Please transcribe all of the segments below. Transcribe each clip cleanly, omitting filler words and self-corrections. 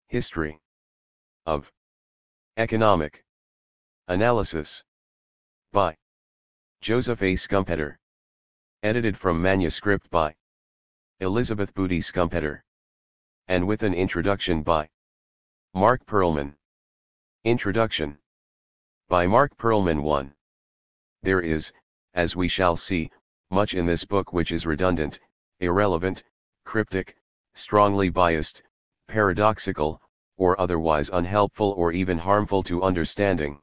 History of Economic Analysis by Joseph A. Schumpeter. Edited from manuscript by Elizabeth Booty Schumpeter. And with an introduction by Mark Perlman. Introduction by Mark Perlman. 1. There is, as we shall see, much in this book which is redundant, irrelevant, cryptic, strongly biased, paradoxical, or otherwise unhelpful or even harmful to understanding.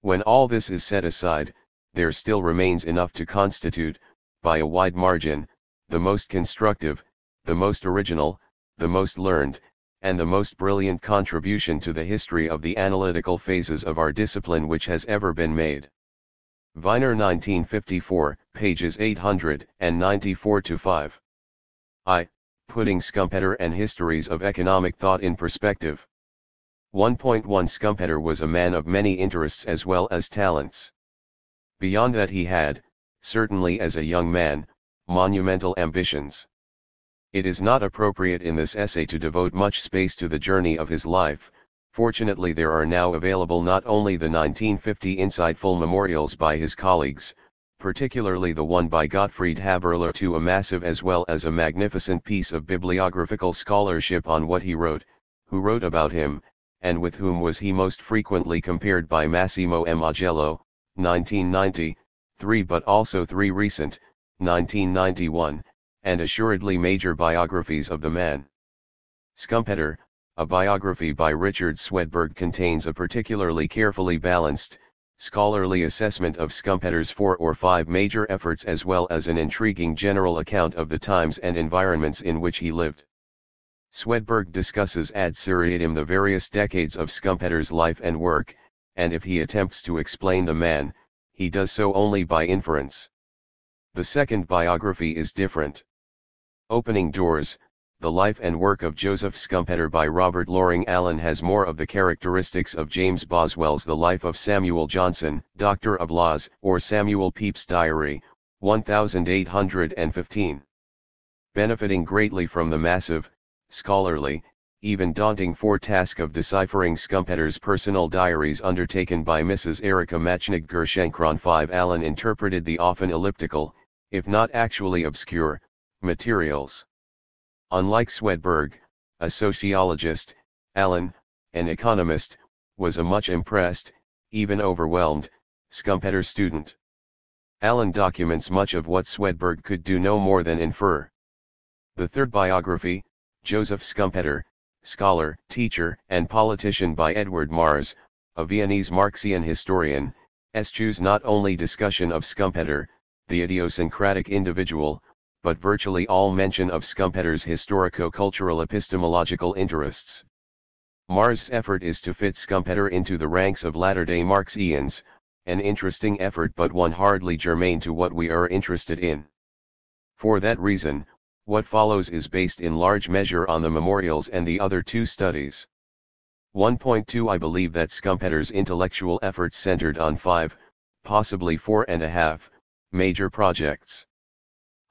When all this is set aside, there still remains enough to constitute, by a wide margin, the most constructive, the most original, the most learned, and the most brilliant contribution to the history of the analytical phases of our discipline which has ever been made. Viner 1954, pages 894-5. Putting Schumpeter and Histories of Economic Thought in Perspective. 1.1 Schumpeter was a man of many interests as well as talents. Beyond that he had, certainly as a young man, monumental ambitions. It is not appropriate in this essay to devote much space to the journey of his life. Fortunately there are now available not only the 1950 insightful memorials by his colleagues, particularly the one by Gottfried Haberler, to a massive as well as a magnificent piece of bibliographical scholarship on what he wrote, who wrote about him, and with whom was he most frequently compared by Massimo M. Augello, 1993, but also 3 recent, 1991, and assuredly major biographies of the man. Schumpeter, a biography by Richard Swedberg, contains a particularly carefully balanced, scholarly assessment of Schumpeter's 4 or 5 major efforts as well as an intriguing general account of the times and environments in which he lived. Swedberg discusses ad seriatim the various decades of Schumpeter's life and work, and if he attempts to explain the man, he does so only by inference. The second biography is different. Opening Doors, The Life and Work of Joseph Schumpeter by Robert Loring Allen has more of the characteristics of James Boswell's The Life of Samuel Johnson, Doctor of Laws, or Samuel Pepys' Diary, 1815. Benefiting greatly from the massive, scholarly, even daunting task of deciphering Schumpeter's personal diaries undertaken by Mrs. Erica Machnik Gershenkron 5, Allen interpreted the often elliptical, if not actually obscure, materials. Unlike Swedberg, a sociologist, Allen, an economist, was a much impressed, even overwhelmed, Schumpeter student. Allen documents much of what Swedberg could do no more than infer. The third biography, Joseph Schumpeter, Scholar, Teacher, and Politician by Edward Mars, a Viennese Marxian historian, eschews not only discussion of Schumpeter, the idiosyncratic individual, but virtually all mention of Schumpeter's historico-cultural epistemological interests. Mars' effort is to fit Schumpeter into the ranks of latter-day Marxians, an interesting effort but one hardly germane to what we are interested in. For that reason, what follows is based in large measure on the memorials and the other 2 studies. 1.2 I believe that Schumpeter's intellectual efforts centered on 5, possibly 4.5, major projects.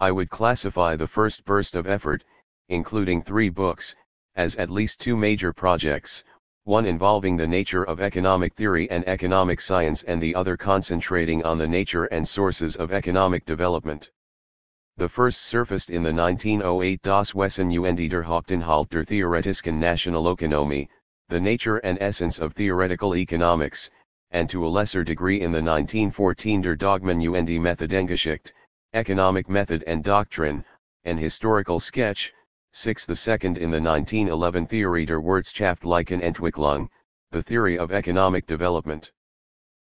I would classify the first burst of effort, including 3 books, as at least 2 major projects, one involving the nature of economic theory and economic science and the other concentrating on the nature and sources of economic development. The first surfaced in the 1908 Das Wesen und der Hauptinhalt der Theoretischen Nationalökonomie, The Nature and Essence of Theoretical Economics, and to a lesser degree in the 1914 Der Dogmen und die Methodengeschichte, Economic Method and Doctrine, an historical sketch, 6. The second in the 1911 Theorie der wirtschaftlichen Entwicklung, the theory of economic development.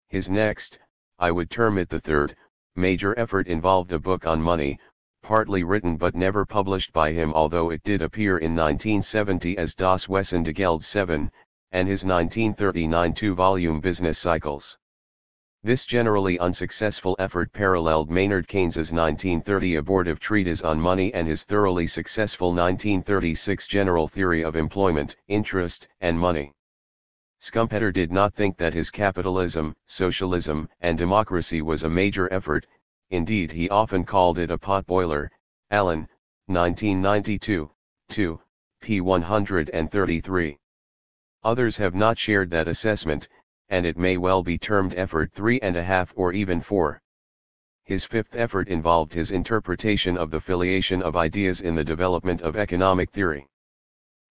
His next, I would term it the third, major effort involved a book on money, partly written but never published by him, although it did appear in 1970 as Das Wesen des Gelds 7, and his 1939 2-volume Business Cycles. This generally unsuccessful effort paralleled Maynard Keynes's 1930 abortive treatise on money and his thoroughly successful 1936 General Theory of Employment, Interest, and Money. Schumpeter did not think that his Capitalism, Socialism, and Democracy was a major effort, indeed he often called it a potboiler. Allen, 1992, 2, p. 133. Others have not shared that assessment, and it may well be termed effort 3.5 or even 4. His fifth effort involved his interpretation of the filiation of ideas in the development of economic theory.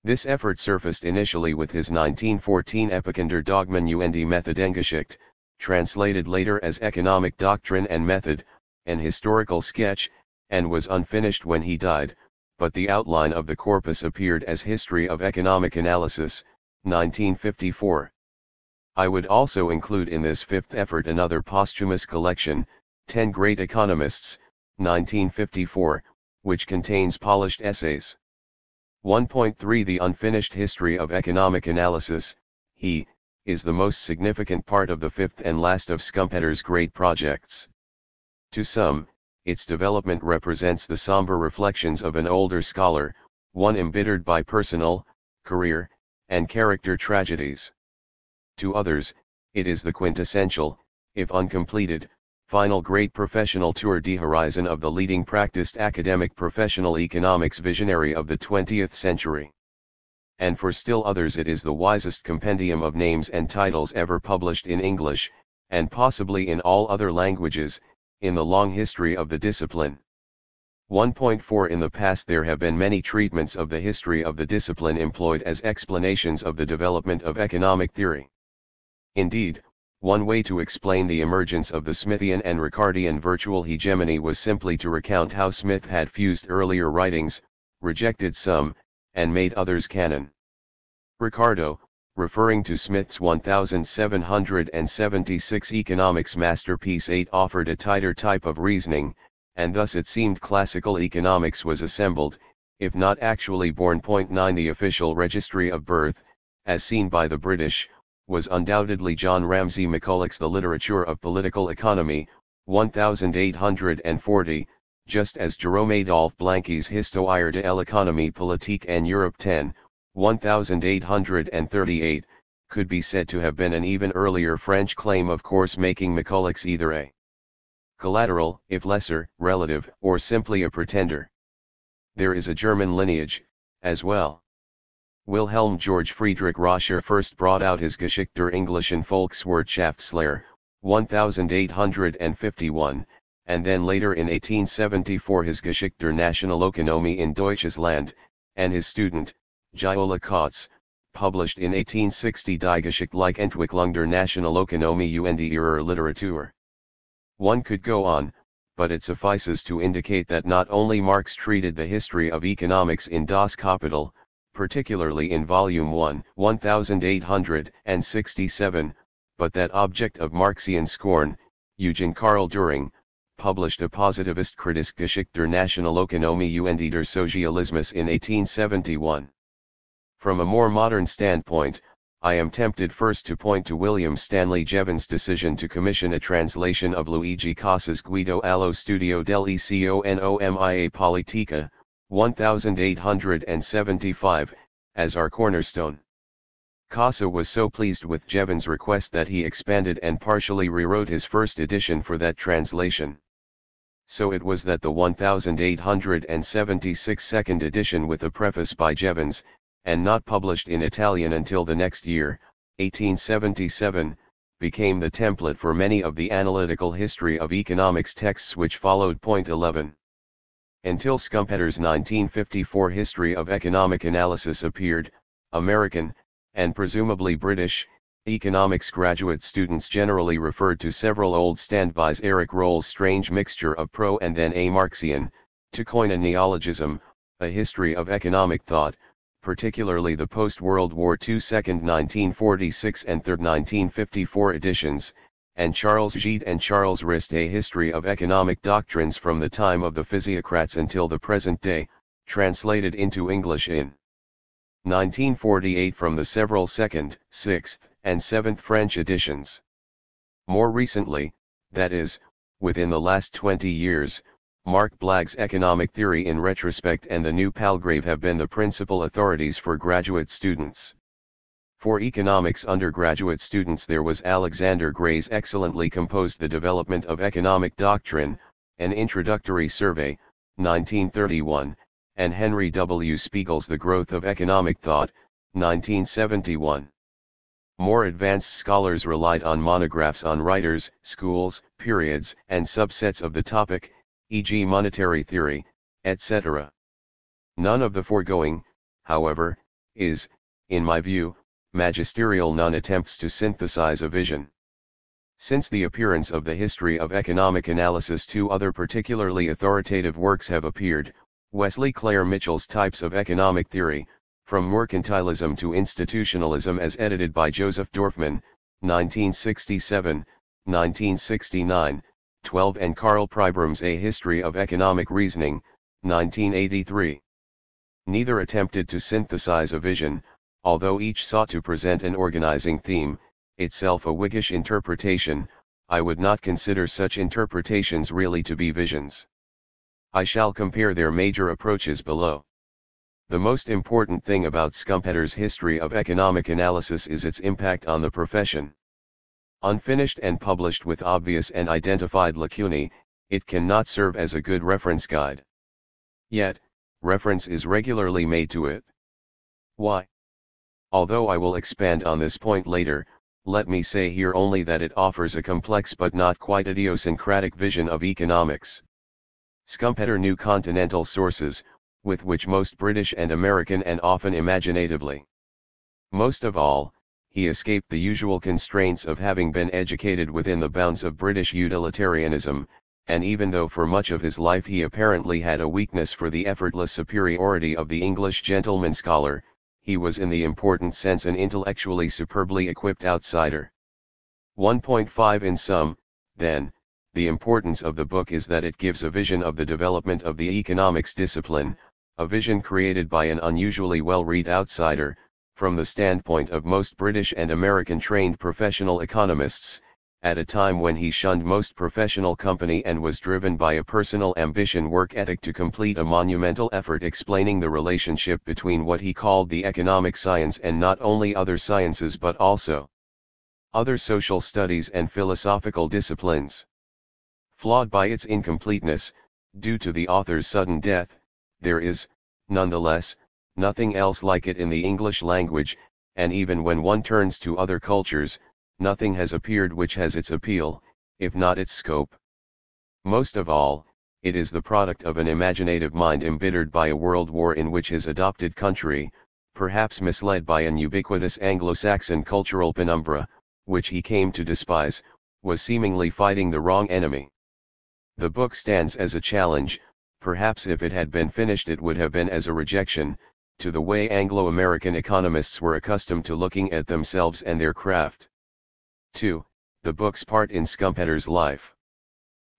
This effort surfaced initially with his 1914 Epikinder Dogmen und Methodengeschichte, translated later as Economic Doctrine and Method, an historical sketch, and was unfinished when he died, but the outline of the corpus appeared as History of Economic Analysis, 1954. I would also include in this fifth effort another posthumous collection, 10 Great Economists, 1954, which contains polished essays. 1.3 The unfinished History of Economic Analysis, is the most significant part of the fifth and last of Schumpeter's great projects. To some, its development represents the somber reflections of an older scholar, one embittered by personal, career, and character tragedies. To others, it is the quintessential, if uncompleted, final great professional tour de horizon of the leading practiced academic professional economics visionary of the 20th century. And for still others it is the wisest compendium of names and titles ever published in English, and possibly in all other languages, in the long history of the discipline. 1.4 In the past there have been many treatments of the history of the discipline employed as explanations of the development of economic theory. Indeed, one way to explain the emergence of the Smithian and Ricardian virtual hegemony was simply to recount how Smith had fused earlier writings, rejected some, and made others canon. Ricardo, referring to Smith's 1776 economics masterpiece 8, offered a tighter type of reasoning, and thus it seemed classical economics was assembled, if not actually born. 9 The official registry of birth, as seen by the British, was undoubtedly John Ramsay McCulloch's The Literature of Political Economy, 1840, just as Jerome Adolphe Blanqui's Histoire de l'économie politique en Europe 10, 1838, could be said to have been an even earlier French claim, of course making McCulloch's either a collateral, if lesser, relative, or simply a pretender. There is a German lineage, as well. Wilhelm Georg Friedrich Roscher first brought out his Geschichte der englischen Volkswirtschaftslehre, 1851, and then later in 1874 his Geschichte der Nationalökonomie in Deutsches Land, and his student, Giola Kotz, published in 1860 Die geschichtliche Entwicklung der Nationalökonomie und ihrer Literatur. One could go on, but it suffices to indicate that not only Marx treated the history of economics in Das Kapital, particularly in Volume 1, 1867, but that object of Marxian scorn, Eugen Karl Düring, published a positivist Kritische Geschichte der Nationalökonomie und der Sozialismus in 1871. From a more modern standpoint, I am tempted first to point to William Stanley Jevons' decision to commission a translation of Luigi Cassa's Guido allo studio dell'economia politica, 1875, as our cornerstone. Casa was so pleased with Jevons' request that he expanded and partially rewrote his first edition for that translation. So it was that the 1876 second edition with a preface by Jevons, and not published in Italian until the next year, 1877, became the template for many of the analytical history of economics texts which followed. 11. Until Schumpeter's 1954 History of Economic Analysis appeared, American, and presumably British, economics graduate students generally referred to several old standbys. Eric Roll's strange mixture of pro and then a Marxian, to coin a neologism, a history of economic thought, particularly the post-World War II second 1946 and third 1954 editions, and Charles Gide and Charles Rist a history of economic doctrines from the time of the physiocrats until the present day, translated into English in 1948 from the several 2nd, 6th, and 7th French editions. More recently, that is, within the last 20 years, Marc Blague's Economic Theory in Retrospect and the New Palgrave have been the principal authorities for graduate students. For economics undergraduate students there was Alexander Gray's excellently composed The Development of Economic Doctrine, an Introductory Survey, 1931, and Henry W. Spiegel's The Growth of Economic Thought, 1971. More advanced scholars relied on monographs on writers, schools, periods, and subsets of the topic, e.g. monetary theory, etc. None of the foregoing, however, is, in my view, magisterial non-attempts to synthesize a vision. Since the appearance of the History of Economic Analysis, two other particularly authoritative works have appeared, Wesley Clare Mitchell's Types of Economic Theory, From Mercantilism to Institutionalism, as edited by Joseph Dorfman, 1967, 1969, 12, and Karl Pribram's A History of Economic Reasoning, 1983. Neither attempted to synthesize a vision, although each sought to present an organizing theme, itself a Whiggish interpretation. I would not consider such interpretations really to be visions. I shall compare their major approaches below. The most important thing about Schumpeter's History of Economic Analysis is its impact on the profession. Unfinished and published with obvious and identified lacunae, it cannot serve as a good reference guide. Yet, reference is regularly made to it. Why? Although I will expand on this point later, let me say here only that it offers a complex but not quite idiosyncratic vision of economics. Schumpeter knew continental sources, with which most British and American, and often imaginatively. Most of all, he escaped the usual constraints of having been educated within the bounds of British utilitarianism, and even though for much of his life he apparently had a weakness for the effortless superiority of the English gentleman scholar, he was in the important sense an intellectually superbly equipped outsider. 1.5 In sum, then, the importance of the book is that it gives a vision of the development of the economics discipline, a vision created by an unusually well-read outsider, from the standpoint of most British and American trained professional economists, at a time when he shunned most professional company and was driven by a personal ambition work ethic to complete a monumental effort explaining the relationship between what he called the economic science and not only other sciences but also other social studies and philosophical disciplines. Flawed by its incompleteness, due to the author's sudden death, there is, nonetheless, nothing else like it in the English language, and even when one turns to other cultures, nothing has appeared which has its appeal, if not its scope. Most of all, it is the product of an imaginative mind embittered by a world war in which his adopted country, perhaps misled by an ubiquitous Anglo-Saxon cultural penumbra, which he came to despise, was seemingly fighting the wrong enemy. The book stands as a challenge, perhaps if it had been finished it would have been as a rejection, to the way Anglo-American economists were accustomed to looking at themselves and their craft. 2. The book's part in Schumpeter's life.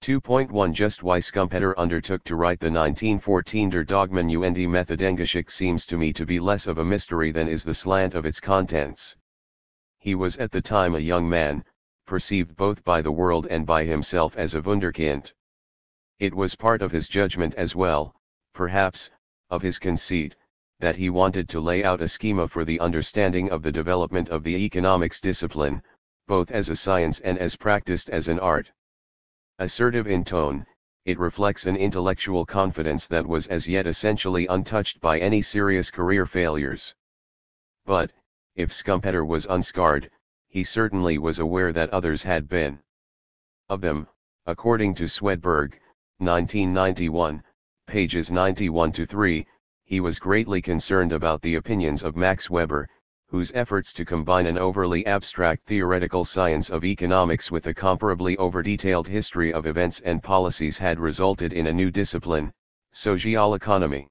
2.1 Just why Schumpeter undertook to write the 1914 Der Dogmen und die Methodengeschichte seems to me to be less of a mystery than is the slant of its contents. He was at the time a young man, perceived both by the world and by himself as a wunderkind. It was part of his judgment as well, perhaps, of his conceit, that he wanted to lay out a schema for the understanding of the development of the economics discipline, both as a science and as practiced as an art. Assertive in tone, it reflects an intellectual confidence that was as yet essentially untouched by any serious career failures. But, if Schumpeter was unscarred, he certainly was aware that others had been. Of them, according to Swedberg, 1991, pages 91-3, he was greatly concerned about the opinions of Max Weber, whose efforts to combine an overly abstract theoretical science of economics with a comparably over-detailed history of events and policies had resulted in a new discipline, socialeconomy.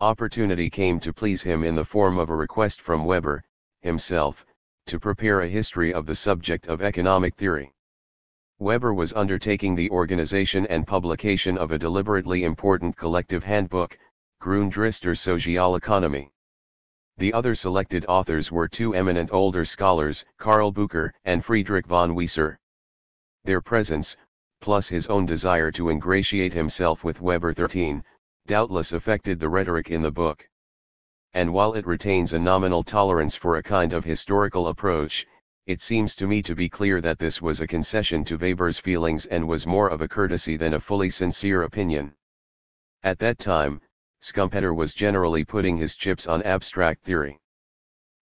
Opportunity came to please him in the form of a request from Weber, himself, to prepare a history of the subject of economic theory. Weber was undertaking the organization and publication of a deliberately important collective handbook, Grundriss Sozialekonomie. The other selected authors were two eminent older scholars, Karl Bucher and Friedrich von Wieser. Their presence, plus his own desire to ingratiate himself with Weber 13, doubtless affected the rhetoric in the book. And while it retains a nominal tolerance for a kind of historical approach, it seems to me to be clear that this was a concession to Weber's feelings and was more of a courtesy than a fully sincere opinion. At that time, Schumpeter was generally putting his chips on abstract theory.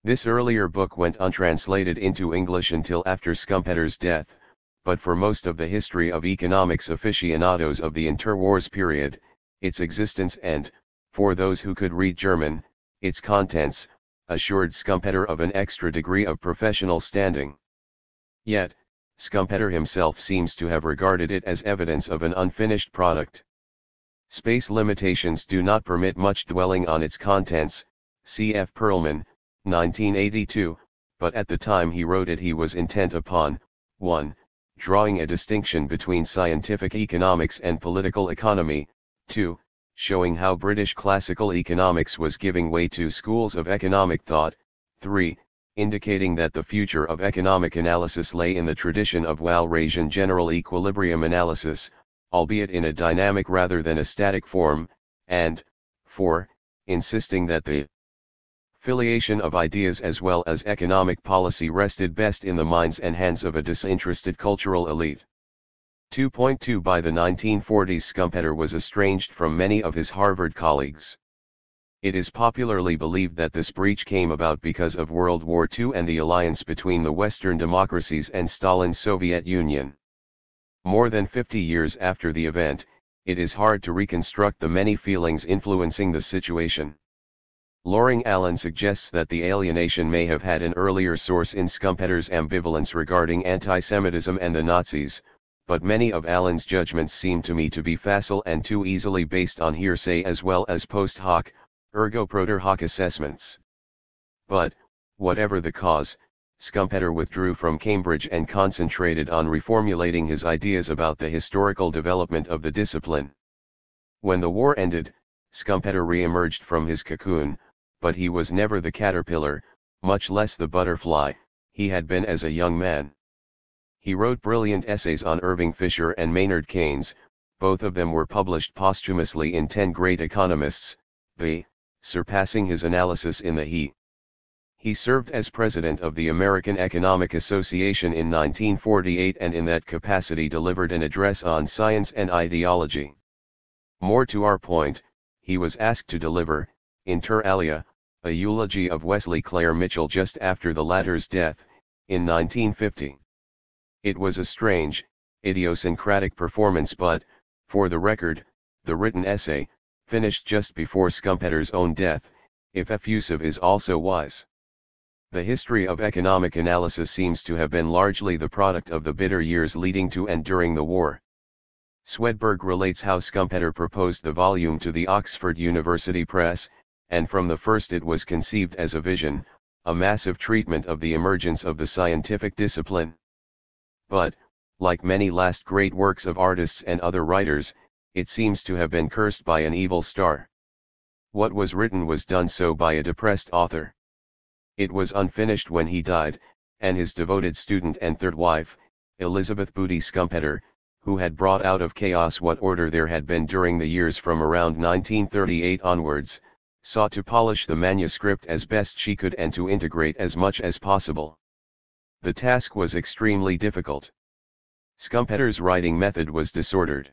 This earlier book went untranslated into English until after Schumpeter's death, but for most of the history of economics aficionados of the interwars period, its existence and, for those who could read German, its contents, assured Schumpeter of an extra degree of professional standing. Yet, Schumpeter himself seems to have regarded it as evidence of an unfinished product. Space limitations do not permit much dwelling on its contents, cf. Perlman, 1982, but at the time he wrote it he was intent upon, 1. Drawing a distinction between scientific economics and political economy, 2. Showing how British classical economics was giving way to schools of economic thought, 3. Indicating that the future of economic analysis lay in the tradition of Walrasian general equilibrium analysis, albeit in a dynamic rather than a static form, and, 4. Insisting that the filiation of ideas as well as economic policy rested best in the minds and hands of a disinterested cultural elite. 2.2 By the 1940s Schumpeter was estranged from many of his Harvard colleagues. It is popularly believed that this breach came about because of World War II and the alliance between the Western democracies and Stalin's Soviet Union. More than 50 years after the event, it is hard to reconstruct the many feelings influencing the situation. Loring Allen suggests that the alienation may have had an earlier source in Schumpeter's ambivalence regarding anti-Semitism and the Nazis, but many of Allen's judgments seem to me to be facile and too easily based on hearsay as well as post hoc, ergo propter hoc assessments. But, whatever the cause, Schumpeter withdrew from Cambridge and concentrated on reformulating his ideas about the historical development of the discipline. When the war ended, Schumpeter re-emerged from his cocoon, but he was never the caterpillar, much less the butterfly, he had been as a young man. He wrote brilliant essays on Irving Fisher and Maynard Keynes, both of them were published posthumously in 10 Great Economists, surpassing his analysis in the He served as president of the American Economic Association in 1948 and in that capacity delivered an address on science and ideology. More to our point, he was asked to deliver, inter alia, a eulogy of Wesley Clare Mitchell just after the latter's death, in 1950. It was a strange, idiosyncratic performance but, for the record, the written essay, finished just before Schumpeter's own death, if effusive is also wise. The history of economic analysis seems to have been largely the product of the bitter years leading to and during the war. Swedberg relates how Schumpeter proposed the volume to the Oxford University Press, and from the first it was conceived as a vision, a massive treatment of the emergence of the scientific discipline. But, like many last great works of artists and other writers, it seems to have been cursed by an evil star. What was written was done so by a depressed author. It was unfinished when he died, and his devoted student and third wife, Elizabeth Booty Schumpeter, who had brought out of chaos what order there had been during the years from around 1938 onwards, sought to polish the manuscript as best she could and to integrate as much as possible. The task was extremely difficult. Schumpeter's writing method was disordered.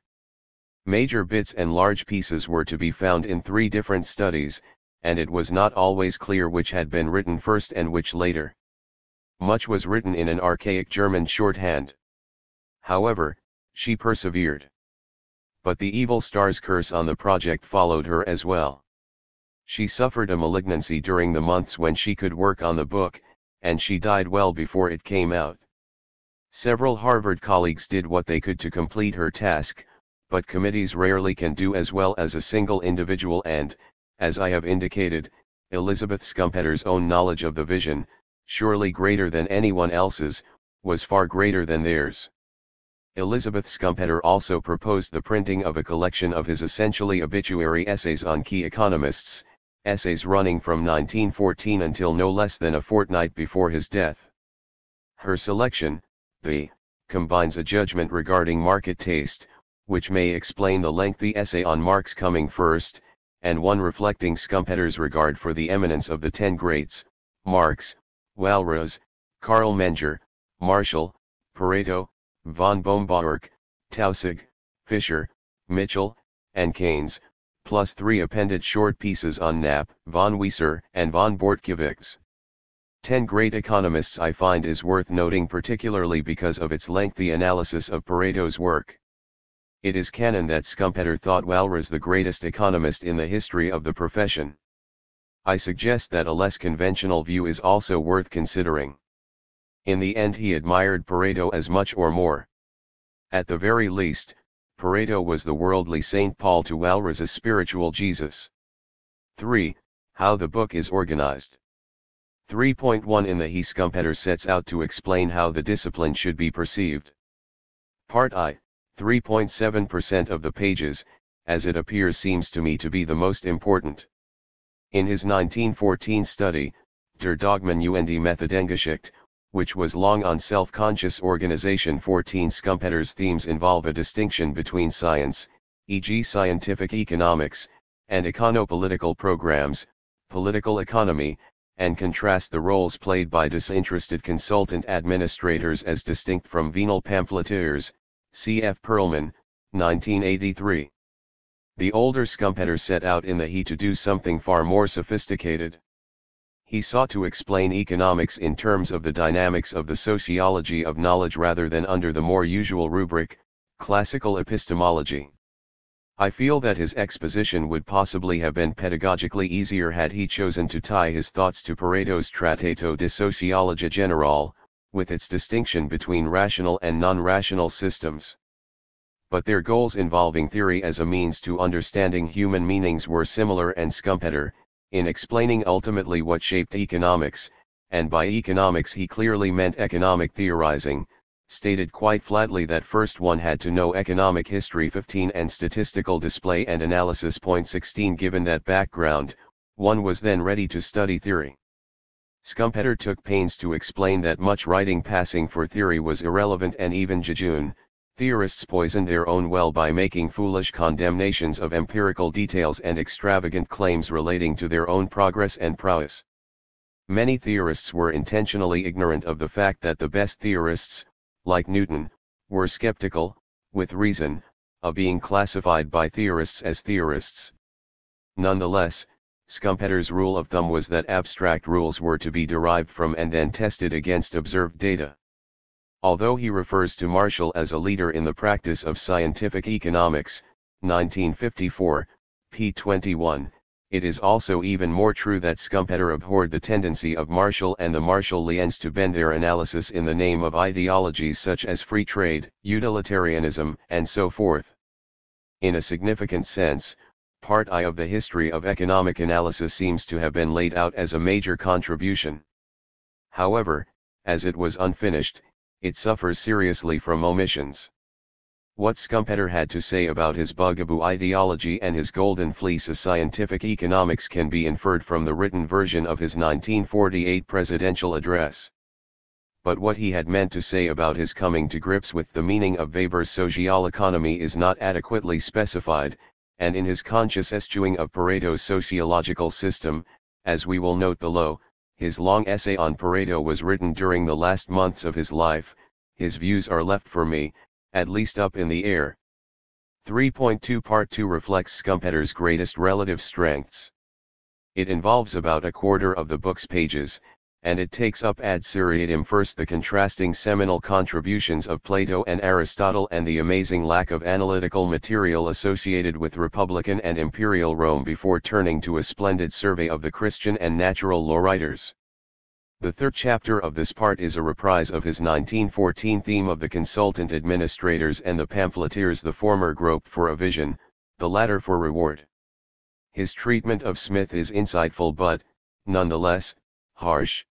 Major bits and large pieces were to be found in 3 different studies, and it was not always clear which had been written first and which later. Much was written in an archaic German shorthand. However, she persevered. But the evil star's curse on the project followed her as well. She suffered a malignancy during the months when she could work on the book, and she died well before it came out. Several Harvard colleagues did what they could to complete her task, but committees rarely can do as well as a single individual and, as I have indicated, Elizabeth Schumpeter's own knowledge of the vision, surely greater than anyone else's, was far greater than theirs. Elizabeth Schumpeter also proposed the printing of a collection of his essentially obituary essays on key economists, essays running from 1914 until no less than a fortnight before his death. Her selection, combines a judgment regarding market taste, which may explain the lengthy essay on Marx coming first, and one reflecting Schumpeter's regard for the eminence of the 10 greats, Marx, Walras, Karl Menger, Marshall, Pareto, von Bombach, Taussig, Fisher, Mitchell, and Keynes, plus 3 appended short pieces on Knapp, von Wieser, and von Bortkiewicz. 10 Great Economists I find is worth noting particularly because of its lengthy analysis of Pareto's work. It is canon that Schumpeter thought Walras the greatest economist in the history of the profession. I suggest that a less conventional view is also worth considering. In the end he admired Pareto as much or more. At the very least, Pareto was the worldly St. Paul to Walras's spiritual Jesus. 3. How the book is organized. 3.1 In the He Schumpeter sets out to explain how the discipline should be perceived. Part I, 3.7% of the pages, as it appears seems to me to be the most important. In his 1914 study, Der Dogmen und die Methodengeschichte, which was long on self-conscious organization, 14 Schumpeter's themes involve a distinction between science, e.g. scientific economics, and econopolitical programs, political economy, and contrast the roles played by disinterested consultant administrators as distinct from venal pamphleteers, C.F. Perlman, 1983. The older Schumpeter set out in the He to do something far more sophisticated. He sought to explain economics in terms of the dynamics of the sociology of knowledge rather than under the more usual rubric, classical epistemology. I feel that his exposition would possibly have been pedagogically easier had he chosen to tie his thoughts to Pareto's Trattato di Sociologia Generale, with its distinction between rational and non-rational systems. But their goals involving theory as a means to understanding human meanings were similar, and Schumpeter, in explaining ultimately what shaped economics, and by economics he clearly meant economic theorizing, stated quite flatly that first one had to know economic history 15 and statistical display and analysis. 16 Given that background, one was then ready to study theory. Schumpeter took pains to explain that much writing passing for theory was irrelevant, and even jejune, theorists poisoned their own well by making foolish condemnations of empirical details and extravagant claims relating to their own progress and prowess. Many theorists were intentionally ignorant of the fact that the best theorists, like Newton, were skeptical, with reason, of being classified by theorists as theorists. Nonetheless, Schumpeter's rule of thumb was that abstract rules were to be derived from and then tested against observed data. Although he refers to Marshall as a leader in the practice of scientific economics, 1954, p. 21, it is also even more true that Schumpeter abhorred the tendency of Marshall and the Marshallians to bend their analysis in the name of ideologies such as free trade, utilitarianism, and so forth. In a significant sense, Part I of the history of economic analysis seems to have been laid out as a major contribution. However, as it was unfinished, it suffers seriously from omissions. What Schumpeter had to say about his bugaboo ideology and his golden fleece of scientific economics can be inferred from the written version of his 1948 presidential address. But what he had meant to say about his coming to grips with the meaning of Weber's socialeconomy is not adequately specified, and in his conscious eschewing of Pareto's sociological system, as we will note below, his long essay on Pareto was written during the last months of his life. His views are left for me, at least up in the air. 3.2 Part 2 reflects Schumpeter's greatest relative strengths. It involves about a quarter of the book's pages, and it takes up ad seriatim first the contrasting seminal contributions of Plato and Aristotle and the amazing lack of analytical material associated with Republican and Imperial Rome before turning to a splendid survey of the Christian and natural law writers. The third chapter of this part is a reprise of his 1914 theme of the consultant administrators and the pamphleteers, the former groped for a vision, the latter for reward. His treatment of Smith is insightful but, nonetheless, harsh.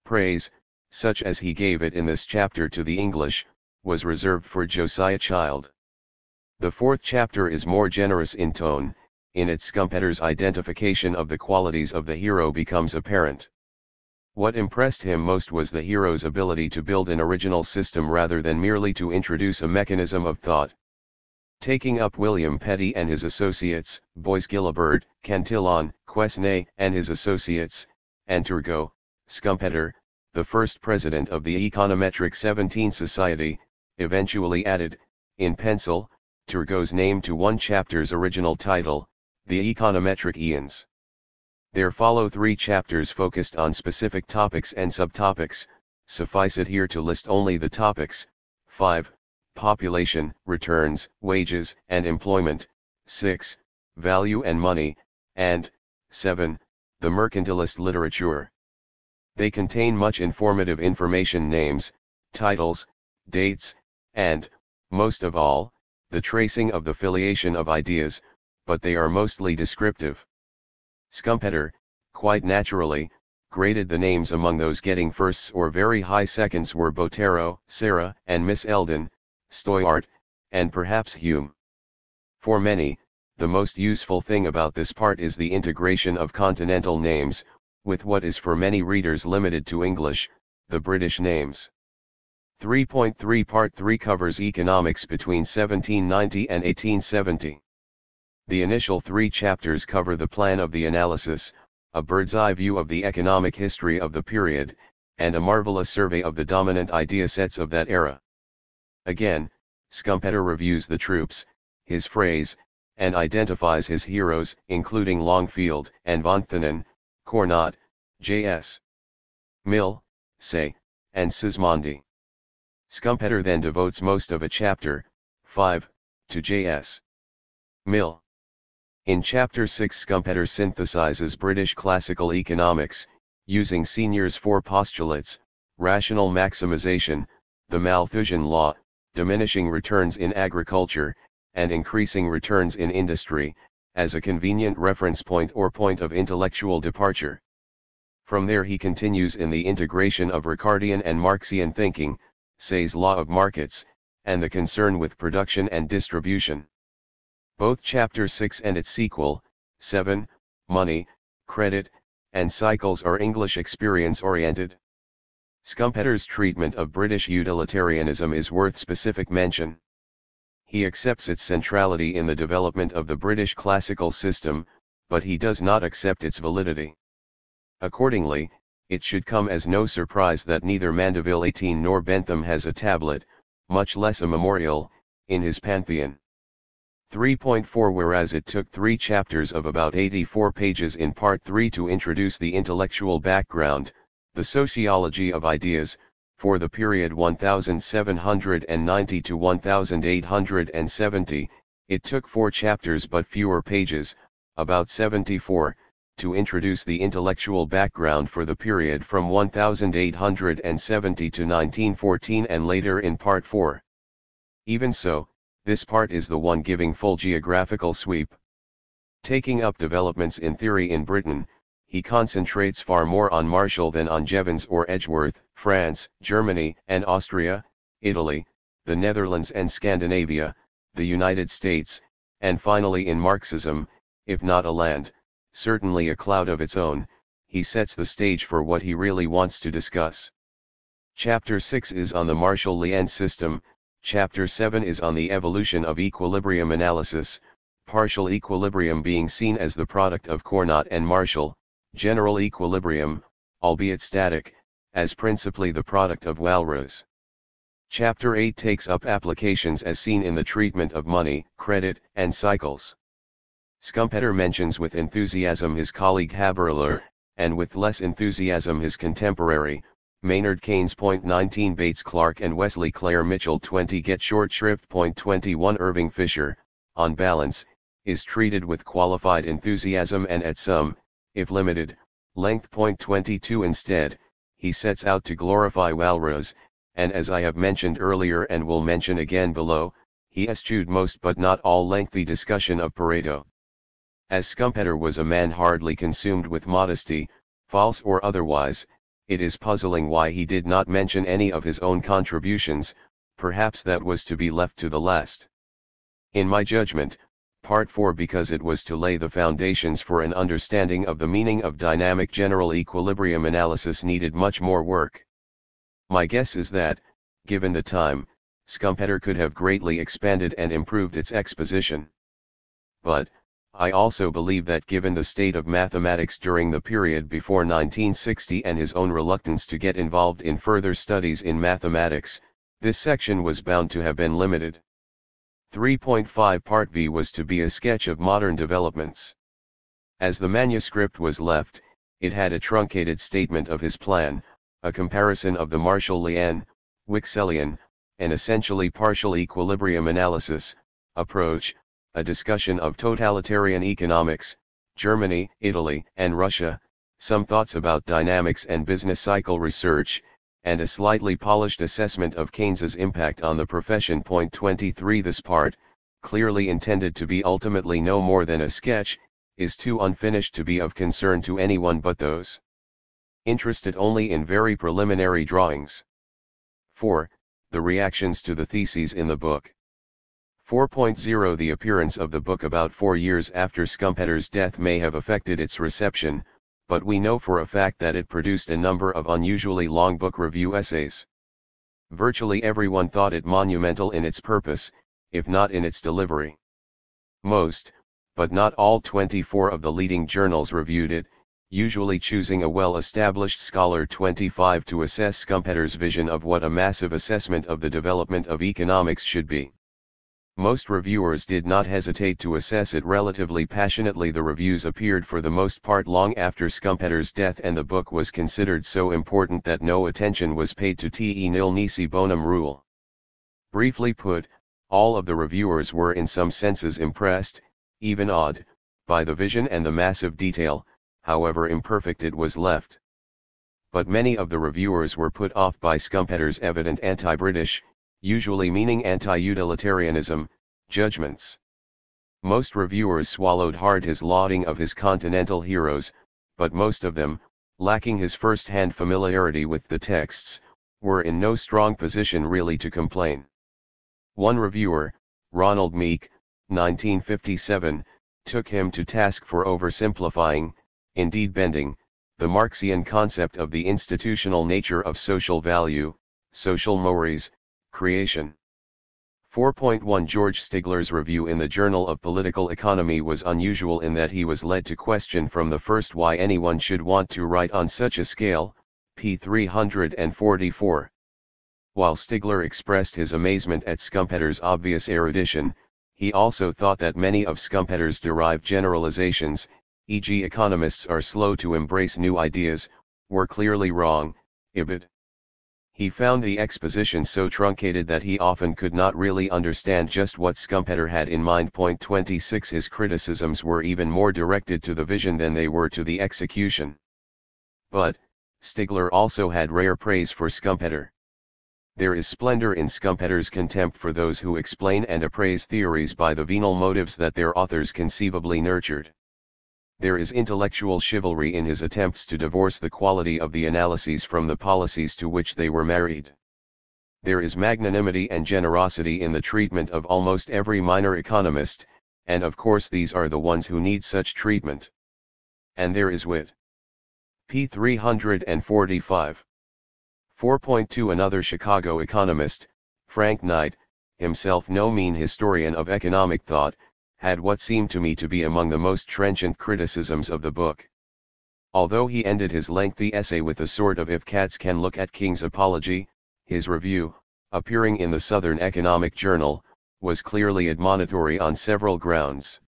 Praise, such as he gave it in this chapter to the English, was reserved for Josiah Child. The fourth chapter is more generous in tone. In it Schumpeter's identification of the qualities of the hero becomes apparent. What impressed him most was the hero's ability to build an original system rather than merely to introduce a mechanism of thought. Taking up William Petty and his associates, Bois Guilbert, Cantillon, Quesnay and his associates, and Turgot, Schumpeter, the first president of the Econometric 17 Society, eventually added, in pencil, Turgot's name to one chapter's original title, The Econometric Eons. There follow 3 chapters focused on specific topics and subtopics, suffice it here to list only the topics: 5. Population, returns, wages, and employment; 6. Value and money; and 7. The mercantilist literature. They contain much informative information: names, titles, dates, and, most of all, the tracing of the filiation of ideas, but they are mostly descriptive. Schumpeter, quite naturally, graded the names among those getting firsts or very high seconds were Botero, Sarah, and Miss Eldon, Stoyart, and perhaps Hume. For many, the most useful thing about this part is the integration of continental names, with what is for many readers limited to English, the British names. 3.3 Part 3 covers economics between 1790 and 1870. The initial 3 chapters cover the plan of the analysis, a bird's-eye view of the economic history of the period, and a marvelous survey of the dominant idea sets of that era. Again, Schumpeter reviews the troops, his phrase, and identifies his heroes, including Longfield and von Thunen, Cournot, J.S. Mill, Say, and Sismondi. Schumpeter then devotes most of a chapter, 5, to J.S. Mill. In Chapter 6 Schumpeter synthesizes British classical economics, using Senior's 4 postulates: rational maximization, the Malthusian law, diminishing returns in agriculture, and increasing returns in industry, as a convenient reference point or point of intellectual departure. From there he continues in the integration of Ricardian and Marxian thinking, Say's law of markets, and the concern with production and distribution. Both Chapter 6 and its sequel, 7, Money, Credit, and Cycles are English experience-oriented. Schumpeter's treatment of British utilitarianism is worth specific mention. He accepts its centrality in the development of the British classical system, but he does not accept its validity. Accordingly, it should come as no surprise that neither Mandeville 18 nor Bentham has a tablet, much less a memorial, in his pantheon. 3.4 Whereas it took 3 chapters of about 84 pages in Part 3 to introduce the intellectual background, the sociology of ideas, for the period 1790 to 1870, it took 4 chapters but fewer pages, about 74, to introduce the intellectual background for the period from 1870 to 1914 and later in Part 4. Even so, this part is the one giving full geographical sweep. Taking up developments in theory in Britain, he concentrates far more on Marshall than on Jevons or Edgeworth, France, Germany and Austria, Italy, the Netherlands and Scandinavia, the United States, and finally in Marxism, if not a land, certainly a cloud of its own, he sets the stage for what he really wants to discuss. Chapter 6 is on the Marshall-Lien system, Chapter 7 is on the evolution of equilibrium analysis, partial equilibrium being seen as the product of Cournot and Marshall, general equilibrium, albeit static, as principally the product of Walras. Chapter 8 takes up applications as seen in the treatment of money, credit, and cycles. Schumpeter mentions with enthusiasm his colleague Haberler, and with less enthusiasm his contemporary, Maynard Keynes. 19 Bates Clark and Wesley Clare Mitchell. 20 Get Short Shrift. 21 Irving Fisher, on balance, is treated with qualified enthusiasm and at some, if limited, length. 22 Instead, he sets out to glorify Walras, and as I have mentioned earlier and will mention again below, he eschewed most but not all lengthy discussion of Pareto. As Schumpeter was a man hardly consumed with modesty, false or otherwise, it is puzzling why he did not mention any of his own contributions, perhaps that was to be left to the last. In my judgment, Part 4 because it was to lay the foundations for an understanding of the meaning of dynamic general equilibrium analysis needed much more work. My guess is that, given the time, Schumpeter could have greatly expanded and improved its exposition. But, I also believe that given the state of mathematics during the period before 1960 and his own reluctance to get involved in further studies in mathematics, this section was bound to have been limited. 3.5 Part V was to be a sketch of modern developments. As the manuscript was left, it had a truncated statement of his plan, a comparison of the Marshallian, Wickselian, and essentially partial equilibrium analysis, approach, a discussion of totalitarian economics, Germany, Italy, and Russia, some thoughts about dynamics and business cycle research, and a slightly polished assessment of Keynes's impact on the profession. Point 23. This part, clearly intended to be ultimately no more than a sketch, is too unfinished to be of concern to anyone but those interested only in very preliminary drawings. 4. The reactions to the theses in the book. 4.0 The appearance of the book about 4 years after Schumpeter's death may have affected its reception, but we know for a fact that it produced a number of unusually long book review essays. Virtually everyone thought it monumental in its purpose, if not in its delivery. Most, but not all 24 of the leading journals reviewed it, usually choosing a well-established scholar 25 to assess Schumpeter's vision of what a massive assessment of the development of economics should be. Most reviewers did not hesitate to assess it relatively passionately. The reviews appeared for the most part long after Schumpeter's death, and the book was considered so important that no attention was paid to te nil nisi bonum rule. Briefly put, all of the reviewers were in some senses impressed, even awed, by the vision and the massive detail, however imperfect it was left. But many of the reviewers were put off by Schumpeter's evident anti-British, usually meaning anti-utilitarianism, judgments. Most reviewers swallowed hard his lauding of his continental heroes, but most of them, lacking his first-hand familiarity with the texts, were in no strong position really to complain. One reviewer, Ronald Meek, 1957, took him to task for oversimplifying, indeed bending, the Marxian concept of the institutional nature of social value, social mores, creation. 4.1 George Stigler's review in the Journal of Political Economy was unusual in that he was led to question from the first why anyone should want to write on such a scale, p. 344. While Stigler expressed his amazement at Schumpeter's obvious erudition, he also thought that many of Schumpeter's derived generalizations, e.g. economists are slow to embrace new ideas, were clearly wrong, ibid. He found the exposition so truncated that he often could not really understand just what Schumpeter had in mind. Point 26 His criticisms were even more directed to the vision than they were to the execution. But, Stigler also had rare praise for Schumpeter. There is splendor in Schumpeter's contempt for those who explain and appraise theories by the venal motives that their authors conceivably nurtured. There is intellectual chivalry in his attempts to divorce the quality of the analyses from the policies to which they were married. There is magnanimity and generosity in the treatment of almost every minor economist, and of course these are the ones who need such treatment. And there is wit. p. 345. 4.2 Another Chicago economist, Frank Knight, himself no mean historian of economic thought, had what seemed to me to be among the most trenchant criticisms of the book. Although he ended his lengthy essay with a sort of "if cats can look at King's apology," his review, appearing in the Southern Economic Journal, was clearly admonitory on several grounds.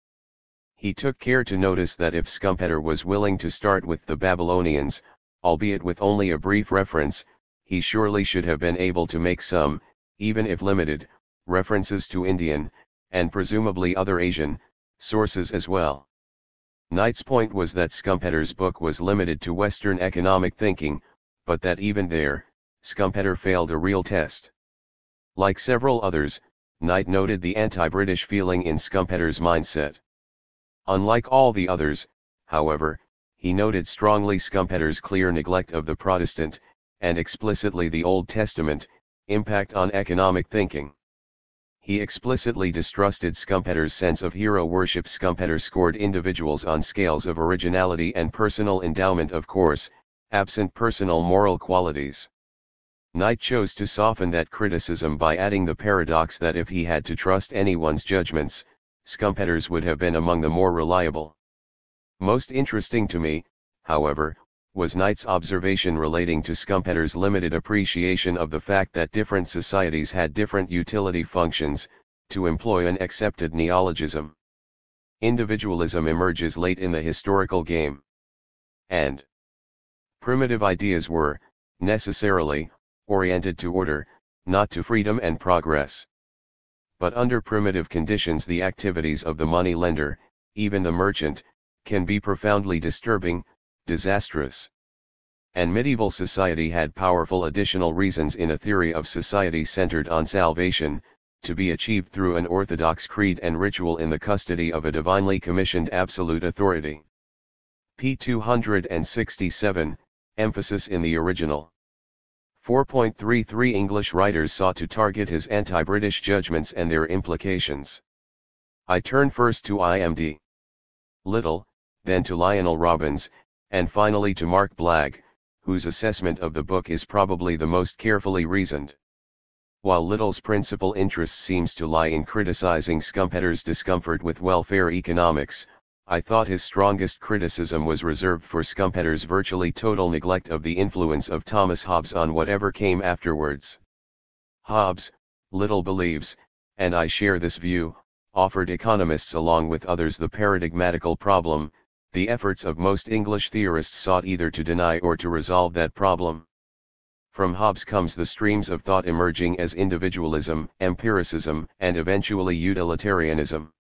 He took care to notice that if Schumpeter was willing to start with the Babylonians, albeit with only a brief reference, he surely should have been able to make some, even if limited, references to Indian, and presumably other Asian, sources as well. Knight's point was that Schumpeter's book was limited to Western economic thinking, but that even there, Schumpeter failed a real test. Like several others, Knight noted the anti-British feeling in Schumpeter's mindset. Unlike all the others, however, he noted strongly Schumpeter's clear neglect of the Protestant, and explicitly the Old Testament, impact on economic thinking. He explicitly distrusted Schumpeter's sense of hero worship. Schumpeter scored individuals on scales of originality and personal endowment, of course, absent personal moral qualities. Knight chose to soften that criticism by adding the paradox that if he had to trust anyone's judgments, Schumpeter's would have been among the more reliable. Most interesting to me, however, was Knight's observation relating to Schumpeter's limited appreciation of the fact that different societies had different utility functions, to employ an accepted neologism. Individualism emerges late in the historical game. And primitive ideas were, necessarily, oriented to order, not to freedom and progress. But under primitive conditions the activities of the money lender, even the merchant, can be profoundly disturbing, disastrous. And medieval society had powerful additional reasons in a theory of society centered on salvation, to be achieved through an orthodox creed and ritual in the custody of a divinely commissioned absolute authority. p. 267, emphasis in the original. 4.33 English writers sought to target his anti-British judgments and their implications. I turn first to IMD. Little, then to Lionel Robbins, and finally to Mark Blagg, whose assessment of the book is probably the most carefully reasoned. While Little's principal interest seems to lie in criticizing Schumpeter's discomfort with welfare economics, I thought his strongest criticism was reserved for Schumpeter's virtually total neglect of the influence of Thomas Hobbes on whatever came afterwards. Hobbes, Little believes, and I share this view, offered economists along with others the paradigmatical problem. The efforts of most English theorists sought either to deny or to resolve that problem. From Hobbes comes the streams of thought emerging as individualism, empiricism, and eventually utilitarianism.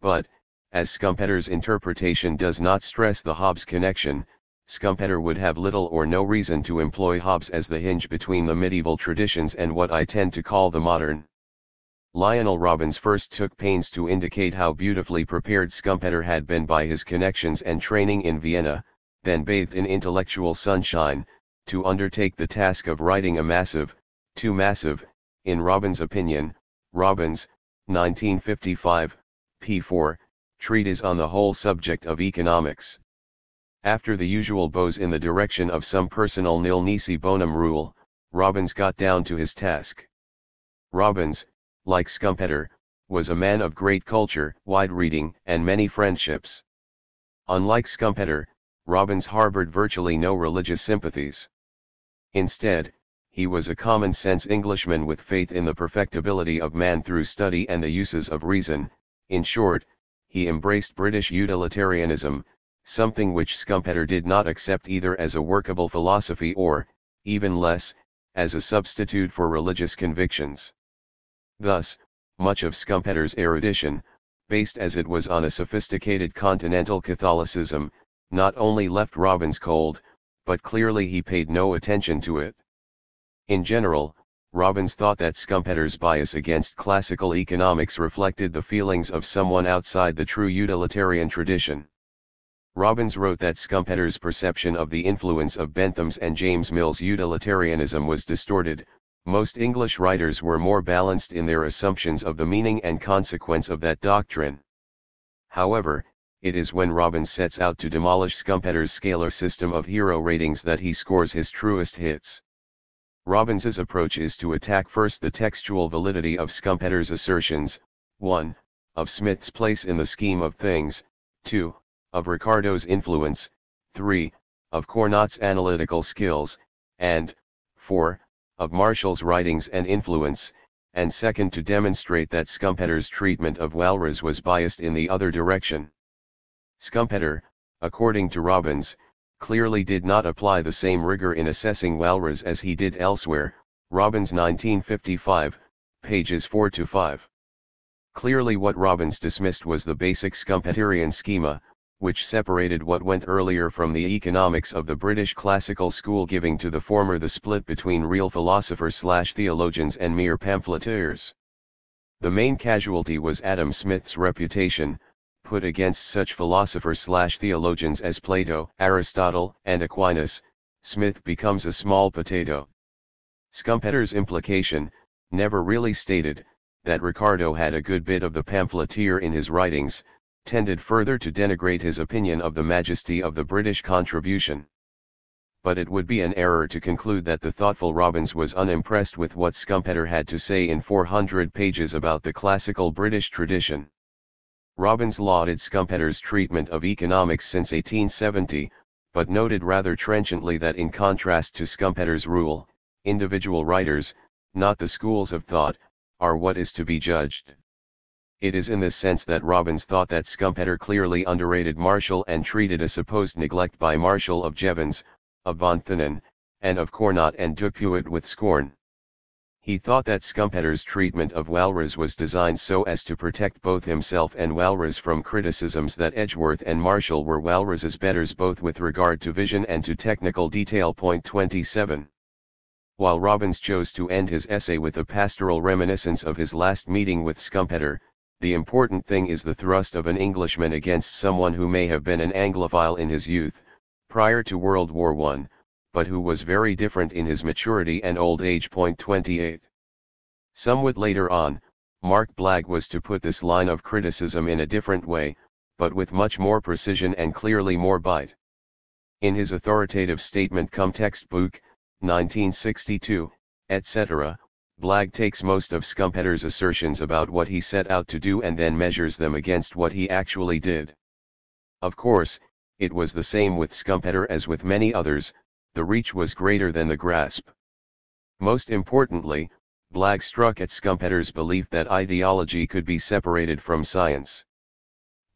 But, as Schumpeter's interpretation does not stress the Hobbes connection, Schumpeter would have little or no reason to employ Hobbes as the hinge between the medieval traditions and what I tend to call the modern. Lionel Robbins first took pains to indicate how beautifully prepared Schumpeter had been by his connections and training in Vienna, then bathed in intellectual sunshine, to undertake the task of writing a massive, too massive, in Robbins' opinion, Robbins, 1955, p. 4, treatise on the whole subject of economics. After the usual bows in the direction of some personal nil nisi bonum rule, Robbins got down to his task. Robbins, like Schumpeter, was a man of great culture, wide reading, and many friendships. Unlike Schumpeter, Robbins harbored virtually no religious sympathies. Instead, he was a common-sense Englishman with faith in the perfectibility of man through study and the uses of reason. In short, he embraced British utilitarianism, something which Schumpeter did not accept either as a workable philosophy or, even less, as a substitute for religious convictions. Thus, much of Schumpeter's erudition, based as it was on a sophisticated continental Catholicism, not only left Robbins cold, but clearly he paid no attention to it. In general, Robbins thought that Schumpeter's bias against classical economics reflected the feelings of someone outside the true utilitarian tradition. Robbins wrote that Schumpeter's perception of the influence of Bentham's and James Mill's utilitarianism was distorted. Most English writers were more balanced in their assumptions of the meaning and consequence of that doctrine. However, it is when Robbins sets out to demolish Schumpeter's scalar system of hero ratings that he scores his truest hits. Robbins's approach is to attack first the textual validity of Schumpeter's assertions, 1. Of Smith's place in the scheme of things, 2. Of Ricardo's influence, 3. Of Cornot's analytical skills, and 4. Of Marshall's writings and influence, and second to demonstrate that Schumpeter's treatment of Walras was biased in the other direction. Schumpeter, according to Robbins, clearly did not apply the same rigor in assessing Walras as he did elsewhere, Robbins 1955, pages 4-5. Clearly what Robbins dismissed was the basic Schumpeterian schema, which separated what went earlier from the economics of the British classical school, giving to the former the split between real philosophers/theologians and mere pamphleteers. The main casualty was Adam Smith's reputation, put against such philosophers/theologians as Plato, Aristotle, and Aquinas. Smith becomes a small potato. Schumpeter's implication, never really stated, that Ricardo had a good bit of the pamphleteer in his writings, tended further to denigrate his opinion of the majesty of the British contribution. But it would be an error to conclude that the thoughtful Robbins was unimpressed with what Schumpeter had to say in 400 pages about the classical British tradition. Robbins lauded Schumpeter's treatment of economics since 1870, but noted rather trenchantly that in contrast to Schumpeter's rule, individual writers, not the schools of thought, are what is to be judged. It is in this sense that Robbins thought that Schumpeter clearly underrated Marshall and treated a supposed neglect by Marshall of Jevons, of von Thunen, and of Cournot and Dupuit with scorn. He thought that Schumpeter's treatment of Walras was designed so as to protect both himself and Walras from criticisms that Edgeworth and Marshall were Walras's betters both with regard to vision and to technical detail. Point 27. While Robbins chose to end his essay with a pastoral reminiscence of his last meeting with Schumpeter, the important thing is the thrust of an Englishman against someone who may have been an Anglophile in his youth, prior to World War I, but who was very different in his maturity and old age. Point 28. Somewhat later on, Mark Blagg was to put this line of criticism in a different way, but with much more precision and clearly more bite. In his authoritative statement Come Textbook, 1962, etc., Blagg takes most of Schumpeter's assertions about what he set out to do and then measures them against what he actually did. Of course, it was the same with Schumpeter as with many others, the reach was greater than the grasp. Most importantly, Blagg struck at Schumpeter's belief that ideology could be separated from science.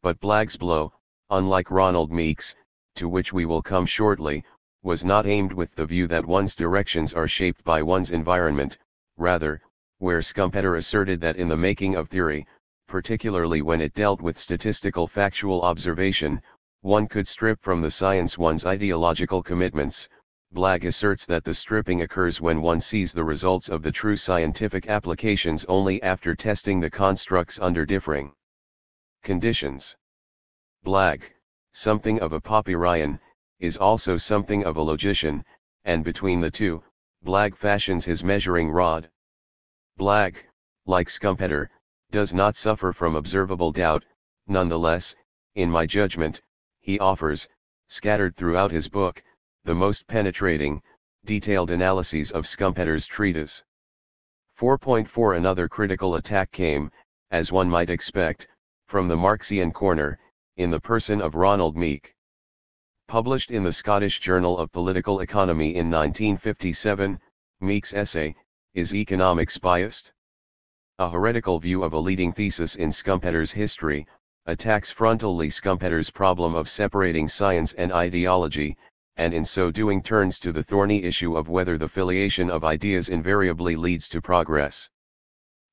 But Blagg's blow, unlike Ronald Meek's, to which we will come shortly, was not aimed with the view that one's directions are shaped by one's environment. Rather, where Schumpeter asserted that in the making of theory, particularly when it dealt with statistical factual observation, one could strip from the science one's ideological commitments, Blagg asserts that the stripping occurs when one sees the results of the true scientific applications only after testing the constructs under differing conditions. Blagg, something of a Popperian, is also something of a logician, and between the two, Blagg fashions his measuring rod. Blagg, like Schumpeter, does not suffer from observable doubt. Nonetheless, in my judgment, he offers, scattered throughout his book, the most penetrating, detailed analyses of Schumpeter's treatise. 4.4 Another critical attack came, as one might expect, from the Marxian corner, in the person of Ronald Meek. Published in the Scottish Journal of Political Economy in 1957, Meek's essay, Is Economics Biased? A heretical view of a leading thesis in Schumpeter's history, attacks frontally Schumpeter's problem of separating science and ideology, and in so doing turns to the thorny issue of whether the filiation of ideas invariably leads to progress.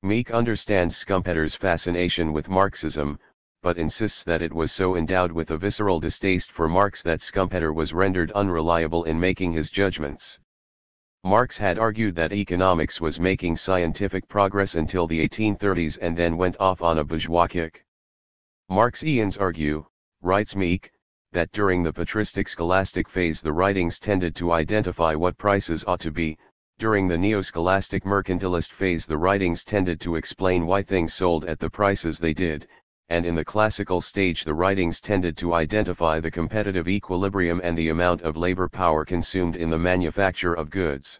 Meek understands Schumpeter's fascination with Marxism, but insists that it was so endowed with a visceral distaste for Marx that Schumpeter was rendered unreliable in making his judgments. Marx had argued that economics was making scientific progress until the 1830s and then went off on a bourgeois kick. Marxians argue, writes Meek, that during the patristic scholastic phase the writings tended to identify what prices ought to be, during the neo-scholastic mercantilist phase the writings tended to explain why things sold at the prices they did, and in the classical stage the writings tended to identify the competitive equilibrium and the amount of labor power consumed in the manufacture of goods.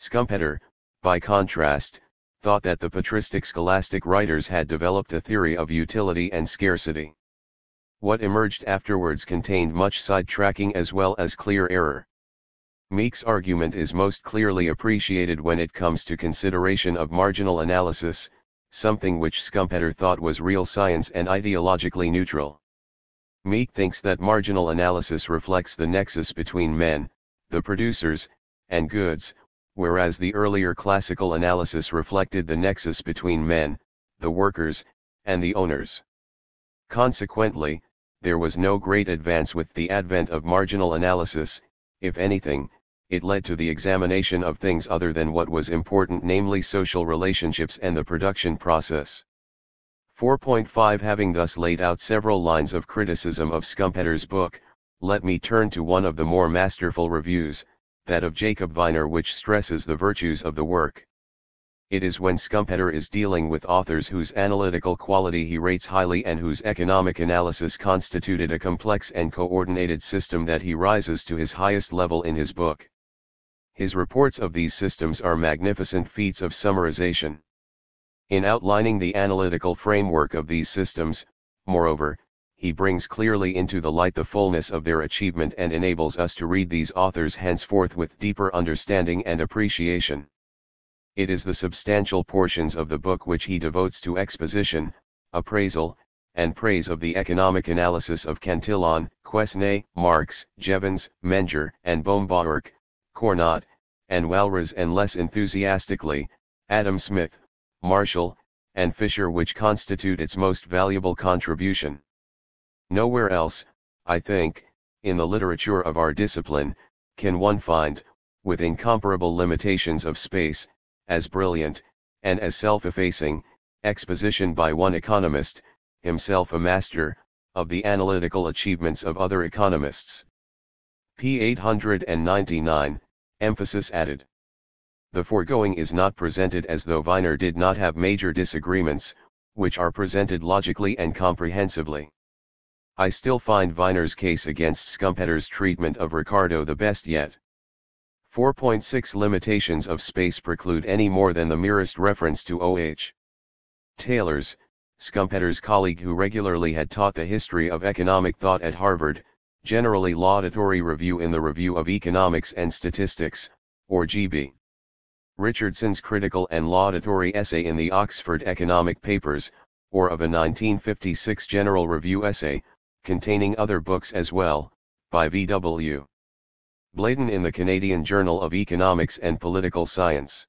Schumpeter, by contrast, thought that the patristic scholastic writers had developed a theory of utility and scarcity. What emerged afterwards contained much sidetracking as well as clear error. Meek's argument is most clearly appreciated when it comes to consideration of marginal analysis, something which Schumpeter thought was real science and ideologically neutral. Meek thinks that marginal analysis reflects the nexus between men, the producers, and goods, whereas the earlier classical analysis reflected the nexus between men, the workers, and the owners. Consequently, there was no great advance with the advent of marginal analysis. If anything, it led to the examination of things other than what was important, namely social relationships and the production process. 4.5 Having thus laid out several lines of criticism of Schumpeter's book, let me turn to one of the more masterful reviews, that of Jacob Viner, which stresses the virtues of the work. It is when Schumpeter is dealing with authors whose analytical quality he rates highly and whose economic analysis constituted a complex and coordinated system that he rises to his highest level in his book. His reports of these systems are magnificent feats of summarization. In outlining the analytical framework of these systems, moreover, he brings clearly into the light the fullness of their achievement and enables us to read these authors henceforth with deeper understanding and appreciation. It is the substantial portions of the book which he devotes to exposition, appraisal, and praise of the economic analysis of Cantillon, Quesnay, Marx, Jevons, Menger, and Bombauer, Cournot, and Walras, and less enthusiastically, Adam Smith, Marshall, and Fisher, which constitute its most valuable contribution. Nowhere else, I think, in the literature of our discipline, can one find, with incomparable limitations of space, as brilliant, and as self-effacing, exposition by one economist, himself a master, of the analytical achievements of other economists. p. 899, emphasis added. The foregoing is not presented as though Wiener did not have major disagreements, which are presented logically and comprehensively. I still find Wiener's case against Schumpeter's treatment of Ricardo the best yet. 4.6 Limitations of space preclude any more than the merest reference to O.H. Taylor's, Schumpeter's colleague who regularly had taught the history of economic thought at Harvard, generally laudatory review in the Review of Economics and Statistics, or G.B. Richardson's critical and laudatory essay in the Oxford Economic Papers, or of a 1956 General Review essay, containing other books as well, by V.W. Bladen in the Canadian Journal of Economics and Political Science.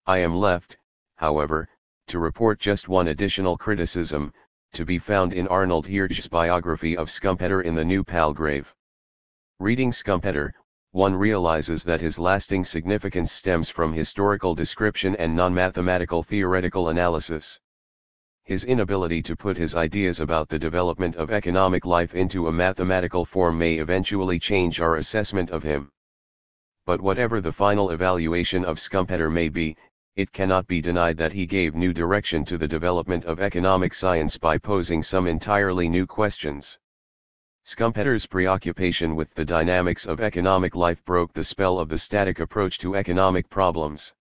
I am left, however, to report just one additional criticism, to be found in Arnold Hirsch's biography of Schumpeter in the New Palgrave. Reading Schumpeter, one realizes that his lasting significance stems from historical description and non-mathematical theoretical analysis. His inability to put his ideas about the development of economic life into a mathematical form may eventually change our assessment of him. But whatever the final evaluation of Schumpeter may be, it cannot be denied that he gave new direction to the development of economic science by posing some entirely new questions. Schumpeter's preoccupation with the dynamics of economic life broke the spell of the static approach to economic problems.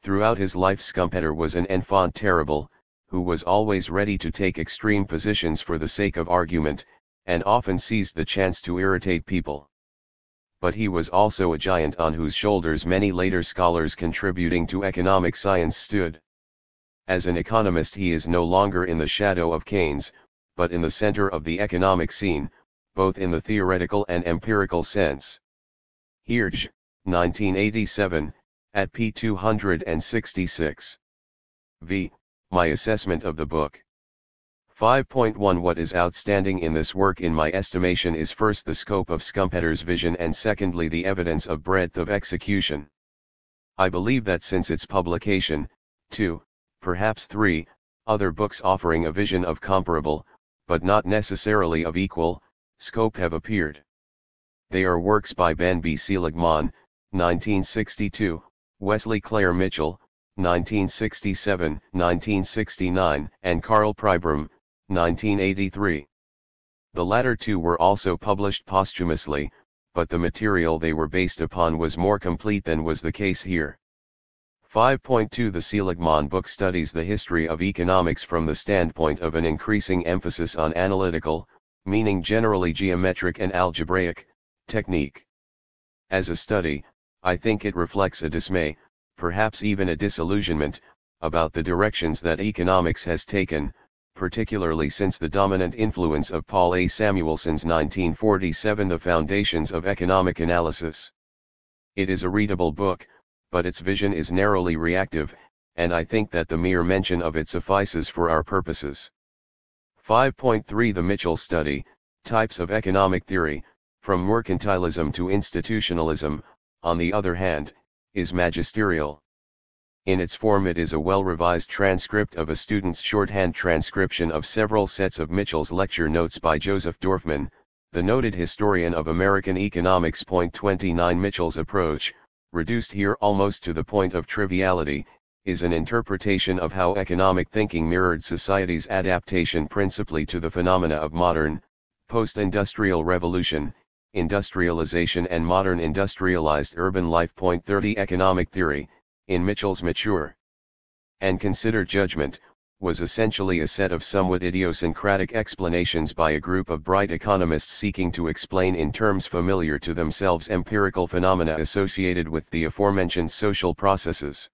Throughout his life Schumpeter was an enfant terrible, who was always ready to take extreme positions for the sake of argument, and often seized the chance to irritate people. But he was also a giant on whose shoulders many later scholars contributing to economic science stood. As an economist he is no longer in the shadow of Keynes, but in the center of the economic scene, both in the theoretical and empirical sense. Hirsch, 1987, at p. 266. V. My assessment of the book. 5.1 What is outstanding in this work in my estimation is first the scope of Schumpeter's vision and secondly the evidence of breadth of execution. I believe that since its publication, 2, perhaps 3, other books offering a vision of comparable, but not necessarily of equal, scope have appeared. They are works by Ben B. Seligman, 1962, Wesley Clare Mitchell, 1967, 1969, and Karl Pribram, 1983. The latter two were also published posthumously, but the material they were based upon was more complete than was the case here. 5.2 The Seligman book studies the history of economics from the standpoint of an increasing emphasis on analytical, meaning generally geometric and algebraic, technique. As a study, I think it reflects a dismay, perhaps even a disillusionment, about the directions that economics has taken, particularly since the dominant influence of Paul A. Samuelson's 1947 The Foundations of Economic Analysis. It is a readable book, but its vision is narrowly reactive, and I think that the mere mention of it suffices for our purposes. 5.3 The Mitchell Study, Types of Economic Theory, From Mercantilism to Institutionalism, on the other hand, is magisterial. In its form it is a well-revised transcript of a student's shorthand transcription of several sets of Mitchell's lecture notes by Joseph Dorfman, the noted historian of American economics. 29 Mitchell's approach, reduced here almost to the point of triviality, is an interpretation of how economic thinking mirrored society's adaptation principally to the phenomena of modern, post-industrial revolution, industrialization and modern industrialized urban life. 30 Economic theory, in Mitchell's mature and considered judgment, was essentially a set of somewhat idiosyncratic explanations by a group of bright economists seeking to explain in terms familiar to themselves empirical phenomena associated with the aforementioned social processes.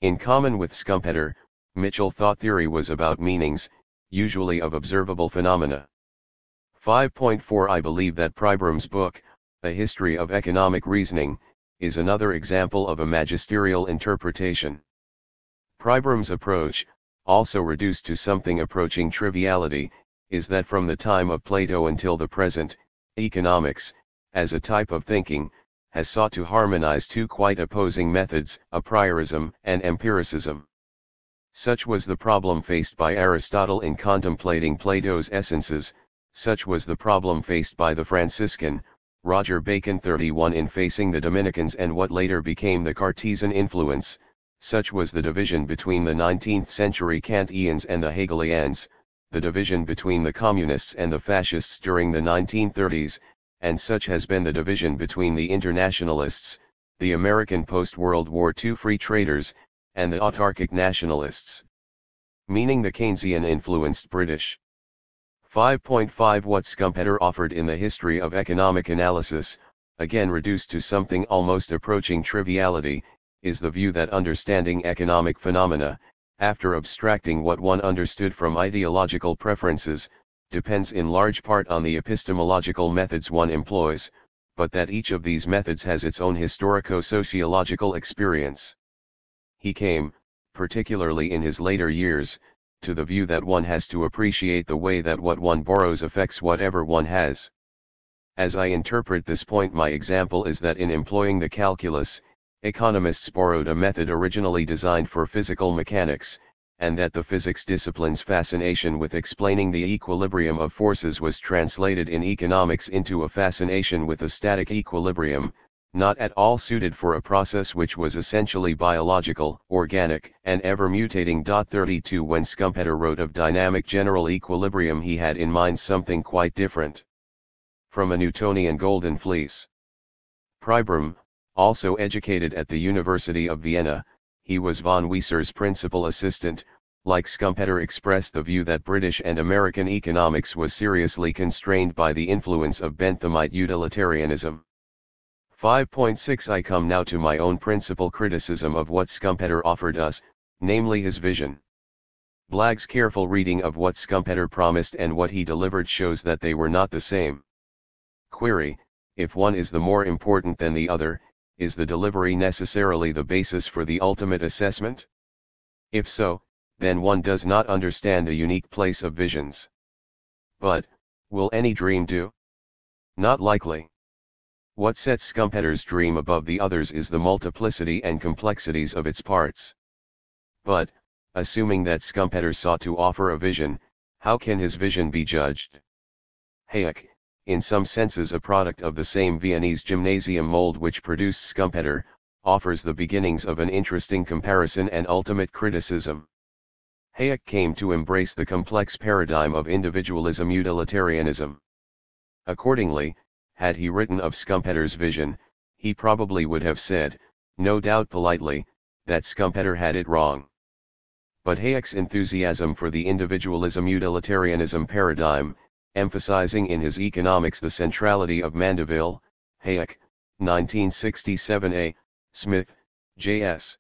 In common with Schumpeter, Mitchell thought theory was about meanings, usually of observable phenomena. 5.4 I believe that Pribram's book, A History of Economic Reasoning, is another example of a magisterial interpretation. Pribram's approach, also reduced to something approaching triviality, is that from the time of Plato until the present, economics, as a type of thinking, has sought to harmonize two quite opposing methods, a priorism and empiricism. Such was the problem faced by Aristotle in contemplating Plato's essences, such was the problem faced by the Franciscan, Roger Bacon 31 in facing the Dominicans and what later became the Cartesian influence, such was the division between the 19th century Kantians and the Hegelians, the division between the communists and the fascists during the 1930s, and such has been the division between the internationalists, the American post-World War II free traders, and the autarkic nationalists. Meaning the Keynesian-influenced British. 5.5 What Schumpeter offered in the history of economic analysis, again reduced to something almost approaching triviality, is the view that understanding economic phenomena, after abstracting what one understood from ideological preferences, depends in large part on the epistemological methods one employs, but that each of these methods has its own historico-sociological experience. He came, particularly in his later years, to the view that one has to appreciate the way that what one borrows affects whatever one has. As I interpret this point, my example is that in employing the calculus, economists borrowed a method originally designed for physical mechanics, and that the physics discipline's fascination with explaining the equilibrium of forces was translated in economics into a fascination with a static equilibrium, not at all suited for a process which was essentially biological, organic, and ever-mutating. 32 When Schumpeter wrote of dynamic general equilibrium, he had in mind something quite different from a Newtonian golden fleece. Pribram, also educated at the University of Vienna, he was von Wieser's principal assistant. Like Schumpeter, expressed the view that British and American economics was seriously constrained by the influence of Benthamite utilitarianism. 5.6 I come now to my own principal criticism of what Schumpeter offered us, namely his vision. Blagg's careful reading of what Schumpeter promised and what he delivered shows that they were not the same. Query: if one is the more important than the other, is the delivery necessarily the basis for the ultimate assessment? If so, then one does not understand the unique place of visions. But, will any dream do? Not likely. What sets Schumpeter's dream above the others is the multiplicity and complexities of its parts. But, assuming that Schumpeter sought to offer a vision, how can his vision be judged? Hayek, in some senses a product of the same Viennese gymnasium mold which produced Schumpeter, offers the beginnings of an interesting comparison and ultimate criticism. Hayek came to embrace the complex paradigm of individualism utilitarianism. Accordingly, had he written of Schumpeter's vision, he probably would have said, no doubt politely, that Schumpeter had it wrong. But Hayek's enthusiasm for the individualism utilitarianism paradigm, emphasizing in his economics the centrality of Mandeville, Hayek, 1967a, Smith, J.S.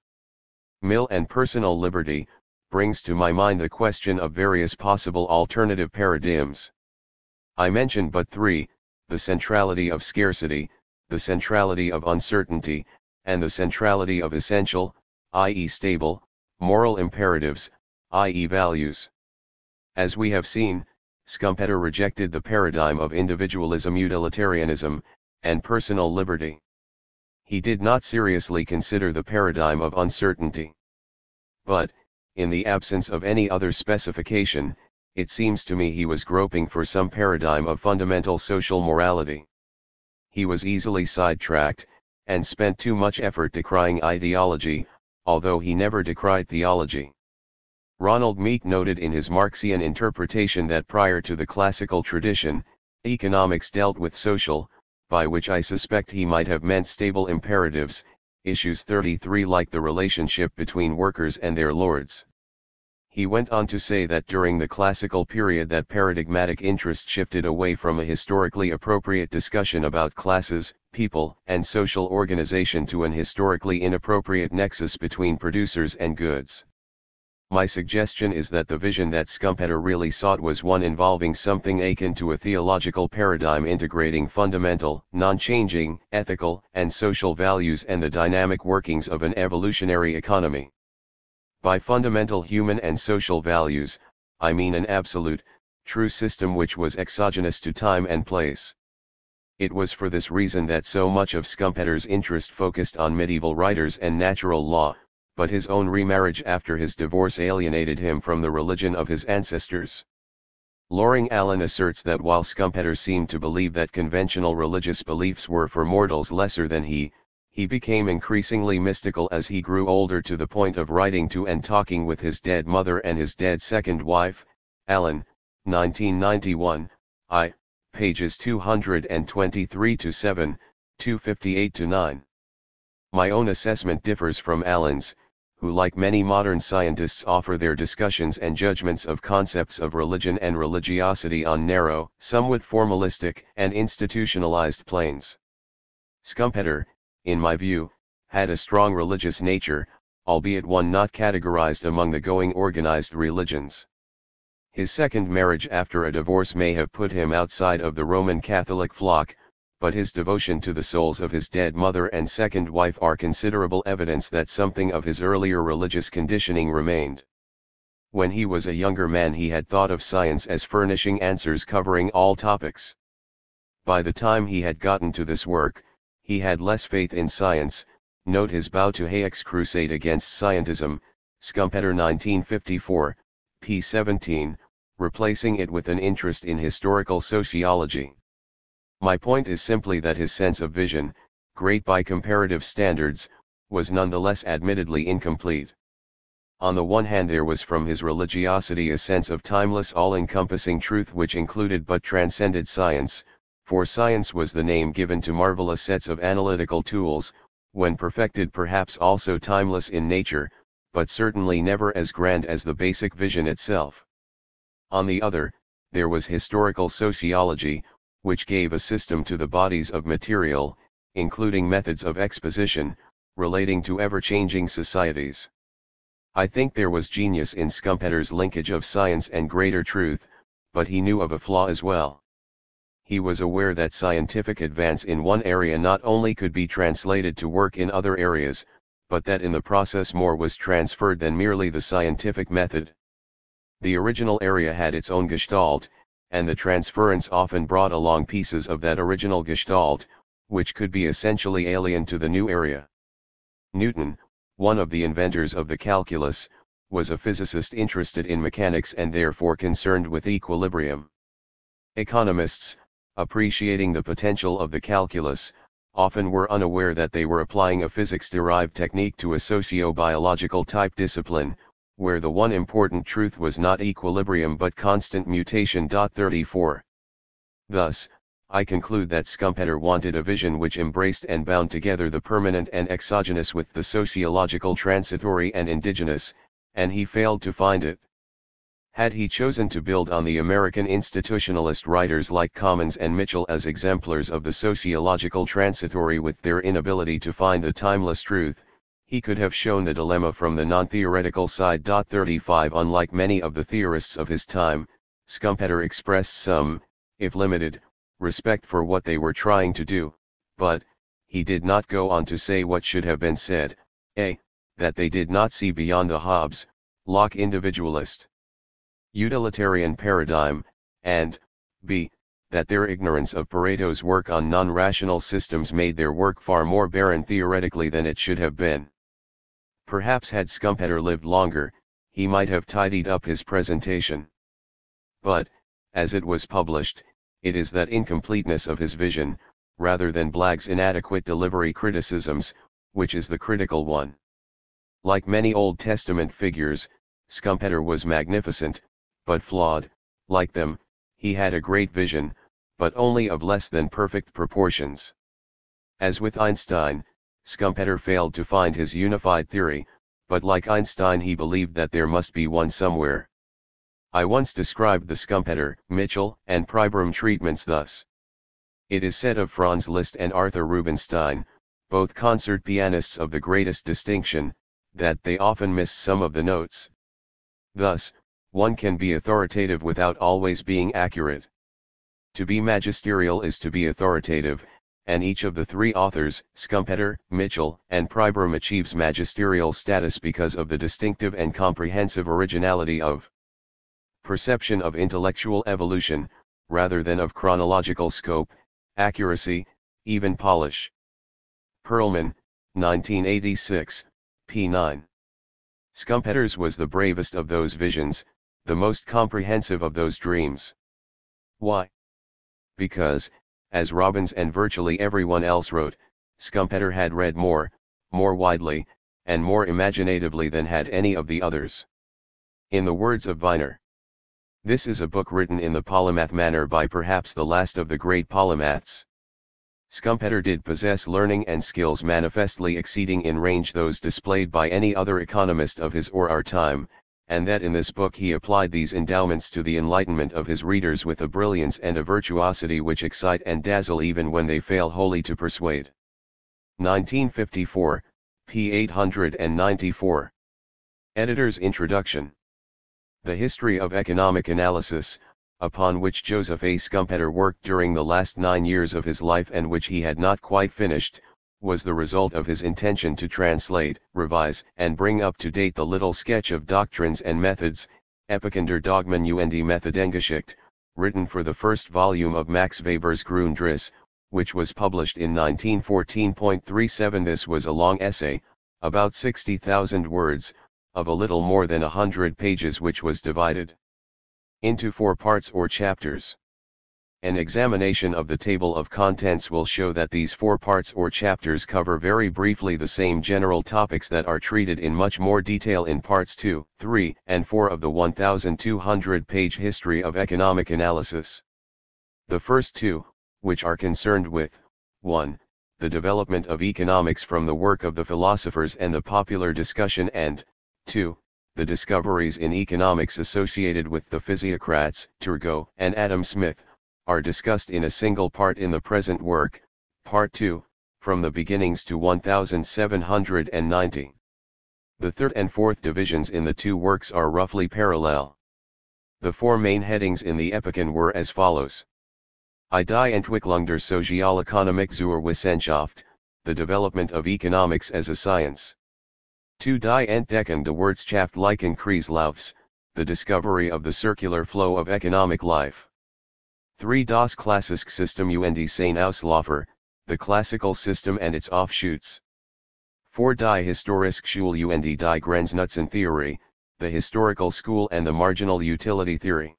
Mill and personal liberty, brings to my mind the question of various possible alternative paradigms. I mention but three: the centrality of scarcity, the centrality of uncertainty, and the centrality of essential, i.e. stable, moral imperatives, i.e. values. As we have seen, Schumpeter rejected the paradigm of individualism utilitarianism, and personal liberty. He did not seriously consider the paradigm of uncertainty. But, in the absence of any other specification, it seems to me he was groping for some paradigm of fundamental social morality. He was easily sidetracked, and spent too much effort decrying ideology, although he never decried theology. Ronald Meek noted in his Marxian interpretation that prior to the classical tradition, economics dealt with social, by which I suspect he might have meant stable imperatives, issues 33 like the relationship between workers and their lords. He went on to say that during the classical period that paradigmatic interest shifted away from a historically appropriate discussion about classes, people, and social organization to an historically inappropriate nexus between producers and goods. My suggestion is that the vision that Schumpeter really sought was one involving something akin to a theological paradigm integrating fundamental, non-changing, ethical, and social values and the dynamic workings of an evolutionary economy. By fundamental human and social values, I mean an absolute, true system which was exogenous to time and place. It was for this reason that so much of Schumpeter's interest focused on medieval writers and natural law, but his own remarriage after his divorce alienated him from the religion of his ancestors. Loring Allen asserts that while Schumpeter seemed to believe that conventional religious beliefs were for mortals lesser than he became increasingly mystical as he grew older to the point of writing to and talking with his dead mother and his dead second wife. Allen, 1991, pages 223-7, 258-9. My own assessment differs from Allen's, who like many modern scientists offer their discussions and judgments of concepts of religion and religiosity on narrow, somewhat formalistic and institutionalized planes. Schumpeter, in my view, had a strong religious nature, albeit one not categorized among the going organized religions. His second marriage after a divorce may have put him outside of the Roman Catholic flock, but his devotion to the souls of his dead mother and second wife are considerable evidence that something of his earlier religious conditioning remained. When he was a younger man he had thought of science as furnishing answers covering all topics. By the time he had gotten to this work, he had less faith in science. Note his bow to Hayek's crusade against scientism, Schumpeter 1954, p. 17, replacing it with an interest in historical sociology. My point is simply that his sense of vision, great by comparative standards, was nonetheless admittedly incomplete. On the one hand there was from his religiosity a sense of timeless all-encompassing truth which included but transcended science, for science was the name given to marvelous sets of analytical tools, when perfected perhaps also timeless in nature, but certainly never as grand as the basic vision itself. On the other, there was historical sociology, which gave a system to the bodies of material, including methods of exposition, relating to ever-changing societies. I think there was genius in Schumpeter's linkage of science and greater truth, but he knew of a flaw as well. He was aware that scientific advance in one area not only could be translated to work in other areas, but that in the process more was transferred than merely the scientific method. The original area had its own gestalt, and the transference often brought along pieces of that original gestalt, which could be essentially alien to the new area. Newton, one of the inventors of the calculus, was a physicist interested in mechanics and therefore concerned with equilibrium. Economists, appreciating the potential of the calculus, often were unaware that they were applying a physics-derived technique to a socio-biological type discipline, where the one important truth was not equilibrium but constant mutation. 34. Thus, I conclude that Schumpeter wanted a vision which embraced and bound together the permanent and exogenous with the sociological transitory and indigenous, and he failed to find it. Had he chosen to build on the American institutionalist writers like Commons and Mitchell as exemplars of the sociological transitory with their inability to find the timeless truth, he could have shown the dilemma from the non-theoretical side. 35 Unlike many of the theorists of his time, Schumpeter expressed some, if limited, respect for what they were trying to do, but, he did not go on to say what should have been said, a. that they did not see beyond the Hobbes, Locke individualist, utilitarian paradigm, and, b. that their ignorance of Pareto's work on non-rational systems made their work far more barren theoretically than it should have been. Perhaps had Schumpeter lived longer, he might have tidied up his presentation. But, as it was published, it is that incompleteness of his vision, rather than Blagg's inadequate delivery criticisms, which is the critical one. Like many Old Testament figures, Schumpeter was magnificent, but flawed. Like them, he had a great vision, but only of less than perfect proportions. As with Einstein, Schumpeter failed to find his unified theory, but like Einstein he believed that there must be one somewhere. I once described the Schumpeter, Mitchell, and Pribram treatments thus. It is said of Franz Liszt and Arthur Rubinstein, both concert pianists of the greatest distinction, that they often missed some of the notes. Thus, one can be authoritative without always being accurate. To be magisterial is to be authoritative, and each of the three authors, Schumpeter, Mitchell, and Pribram, achieves magisterial status because of the distinctive and comprehensive originality of perception of intellectual evolution, rather than of chronological scope, accuracy, even polish. Perlman, 1986, p. 9. Schumpeter's was the bravest of those visions, the most comprehensive of those dreams. Why? Because, as Robbins and virtually everyone else wrote, Schumpeter had read more widely, and more imaginatively than had any of the others. In the words of Viner, this is a book written in the polymath manner by perhaps the last of the great polymaths. Schumpeter did possess learning and skills manifestly exceeding in range those displayed by any other economist of his or our time, and that in this book he applied these endowments to the enlightenment of his readers with a brilliance and a virtuosity which excite and dazzle even when they fail wholly to persuade. 1954, p. 894. Editor's Introduction. The history of economic analysis, upon which Joseph A. Schumpeter worked during the last 9 years of his life and which he had not quite finished, was the result of his intention to translate, revise, and bring up to date the little sketch of doctrines and methods, Epikinder Dogmen und Methodengeschichte, written for the first volume of Max Weber's Grundrisse, which was published in 1914.37. This was a long essay, about 60,000 words, of a little more than 100 pages, which was divided into 4 parts or chapters. An examination of the table of contents will show that these 4 parts or chapters cover very briefly the same general topics that are treated in much more detail in parts 2, 3, and 4 of the 1,200-page history of economic analysis. The first 2, which are concerned with 1. The development of economics from the work of the philosophers and the popular discussion, and 2. The discoveries in economics associated with the physiocrats, Turgot and Adam Smith, are discussed in a single part in the present work, Part 2, from the beginnings to 1790. The third and fourth divisions in the 2 works are roughly parallel. The 4 main headings in the Epiken were as follows. I die Entwicklung der Sozialökonomik zur Wissenschaft, the development of economics as a science. 2. Die Entdeckung der wirtschaftlichen Kreislaufs, the discovery of the circular flow of economic life. 3. Das klassische System und seine Ausläufer, the classical system and its offshoots. 4. Die historische Schule und die Grenznutzen-Theorie, the historical school and the marginal utility theory.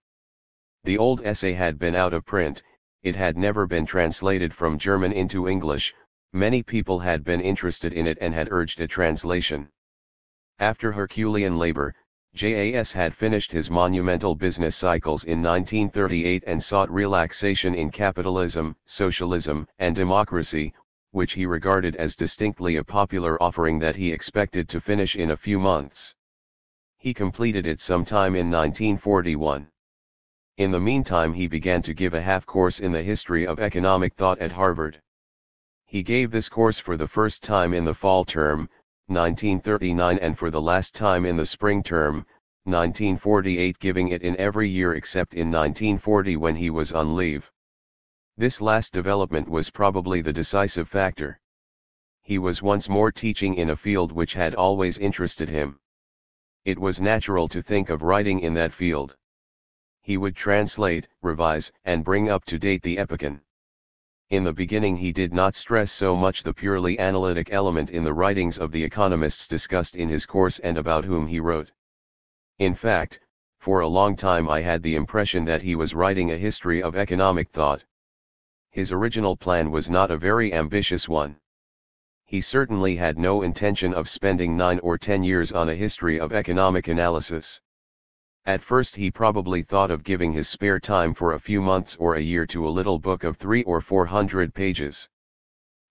The old essay had been out of print, it had never been translated from German into English, many people had been interested in it and had urged a translation. After Herculean labor, JAS had finished his monumental business cycles in 1938 and sought relaxation in capitalism, socialism, and democracy, which he regarded as distinctly a popular offering that he expected to finish in a few months. He completed it sometime in 1941. In the meantime he began to give a half-course in the history of economic thought at Harvard. He gave this course for the first time in the fall term, 1939, and for the last time in the spring term, 1948, giving it in every year except in 1940 when he was on leave. This last development was probably the decisive factor. He was once more teaching in a field which had always interested him. It was natural to think of writing in that field. He would translate, revise, and bring up to date the Epiken. In the beginning he did not stress so much the purely analytic element in the writings of the economists discussed in his course and about whom he wrote. In fact, for a long time I had the impression that he was writing a history of economic thought. His original plan was not a very ambitious one. He certainly had no intention of spending 9 or 10 years on a history of economic analysis. At first he probably thought of giving his spare time for a few months or a year to a little book of 300 or 400 pages.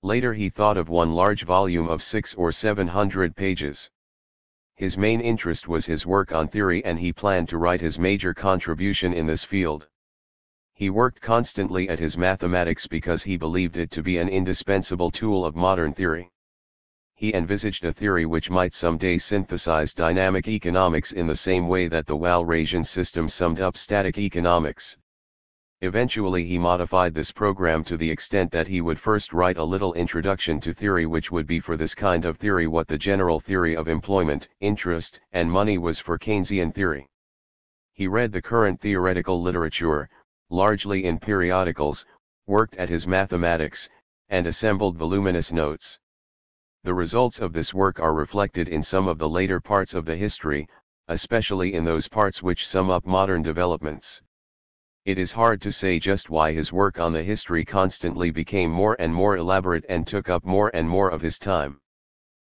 Later he thought of one large volume of 600 or 700 pages. His main interest was his work on theory, and he planned to write his major contribution in this field. He worked constantly at his mathematics because he believed it to be an indispensable tool of modern theory. He envisaged a theory which might someday synthesize dynamic economics in the same way that the Walrasian system summed up static economics. Eventually he modified this program to the extent that he would first write a little introduction to theory which would be for this kind of theory what the general theory of employment, interest, and money was for Keynesian theory. He read the current theoretical literature, largely in periodicals, worked at his mathematics, and assembled voluminous notes. The results of this work are reflected in some of the later parts of the history, especially in those parts which sum up modern developments. It is hard to say just why his work on the history constantly became more and more elaborate and took up more and more of his time.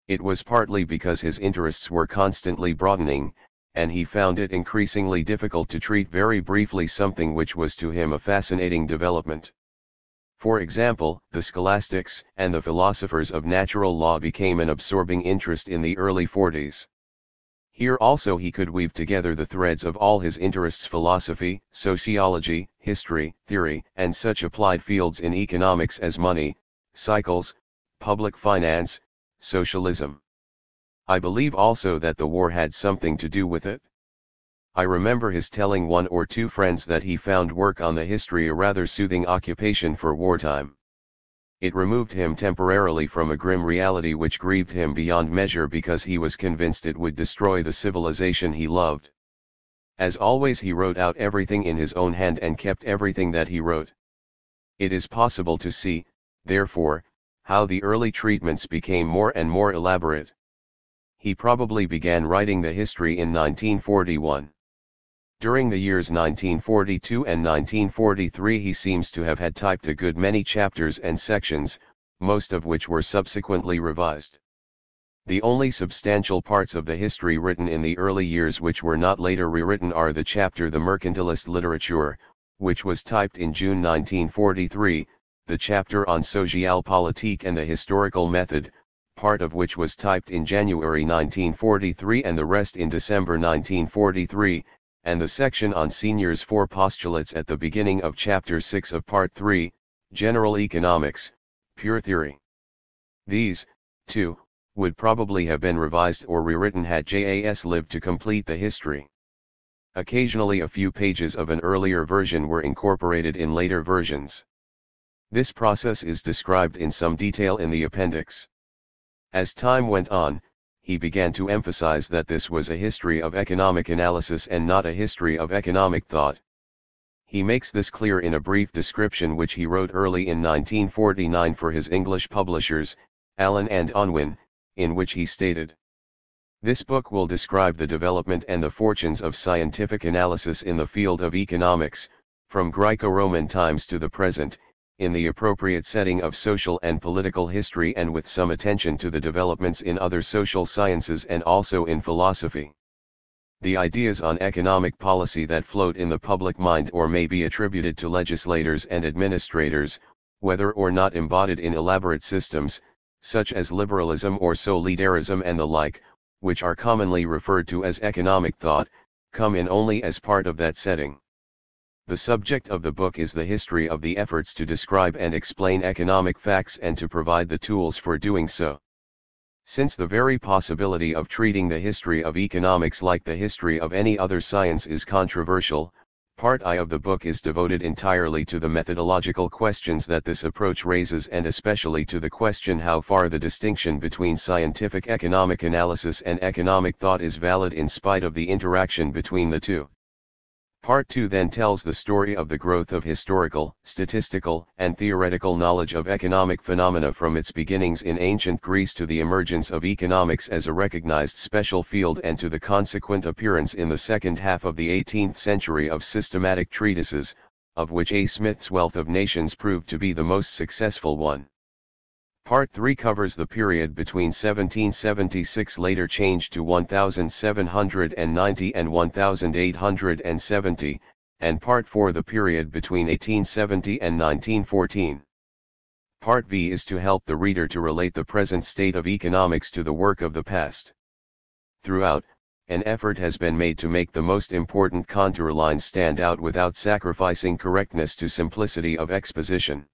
It was partly because his interests were constantly broadening, and he found it increasingly difficult to treat very briefly something which was to him a fascinating development. For example, the scholastics and the philosophers of natural law became an absorbing interest in the early 40s. Here also he could weave together the threads of all his interests: philosophy, sociology, history, theory, and such applied fields in economics as money, cycles, public finance, socialism. I believe also that the war had something to do with it. I remember his telling one or two friends that he found work on the history a rather soothing occupation for wartime. It removed him temporarily from a grim reality which grieved him beyond measure because he was convinced it would destroy the civilization he loved. As always, he wrote out everything in his own hand and kept everything that he wrote. It is possible to see, therefore, how the early treatments became more and more elaborate. He probably began writing the history in 1941. During the years 1942 and 1943 he seems to have had typed a good many chapters and sections, most of which were subsequently revised. The only substantial parts of the history written in the early years which were not later rewritten are the chapter The Mercantilist Literature, which was typed in June 1943, the chapter on Socialpolitik and the Historical Method, part of which was typed in January 1943 and the rest in December 1943, and the section on Senior's four postulates at the beginning of Chapter 6 of Part 3, General Economics, Pure Theory. These, too, would probably have been revised or rewritten had Jas lived to complete the history. Occasionally a few pages of an earlier version were incorporated in later versions. This process is described in some detail in the appendix. As time went on, he began to emphasize that this was a history of economic analysis and not a history of economic thought. He makes this clear in a brief description which he wrote early in 1949 for his English publishers, Allen and Unwin, in which he stated, "This book will describe the development and the fortunes of scientific analysis in the field of economics, from Greco-Roman times to the present, in the appropriate setting of social and political history and with some attention to the developments in other social sciences and also in philosophy. The ideas on economic policy that float in the public mind or may be attributed to legislators and administrators, whether or not embodied in elaborate systems, such as liberalism or solidarism and the like, which are commonly referred to as economic thought, come in only as part of that setting. The subject of the book is the history of the efforts to describe and explain economic facts and to provide the tools for doing so. Since the very possibility of treating the history of economics like the history of any other science is controversial, Part I of the book is devoted entirely to the methodological questions that this approach raises and especially to the question how far the distinction between scientific economic analysis and economic thought is valid in spite of the interaction between the two. Part 2 then tells the story of the growth of historical, statistical, and theoretical knowledge of economic phenomena from its beginnings in ancient Greece to the emergence of economics as a recognized special field and to the consequent appearance in the second half of the 18th century of systematic treatises, of which A. Smith's Wealth of Nations proved to be the most successful one. Part 3 covers the period between 1776 later changed to 1790 and 1870, and Part 4 the period between 1870 and 1914. Part V is to help the reader to relate the present state of economics to the work of the past. Throughout, an effort has been made to make the most important contour lines stand out without sacrificing correctness to simplicity of exposition.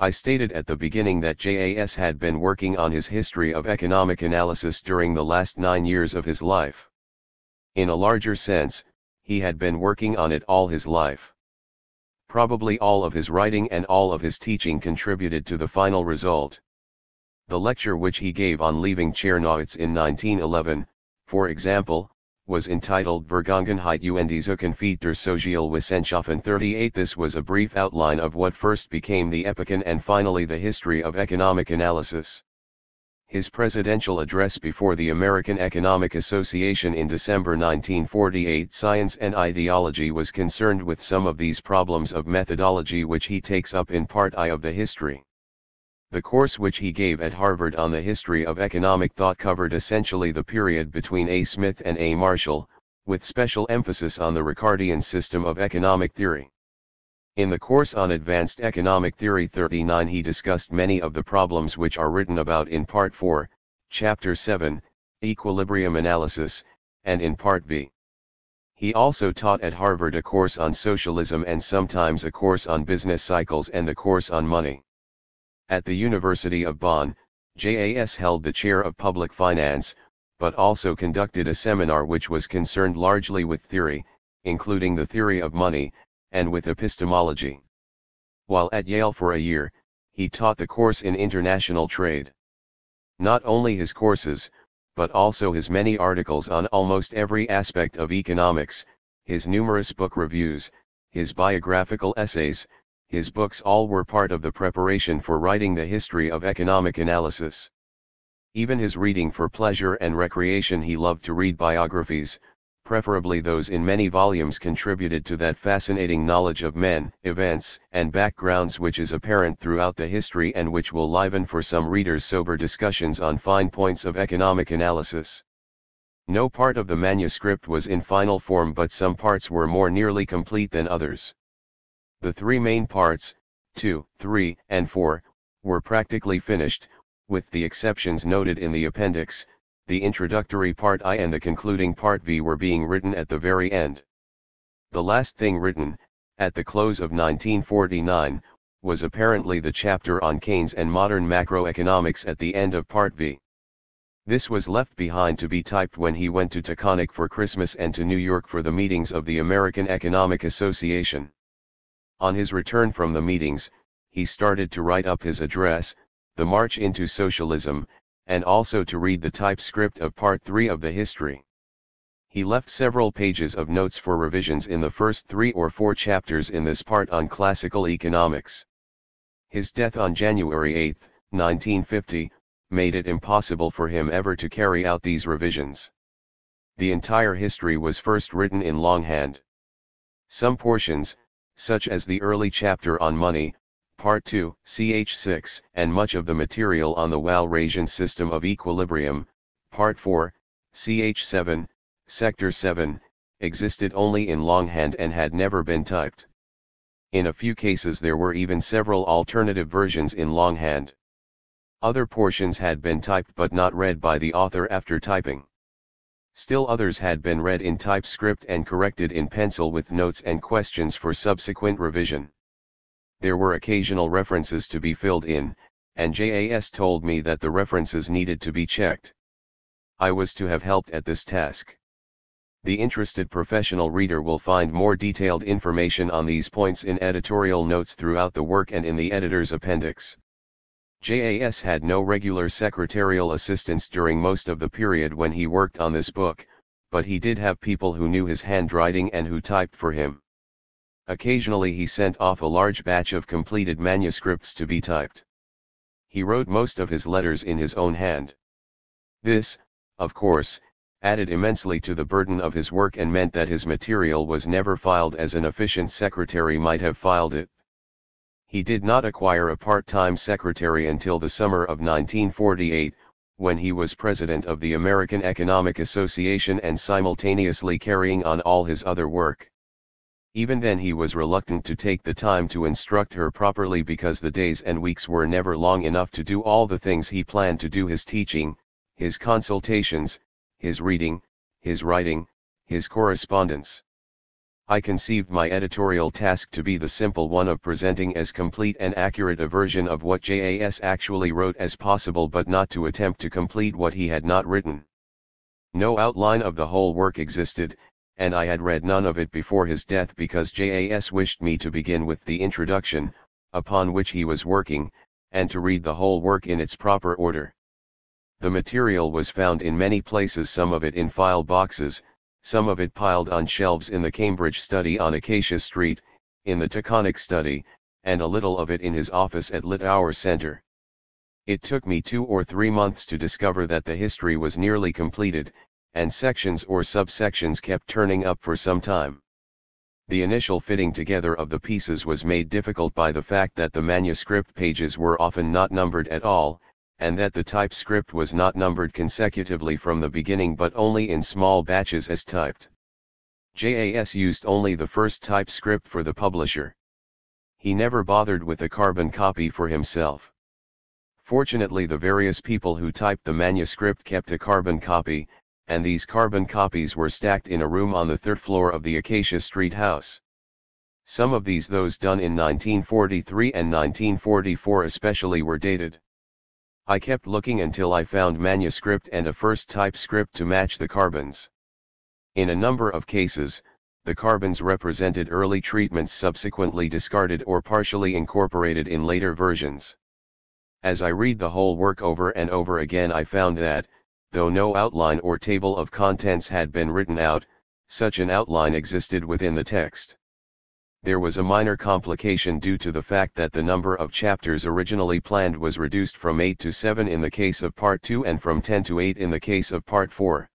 I stated at the beginning that JAS had been working on his history of economic analysis during the last 9 years of his life. In a larger sense, he had been working on it all his life. Probably all of his writing and all of his teaching contributed to the final result. The lecture which he gave on leaving Czernowitz in 1911, for example, was entitled Vergangenheit und die Zukunft der Sozialwissenschaften 38. This was a brief outline of what first became the Epicon and finally the history of economic analysis. His presidential address before the American Economic Association in December 1948, Science and Ideology, was concerned with some of these problems of methodology which he takes up in Part I of the history. The course which he gave at Harvard on the history of economic thought covered essentially the period between A. Smith and A. Marshall, with special emphasis on the Ricardian system of economic theory. In the course on Advanced Economic Theory 39 he discussed many of the problems which are written about in Part 4, Chapter 7, Equilibrium Analysis, and in Part B. He also taught at Harvard a course on socialism and sometimes a course on business cycles and the course on money. At the University of Bonn, JAS held the chair of public finance, but also conducted a seminar which was concerned largely with theory, including the theory of money, and with epistemology. While at Yale for a year, he taught the course in international trade. Not only his courses, but also his many articles on almost every aspect of economics, his numerous book reviews, his biographical essays, his books all were part of the preparation for writing the history of economic analysis. Even his reading for pleasure and recreation, he loved to read biographies, preferably those in many volumes, contributed to that fascinating knowledge of men, events, and backgrounds which is apparent throughout the history and which will liven for some readers sober discussions on fine points of economic analysis. No part of the manuscript was in final form, but some parts were more nearly complete than others. The 3 main parts, 2, 3, and 4, were practically finished, with the exceptions noted in the appendix. The introductory Part I and the concluding Part V were being written at the very end. The last thing written, at the close of 1949, was apparently the chapter on Keynes and modern macroeconomics at the end of Part V. This was left behind to be typed when he went to Taconic for Christmas and to New York for the meetings of the American Economic Association. On his return from the meetings, he started to write up his address, The March into Socialism, and also to read the typescript of Part 3 of the history. He left several pages of notes for revisions in the first 3 or 4 chapters in this part on classical economics. His death on January 8, 1950, made it impossible for him ever to carry out these revisions. The entire history was first written in longhand. Some portions, such as the early chapter on money, Part 2, ch. 6, and much of the material on the Walrasian system of equilibrium, Part 4, ch. 7, Sector 7, existed only in longhand and had never been typed. In a few cases there were even several alternative versions in longhand. Other portions had been typed but not read by the author after typing. Still others had been read in typescript and corrected in pencil with notes and questions for subsequent revision. There were occasional references to be filled in, and JAS told me that the references needed to be checked. I was to have helped at this task. The interested professional reader will find more detailed information on these points in editorial notes throughout the work and in the editor's appendix. JAS had no regular secretarial assistance during most of the period when he worked on this book, but he did have people who knew his handwriting and who typed for him. Occasionally he sent off a large batch of completed manuscripts to be typed. He wrote most of his letters in his own hand. This, of course, added immensely to the burden of his work and meant that his material was never filed as an efficient secretary might have filed it. He did not acquire a part-time secretary until the summer of 1948, when he was president of the American Economic Association and simultaneously carrying on all his other work. Even then he was reluctant to take the time to instruct her properly because the days and weeks were never long enough to do all the things he planned to do: his teaching, his consultations, his reading, his writing, his correspondence. I conceived my editorial task to be the simple one of presenting as complete and accurate a version of what JAS actually wrote as possible, but not to attempt to complete what he had not written. No outline of the whole work existed, and I had read none of it before his death because JAS wished me to begin with the introduction, upon which he was working, and to read the whole work in its proper order. The material was found in many places, some of it in file boxes, some of it piled on shelves in the Cambridge study on Acacia Street, in the Taconic study, and a little of it in his office at Litauer Center. It took me 2 or 3 months to discover that the history was nearly completed, and sections or subsections kept turning up for some time. The initial fitting together of the pieces was made difficult by the fact that the manuscript pages were often not numbered at all, and that the typescript was not numbered consecutively from the beginning but only in small batches as typed. JAS used only the first typescript for the publisher. He never bothered with a carbon copy for himself. Fortunately, the various people who typed the manuscript kept a carbon copy, and these carbon copies were stacked in a room on the 3rd floor of the Acacia Street house. Some of those done in 1943 and 1944 especially, were dated. I kept looking until I found manuscript and a first typescript to match the carbons. In a number of cases, the carbons represented early treatments subsequently discarded or partially incorporated in later versions. As I read the whole work over and over again, I found that, though no outline or table of contents had been written out, such an outline existed within the text. There was a minor complication due to the fact that the number of chapters originally planned was reduced from 8 to 7 in the case of Part 2 and from 10 to 8 in the case of Part 4.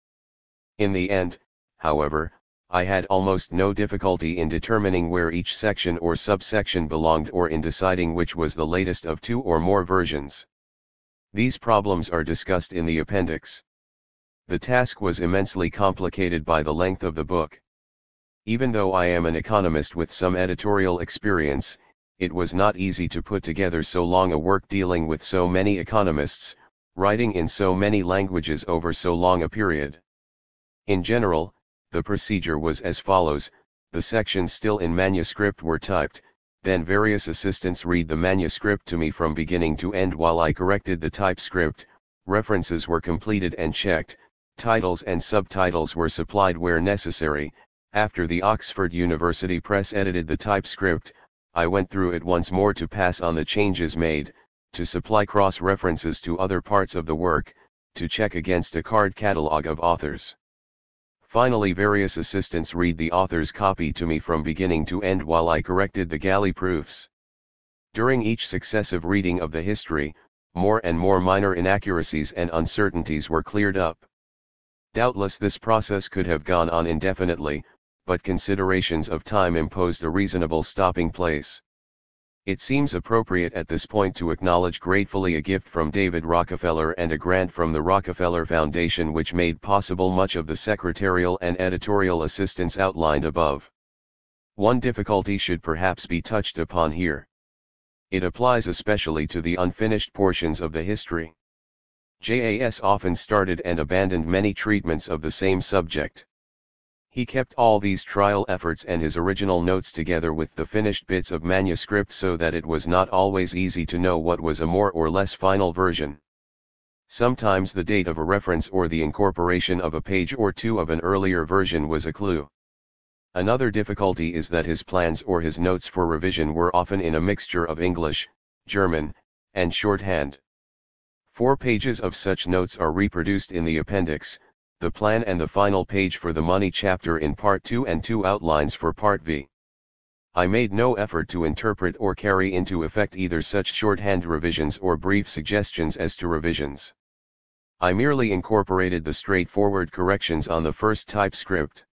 In the end, however, I had almost no difficulty in determining where each section or subsection belonged or in deciding which was the latest of 2 or more versions. These problems are discussed in the appendix. The task was immensely complicated by the length of the book. Even though I am an economist with some editorial experience, it was not easy to put together so long a work dealing with so many economists, writing in so many languages over so long a period. In general, the procedure was as follows: the sections still in manuscript were typed, then various assistants read the manuscript to me from beginning to end while I corrected the typescript, references were completed and checked, titles and subtitles were supplied where necessary. After the Oxford University Press edited the typescript, I went through it once more to pass on the changes made, to supply cross-references to other parts of the work, to check against a card catalogue of authors. Finally, various assistants read the author's copy to me from beginning to end while I corrected the galley proofs. During each successive reading of the history, more and more minor inaccuracies and uncertainties were cleared up. Doubtless this process could have gone on indefinitely, but considerations of time imposed a reasonable stopping place. It seems appropriate at this point to acknowledge gratefully a gift from David Rockefeller and a grant from the Rockefeller Foundation which made possible much of the secretarial and editorial assistance outlined above. One difficulty should perhaps be touched upon here. It applies especially to the unfinished portions of the history. JAS often started and abandoned many treatments of the same subject. He kept all these trial efforts and his original notes together with the finished bits of manuscript so that it was not always easy to know what was a more or less final version. Sometimes the date of a reference or the incorporation of a page or two of an earlier version was a clue. Another difficulty is that his plans or his notes for revision were often in a mixture of English, German, and shorthand. 4 pages of such notes are reproduced in the appendix, the plan and the final page for the money chapter in Part 2 and 2 outlines for Part V. I made no effort to interpret or carry into effect either such shorthand revisions or brief suggestions as to revisions. I merely incorporated the straightforward corrections on the first typescript.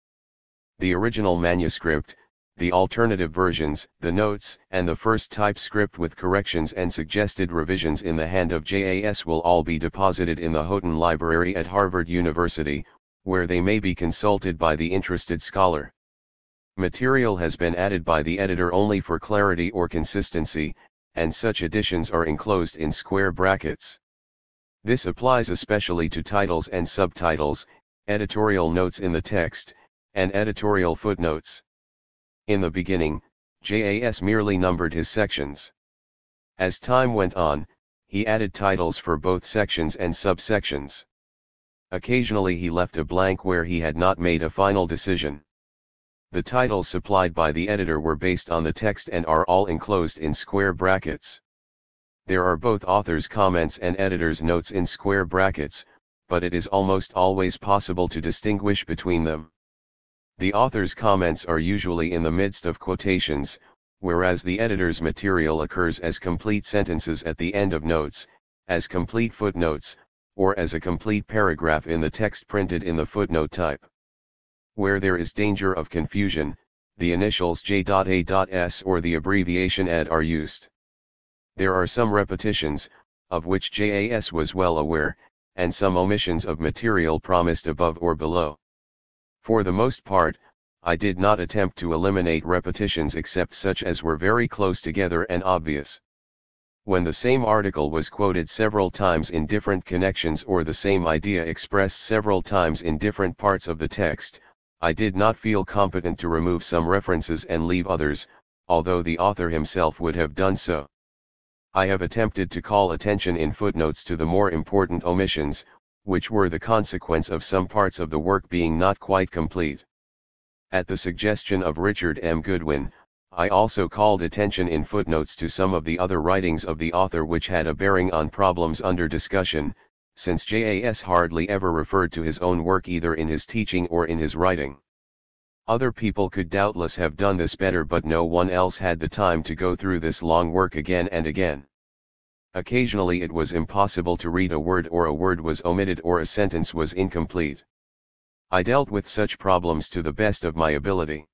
The original manuscript, the alternative versions, the notes, and the first typescript with corrections and suggested revisions in the hand of JAS will all be deposited in the Houghton Library at Harvard University, where they may be consulted by the interested scholar. Material has been added by the editor only for clarity or consistency, and such additions are enclosed in square brackets. This applies especially to titles and subtitles, editorial notes in the text, and editorial footnotes. In the beginning, JAS merely numbered his sections. As time went on, he added titles for both sections and subsections. Occasionally he left a blank where he had not made a final decision. The titles supplied by the editor were based on the text and are all enclosed in square brackets. There are both author's comments and editor's notes in square brackets, but it is almost always possible to distinguish between them. The author's comments are usually in the midst of quotations, whereas the editor's material occurs as complete sentences at the end of notes, as complete footnotes, or as a complete paragraph in the text printed in the footnote type. Where there is danger of confusion, the initials J.A.S. or the abbreviation ED are used. There are some repetitions, of which JAS was well aware, and some omissions of material promised above or below. For the most part, I did not attempt to eliminate repetitions except such as were very close together and obvious. When the same article was quoted several times in different connections or the same idea expressed several times in different parts of the text, I did not feel competent to remove some references and leave others, although the author himself would have done so. I have attempted to call attention in footnotes to the more important omissions, which were the consequence of some parts of the work being not quite complete. At the suggestion of Richard M. Goodwin, I also called attention in footnotes to some of the other writings of the author which had a bearing on problems under discussion, since JAS hardly ever referred to his own work either in his teaching or in his writing. Other people could doubtless have done this better, but no one else had the time to go through this long work again and again. Occasionally it was impossible to read a word, or a word was omitted, or a sentence was incomplete. I dealt with such problems to the best of my ability.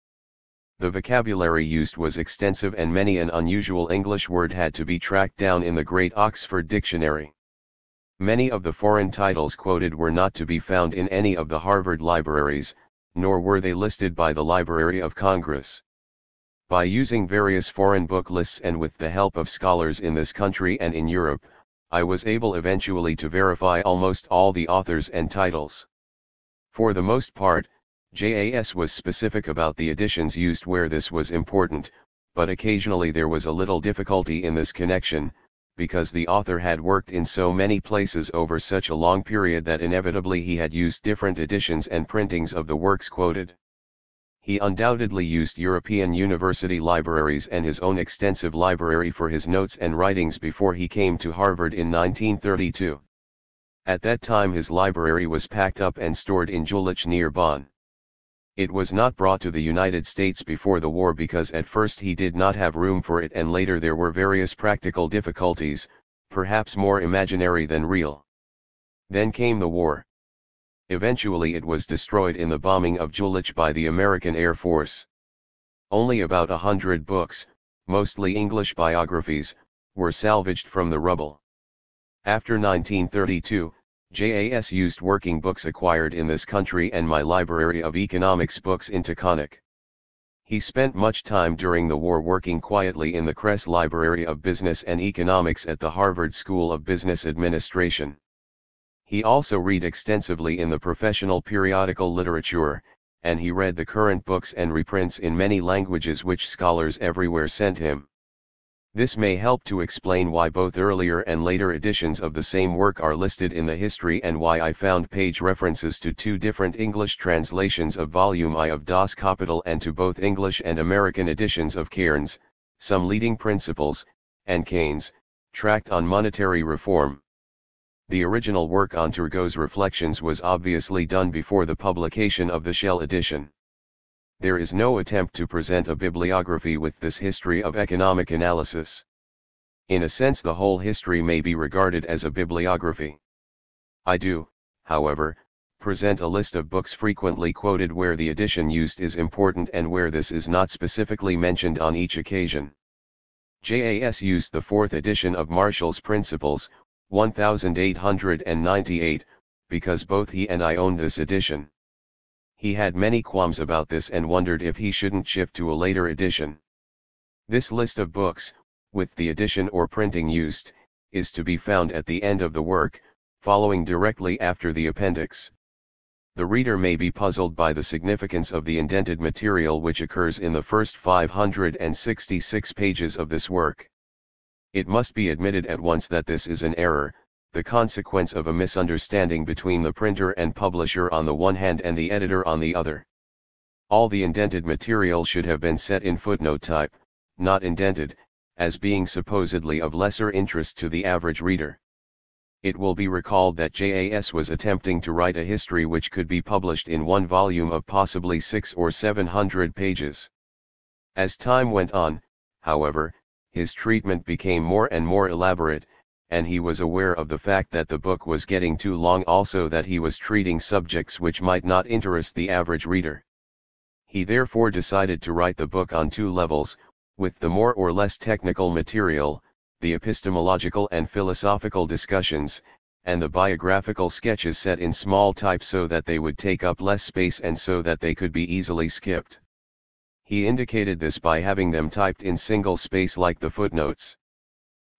The vocabulary used was extensive, and many an unusual English word had to be tracked down in the great Oxford Dictionary. Many of the foreign titles quoted were not to be found in any of the Harvard libraries, nor were they listed by the Library of Congress. By using various foreign book lists and with the help of scholars in this country and in Europe, I was able eventually to verify almost all the authors and titles. For the most part, JAS was specific about the editions used where this was important, but occasionally there was a little difficulty in this connection, because the author had worked in so many places over such a long period that inevitably he had used different editions and printings of the works quoted. He undoubtedly used European university libraries and his own extensive library for his notes and writings before he came to Harvard in 1932. At that time his library was packed up and stored in Jülich near Bonn. It was not brought to the United States before the war because at first he did not have room for it, and later there were various practical difficulties, perhaps more imaginary than real. Then came the war. Eventually it was destroyed in the bombing of Jülich by the American Air Force. Only about 100 books, mostly English biographies, were salvaged from the rubble. After 1932, JAS used working books acquired in this country and my library of economics books in Taconic. He spent much time during the war working quietly in the Kress Library of Business and Economics at the Harvard School of Business Administration. He also read extensively in the professional periodical literature, and he read the current books and reprints in many languages which scholars everywhere sent him. This may help to explain why both earlier and later editions of the same work are listed in the history, and why I found page references to two different English translations of Volume I of Das Kapital and to both English and American editions of Cairns, Some Leading Principles, and Keynes, Tract on Monetary Reform. The original work on Turgot's Reflections was obviously done before the publication of the Shell edition. There is no attempt to present a bibliography with this history of economic analysis. In a sense, the whole history may be regarded as a bibliography. I do, however, present a list of books frequently quoted where the edition used is important and where this is not specifically mentioned on each occasion. JAS used the fourth edition of Marshall's Principles, 1898, because both he and I owned this edition. He had many qualms about this and wondered if he shouldn't shift to a later edition. This list of books, with the edition or printing used, is to be found at the end of the work, following directly after the appendix. The reader may be puzzled by the significance of the indented material which occurs in the first 566 pages of this work. It must be admitted at once that this is an error, the consequence of a misunderstanding between the printer and publisher on the one hand and the editor on the other. All the indented material should have been set in footnote type, not indented, as being supposedly of lesser interest to the average reader. It will be recalled that JAS was attempting to write a history which could be published in one volume of possibly 600 or 700 pages. As time went on, however, his treatment became more and more elaborate, and he was aware of the fact that the book was getting too long, also that he was treating subjects which might not interest the average reader. He therefore decided to write the book on two levels, with the more or less technical material, the epistemological and philosophical discussions, and the biographical sketches set in small type so that they would take up less space and so that they could be easily skipped. He indicated this by having them typed in single space like the footnotes.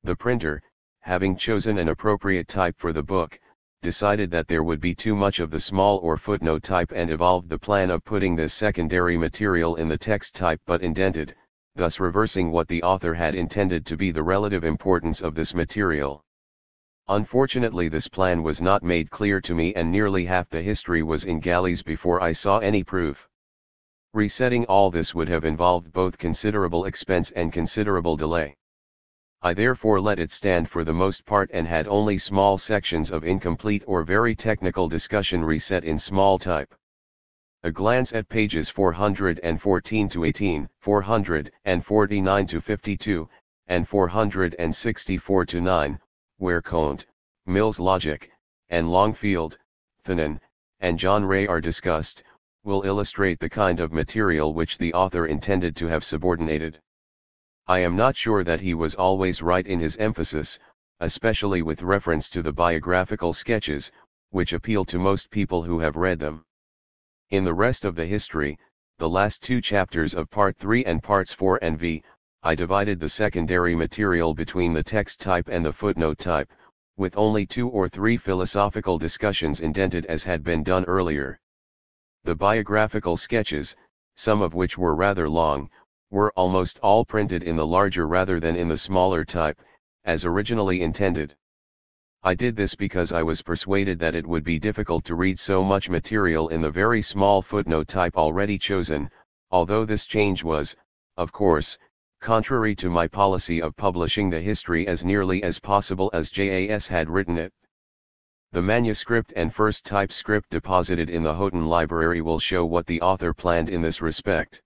The printer, having chosen an appropriate type for the book, decided that there would be too much of the small or footnote type and evolved the plan of putting this secondary material in the text type but indented, thus reversing what the author had intended to be the relative importance of this material. Unfortunately, this plan was not made clear to me, and nearly half the history was in galleys before I saw any proof. Resetting all this would have involved both considerable expense and considerable delay. I therefore let it stand for the most part and had only small sections of incomplete or very technical discussion reset in small type. A glance at pages 414 to 18, 449 to 52, and 464 to 9, where Comte, Mill's logic, and Longfield, Fanon, and John Ray are discussed, will illustrate the kind of material which the author intended to have subordinated. I am not sure that he was always right in his emphasis, especially with reference to the biographical sketches, which appeal to most people who have read them. In the rest of the history, the last two chapters of Part 3 and Parts 4 and V, I divided the secondary material between the text type and the footnote type, with only 2 or 3 philosophical discussions indented as had been done earlier. The biographical sketches, some of which were rather long, were almost all printed in the larger rather than in the smaller type, as originally intended. I did this because I was persuaded that it would be difficult to read so much material in the very small footnote type already chosen, although this change was, of course, contrary to my policy of publishing the history as nearly as possible as JAS had written it. The manuscript and first typescript deposited in the Houghton Library will show what the author planned in this respect.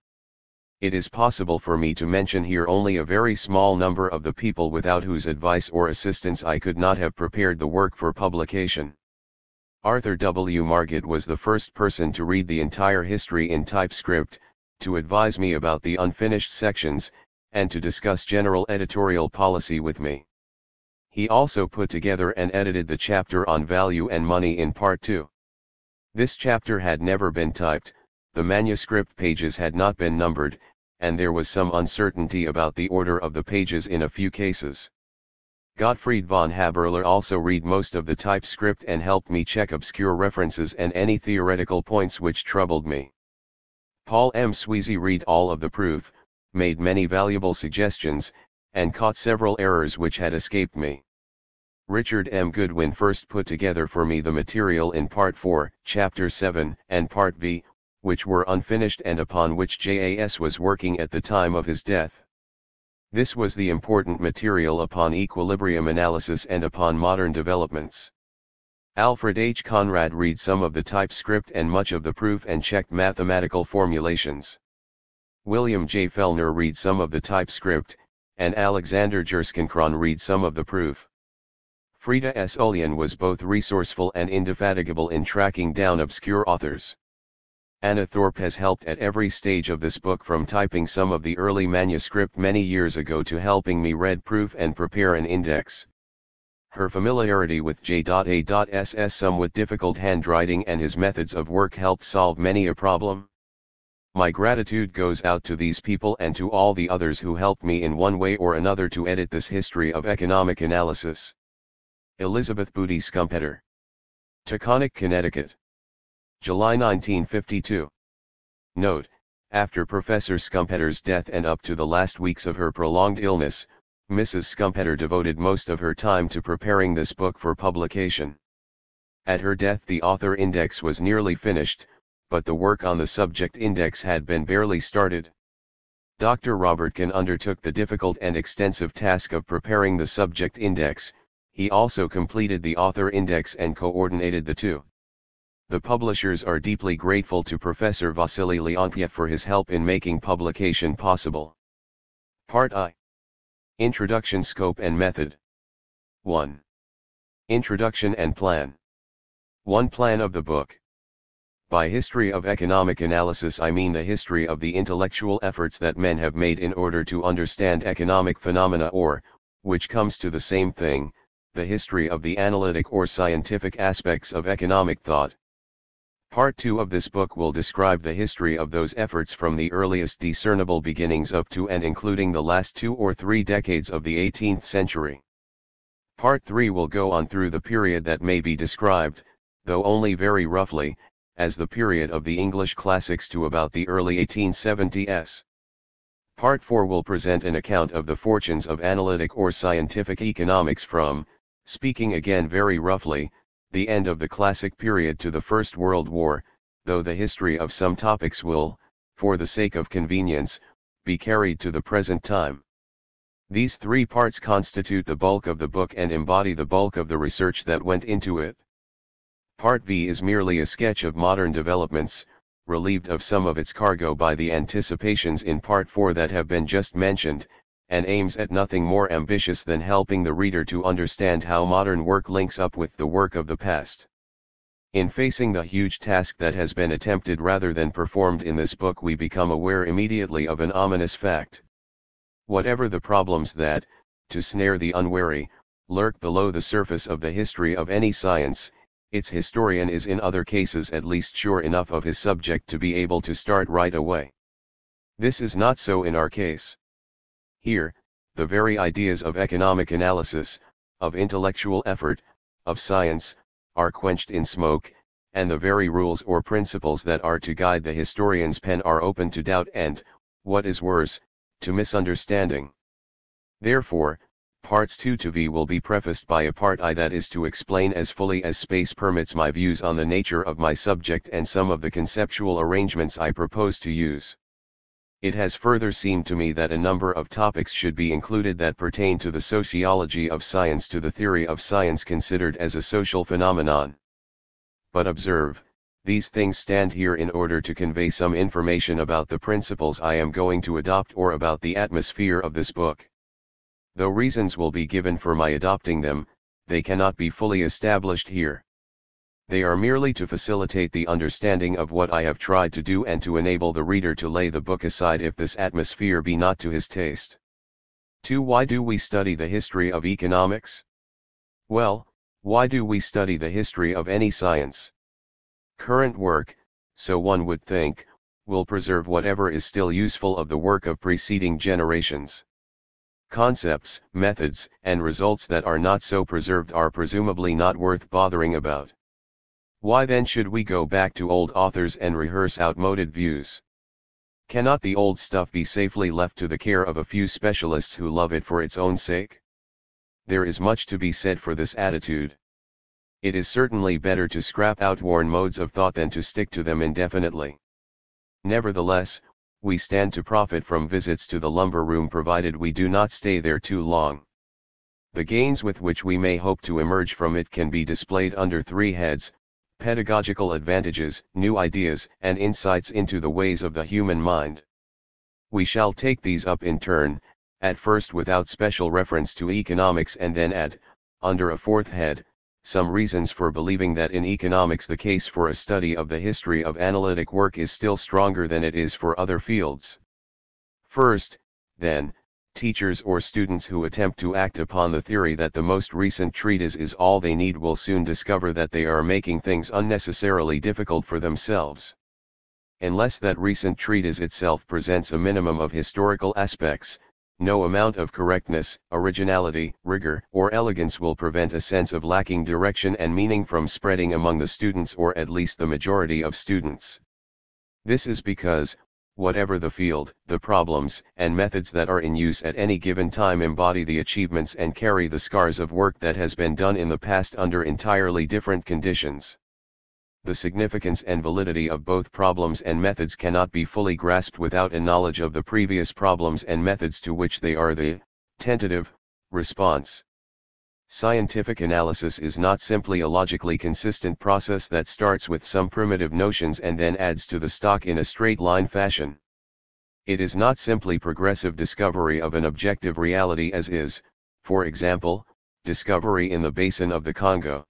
It is possible for me to mention here only a very small number of the people without whose advice or assistance I could not have prepared the work for publication. Arthur W. Margate was the first person to read the entire history in typescript, to advise me about the unfinished sections, and to discuss general editorial policy with me. He also put together and edited the chapter on value and money in Part 2. This chapter had never been typed, the manuscript pages had not been numbered, and there was some uncertainty about the order of the pages in a few cases. Gottfried von Haberler also read most of the typescript and helped me check obscure references and any theoretical points which troubled me. Paul M. Sweezy read all of the proof, made many valuable suggestions, and caught several errors which had escaped me. Richard M. Goodwin first put together for me the material in Part 4, Chapter 7, and Part V, which were unfinished and upon which JAS was working at the time of his death. This was the important material upon equilibrium analysis and upon modern developments. Alfred H. Conrad read some of the typescript and much of the proof and checked mathematical formulations. William J. Fellner read some of the typescript, and Alexander Gerschenkron read some of the proof. Frida S. Ullian was both resourceful and indefatigable in tracking down obscure authors. Anna Thorpe has helped at every stage of this book, from typing some of the early manuscript many years ago to helping me read proof and prepare an index. Her familiarity with J.A.'s somewhat difficult handwriting and his methods of work helped solve many a problem. My gratitude goes out to these people and to all the others who helped me in one way or another to edit this history of economic analysis. Elizabeth Booty, Schumpeter. Taconic, Connecticut. July 1952. Note: after Professor Schumpeter's death and up to the last weeks of her prolonged illness, Mrs. Schumpeter devoted most of her time to preparing this book for publication. At her death the author index was nearly finished, but the work on the subject index had been barely started. Dr. Robertkin undertook the difficult and extensive task of preparing the subject index. He also completed the author index and coordinated the two. The publishers are deeply grateful to Professor Vasily Leontiev for his help in making publication possible. Part I. Introduction, Scope and Method. 1. Introduction and Plan. 1. Plan of the book. By history of economic analysis I mean the history of the intellectual efforts that men have made in order to understand economic phenomena, or, which comes to the same thing, the history of the analytic or scientific aspects of economic thought. Part 2 of this book will describe the history of those efforts from the earliest discernible beginnings up to and including the last 2 or 3 decades of the 18th century. Part 3 will go on through the period that may be described, though only very roughly, as the period of the English classics to about the early 1870s. Part 4 will present an account of the fortunes of analytic or scientific economics from, speaking again very roughly, the end of the classic period to the First World War, though the history of some topics will, for the sake of convenience, be carried to the present time. These 3 parts constitute the bulk of the book and embody the bulk of the research that went into it. Part V is merely a sketch of modern developments, relieved of some of its cargo by the anticipations in Part 4 that have been just mentioned, and aims at nothing more ambitious than helping the reader to understand how modern work links up with the work of the past. In facing the huge task that has been attempted rather than performed in this book, we become aware immediately of an ominous fact. Whatever the problems that, to snare the unwary, lurk below the surface of the history of any science, its historian is in other cases at least sure enough of his subject to be able to start right away. This is not so in our case. Here, the very ideas of economic analysis, of intellectual effort, of science, are quenched in smoke, and the very rules or principles that are to guide the historian's pen are open to doubt and, what is worse, to misunderstanding. Therefore, Parts 2 to V will be prefaced by a Part I that is to explain as fully as space permits my views on the nature of my subject and some of the conceptual arrangements I propose to use. It has further seemed to me that a number of topics should be included that pertain to the sociology of science, to the theory of science considered as a social phenomenon. But observe, these things stand here in order to convey some information about the principles I am going to adopt or about the atmosphere of this book. Though reasons will be given for my adopting them, they cannot be fully established here. They are merely to facilitate the understanding of what I have tried to do and to enable the reader to lay the book aside if this atmosphere be not to his taste. 2. Why do we study the history of economics? Well, why do we study the history of any science? Current work, so one would think, will preserve whatever is still useful of the work of preceding generations. Concepts, methods, and results that are not so preserved are presumably not worth bothering about. Why then should we go back to old authors and rehearse outmoded views? Cannot the old stuff be safely left to the care of a few specialists who love it for its own sake? There is much to be said for this attitude. It is certainly better to scrap outworn modes of thought than to stick to them indefinitely. Nevertheless, we stand to profit from visits to the lumber room provided we do not stay there too long. The gains with which we may hope to emerge from it can be displayed under 3 heads: pedagogical advantages, new ideas, and insights into the ways of the human mind. We shall take these up in turn, at first without special reference to economics, and then add, under a 4th head, some reasons for believing that in economics the case for a study of the history of analytic work is still stronger than it is for other fields. First, then, teachers or students who attempt to act upon the theory that the most recent treatise is all they need will soon discover that they are making things unnecessarily difficult for themselves. Unless that recent treatise itself presents a minimum of historical aspects, No amount of correctness, originality, rigor, or elegance will prevent a sense of lacking direction and meaning from spreading among the students, or at least the majority of students. This is because, whatever the field, the problems and methods that are in use at any given time embody the achievements and carry the scars of work that has been done in the past under entirely different conditions. The significance and validity of both problems and methods cannot be fully grasped without a knowledge of the previous problems and methods to which they are the tentative response. Scientific analysis is not simply a logically consistent process that starts with some primitive notions and then adds to the stock in a straight line fashion. It is not simply progressive discovery of an objective reality, as is, for example, discovery in the basin of the Congo.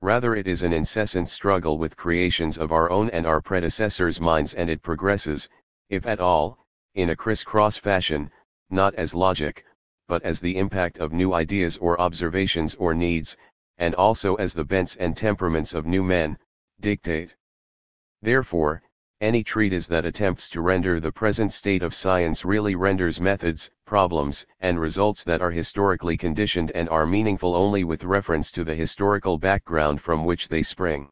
Rather, it is an incessant struggle with creations of our own and our predecessors' minds, and it progresses, if at all, in a criss-cross fashion, not as logic, but as the impact of new ideas or observations or needs, and also as the bents and temperaments of new men dictate. Therefore, any treatise that attempts to render the present state of science really renders methods, problems, and results that are historically conditioned and are meaningful only with reference to the historical background from which they spring.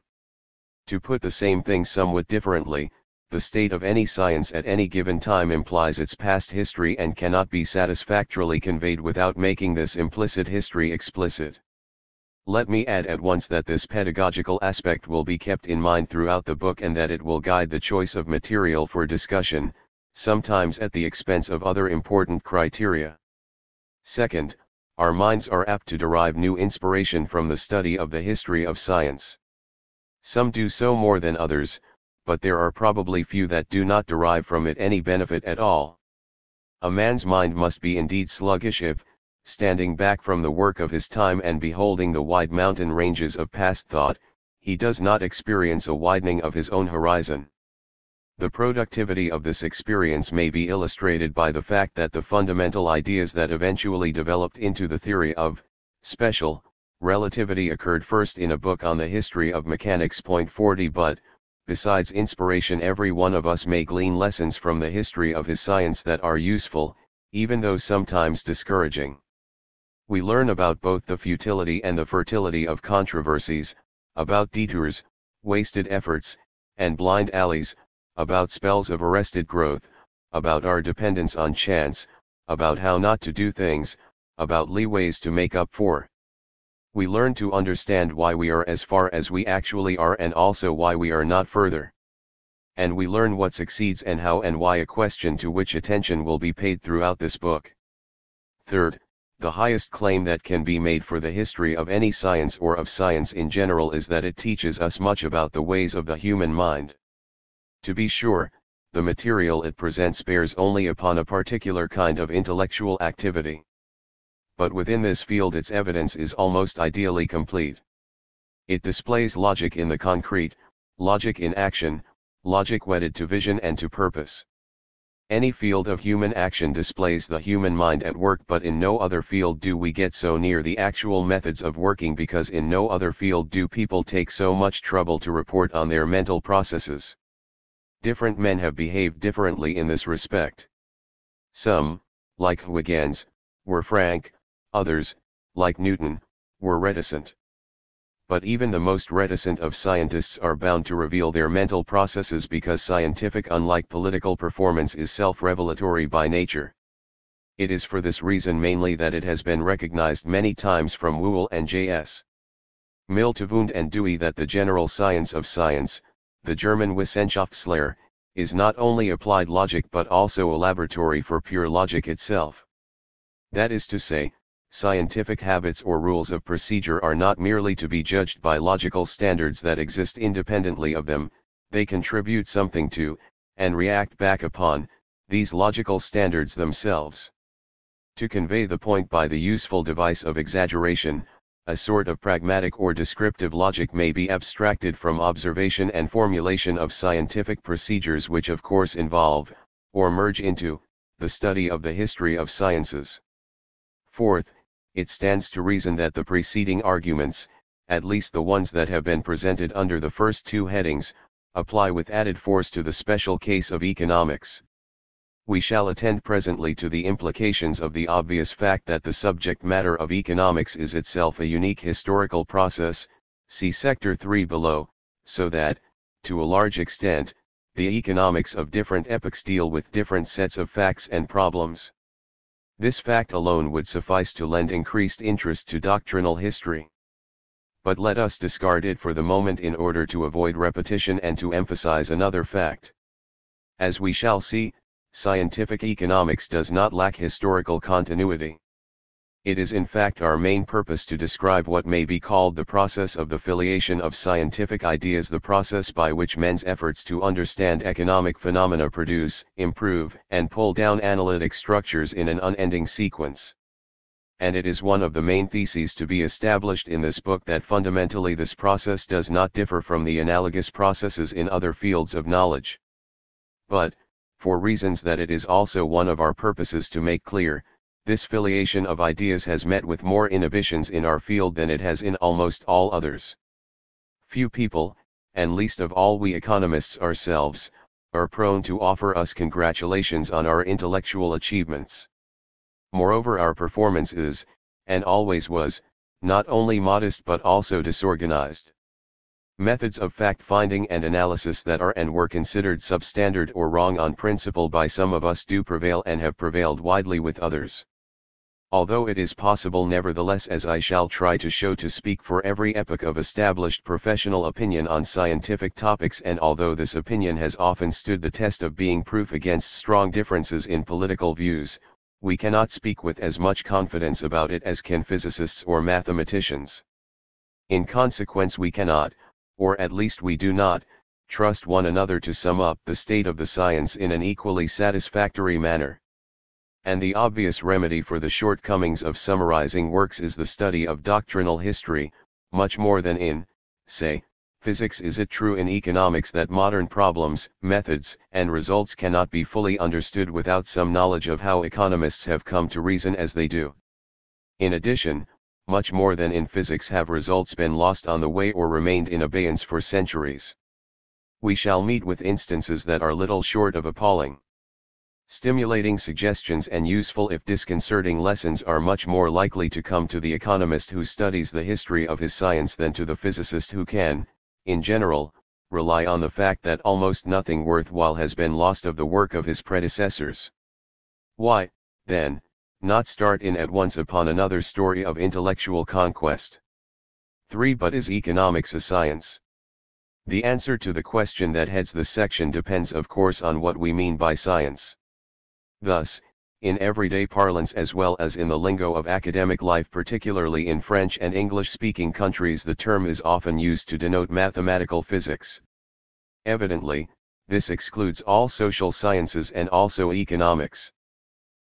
To put the same thing somewhat differently, the state of any science at any given time implies its past history and cannot be satisfactorily conveyed without making this implicit history explicit. Let me add at once that this pedagogical aspect will be kept in mind throughout the book, and that it will guide the choice of material for discussion, sometimes at the expense of other important criteria. Second, our minds are apt to derive new inspiration from the study of the history of science. Some do so more than others, but there are probably few that do not derive from it any benefit at all. A man's mind must be indeed sluggish if, standing back from the work of his time and beholding the wide mountain ranges of past thought, he does not experience a widening of his own horizon. The productivity of this experience may be illustrated by the fact that the fundamental ideas that eventually developed into the theory of special relativity occurred first in a book on the history of mechanics. 40 But, besides inspiration, every one of us may glean lessons from the history of his science that are useful, even though sometimes discouraging. We learn about both the futility and the fertility of controversies, about detours, wasted efforts, and blind alleys, about spells of arrested growth, about our dependence on chance, about how not to do things, about leeways to make up for. We learn to understand why we are as far as we actually are, and also why we are not further. And we learn what succeeds and how and why, a question to which attention will be paid throughout this book. Third, the highest claim that can be made for the history of any science or of science in general is that it teaches us much about the ways of the human mind. To be sure, the material it presents bears only upon a particular kind of intellectual activity. But within this field its evidence is almost ideally complete. It displays logic in the concrete, logic in action, logic wedded to vision and to purpose. Any field of human action displays the human mind at work, but in no other field do we get so near the actual methods of working, because in no other field do people take so much trouble to report on their mental processes. Different men have behaved differently in this respect. Some, like Huygens, were frank, others, like Newton, were reticent. But even the most reticent of scientists are bound to reveal their mental processes, because scientific, unlike political performance, is self-revelatory by nature. It is for this reason mainly that it has been recognized many times from Whewell and J.S. Mill to Wundt and Dewey that the general science of science, the German Wissenschaftslehre, is not only applied logic but also a laboratory for pure logic itself. That is to say, scientific habits or rules of procedure are not merely to be judged by logical standards that exist independently of them, they contribute something to, and react back upon, these logical standards themselves. To convey the point by the useful device of exaggeration, a sort of pragmatic or descriptive logic may be abstracted from observation and formulation of scientific procedures, which of course involve, or merge into, the study of the history of sciences. Fourth, it stands to reason that the preceding arguments, at least the ones that have been presented under the first two headings, apply with added force to the special case of economics. We shall attend presently to the implications of the obvious fact that the subject matter of economics is itself a unique historical process, see Sector 3 below, so that, to a large extent, the economics of different epochs deal with different sets of facts and problems. This fact alone would suffice to lend increased interest to doctrinal history. But let us discard it for the moment in order to avoid repetition and to emphasize another fact. As we shall see, scientific economics does not lack historical continuity. It is in fact our main purpose to describe what may be called the process of the filiation of scientific ideas, the process by which men's efforts to understand economic phenomena produce, improve, and pull down analytic structures in an unending sequence. And it is one of the main theses to be established in this book that fundamentally this process does not differ from the analogous processes in other fields of knowledge. But, for reasons that it is also one of our purposes to make clear, this filiation of ideas has met with more inhibitions in our field than it has in almost all others. Few people, and least of all we economists ourselves, are prone to offer us congratulations on our intellectual achievements. Moreover, our performance is, and always was, not only modest but also disorganized. Methods of fact-finding and analysis that are and were considered substandard or wrong on principle by some of us do prevail and have prevailed widely with others. Although it is possible nevertheless, as I shall try to show, to speak for every epoch of established professional opinion on scientific topics, and although this opinion has often stood the test of being proof against strong differences in political views, we cannot speak with as much confidence about it as can physicists or mathematicians. In consequence, we cannot, or at least we do not, trust one another to sum up the state of the science in an equally satisfactory manner. And the obvious remedy for the shortcomings of summarizing works is the study of doctrinal history, much more than in, say, physics. Is it true in economics that modern problems, methods, and results cannot be fully understood without some knowledge of how economists have come to reason as they do? In addition, much more than in physics have results been lost on the way or remained in abeyance for centuries. We shall meet with instances that are little short of appalling. Stimulating suggestions and useful if disconcerting lessons are much more likely to come to the economist who studies the history of his science than to the physicist who can, in general, rely on the fact that almost nothing worthwhile has been lost of the work of his predecessors. Why, then, not start in at once upon another story of intellectual conquest? 3. But is economics a science? The answer to the question that heads this section depends of course on what we mean by science. Thus, in everyday parlance as well as in the lingo of academic life, particularly in French and English-speaking countries, the term is often used to denote mathematical physics. Evidently, this excludes all social sciences and also economics.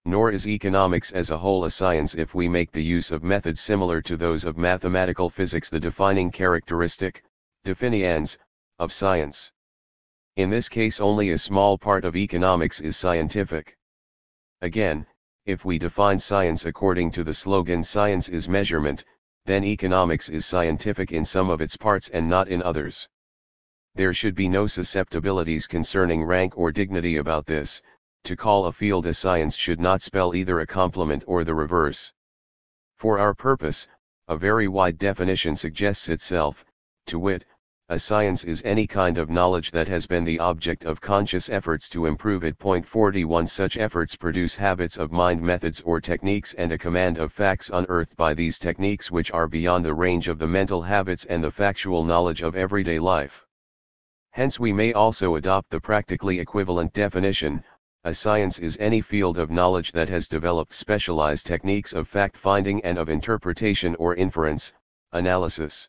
Nor is economics as a whole a science if we make the use of methods similar to those of mathematical physics the defining characteristic, definians, of science. In this case only a small part of economics is scientific. Again, if we define science according to the slogan "science is measurement," then economics is scientific in some of its parts and not in others. There should be no susceptibilities concerning rank or dignity about this. To call a field a science should not spell either a compliment or the reverse. For our purpose, a very wide definition suggests itself, to wit, a science is any kind of knowledge that has been the object of conscious efforts to improve it. 41 Such efforts produce habits of mind, methods or techniques, and a command of facts unearthed by these techniques which are beyond the range of the mental habits and the factual knowledge of everyday life. Hence we may also adopt the practically equivalent definition: a science is any field of knowledge that has developed specialized techniques of fact-finding and of interpretation or inference, analysis.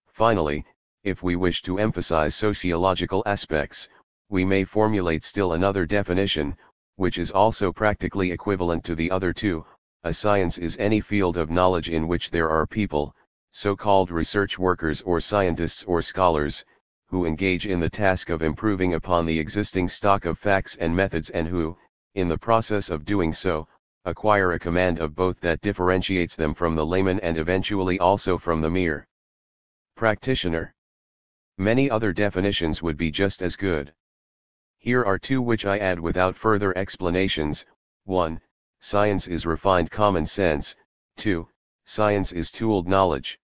Finally, if we wish to emphasize sociological aspects, we may formulate still another definition, which is also practically equivalent to the other two: a science is any field of knowledge in which there are people, so-called research workers or scientists or scholars, who engage in the task of improving upon the existing stock of facts and methods, and who, in the process of doing so, acquire a command of both that differentiates them from the layman and eventually also from the mere practitioner. Many other definitions would be just as good. Here are two which I add without further explanations. 1. Science is refined common sense. 2. Science is tooled knowledge.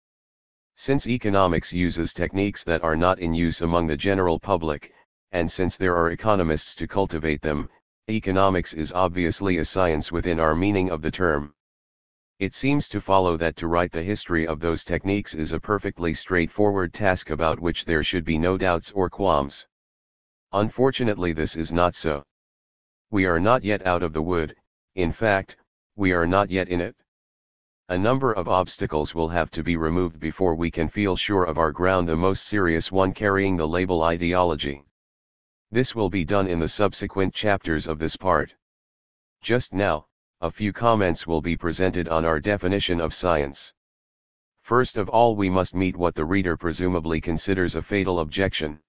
Since economics uses techniques that are not in use among the general public, and since there are economists to cultivate them, economics is obviously a science within our meaning of the term. It seems to follow that to write the history of those techniques is a perfectly straightforward task about which there should be no doubts or qualms. Unfortunately, this is not so. We are not yet out of the wood, in fact, we are not yet in it. A number of obstacles will have to be removed before we can feel sure of our ground, the most serious one carrying the label ideology. This will be done in the subsequent chapters of this part. Just now, a few comments will be presented on our definition of science. First of all, we must meet what the reader presumably considers a fatal objection.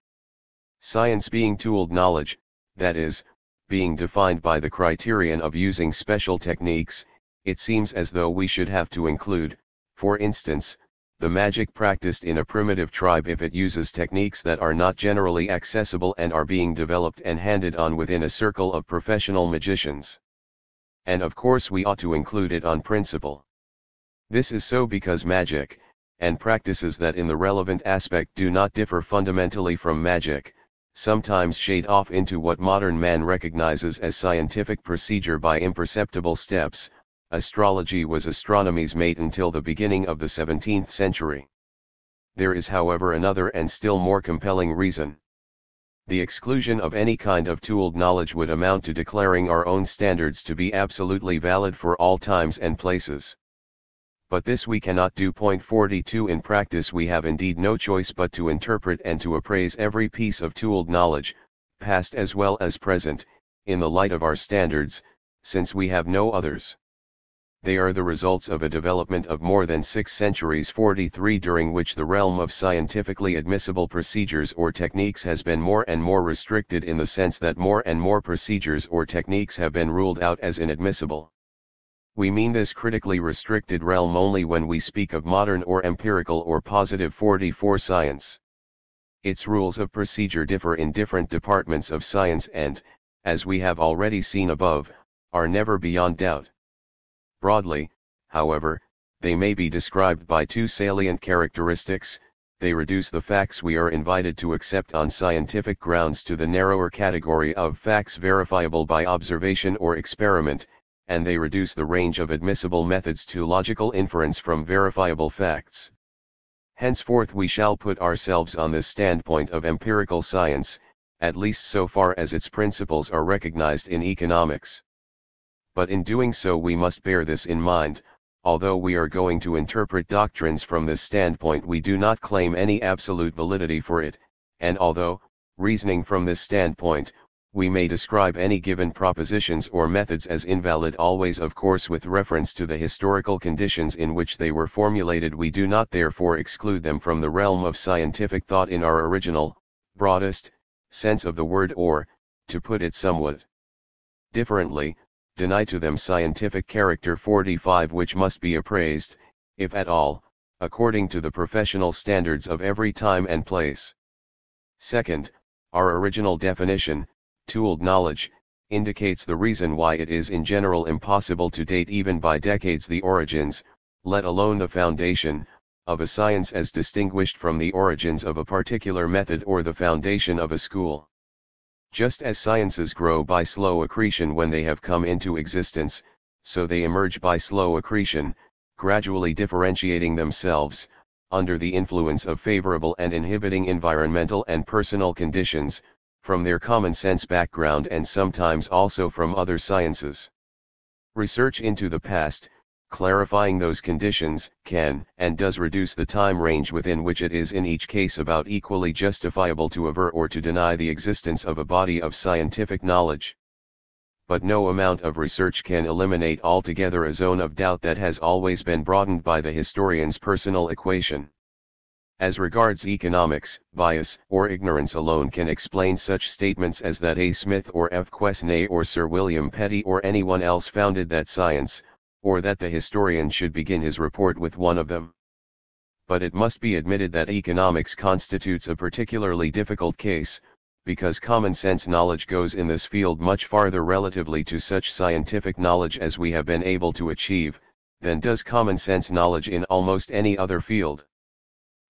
Science being tooled knowledge, that is, being defined by the criterion of using special techniques, it seems as though we should have to include, for instance, the magic practiced in a primitive tribe if it uses techniques that are not generally accessible and are being developed and handed on within a circle of professional magicians. And of course we ought to include it on principle. This is so because magic, and practices that in the relevant aspect do not differ fundamentally from magic, sometimes shade off into what modern man recognizes as scientific procedure by imperceptible steps. Astrology was astronomy's mate until the beginning of the 17th century. There is, however, another and still more compelling reason. The exclusion of any kind of tooled knowledge would amount to declaring our own standards to be absolutely valid for all times and places. But this we cannot do. Point 42. In practice we have indeed no choice but to interpret and to appraise every piece of tooled knowledge, past as well as present, in the light of our standards, since we have no others. They are the results of a development of more than 6 centuries, 43, during which the realm of scientifically admissible procedures or techniques has been more and more restricted, in the sense that more and more procedures or techniques have been ruled out as inadmissible. We mean this critically restricted realm only when we speak of modern or empirical or positive 44 science. Its rules of procedure differ in different departments of science and, as we have already seen above, are never beyond doubt. Broadly, however, they may be described by two salient characteristics: they reduce the facts we are invited to accept on scientific grounds to the narrower category of facts verifiable by observation or experiment, and they reduce the range of admissible methods to logical inference from verifiable facts. Henceforth we shall put ourselves on this standpoint of empirical science, at least so far as its principles are recognized in economics. But in doing so we must bear this in mind: although we are going to interpret doctrines from this standpoint, we do not claim any absolute validity for it, and although, reasoning from this standpoint, we may describe any given propositions or methods as invalid, always of course with reference to the historical conditions in which they were formulated, we do not therefore exclude them from the realm of scientific thought in our original, broadest, sense of the word, or, to put it somewhat differently, deny to them scientific character. 45, which must be appraised, if at all, according to the professional standards of every time and place. Second, our original definition, tooled knowledge, indicates the reason why it is in general impossible to date even by decades the origins, let alone the foundation, of a science as distinguished from the origins of a particular method or the foundation of a school. Just as sciences grow by slow accretion when they have come into existence, so they emerge by slow accretion, gradually differentiating themselves, under the influence of favorable and inhibiting environmental and personal conditions, from their common sense background and sometimes also from other sciences. Research into the past, clarifying those conditions, can and does reduce the time range within which it is in each case about equally justifiable to aver or to deny the existence of a body of scientific knowledge. But no amount of research can eliminate altogether a zone of doubt that has always been broadened by the historian's personal equation. As regards economics, bias or ignorance alone can explain such statements as that A. Smith or F. Quesnay or Sir William Petty or anyone else founded that science, or that the historian should begin his report with one of them. But it must be admitted that economics constitutes a particularly difficult case, because common sense knowledge goes in this field much farther relatively to such scientific knowledge as we have been able to achieve, than does common sense knowledge in almost any other field.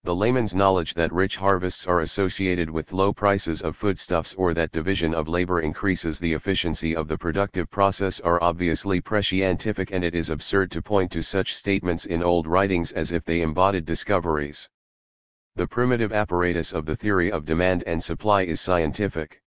The layman's knowledge that rich harvests are associated with low prices of foodstuffs or that division of labor increases the efficiency of the productive process are obviously prescientific, and it is absurd to point to such statements in old writings as if they embodied discoveries. The primitive apparatus of the theory of demand and supply is scientific.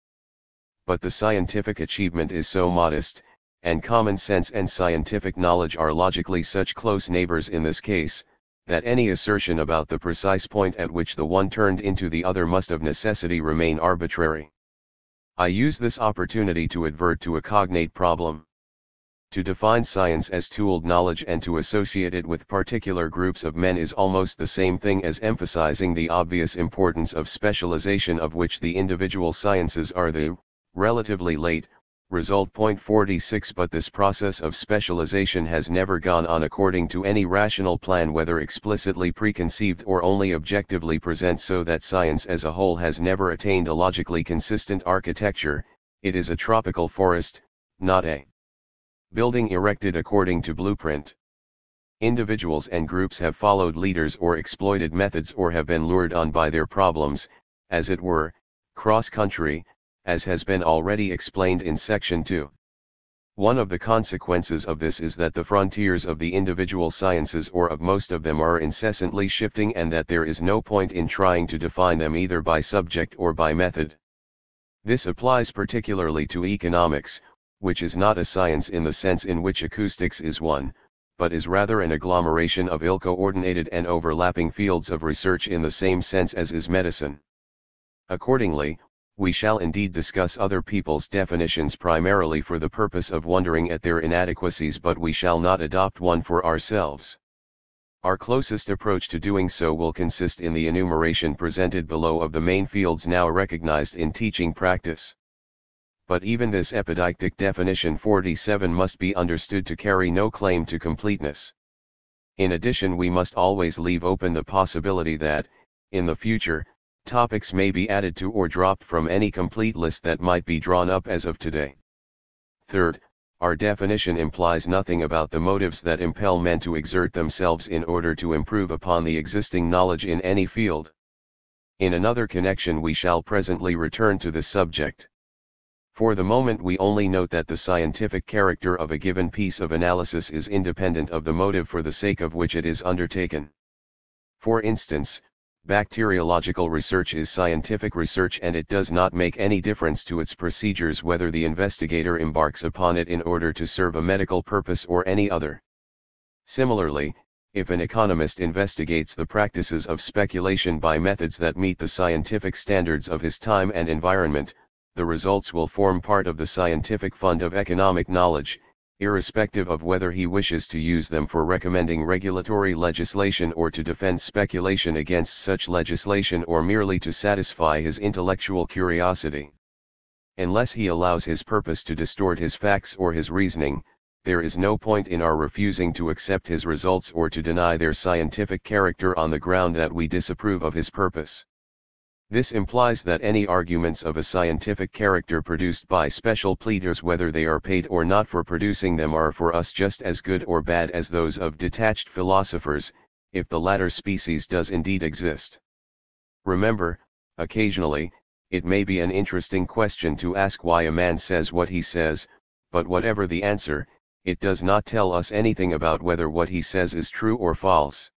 But the scientific achievement is so modest, and common sense and scientific knowledge are logically such close neighbors in this case, that any assertion about the precise point at which the one turned into the other must of necessity remain arbitrary. I use this opportunity to advert to a cognate problem. To define science as tooled knowledge and to associate it with particular groups of men is almost the same thing as emphasizing the obvious importance of specialization, of which the individual sciences are the relatively late result. Point 46. But this process of specialization has never gone on according to any rational plan, whether explicitly preconceived or only objectively present, so that science as a whole has never attained a logically consistent architecture. It is a tropical forest, not a building erected according to blueprint. Individuals and groups have followed leaders or exploited methods or have been lured on by their problems, as it were, cross-country, as has been already explained in Section 2. One of the consequences of this is that the frontiers of the individual sciences, or of most of them, are incessantly shifting, and that there is no point in trying to define them either by subject or by method. This applies particularly to economics, which is not a science in the sense in which acoustics is one, but is rather an agglomeration of ill-coordinated and overlapping fields of research in the same sense as is medicine. Accordingly, we shall indeed discuss other people's definitions primarily for the purpose of wondering at their inadequacies, but we shall not adopt one for ourselves. Our closest approach to doing so will consist in the enumeration presented below of the main fields now recognized in teaching practice. But even this epideictic definition 47 must be understood to carry no claim to completeness. In addition, we must always leave open the possibility that, in the future, topics may be added to or dropped from any complete list that might be drawn up as of today. Third, our definition implies nothing about the motives that impel men to exert themselves in order to improve upon the existing knowledge in any field. In another connection we shall presently return to this subject. For the moment we only note that the scientific character of a given piece of analysis is independent of the motive for the sake of which it is undertaken. For instance, bacteriological research is scientific research, and it does not make any difference to its procedures whether the investigator embarks upon it in order to serve a medical purpose or any other. Similarly, if an economist investigates the practices of speculation by methods that meet the scientific standards of his time and environment, the results will form part of the scientific fund of economic knowledge, irrespective of whether he wishes to use them for recommending regulatory legislation or to defend speculation against such legislation or merely to satisfy his intellectual curiosity. Unless he allows his purpose to distort his facts or his reasoning, there is no point in our refusing to accept his results or to deny their scientific character on the ground that we disapprove of his purpose. This implies that any arguments of a scientific character produced by special pleaders, whether they are paid or not for producing them, are for us just as good or bad as those of detached philosophers, if the latter species does indeed exist. Remember, occasionally, it may be an interesting question to ask why a man says what he says, but whatever the answer, it does not tell us anything about whether what he says is true or false.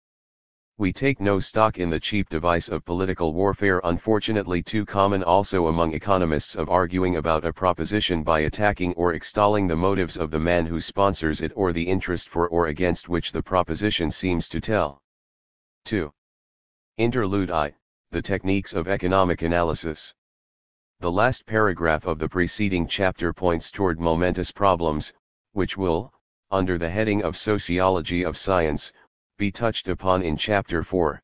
We take no stock in the cheap device of political warfare, unfortunately too common also among economists, of arguing about a proposition by attacking or extolling the motives of the man who sponsors it or the interest for or against which the proposition seems to tell. 2. Interlude I, the techniques of economic analysis. The last paragraph of the preceding chapter points toward momentous problems, which will, under the heading of Sociology of Science, be touched upon in Chapter 4.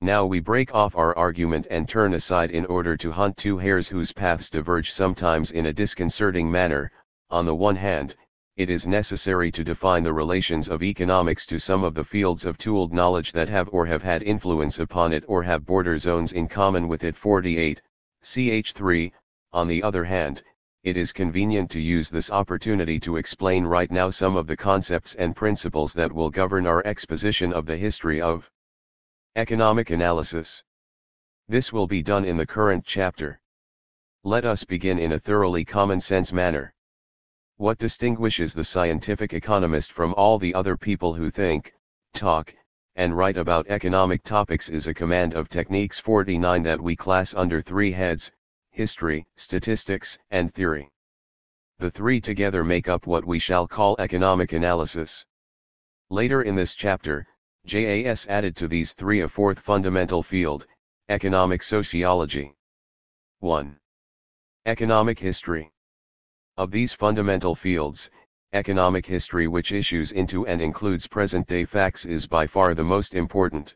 Now we break off our argument and turn aside in order to hunt two hares whose paths diverge sometimes in a disconcerting manner. On the one hand, it is necessary to define the relations of economics to some of the fields of tooled knowledge that have or have had influence upon it or have border zones in common with it. 48. Ch3, on the other hand, it is convenient to use this opportunity to explain right now some of the concepts and principles that will govern our exposition of the history of economic analysis. This will be done in the current chapter. Let us begin in a thoroughly common-sense manner. What distinguishes the scientific economist from all the other people who think, talk, and write about economic topics is a command of techniques 49 that we class under three heads: history, statistics, and theory. The three together make up what we shall call economic analysis. Later in this chapter, JAS added to these three a fourth fundamental field: economic sociology. 1. Economic history. Of these fundamental fields, economic history, which issues into and includes present-day facts, is by far the most important.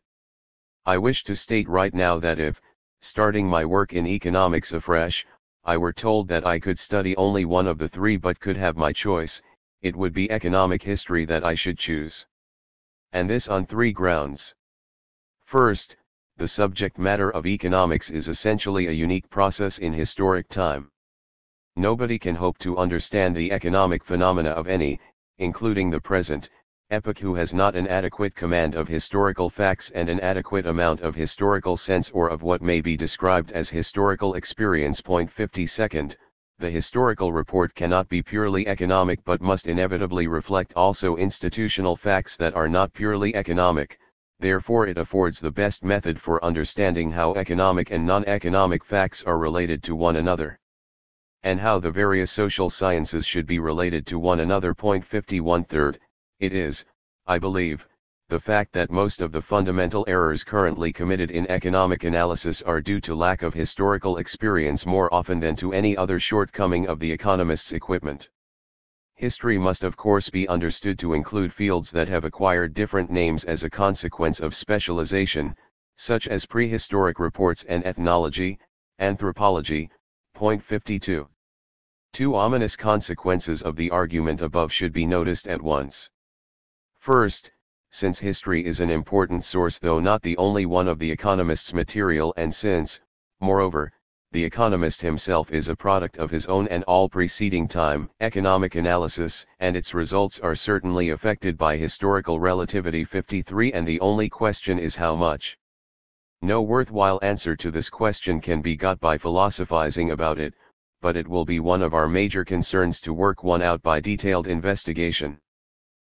I wish to state right now that if, starting my work in economics afresh, I were told that I could study only one of the three but could have my choice, it would be economic history that I should choose. And this on three grounds. First, the subject matter of economics is essentially a unique process in historic time. Nobody can hope to understand the economic phenomena of any, including the present, epoch who has not an adequate command of historical facts and an adequate amount of historical sense or of what may be described as historical experience. 52. The historical report cannot be purely economic but must inevitably reflect also institutional facts that are not purely economic, therefore it affords the best method for understanding how economic and non-economic facts are related to one another, and how the various social sciences should be related to one another. 51. Third, it is, I believe, the fact that most of the fundamental errors currently committed in economic analysis are due to lack of historical experience more often than to any other shortcoming of the economist's equipment. History must of course be understood to include fields that have acquired different names as a consequence of specialization, such as prehistoric reports and ethnology, anthropology. 52. Two ominous consequences of the argument above should be noticed at once. First, since history is an important source though not the only one of the economist's material, and since, moreover, the economist himself is a product of his own and all preceding time, economic analysis and its results are certainly affected by historical relativity. 53. And the only question is how much. No worthwhile answer to this question can be got by philosophizing about it, but it will be one of our major concerns to work one out by detailed investigation.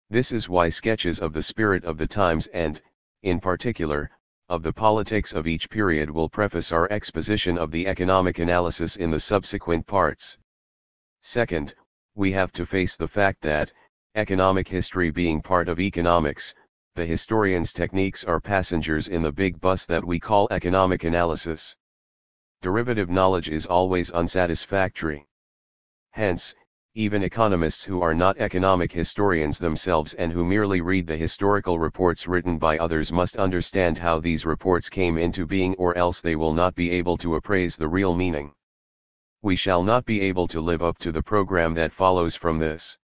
This is why sketches of the spirit of the times and, in particular, of the politics of each period will preface our exposition of the economic analysis in the subsequent parts. Second, we have to face the fact that, economic history being part of economics, the historian's techniques are passengers in the big bus that we call economic analysis. Derivative knowledge is always unsatisfactory. Hence, even economists who are not economic historians themselves and who merely read the historical reports written by others must understand how these reports came into being, or else they will not be able to appraise the real meaning. We shall not be able to live up to the program that follows from this.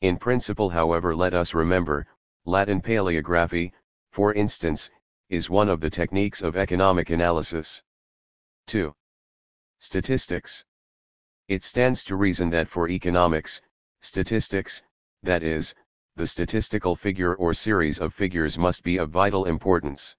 In principle, however, let us remember, Latin paleography, for instance, is one of the techniques of economic analysis. 2. Statistics. It stands to reason that for economics, statistics, that is, the statistical figure or series of figures must be of vital importance.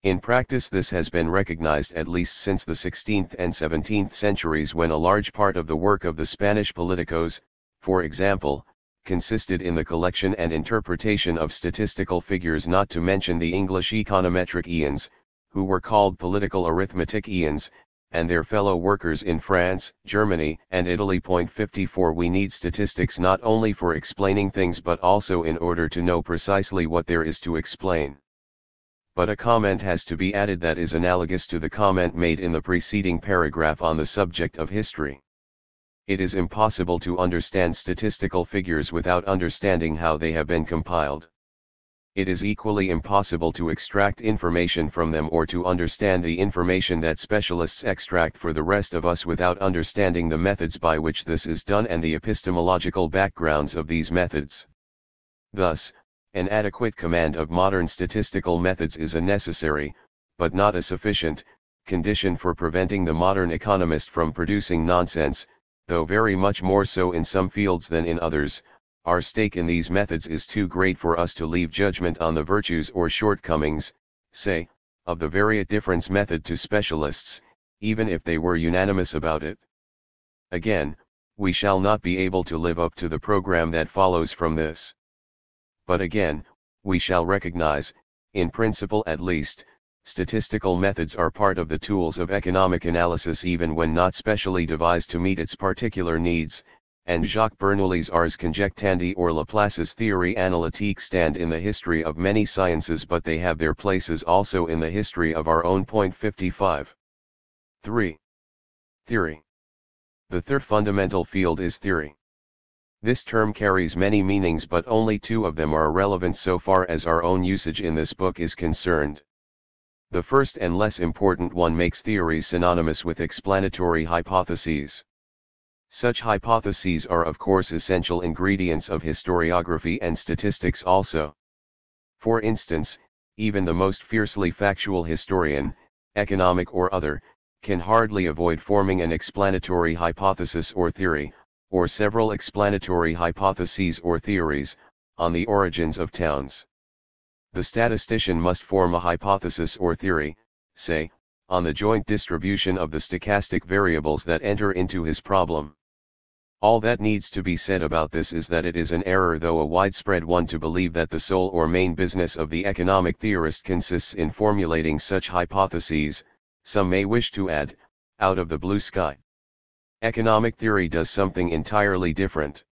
In practice this has been recognized at least since the 16th and 17th centuries, when a large part of the work of the Spanish politicos, for example, consisted in the collection and interpretation of statistical figures, not to mention the English econometric eons, who were called political arithmetic eons, and their fellow workers in France, Germany, and Italy. 54. We need statistics not only for explaining things but also in order to know precisely what there is to explain. But a comment has to be added that is analogous to the comment made in the preceding paragraph on the subject of history. It is impossible to understand statistical figures without understanding how they have been compiled. It is equally impossible to extract information from them or to understand the information that specialists extract for the rest of us without understanding the methods by which this is done and the epistemological backgrounds of these methods. Thus, an adequate command of modern statistical methods is a necessary, but not a sufficient, condition for preventing the modern economist from producing nonsense, though very much more so in some fields than in others. Our stake in these methods is too great for us to leave judgment on the virtues or shortcomings, say, of the varied difference method to specialists, even if they were unanimous about it. Again, we shall not be able to live up to the program that follows from this. But again, we shall recognize, in principle at least, statistical methods are part of the tools of economic analysis even when not specially devised to meet its particular needs, and Jacques Bernoulli's ars conjectandi or Laplace's theory analytique stand in the history of many sciences, but they have their places also in the history of our own. 55. 3. Theory. The third fundamental field is theory. This term carries many meanings, but only two of them are relevant so far as our own usage in this book is concerned. The first and less important one makes theories synonymous with explanatory hypotheses. Such hypotheses are of course essential ingredients of historiography and statistics also. For instance, even the most fiercely factual historian, economic or other, can hardly avoid forming an explanatory hypothesis or theory, or several explanatory hypotheses or theories, on the origins of towns. The statistician must form a hypothesis or theory, say, on the joint distribution of the stochastic variables that enter into his problem. All that needs to be said about this is that it is an error, though a widespread one, to believe that the sole or main business of the economic theorist consists in formulating such hypotheses, some may wish to add, out of the blue sky. Economic theory does something entirely different.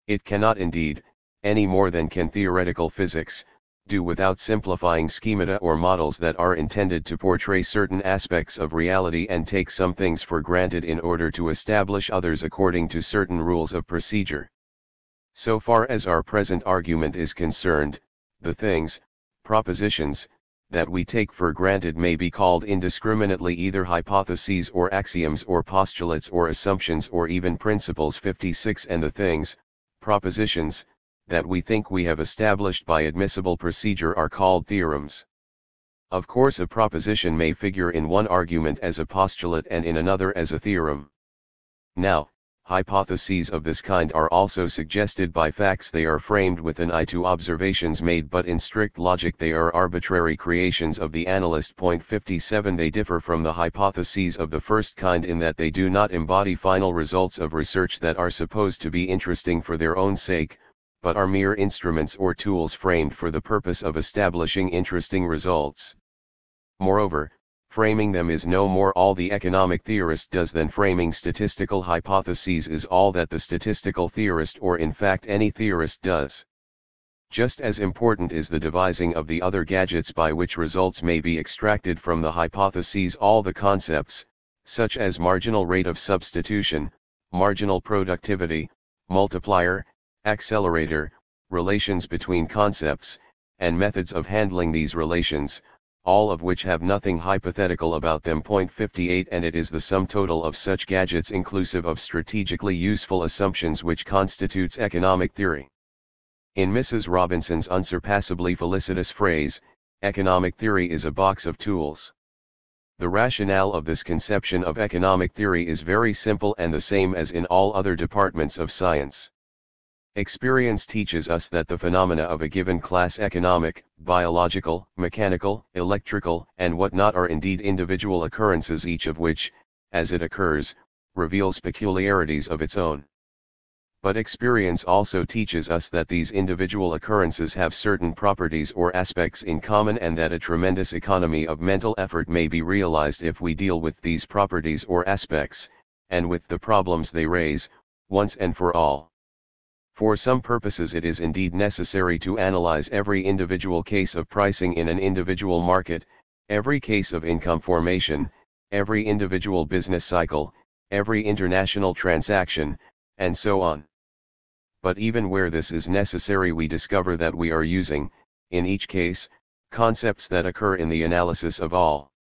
It cannot indeed, any more than can theoretical physics, do without simplifying schemata or models that are intended to portray certain aspects of reality and take some things for granted in order to establish others according to certain rules of procedure. So far as our present argument is concerned, the things, propositions, that we take for granted may be called indiscriminately either hypotheses or axioms or postulates or assumptions or even principles. 56 And the things, propositions, that we think we have established by admissible procedure are called theorems. Of course, a proposition may figure in one argument as a postulate and in another as a theorem. Now, hypotheses of this kind are also suggested by facts. They are framed with an eye to observations made, but in strict logic they are arbitrary creations of the analyst. 57 They differ from the hypotheses of the first kind in that they do not embody final results of research that are supposed to be interesting for their own sake, but are mere instruments or tools framed for the purpose of establishing interesting results. Moreover, framing them is no more all the economic theorist does than framing statistical hypotheses is all that the statistical theorist, or in fact any theorist, does. Just as important is the devising of the other gadgets by which results may be extracted from the hypotheses. All the concepts, such as marginal rate of substitution, marginal productivity, multiplier, accelerator, relations between concepts, and methods of handling these relations, all of which have nothing hypothetical about them. 58 And it is the sum total of such gadgets, inclusive of strategically useful assumptions, which constitutes economic theory. In Mrs. Robinson's unsurpassably felicitous phrase, economic theory is a box of tools. The rationale of this conception of economic theory is very simple and the same as in all other departments of science. Experience teaches us that the phenomena of a given class, economic, biological, mechanical, electrical, and whatnot, are indeed individual occurrences, each of which, as it occurs, reveals peculiarities of its own. But experience also teaches us that these individual occurrences have certain properties or aspects in common, and that a tremendous economy of mental effort may be realized if we deal with these properties or aspects, and with the problems they raise, once and for all. For some purposes it is indeed necessary to analyze every individual case of pricing in an individual market, every case of income formation, every individual business cycle, every international transaction, and so on. But even where this is necessary, we discover that we are using, in each case, concepts that occur in the analysis of all.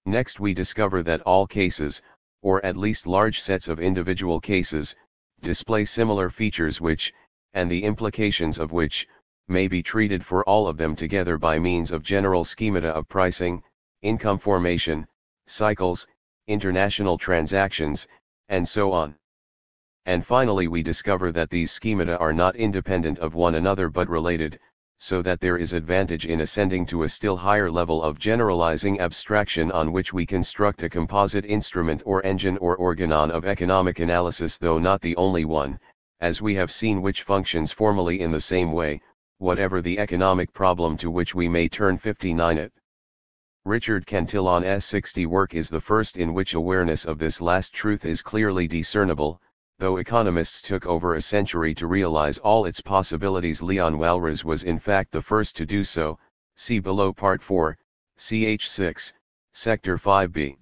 Next we discover that all cases, or at least large sets of individual cases, display similar features which, and the implications of which, may be treated for all of them together by means of general schemata of pricing, income formation, cycles, international transactions, and so on. And finally we discover that these schemata are not independent of one another but related, so that there is advantage in ascending to a still higher level of generalizing abstraction on which we construct a composite instrument or engine or organon of economic analysis, though not the only one, as we have seen, which functions formally in the same way, whatever the economic problem to which we may turn. 59 it. Richard Cantillon's 60 work is the first in which awareness of this last truth is clearly discernible, though economists took over a century to realize all its possibilities. Leon Walras was in fact the first to do so, see below Part 4, ch 6, Sector 5b.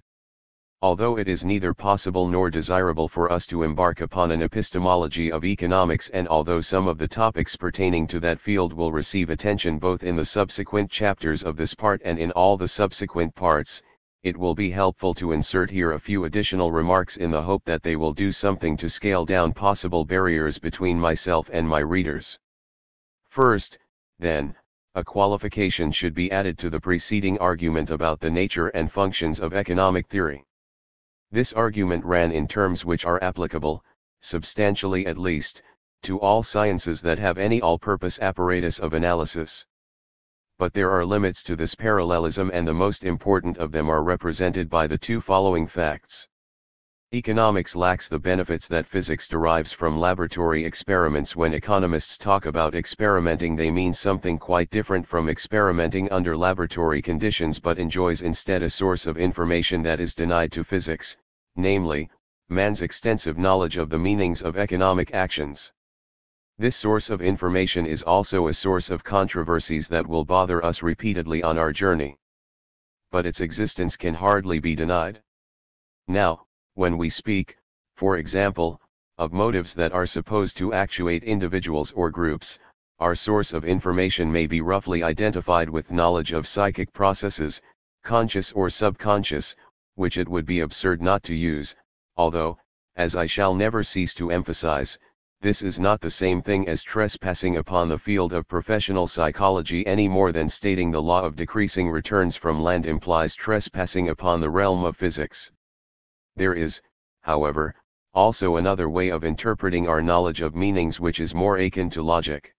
Although it is neither possible nor desirable for us to embark upon an epistemology of economics, and although some of the topics pertaining to that field will receive attention both in the subsequent chapters of this part and in all the subsequent parts, it will be helpful to insert here a few additional remarks in the hope that they will do something to scale down possible barriers between myself and my readers. First, then, a qualification should be added to the preceding argument about the nature and functions of economic theory. This argument ran in terms which are applicable, substantially at least, to all sciences that have any all-purpose apparatus of analysis. But there are limits to this parallelism, and the most important of them are represented by the two following facts. Economics lacks the benefits that physics derives from laboratory experiments. When economists talk about experimenting, they mean something quite different from experimenting under laboratory conditions, but enjoys instead a source of information that is denied to physics, namely, man's extensive knowledge of the meanings of economic actions. This source of information is also a source of controversies that will bother us repeatedly on our journey. But its existence can hardly be denied. Now, when we speak, for example, of motives that are supposed to actuate individuals or groups, our source of information may be roughly identified with knowledge of psychic processes, conscious or subconscious, which it would be absurd not to use, although, as I shall never cease to emphasize, this is not the same thing as trespassing upon the field of professional psychology any more than stating the law of decreasing returns from land implies trespassing upon the realm of physics. There is, however, also another way of interpreting our knowledge of meanings which is more akin to logic.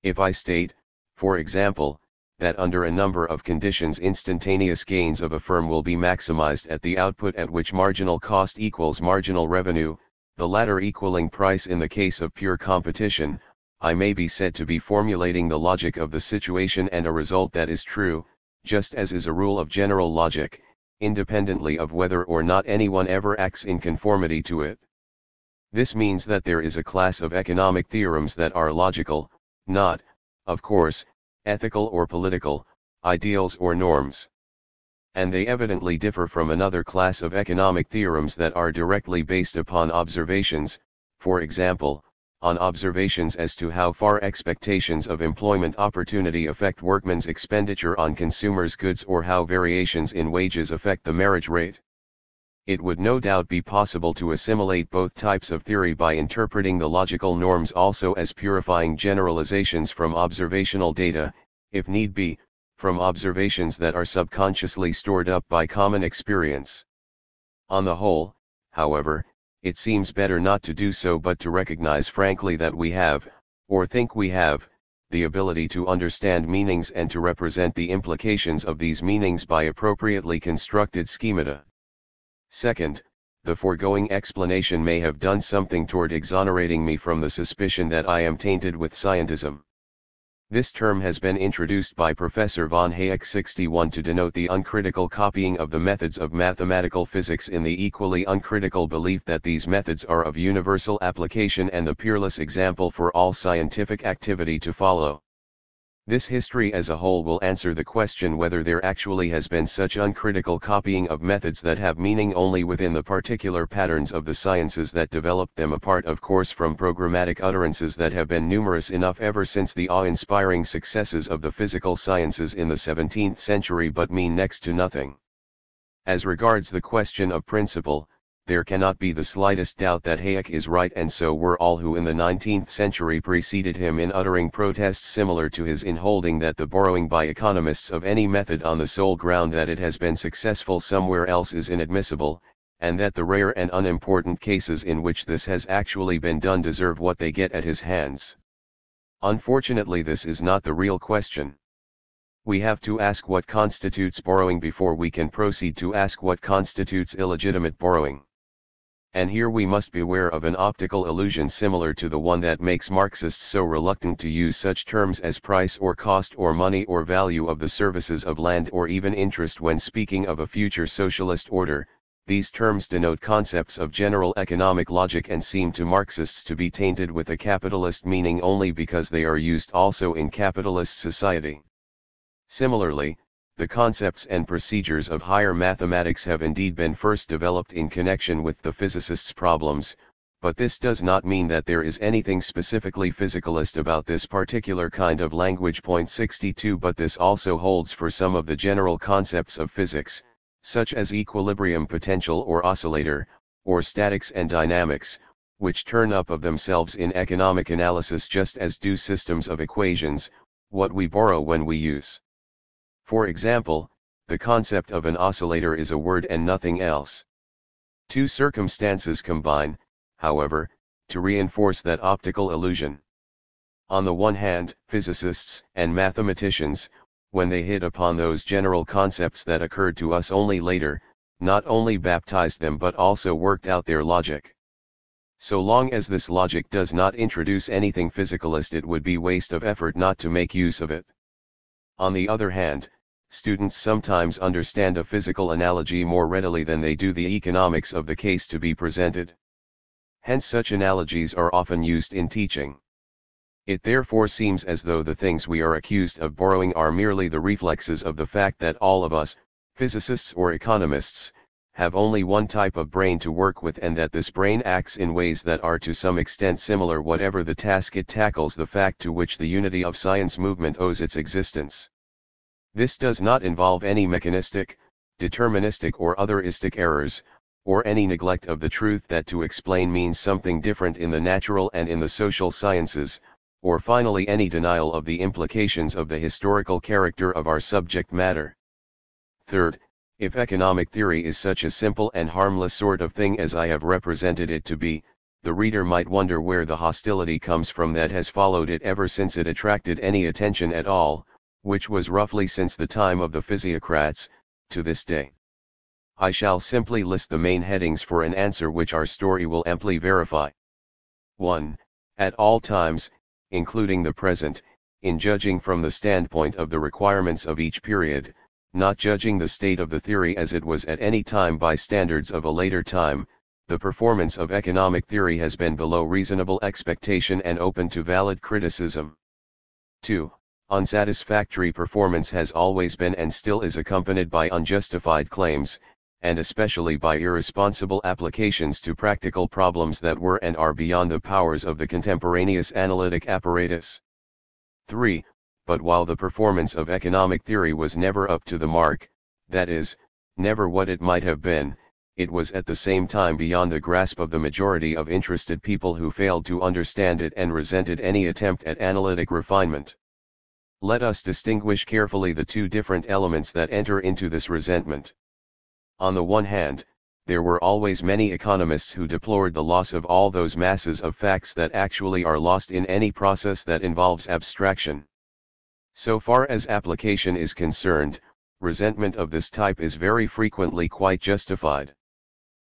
If I state, for example, that under a number of conditions instantaneous gains of a firm will be maximized at the output at which marginal cost equals marginal revenue, the latter equaling price in the case of pure competition, I may be said to be formulating the logic of the situation and a result that is true, just as is a rule of general logic, independently of whether or not anyone ever acts in conformity to it. This means that there is a class of economic theorems that are logical, not, of course, ethical or political, ideals or norms. And they evidently differ from another class of economic theorems that are directly based upon observations, for example, on observations as to how far expectations of employment opportunity affect workmen's expenditure on consumers' goods, or how variations in wages affect the marriage rate. It would no doubt be possible to assimilate both types of theory by interpreting the logical norms also as purifying generalizations from observational data, if need be, from observations that are subconsciously stored up by common experience. On the whole, however, it seems better not to do so but to recognize frankly that we have, or think we have, the ability to understand meanings and to represent the implications of these meanings by appropriately constructed schemata. Second, the foregoing explanation may have done something toward exonerating me from the suspicion that I am tainted with scientism. This term has been introduced by Professor von Hayek 61 to denote the uncritical copying of the methods of mathematical physics in the equally uncritical belief that these methods are of universal application and the peerless example for all scientific activity to follow. This history as a whole will answer the question whether there actually has been such uncritical copying of methods that have meaning only within the particular patterns of the sciences that developed them, apart of course from programmatic utterances that have been numerous enough ever since the awe-inspiring successes of the physical sciences in the 17th century, but mean next to nothing. As regards the question of principle, there cannot be the slightest doubt that Hayek is right, and so were all who in the 19th century preceded him in uttering protests similar to his in holding that the borrowing by economists of any method on the sole ground that it has been successful somewhere else is inadmissible, and that the rare and unimportant cases in which this has actually been done deserve what they get at his hands. Unfortunately, this is not the real question. We have to ask what constitutes borrowing before we can proceed to ask what constitutes illegitimate borrowing. And here we must beware of an optical illusion similar to the one that makes Marxists so reluctant to use such terms as price or cost or money or value of the services of land or even interest when speaking of a future socialist order. These terms denote concepts of general economic logic and seem to Marxists to be tainted with a capitalist meaning only because they are used also in capitalist society. Similarly, the concepts and procedures of higher mathematics have indeed been first developed in connection with the physicists' problems, but this does not mean that there is anything specifically physicalist about this particular kind of language. 62 But this also holds for some of the general concepts of physics, such as equilibrium potential or oscillator, or statics and dynamics, which turn up of themselves in economic analysis just as do systems of equations, what we borrow when we use. For example, the concept of an oscillator is a word and nothing else. Two circumstances combine, however, to reinforce that optical illusion. On the one hand, physicists and mathematicians, when they hit upon those general concepts that occurred to us only later, not only baptized them but also worked out their logic. So long as this logic does not introduce anything physicalist, it would be waste of effort not to make use of it. On the other hand, students sometimes understand a physical analogy more readily than they do the economics of the case to be presented. Hence such analogies are often used in teaching. It therefore seems as though the things we are accused of borrowing are merely the reflexes of the fact that all of us, physicists or economists, have only one type of brain to work with, and that this brain acts in ways that are to some extent similar whatever the task it tackles, the fact to which the unity of science movement owes its existence. This does not involve any mechanistic, deterministic or otheristic errors, or any neglect of the truth that to explain means something different in the natural and in the social sciences, or finally any denial of the implications of the historical character of our subject matter. Third, if economic theory is such a simple and harmless sort of thing as I have represented it to be, the reader might wonder where the hostility comes from that has followed it ever since it attracted any attention at all, which was roughly since the time of the physiocrats, to this day. I shall simply list the main headings for an answer which our story will amply verify. 1. At all times, including the present, in judging from the standpoint of the requirements of each period, not judging the state of the theory as it was at any time by standards of a later time, the performance of economic theory has been below reasonable expectation and open to valid criticism. 2. Unsatisfactory performance has always been and still is accompanied by unjustified claims, and especially by irresponsible applications to practical problems that were and are beyond the powers of the contemporaneous analytic apparatus. 3. But while the performance of economic theory was never up to the mark, that is, never what it might have been, it was at the same time beyond the grasp of the majority of interested people who failed to understand it and resented any attempt at analytic refinement. Let us distinguish carefully the two different elements that enter into this resentment. On the one hand, there were always many economists who deplored the loss of all those masses of facts that actually are lost in any process that involves abstraction. So far as application is concerned, resentment of this type is very frequently quite justified.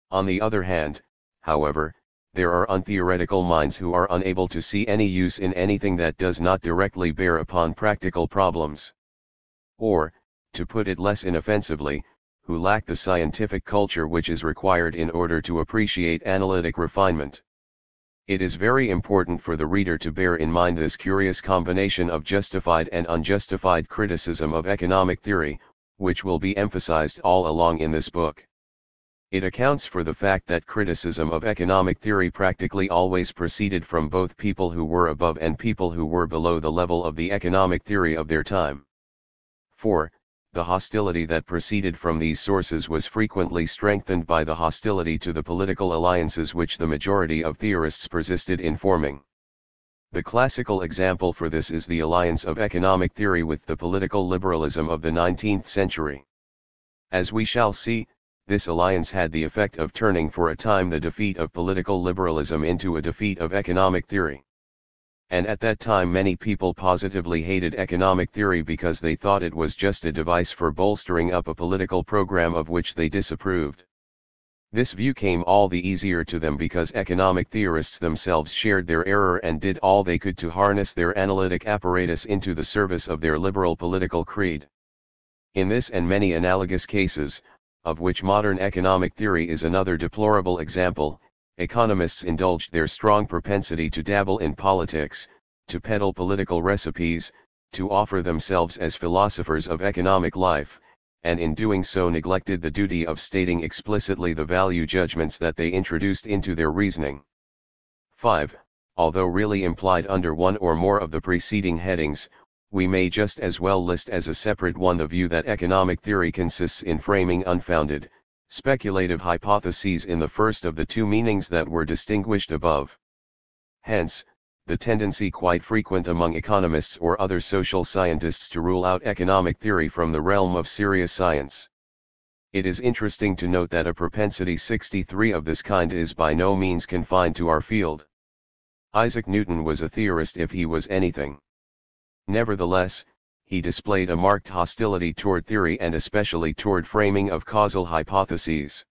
On the other hand, however, there are untheoretical minds who are unable to see any use in anything that does not directly bear upon practical problems. Or, to put it less inoffensively, who lack the scientific culture which is required in order to appreciate analytic refinement. It is very important for the reader to bear in mind this curious combination of justified and unjustified criticism of economic theory, which will be emphasized all along in this book. It accounts for the fact that criticism of economic theory practically always proceeded from both people who were above and people who were below the level of the economic theory of their time. 4. the hostility that proceeded from these sources was frequently strengthened by the hostility to the political alliances which the majority of theorists persisted in forming. The classical example for this is the alliance of economic theory with the political liberalism of the 19th century. As we shall see, this alliance had the effect of turning for a time the defeat of political liberalism into a defeat of economic theory. And at that time many people positively hated economic theory because they thought it was just a device for bolstering up a political program of which they disapproved. This view came all the easier to them because economic theorists themselves shared their error and did all they could to harness their analytic apparatus into the service of their liberal political creed. In this and many analogous cases, of which modern economic theory is another deplorable example, economists indulged their strong propensity to dabble in politics, to peddle political recipes, to offer themselves as philosophers of economic life, and in doing so neglected the duty of stating explicitly the value judgments that they introduced into their reasoning. 5. Although really implied under one or more of the preceding headings, we may just as well list as a separate one the view that economic theory consists in framing unfounded, speculative hypotheses in the first of the two meanings that were distinguished above. Hence, the tendency quite frequent among economists or other social scientists to rule out economic theory from the realm of serious science. It is interesting to note that a propensity 63 of this kind is by no means confined to our field. Isaac Newton was a theorist if he was anything. Nevertheless, he displayed a marked hostility toward theory and especially toward framing of causal hypotheses.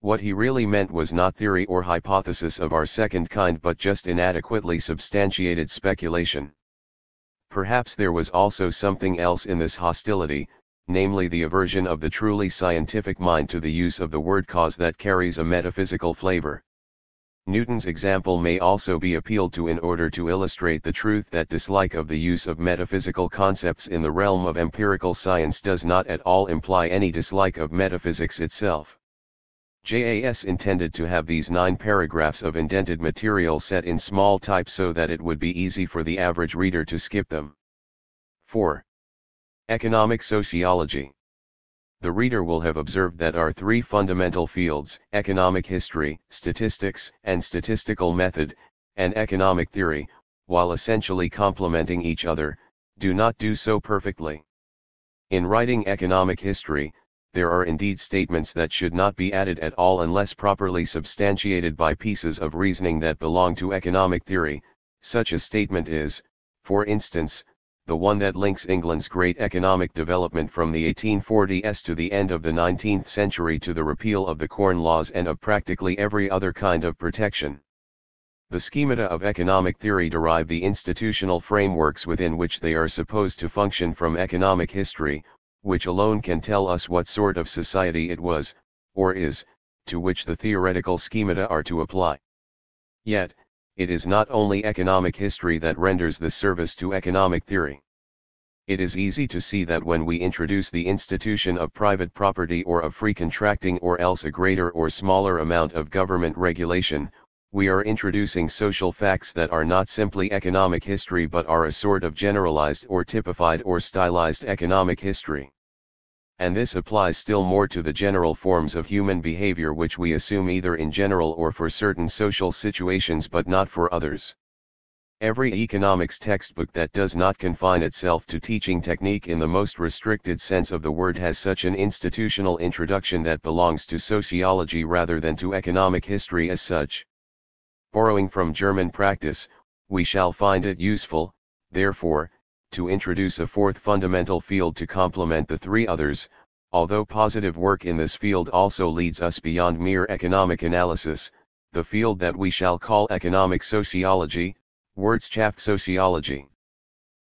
What he really meant was not theory or hypothesis of our second kind but just inadequately substantiated speculation. Perhaps there was also something else in this hostility, namely the aversion of the truly scientific mind to the use of the word cause that carries a metaphysical flavor. Newton's example may also be appealed to in order to illustrate the truth that dislike of the use of metaphysical concepts in the realm of empirical science does not at all imply any dislike of metaphysics itself. JAS intended to have these 9 paragraphs of indented material set in small type so that it would be easy for the average reader to skip them. 4. Economic sociology. The reader will have observed that our 3 fundamental fields, economic history, statistics, and statistical method, and economic theory, while essentially complementing each other, do not do so perfectly. In writing economic history, there are indeed statements that should not be added at all unless properly substantiated by pieces of reasoning that belong to economic theory. Such a statement is, for instance, the one that links England's great economic development from the 1840s to the end of the 19th century to the repeal of the Corn Laws and of practically every other kind of protection. The schemata of economic theory derive the institutional frameworks within which they are supposed to function from economic history, which alone can tell us what sort of society it was, or is, to which the theoretical schemata are to apply. Yet, it is not only economic history that renders this service to economic theory. It is easy to see that when we introduce the institution of private property or of free contracting or else a greater or smaller amount of government regulation, we are introducing social facts that are not simply economic history but are a sort of generalized or typified or stylized economic history. And this applies still more to the general forms of human behavior which we assume either in general or for certain social situations but not for others. Every economics textbook that does not confine itself to teaching technique in the most restricted sense of the word has such an institutional introduction that belongs to sociology rather than to economic history as such. Borrowing from German practice, we shall find it useful, therefore, to introduce a 4th fundamental field to complement the 3 others, although positive work in this field also leads us beyond mere economic analysis, the field that we shall call economic sociology, Wirtschaft sociology.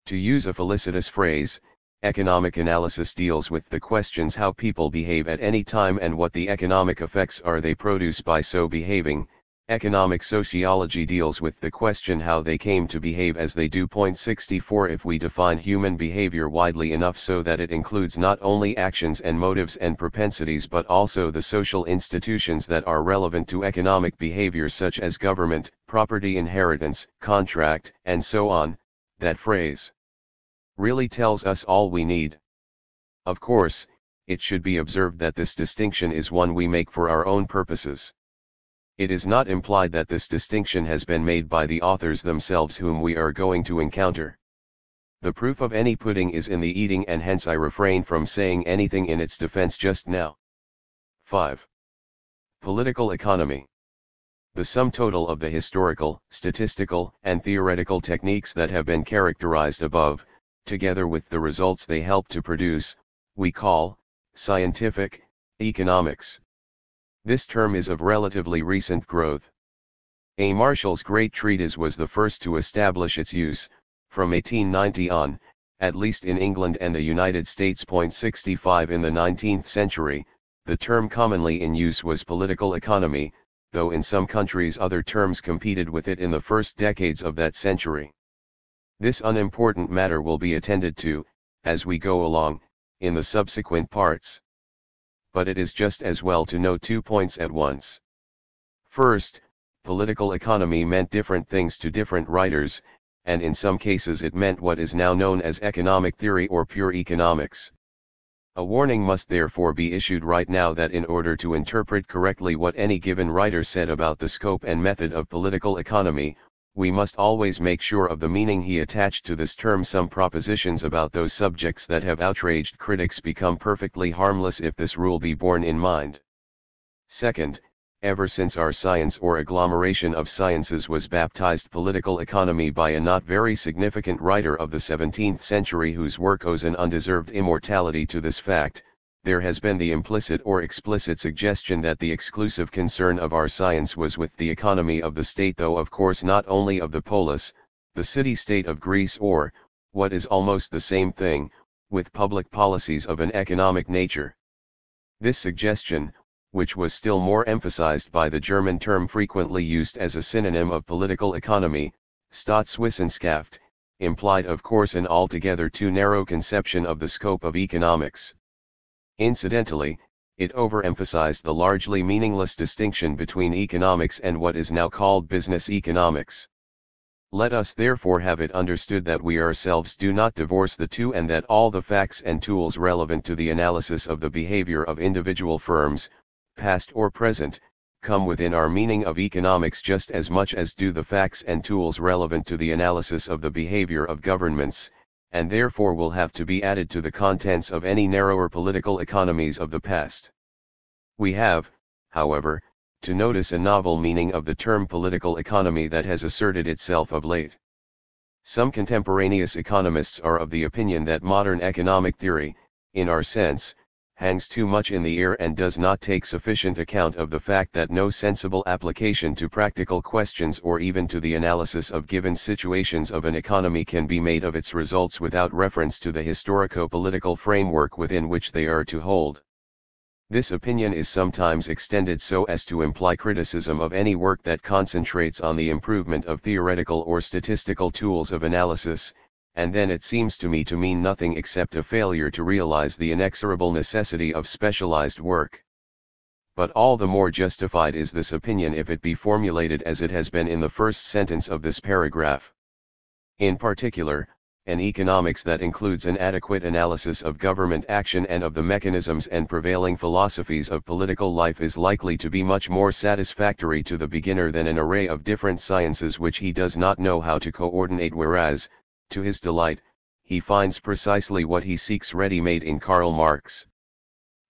To use a felicitous phrase, economic analysis deals with the questions how people behave at any time and what the economic effects are they produce by so behaving. Economic sociology deals with the question how they came to behave as they do. 64 If we define human behavior widely enough so that it includes not only actions and motives and propensities but also the social institutions that are relevant to economic behavior such as government, property inheritance, contract, and so on, that phrase really tells us all we need. Of course, it should be observed that this distinction is one we make for our own purposes. It is not implied that this distinction has been made by the authors themselves whom we are going to encounter. The proof of any pudding is in the eating, and hence I refrain from saying anything in its defense just now. 5. Political economy. The sum total of the historical, statistical, and theoretical techniques that have been characterized above, together with the results they help to produce, we call scientific economics. This term is of relatively recent growth. A. Marshall's great treatise was the first to establish its use, from 1890 on, at least in England and the United States. 65 In the 19th century, the term commonly in use was political economy, though in some countries other terms competed with it in the first decades of that century. This unimportant matter will be attended to, as we go along, in the subsequent parts. But it is just as well to note 2 points at once. First, political economy meant different things to different writers, and in some cases it meant what is now known as economic theory or pure economics. A warning must therefore be issued right now that in order to interpret correctly what any given writer said about the scope and method of political economy, we must always make sure of the meaning he attached to this term. Some propositions about those subjects that have outraged critics become perfectly harmless if this rule be borne in mind. Second, ever since our science or agglomeration of sciences was baptized political economy by a not very significant writer of the 17th century whose work owes an undeserved immortality to this fact, there has been the implicit or explicit suggestion that the exclusive concern of our science was with the economy of the state, though of course not only of the polis, the city-state of Greece, or, what is almost the same thing, with public policies of an economic nature. This suggestion, which was still more emphasized by the German term frequently used as a synonym of political economy, Staatswissenschaft, implied of course an altogether too narrow conception of the scope of economics. Incidentally, it overemphasized the largely meaningless distinction between economics and what is now called business economics. Let us therefore have it understood that we ourselves do not divorce the two, and that all the facts and tools relevant to the analysis of the behavior of individual firms, past or present, come within our meaning of economics just as much as do the facts and tools relevant to the analysis of the behavior of governments, and therefore will have to be added to the contents of any narrower political economies of the past. We have, however, to notice a novel meaning of the term political economy that has asserted itself of late. Some contemporaneous economists are of the opinion that modern economic theory, in our sense, hangs too much in the air and does not take sufficient account of the fact that no sensible application to practical questions or even to the analysis of given situations of an economy can be made of its results without reference to the historico-political framework within which they are to hold. This opinion is sometimes extended so as to imply criticism of any work that concentrates on the improvement of theoretical or statistical tools of analysis, and then it seems to me to mean nothing except a failure to realize the inexorable necessity of specialized work. But all the more justified is this opinion if it be formulated as it has been in the first sentence of this paragraph. In particular, an economics that includes an adequate analysis of government action and of the mechanisms and prevailing philosophies of political life is likely to be much more satisfactory to the beginner than an array of different sciences which he does not know how to coordinate, whereas, to his delight, he finds precisely what he seeks ready-made in Karl Marx.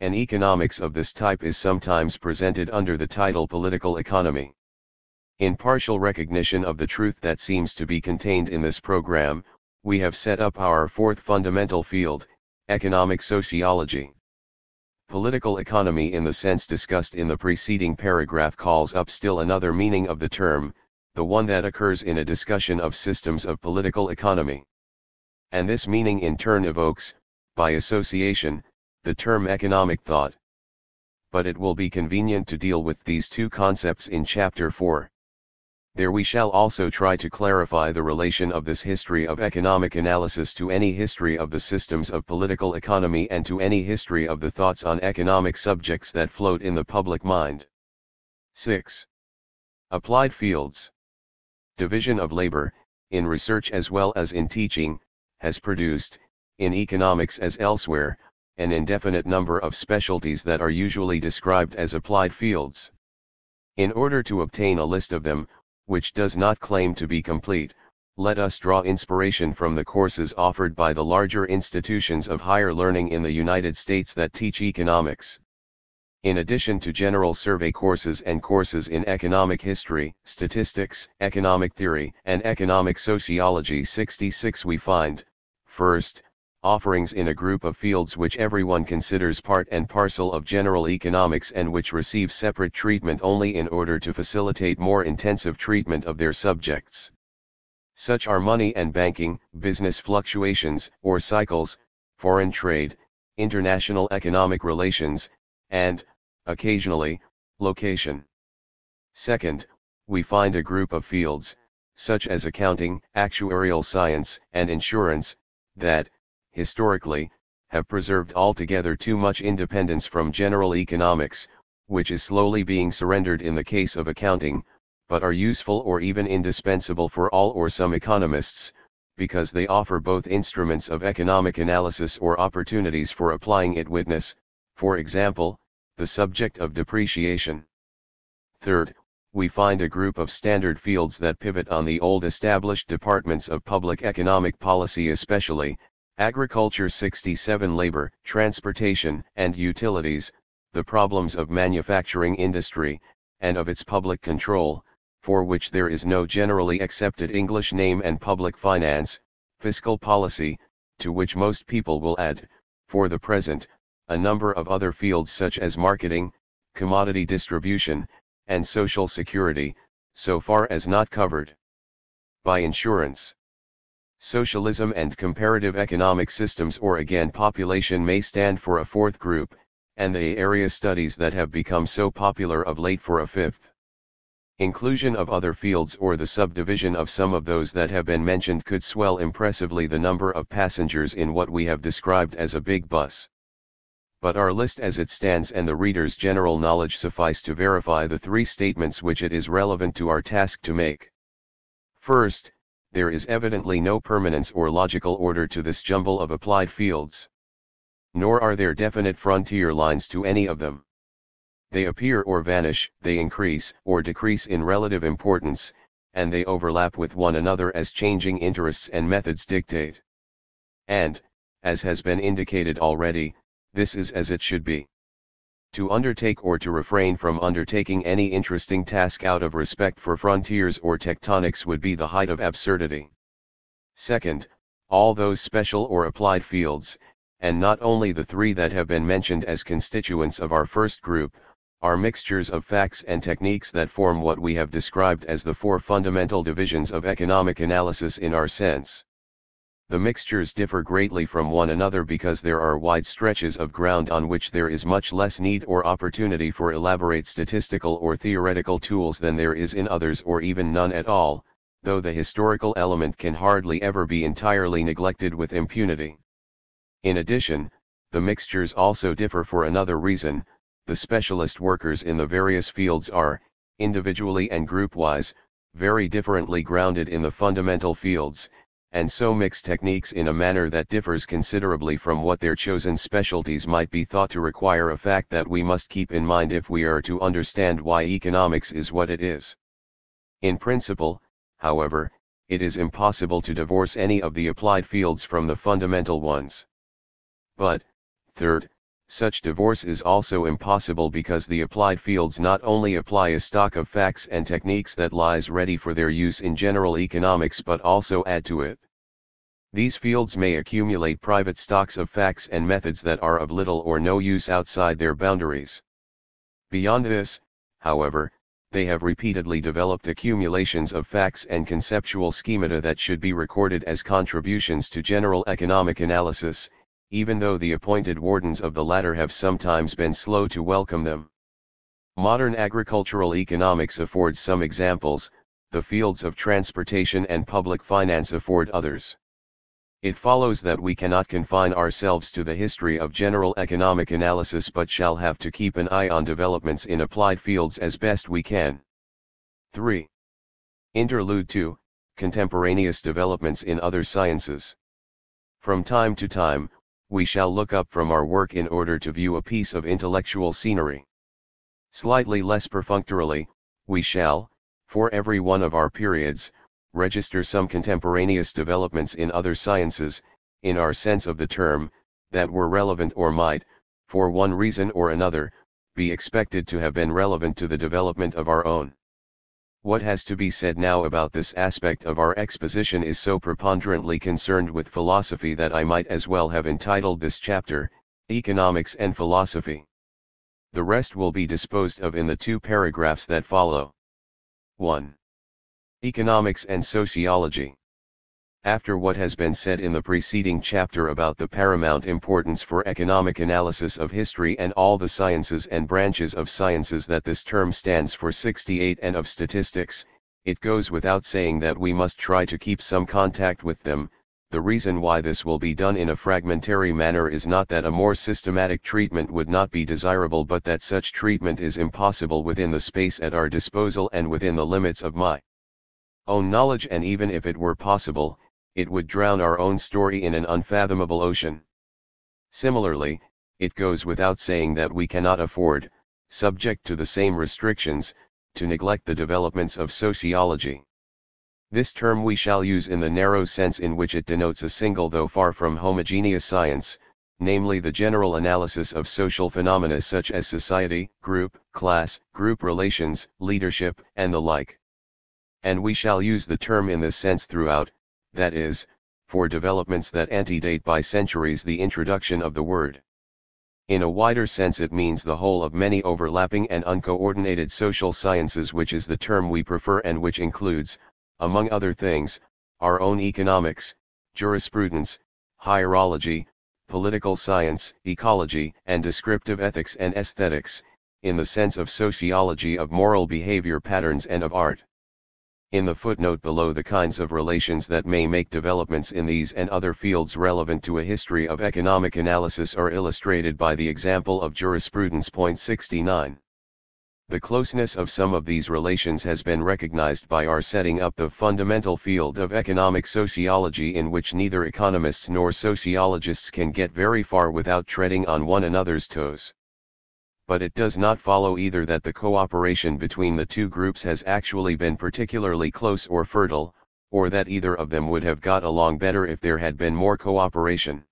An economics of this type is sometimes presented under the title political economy. In partial recognition of the truth that seems to be contained in this program, we have set up our fourth fundamental field, economic sociology. Political economy in the sense discussed in the preceding paragraph calls up still another meaning of the term, the one that occurs in a discussion of systems of political economy. And this meaning in turn evokes, by association, the term economic thought. But it will be convenient to deal with these two concepts in Chapter 4. There we shall also try to clarify the relation of this history of economic analysis to any history of the systems of political economy and to any history of the thoughts on economic subjects that float in the public mind. 6. Applied fields. Division of labor, in research as well as in teaching, has produced, in economics as elsewhere, an indefinite number of specialties that are usually described as applied fields. In order to obtain a list of them, which does not claim to be complete, let us draw inspiration from the courses offered by the larger institutions of higher learning in the United States that teach economics. In addition to general survey courses and courses in economic history, statistics, economic theory, and economic sociology 66 we find, first, offerings in a group of fields which everyone considers part and parcel of general economics and which receive separate treatment only in order to facilitate more intensive treatment of their subjects. Such are money and banking, business fluctuations or cycles, foreign trade, international economic relations, and, occasionally, location. Second, we find a group of fields, such as accounting, actuarial science, and insurance, that, historically, have preserved altogether too much independence from general economics, which is slowly being surrendered in the case of accounting, but are useful or even indispensable for all or some economists, because they offer both instruments of economic analysis or opportunities for applying it. Witness, for example, the subject of depreciation. Third, we find a group of standard fields that pivot on the old established departments of public economic policy, especially agriculture 67, labor, transportation, and utilities, the problems of manufacturing industry, and of its public control, for which there is no generally accepted English name, and public finance, fiscal policy, to which most people will add, for the present, a number of other fields such as marketing, commodity distribution, and social security, so far as not covered by insurance. Socialism and comparative economic systems, or again population, may stand for a fourth group, and the area studies that have become so popular of late for a fifth. Inclusion of other fields or the subdivision of some of those that have been mentioned could swell impressively the number of passengers in what we have described as a big bus. But our list as it stands and the reader's general knowledge suffice to verify the three statements which it is relevant to our task to make. First, there is evidently no permanence or logical order to this jumble of applied fields. Nor are there definite frontier lines to any of them. They appear or vanish, they increase or decrease in relative importance, and they overlap with one another as changing interests and methods dictate. And, as has been indicated already, this is as it should be. To undertake or to refrain from undertaking any interesting task out of respect for frontiers or tectonics would be the height of absurdity. Second, all those special or applied fields, and not only the three that have been mentioned as constituents of our first group, are mixtures of facts and techniques that form what we have described as the four fundamental divisions of economic analysis in our sense. The mixtures differ greatly from one another because there are wide stretches of ground on which there is much less need or opportunity for elaborate statistical or theoretical tools than there is in others, or even none at all, though the historical element can hardly ever be entirely neglected with impunity. In addition, the mixtures also differ for another reason. The specialist workers in the various fields are, individually and group-wise, very differently grounded in the fundamental fields, and so mix techniques in a manner that differs considerably from what their chosen specialties might be thought to require, a fact that we must keep in mind if we are to understand why economics is what it is. In principle, however, it is impossible to divorce any of the applied fields from the fundamental ones. But, third, such divorce is also impossible because the applied fields not only apply a stock of facts and techniques that lies ready for their use in general economics but also add to it. These fields may accumulate private stocks of facts and methods that are of little or no use outside their boundaries. Beyond this, however, they have repeatedly developed accumulations of facts and conceptual schemata that should be recorded as contributions to general economic analysis, even though the appointed wardens of the latter have sometimes been slow to welcome them. Modern agricultural economics affords some examples, the fields of transportation and public finance afford others. It follows that we cannot confine ourselves to the history of general economic analysis but shall have to keep an eye on developments in applied fields as best we can. 3. Interlude 2, Contemporaneous developments in other sciences. From time to time, we shall look up from our work in order to view a piece of intellectual scenery. Slightly less perfunctorily, we shall, for every one of our periods, register some contemporaneous developments in other sciences, in our sense of the term, that were relevant or might, for one reason or another, be expected to have been relevant to the development of our own. What has to be said now about this aspect of our exposition is so preponderantly concerned with philosophy that I might as well have entitled this chapter, Economics and Philosophy. The rest will be disposed of in the 2 paragraphs that follow. 1. Economics and Sociology. After what has been said in the preceding chapter about the paramount importance for economic analysis of history and all the sciences and branches of sciences that this term stands for 68 and of statistics, it goes without saying that we must try to keep some contact with them. The reason why this will be done in a fragmentary manner is not that a more systematic treatment would not be desirable, but that such treatment is impossible within the space at our disposal and within the limits of my own knowledge, and even if it were possible, it would drown our own story in an unfathomable ocean. Similarly, it goes without saying that we cannot afford, subject to the same restrictions, to neglect the developments of sociology. This term we shall use in the narrow sense in which it denotes a single though far from homogeneous science, namely the general analysis of social phenomena such as society, group, class, group relations, leadership, and the like. And we shall use the term in this sense throughout, that is, for developments that antedate by centuries the introduction of the word. In a wider sense it means the whole of many overlapping and uncoordinated social sciences, which is the term we prefer and which includes, among other things, our own economics, jurisprudence, hierology, political science, ecology, and descriptive ethics and aesthetics, in the sense of sociology of moral behavior patterns and of art. In the footnote below, the kinds of relations that may make developments in these and other fields relevant to a history of economic analysis are illustrated by the example of jurisprudence. Point 69. The closeness of some of these relations has been recognized by our setting up the fundamental field of economic sociology, in which neither economists nor sociologists can get very far without treading on one another's toes. But it does not follow either that the cooperation between the 2 groups has actually been particularly close or fertile, or that either of them would have got along better if there had been more cooperation.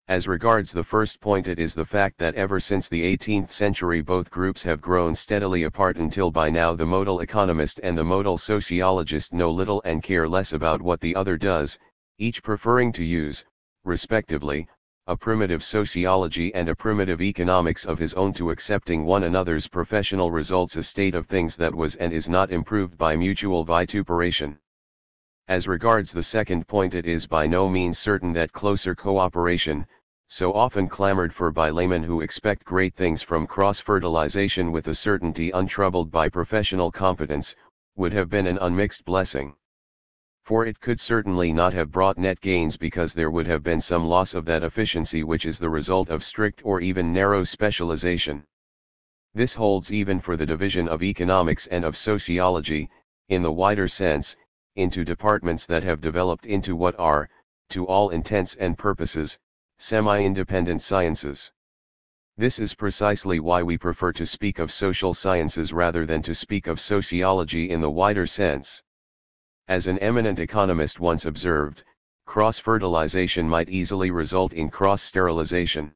As regards the first point, it is the fact that ever since the 18th century both groups have grown steadily apart until by now the modal economist and the modal sociologist know little and care less about what the other does, each preferring to use, respectively, a primitive sociology and a primitive economics of his own to accepting one another's professional results, a state of things that was and is not improved by mutual vituperation. As regards the second point, it is by no means certain that closer cooperation, so often clamored for by laymen who expect great things from cross-fertilization with a certainty untroubled by professional competence, would have been an unmixed blessing. For it could certainly not have brought net gains, because there would have been some loss of that efficiency which is the result of strict or even narrow specialization. This holds even for the division of economics and of sociology, in the wider sense, into departments that have developed into what are, to all intents and purposes, semi-independent sciences. This is precisely why we prefer to speak of social sciences rather than to speak of sociology in the wider sense. As an eminent economist once observed, cross-fertilization might easily result in cross-sterilization.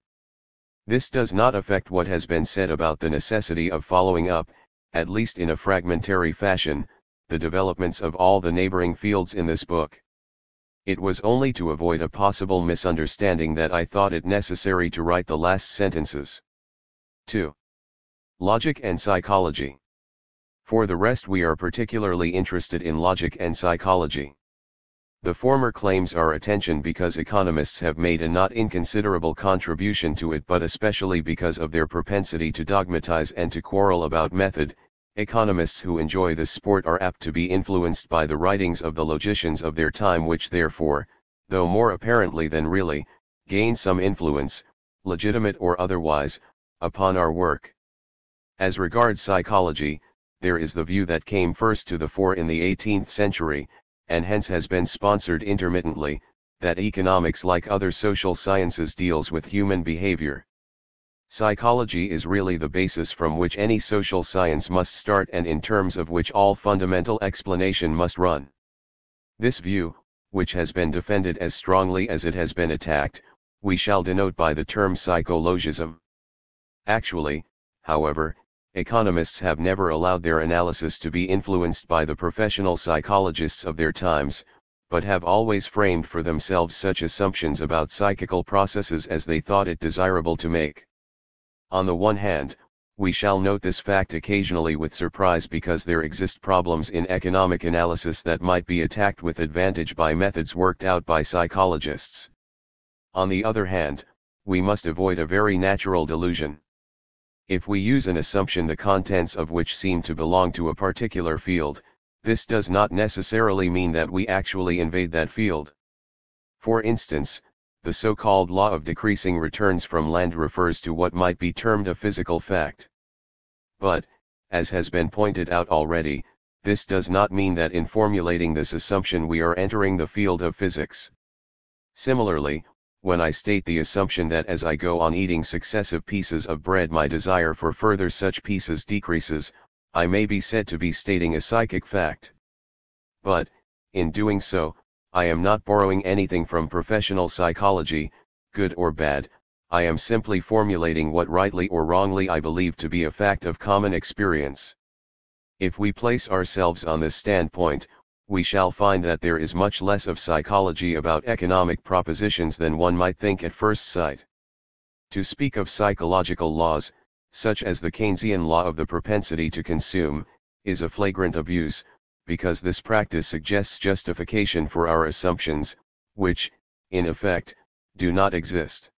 This does not affect what has been said about the necessity of following up, at least in a fragmentary fashion, the developments of all the neighboring fields in this book. It was only to avoid a possible misunderstanding that I thought it necessary to write the last sentences. 2. Logic and psychology. For the rest, we are particularly interested in logic and psychology. The former claims our attention because economists have made a not inconsiderable contribution to it, but especially because of their propensity to dogmatize and to quarrel about method. Economists who enjoy this sport are apt to be influenced by the writings of the logicians of their time, which therefore, though more apparently than really, gain some influence, legitimate or otherwise, upon our work. As regards psychology, there is the view that came first to the fore in the 18th century, and hence has been sponsored intermittently, that economics, like other social sciences, deals with human behavior. Psychology is really the basis from which any social science must start and in terms of which all fundamental explanation must run. This view, which has been defended as strongly as it has been attacked, we shall denote by the term psychologism. Actually, however, economists have never allowed their analysis to be influenced by the professional psychologists of their times, but have always framed for themselves such assumptions about psychical processes as they thought it desirable to make. On the one hand, we shall note this fact occasionally with surprise because there exist problems in economic analysis that might be attacked with advantage by methods worked out by psychologists. On the other hand, we must avoid a very natural delusion. If we use an assumption the contents of which seem to belong to a particular field, this does not necessarily mean that we actually invade that field. For instance, the so-called law of decreasing returns from land refers to what might be termed a physical fact. But, as has been pointed out already, this does not mean that in formulating this assumption we are entering the field of physics. Similarly, when I state the assumption that as I go on eating successive pieces of bread my desire for further such pieces decreases, I may be said to be stating a psychic fact. But, in doing so, I am not borrowing anything from professional psychology, good or bad. I am simply formulating what rightly or wrongly I believe to be a fact of common experience. If we place ourselves on this standpoint, we shall find that there is much less of psychology about economic propositions than one might think at first sight. To speak of psychological laws, such as the Keynesian law of the propensity to consume, is a flagrant abuse, because this practice suggests justification for our assumptions, which, in effect, do not exist.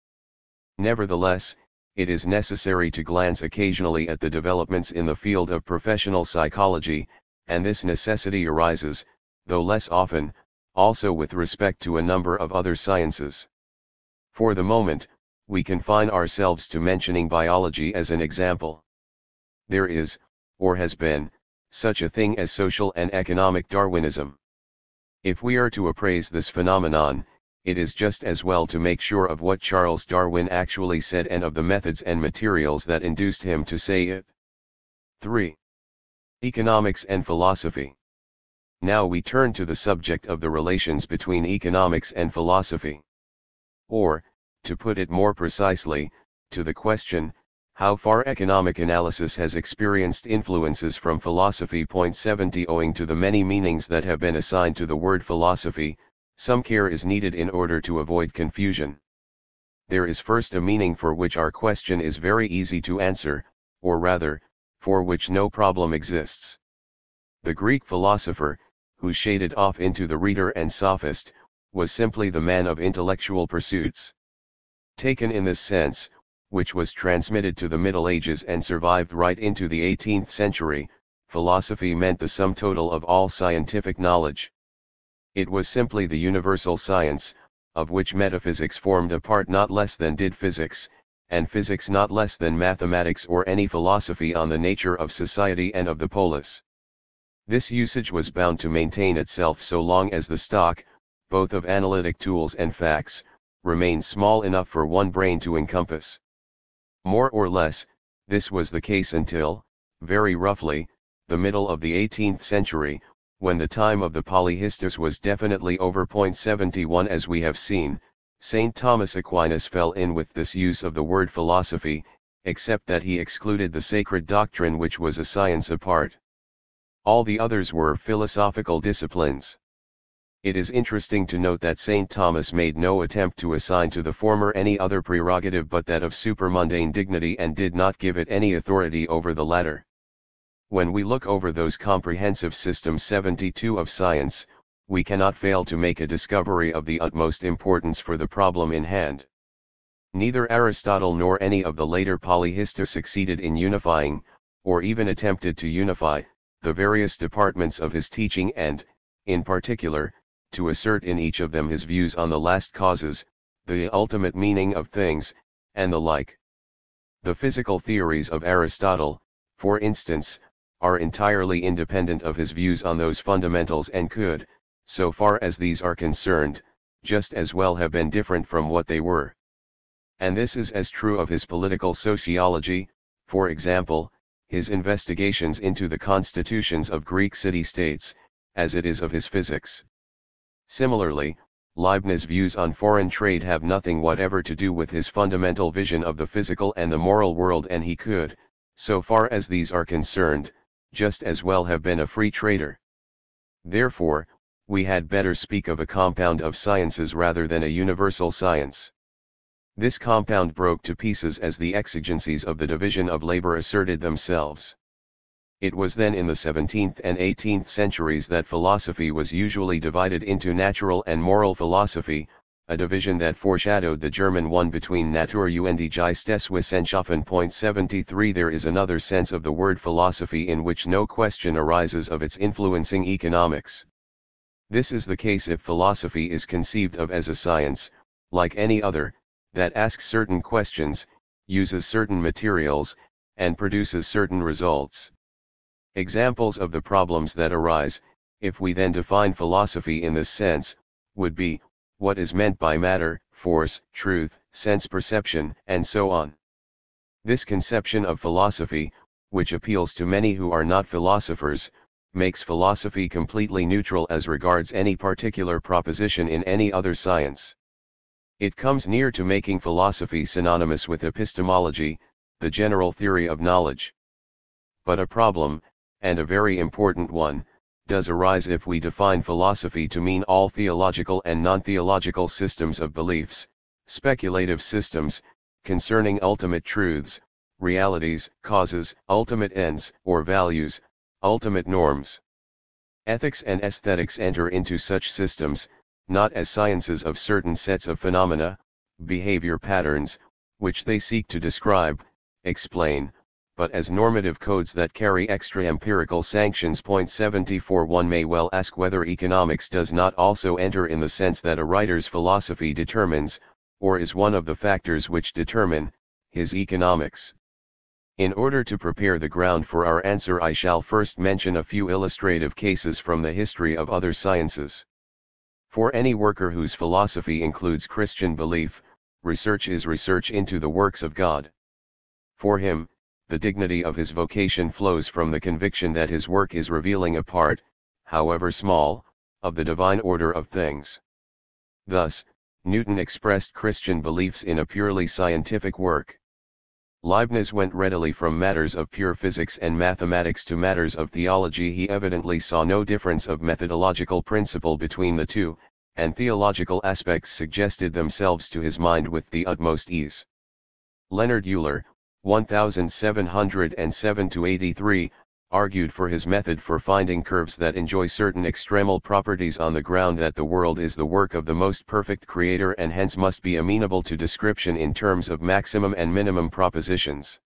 Nevertheless, it is necessary to glance occasionally at the developments in the field of professional psychology, and this necessity arises, though less often, also with respect to a number of other sciences. For the moment, we confine ourselves to mentioning biology as an example. There is, or has been, such a thing as social and economic Darwinism. If we are to appraise this phenomenon, it is just as well to make sure of what Charles Darwin actually said and of the methods and materials that induced him to say it. 3. Economics and philosophy. Now we turn to the subject of the relations between economics and philosophy. Or, to put it more precisely, to the question, how far economic analysis has experienced influences from philosophy. 70 Owing to the many meanings that have been assigned to the word philosophy, some care is needed in order to avoid confusion. There is first a meaning for which our question is very easy to answer, or rather, for which no problem exists. The Greek philosopher, who shaded off into the rhetor and sophist, was simply the man of intellectual pursuits. Taken in this sense, which was transmitted to the Middle Ages and survived right into the 18th century, philosophy meant the sum total of all scientific knowledge. It was simply the universal science, of which metaphysics formed a part not less than did physics, and physics not less than mathematics or any philosophy on the nature of society and of the polis. This usage was bound to maintain itself so long as the stock, both of analytic tools and facts, remained small enough for one brain to encompass. More or less, this was the case until, very roughly, the middle of the 18th century, when the time of the polyhistos was definitely over. 71 As we have seen, St. Thomas Aquinas fell in with this use of the word philosophy, except that he excluded the sacred doctrine, which was a science apart. All the others were philosophical disciplines. It is interesting to note that St. Thomas made no attempt to assign to the former any other prerogative but that of supermundane dignity, and did not give it any authority over the latter. When we look over those comprehensive systems 72 of science, we cannot fail to make a discovery of the utmost importance for the problem in hand. Neither Aristotle nor any of the later polyhistos succeeded in unifying, or even attempted to unify, the various departments of his teaching and, in particular, to assert in each of them his views on the last causes, the ultimate meaning of things, and the like. The physical theories of Aristotle, for instance, are entirely independent of his views on those fundamentals and could, so far as these are concerned, just as well have been different from what they were. And this is as true of his political sociology, for example, his investigations into the constitutions of Greek city-states, as it is of his physics. Similarly, Leibniz's views on foreign trade have nothing whatever to do with his fundamental vision of the physical and the moral world, and he could, so far as these are concerned, just as well have been a free trader. Therefore, we had better speak of a compound of sciences rather than a universal science. This compound broke to pieces as the exigencies of the division of labor asserted themselves. It was then in the 17th and 18th centuries that philosophy was usually divided into natural and moral philosophy, a division that foreshadowed the German one between Natur und Geisteswissenschaften. 73. There is another sense of the word philosophy in which no question arises of its influencing economics. This is the case if philosophy is conceived of as a science, like any other, that asks certain questions, uses certain materials, and produces certain results. Examples of the problems that arise, if we then define philosophy in this sense, would be, what is meant by matter, force, truth, sense perception, and so on. This conception of philosophy, which appeals to many who are not philosophers, makes philosophy completely neutral as regards any particular proposition in any other science. It comes near to making philosophy synonymous with epistemology, the general theory of knowledge. But a problem, and a very important one, does arise if we define philosophy to mean all theological and non-theological systems of beliefs, speculative systems, concerning ultimate truths, realities, causes, ultimate ends, or values, ultimate norms. Ethics and aesthetics enter into such systems, not as sciences of certain sets of phenomena, behavior patterns, which they seek to describe, explain, but as normative codes that carry extra-empirical sanctions. 74. One may well ask whether economics does not also enter in the sense that a writer's philosophy determines, or is one of the factors which determine, his economics. In order to prepare the ground for our answer, I shall first mention a few illustrative cases from the history of other sciences. For any worker whose philosophy includes Christian belief, research is research into the works of God. For him, the dignity of his vocation flows from the conviction that his work is revealing a part, however small, of the divine order of things. Thus, Newton expressed Christian beliefs in a purely scientific work. Leibniz went readily from matters of pure physics and mathematics to matters of theology. He evidently saw no difference of methodological principle between the two, and theological aspects suggested themselves to his mind with the utmost ease. Leonhard Euler, 1707-83, argued for his method for finding curves that enjoy certain extremal properties on the ground that the world is the work of the most perfect creator and hence must be amenable to description in terms of maximum and minimum propositions.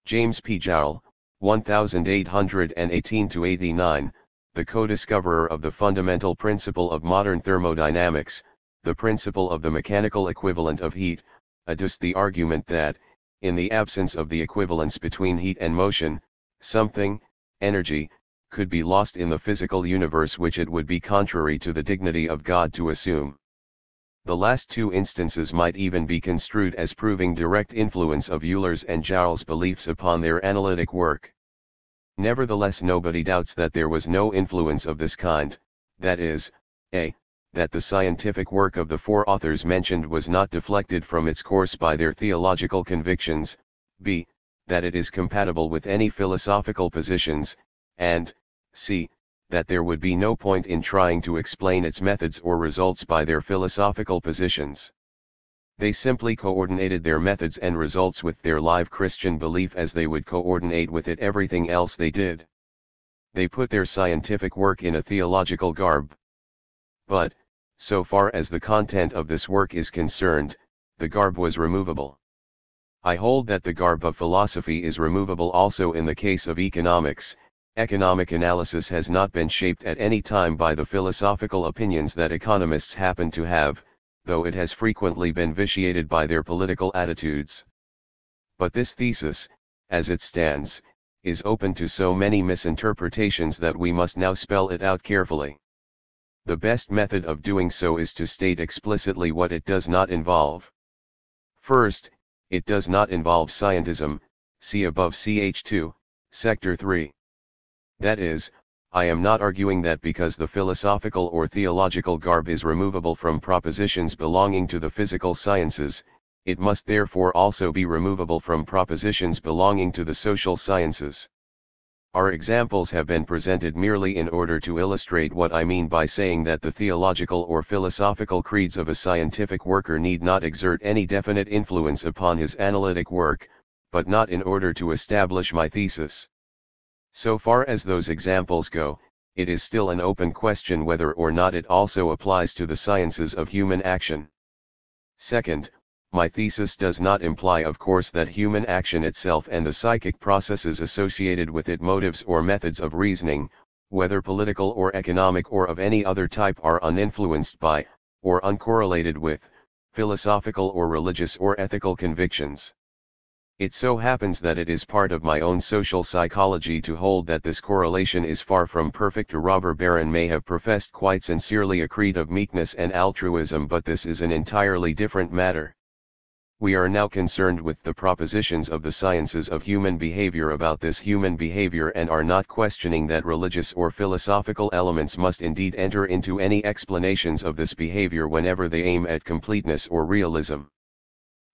James P. Joule, 1818-89, the co-discoverer of the fundamental principle of modern thermodynamics, the principle of the mechanical equivalent of heat, adduced the argument that, in the absence of the equivalence between heat and motion, something, energy, could be lost in the physical universe which it would be contrary to the dignity of God to assume. The last two instances might even be construed as proving direct influence of Euler's and Joule's beliefs upon their analytic work. Nevertheless, nobody doubts that there was no influence of this kind, that is, a. that the scientific work of the four authors mentioned was not deflected from its course by their theological convictions, b. that it is compatible with any philosophical positions, and c. that there would be no point in trying to explain its methods or results by their philosophical positions. They simply coordinated their methods and results with their live Christian belief as they would coordinate with it everything else they did. They put their scientific work in a theological garb. But, so far as the content of this work is concerned, the garb was removable. I hold that the garb of philosophy is removable also in the case of economics. Economic analysis has not been shaped at any time by the philosophical opinions that economists happen to have, though it has frequently been vitiated by their political attitudes. But this thesis, as it stands, is open to so many misinterpretations that we must now spell it out carefully. The best method of doing so is to state explicitly what it does not involve. First, it does not involve scientism, see above ch2, sector 3. That is, I am not arguing that because the philosophical or theological garb is removable from propositions belonging to the physical sciences, it must therefore also be removable from propositions belonging to the social sciences. Our examples have been presented merely in order to illustrate what I mean by saying that the theological or philosophical creeds of a scientific worker need not exert any definite influence upon his analytic work, but not in order to establish my thesis. So far as those examples go, it is still an open question whether or not it also applies to the sciences of human action. Second, my thesis does not imply of course that human action itself and the psychic processes associated with it, motives or methods of reasoning, whether political or economic or of any other type, are uninfluenced by, or uncorrelated with, philosophical or religious or ethical convictions. It so happens that it is part of my own social psychology to hold that this correlation is far from perfect. Robber Baron may have professed quite sincerely a creed of meekness and altruism, but this is an entirely different matter. We are now concerned with the propositions of the sciences of human behavior about this human behavior, and are not questioning that religious or philosophical elements must indeed enter into any explanations of this behavior whenever they aim at completeness or realism.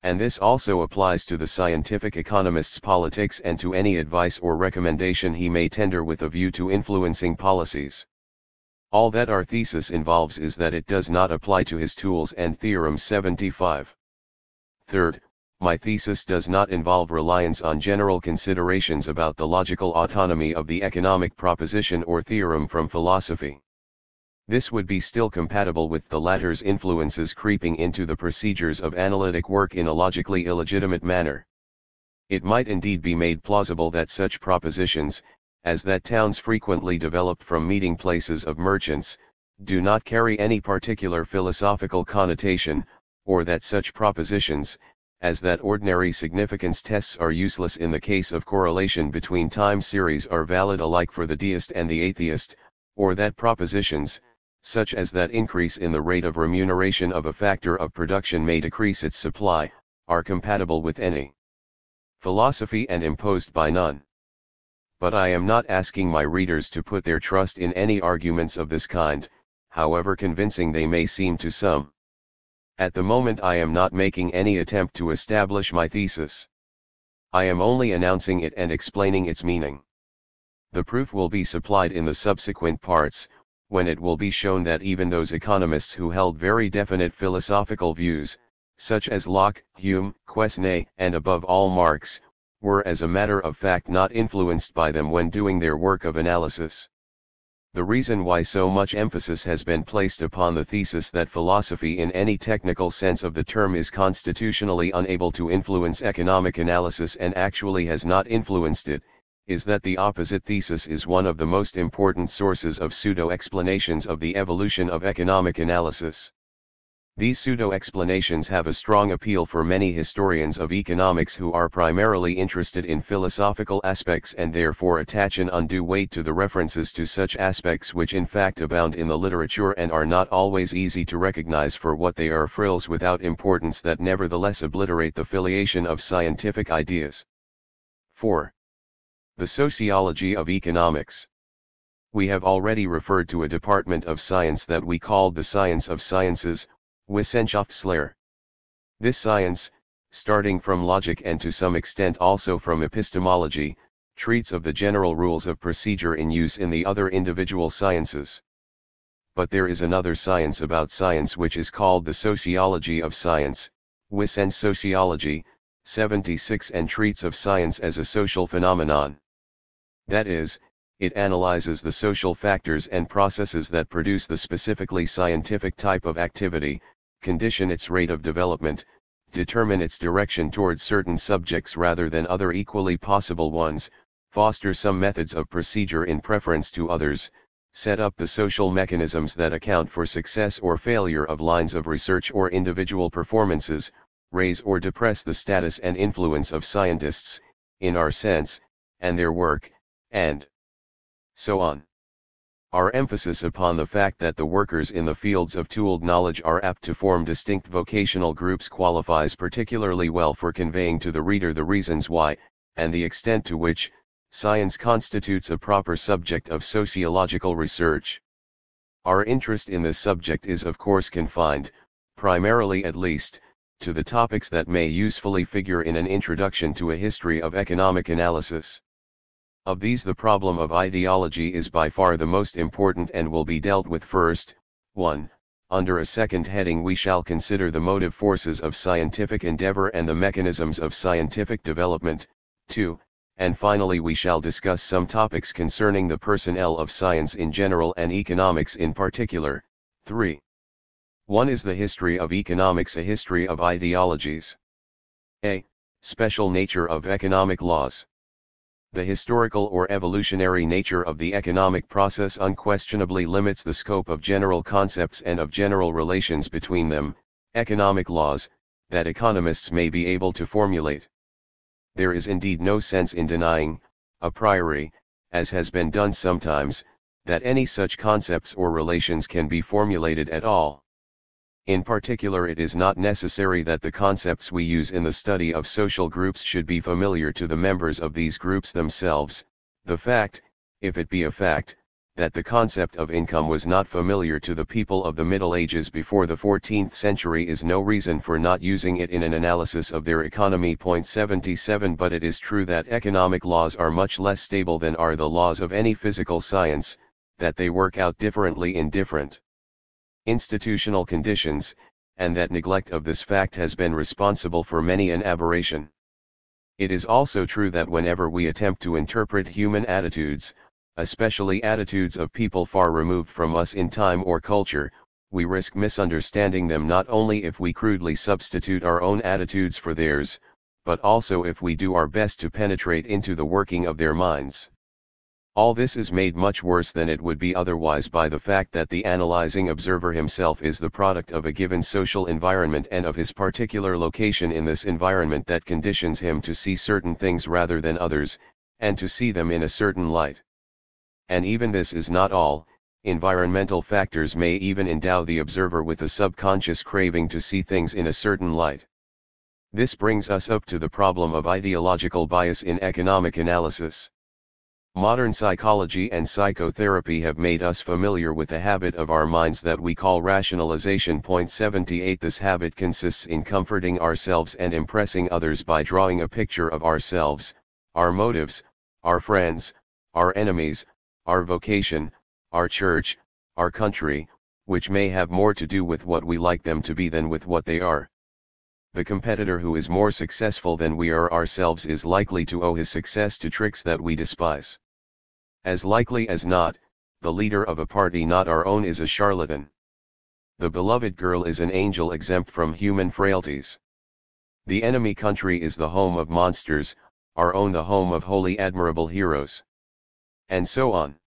And this also applies to the scientific economist's politics and to any advice or recommendation he may tender with a view to influencing policies. All that our thesis involves is that it does not apply to his tools and theorem 75. Third, my thesis does not involve reliance on general considerations about the logical autonomy of the economic proposition or theorem from philosophy. This would be still compatible with the latter's influences creeping into the procedures of analytic work in a logically illegitimate manner. It might indeed be made plausible that such propositions, as that towns frequently developed from meeting places of merchants, do not carry any particular philosophical connotation, or that such propositions, as that ordinary significance tests are useless in the case of correlation between time series, are valid alike for the deist and the atheist, or that propositions, such as that increase in the rate of remuneration of a factor of production may decrease its supply, are compatible with any philosophy and imposed by none. But I am not asking my readers to put their trust in any arguments of this kind, however convincing they may seem to some. At the moment I am not making any attempt to establish my thesis. I am only announcing it and explaining its meaning. The proof will be supplied in the subsequent parts, when it will be shown that even those economists who held very definite philosophical views, such as Locke, Hume, Quesnay, and above all Marx, were as a matter of fact not influenced by them when doing their work of analysis. The reason why so much emphasis has been placed upon the thesis that philosophy in any technical sense of the term is constitutionally unable to influence economic analysis and actually has not influenced it, is that the opposite thesis is one of the most important sources of pseudo-explanations of the evolution of economic analysis. These pseudo-explanations have a strong appeal for many historians of economics who are primarily interested in philosophical aspects and therefore attach an undue weight to the references to such aspects which in fact abound in the literature and are not always easy to recognize for what they are, frills without importance that nevertheless obliterate the filiation of scientific ideas. 4. The sociology of economics. We have already referred to a department of science that we called the science of sciences, Wissenschaftslehre. This science, starting from logic and to some extent also from epistemology, treats of the general rules of procedure in use in the other individual sciences. But there is another science about science which is called the sociology of science, Wissenssociologie, 76, and treats of science as a social phenomenon. That is, it analyzes the social factors and processes that produce the specifically scientific type of activity, condition its rate of development, determine its direction towards certain subjects rather than other equally possible ones, foster some methods of procedure in preference to others, set up the social mechanisms that account for success or failure of lines of research or individual performances, raise or depress the status and influence of scientists, in our sense, and their work, and so on. Our emphasis upon the fact that the workers in the fields of tooled knowledge are apt to form distinct vocational groups qualifies particularly well for conveying to the reader the reasons why, and the extent to which, science constitutes a proper subject of sociological research. Our interest in this subject is of course confined, primarily at least, to the topics that may usefully figure in an introduction to a history of economic analysis. Of these the problem of ideology is by far the most important and will be dealt with first. 1. Under a second heading we shall consider the motive forces of scientific endeavor and the mechanisms of scientific development. 2. And finally we shall discuss some topics concerning the personnel of science in general and economics in particular. 3. 1 is the history of economics, a history of ideologies. A. Special nature of economic laws. The historical or evolutionary nature of the economic process unquestionably limits the scope of general concepts and of general relations between them, economic laws, that economists may be able to formulate. There is indeed no sense in denying, a priori, as has been done sometimes, that any such concepts or relations can be formulated at all. In particular, it is not necessary that the concepts we use in the study of social groups should be familiar to the members of these groups themselves. The fact, if it be a fact, that the concept of income was not familiar to the people of the Middle Ages before the 14th century is no reason for not using it in an analysis of their economy. 77 But it is true that economic laws are much less stable than are the laws of any physical science, that they work out differently in different institutional conditions, and that neglect of this fact has been responsible for many an aberration. It is also true that whenever we attempt to interpret human attitudes, especially attitudes of people far removed from us in time or culture, we risk misunderstanding them not only if we crudely substitute our own attitudes for theirs, but also if we do our best to penetrate into the working of their minds. All this is made much worse than it would be otherwise by the fact that the analyzing observer himself is the product of a given social environment and of his particular location in this environment that conditions him to see certain things rather than others, and to see them in a certain light. And even this is not all. Environmental factors may even endow the observer with a subconscious craving to see things in a certain light. This brings us up to the problem of ideological bias in economic analysis. Modern psychology and psychotherapy have made us familiar with the habit of our minds that we call rationalization. 78 This habit consists in comforting ourselves and impressing others by drawing a picture of ourselves, our motives, our friends, our enemies, our vocation, our church, our country, which may have more to do with what we like them to be than with what they are. The competitor who is more successful than we are ourselves is likely to owe his success to tricks that we despise. As likely as not, the leader of a party not our own is a charlatan. The beloved girl is an angel exempt from human frailties. The enemy country is the home of monsters, our own the home of holy admirable heroes. And so on.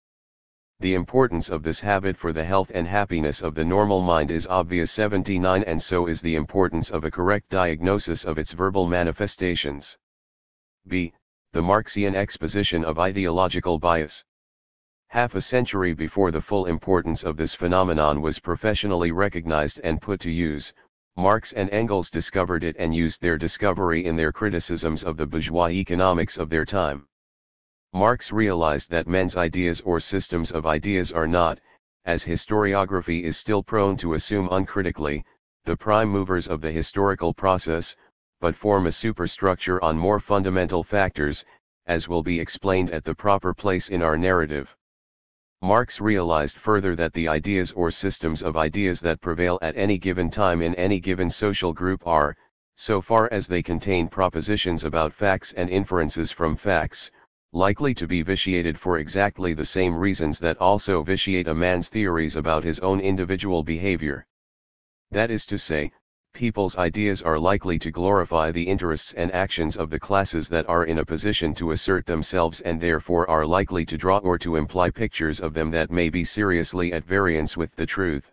The importance of this habit for the health and happiness of the normal mind is obvious. 79 And so is the importance of a correct diagnosis of its verbal manifestations. B. The Marxian exposition of ideological bias. Half a century before the full importance of this phenomenon was professionally recognized and put to use, Marx and Engels discovered it and used their discovery in their criticisms of the bourgeois economics of their time. Marx realized that men's ideas or systems of ideas are not, as historiography is still prone to assume uncritically, the prime movers of the historical process, but form a superstructure on more fundamental factors, as will be explained at the proper place in our narrative. Marx realized further that the ideas or systems of ideas that prevail at any given time in any given social group are, so far as they contain propositions about facts and inferences from facts, likely to be vitiated for exactly the same reasons that also vitiate a man's theories about his own individual behavior. That is to say, people's ideas are likely to glorify the interests and actions of the classes that are in a position to assert themselves and therefore are likely to draw or to imply pictures of them that may be seriously at variance with the truth.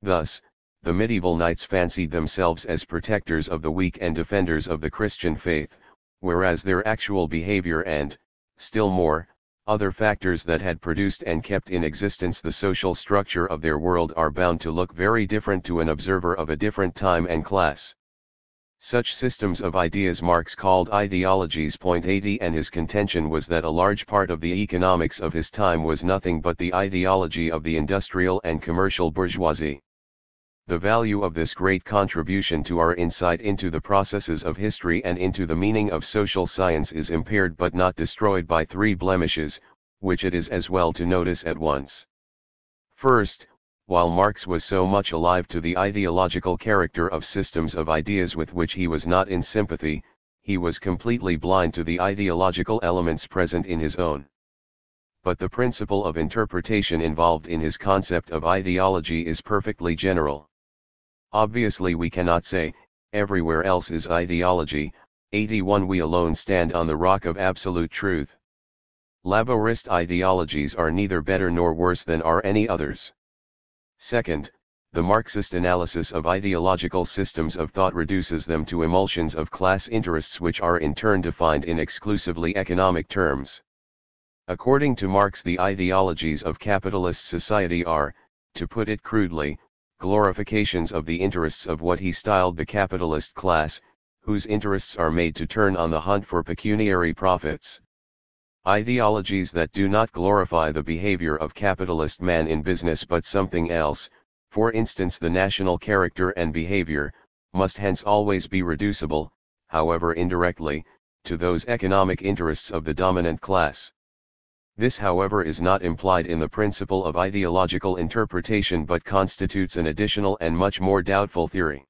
Thus, the medieval knights fancied themselves as protectors of the weak and defenders of the Christian faith, whereas their actual behavior and, still more, Other factors that had produced and kept in existence the social structure of their world are bound to look very different to an observer of a different time and class. Such systems of ideas Marx called ideologies. 80 And his contention was that a large part of the economics of his time was nothing but the ideology of the industrial and commercial bourgeoisie. The value of this great contribution to our insight into the processes of history and into the meaning of social science is impaired but not destroyed by three blemishes, which it is as well to notice at once. First, while Marx was so much alive to the ideological character of systems of ideas with which he was not in sympathy, he was completely blind to the ideological elements present in his own. But the principle of interpretation involved in his concept of ideology is perfectly general. Obviously we cannot say, everywhere else is ideology. 81 We alone stand on the rock of absolute truth. Laborist ideologies are neither better nor worse than are any others. Second, the Marxist analysis of ideological systems of thought reduces them to emulsions of class interests which are in turn defined in exclusively economic terms. According to Marx, the ideologies of capitalist society are, to put it crudely, glorifications of the interests of what he styled the capitalist class, whose interests are made to turn on the hunt for pecuniary profits. Ideologies that do not glorify the behavior of capitalist man in business but something else, for instance the national character and behavior, must hence always be reducible, however indirectly, to those economic interests of the dominant class. This however is not implied in the principle of ideological interpretation but constitutes an additional and much more doubtful theory.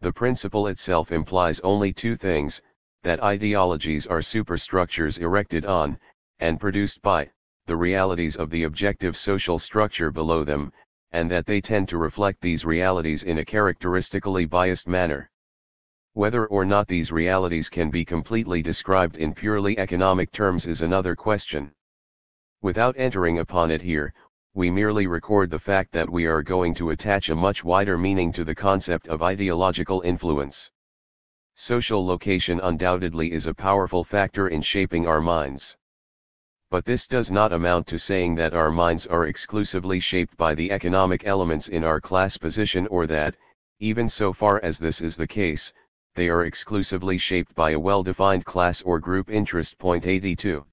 The principle itself implies only two things: that ideologies are superstructures erected on, and produced by, the realities of the objective social structure below them, and that they tend to reflect these realities in a characteristically biased manner. Whether or not these realities can be completely described in purely economic terms is another question. Without entering upon it here, we merely record the fact that we are going to attach a much wider meaning to the concept of ideological influence. Social location undoubtedly is a powerful factor in shaping our minds. But this does not amount to saying that our minds are exclusively shaped by the economic elements in our class position, or that, even so far as this is the case, they are exclusively shaped by a well-defined class or group interest. 82.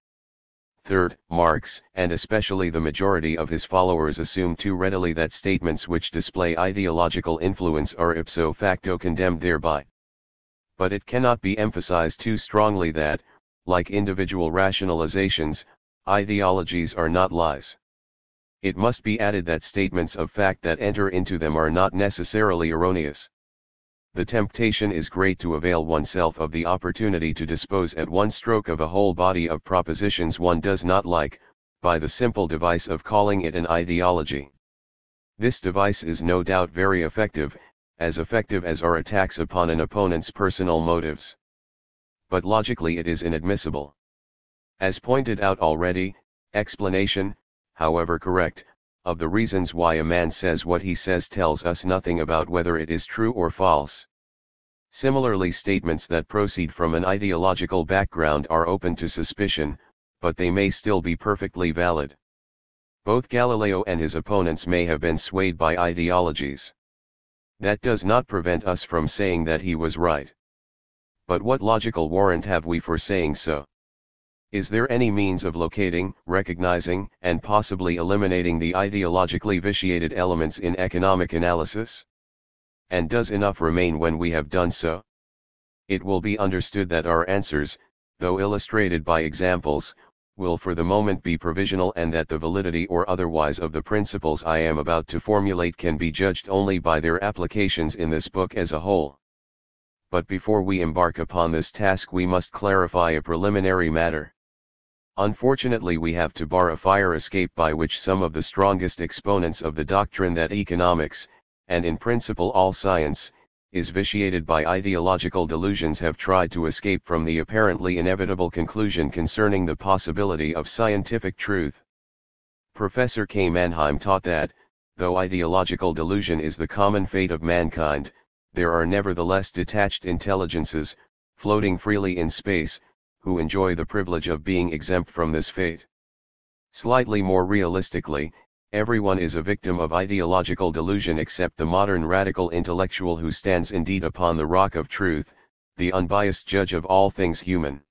Third, Marx, and especially the majority of his followers, assume too readily that statements which display ideological influence are ipso facto condemned thereby. But it cannot be emphasized too strongly that, like individual rationalizations, ideologies are not lies. It must be added that statements of fact that enter into them are not necessarily erroneous. The temptation is great to avail oneself of the opportunity to dispose at one stroke of a whole body of propositions one does not like, by the simple device of calling it an ideology. This device is no doubt very effective as are attacks upon an opponent's personal motives. But logically it is inadmissible. As pointed out already, explanation, however correct, of the reasons why a man says what he says tells us nothing about whether it is true or false. Similarly, statements that proceed from an ideological background are open to suspicion, but they may still be perfectly valid. Both Galileo and his opponents may have been swayed by ideologies. That does not prevent us from saying that he was right. But what logical warrant have we for saying so? Is there any means of locating, recognizing, and possibly eliminating the ideologically vitiated elements in economic analysis? And does enough remain when we have done so? It will be understood that our answers, though illustrated by examples, will for the moment be provisional, and that the validity or otherwise of the principles I am about to formulate can be judged only by their applications in this book as a whole. But before we embark upon this task we must clarify a preliminary matter. Unfortunately, we have to bar a fire escape by which some of the strongest exponents of the doctrine that economics, and in principle all science, is vitiated by ideological delusions have tried to escape from the apparently inevitable conclusion concerning the possibility of scientific truth. Professor K. Mannheim taught that, though ideological delusion is the common fate of mankind, there are nevertheless detached intelligences, floating freely in space, who enjoy the privilege of being exempt from this fate. Slightly more realistically, everyone is a victim of ideological delusion except the modern radical intellectual who stands indeed upon the rock of truth, the unbiased judge of all things human.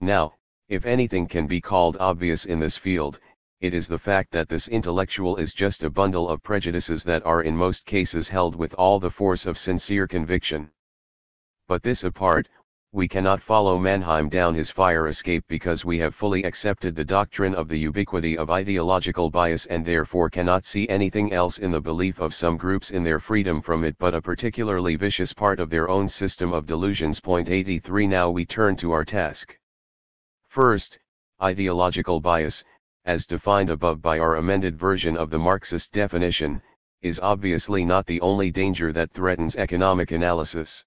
Now, if anything can be called obvious in this field, it is the fact that this intellectual is just a bundle of prejudices that are in most cases held with all the force of sincere conviction. But this apart, we cannot follow Mannheim down his fire escape because we have fully accepted the doctrine of the ubiquity of ideological bias and therefore cannot see anything else in the belief of some groups in their freedom from it but a particularly vicious part of their own system of delusions. Point 83. Now we turn to our task. First, ideological bias, as defined above by our amended version of the Marxist definition, is obviously not the only danger that threatens economic analysis.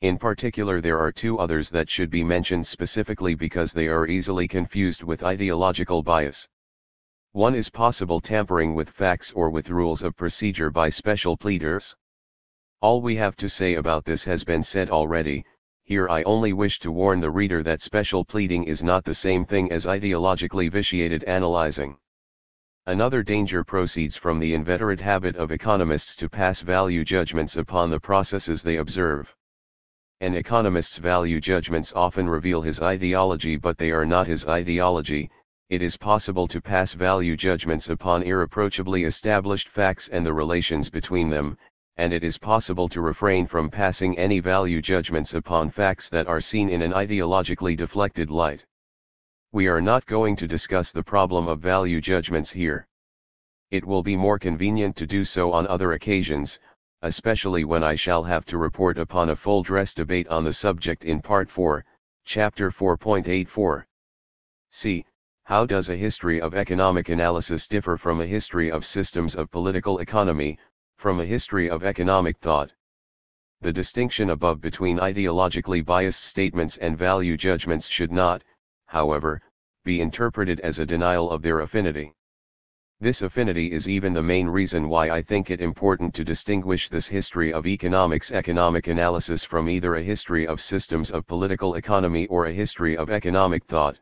In particular, there are two others that should be mentioned specifically because they are easily confused with ideological bias. One is possible tampering with facts or with rules of procedure by special pleaders. All we have to say about this has been said already. Here I only wish to warn the reader that special pleading is not the same thing as ideologically vitiated analyzing. Another danger proceeds from the inveterate habit of economists to pass value judgments upon the processes they observe. An economist's value judgments often reveal his ideology, but they are not his ideology. It is possible to pass value judgments upon irreproachably established facts and the relations between them, and it is possible to refrain from passing any value judgments upon facts that are seen in an ideologically deflected light. We are not going to discuss the problem of value judgments here. It will be more convenient to do so on other occasions, especially when I shall have to report upon a full-dress debate on the subject in Part 4, Chapter 4.84. C. How does a history of economic analysis differ from a history of systems of political economy, from a history of economic thought? The distinction above between ideologically biased statements and value judgments should not, however, be interpreted as a denial of their affinity. This affinity is even the main reason why I think it important to distinguish this history of economic analysis from either a history of systems of political economy or a history of economic thought.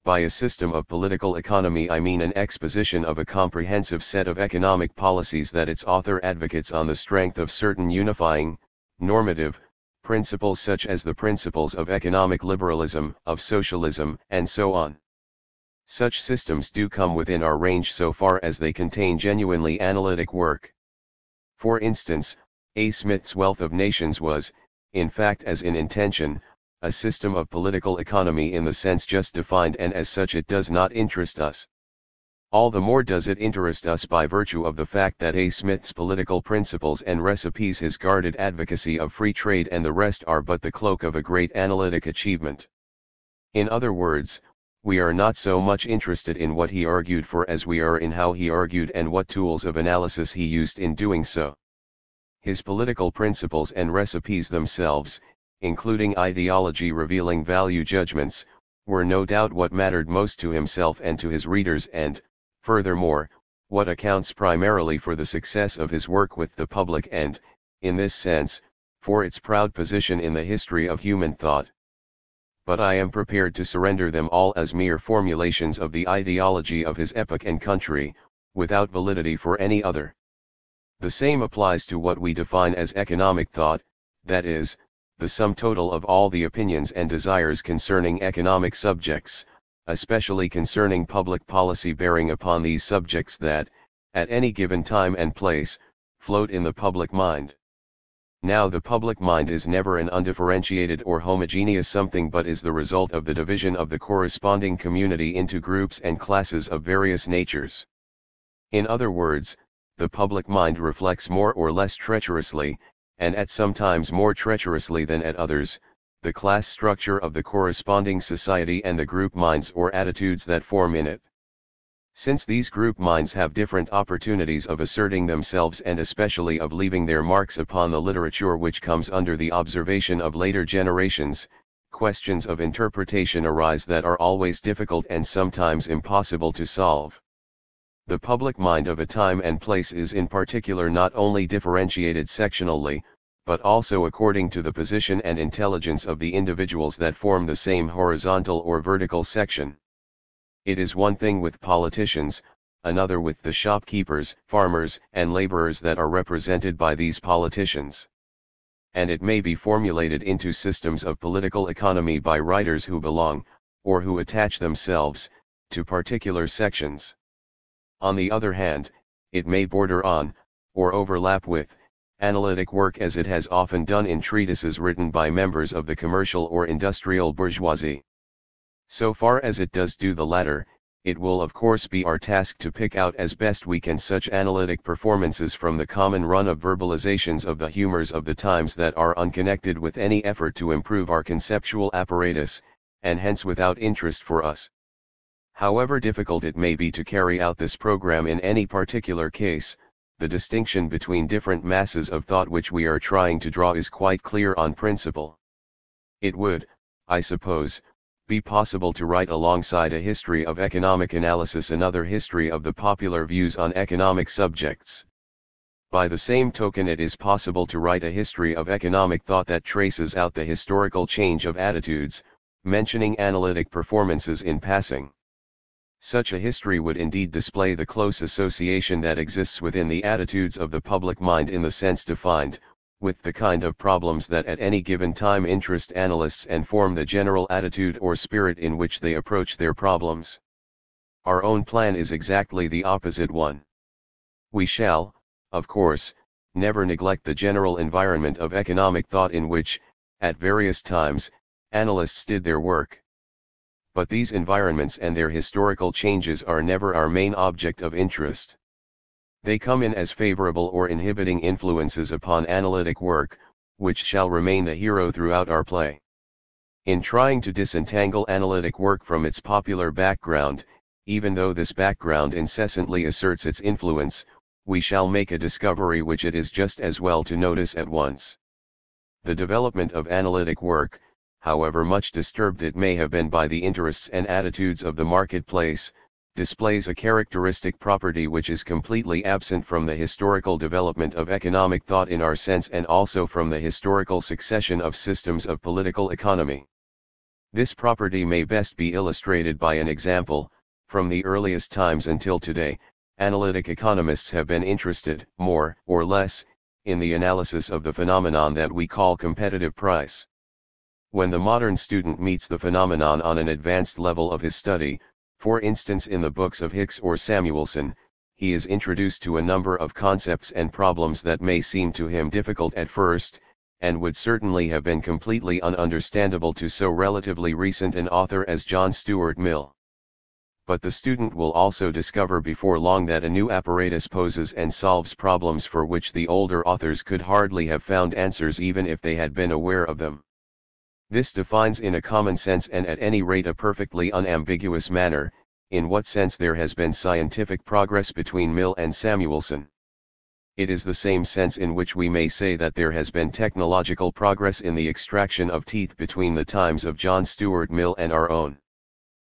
By a system of political economy I mean an exposition of a comprehensive set of economic policies that its author advocates on the strength of certain unifying, normative, principles such as the principles of economic liberalism, of socialism, and so on. Such systems do come within our range so far as they contain genuinely analytic work. For instance, A. Smith's Wealth of Nations was, in fact as in intention, a system of political economy in the sense just defined, and as such it does not interest us. All the more does it interest us by virtue of the fact that A. Smith's political principles and recipes, his guarded advocacy of free trade and the rest are but the cloak of a great analytic achievement. In other words, we are not so much interested in what he argued for as we are in how he argued and what tools of analysis he used in doing so. His political principles and recipes themselves, including ideology revealing value judgments, were no doubt what mattered most to himself and to his readers and, furthermore, what accounts primarily for the success of his work with the public and, in this sense, for its proud position in the history of human thought. But I am prepared to surrender them all as mere formulations of the ideology of his epoch and country, without validity for any other. The same applies to what we define as economic thought, that is, the sum total of all the opinions and desires concerning economic subjects, especially concerning public policy bearing upon these subjects that, at any given time and place, float in the public mind. Now the public mind is never an undifferentiated or homogeneous something but is the result of the division of the corresponding community into groups and classes of various natures. In other words, the public mind reflects more or less treacherously, and at some times more treacherously than at others, the class structure of the corresponding society and the group minds or attitudes that form in it. Since these group minds have different opportunities of asserting themselves and especially of leaving their marks upon the literature which comes under the observation of later generations, questions of interpretation arise that are always difficult and sometimes impossible to solve. The public mind of a time and place is in particular not only differentiated sectionally, but also according to the position and intelligence of the individuals that form the same horizontal or vertical section. It is one thing with politicians, another with the shopkeepers, farmers, and laborers that are represented by these politicians. And it may be formulated into systems of political economy by writers who belong, or who attach themselves, to particular sections. On the other hand, it may border on, or overlap with, analytic work as it has often done in treatises written by members of the commercial or industrial bourgeoisie. So far as it does do the latter, it will of course be our task to pick out as best we can such analytic performances from the common run of verbalizations of the humors of the times that are unconnected with any effort to improve our conceptual apparatus, and hence without interest for us. However difficult it may be to carry out this program in any particular case, the distinction between different masses of thought which we are trying to draw is quite clear on principle. It would, I suppose, be possible to write alongside a history of economic analysis another history of the popular views on economic subjects. By the same token, it is possible to write a history of economic thought that traces out the historical change of attitudes, mentioning analytic performances in passing. Such a history would indeed display the close association that exists within the attitudes of the public mind in the sense defined, with the kind of problems that at any given time interest analysts and form the general attitude or spirit in which they approach their problems. Our own plan is exactly the opposite one. We shall, of course, never neglect the general environment of economic thought in which, at various times, analysts did their work. But these environments and their historical changes are never our main object of interest. They come in as favorable or inhibiting influences upon analytic work, which shall remain the hero throughout our play. In trying to disentangle analytic work from its popular background, even though this background incessantly asserts its influence, we shall make a discovery which it is just as well to notice at once. The development of analytic work, however much disturbed it may have been by the interests and attitudes of the marketplace, displays a characteristic property which is completely absent from the historical development of economic thought in our sense and also from the historical succession of systems of political economy. This property may best be illustrated by an example. From the earliest times until today, analytic economists have been interested, more or less, in the analysis of the phenomenon that we call competitive price. When the modern student meets the phenomenon on an advanced level of his study, for instance in the books of Hicks or Samuelson, he is introduced to a number of concepts and problems that may seem to him difficult at first, and would certainly have been completely ununderstandable to so relatively recent an author as John Stuart Mill. But the student will also discover before long that a new apparatus poses and solves problems for which the older authors could hardly have found answers even if they had been aware of them. This defines in a common sense and at any rate a perfectly unambiguous manner, in what sense there has been scientific progress between Mill and Samuelson. It is the same sense in which we may say that there has been technological progress in the extraction of teeth between the times of John Stuart Mill and our own.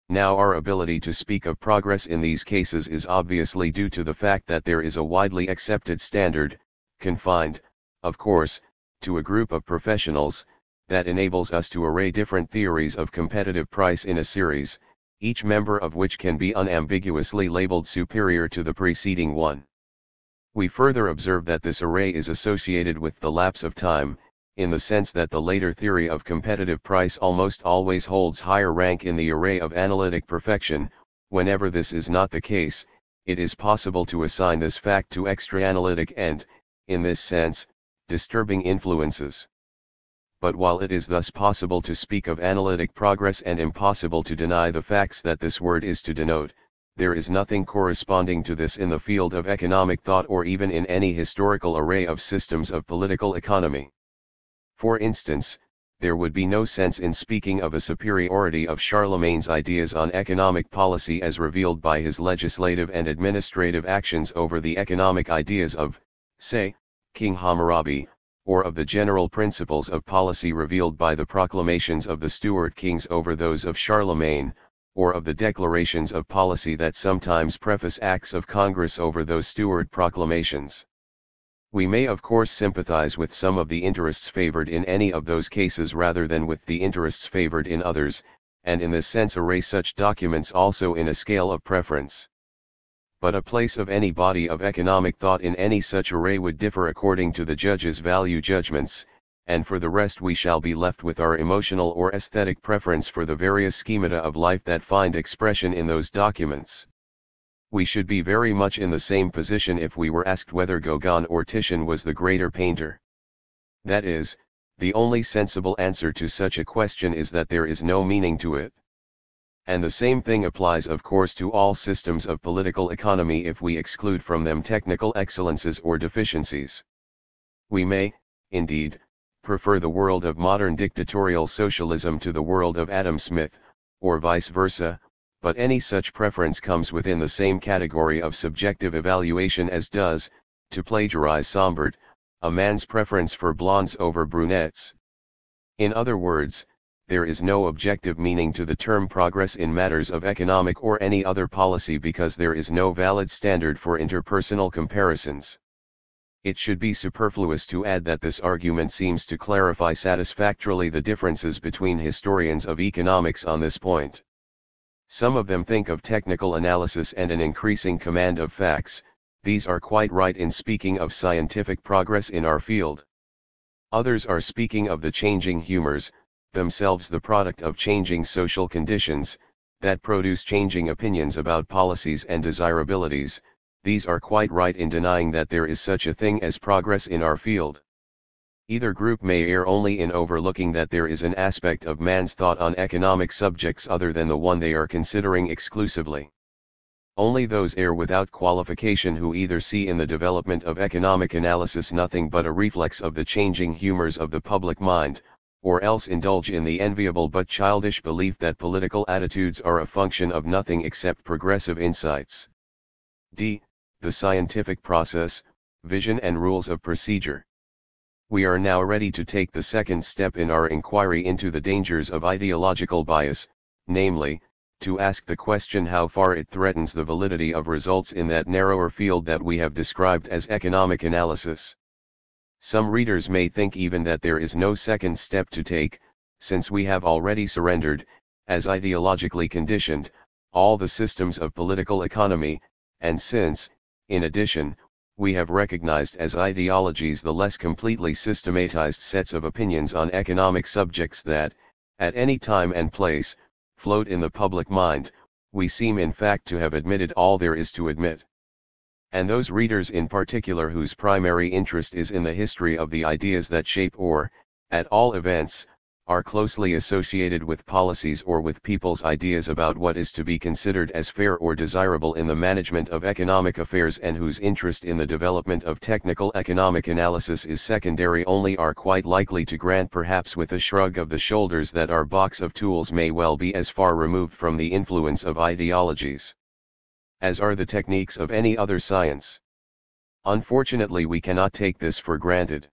Now our ability to speak of progress in these cases is obviously due to the fact that there is a widely accepted standard, confined, of course, to a group of professionals, that enables us to array different theories of competitive price in a series, each member of which can be unambiguously labeled superior to the preceding one. We further observe that this array is associated with the lapse of time, in the sense that the later theory of competitive price almost always holds higher rank in the array of analytic perfection. Whenever this is not the case, it is possible to assign this fact to extra-analytic and, in this sense, disturbing influences. But while it is thus possible to speak of analytic progress and impossible to deny the facts that this word is to denote, there is nothing corresponding to this in the field of economic thought or even in any historical array of systems of political economy. For instance, there would be no sense in speaking of a superiority of Charlemagne's ideas on economic policy as revealed by his legislative and administrative actions over the economic ideas of, say, King Hammurabi, or of the general principles of policy revealed by the proclamations of the Stuart kings over those of Charlemagne, or of the declarations of policy that sometimes preface acts of Congress over those Stuart proclamations. We may of course sympathize with some of the interests favored in any of those cases rather than with the interests favored in others, and in this sense array such documents also in a scale of preference. But a place of any body of economic thought in any such array would differ according to the judge's value judgments, and for the rest we shall be left with our emotional or aesthetic preference for the various schemata of life that find expression in those documents. We should be very much in the same position if we were asked whether Gauguin or Titian was the greater painter. That is, the only sensible answer to such a question is that there is no meaning to it. And the same thing applies of course to all systems of political economy if we exclude from them technical excellences or deficiencies. We may, indeed, prefer the world of modern dictatorial socialism to the world of Adam Smith, or vice versa, but any such preference comes within the same category of subjective evaluation as does, to plagiarize Sombart, a man's preference for blondes over brunettes. In other words, there is no objective meaning to the term progress in matters of economic or any other policy because there is no valid standard for interpersonal comparisons. It should be superfluous to add that this argument seems to clarify satisfactorily the differences between historians of economics on this point. Some of them think of technical analysis and an increasing command of facts. These are quite right in speaking of scientific progress in our field. Others are speaking of the changing humors, themselves the product of changing social conditions, that produce changing opinions about policies and desirabilities. These are quite right in denying that there is such a thing as progress in our field. Either group may err only in overlooking that there is an aspect of man's thought on economic subjects other than the one they are considering exclusively. Only those err without qualification who either see in the development of economic analysis nothing but a reflex of the changing humors of the public mind, or else indulge in the enviable but childish belief that political attitudes are a function of nothing except progressive insights. D. The scientific process, vision and rules of procedure. We are now ready to take the second step in our inquiry into the dangers of ideological bias, namely, to ask the question how far it threatens the validity of results in that narrower field that we have described as economic analysis. Some readers may think even that there is no second step to take, since we have already surrendered, as ideologically conditioned, all the systems of political economy, and since, in addition, we have recognized as ideologies the less completely systematized sets of opinions on economic subjects that, at any time and place, float in the public mind, we seem in fact to have admitted all there is to admit. And those readers in particular whose primary interest is in the history of the ideas that shape or, at all events, are closely associated with policies or with people's ideas about what is to be considered as fair or desirable in the management of economic affairs and whose interest in the development of technical economic analysis is secondary only are quite likely to grant perhaps with a shrug of the shoulders that our box of tools may well be as far removed from the influence of ideologies as are the techniques of any other science. Unfortunately, we cannot take this for granted.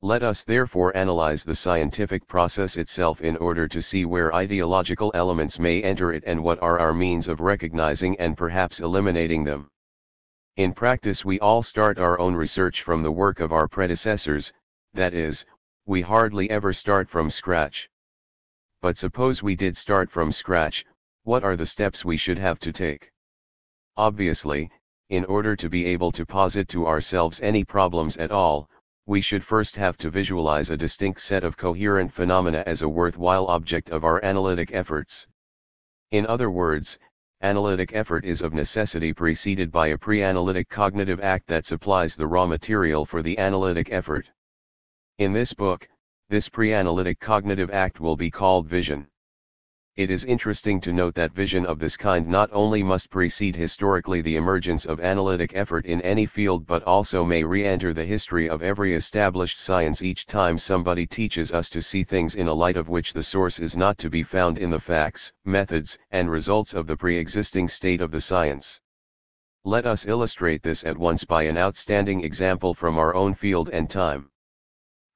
Let us therefore analyze the scientific process itself in order to see where ideological elements may enter it and what are our means of recognizing and perhaps eliminating them. In practice, we all start our own research from the work of our predecessors, that is, we hardly ever start from scratch. But suppose we did start from scratch, what are the steps we should have to take? Obviously, in order to be able to posit to ourselves any problems at all, we should first have to visualize a distinct set of coherent phenomena as a worthwhile object of our analytic efforts. In other words, analytic effort is of necessity preceded by a pre-analytic cognitive act that supplies the raw material for the analytic effort. In this book, this pre-analytic cognitive act will be called vision. It is interesting to note that vision of this kind not only must precede historically the emergence of analytic effort in any field but also may re-enter the history of every established science each time somebody teaches us to see things in a light of which the source is not to be found in the facts, methods, and results of the pre-existing state of the science. Let us illustrate this at once by an outstanding example from our own field and time.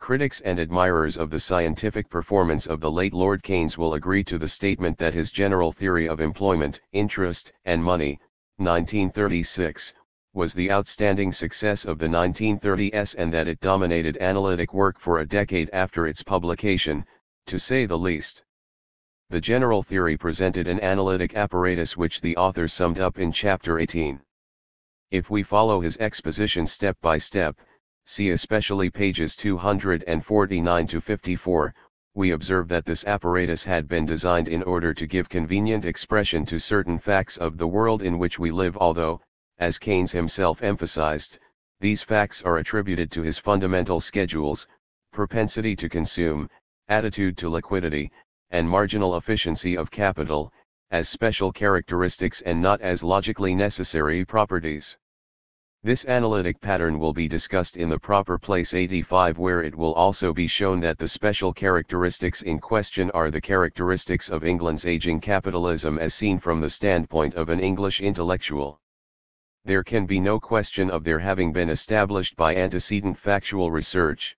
Critics and admirers of the scientific performance of the late Lord Keynes will agree to the statement that his general theory of employment, interest, and money, 1936, was the outstanding success of the 1930s and that it dominated analytic work for a decade after its publication, to say the least. The general theory presented an analytic apparatus which the author summed up in chapter 18. If we follow his exposition step by step, see especially pages 249 to 54, we observe that this apparatus had been designed in order to give convenient expression to certain facts of the world in which we live, although, as Keynes himself emphasized, these facts are attributed to his fundamental schedules, propensity to consume, attitude to liquidity, and marginal efficiency of capital, as special characteristics and not as logically necessary properties. This analytic pattern will be discussed in the proper place 85, where it will also be shown that the special characteristics in question are the characteristics of England's aging capitalism as seen from the standpoint of an English intellectual. There can be no question of their having been established by antecedent factual research.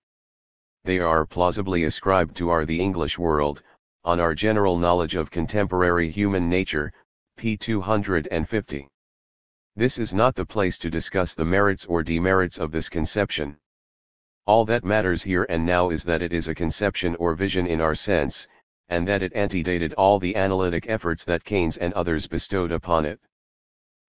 They are plausibly ascribed to the English world, on our general knowledge of contemporary human nature, p. 250. This is not the place to discuss the merits or demerits of this conception. All that matters here and now is that it is a conception or vision in our sense, and that it antedated all the analytic efforts that Keynes and others bestowed upon it.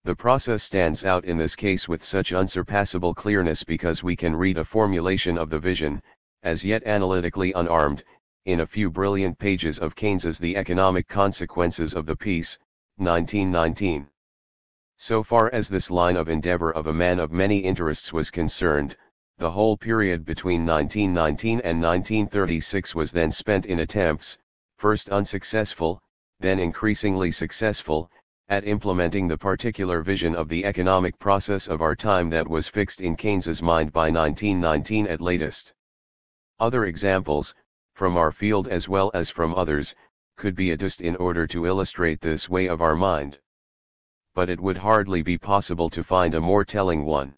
The process stands out in this case with such unsurpassable clearness because we can read a formulation of the vision, as yet analytically unarmed, in a few brilliant pages of Keynes's The Economic Consequences of the Peace, 1919. So far as this line of endeavor of a man of many interests was concerned, the whole period between 1919 and 1936 was then spent in attempts, first unsuccessful, then increasingly successful, at implementing the particular vision of the economic process of our time that was fixed in Keynes's mind by 1919 at latest. Other examples, from our field as well as from others, could be adduced in order to illustrate this way of our mind. But it would hardly be possible to find a more telling one.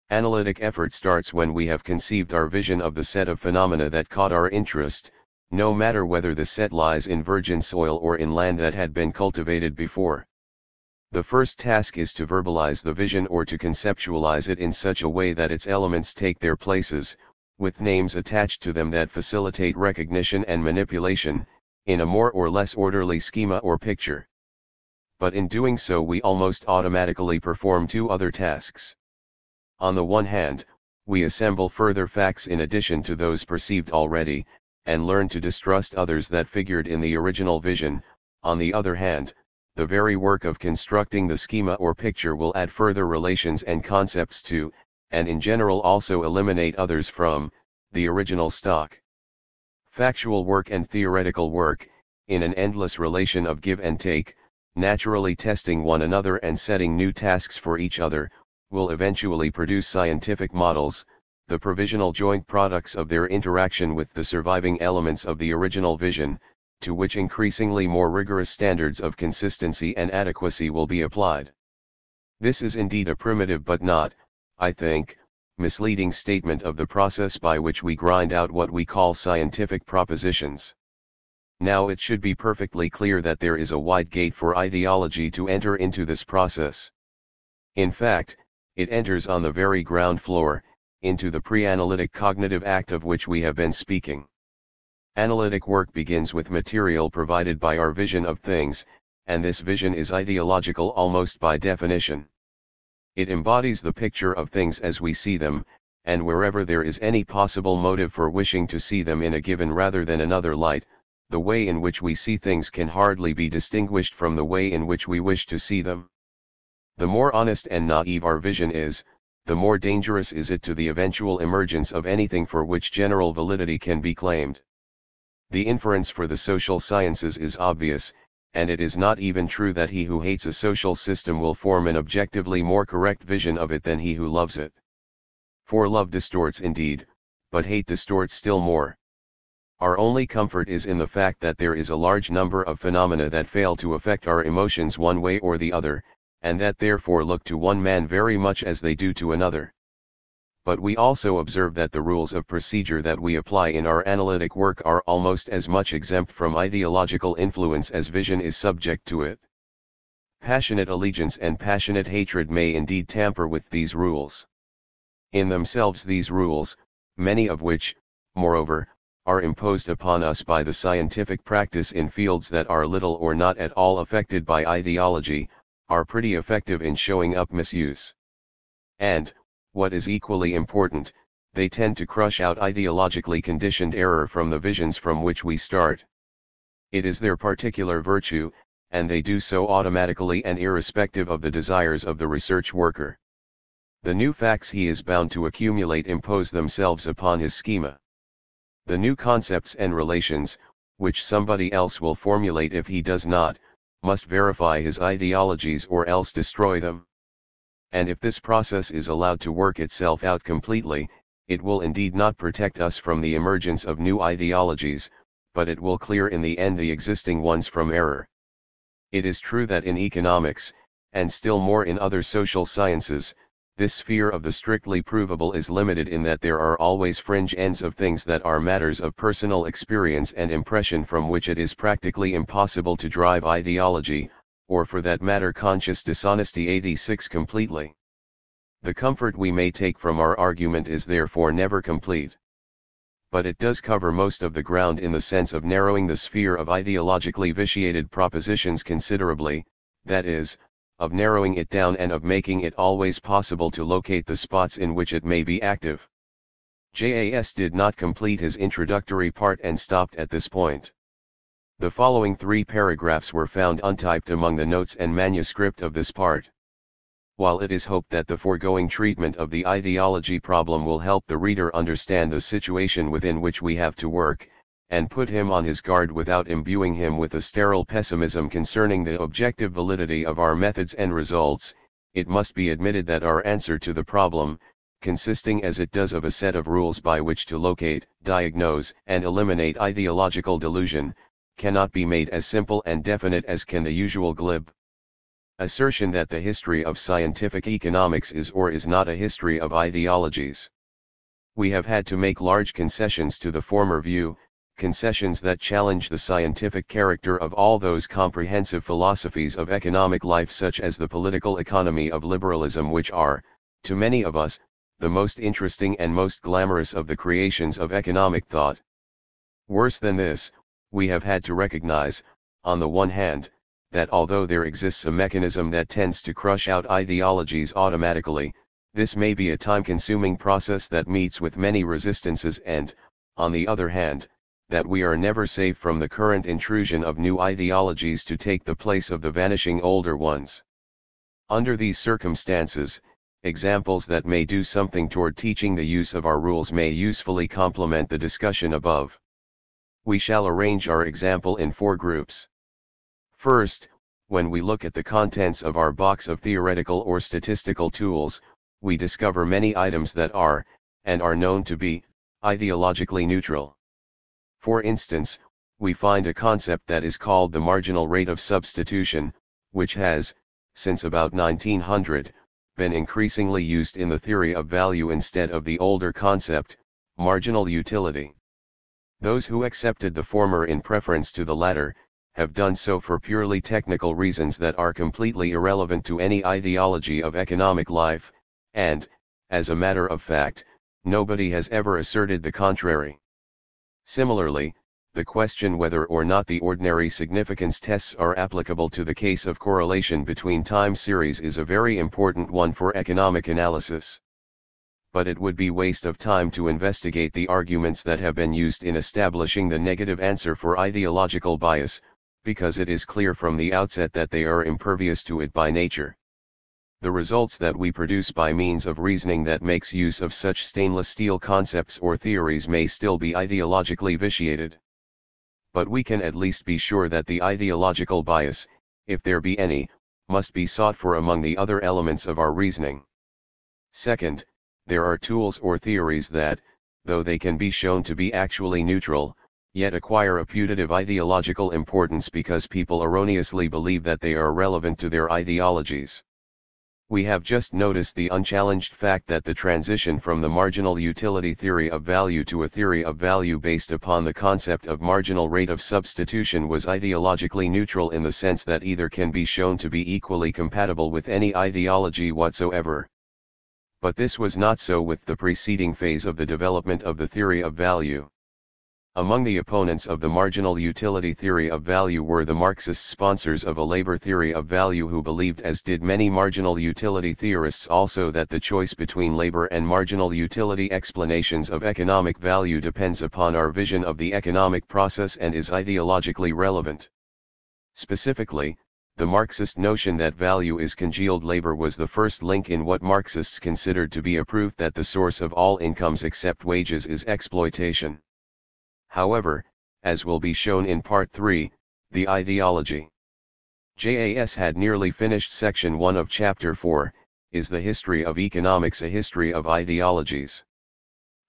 Analytic effort starts when we have conceived our vision of the set of phenomena that caught our interest, no matter whether the set lies in virgin soil or in land that had been cultivated before. The first task is to verbalize the vision or to conceptualize it in such a way that its elements take their places, with names attached to them that facilitate recognition and manipulation, in a more or less orderly schema or picture. But in doing so we almost automatically perform two other tasks. On the one hand, we assemble further facts in addition to those perceived already, and learn to distrust others that figured in the original vision. On the other hand, the very work of constructing the schema or picture will add further relations and concepts to, and in general also eliminate others from, the original stock. Factual work and theoretical work, in an endless relation of give and take, naturally testing one another and setting new tasks for each other, will eventually produce scientific models, the provisional joint products of their interaction with the surviving elements of the original vision, to which increasingly more rigorous standards of consistency and adequacy will be applied. This is indeed a primitive but not, I think, misleading statement of the process by which we grind out what we call scientific propositions. Now it should be perfectly clear that there is a wide gate for ideology to enter into this process. In fact, it enters on the very ground floor, into the pre-analytic cognitive act of which we have been speaking. Analytic work begins with material provided by our vision of things, and this vision is ideological almost by definition. It embodies the picture of things as we see them, and wherever there is any possible motive for wishing to see them in a given rather than another light, the way in which we see things can hardly be distinguished from the way in which we wish to see them. The more honest and naive our vision is, the more dangerous is it to the eventual emergence of anything for which general validity can be claimed. The inference for the social sciences is obvious, and it is not even true that he who hates a social system will form an objectively more correct vision of it than he who loves it. For love distorts indeed, but hate distorts still more. Our only comfort is in the fact that there is a large number of phenomena that fail to affect our emotions one way or the other, and that therefore look to one man very much as they do to another. But we also observe that the rules of procedure that we apply in our analytic work are almost as much exempt from ideological influence as vision is subject to it. Passionate allegiance and passionate hatred may indeed tamper with these rules. In themselves these rules, many of which, moreover, are imposed upon us by the scientific practice in fields that are little or not at all affected by ideology, are pretty effective in showing up misuse. And, what is equally important, they tend to crush out ideologically conditioned error from the visions from which we start. It is their particular virtue, and they do so automatically and irrespective of the desires of the research worker. The new facts he is bound to accumulate impose themselves upon his schema. The new concepts and relations, which somebody else will formulate if he does not, must verify his ideologies or else destroy them. And if this process is allowed to work itself out completely, it will indeed not protect us from the emergence of new ideologies, but it will clear in the end the existing ones from error. It is true that in economics, and still more in other social sciences, this sphere of the strictly provable is limited in that there are always fringe ends of things that are matters of personal experience and impression from which it is practically impossible to drive ideology, or for that matter conscious dishonesty 86 completely. The comfort we may take from our argument is therefore never complete. But it does cover most of the ground in the sense of narrowing the sphere of ideologically vitiated propositions considerably, that is, of narrowing it down and of making it always possible to locate the spots in which it may be active. Jas did not complete his introductory part and stopped at this point. The following 3 paragraphs were found untyped among the notes and manuscript of this part. While it is hoped that the foregoing treatment of the ideology problem will help the reader understand the situation within which we have to work, and put him on his guard without imbuing him with a sterile pessimism concerning the objective validity of our methods and results, it must be admitted that our answer to the problem, consisting as it does of a set of rules by which to locate, diagnose, and eliminate ideological delusion, cannot be made as simple and definite as can the usual glib assertion that the history of scientific economics is or is not a history of ideologies. We have had to make large concessions to the former view, concessions that challenge the scientific character of all those comprehensive philosophies of economic life such as the political economy of liberalism, which are, to many of us, the most interesting and most glamorous of the creations of economic thought. Worse than this, we have had to recognize, on the one hand, that although there exists a mechanism that tends to crush out ideologies automatically, this may be a time-consuming process that meets with many resistances and, on the other hand, that we are never safe from the current intrusion of new ideologies to take the place of the vanishing older ones. Under these circumstances, examples that may do something toward teaching the use of our rules may usefully complement the discussion above. We shall arrange our example in 4 groups. First, when we look at the contents of our box of theoretical or statistical tools, we discover many items that are, and are known to be, ideologically neutral. For instance, we find a concept that is called the marginal rate of substitution, which has, since about 1900, been increasingly used in the theory of value instead of the older concept, marginal utility. Those who accepted the former in preference to the latter, have done so for purely technical reasons that are completely irrelevant to any ideology of economic life, and, as a matter of fact, nobody has ever asserted the contrary. Similarly, the question whether or not the ordinary significance tests are applicable to the case of correlation between time series is a very important one for economic analysis. But it would be waste of time to investigate the arguments that have been used in establishing the negative answer for ideological bias, because it is clear from the outset that they are impervious to it by nature. The results that we produce by means of reasoning that makes use of such stainless steel concepts or theories may still be ideologically vitiated. But we can at least be sure that the ideological bias, if there be any, must be sought for among the other elements of our reasoning. Second, there are tools or theories that, though they can be shown to be actually neutral, yet acquire a putative ideological importance because people erroneously believe that they are relevant to their ideologies. We have just noticed the unchallenged fact that the transition from the marginal utility theory of value to a theory of value based upon the concept of marginal rate of substitution was ideologically neutral in the sense that either can be shown to be equally compatible with any ideology whatsoever. But this was not so with the preceding phase of the development of the theory of value. Among the opponents of the marginal utility theory of value were the Marxist sponsors of a labor theory of value who believed, as did many marginal utility theorists also, that the choice between labor and marginal utility explanations of economic value depends upon our vision of the economic process and is ideologically relevant. Specifically, the Marxist notion that value is congealed labor was the first link in what Marxists considered to be a proof that the source of all incomes except wages is exploitation. However, as will be shown in Part 3, the ideology. JAS had nearly finished Section 1 of Chapter 4, Is the History of Economics a History of Ideologies?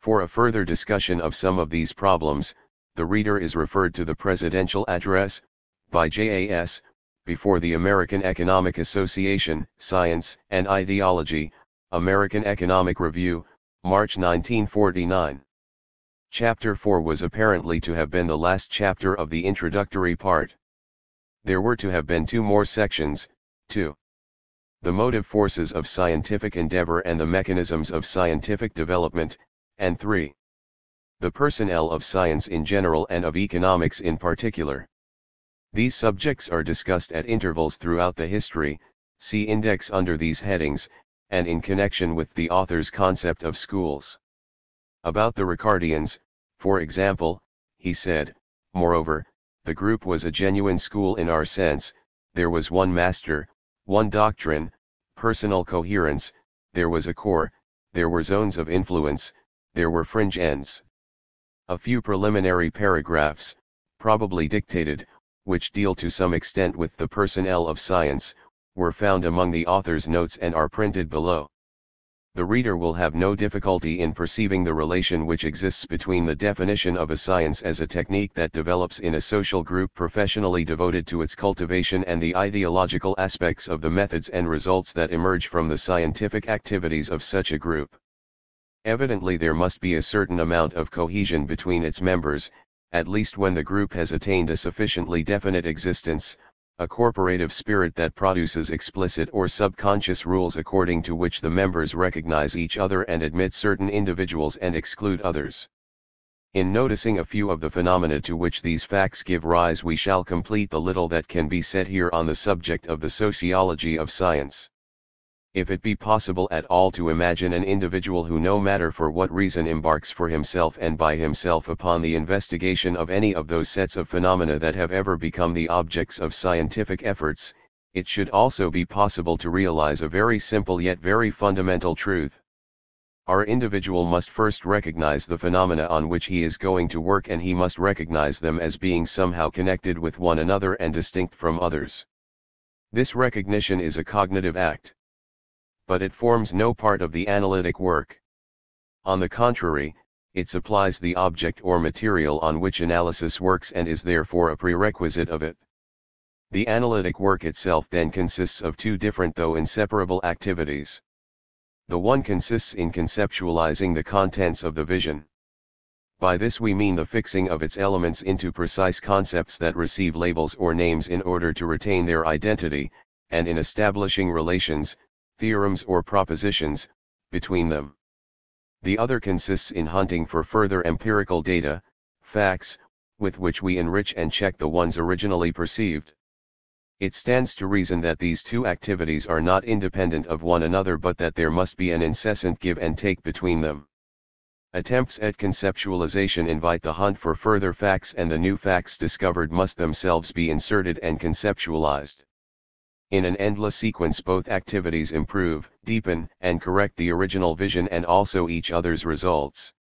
For a further discussion of some of these problems, the reader is referred to the Presidential Address, by JAS, before the American Economic Association, Science and Ideology, American Economic Review, March 1949. Chapter 4 was apparently to have been the last chapter of the introductory part. There were to have been two more sections, 2. The motive forces of scientific endeavor and the mechanisms of scientific development, and 3. The personnel of science in general and of economics in particular. These subjects are discussed at intervals throughout the history, see index under these headings, and in connection with the author's concept of schools. About the Ricardians, for example, he said, moreover, the group was a genuine school in our sense, there was one master, one doctrine, personal coherence, there was a core, there were zones of influence, there were fringe ends. A few preliminary paragraphs, probably dictated, which deal to some extent with the personnel of science, were found among the author's notes and are printed below. The reader will have no difficulty in perceiving the relation which exists between the definition of a science as a technique that develops in a social group professionally devoted to its cultivation and the ideological aspects of the methods and results that emerge from the scientific activities of such a group. Evidently there must be a certain amount of cohesion between its members, at least when the group has attained a sufficiently definite existence, a corporative spirit that produces explicit or subconscious rules according to which the members recognize each other and admit certain individuals and exclude others. In noticing a few of the phenomena to which these facts give rise, we shall complete the little that can be said here on the subject of the sociology of science. If it be possible at all to imagine an individual who, no matter for what reason, embarks for himself and by himself upon the investigation of any of those sets of phenomena that have ever become the objects of scientific efforts, it should also be possible to realize a very simple yet very fundamental truth. Our individual must first recognize the phenomena on which he is going to work, and he must recognize them as being somehow connected with one another and distinct from others. This recognition is a cognitive act. But it forms no part of the analytic work. On the contrary, it supplies the object or material on which analysis works and is therefore a prerequisite of it. The analytic work itself then consists of two different though inseparable activities. The one consists in conceptualizing the contents of the vision. By this we mean the fixing of its elements into precise concepts that receive labels or names in order to retain their identity, and in establishing relations, theorems or propositions, between them. The other consists in hunting for further empirical data, facts, with which we enrich and check the ones originally perceived. It stands to reason that these two activities are not independent of one another, but that there must be an incessant give and take between them. Attempts at conceptualization invite the hunt for further facts, and the new facts discovered must themselves be inserted and conceptualized. In an endless sequence both activities improve, deepen, and correct the original vision and also each other's results.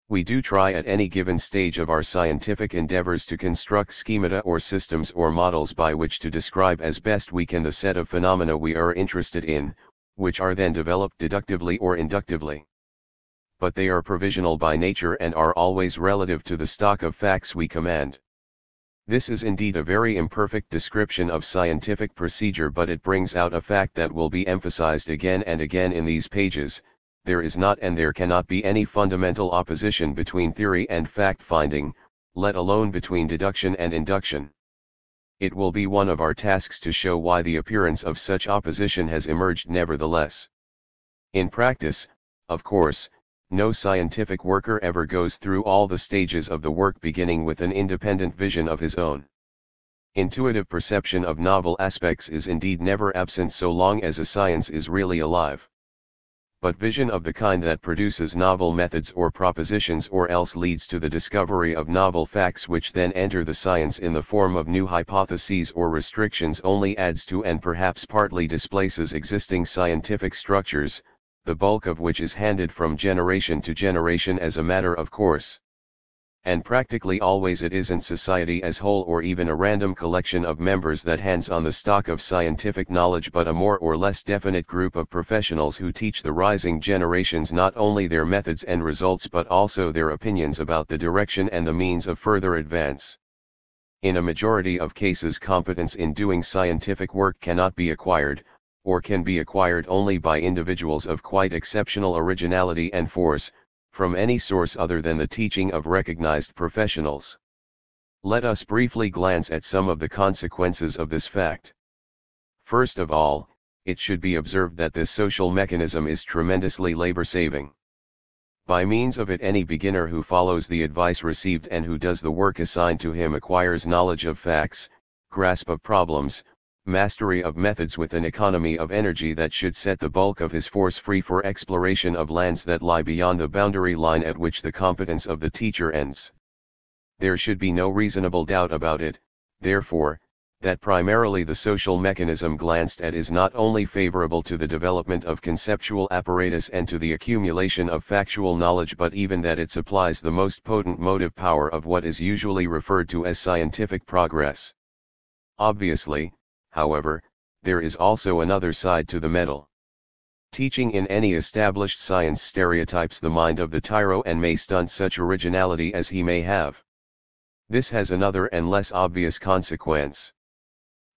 We do try at any given stage of our scientific endeavors to construct schemata or systems or models by which to describe as best we can the set of phenomena we are interested in, which are then developed deductively or inductively. But they are provisional by nature and are always relative to the stock of facts we command. This is indeed a very imperfect description of scientific procedure, but it brings out a fact that will be emphasized again and again in these pages: there is not and there cannot be any fundamental opposition between theory and fact-finding, let alone between deduction and induction. It will be one of our tasks to show why the appearance of such opposition has emerged nevertheless. In practice, of course, No scientific worker ever goes through all the stages of the work beginning with an independent vision of his own. Intuitive perception of novel aspects is indeed never absent so long as a science is really alive. But vision of the kind that produces novel methods or propositions or else leads to the discovery of novel facts which then enter the science in the form of new hypotheses or restrictions only adds to and perhaps partly displaces existing scientific structures, the bulk of which is handed from generation to generation as a matter of course. And practically always it isn't society as whole or even a random collection of members that hands on the stock of scientific knowledge but a more or less definite group of professionals who teach the rising generations not only their methods and results but also their opinions about the direction and the means of further advance. In a majority of cases competence in doing scientific work cannot be acquired, or can be acquired only by individuals of quite exceptional originality and force, from any source other than the teaching of recognized professionals. Let us briefly glance at some of the consequences of this fact. First of all, it should be observed that this social mechanism is tremendously labor-saving. By means of it any beginner who follows the advice received and who does the work assigned to him acquires knowledge of facts, grasp of problems, mastery of methods with an economy of energy that should set the bulk of his force free for exploration of lands that lie beyond the boundary line at which the competence of the teacher ends. There should be no reasonable doubt about it, therefore, that primarily the social mechanism glanced at is not only favorable to the development of conceptual apparatus and to the accumulation of factual knowledge but even that it supplies the most potent motive power of what is usually referred to as scientific progress. Obviously, however, there is also another side to the medal. Teaching in any established science stereotypes the mind of the tyro and may stunt such originality as he may have. This has another and less obvious consequence.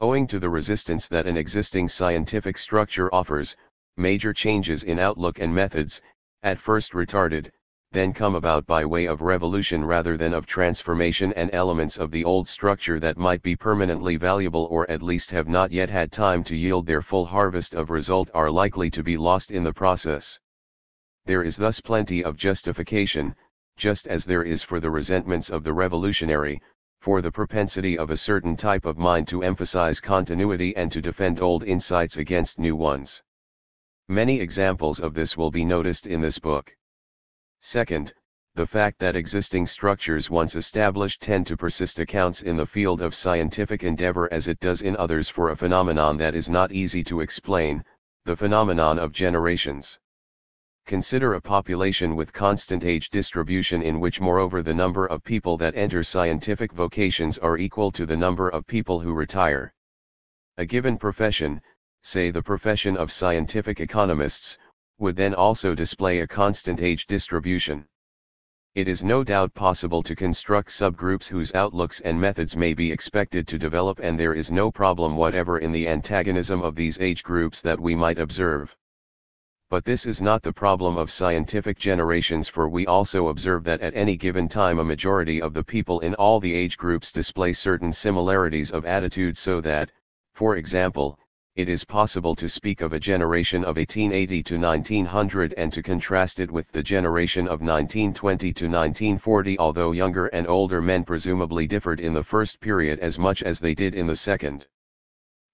Owing to the resistance that an existing scientific structure offers, major changes in outlook and methods, at first retarded, then come about by way of revolution rather than of transformation, and elements of the old structure that might be permanently valuable or at least have not yet had time to yield their full harvest of result are likely to be lost in the process. There is thus plenty of justification, just as there is for the resentments of the revolutionary, for the propensity of a certain type of mind to emphasize continuity and to defend old insights against new ones. Many examples of this will be noticed in this book. Second, the fact that existing structures once established tend to persist accounts in the field of scientific endeavor as it does in others for a phenomenon that is not easy to explain, the phenomenon of generations. Consider a population with constant age distribution in which moreover the number of people that enter scientific vocations are equal to the number of people who retire. A given profession, say the profession of scientific economists, would then also display a constant age distribution. It is no doubt possible to construct subgroups whose outlooks and methods may be expected to develop, and there is no problem whatever in the antagonism of these age groups that we might observe. But this is not the problem of scientific generations, for we also observe that at any given time a majority of the people in all the age groups display certain similarities of attitude, so that, for example, it is possible to speak of a generation of 1880 to 1900 and to contrast it with the generation of 1920 to 1940, although younger and older men presumably differed in the first period as much as they did in the second.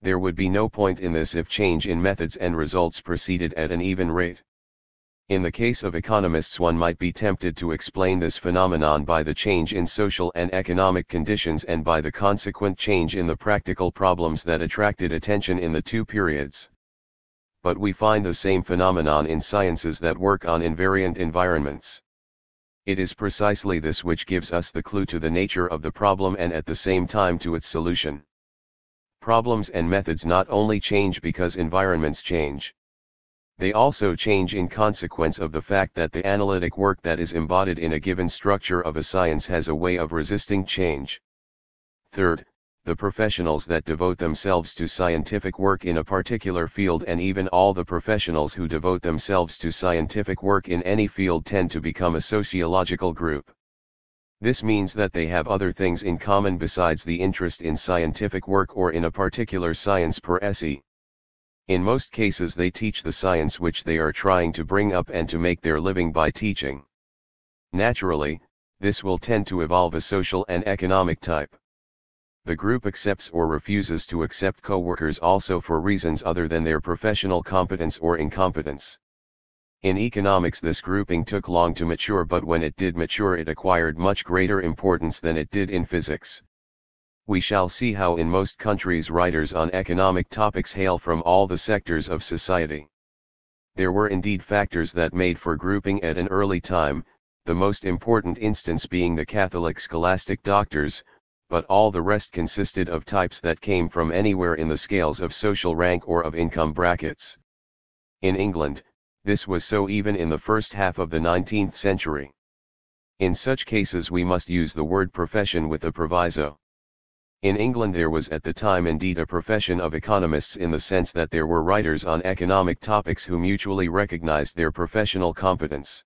There would be no point in this if change in methods and results proceeded at an even rate. In the case of economists, one might be tempted to explain this phenomenon by the change in social and economic conditions and by the consequent change in the practical problems that attracted attention in the two periods. But we find the same phenomenon in sciences that work on invariant environments. It is precisely this which gives us the clue to the nature of the problem and at the same time to its solution. Problems and methods not only change because environments change. They also change in consequence of the fact that the analytic work that is embodied in a given structure of a science has a way of resisting change. Third, the professionals that devote themselves to scientific work in a particular field, and even all the professionals who devote themselves to scientific work in any field, tend to become a sociological group. This means that they have other things in common besides the interest in scientific work or in a particular science per se. In most cases they teach the science which they are trying to bring up and to make their living by teaching. Naturally, this will tend to evolve a social and economic type. The group accepts or refuses to accept co-workers also for reasons other than their professional competence or incompetence. In economics this grouping took long to mature, but when it did mature it acquired much greater importance than it did in physics. We shall see how in most countries writers on economic topics hail from all the sectors of society. There were indeed factors that made for grouping at an early time, the most important instance being the Catholic scholastic doctors, but all the rest consisted of types that came from anywhere in the scales of social rank or of income brackets. In England, this was so even in the first half of the 19th century. In such cases we must use the word profession with a proviso. In England there was at the time indeed a profession of economists in the sense that there were writers on economic topics who mutually recognized their professional competence.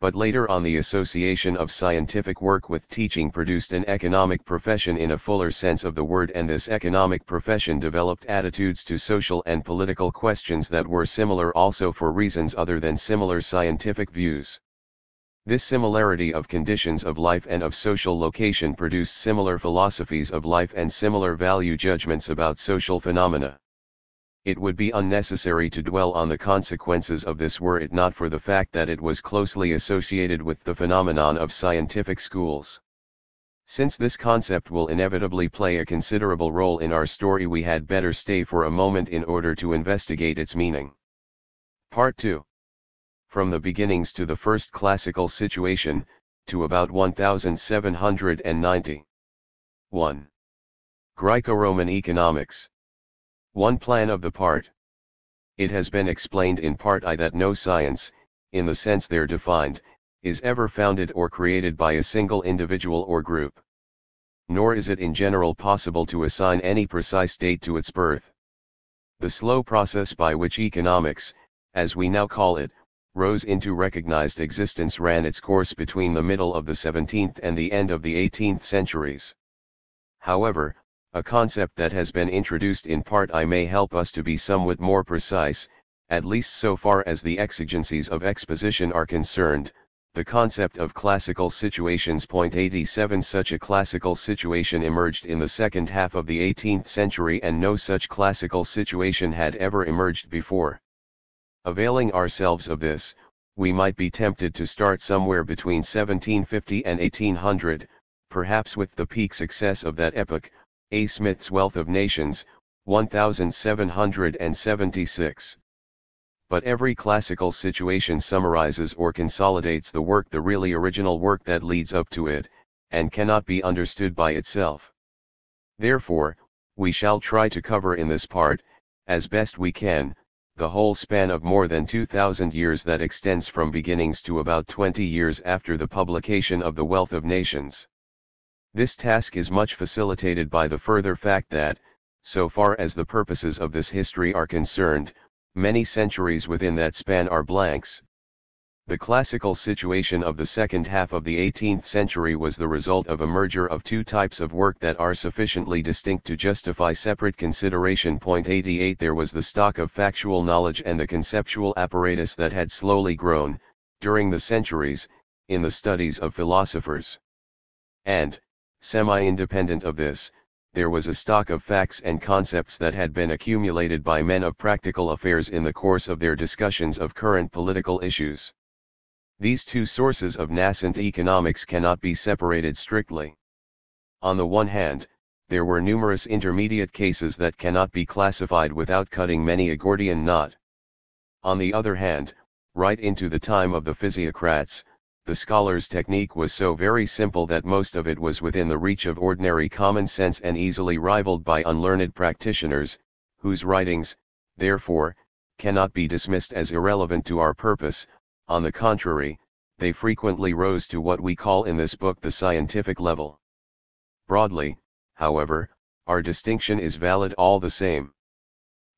But later on the association of scientific work with teaching produced an economic profession in a fuller sense of the word, and this economic profession developed attitudes to social and political questions that were similar also for reasons other than similar scientific views. This similarity of conditions of life and of social location produced similar philosophies of life and similar value judgments about social phenomena. It would be unnecessary to dwell on the consequences of this were it not for the fact that it was closely associated with the phenomenon of scientific schools. Since this concept will inevitably play a considerable role in our story, we had better stay for a moment in order to investigate its meaning. Part 2. From the beginnings to the first classical situation, to about 1790. 1. Greco-Roman economics. 1. Plan of the part. It has been explained in Part I that no science, in the sense there defined, is ever founded or created by a single individual or group. Nor is it in general possible to assign any precise date to its birth. The slow process by which economics, as we now call it, rose into recognized existence ran its course between the middle of the 17th and the end of the 18th centuries. However, a concept that has been introduced in Part I may help us to be somewhat more precise, at least so far as the exigencies of exposition are concerned, the concept of classical situations. 87 Such a classical situation emerged in the second half of the 18th century, and no such classical situation had ever emerged before. Availing ourselves of this, we might be tempted to start somewhere between 1750 and 1800, perhaps with the peak success of that epoch, A. Smith's Wealth of Nations, 1776. But every classical situation summarizes or consolidates the work, the really original work that leads up to it, and cannot be understood by itself. Therefore, we shall try to cover in this part, as best we can, the whole span of more than 2,000 years that extends from beginnings to about 20 years after the publication of the Wealth of Nations. This task is much facilitated by the further fact that, so far as the purposes of this history are concerned, many centuries within that span are blanks. The classical situation of the second half of the 18th century was the result of a merger of two types of work that are sufficiently distinct to justify separate consideration. 88 There was the stock of factual knowledge and the conceptual apparatus that had slowly grown, during the centuries, in the studies of philosophers. And, semi-independent of this, there was a stock of facts and concepts that had been accumulated by men of practical affairs in the course of their discussions of current political issues. These two sources of nascent economics cannot be separated strictly. On the one hand, there were numerous intermediate cases that cannot be classified without cutting many a Gordian knot. On the other hand, right into the time of the physiocrats, the scholar's technique was so very simple that most of it was within the reach of ordinary common sense and easily rivaled by unlearned practitioners, whose writings, therefore, cannot be dismissed as irrelevant to our purpose. On the contrary, they frequently rose to what we call in this book the scientific level. Broadly, however, our distinction is valid all the same.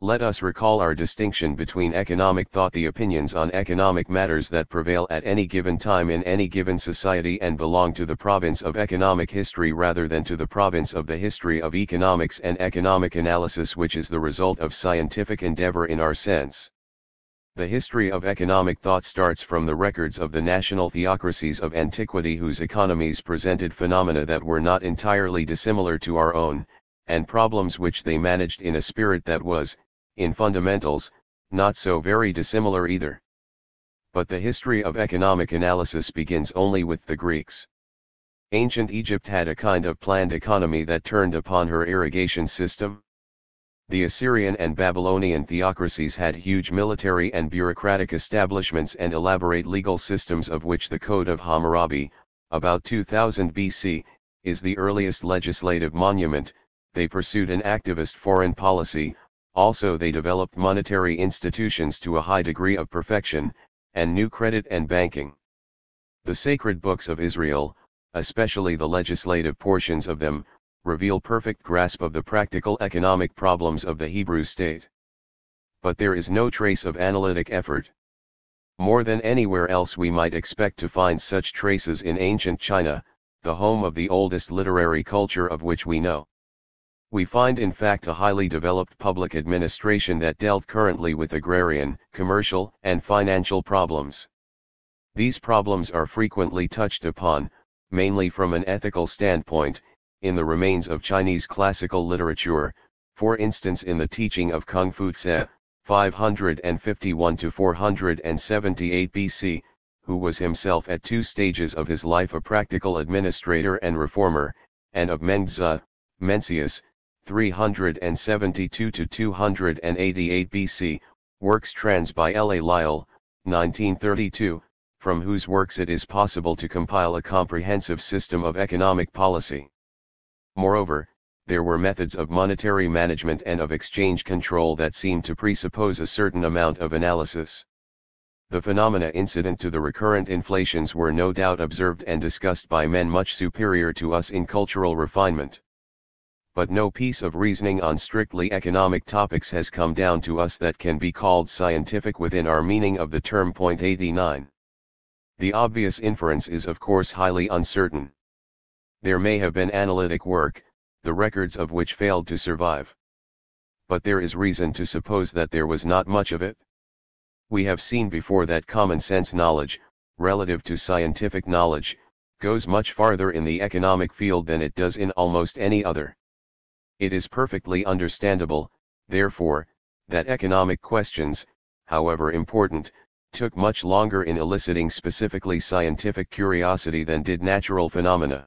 Let us recall our distinction between economic thought, the opinions on economic matters that prevail at any given time in any given society and belong to the province of economic history rather than to the province of the history of economics and economic analysis, which is the result of scientific endeavor in our sense. The history of economic thought starts from the records of the national theocracies of antiquity, whose economies presented phenomena that were not entirely dissimilar to our own, and problems which they managed in a spirit that was, in fundamentals, not so very dissimilar either. But the history of economic analysis begins only with the Greeks. Ancient Egypt had a kind of planned economy that turned upon her irrigation system. The Assyrian and Babylonian theocracies had huge military and bureaucratic establishments and elaborate legal systems, of which the Code of Hammurabi, about 2000 BC, is the earliest legislative monument. They pursued an activist foreign policy. Also they developed monetary institutions to a high degree of perfection, and knew credit and banking. The sacred books of Israel, especially the legislative portions of them, reveal perfect grasp of the practical economic problems of the Hebrew state. But there is no trace of analytic effort. More than anywhere else we might expect to find such traces in ancient China, the home of the oldest literary culture of which we know. We find in fact a highly developed public administration that dealt currently with agrarian, commercial, and financial problems. These problems are frequently touched upon, mainly from an ethical standpoint, in the remains of Chinese classical literature, for instance in the teaching of Kung Fu Tse, 551 to 478 BC, who was himself at two stages of his life a practical administrator and reformer, and of Mengzi, Mencius, 372 to 288 BC, works trans by L. A. Lyell, 1932, from whose works it is possible to compile a comprehensive system of economic policy. Moreover, there were methods of monetary management and of exchange control that seemed to presuppose a certain amount of analysis. The phenomena incident to the recurrent inflations were no doubt observed and discussed by men much superior to us in cultural refinement. But no piece of reasoning on strictly economic topics has come down to us that can be called scientific within our meaning of the term. 89. The obvious inference is of course highly uncertain. There may have been analytic work, the records of which failed to survive. But there is reason to suppose that there was not much of it. We have seen before that common sense knowledge, relative to scientific knowledge, goes much farther in the economic field than it does in almost any other. It is perfectly understandable, therefore, that economic questions, however important, took much longer in eliciting specifically scientific curiosity than did natural phenomena.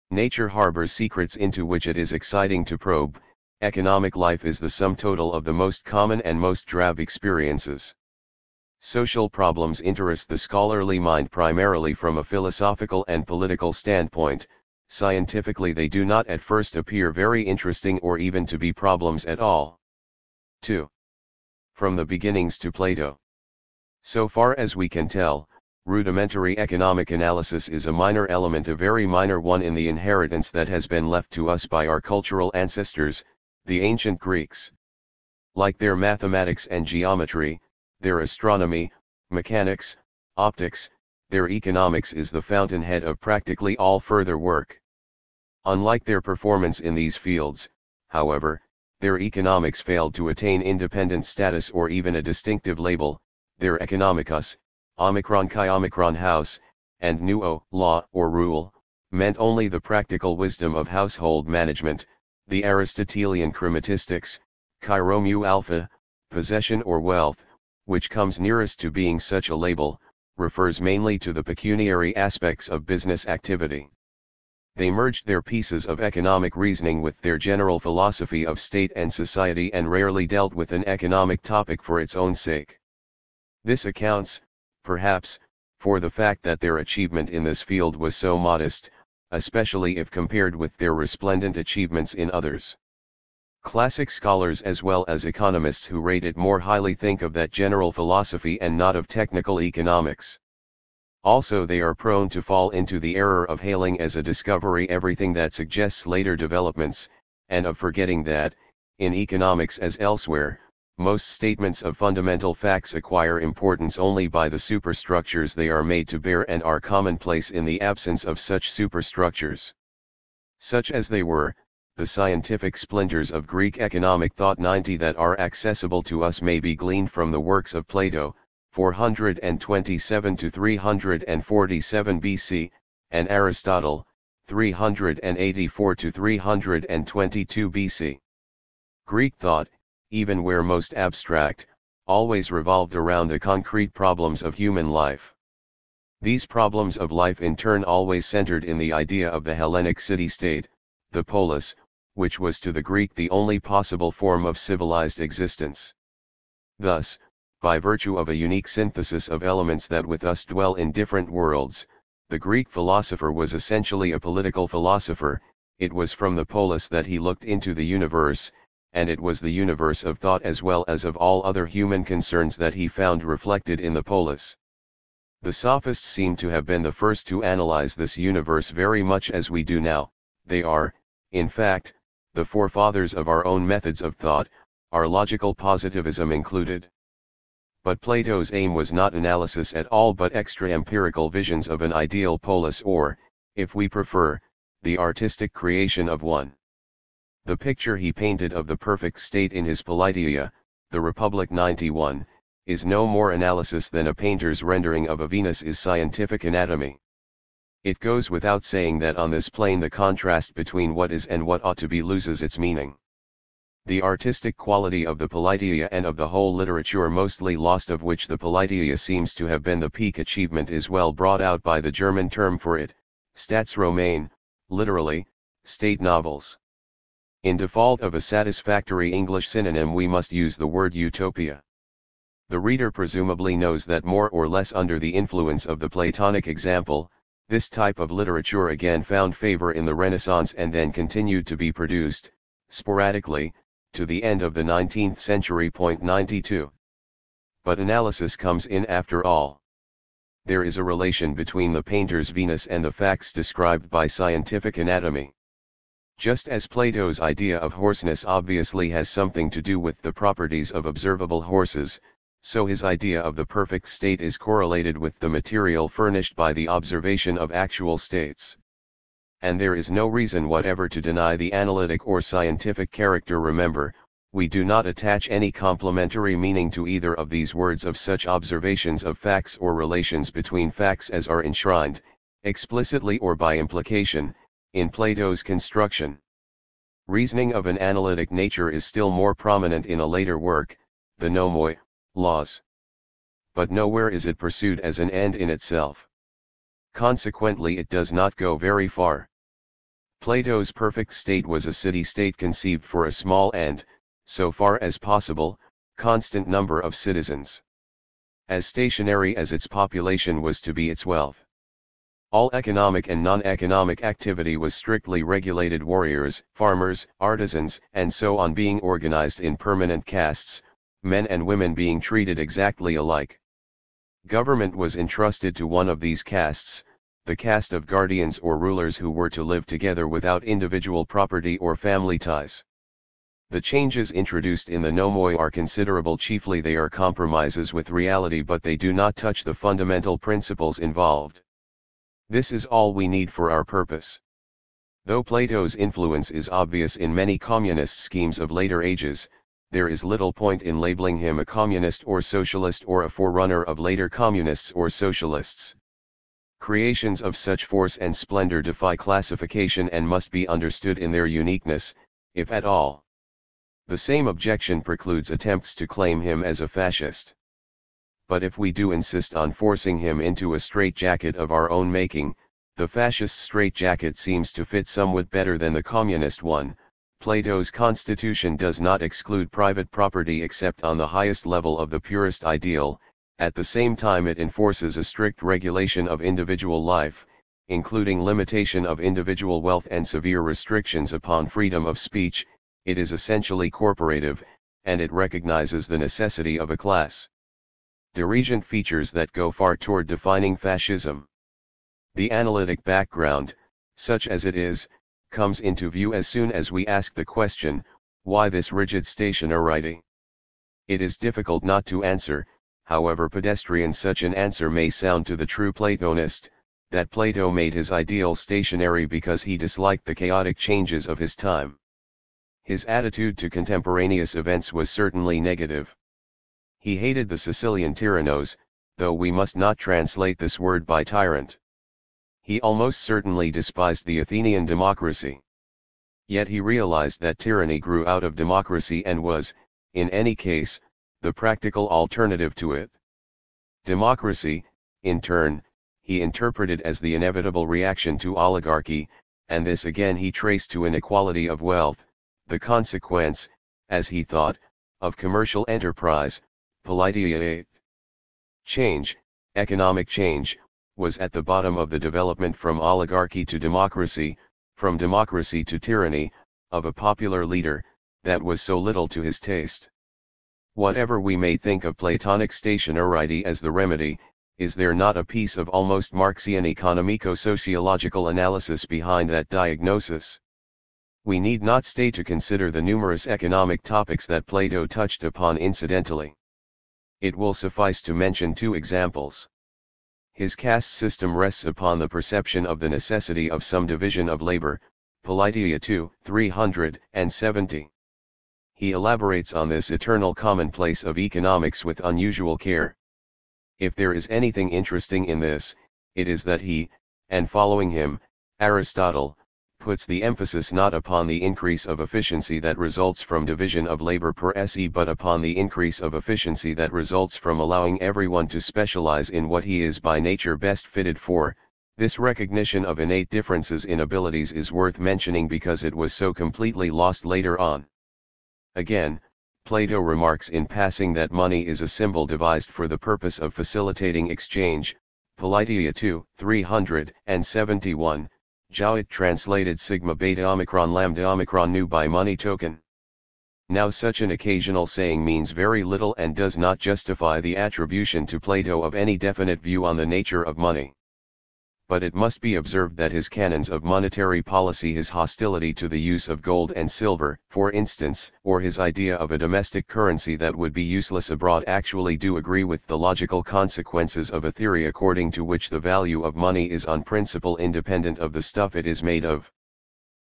Nature harbors secrets into which it is exciting to probe. Economic life is the sum total of the most common and most drab experiences. Social problems interest the scholarly mind primarily from a philosophical and political standpoint. Scientifically they do not at first appear very interesting or even to be problems at all. 2. From the beginnings to Plato. So far as we can tell, rudimentary economic analysis is a minor element, a very minor one, in the inheritance that has been left to us by our cultural ancestors, the ancient Greeks. Like their mathematics and geometry, their astronomy, mechanics, optics, their economics is the fountainhead of practically all further work. Unlike their performance in these fields, however, their economics failed to attain independent status or even a distinctive label. Their economicus, omicron chi omicron house, and nuo, law or rule, meant only the practical wisdom of household management. The Aristotelian chrematistics, chi Romu alpha, possession or wealth, which comes nearest to being such a label, refers mainly to the pecuniary aspects of business activity. They merged their pieces of economic reasoning with their general philosophy of state and society and rarely dealt with an economic topic for its own sake. This accounts, perhaps, for the fact that their achievement in this field was so modest, especially if compared with their resplendent achievements in others. Classic scholars as well as economists who rate it more highly think of that general philosophy and not of technical economics. Also they are prone to fall into the error of hailing as a discovery everything that suggests later developments, and of forgetting that, in economics as elsewhere, Most statements of fundamental facts acquire importance only by the superstructures they are made to bear and are commonplace in the absence of such superstructures. Such as they were, the scientific splinters of Greek economic thought 90 that are accessible to us may be gleaned from the works of Plato, 427 to 347 BC, and Aristotle, 384 to 322 BC. Greek thought, even where most abstract, always revolved around the concrete problems of human life. These problems of life in turn always centered in the idea of the Hellenic city-state, the polis, which was to the Greek the only possible form of civilized existence. Thus, by virtue of a unique synthesis of elements that with us dwell in different worlds, the Greek philosopher was essentially a political philosopher. It was from the polis that he looked into the universe, and it was the universe of thought as well as of all other human concerns that he found reflected in the polis. The sophists seem to have been the first to analyze this universe very much as we do now. They are, in fact, the forefathers of our own methods of thought, our logical positivism included. But Plato's aim was not analysis at all but extra-empirical visions of an ideal polis or, if we prefer, the artistic creation of one. The picture he painted of the perfect state in his Politeia, the Republic 91, is no more analysis than a painter's rendering of a Venus is scientific anatomy. It goes without saying that on this plane the contrast between what is and what ought to be loses its meaning. The artistic quality of the Politeia and of the whole literature mostly lost, of which the Politeia seems to have been the peak achievement, is well brought out by the German term for it, Staatsroman, literally, state novels. In default of a satisfactory English synonym we must use the word utopia. The reader presumably knows that more or less under the influence of the Platonic example, this type of literature again found favor in the Renaissance and then continued to be produced, sporadically, to the end of the 19th century. 92. But analysis comes in after all. There is a relation between the painter's Venus and the facts described by scientific anatomy. Just as Plato's idea of horseness obviously has something to do with the properties of observable horses, so his idea of the perfect state is correlated with the material furnished by the observation of actual states. And there is no reason whatever to deny the analytic or scientific character. Remember, we do not attach any complementary meaning to either of these words of such observations of facts or relations between facts as are enshrined, explicitly or by implication, in Plato's construction. Reasoning of an analytic nature is still more prominent in a later work, the Nomoi, Laws. But nowhere is it pursued as an end in itself. Consequently it does not go very far. Plato's perfect state was a city-state conceived for a small and, so far as possible, constant number of citizens. As stationary as its population was to be its wealth. All economic and non-economic activity was strictly regulated, warriors, farmers, artisans, and so on being organized in permanent castes, men and women being treated exactly alike. Government was entrusted to one of these castes, the caste of guardians or rulers who were to live together without individual property or family ties. The changes introduced in the nomoi are considerable. Chiefly they are compromises with reality, but they do not touch the fundamental principles involved. This is all we need for our purpose. Though Plato's influence is obvious in many communist schemes of later ages, there is little point in labeling him a communist or socialist or a forerunner of later communists or socialists. Creations of such force and splendor defy classification and must be understood in their uniqueness, if at all. The same objection precludes attempts to claim him as a fascist. But if we do insist on forcing him into a straitjacket of our own making, the fascist straitjacket seems to fit somewhat better than the communist one. Plato's constitution does not exclude private property except on the highest level of the purest ideal. At the same time it enforces a strict regulation of individual life, including limitation of individual wealth and severe restrictions upon freedom of speech. It is essentially corporative, and it recognizes the necessity of a class dirigent features that go far toward defining fascism. The analytic background, such as it is, comes into view as soon as we ask the question, why this rigid stationarity? It is difficult not to answer, however pedestrian such an answer may sound to the true Platonist, that Plato made his ideal stationary because he disliked the chaotic changes of his time. His attitude to contemporaneous events was certainly negative. He hated the Sicilian tyrannos, though we must not translate this word by tyrant. He almost certainly despised the Athenian democracy. Yet he realized that tyranny grew out of democracy and was, in any case, the practical alternative to it. Democracy, in turn, he interpreted as the inevitable reaction to oligarchy, and this again he traced to inequality of wealth, the consequence, as he thought, of commercial enterprise, politia. Change, economic change, was at the bottom of the development from oligarchy to democracy, from democracy to tyranny, of a popular leader, that was so little to his taste. Whatever we may think of Platonic stationarity as the remedy, is there not a piece of almost Marxian economico-sociological analysis behind that diagnosis? We need not stay to consider the numerous economic topics that Plato touched upon incidentally. It will suffice to mention two examples. His caste system rests upon the perception of the necessity of some division of labor, Politia 2, 370. He elaborates on this eternal commonplace of economics with unusual care. If there is anything interesting in this, it is that he, and following him, Aristotle, puts the emphasis not upon the increase of efficiency that results from division of labor per se but upon the increase of efficiency that results from allowing everyone to specialize in what he is by nature best fitted for. This recognition of innate differences in abilities is worth mentioning because it was so completely lost later on. Again, Plato remarks in passing that money is a symbol devised for the purpose of facilitating exchange, Politia 2, 371, Jowett translated sigma beta omicron lambda omicron nu by money token. Now such an occasional saying means very little and does not justify the attribution to Plato of any definite view on the nature of money. But it must be observed that his canons of monetary policy, his hostility to the use of gold and silver, for instance, or his idea of a domestic currency that would be useless abroad actually do agree with the logical consequences of a theory according to which the value of money is on principle independent of the stuff it is made of.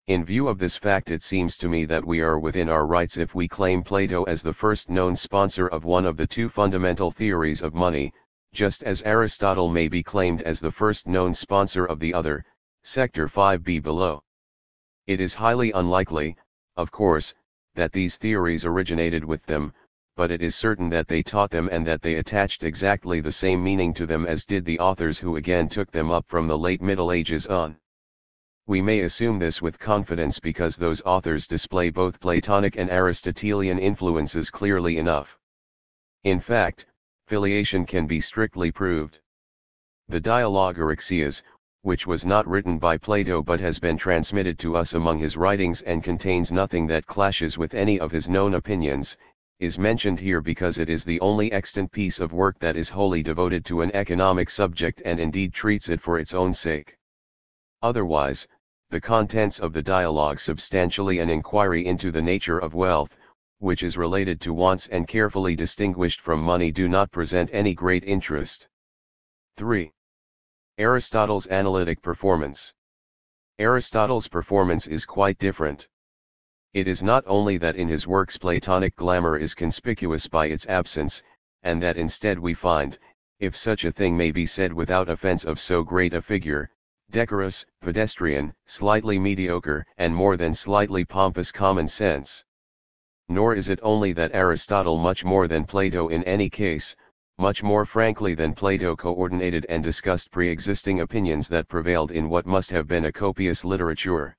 In view of this fact, it seems to me that we are within our rights if we claim Plato as the first known sponsor of one of the two fundamental theories of money, just as Aristotle may be claimed as the first known sponsor of the other, sector 5b below. It is highly unlikely, of course, that these theories originated with them, but it is certain that they taught them and that they attached exactly the same meaning to them as did the authors who again took them up from the late Middle Ages on. We may assume this with confidence because those authors display both Platonic and Aristotelian influences clearly enough. In fact, filiation can be strictly proved. The dialogue Eryxias, which was not written by Plato but has been transmitted to us among his writings and contains nothing that clashes with any of his known opinions, is mentioned here because it is the only extant piece of work that is wholly devoted to an economic subject and indeed treats it for its own sake. Otherwise, the contents of the dialogue, substantially an inquiry into the nature of wealth, which is related to wants and carefully distinguished from money, do not present any great interest. 3. Aristotle's analytic performance. Aristotle's performance is quite different. It is not only that in his works Platonic glamour is conspicuous by its absence, and that instead we find, if such a thing may be said without offense of so great a figure, decorous, pedestrian, slightly mediocre, and more than slightly pompous common sense. Nor is it only that Aristotle, much more than Plato in any case, much more frankly than Plato, coordinated and discussed pre-existing opinions that prevailed in what must have been a copious literature.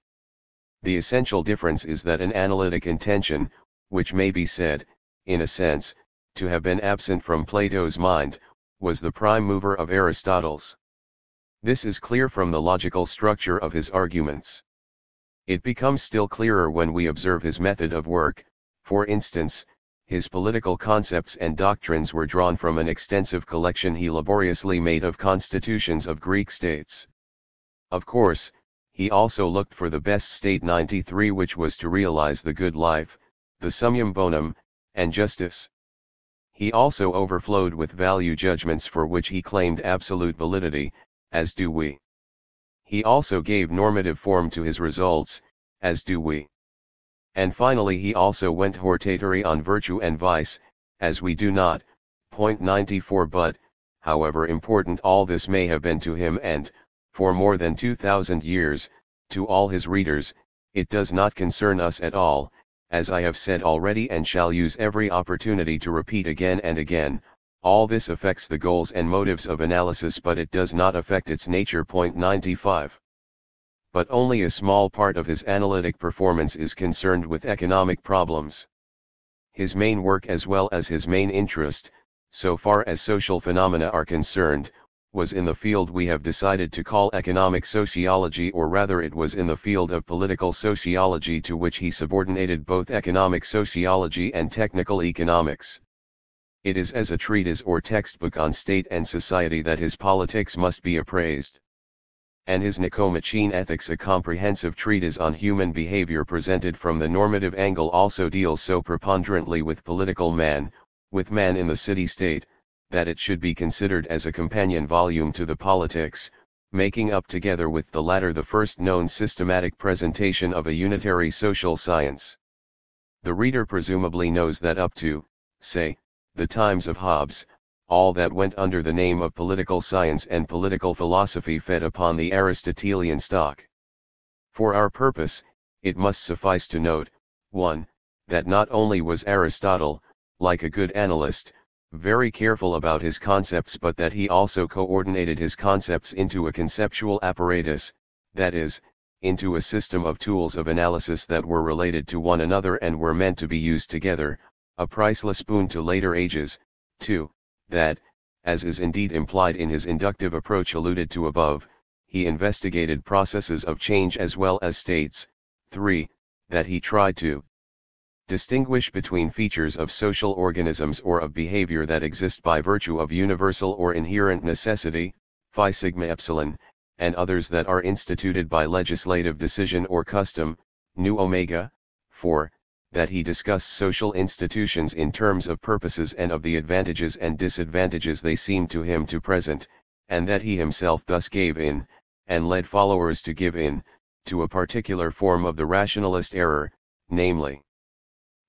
The essential difference is that an analytic intention, which may be said, in a sense, to have been absent from Plato's mind, was the prime mover of Aristotle's. This is clear from the logical structure of his arguments. It becomes still clearer when we observe his method of work. For instance, his political concepts and doctrines were drawn from an extensive collection he laboriously made of constitutions of Greek states. Of course, he also looked for the best state 93, which was to realize the good life, the summum bonum, and justice. He also overflowed with value judgments for which he claimed absolute validity, as do we. He also gave normative form to his results, as do we. And finally he also went hortatory on virtue and vice, as we do not. Point 94. But, however important all this may have been to him and, for more than 2,000 years, to all his readers, it does not concern us at all, as I have said already and shall use every opportunity to repeat again and again. All this affects the goals and motives of analysis, but it does not affect its nature. Point 95. But only a small part of his analytic performance is concerned with economic problems. His main work as well as his main interest, so far as social phenomena are concerned, was in the field we have decided to call economic sociology, or rather it was in the field of political sociology, to which he subordinated both economic sociology and technical economics. It is as a treatise or textbook on state and society that his politics must be appraised. And his Nicomachean Ethics, a comprehensive treatise on human behavior presented from the normative angle, also deals so preponderantly with political man, with man in the city-state, that it should be considered as a companion volume to the Politics, making up together with the latter the first known systematic presentation of a unitary social science. The reader presumably knows that up to, say, the times of Hobbes, all that went under the name of political science and political philosophy fed upon the Aristotelian stock. For our purpose, it must suffice to note, 1. That not only was Aristotle, like a good analyst, very careful about his concepts, but that he also coordinated his concepts into a conceptual apparatus, that is, into a system of tools of analysis that were related to one another and were meant to be used together, a priceless boon to later ages. 2. That, as is indeed implied in his inductive approach alluded to above, he investigated processes of change as well as states. 3. That he tried to distinguish between features of social organisms or of behavior that exist by virtue of universal or inherent necessity, phi sigma epsilon, and others that are instituted by legislative decision or custom, nu omega. 4. That he discussed social institutions in terms of purposes and of the advantages and disadvantages they seem to him to present, and that he himself thus gave in, and led followers to give in, to a particular form of the rationalist error, namely,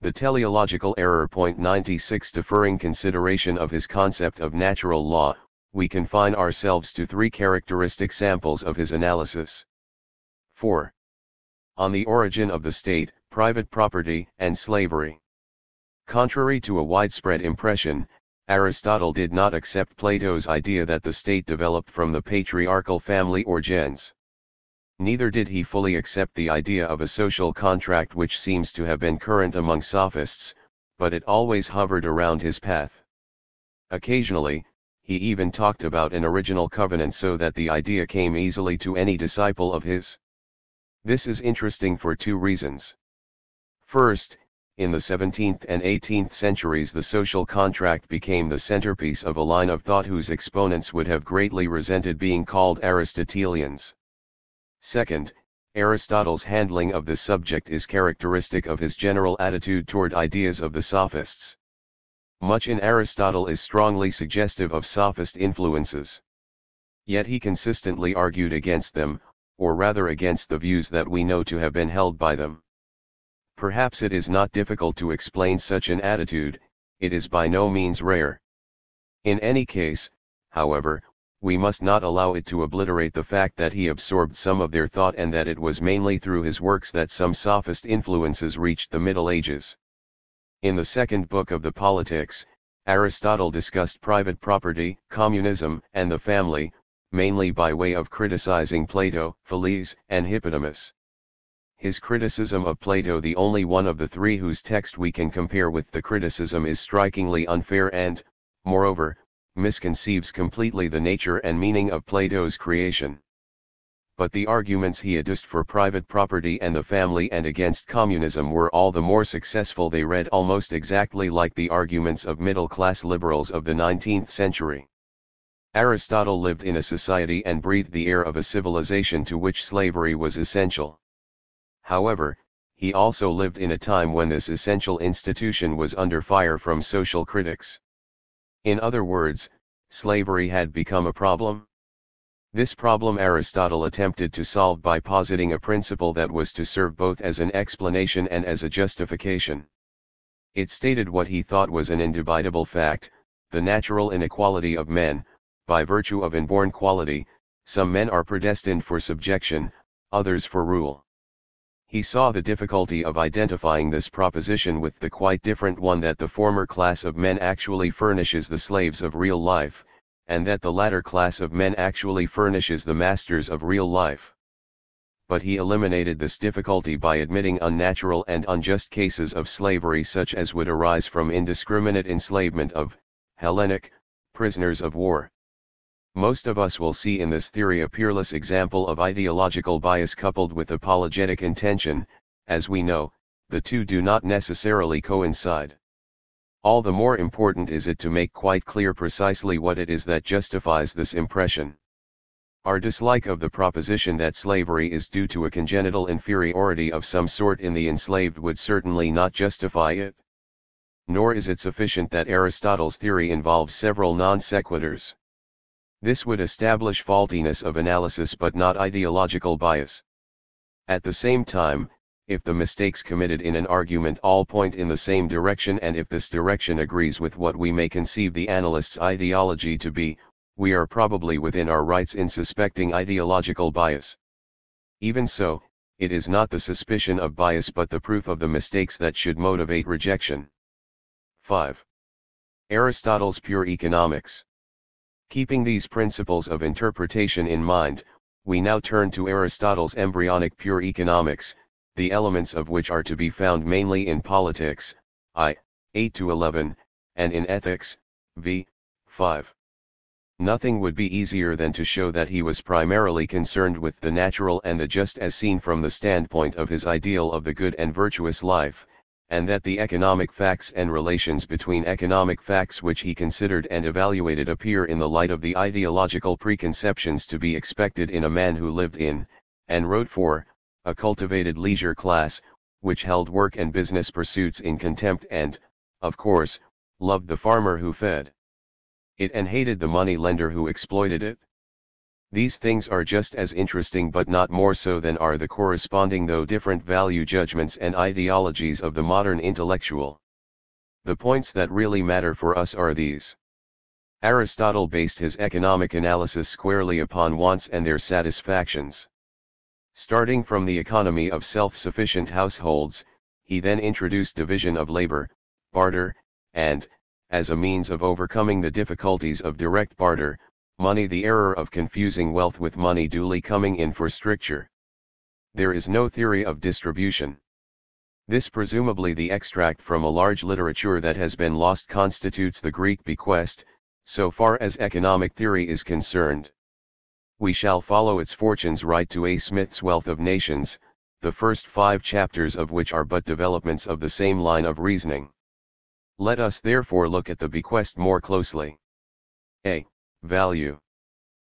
the teleological error. Point 96. Deferring consideration of his concept of natural law, we confine ourselves to 3 characteristic samples of his analysis. 4. On the origin of the state, private property, and slavery. Contrary to a widespread impression, Aristotle did not accept Plato's idea that the state developed from the patriarchal family or gens. Neither did he fully accept the idea of a social contract, which seems to have been current among sophists, but it always hovered around his path. Occasionally, he even talked about an original covenant, so that the idea came easily to any disciple of his. This is interesting for 2 reasons. First, in the 17th and 18th centuries the social contract became the centerpiece of a line of thought whose exponents would have greatly resented being called Aristotelians. Second, Aristotle's handling of this subject is characteristic of his general attitude toward ideas of the sophists. Much in Aristotle is strongly suggestive of sophist influences. Yet he consistently argued against them, or rather against the views that we know to have been held by them. Perhaps it is not difficult to explain such an attitude, it is by no means rare. In any case, however, we must not allow it to obliterate the fact that he absorbed some of their thought, and that it was mainly through his works that some sophist influences reached the Middle Ages. In the second book of the Politics, Aristotle discussed private property, communism, and the family, mainly by way of criticizing Plato, Thales, and Hippodamus. His criticism of Plato, the only one of the 3 whose text we can compare with the criticism, is strikingly unfair and, moreover, misconceives completely the nature and meaning of Plato's creation. But the arguments he adduced for private property and the family and against communism were all the more successful. They read almost exactly like the arguments of middle-class liberals of the 19th century. Aristotle lived in a society and breathed the air of a civilization to which slavery was essential. However, he also lived in a time when this essential institution was under fire from social critics. In other words, slavery had become a problem. This problem Aristotle attempted to solve by positing a principle that was to serve both as an explanation and as a justification. It stated what he thought was an indubitable fact, the natural inequality of men. By virtue of inborn quality, some men are predestined for subjection, others for rule. He saw the difficulty of identifying this proposition with the quite different one that the former class of men actually furnishes the slaves of real life, and that the latter class of men actually furnishes the masters of real life. But he eliminated this difficulty by admitting unnatural and unjust cases of slavery such as would arise from indiscriminate enslavement of Hellenic prisoners of war. Most of us will see in this theory a peerless example of ideological bias coupled with apologetic intention. As we know, the two do not necessarily coincide. All the more important is it to make quite clear precisely what it is that justifies this impression. Our dislike of the proposition that slavery is due to a congenital inferiority of some sort in the enslaved would certainly not justify it. Nor is it sufficient that Aristotle's theory involves several non sequiturs. This would establish faultiness of analysis but not ideological bias. At the same time, if the mistakes committed in an argument all point in the same direction and if this direction agrees with what we may conceive the analyst's ideology to be, we are probably within our rights in suspecting ideological bias. Even so, it is not the suspicion of bias but the proof of the mistakes that should motivate rejection. 5. Aristotle's pure economics. Keeping these principles of interpretation in mind, we now turn to Aristotle's embryonic pure economics, the elements of which are to be found mainly in Politics, I. 8-11, and in Ethics, v. 5. Nothing would be easier than to show that he was primarily concerned with the natural and the just as seen from the standpoint of his ideal of the good and virtuous life, and that the economic facts and relations between economic facts which he considered and evaluated appear in the light of the ideological preconceptions to be expected in a man who lived in, and wrote for, a cultivated leisure class, which held work and business pursuits in contempt and, of course, loved the farmer who fed it and hated the money lender who exploited it. These things are just as interesting but not more so than are the corresponding though different value judgments and ideologies of the modern intellectual. The points that really matter for us are these. Aristotle based his economic analysis squarely upon wants and their satisfactions. Starting from the economy of self-sufficient households, he then introduced division of labor, barter, and, as a means of overcoming the difficulties of direct barter, money, the error of confusing wealth with money duly coming in for stricture. There is no theory of distribution. This presumably the extract from a large literature that has been lost constitutes the Greek bequest, so far as economic theory is concerned. We shall follow its fortunes right to A. Smith's Wealth of Nations, the first 5 chapters of which are but developments of the same line of reasoning. Let us therefore look at the bequest more closely. A. Value.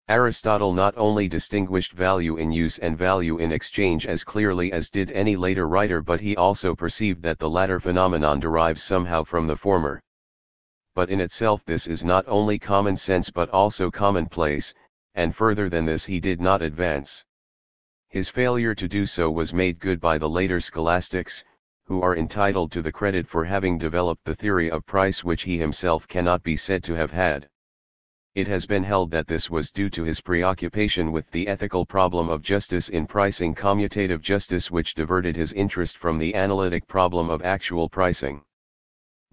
Aristotle not only distinguished value in use and value in exchange as clearly as did any later writer, but he also perceived that the latter phenomenon derives somehow from the former. But in itself this is not only common sense but also commonplace, and further than this he did not advance. His failure to do so was made good by the later scholastics, who are entitled to the credit for having developed the theory of price which he himself cannot be said to have had. It has been held that this was due to his preoccupation with the ethical problem of justice in pricing commutative justice, which diverted his interest from the analytic problem of actual pricing.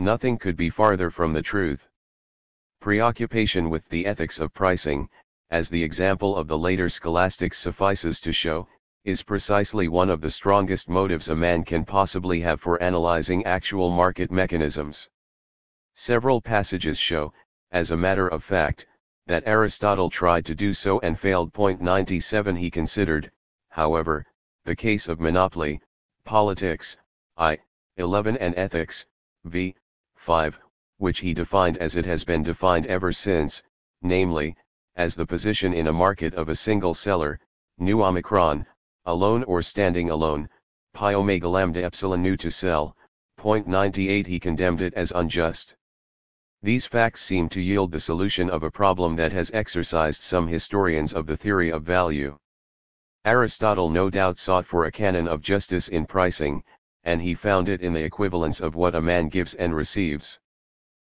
Nothing could be farther from the truth. Preoccupation with the ethics of pricing, as the example of the later scholastics suffices to show, is precisely one of the strongest motives a man can possibly have for analyzing actual market mechanisms. Several passages show, as a matter of fact, that Aristotle tried to do so and failed. 97 He considered, however, the case of monopoly, politics, I. 11 and ethics, v. 5, which he defined as it has been defined ever since, namely, as the position in a market of a single seller, nu omicron, alone or standing alone, pi omega lambda epsilon nu to sell. 98 He condemned it as unjust. These facts seem to yield the solution of a problem that has exercised some historians of the theory of value. Aristotle no doubt sought for a canon of justice in pricing, and he found it in the equivalence of what a man gives and receives.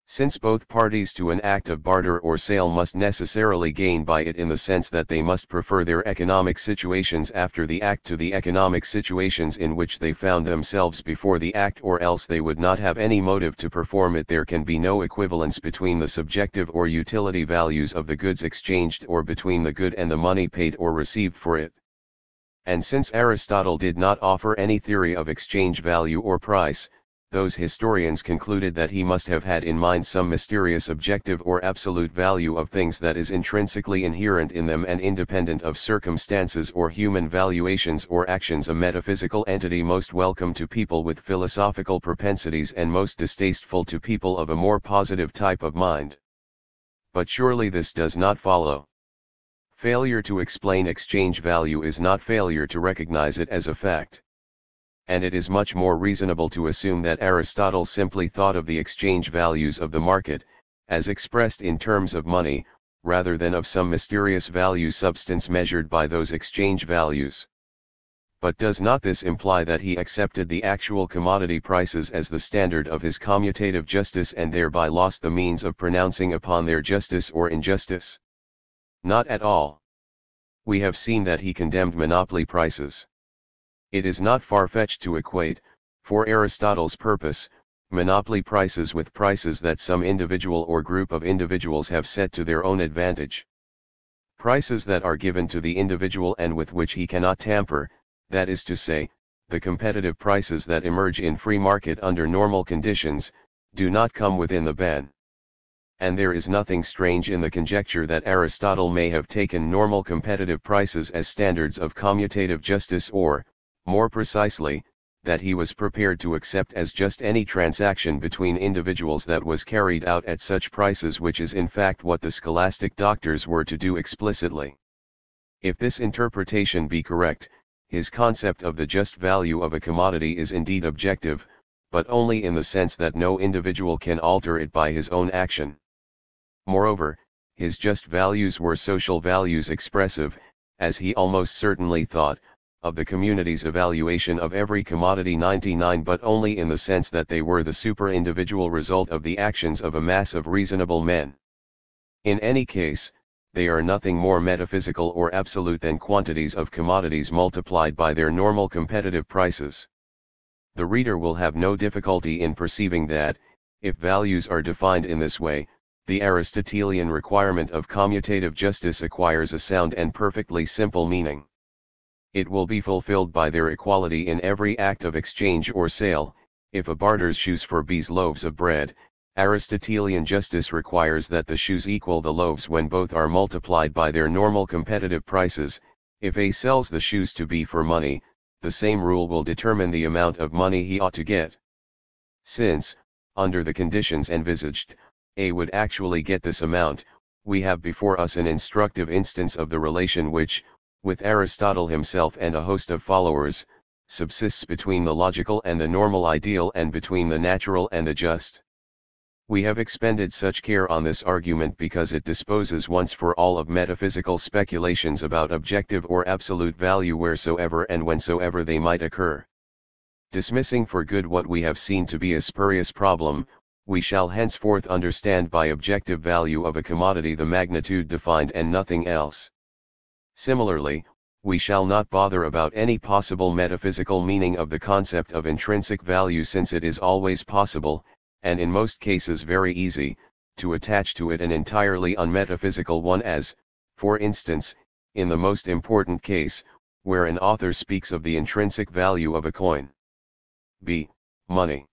Since both parties to an act of barter or sale must necessarily gain by it in the sense that they must prefer their economic situations after the act to the economic situations in which they found themselves before the act, or else they would not have any motive to perform it, there can be no equivalence between the subjective or utility values of the goods exchanged or between the good and the money paid or received for it. And since Aristotle did not offer any theory of exchange value or price, those historians concluded that he must have had in mind some mysterious objective or absolute value of things that is intrinsically inherent in them and independent of circumstances or human valuations or actions, a metaphysical entity most welcome to people with philosophical propensities and most distasteful to people of a more positive type of mind. But surely this does not follow. Failure to explain exchange value is not failure to recognize it as a fact. And it is much more reasonable to assume that Aristotle simply thought of the exchange values of the market, as expressed in terms of money, rather than of some mysterious value substance measured by those exchange values. But does not this imply that he accepted the actual commodity prices as the standard of his commutative justice and thereby lost the means of pronouncing upon their justice or injustice? Not at all. We have seen that he condemned monopoly prices. It is not far-fetched to equate, for Aristotle's purpose, monopoly prices with prices that some individual or group of individuals have set to their own advantage. Prices that are given to the individual and with which he cannot tamper, that is to say, the competitive prices that emerge in free market under normal conditions, do not come within the ban. And there is nothing strange in the conjecture that Aristotle may have taken normal competitive prices as standards of commutative justice, or, more precisely, that he was prepared to accept as just any transaction between individuals that was carried out at such prices, which is in fact what the scholastic doctors were to do explicitly. If this interpretation be correct, his concept of the just value of a commodity is indeed objective, but only in the sense that no individual can alter it by his own action. Moreover, his just values were social values expressive, as he almost certainly thought, of the community's evaluation of every commodity 99, but only in the sense that they were the super-individual result of the actions of a mass of reasonable men. In any case, they are nothing more metaphysical or absolute than quantities of commodities multiplied by their normal competitive prices. The reader will have no difficulty in perceiving that, if values are defined in this way, the Aristotelian requirement of commutative justice acquires a sound and perfectly simple meaning. It will be fulfilled by their equality in every act of exchange or sale. If a barters shoes for B's loaves of bread, Aristotelian justice requires that the shoes equal the loaves when both are multiplied by their normal competitive prices. If A sells the shoes to B for money, the same rule will determine the amount of money he ought to get. Since, under the conditions envisaged, A would actually get this amount, we have before us an instructive instance of the relation which, with Aristotle himself and a host of followers, subsists between the logical and the normal ideal and between the natural and the just. We have expended such care on this argument because it disposes once for all of metaphysical speculations about objective or absolute value wheresoever and whensoever they might occur. Dismissing for good what we have seen to be a spurious problem, we shall henceforth understand by objective value of a commodity the magnitude defined and nothing else. Similarly, we shall not bother about any possible metaphysical meaning of the concept of intrinsic value, since it is always possible, and in most cases very easy, to attach to it an entirely unmetaphysical one, as, for instance, in the most important case, where an author speaks of the intrinsic value of a coin. B. Money.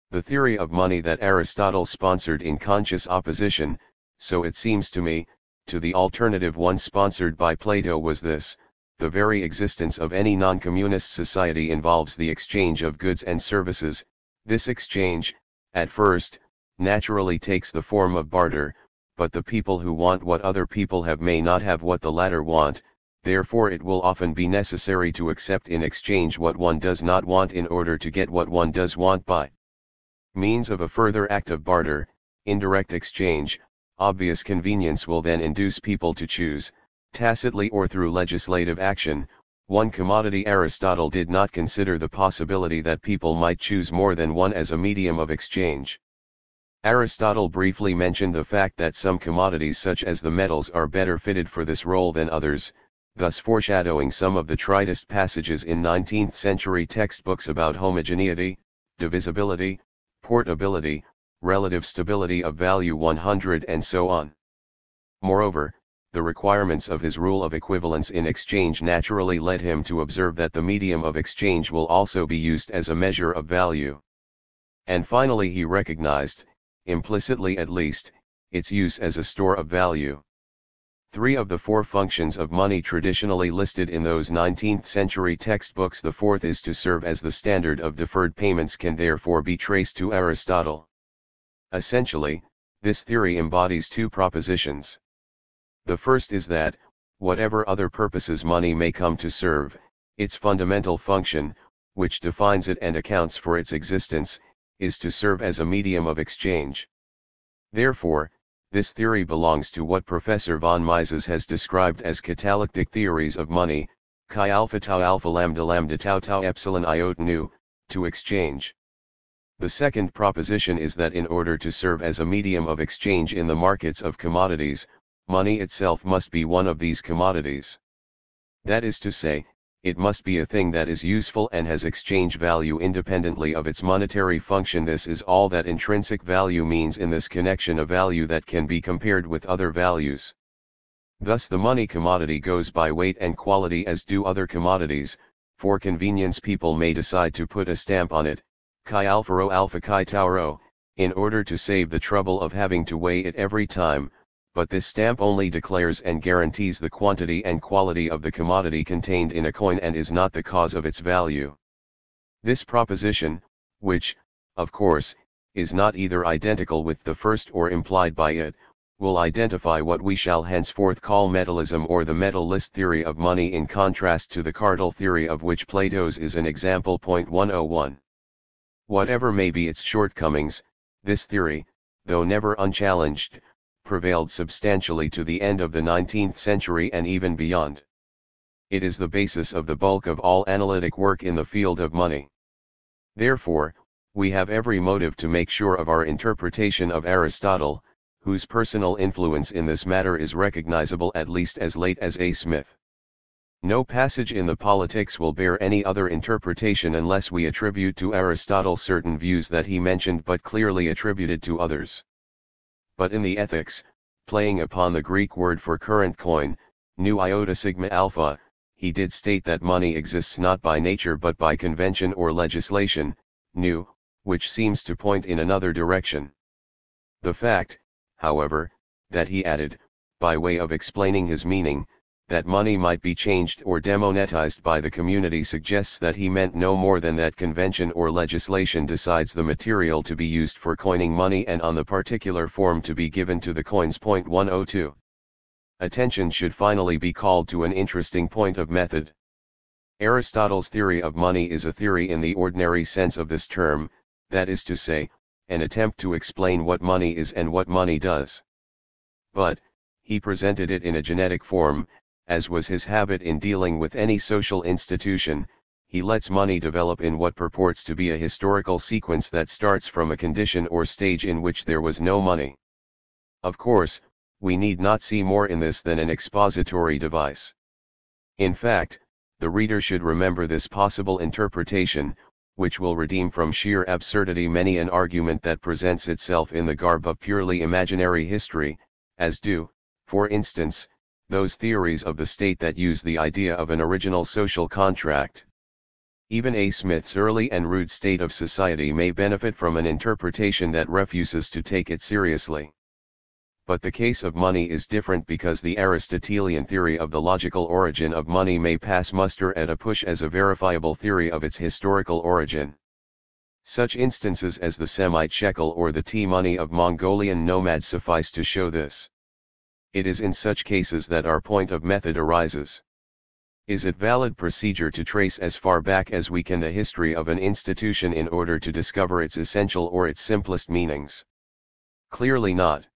The theory of money that Aristotle sponsored in conscious opposition, so it seems to me, to the alternative one sponsored by Plato was this: the very existence of any non-communist society involves the exchange of goods and services. This exchange, at first, naturally takes the form of barter, but the people who want what other people have may not have what the latter want, therefore it will often be necessary to accept in exchange what one does not want in order to get what one does want by means of a further act of barter. indirect exchange, obvious convenience will then induce people to choose, tacitly or through legislative action, one commodity. Aristotle did not consider the possibility that people might choose more than one as a medium of exchange. Aristotle briefly mentioned the fact that some commodities such as the metals are better fitted for this role than others, thus foreshadowing some of the tritest passages in 19th century textbooks about homogeneity, divisibility, portability, relative stability of value 100 and so on. Moreover, the requirements of his rule of equivalence in exchange naturally led him to observe that the medium of exchange will also be used as a measure of value. And finally he recognized, implicitly at least, its use as a store of value. 3 of the 4 functions of money traditionally listed in those 19th century textbooks, the fourth is to serve as the standard of deferred payments, can therefore be traced to Aristotle. Essentially, this theory embodies 2 propositions. The first is that, whatever other purposes money may come to serve, its fundamental function, which defines it and accounts for its existence, is to serve as a medium of exchange. Therefore, this theory belongs to what Professor von Mises has described as catalectic theories of money, chi alpha tau alpha lambda tau tau epsilon iota nu, to exchange. The second proposition is that in order to serve as a medium of exchange in the markets of commodities, money itself must be one of these commodities. That is to say, it must be a thing that is useful and has exchange value independently of its monetary function. This is all that intrinsic value means in this connection, a value that can be compared with other values. Thus the money commodity goes by weight and quality as do other commodities. For convenience people may decide to put a stamp on it, chi alpha rho alpha chi tau rho, in order to save the trouble of having to weigh it every time, but this stamp only declares and guarantees the quantity and quality of the commodity contained in a coin and is not the cause of its value. This proposition, which, of course, is not either identical with the first or implied by it, will identify what we shall henceforth call metallism or the metal list theory of money, in contrast to the cardinal theory of which Plato's is an example. 101. Whatever may be its shortcomings, this theory, though never unchallenged, prevailed substantially to the end of the 19th century and even beyond. It is the basis of the bulk of all analytic work in the field of money. Therefore, we have every motive to make sure of our interpretation of Aristotle, whose personal influence in this matter is recognizable at least as late as A. Smith. No passage in the Politics will bear any other interpretation unless we attribute to Aristotle certain views that he mentioned but clearly attributed to others. But in the Ethics, playing upon the Greek word for current coin, nu iota sigma alpha, he did state that money exists not by nature but by convention or legislation, nu, which seems to point in another direction. The fact, however, that he added, by way of explaining his meaning, that money might be changed or demonetized by the community suggests that he meant no more than that convention or legislation decides the material to be used for coining money and on the particular form to be given to the coins. 102. Attention should finally be called to an interesting point of method. Aristotle's theory of money is a theory in the ordinary sense of this term, that is to say, an attempt to explain what money is and what money does. But, he presented it in a genetic form. As was his habit in dealing with any social institution, he lets money develop in what purports to be a historical sequence that starts from a condition or stage in which there was no money. Of course, we need not see more in this than an expository device. In fact, the reader should remember this possible interpretation, which will redeem from sheer absurdity many an argument that presents itself in the garb of purely imaginary history, as do, for instance, those theories of the state that use the idea of an original social contract. Even A. Smith's early and rude state of society may benefit from an interpretation that refuses to take it seriously. But the case of money is different because the Aristotelian theory of the logical origin of money may pass muster at a push as a verifiable theory of its historical origin. Such instances as the Semite shekel or the tea money of Mongolian nomads suffice to show this. It is in such cases that our point of method arises. Is it valid procedure to trace as far back as we can the history of an institution in order to discover its essential or its simplest meanings? Clearly not.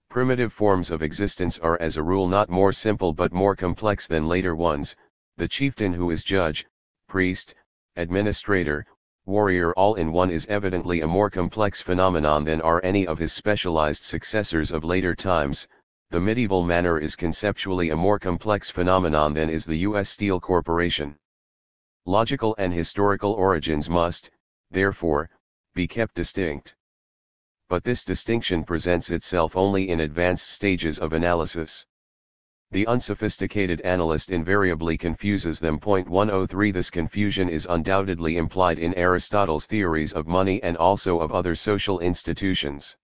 Primitive forms of existence are as a rule not more simple but more complex than later ones. The chieftain who is judge, priest, administrator, warrior all in one is evidently a more complex phenomenon than are any of his specialized successors of later times. The medieval manor is conceptually a more complex phenomenon than is the U.S. Steel Corporation. Logical and historical origins must, therefore, be kept distinct. But this distinction presents itself only in advanced stages of analysis. The unsophisticated analyst invariably confuses them. 103 This confusion is undoubtedly implied in Aristotle's theories of money and also of other social institutions.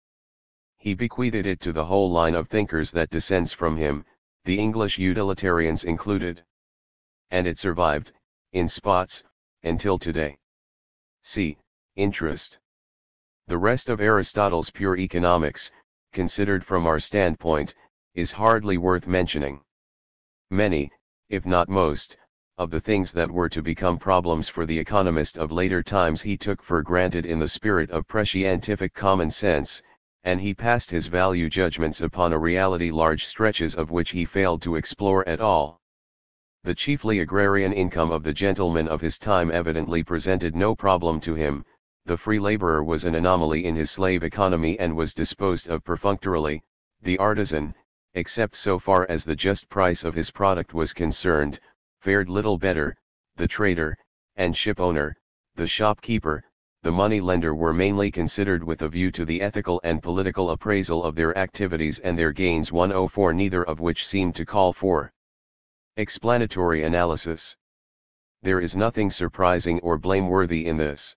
He bequeathed it to the whole line of thinkers that descends from him, the English utilitarians included. And it survived, in spots, until today. See, interest. The rest of Aristotle's pure economics, considered from our standpoint, is hardly worth mentioning. Many, if not most, of the things that were to become problems for the economist of later times he took for granted in the spirit of prescientific common sense, and he passed his value judgments upon a reality large stretches of which he failed to explore at all. The chiefly agrarian income of the gentleman of his time evidently presented no problem to him. The free laborer was an anomaly in his slave economy and was disposed of perfunctorily. The artisan, except so far as the just price of his product was concerned, fared little better. The trader, and shipowner, the shopkeeper, the money-lender were mainly considered with a view to the ethical and political appraisal of their activities and their gains. 104 Neither of which seemed to call for explanatory analysis. There is nothing surprising or blameworthy in this.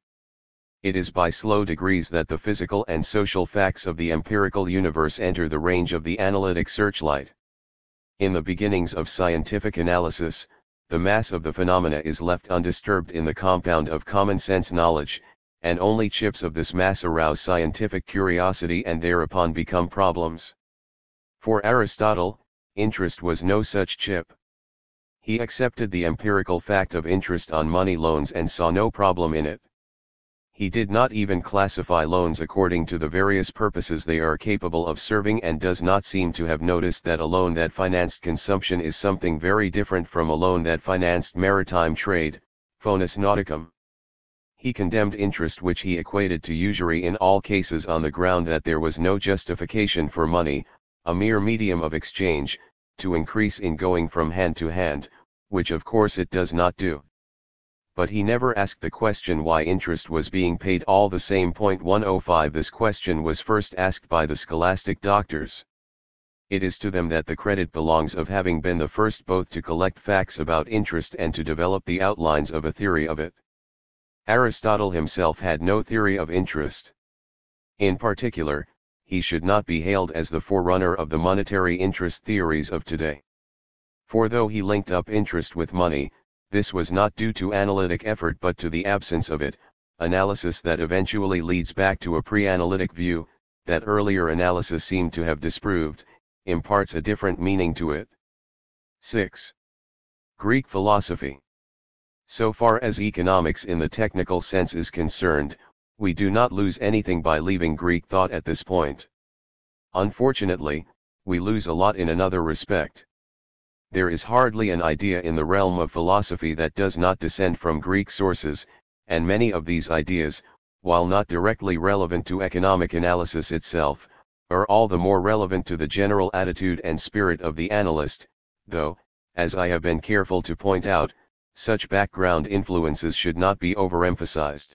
It is by slow degrees that the physical and social facts of the empirical universe enter the range of the analytic searchlight. In the beginnings of scientific analysis, the mass of the phenomena is left undisturbed in the compound of common sense knowledge, and only chips of this mass arouse scientific curiosity and thereupon become problems. For Aristotle, interest was no such chip. He accepted the empirical fact of interest on money loans and saw no problem in it. He did not even classify loans according to the various purposes they are capable of serving and does not seem to have noticed that a loan that financed consumption is something very different from a loan that financed maritime trade, fonus nauticum. He condemned interest which he equated to usury in all cases on the ground that there was no justification for money, a mere medium of exchange, to increase in going from hand to hand, which of course it does not do. But he never asked the question why interest was being paid all the same. 105 This question was first asked by the scholastic doctors. It is to them that the credit belongs of having been the first both to collect facts about interest and to develop the outlines of a theory of it. Aristotle himself had no theory of interest. In particular, he should not be hailed as the forerunner of the monetary interest theories of today. For though he linked up interest with money, this was not due to analytic effort but to the absence of it, analysis that eventually leads back to a pre-analytic view, that earlier analysis seemed to have disproved, imparts a different meaning to it. 6. Greek philosophy. So far as economics in the technical sense is concerned, we do not lose anything by leaving Greek thought at this point. Unfortunately, we lose a lot in another respect. There is hardly an idea in the realm of philosophy that does not descend from Greek sources, and many of these ideas, while not directly relevant to economic analysis itself, are all the more relevant to the general attitude and spirit of the analyst, though, as I have been careful to point out, such background influences should not be overemphasized.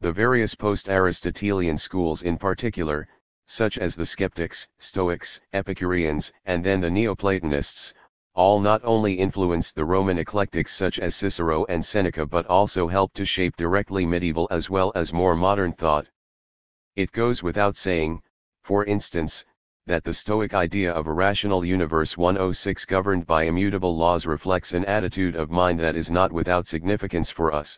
The various post-Aristotelian schools in particular, such as the Skeptics, Stoics, Epicureans, and then the Neoplatonists, all not only influenced the Roman eclectics such as Cicero and Seneca but also helped to shape directly medieval as well as more modern thought. It goes without saying, for instance, that the Stoic idea of a rational universe 106 governed by immutable laws reflects an attitude of mind that is not without significance for us.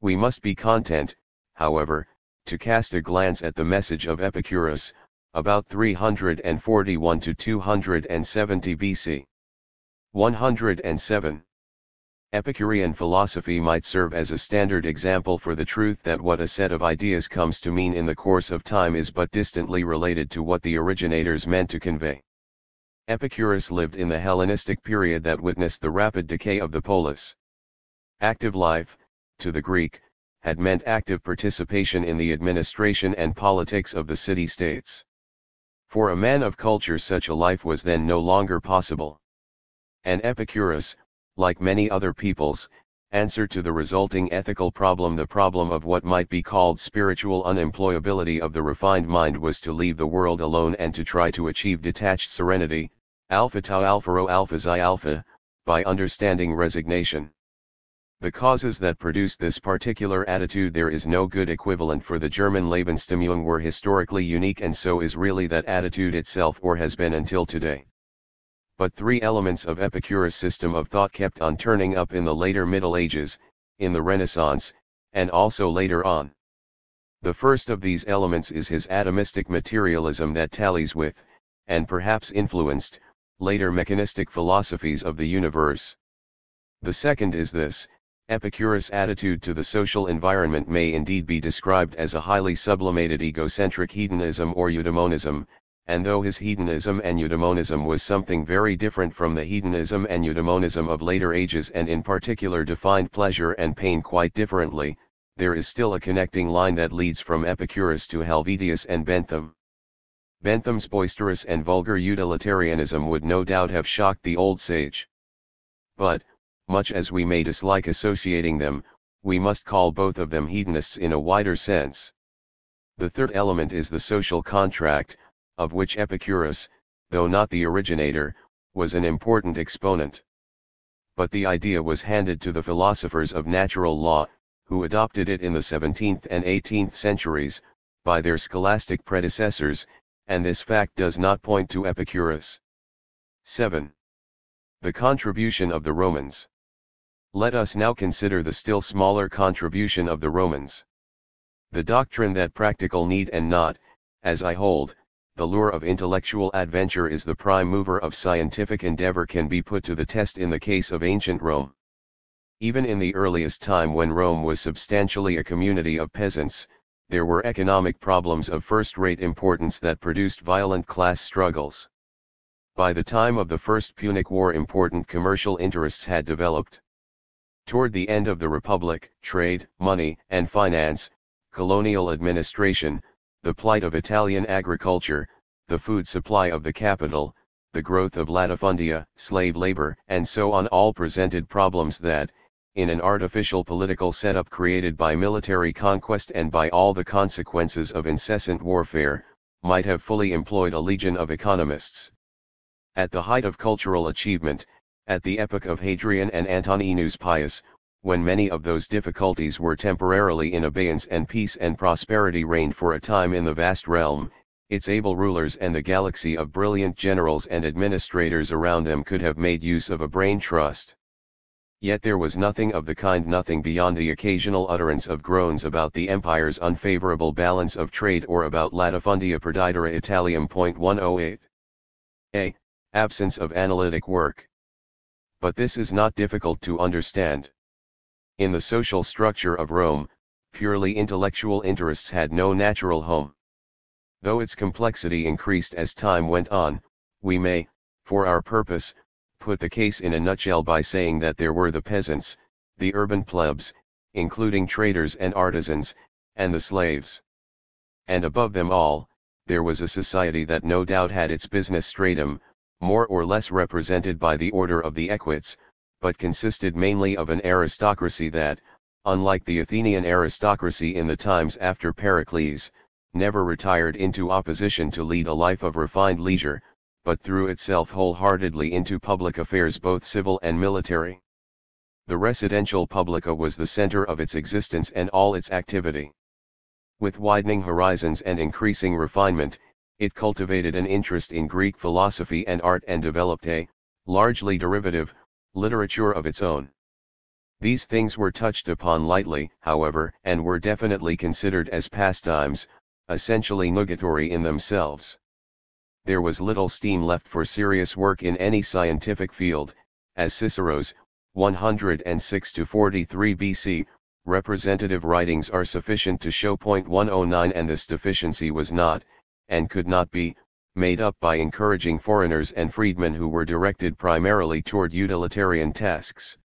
We must be content, however, to cast a glance at the message of Epicurus, about 341 to 270 BC. 107. Epicurean philosophy might serve as a standard example for the truth that what a set of ideas comes to mean in the course of time is but distantly related to what the originators meant to convey. Epicurus lived in the Hellenistic period that witnessed the rapid decay of the polis. Active life, to the Greek, had meant active participation in the administration and politics of the city-states. For a man of culture such a life was then no longer possible. And Epicurus, like many other peoples, answered to the resulting ethical problem. The problem of what might be called spiritual unemployability of the refined mind was to leave the world alone and to try to achieve detached serenity, alpha tau alpha rho alpha xi alpha, by understanding resignation. The causes that produced this particular attitude there is no good equivalent for the German Lebensstimmung were historically unique, and so is really that attitude itself, or has been until today. But three elements of Epicurus' system of thought kept on turning up in the later Middle Ages, in the Renaissance, and also later on. The first of these elements is his atomistic materialism that tallies with, and perhaps influenced, later mechanistic philosophies of the universe. The second is this: Epicurus' attitude to the social environment may indeed be described as a highly sublimated egocentric hedonism or eudaimonism, and though his hedonism and eudaimonism was something very different from the hedonism and eudaimonism of later ages, and in particular defined pleasure and pain quite differently, there is still a connecting line that leads from Epicurus to Helvetius and Bentham. Bentham's boisterous and vulgar utilitarianism would no doubt have shocked the old sage. But, much as we may dislike associating them, we must call both of them hedonists in a wider sense. The third element is the social contract, of which Epicurus, though not the originator, was an important exponent. But the idea was handed to the philosophers of natural law, who adopted it in the 17th and 18th centuries, by their scholastic predecessors, and this fact does not point to Epicurus. 7. The contribution of the Romans. Let us now consider the still smaller contribution of the Romans. The doctrine that practical need and not, as I hold, the lure of intellectual adventure is the prime mover of scientific endeavor can be put to the test in the case of ancient Rome. Even in the earliest time, when Rome was substantially a community of peasants, there were economic problems of first-rate importance that produced violent class struggles. By the time of the First Punic War, important commercial interests had developed. Toward the end of the Republic, trade, money, and finance, colonial administration, the plight of Italian agriculture, the food supply of the capital, the growth of latifundia, slave labor, and so on, all presented problems that, in an artificial political setup created by military conquest and by all the consequences of incessant warfare, might have fully employed a legion of economists. At the height of cultural achievement, at the epoch of Hadrian and Antoninus Pius, when many of those difficulties were temporarily in abeyance and peace and prosperity reigned for a time in the vast realm, its able rulers and the galaxy of brilliant generals and administrators around them could have made use of a brain trust. Yet there was nothing of the kind, nothing beyond the occasional utterance of groans about the empire's unfavorable balance of trade or about latifundia perditera Italium. 108. A. Absence of analytic work. But this is not difficult to understand. In the social structure of Rome, purely intellectual interests had no natural home. Though its complexity increased as time went on, we may, for our purpose, put the case in a nutshell by saying that there were the peasants, the urban plebs, including traders and artisans, and the slaves. And above them all, there was a society that no doubt had its business stratum, more or less represented by the order of the equites, but consisted mainly of an aristocracy that, unlike the Athenian aristocracy in the times after Pericles, never retired into opposition to lead a life of refined leisure, but threw itself wholeheartedly into public affairs, both civil and military. The residential publica was the center of its existence and all its activity. With widening horizons and increasing refinement, it cultivated an interest in Greek philosophy and art and developed a, largely derivative, literature of its own. These things were touched upon lightly, however, and were definitely considered as pastimes, essentially nugatory in themselves. There was little steam left for serious work in any scientific field, as Cicero's, 106 to 43 BC, representative writings are sufficient to show point 109, and this deficiency was not, and could not be, made up by encouraging foreigners and freedmen who were directed primarily toward utilitarian tasks.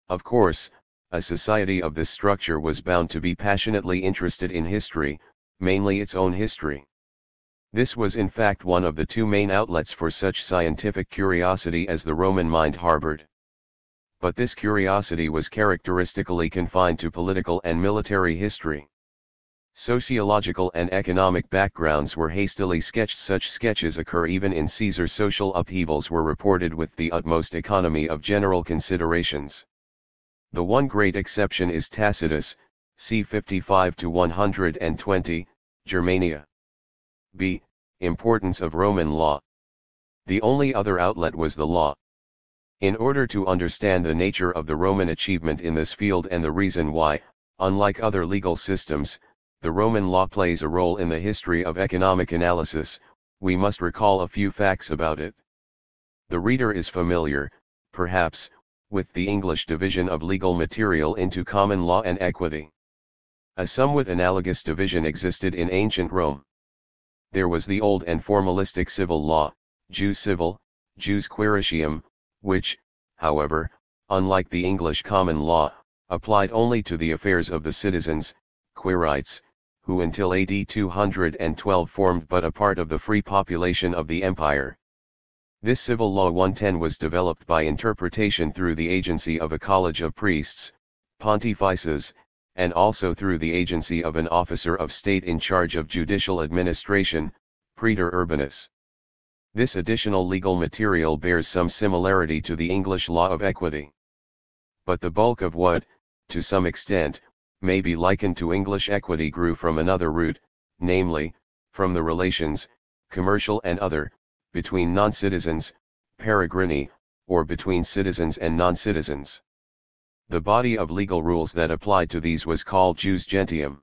Of course, a society of this structure was bound to be passionately interested in history, mainly its own history. This was in fact one of the two main outlets for such scientific curiosity as the Roman mind harbored. But this curiosity was characteristically confined to political and military history. Sociological and economic backgrounds were hastily sketched. Such sketches occur even in Caesar's social upheavals were reported with the utmost economy of general considerations. The one great exception is Tacitus, c. 55 to 120, Germania. b. Importance of Roman law. The only other outlet was the law. In order to understand the nature of the Roman achievement in this field and the reason why, unlike other legal systems, the Roman law plays a role in the history of economic analysis, we must recall a few facts about it. The reader is familiar, perhaps, with the English division of legal material into common law and equity. A somewhat analogous division existed in ancient Rome. There was the old and formalistic civil law, jus civil, jus quiritium, which, however, unlike the English common law, applied only to the affairs of the citizens, quirites, who until AD 212 formed but a part of the free population of the empire. This civil law 110 was developed by interpretation through the agency of a college of priests, pontifices, and also through the agency of an officer of state in charge of judicial administration, praetor urbanus. This additional legal material bears some similarity to the English law of equity. But the bulk of what, to some extent, may be likened to English equity grew from another root, namely, from the relations, commercial and other, between non-citizens, peregrini, or between citizens and non-citizens. The body of legal rules that applied to these was called jus gentium.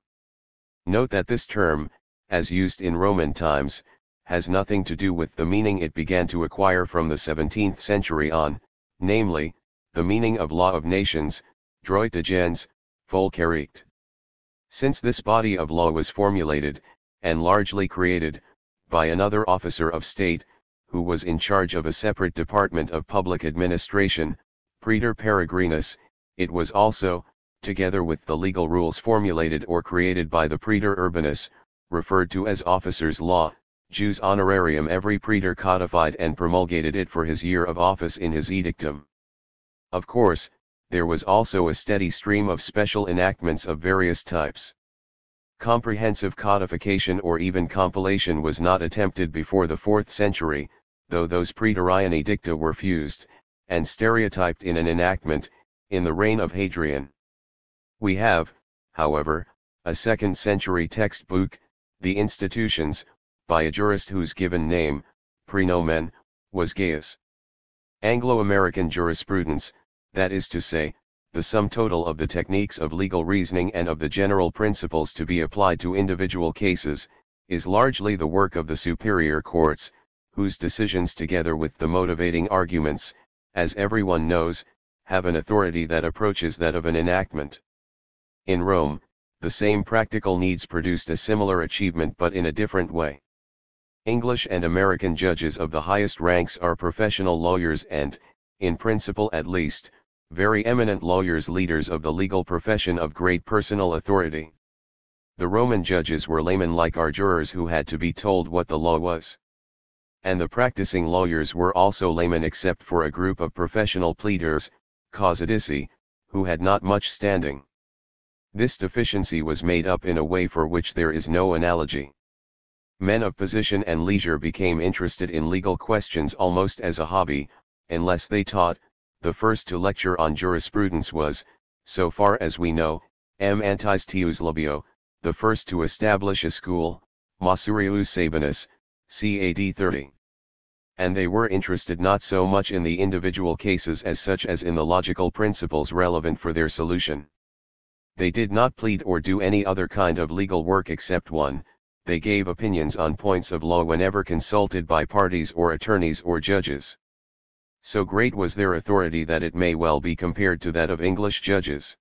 Note that this term, as used in Roman times, has nothing to do with the meaning it began to acquire from the 17th century on, namely, the meaning of law of nations, droit de gens, Volksrecht. Since this body of law was formulated, and largely created, by another officer of state, who was in charge of a separate department of public administration, praetor peregrinus, it was also, together with the legal rules formulated or created by the praetor urbanus, referred to as officer's law, jus honorarium. Every praetor codified and promulgated it for his year of office in his edictum. Of course, there was also a steady stream of special enactments of various types. Comprehensive codification or even compilation was not attempted before the 4th century, though those praetorian edicta were fused, and stereotyped in an enactment, in the reign of Hadrian. We have, however, a 2nd century textbook, The Institutions, by a jurist whose given name, praenomen, was Gaius. Anglo-American jurisprudence, that is to say, the sum total of the techniques of legal reasoning and of the general principles to be applied to individual cases, is largely the work of the superior courts, whose decisions together with the motivating arguments, as everyone knows, have an authority that approaches that of an enactment. In Rome, the same practical needs produced a similar achievement but in a different way. English and American judges of the highest ranks are professional lawyers and, in principle at least, very eminent lawyers, leaders of the legal profession of great personal authority. The Roman judges were laymen like our jurors who had to be told what the law was. And the practicing lawyers were also laymen except for a group of professional pleaders, causidici, who had not much standing. This deficiency was made up in a way for which there is no analogy. Men of position and leisure became interested in legal questions almost as a hobby, unless they taught. The first to lecture on jurisprudence was, so far as we know, M. Antis Tius Labeo, the first to establish a school, Massurius Sabinus, c. AD 30. And they were interested not so much in the individual cases as such as in the logical principles relevant for their solution. They did not plead or do any other kind of legal work except one, they gave opinions on points of law whenever consulted by parties or attorneys or judges. So great was their authority that it may well be compared to that of English judges.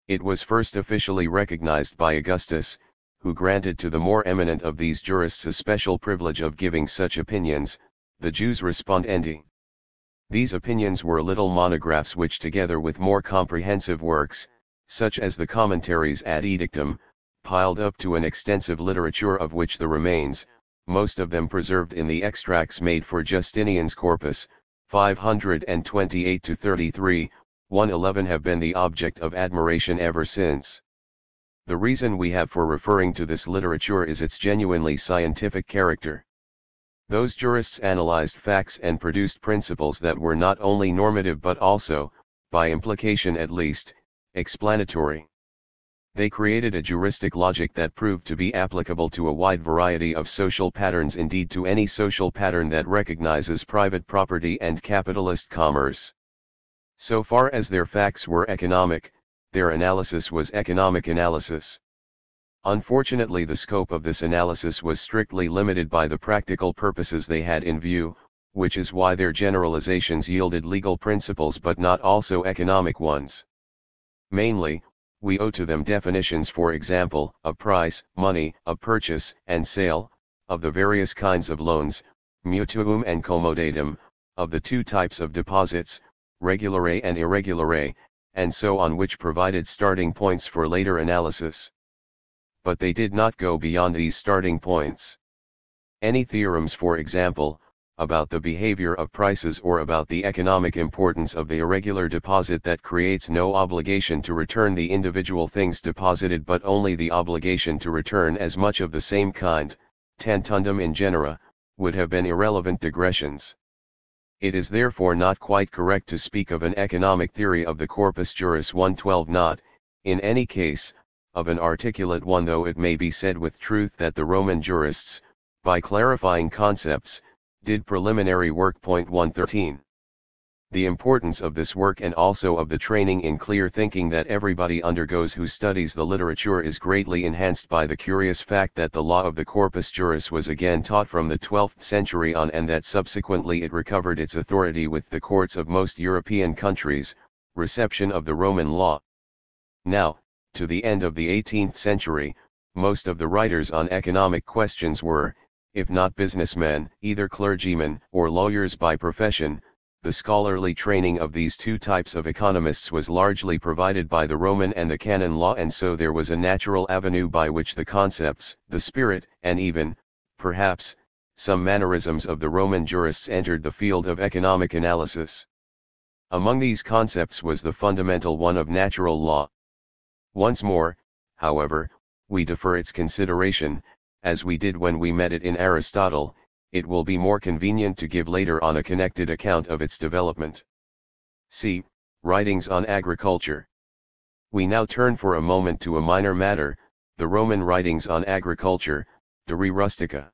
It was first officially recognized by Augustus, who granted to the more eminent of these jurists a special privilege of giving such opinions, the jus respondendi. These opinions were little monographs which, together with more comprehensive works, such as the commentaries ad edictum, piled up to an extensive literature of which the remains, most of them preserved in the extracts made for Justinian's corpus, 528-33, 111, have been the object of admiration ever since. The reason we have for referring to this literature is its genuinely scientific character. Those jurists analyzed facts and produced principles that were not only normative but also, by implication at least, explanatory. They created a juristic logic that proved to be applicable to a wide variety of social patterns, indeed to any social pattern that recognizes private property and capitalist commerce. So far as their facts were economic, their analysis was economic analysis. Unfortunately, the scope of this analysis was strictly limited by the practical purposes they had in view, which is why their generalizations yielded legal principles but not also economic ones. Mainly, we owe to them definitions, for example, of price, money, of purchase and sale, of the various kinds of loans, mutuum and comodatum, of the two types of deposits, regulare and irregulare, and so on, which provided starting points for later analysis. But they did not go beyond these starting points. Any theorems, for example, about the behavior of prices or about the economic importance of the irregular deposit that creates no obligation to return the individual things deposited but only the obligation to return as much of the same kind, tantundum in genera, would have been irrelevant digressions. It is therefore not quite correct to speak of an economic theory of the corpus juris 112, not, in any case, of an articulate one, though it may be said with truth that the Roman jurists, by clarifying concepts, did preliminary work. 113. The importance of this work and also of the training in clear thinking that everybody undergoes who studies the literature is greatly enhanced by the curious fact that the law of the corpus juris was again taught from the 12th century on, and that subsequently it recovered its authority with the courts of most European countries, reception of the Roman law. Now, to the end of the 18th century, most of the writers on economic questions were, if not businessmen, either clergymen or lawyers by profession. The scholarly training of these two types of economists was largely provided by the Roman and the canon law, and so there was a natural avenue by which the concepts, the spirit, and even, perhaps, some mannerisms of the Roman jurists entered the field of economic analysis. Among these concepts was the fundamental one of natural law. Once more, however, we defer its consideration, as we did when we met it in Aristotle. It will be more convenient to give later on a connected account of its development. See, Writings on Agriculture. We now turn for a moment to a minor matter, the Roman writings on agriculture, De Re Rustica.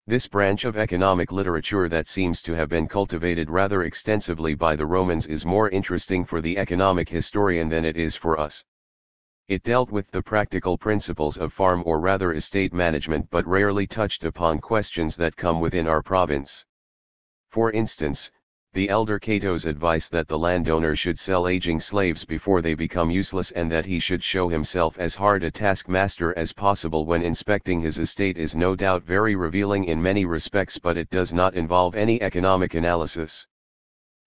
This branch of economic literature that seems to have been cultivated rather extensively by the Romans is more interesting for the economic historian than it is for us. It dealt with the practical principles of farm or rather estate management, but rarely touched upon questions that come within our province. For instance, the elder Cato's advice that the landowner should sell aging slaves before they become useless, and that he should show himself as hard a taskmaster as possible when inspecting his estate, is no doubt very revealing in many respects, but it does not involve any economic analysis.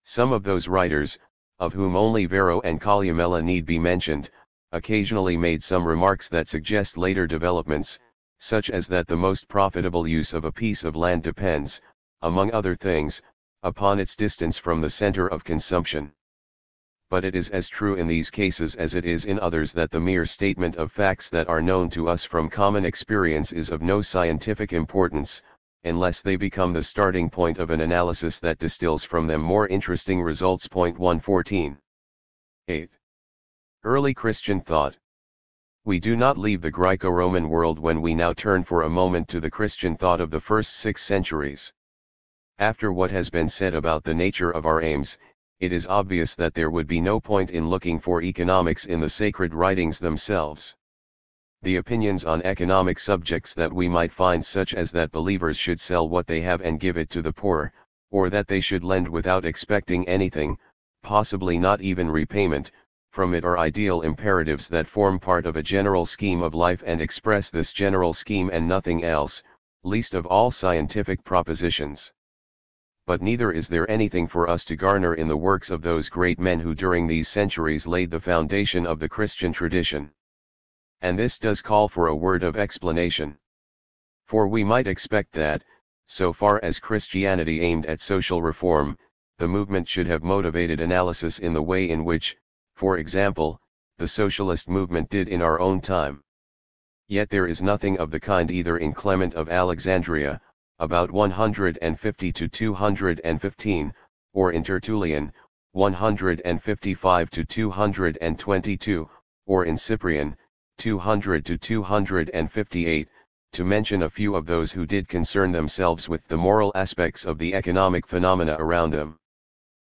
Some of those writers, of whom only Varro and Columella need be mentioned, occasionally made some remarks that suggest later developments, such as that the most profitable use of a piece of land depends, among other things, upon its distance from the center of consumption. But it is as true in these cases as it is in others that the mere statement of facts that are known to us from common experience is of no scientific importance, unless they become the starting point of an analysis that distills from them more interesting results. 114. 8. Early Christian thought. We do not leave the Greco-Roman world when we now turn for a moment to the Christian thought of the first 6 centuries. After what has been said about the nature of our aims, it is obvious that there would be no point in looking for economics in the sacred writings themselves. The opinions on economic subjects that we might find, such as that believers should sell what they have and give it to the poor, or that they should lend without expecting anything, possibly not even repayment, from it are ideal imperatives that form part of a general scheme of life and express this general scheme and nothing else, least of all scientific propositions. But neither is there anything for us to garner in the works of those great men who during these centuries laid the foundation of the Christian tradition. And this does call for a word of explanation. For we might expect that, so far as Christianity aimed at social reform, the movement should have motivated analysis in the way in which, for example, the socialist movement did in our own time. Yet there is nothing of the kind either in Clement of Alexandria, about 150 to 215, or in Tertullian, 155 to 222, or in Cyprian, 200 to 258, to mention a few of those who did concern themselves with the moral aspects of the economic phenomena around them.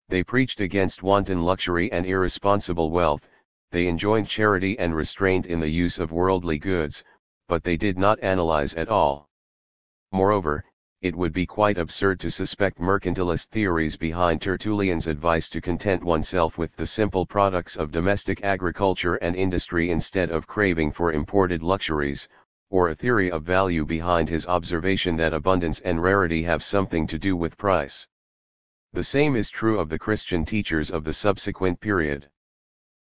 They preached against wanton luxury and irresponsible wealth, they enjoined charity and restraint in the use of worldly goods, but they did not analyze at all. Moreover, it would be quite absurd to suspect mercantilist theories behind Tertullian's advice to content oneself with the simple products of domestic agriculture and industry instead of craving for imported luxuries, or a theory of value behind his observation that abundance and rarity have something to do with price. The same is true of the Christian teachers of the subsequent period.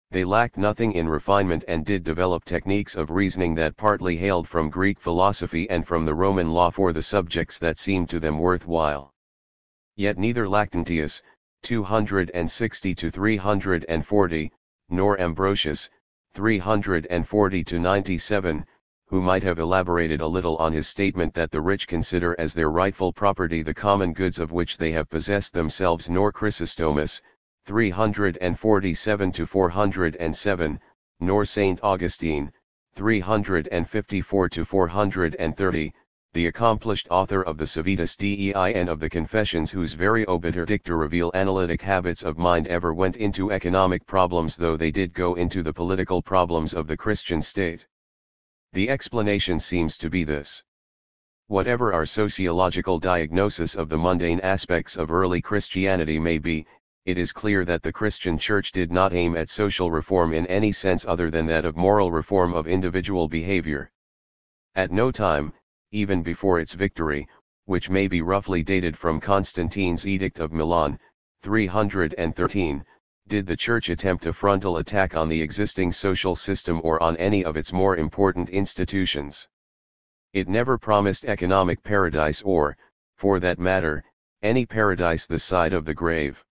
They lacked nothing in refinement and did develop techniques of reasoning that partly hailed from Greek philosophy and from the Roman law for the subjects that seemed to them worthwhile. Yet neither Lactantius, 260 to 340, nor Ambrosius, 340 to 97, who might have elaborated a little on his statement that the rich consider as their rightful property the common goods of which they have possessed themselves, nor Chrysostomus, 347 to 407, nor Saint Augustine, 354 to 430, the accomplished author of the Civitas Dei and of the Confessions, whose very obiter dicta reveal analytic habits of mind, ever went into economic problems, though they did go into the political problems of the Christian state. The explanation seems to be this. Whatever our sociological diagnosis of the mundane aspects of early Christianity may be, it is clear that the Christian Church did not aim at social reform in any sense other than that of moral reform of individual behavior. At no time, even before its victory, which may be roughly dated from Constantine's Edict of Milan, 313, did the Church attempt a frontal attack on the existing social system or on any of its more important institutions. It never promised economic paradise or, for that matter, any paradise this side of the grave.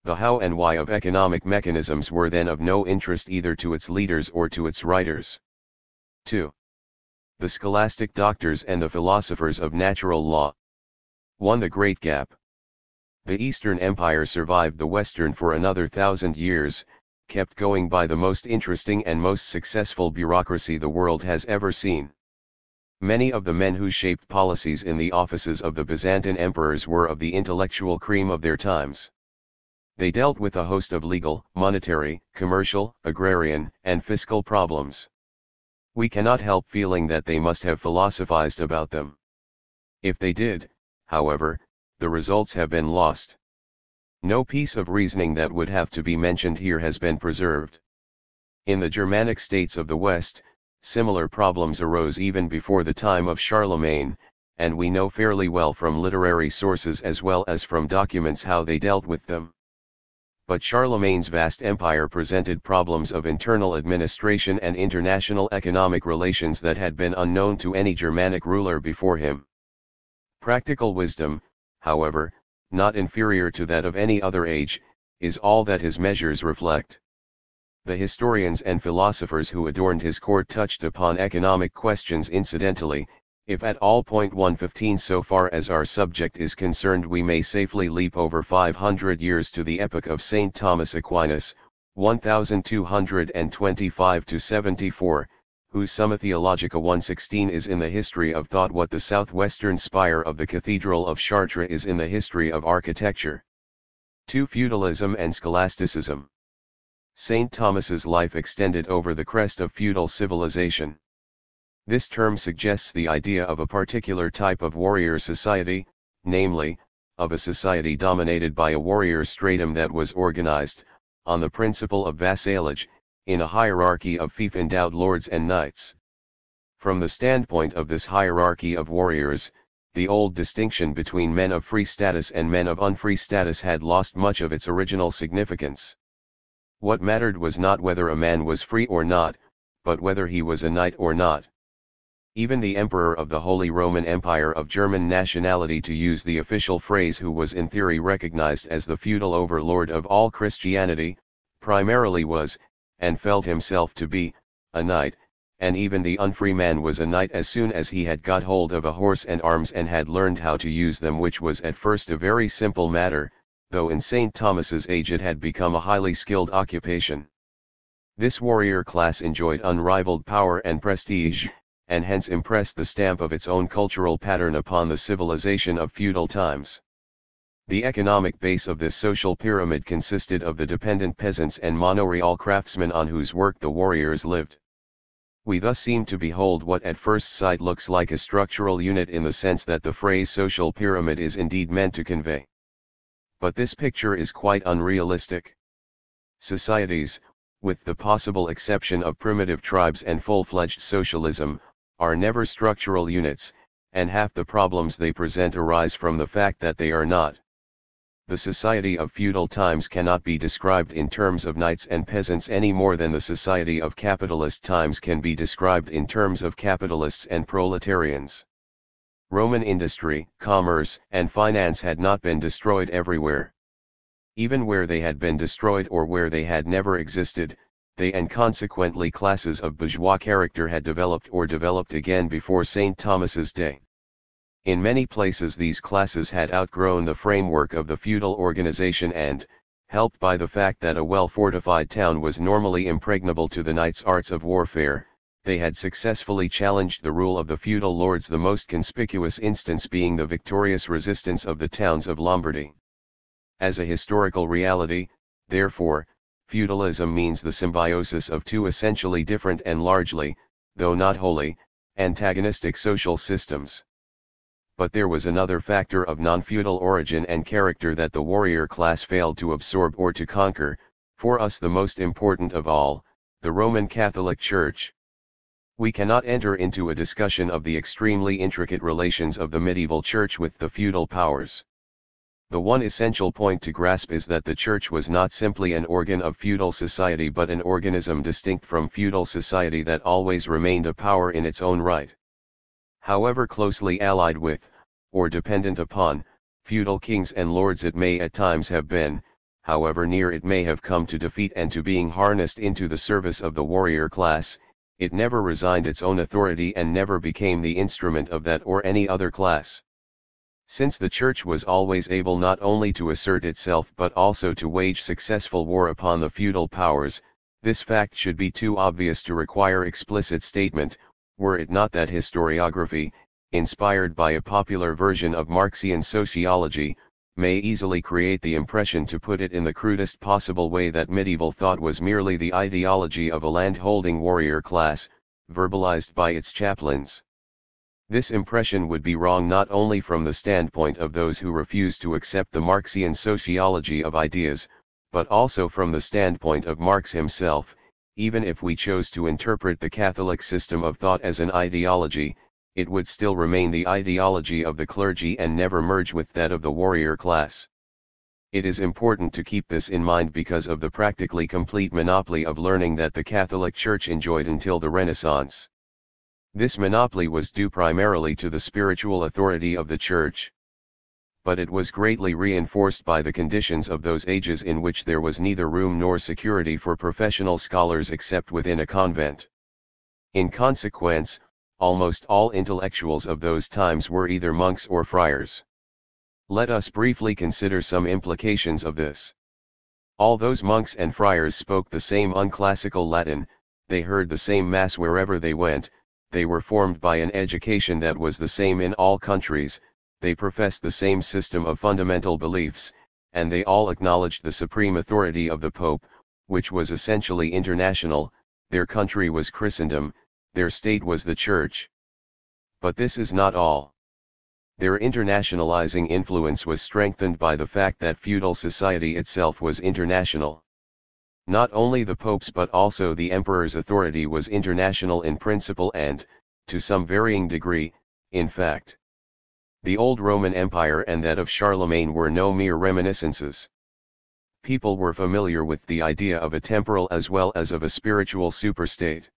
The how and why of economic mechanisms were then of no interest either to its leaders or to its writers. 2. The scholastic doctors and the philosophers of natural law. 1. The Great Gap. The Eastern Empire survived the Western for another 1,000 years, kept going by the most interesting and most successful bureaucracy the world has ever seen. Many of the men who shaped policies in the offices of the Byzantine emperors were of the intellectual cream of their times. They dealt with a host of legal, monetary, commercial, agrarian, and fiscal problems. We cannot help feeling that they must have philosophized about them. If they did, however, the results have been lost. No piece of reasoning that would have to be mentioned here has been preserved. In the Germanic states of the West, similar problems arose even before the time of Charlemagne, and we know fairly well from literary sources as well as from documents how they dealt with them. But Charlemagne's vast empire presented problems of internal administration and international economic relations that had been unknown to any Germanic ruler before him. Practical wisdom, however, not inferior to that of any other age, is all that his measures reflect. The historians and philosophers who adorned his court touched upon economic questions incidentally, if at all. 115 So far as our subject is concerned, we may safely leap over 500 years to the epoch of St. Thomas Aquinas, 1225 to 74, whose Summa Theologica 116 is in the history of thought what the southwestern spire of the Cathedral of Chartres is in the history of architecture. 2. Feudalism and Scholasticism. St. Thomas's life extended over the crest of feudal civilization. This term suggests the idea of a particular type of warrior society, namely, of a society dominated by a warrior stratum that was organized, on the principle of vassalage, in a hierarchy of fief-endowed lords and knights. From the standpoint of this hierarchy of warriors, the old distinction between men of free status and men of unfree status had lost much of its original significance. What mattered was not whether a man was free or not, but whether he was a knight or not. Even the emperor of the Holy Roman Empire of German nationality, to use the official phrase, who was in theory recognized as the feudal overlord of all Christianity, primarily was, and felt himself to be, a knight, and even the unfree man was a knight as soon as he had got hold of a horse and arms and had learned how to use them, which was at first a very simple matter, though in St. Thomas's age it had become a highly skilled occupation. This warrior class enjoyed unrivaled power and prestige, and hence impressed the stamp of its own cultural pattern upon the civilization of feudal times. The economic base of this social pyramid consisted of the dependent peasants and monoreal craftsmen on whose work the warriors lived. We thus seem to behold what at first sight looks like a structural unit in the sense that the phrase social pyramid is indeed meant to convey. But this picture is quite unrealistic. Societies, with the possible exception of primitive tribes and full-fledged socialism, are never structural units, and half the problems they present arise from the fact that they are not. The society of feudal times cannot be described in terms of knights and peasants any more than the society of capitalist times can be described in terms of capitalists and proletarians. Roman industry, commerce, and finance had not been destroyed everywhere. Even where they had been destroyed or where they had never existed, they and consequently classes of bourgeois character had developed or developed again before St. Thomas's day. In many places these classes had outgrown the framework of the feudal organization and, helped by the fact that a well-fortified town was normally impregnable to the knight's arts of warfare, they had successfully challenged the rule of the feudal lords, the most conspicuous instance being the victorious resistance of the towns of Lombardy. As a historical reality, therefore, feudalism means the symbiosis of two essentially different and largely, though not wholly, antagonistic social systems. But there was another factor of non-feudal origin and character that the warrior class failed to absorb or to conquer, for us the most important of all, the Roman Catholic Church. We cannot enter into a discussion of the extremely intricate relations of the medieval church with the feudal powers. The one essential point to grasp is that the church was not simply an organ of feudal society but an organism distinct from feudal society that always remained a power in its own right. However closely allied with, or dependent upon, feudal kings and lords it may at times have been, however near it may have come to defeat and to being harnessed into the service of the warrior class, it never resigned its own authority and never became the instrument of that or any other class. Since the Church was always able not only to assert itself but also to wage successful war upon the feudal powers, this fact should be too obvious to require explicit statement, were it not that historiography, inspired by a popular version of Marxian sociology, may easily create the impression, to put it in the crudest possible way, that medieval thought was merely the ideology of a land-holding warrior class, verbalized by its chaplains. This impression would be wrong not only from the standpoint of those who refuse to accept the Marxian sociology of ideas, but also from the standpoint of Marx himself. Even if we chose to interpret the Catholic system of thought as an ideology, it would still remain the ideology of the clergy and never merge with that of the warrior class. It is important to keep this in mind because of the practically complete monopoly of learning that the Catholic Church enjoyed until the Renaissance. This monopoly was due primarily to the spiritual authority of the Church. But it was greatly reinforced by the conditions of those ages in which there was neither room nor security for professional scholars except within a convent. In consequence, almost all intellectuals of those times were either monks or friars. Let us briefly consider some implications of this. All those monks and friars spoke the same unclassical Latin, they heard the same Mass wherever they went, they were formed by an education that was the same in all countries, they professed the same system of fundamental beliefs, and they all acknowledged the supreme authority of the Pope, which was essentially international. Their country was Christendom, their state was the Church. But this is not all. Their internationalizing influence was strengthened by the fact that feudal society itself was international. Not only the popes but also the emperor's authority was international in principle and, to some varying degree, in fact. The old Roman Empire and that of Charlemagne were no mere reminiscences. People were familiar with the idea of a temporal as well as of a spiritual superstate.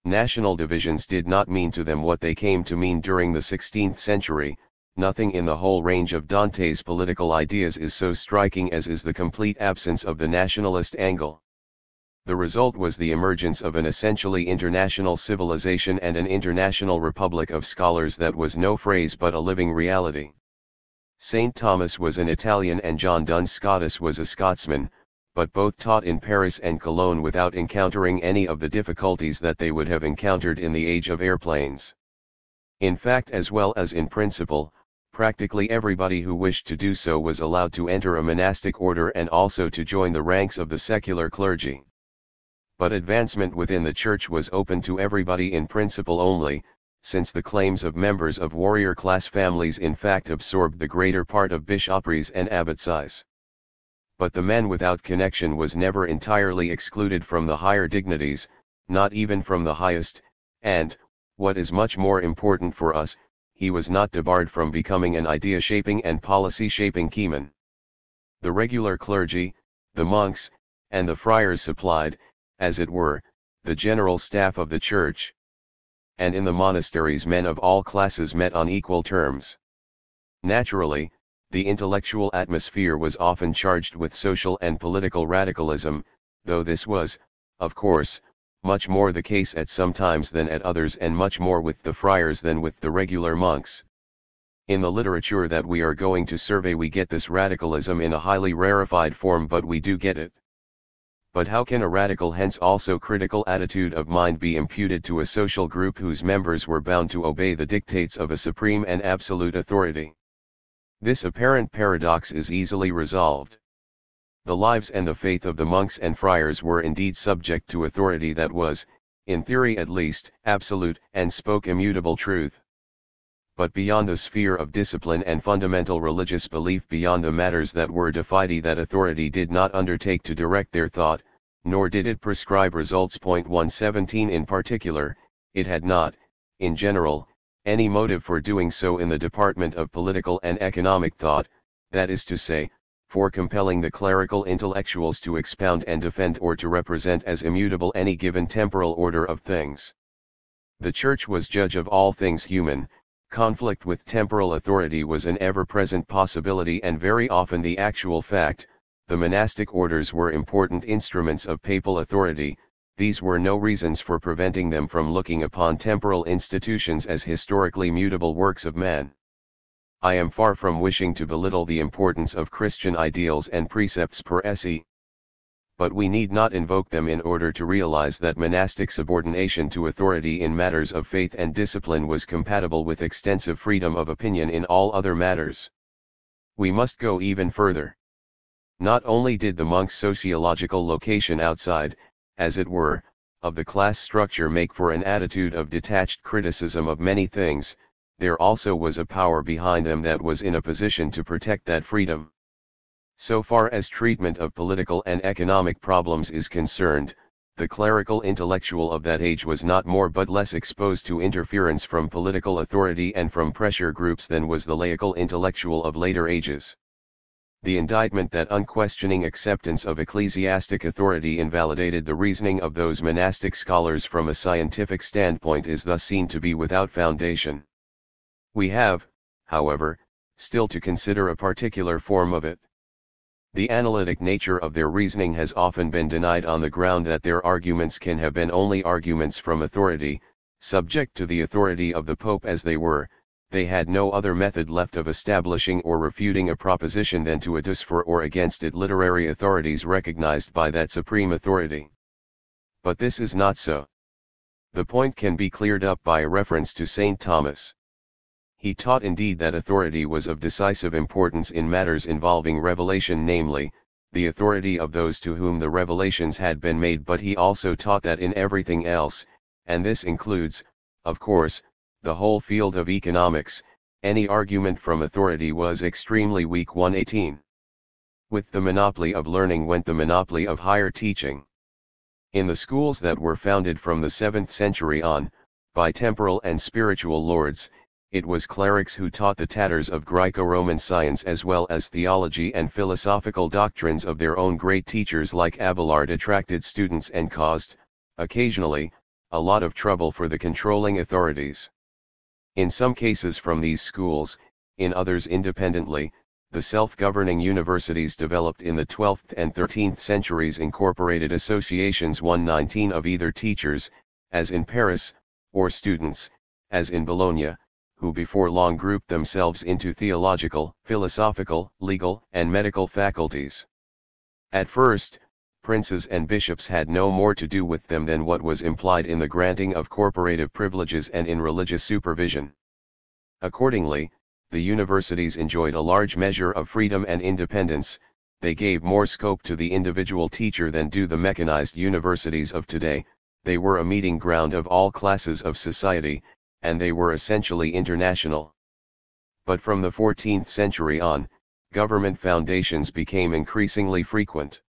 National divisions did not mean to them what they came to mean during the 16th century. Nothing in the whole range of Dante's political ideas is so striking as is the complete absence of the nationalist angle. The result was the emergence of an essentially international civilization and an international republic of scholars that was no phrase but a living reality. St. Thomas was an Italian and John Duns Scotus was a Scotsman, but both taught in Paris and Cologne without encountering any of the difficulties that they would have encountered in the age of airplanes. In fact, as well as in principle, practically everybody who wished to do so was allowed to enter a monastic order and also to join the ranks of the secular clergy. But advancement within the church was open to everybody in principle only, since the claims of members of warrior class families in fact absorbed the greater part of bishoprics and abbacies. But the man without connection was never entirely excluded from the higher dignities, not even from the highest, and, what is much more important for us, he was not debarred from becoming an idea-shaping and policy-shaping keyman. The regular clergy, the monks, and the friars supplied, as it were, the general staff of the church. And in the monasteries men of all classes met on equal terms. Naturally, the intellectual atmosphere was often charged with social and political radicalism, though this was, of course, much more the case at some times than at others and much more with the friars than with the regular monks. In the literature that we are going to survey we get this radicalism in a highly rarefied form, but we do get it. But how can a radical, hence also critical attitude of mind be imputed to a social group whose members were bound to obey the dictates of a supreme and absolute authority? This apparent paradox is easily resolved. The lives and the faith of the monks and friars were indeed subject to authority that was, in theory at least, absolute, and spoke immutable truth. But beyond the sphere of discipline and fundamental religious belief, beyond the matters that were de fide, that authority did not undertake to direct their thought, nor did it prescribe results. Point 117 in particular, it had not, in general, any motive for doing so in the department of political and economic thought, that is to say, for compelling the clerical intellectuals to expound and defend or to represent as immutable any given temporal order of things. The Church was judge of all things human. Conflict with temporal authority was an ever-present possibility and very often the actual fact. The monastic orders were important instruments of papal authority. These were no reasons for preventing them from looking upon temporal institutions as historically mutable works of man. I am far from wishing to belittle the importance of Christian ideals and precepts per se. But we need not invoke them in order to realize that monastic subordination to authority in matters of faith and discipline was compatible with extensive freedom of opinion in all other matters. We must go even further. Not only did the monk's sociological location outside, as it were, of the class structure make for an attitude of detached criticism of many things, there also was a power behind them that was in a position to protect that freedom. So far as treatment of political and economic problems is concerned, the clerical intellectual of that age was not more but less exposed to interference from political authority and from pressure groups than was the laical intellectual of later ages. The indictment that unquestioning acceptance of ecclesiastic authority invalidated the reasoning of those monastic scholars from a scientific standpoint is thus seen to be without foundation. We have, however, still to consider a particular form of it. The analytic nature of their reasoning has often been denied on the ground that their arguments can have been only arguments from authority. Subject to the authority of the Pope as they were, they had no other method left of establishing or refuting a proposition than to adduce for or against it literary authorities recognized by that supreme authority. But this is not so. The point can be cleared up by a reference to St. Thomas. He taught indeed that authority was of decisive importance in matters involving revelation, namely, the authority of those to whom the revelations had been made, but he also taught that in everything else, and this includes, of course, the whole field of economics, Any argument from authority was extremely weak. 118. With the monopoly of learning went the monopoly of higher teaching. In the schools that were founded from the 7th century on, by temporal and spiritual lords, it was clerics who taught the tatters of Greco-Roman science as well as theology and philosophical doctrines of their own. Great teachers like Abelard attracted students and caused, occasionally, a lot of trouble for the controlling authorities. In some cases from these schools, in others independently, the self-governing universities developed in the 12th and 13th centuries incorporated associations 119 of either teachers, as in Paris, or students, as in Bologna, who before long grouped themselves into theological, philosophical, legal, and medical faculties. At first, princes and bishops had no more to do with them than what was implied in the granting of corporative privileges and in religious supervision. Accordingly, the universities enjoyed a large measure of freedom and independence. They gave more scope to the individual teacher than do the mechanized universities of today. They were a meeting ground of all classes of society, and they were essentially international. But from the 14th century on, government foundations became increasingly frequent.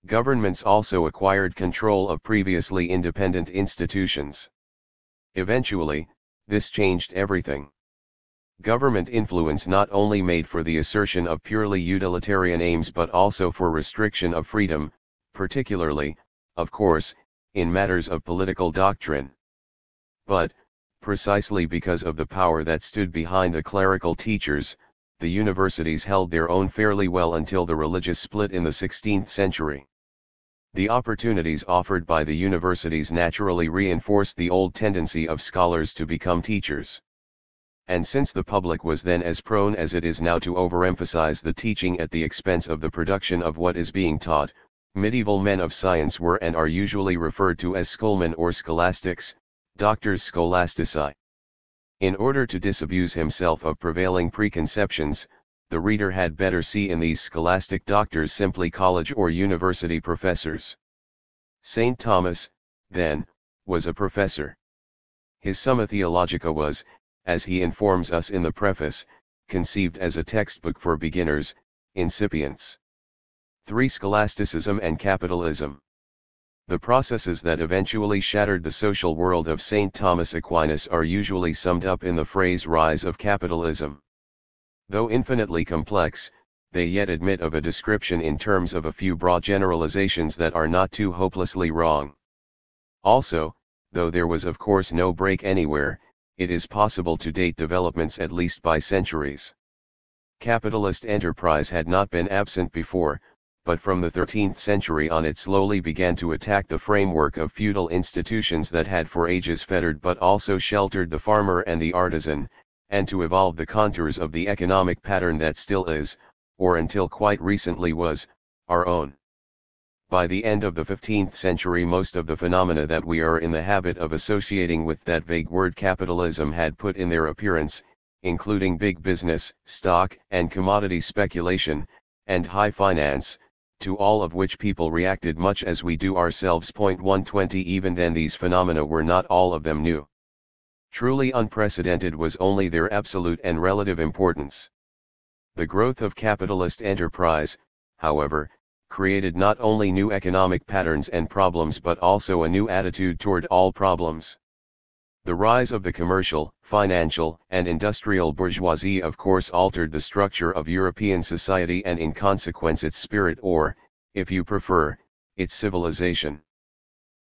Governments also acquired control of previously independent institutions. Eventually, this changed everything. Government influence not only made for the assertion of purely utilitarian aims but also for restriction of freedom, particularly, of course, in matters of political doctrine. But, precisely because of the power that stood behind the clerical teachers, the universities held their own fairly well until the religious split in the 16th century. The opportunities offered by the universities naturally reinforced the old tendency of scholars to become teachers. And since the public was then as prone as it is now to overemphasize the teaching at the expense of the production of what is being taught, medieval men of science were and are usually referred to as schoolmen or scholastics, doctors scholastici. In order to disabuse himself of prevailing preconceptions, the reader had better see in these scholastic doctors simply college or university professors. St. Thomas, then, was a professor. His Summa Theologica was, as he informs us in the preface, conceived as a textbook for beginners, incipients. 3. Scholasticism and capitalism. The processes that eventually shattered the social world of St. Thomas Aquinas are usually summed up in the phrase rise of capitalism. Though infinitely complex, they yet admit of a description in terms of a few broad generalizations that are not too hopelessly wrong. Also, though there was of course no break anywhere, it is possible to date developments at least by centuries. Capitalist enterprise had not been absent before, but from the 13th century on it slowly began to attack the framework of feudal institutions that had for ages fettered but also sheltered the farmer and the artisan, and to evolve the contours of the economic pattern that still is, or until quite recently was, our own. By the end of the 15th century most of the phenomena that we are in the habit of associating with that vague word capitalism had put in their appearance, including big business, stock and commodity speculation, and high finance, to all of which people reacted much as we do ourselves. 120 Even then these phenomena were not all of them new. Truly unprecedented was only their absolute and relative importance. The growth of capitalist enterprise, however, created not only new economic patterns and problems but also a new attitude toward all problems. The rise of the commercial, financial, and industrial bourgeoisie of course altered the structure of European society and in consequence its spirit or, if you prefer, its civilization.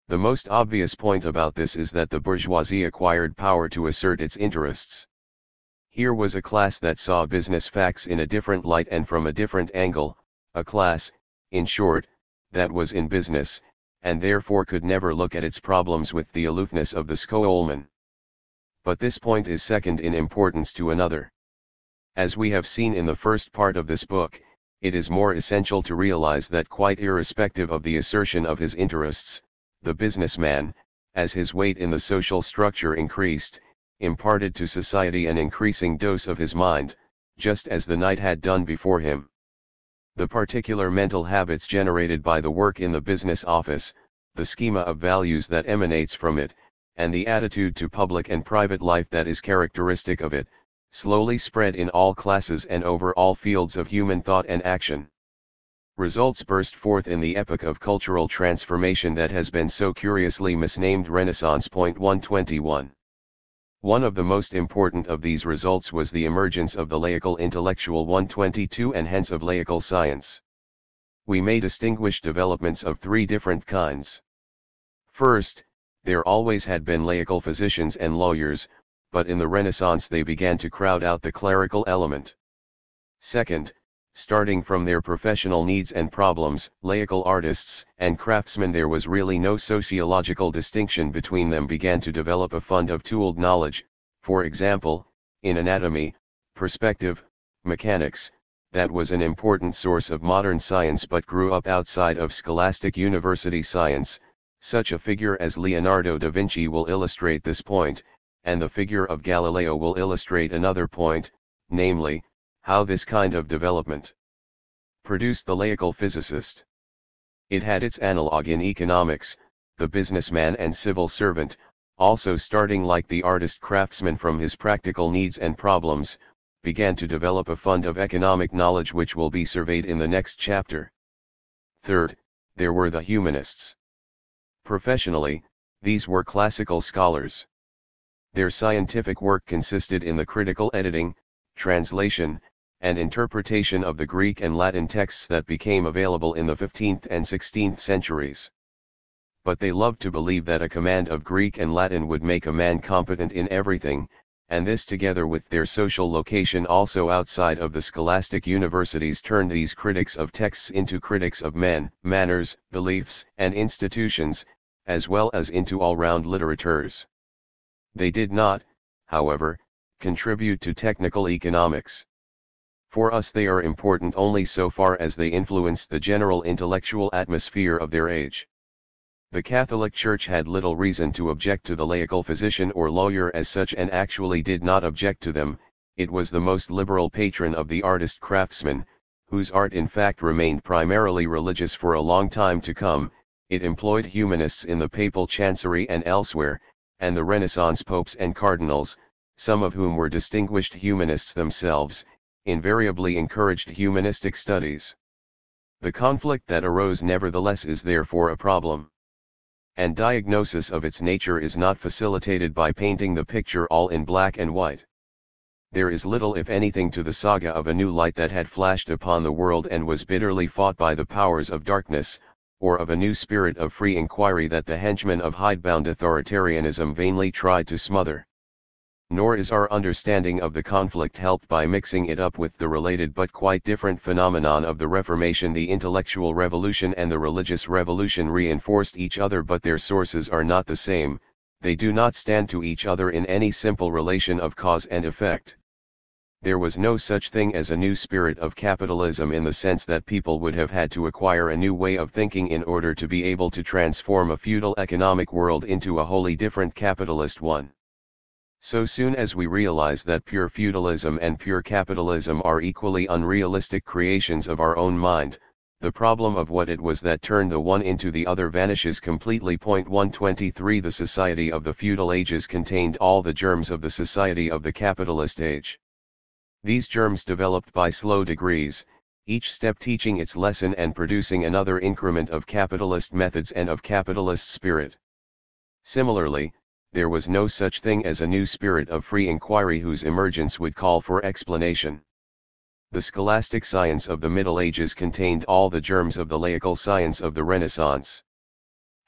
The most obvious point about this is that the bourgeoisie acquired power to assert its interests. Here was a class that saw business facts in a different light and from a different angle, a class, in short, that was in business, and therefore could never look at its problems with the aloofness of the schoolman. But this point is second in importance to another. As we have seen in the first part of this book, it is more essential to realize that quite irrespective of the assertion of his interests, the businessman, as his weight in the social structure increased, imparted to society an increasing dose of his mind, just as the knight had done before him. The particular mental habits generated by the work in the business office, the schema of values that emanates from it, and the attitude to public and private life that is characteristic of it, slowly spread in all classes and over all fields of human thought and action. Results burst forth in the epoch of cultural transformation that has been so curiously misnamed Renaissance. 121. One of the most important of these results was the emergence of the laical intellectual. 122 and hence of laical science. We may distinguish developments of three different kinds. First, there always had been laical physicians and lawyers, but in the Renaissance they began to crowd out the clerical element. Second, starting from their professional needs and problems, laical artists and craftsmen, there was really no sociological distinction between them, began to develop a fund of tooled knowledge, for example, in anatomy, perspective, mechanics, that was an important source of modern science but grew up outside of scholastic university science. Such a figure as Leonardo da Vinci will illustrate this point, and the figure of Galileo will illustrate another point, namely, how this kind of development produced the laical physicist. It had its analog in economics, the businessman and civil servant, also starting like the artist craftsman from his practical needs and problems, began to develop a fund of economic knowledge which will be surveyed in the next chapter. Third, there were the humanists. Professionally, these were classical scholars. Their scientific work consisted in the critical editing, translation, and interpretation of the Greek and Latin texts that became available in the 15th and 16th centuries. But they loved to believe that a command of Greek and Latin would make a man competent in everything, and this together with their social location also outside of the scholastic universities turned these critics of texts into critics of men, manners, beliefs, and institutions, as well as into all-round litterateurs. They did not, however, contribute to technical economics. For us they are important only so far as they influenced the general intellectual atmosphere of their age. The Catholic Church had little reason to object to the laical physician or lawyer as such, and actually did not object to them. It was the most liberal patron of the artist craftsman, whose art in fact remained primarily religious for a long time to come. It employed humanists in the papal chancery and elsewhere, and the Renaissance popes and cardinals, some of whom were distinguished humanists themselves, invariably encouraged humanistic studies. The conflict that arose nevertheless is therefore a problem. And diagnosis of its nature is not facilitated by painting the picture all in black and white. There is little if anything to the saga of a new light that had flashed upon the world and was bitterly fought by the powers of darkness, or of a new spirit of free inquiry that the henchmen of hidebound authoritarianism vainly tried to smother. Nor is our understanding of the conflict helped by mixing it up with the related but quite different phenomenon of the Reformation. The intellectual revolution and the religious revolution reinforced each other, but their sources are not the same. They do not stand to each other in any simple relation of cause and effect. There was no such thing as a new spirit of capitalism in the sense that people would have had to acquire a new way of thinking in order to be able to transform a feudal economic world into a wholly different capitalist one. So soon as we realize that pure feudalism and pure capitalism are equally unrealistic creations of our own mind, the problem of what it was that turned the one into the other vanishes completely. 123 The society of the feudal ages contained all the germs of the society of the capitalist age. These germs developed by slow degrees, each step teaching its lesson and producing another increment of capitalist methods and of capitalist spirit. Similarly, there was no such thing as a new spirit of free inquiry whose emergence would call for explanation. The scholastic science of the Middle Ages contained all the germs of the laical science of the Renaissance.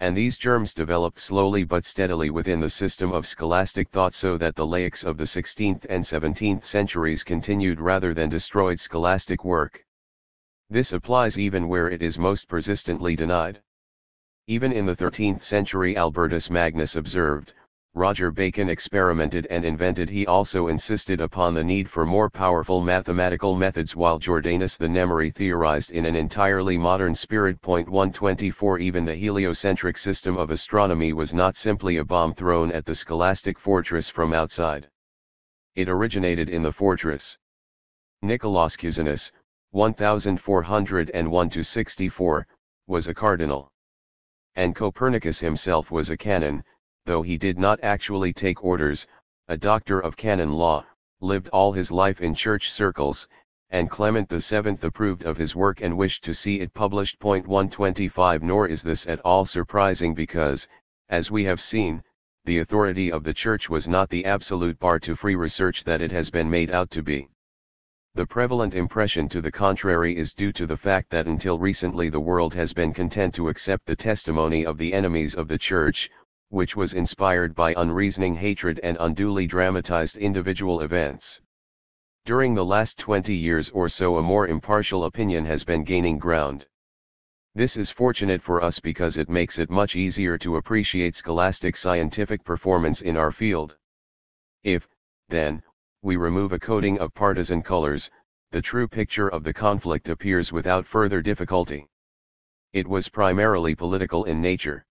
And these germs developed slowly but steadily within the system of scholastic thought, so that the laics of the 16th and 17th centuries continued rather than destroyed scholastic work. This applies even where it is most persistently denied. Even in the 13th century Albertus Magnus observed, Roger Bacon experimented and invented. He also insisted upon the need for more powerful mathematical methods, while Jordanus the Nemery theorized in an entirely modern spirit. 124 Even the heliocentric system of astronomy was not simply a bomb thrown at the scholastic fortress from outside. It originated in the fortress. Nicolaus Cusanus, 1401–64, was a cardinal. And Copernicus himself was a canon, though he did not actually take orders, a doctor of canon law, lived all his life in church circles, and Clement VII approved of his work and wished to see it published. 125 Nor is this at all surprising because, as we have seen, the authority of the Church was not the absolute bar to free research that it has been made out to be. The prevalent impression to the contrary is due to the fact that until recently the world has been content to accept the testimony of the enemies of the Church, which was inspired by unreasoning hatred and unduly dramatized individual events. During the last 20 years or so a more impartial opinion has been gaining ground. This is fortunate for us because it makes it much easier to appreciate scholastic scientific performance in our field. If, then, we remove a coating of partisan colors, the true picture of the conflict appears without further difficulty. It was primarily political in nature.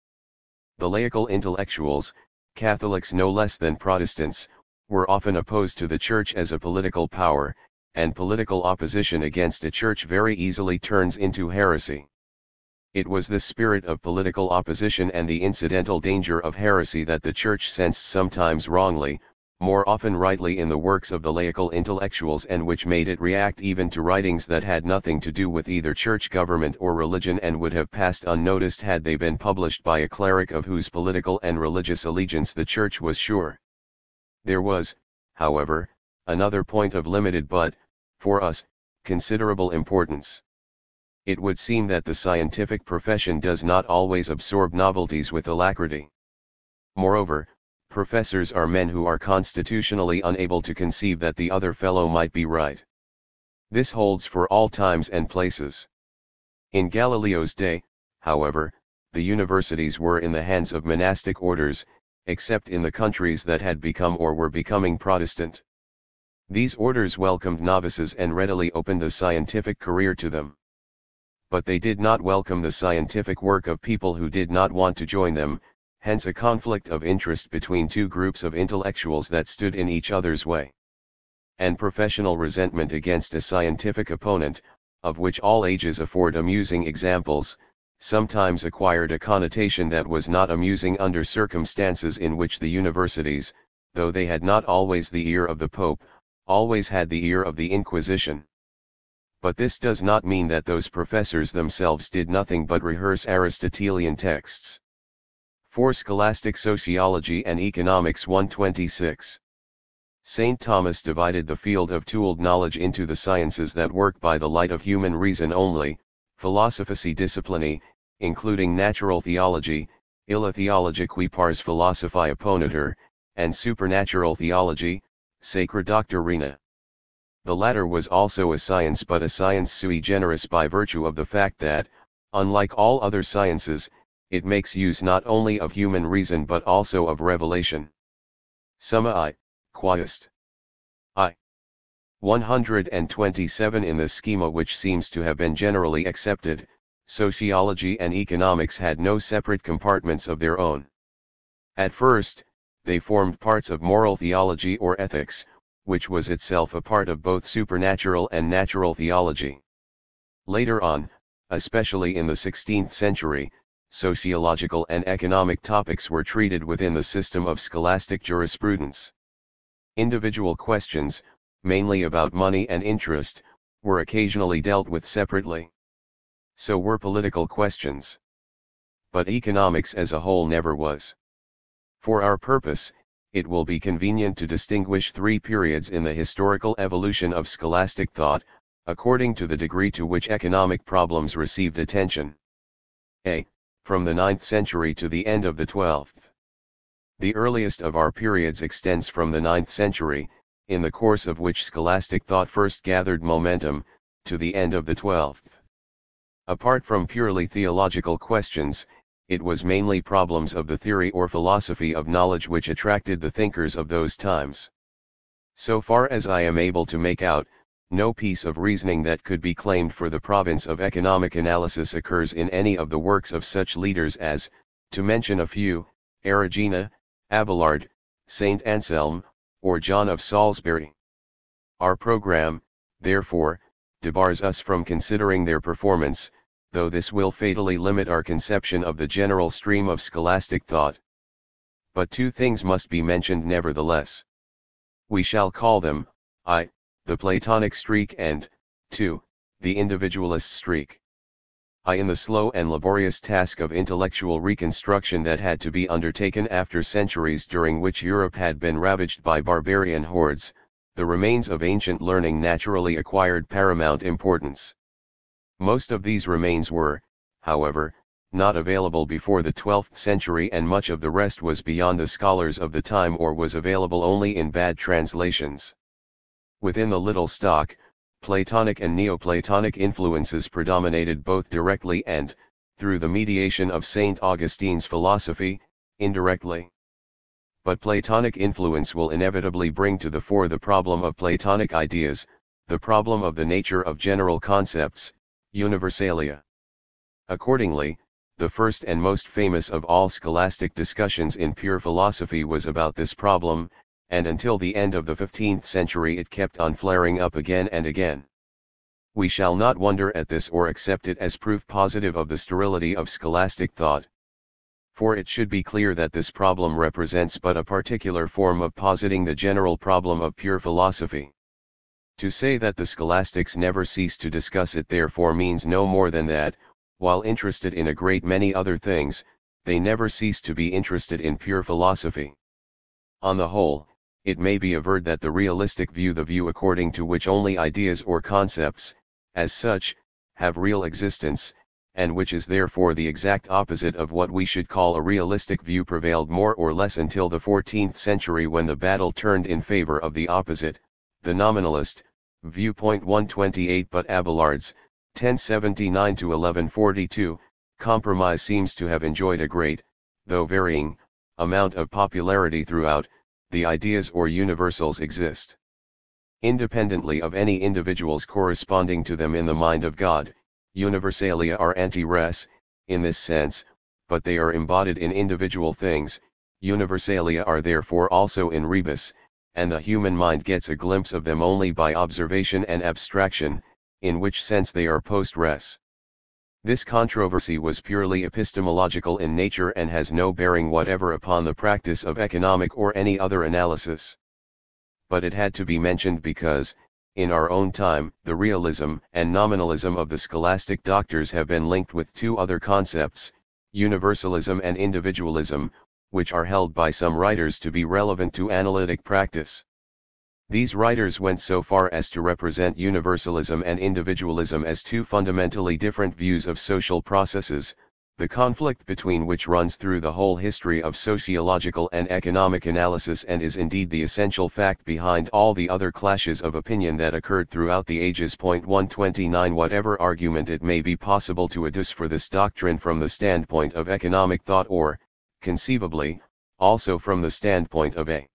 The laical intellectuals, Catholics no less than Protestants, were often opposed to the Church as a political power, and political opposition against a Church very easily turns into heresy. It was the spirit of political opposition and the incidental danger of heresy that the Church sensed sometimes wrongly, more often rightly in the works of the laical intellectuals, and which made it react even to writings that had nothing to do with either church government or religion and would have passed unnoticed had they been published by a cleric of whose political and religious allegiance the Church was sure. There was, however, another point of limited but, for us, considerable importance. It would seem that the scientific profession does not always absorb novelties with alacrity. Moreover, professors are men who are constitutionally unable to conceive that the other fellow might be right. This holds for all times and places. In Galileo's day, however, the universities were in the hands of monastic orders, except in the countries that had become or were becoming Protestant. These orders welcomed novices and readily opened the scientific career to them. But they did not welcome the scientific work of people who did not want to join them, hence a conflict of interest between two groups of intellectuals that stood in each other's way. And professional resentment against a scientific opponent, of which all ages afford amusing examples, sometimes acquired a connotation that was not amusing under circumstances in which the universities, though they had not always the ear of the Pope, always had the ear of the Inquisition. But this does not mean that those professors themselves did nothing but rehearse Aristotelian texts. For Scholastic Sociology and Economics 126. St. Thomas divided the field of tooled knowledge into the sciences that work by the light of human reason only, philosophici disciplini, including natural theology, illa theologia qui pars philosophiae opponenter, and supernatural theology, sacra doctrina. The latter was also a science, but a science sui generis by virtue of the fact that, unlike all other sciences, it makes use not only of human reason but also of revelation. Summa I, quaest. I. 127 In the schema which seems to have been generally accepted, sociology and economics had no separate compartments of their own. At first, they formed parts of moral theology or ethics, which was itself a part of both supernatural and natural theology. Later on, especially in the 16th century, sociological and economic topics were treated within the system of scholastic jurisprudence. Individual questions, mainly about money and interest, were occasionally dealt with separately. So were political questions. But economics as a whole never was. For our purpose, it will be convenient to distinguish three periods in the historical evolution of scholastic thought, according to the degree to which economic problems received attention. A. From the 9th century to the end of the 12th. The earliest of our periods extends from the 9th century, in the course of which scholastic thought first gathered momentum, to the end of the 12th. Apart from purely theological questions, it was mainly problems of the theory or philosophy of knowledge which attracted the thinkers of those times. So far as I am able to make out, no piece of reasoning that could be claimed for the province of economic analysis occurs in any of the works of such leaders as, to mention a few, Erigena, Abelard, Saint Anselm, or John of Salisbury. Our program, therefore, debars us from considering their performance, though this will fatally limit our conception of the general stream of scholastic thought. But two things must be mentioned nevertheless. We shall call them, I. The Platonic streak and 2. The individualist streak. I. In the slow and laborious task of intellectual reconstruction that had to be undertaken after centuries during which Europe had been ravaged by barbarian hordes, the remains of ancient learning naturally acquired paramount importance. Most of these remains were, however, not available before the 12th century, and much of the rest was beyond the scholars of the time or was available only in bad translations. Within the little stock, Platonic and Neoplatonic influences predominated both directly and, through the mediation of St. Augustine's philosophy, indirectly. But Platonic influence will inevitably bring to the fore the problem of Platonic ideas, the problem of the nature of general concepts, universalia. Accordingly, the first and most famous of all scholastic discussions in pure philosophy was about this problem, and until the end of the 15th century it kept on flaring up again and again. We shall not wonder at this or accept it as proof positive of the sterility of scholastic thought. For it should be clear that this problem represents but a particular form of positing the general problem of pure philosophy. To say that the scholastics never ceased to discuss it therefore means no more than that, while interested in a great many other things, they never ceased to be interested in pure philosophy. On the whole, it may be averred that the realistic view, the view according to which only ideas or concepts, as such, have real existence, and which is therefore the exact opposite of what we should call a realistic view, prevailed more or less until the 14th century, when the battle turned in favor of the opposite, the nominalist, viewpoint. 128. But Abelard's, 1079 to 1142, compromise seems to have enjoyed a great, though varying, amount of popularity throughout. The ideas or universals exist independently of any individuals corresponding to them in the mind of God. Universalia are anti-res, in this sense, but they are embodied in individual things. Universalia are therefore also in rebus, and the human mind gets a glimpse of them only by observation and abstraction, in which sense they are post-res. This controversy was purely epistemological in nature and has no bearing whatever upon the practice of economic or any other analysis. But it had to be mentioned because, in our own time, the realism and nominalism of the scholastic doctors have been linked with two other concepts, universalism and individualism, which are held by some writers to be relevant to analytic practice. These writers went so far as to represent universalism and individualism as two fundamentally different views of social processes, the conflict between which runs through the whole history of sociological and economic analysis, and is indeed the essential fact behind all the other clashes of opinion that occurred throughout the ages. 129. Whatever argument it may be possible to adduce for this doctrine from the standpoint of economic thought, or, conceivably, also from the standpoint of a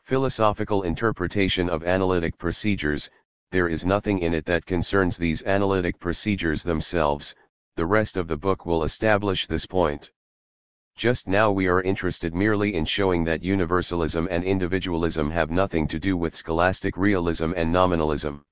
philosophical interpretation of analytic procedures, there is nothing in it that concerns these analytic procedures themselves. The rest of the book will establish this point. Just now we are interested merely in showing that universalism and individualism have nothing to do with scholastic realism and nominalism.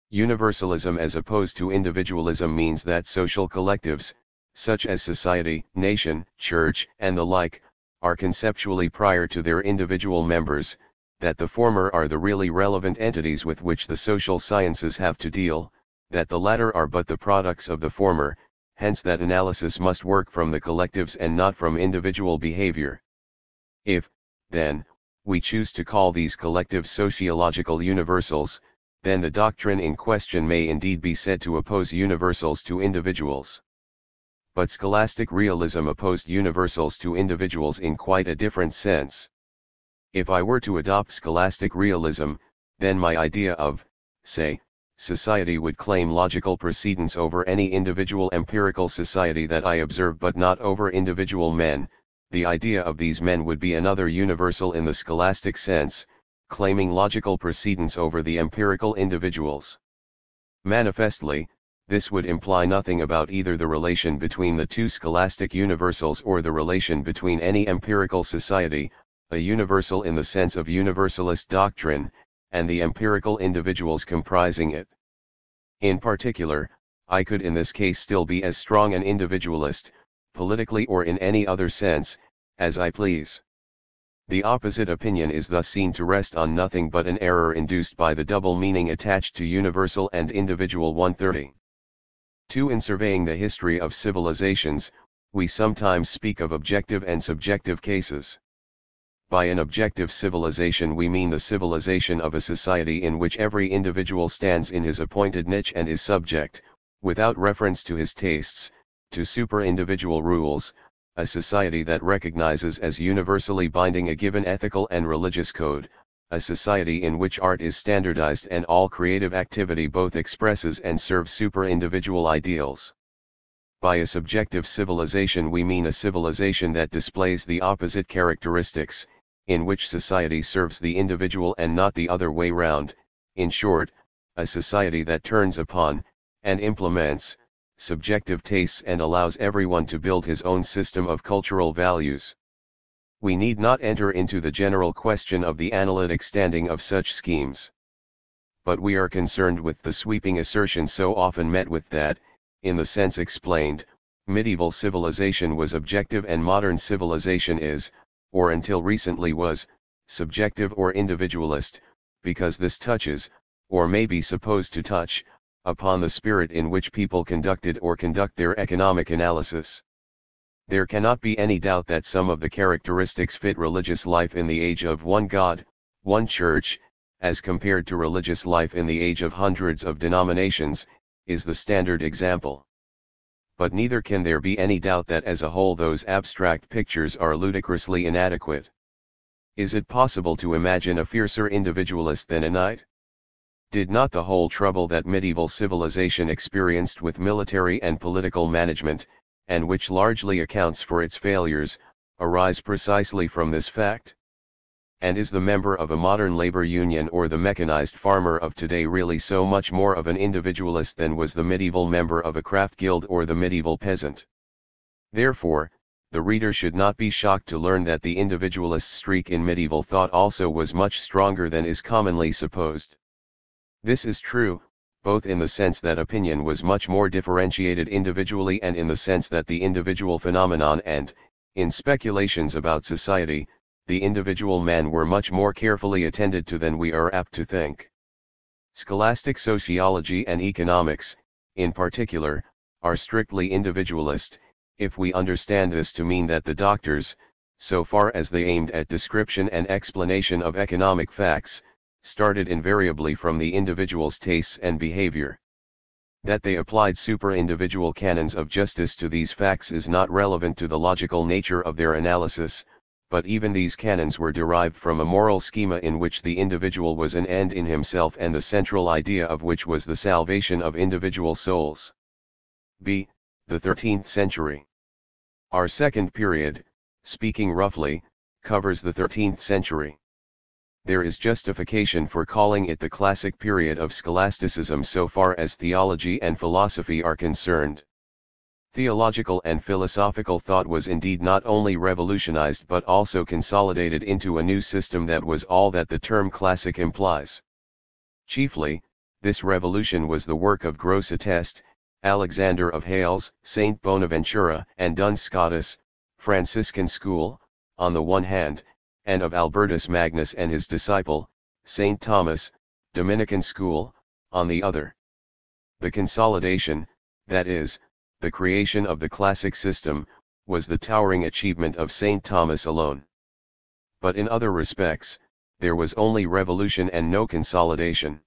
Universalism as opposed to individualism means that social collectives, such as society, nation, church, and the like, are conceptually prior to their individual members, that the former are the really relevant entities with which the social sciences have to deal, that the latter are but the products of the former, hence that analysis must work from the collectives and not from individual behavior. If, then, we choose to call these collectives sociological universals, then the doctrine in question may indeed be said to oppose universals to individuals. But scholastic realism opposed universals to individuals in quite a different sense. If I were to adopt scholastic realism, then my idea of, say, society would claim logical precedence over any individual empirical society that I observe, but not over individual men. The idea of these men would be another universal in the scholastic sense, claiming logical precedence over the empirical individuals. Manifestly, this would imply nothing about either the relation between the two scholastic universals or the relation between any empirical society, a universal in the sense of universalist doctrine, and the empirical individuals comprising it. In particular, I could in this case still be as strong an individualist, politically or in any other sense, as I please. The opposite opinion is thus seen to rest on nothing but an error induced by the double meaning attached to universal and individual 130. 2. In surveying the history of civilizations, we sometimes speak of objective and subjective cases. By an objective civilization we mean the civilization of a society in which every individual stands in his appointed niche and is subject, without reference to his tastes, to super-individual rules, a society that recognizes as universally binding a given ethical and religious code, a society in which art is standardized and all creative activity both expresses and serves super-individual ideals. By a subjective civilization we mean a civilization that displays the opposite characteristics, in which society serves the individual and not the other way round, in short, a society that turns upon, and implements, subjective tastes and allows everyone to build his own system of cultural values. We need not enter into the general question of the analytic standing of such schemes. But we are concerned with the sweeping assertion so often met with that, in the sense explained, medieval civilization was objective and modern civilization is, or until recently was, subjective or individualist, because this touches, or may be supposed to touch, upon the spirit in which people conducted or conduct their economic analysis. There cannot be any doubt that some of the characteristics fit religious life in the age of one God, one church, as compared to religious life in the age of hundreds of denominations, is the standard example. But neither can there be any doubt that as a whole those abstract pictures are ludicrously inadequate. Is it possible to imagine a fiercer individualist than a knight? Did not the whole trouble that medieval civilization experienced with military and political management, and which largely accounts for its failures, arise precisely from this fact? And is the member of a modern labor union or the mechanized farmer of today really so much more of an individualist than was the medieval member of a craft guild or the medieval peasant? Therefore, the reader should not be shocked to learn that the individualist streak in medieval thought also was much stronger than is commonly supposed. This is true, both in the sense that opinion was much more differentiated individually and in the sense that the individual phenomenon and, in speculations about society, the individual man were much more carefully attended to than we are apt to think. Scholastic sociology and economics, in particular, are strictly individualist, if we understand this to mean that the doctors, so far as they aimed at description and explanation of economic facts, started invariably from the individual's tastes and behavior. That they applied super-individual canons of justice to these facts is not relevant to the logical nature of their analysis, but even these canons were derived from a moral schema in which the individual was an end in himself and the central idea of which was the salvation of individual souls. B. The 13th century. Our second period, speaking roughly, covers the 13th century. There is justification for calling it the classic period of scholasticism so far as theology and philosophy are concerned. Theological and philosophical thought was indeed not only revolutionized but also consolidated into a new system that was all that the term classic implies. Chiefly, this revolution was the work of Grosseteste, Alexander of Hales, Saint Bonaventura and Duns Scotus, Franciscan school, on the one hand, and of Albertus Magnus and his disciple, Saint Thomas, Dominican school, on the other. The consolidation, that is, the creation of the classic system, was the towering achievement of Saint Thomas alone. But in other respects, there was only revolution and no consolidation.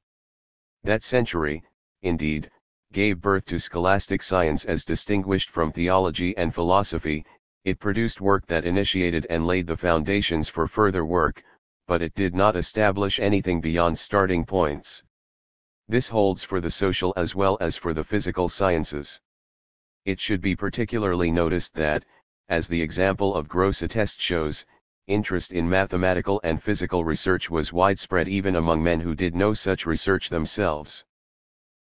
That century, indeed, gave birth to scholastic science as distinguished from theology and philosophy. It produced work that initiated and laid the foundations for further work, but it did not establish anything beyond starting points. This holds for the social as well as for the physical sciences. It should be particularly noticed that, as the example of Grosseteste shows, interest in mathematical and physical research was widespread even among men who did no such research themselves.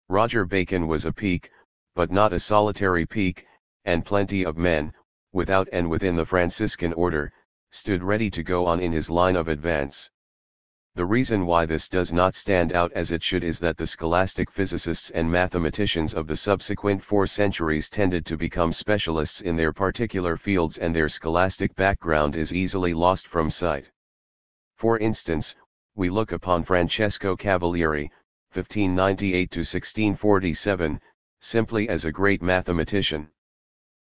Roger Bacon was a peak, but not a solitary peak, and plenty of men, without and within the Franciscan order, stood ready to go on in his line of advance. The reason why this does not stand out as it should is that the scholastic physicists and mathematicians of the subsequent 4 centuries tended to become specialists in their particular fields and their scholastic background is easily lost from sight. For instance, we look upon Francesco Cavalieri, 1598 to 1647, simply as a great mathematician.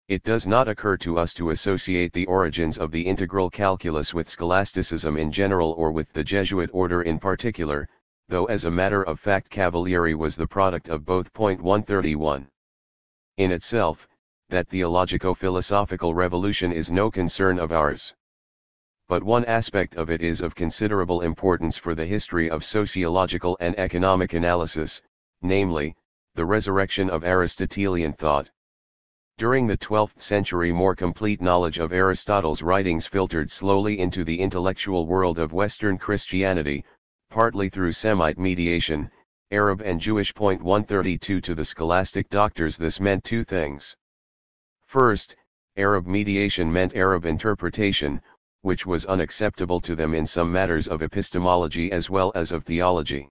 It does not occur to us to associate the origins of the integral calculus with scholasticism in general or with the Jesuit order in particular, though as a matter of fact Cavalieri was the product of both. 131. In itself, that theologico-philosophical revolution is no concern of ours. But one aspect of it is of considerable importance for the history of sociological and economic analysis, namely, the resurrection of Aristotelian thought. During the 12th century, more complete knowledge of Aristotle's writings filtered slowly into the intellectual world of Western Christianity, partly through Semite mediation, Arab and Jewish. 132 To the scholastic doctors this meant two things. First, Arab mediation meant Arab interpretation, which was unacceptable to them in some matters of epistemology as well as of theology.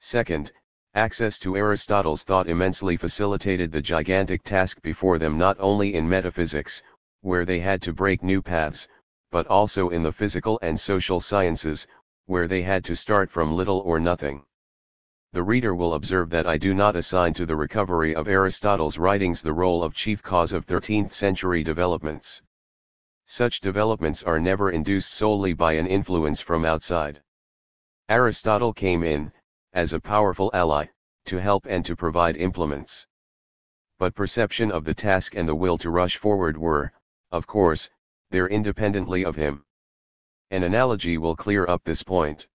Second, access to Aristotle's thought immensely facilitated the gigantic task before them not only in metaphysics, where they had to break new paths, but also in the physical and social sciences, where they had to start from little or nothing. The reader will observe that I do not assign to the recovery of Aristotle's writings the role of chief cause of 13th century developments. Such developments are never induced solely by an influence from outside. Aristotle came in, as a powerful ally, to help and to provide implements. But perception of the task and the will to rush forward were, of course, there independently of him. An analogy will clear up this point.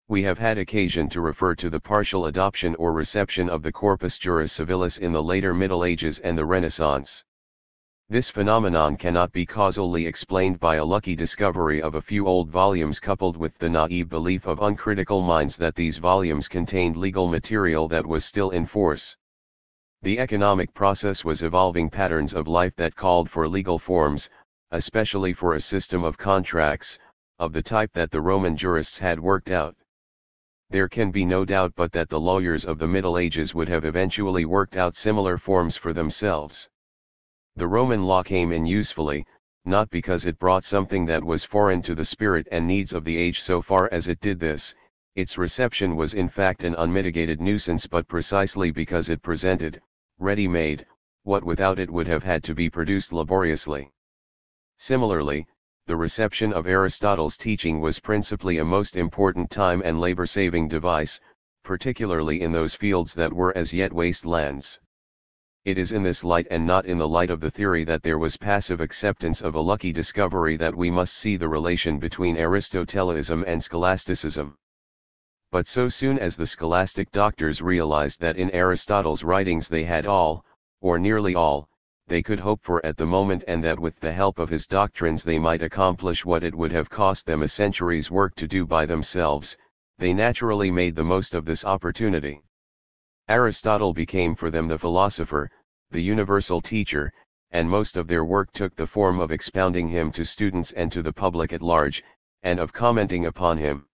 We have had occasion to refer to the partial adoption or reception of the corpus juris civilis in the later Middle Ages and the Renaissance. This phenomenon cannot be causally explained by a lucky discovery of a few old volumes coupled with the naive belief of uncritical minds that these volumes contained legal material that was still in force. The economic process was evolving patterns of life that called for legal forms, especially for a system of contracts, of the type that the Roman jurists had worked out. There can be no doubt but that the lawyers of the Middle Ages would have eventually worked out similar forms for themselves. The Roman law came in usefully, not because it brought something that was foreign to the spirit and needs of the age so far as it did this, its reception was in fact an unmitigated nuisance, but precisely because it presented, ready-made, what without it would have had to be produced laboriously. Similarly, the reception of Aristotle's teaching was principally a most important time and labor-saving device, particularly in those fields that were as yet wastelands. It is in this light and not in the light of the theory that there was passive acceptance of a lucky discovery that we must see the relation between Aristotelianism and scholasticism. But so soon as the scholastic doctors realized that in Aristotle's writings they had all, or nearly all, they could hope for at the moment, and that with the help of his doctrines they might accomplish what it would have cost them a century's work to do by themselves, they naturally made the most of this opportunity. Aristotle became for them the philosopher, the universal teacher, and most of their work took the form of expounding him to students and to the public at large, and of commenting upon him.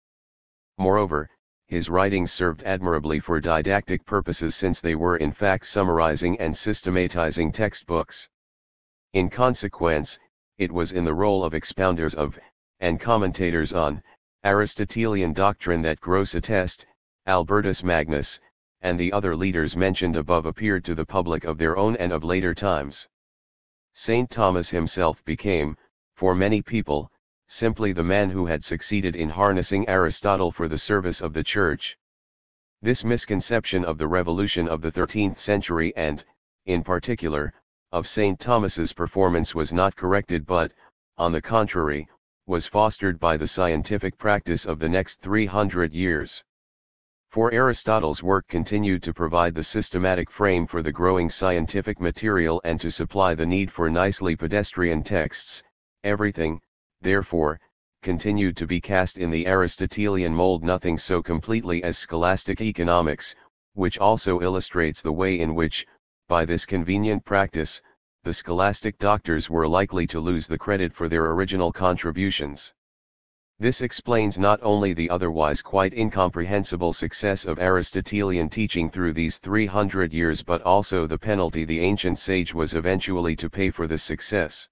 Moreover, his writings served admirably for didactic purposes, since they were in fact summarizing and systematizing textbooks. In consequence, it was in the role of expounders of, and commentators on, Aristotelian doctrine that Grosseteste, Albertus Magnus, and the other leaders mentioned above appeared to the public of their own and of later times. St. Thomas himself became, for many people, simply the man who had succeeded in harnessing Aristotle for the service of the Church. This misconception of the revolution of the 13th century and, in particular, of St. Thomas's performance was not corrected but, on the contrary, was fostered by the scientific practice of the next 300 years. For Aristotle's work continued to provide the systematic frame for the growing scientific material and to supply the need for nicely pedestrian texts. Everything, therefore, continued to be cast in the Aristotelian mold, nothing so completely as scholastic economics, which also illustrates the way in which, by this convenient practice, the scholastic doctors were likely to lose the credit for their original contributions. This explains not only the otherwise quite incomprehensible success of Aristotelian teaching through these 300 years, but also the penalty the ancient sage was eventually to pay for this success.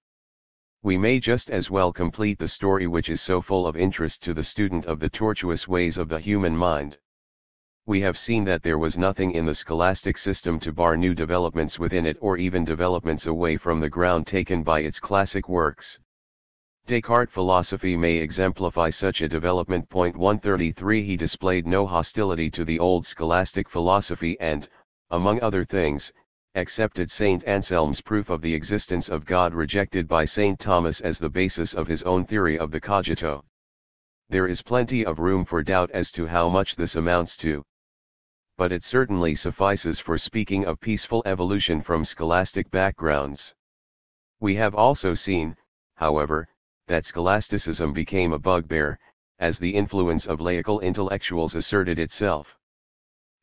We may just as well complete the story which is so full of interest to the student of the tortuous ways of the human mind. We have seen that there was nothing in the scholastic system to bar new developments within it or even developments away from the ground taken by its classic works. Descartes' philosophy may exemplify such a development. 133 He displayed no hostility to the old scholastic philosophy and, among other things, accepted Saint Anselm's proof of the existence of God rejected by Saint Thomas as the basis of his own theory of the cogito. There is plenty of room for doubt as to how much this amounts to. But it certainly suffices for speaking of peaceful evolution from scholastic backgrounds. We have also seen, however, that scholasticism became a bugbear, as the influence of laical intellectuals asserted itself.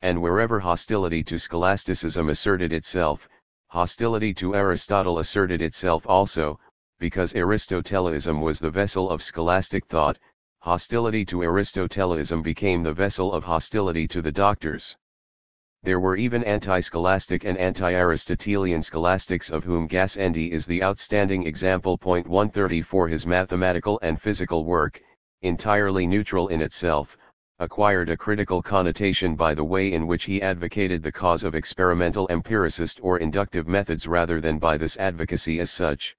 And wherever hostility to scholasticism asserted itself, hostility to Aristotle asserted itself also, because Aristotelism was the vessel of scholastic thought, hostility to Aristotelism became the vessel of hostility to the doctors. There were even anti-scholastic and anti-Aristotelian scholastics of whom Gassendi is the outstanding example. 134 His mathematical and physical work, entirely neutral in itself, acquired a critical connotation by the way in which he advocated the cause of experimental empiricist or inductive methods rather than by this advocacy as such.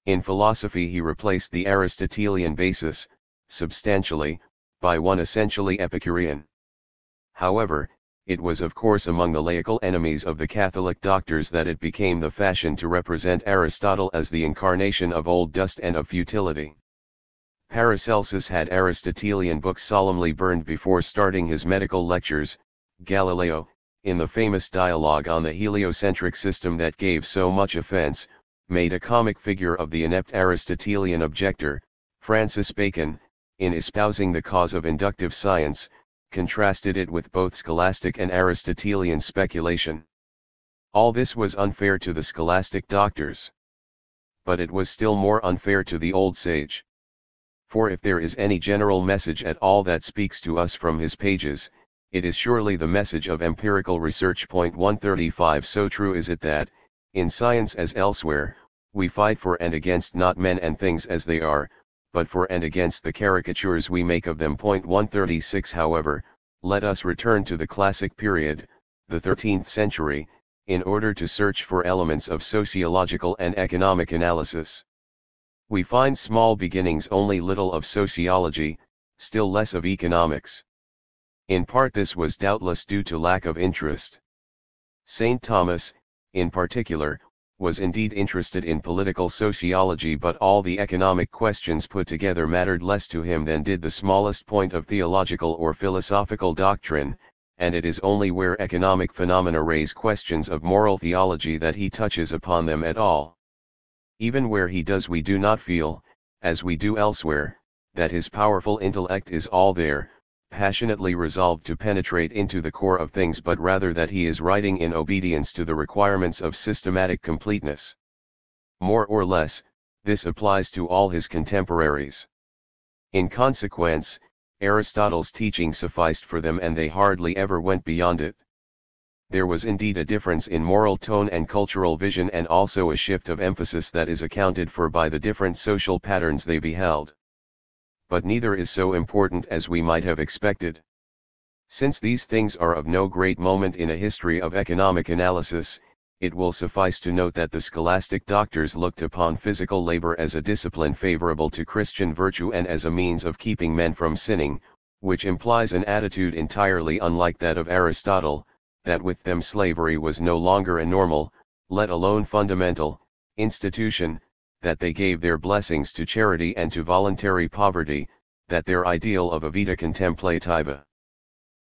In philosophy he replaced the Aristotelian basis, substantially, by one essentially Epicurean. However, it was of course among the laical enemies of the Catholic doctors that it became the fashion to represent Aristotle as the incarnation of old dust and of futility. Paracelsus had Aristotelian books solemnly burned before starting his medical lectures. Galileo, in the famous dialogue on the heliocentric system that gave so much offense, made a comic figure of the inept Aristotelian objector. Francis Bacon, in espousing the cause of inductive science, contrasted it with both scholastic and Aristotelian speculation. All this was unfair to the scholastic doctors. But it was still more unfair to the old sage. For if there is any general message at all that speaks to us from his pages, it is surely the message of empirical research. 135 So true is it that, in science as elsewhere, we fight for and against not men and things as they are, but for and against the caricatures we make of them. 136 However, let us return to the classic period, the 13th century, in order to search for elements of sociological and economic analysis. We find small beginnings, only little of sociology, still less of economics. In part this was doubtless due to lack of interest. St. Thomas, in particular, was indeed interested in political sociology, but all the economic questions put together mattered less to him than did the smallest point of theological or philosophical doctrine, and it is only where economic phenomena raise questions of moral theology that he touches upon them at all. Even where he does, we do not feel, as we do elsewhere, that his powerful intellect is all there, passionately resolved to penetrate into the core of things, but rather that he is writing in obedience to the requirements of systematic completeness. More or less, this applies to all his contemporaries. In consequence, Aristotle's teaching sufficed for them and they hardly ever went beyond it. There was indeed a difference in moral tone and cultural vision, and also a shift of emphasis that is accounted for by the different social patterns they beheld. But neither is so important as we might have expected. Since these things are of no great moment in a history of economic analysis, it will suffice to note that the scholastic doctors looked upon physical labor as a discipline favorable to Christian virtue and as a means of keeping men from sinning, which implies an attitude entirely unlike that of Aristotle, that with them slavery was no longer a normal, let alone fundamental, institution, that they gave their blessings to charity and to voluntary poverty, that their ideal of a vita contemplativa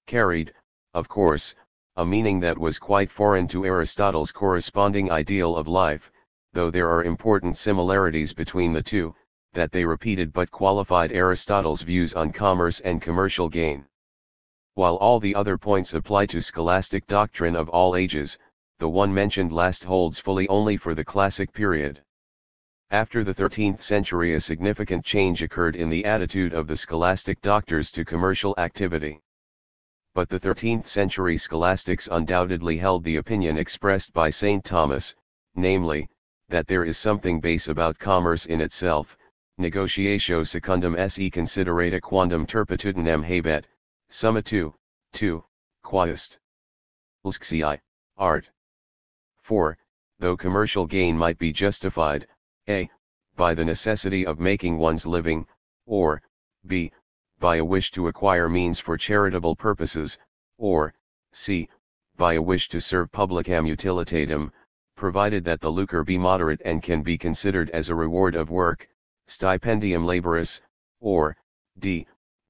carried, of course, a meaning that was quite foreign to Aristotle's corresponding ideal of life, though there are important similarities between the two, that they repeated but qualified Aristotle's views on commerce and commercial gain. While all the other points apply to scholastic doctrine of all ages, the one mentioned last holds fully only for the classic period. After the 13th century a significant change occurred in the attitude of the scholastic doctors to commercial activity. But the 13th century scholastics undoubtedly held the opinion expressed by St. Thomas, namely, that there is something base about commerce in itself, negotiatio secundum se considerata quandam turpitudinem habet, summa 2, quaest. Lsxi, art. 4. Though commercial gain might be justified, a. by the necessity of making one's living, or, b. by a wish to acquire means for charitable purposes, or, c. by a wish to serve publicam utilitatem, provided that the lucre be moderate and can be considered as a reward of work, stipendium laboris, or, d.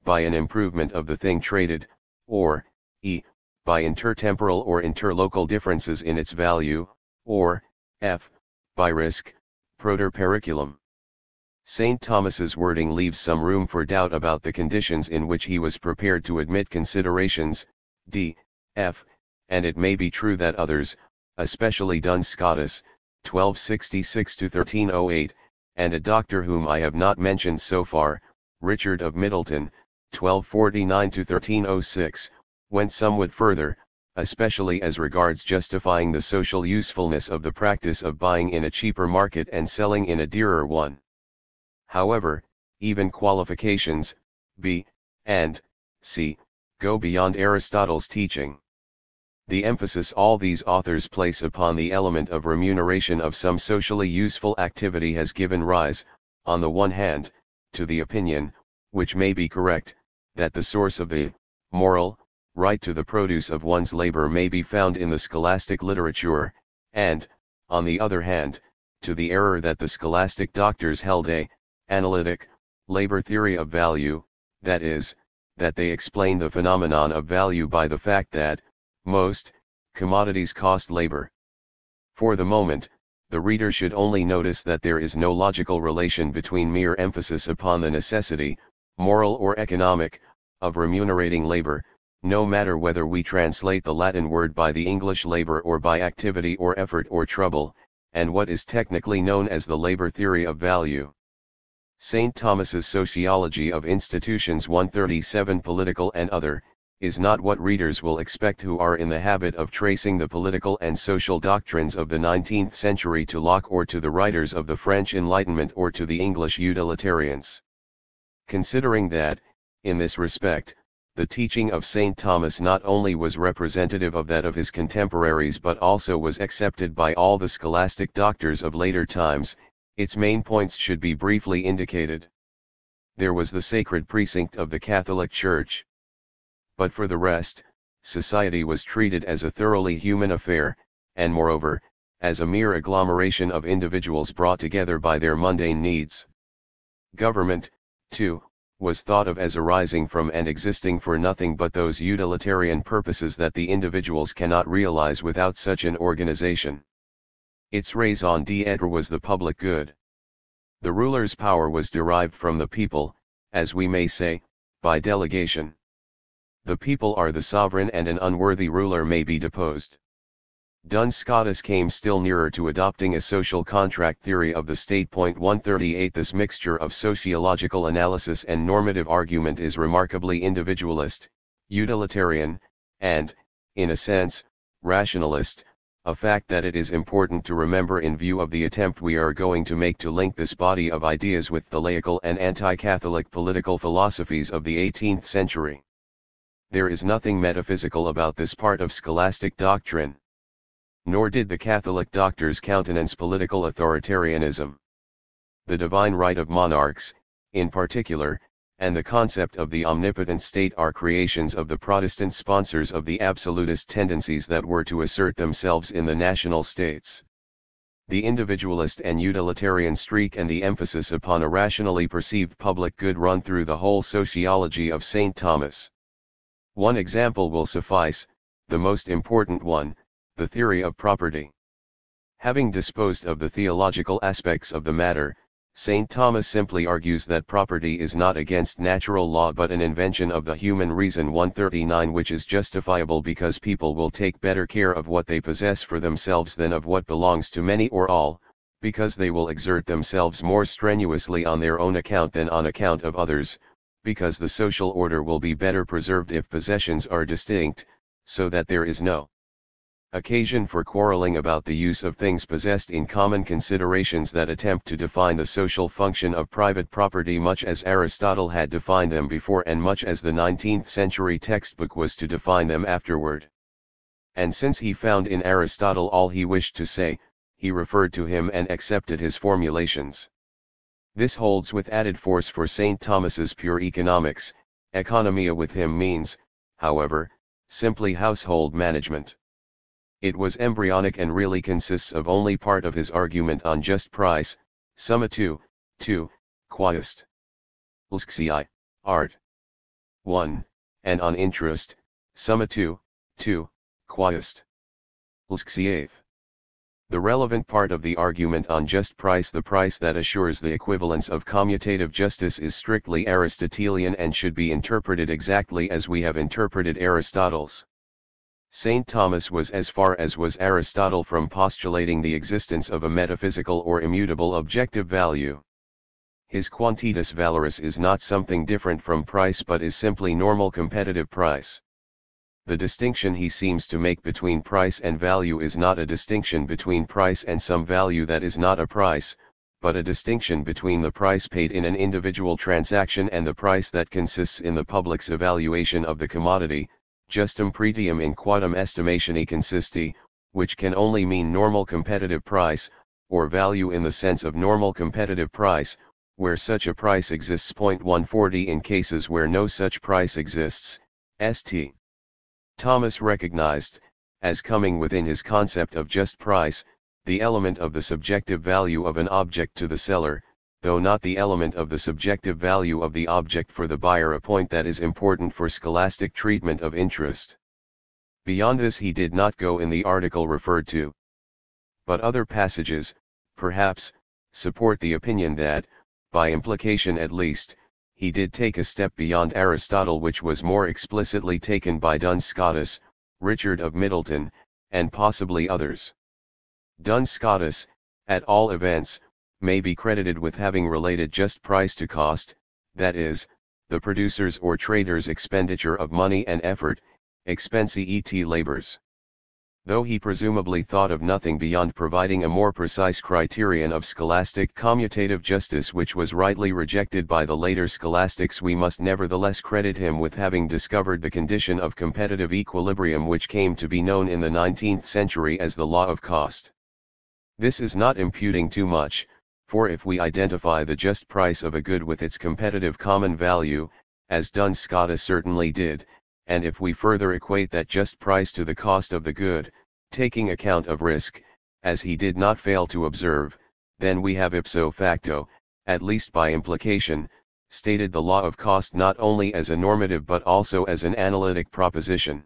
by an improvement of the thing traded, or, e. by intertemporal or interlocal differences in its value, or, f. by risk, proter periculum. St. Thomas's wording leaves some room for doubt about the conditions in which he was prepared to admit considerations, d. f. and it may be true that others, especially Duns Scotus, 1266-1308, and a doctor whom I have not mentioned so far, Richard of Middleton, 1249-1306, went somewhat further, especially as regards justifying the social usefulness of the practice of buying in a cheaper market and selling in a dearer one. However, even qualifications, b. and c. go beyond Aristotle's teaching. The emphasis all these authors place upon the element of remuneration of some socially useful activity has given rise, on the one hand, to the opinion, which may be correct, that the source of the moral right to the produce of one's labor may be found in the scholastic literature, and, on the other hand, to the error that the scholastic doctors held a analytic labor theory of value, that is, that they explain the phenomenon of value by the fact that most commodities cost labor. For the moment, the reader should only notice that there is no logical relation between mere emphasis upon the necessity, moral or economic, of remunerating labor, no matter whether we translate the Latin word by the English labor or by activity or effort or trouble, and what is technically known as the labor theory of value. St. Thomas's Sociology of Institutions 137 Political and Other, is not what readers will expect who are in the habit of tracing the political and social doctrines of the 19th century to Locke or to the writers of the French Enlightenment or to the English utilitarians. Considering that, in this respect, the teaching of St. Thomas not only was representative of that of his contemporaries but also was accepted by all the scholastic doctors of later times, its main points should be briefly indicated. There was the sacred precinct of the Catholic Church. But for the rest, society was treated as a thoroughly human affair, and moreover, as a mere agglomeration of individuals brought together by their mundane needs. Government, too, was thought of as arising from and existing for nothing but those utilitarian purposes that the individuals cannot realize without such an organization. Its raison d'être was the public good. The ruler's power was derived from the people, as we may say, by delegation. The people are the sovereign and an unworthy ruler may be deposed. Duns Scotus came still nearer to adopting a social contract theory of the state. 138 This mixture of sociological analysis and normative argument is remarkably individualist, utilitarian, and, in a sense, rationalist, a fact that it is important to remember in view of the attempt we are going to make to link this body of ideas with the laical and anti-Catholic political philosophies of the 18th century. There is nothing metaphysical about this part of scholastic doctrine. Nor did the Catholic doctors countenance political authoritarianism. The divine right of monarchs, in particular, and the concept of the omnipotent state are creations of the Protestant sponsors of the absolutist tendencies that were to assert themselves in the national states. The individualist and utilitarian streak and the emphasis upon a rationally perceived public good run through the whole sociology of St. Thomas. One example will suffice, the most important one, the theory of property. Having disposed of the theological aspects of the matter, St. Thomas simply argues that property is not against natural law but an invention of the human reason. 139 Which is justifiable because people will take better care of what they possess for themselves than of what belongs to many or all, because they will exert themselves more strenuously on their own account than on account of others, because the social order will be better preserved if possessions are distinct, so that there is no Occasion for quarreling about the use of things possessed in common considerations that attempt to define the social function of private property much as Aristotle had defined them before and much as the 19th century textbook was to define them afterward. And since he found in Aristotle all he wished to say, he referred to him and accepted his formulations. This holds with added force for St. Thomas's pure economics. Economia with him means, however, simply household management. It was embryonic and really consists of only part of his argument on just price, summa 2, quaest. Lsxi, art. 1, and on interest, summa 2, quaest. Lsxiath. The relevant part of the argument on just price, the price that assures the equivalence of commutative justice, is strictly Aristotelian and should be interpreted exactly as we have interpreted Aristotle's. St. Thomas was as far as was Aristotle from postulating the existence of a metaphysical or immutable objective value. His quantitas valoris is not something different from price but is simply normal competitive price. The distinction he seems to make between price and value is not a distinction between price and some value that is not a price, but a distinction between the price paid in an individual transaction and the price that consists in the public's evaluation of the commodity, justum pretium in quadam estimatione consisti, which can only mean normal competitive price, or value in the sense of normal competitive price, where such a price exists. 140 In cases where no such price exists, St. Thomas recognized, as coming within his concept of just price, the element of the subjective value of an object to the seller, though not the element of the subjective value of the object for the buyer, a point that is important for scholastic treatment of interest. Beyond this he did not go in the article referred to. But other passages, perhaps, support the opinion that, by implication at least, he did take a step beyond Aristotle, which was more explicitly taken by Duns Scotus, Richard of Middleton, and possibly others. Duns Scotus, at all events, may be credited with having related just price to cost, that is, the producer's or trader's expenditure of money and effort, expensi et labors. Though he presumably thought of nothing beyond providing a more precise criterion of scholastic commutative justice, which was rightly rejected by the later scholastics, we must nevertheless credit him with having discovered the condition of competitive equilibrium which came to be known in the 19th century as the law of cost. This is not imputing too much, for if we identify the just price of a good with its competitive common value, as Duns Scotus certainly did, and if we further equate that just price to the cost of the good, taking account of risk, as he did not fail to observe, then we have ipso facto, at least by implication, stated the law of cost not only as a normative but also as an analytic proposition.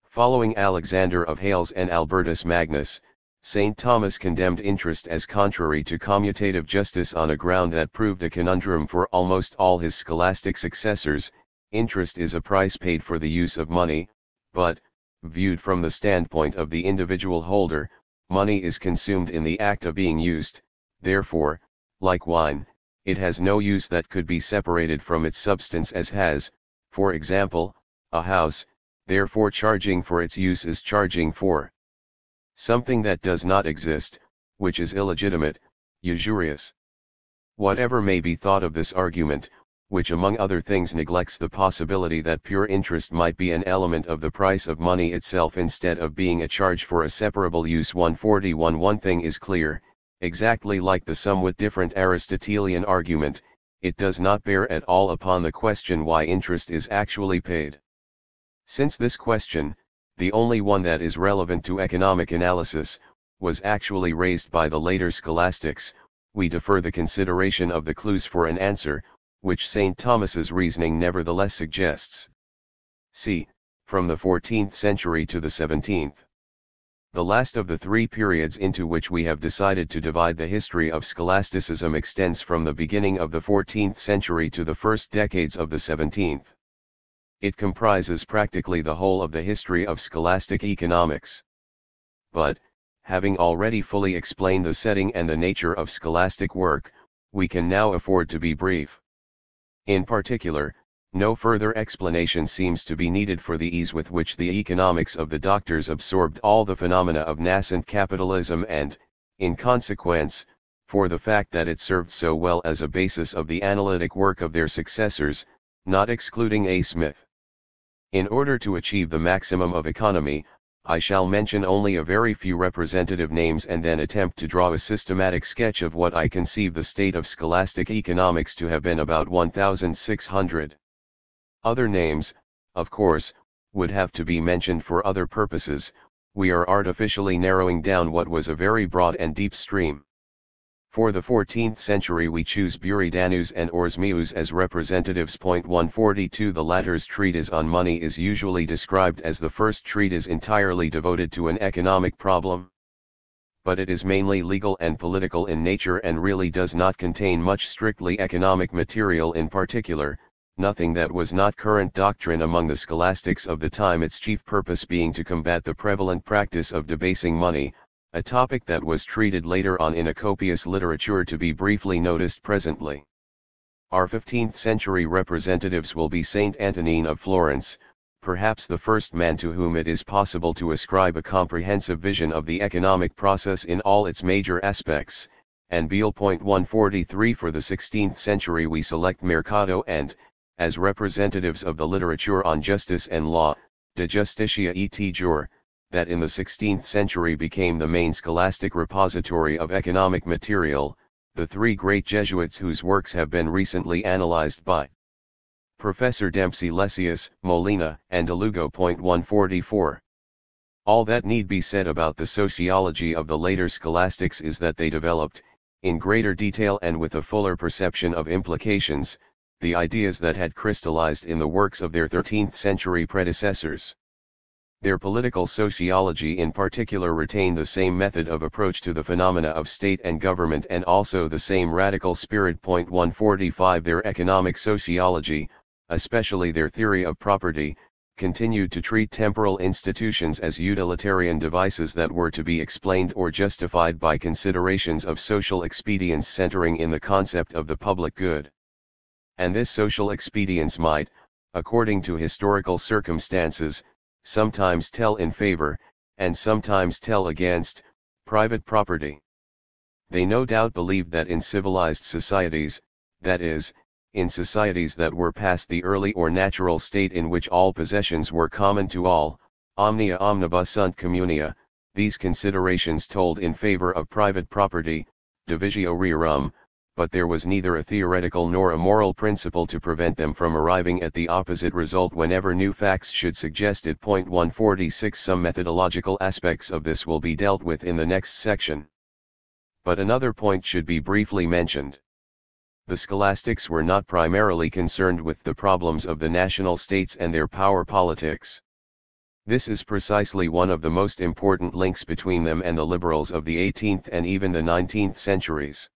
Following Alexander of Hales and Albertus Magnus, St. Thomas condemned interest as contrary to commutative justice on a ground that proved a conundrum for almost all his scholastic successors. Interest is a price paid for the use of money, but, viewed from the standpoint of the individual holder, money is consumed in the act of being used, therefore, like wine, it has no use that could be separated from its substance, as has, for example, a house. Therefore charging for its use is charging for something that does not exist, which is illegitimate, usurious. Whatever may be thought of this argument, which among other things neglects the possibility that pure interest might be an element of the price of money itself instead of being a charge for a separable use. 141 One thing is clear, exactly like the somewhat different Aristotelian argument, it does not bear at all upon the question why interest is actually paid. Since this question, the only one that is relevant to economic analysis, was actually raised by the later scholastics, we defer the consideration of the clues for an answer, which St. Thomas's reasoning nevertheless suggests. C. From the 14th century to the 17th. The last of the three periods into which we have decided to divide the history of scholasticism extends from the beginning of the 14th century to the first decades of the 17th. It comprises practically the whole of the history of scholastic economics. But, having already fully explained the setting and the nature of scholastic work, we can now afford to be brief. In particular, No further explanation seems to be needed for the ease with which the economics of the doctors absorbed all the phenomena of nascent capitalism and, in consequence, for the fact that it served so well as a basis of the analytic work of their successors, not excluding A. Smith. In order to achieve the maximum of economy, I shall mention only a very few representative names and then attempt to draw a systematic sketch of what I conceive the state of scholastic economics to have been about 1600. Other names, of course, would have to be mentioned for other purposes. We are artificially narrowing down what was a very broad and deep stream. For the 14th century we choose Buridanus and Orsmius as representatives. 142 The latter's treatise on money is usually described as the first treatise entirely devoted to an economic problem. But it is mainly legal and political in nature and really does not contain much strictly economic material in particular, nothing that was not current doctrine among the scholastics of the time, its chief purpose being to combat the prevalent practice of debasing money, a topic that was treated later on in a copious literature to be briefly noticed presently. Our 15th century representatives will be Saint Antonin of Florence, perhaps the first man to whom it is possible to ascribe a comprehensive vision of the economic process in all its major aspects, and Beale. 143 For the 16th century we select Mercado and, as representatives of the literature on justice and law, De Justitia et Jure, that in the 16th century became the main scholastic repository of economic material, the three great Jesuits whose works have been recently analyzed by Professor Dempsey, Lessius, Molina, and De Lugo. 144. All that need be said about the sociology of the later scholastics is that they developed, in greater detail and with a fuller perception of implications, the ideas that had crystallized in the works of their 13th century predecessors. Their political sociology in particular retained the same method of approach to the phenomena of state and government and also the same radical spirit. 145 Their economic sociology, especially their theory of property, continued to treat temporal institutions as utilitarian devices that were to be explained or justified by considerations of social expedience centering in the concept of the public good. And this social expedience might, according to historical circumstances, sometimes tell in favor, and sometimes tell against, private property. They no doubt believed that in civilized societies, that is, in societies that were past the early or natural state in which all possessions were common to all, omnia omnibus sunt communia, these considerations told in favor of private property, divisio rerum, but there was neither a theoretical nor a moral principle to prevent them from arriving at the opposite result whenever new facts should suggest it. 146 Some methodological aspects of this will be dealt with in the next section. But another point should be briefly mentioned. The scholastics were not primarily concerned with the problems of the national states and their power politics. This is precisely one of the most important links between them and the liberals of the 18th and even the 19th centuries.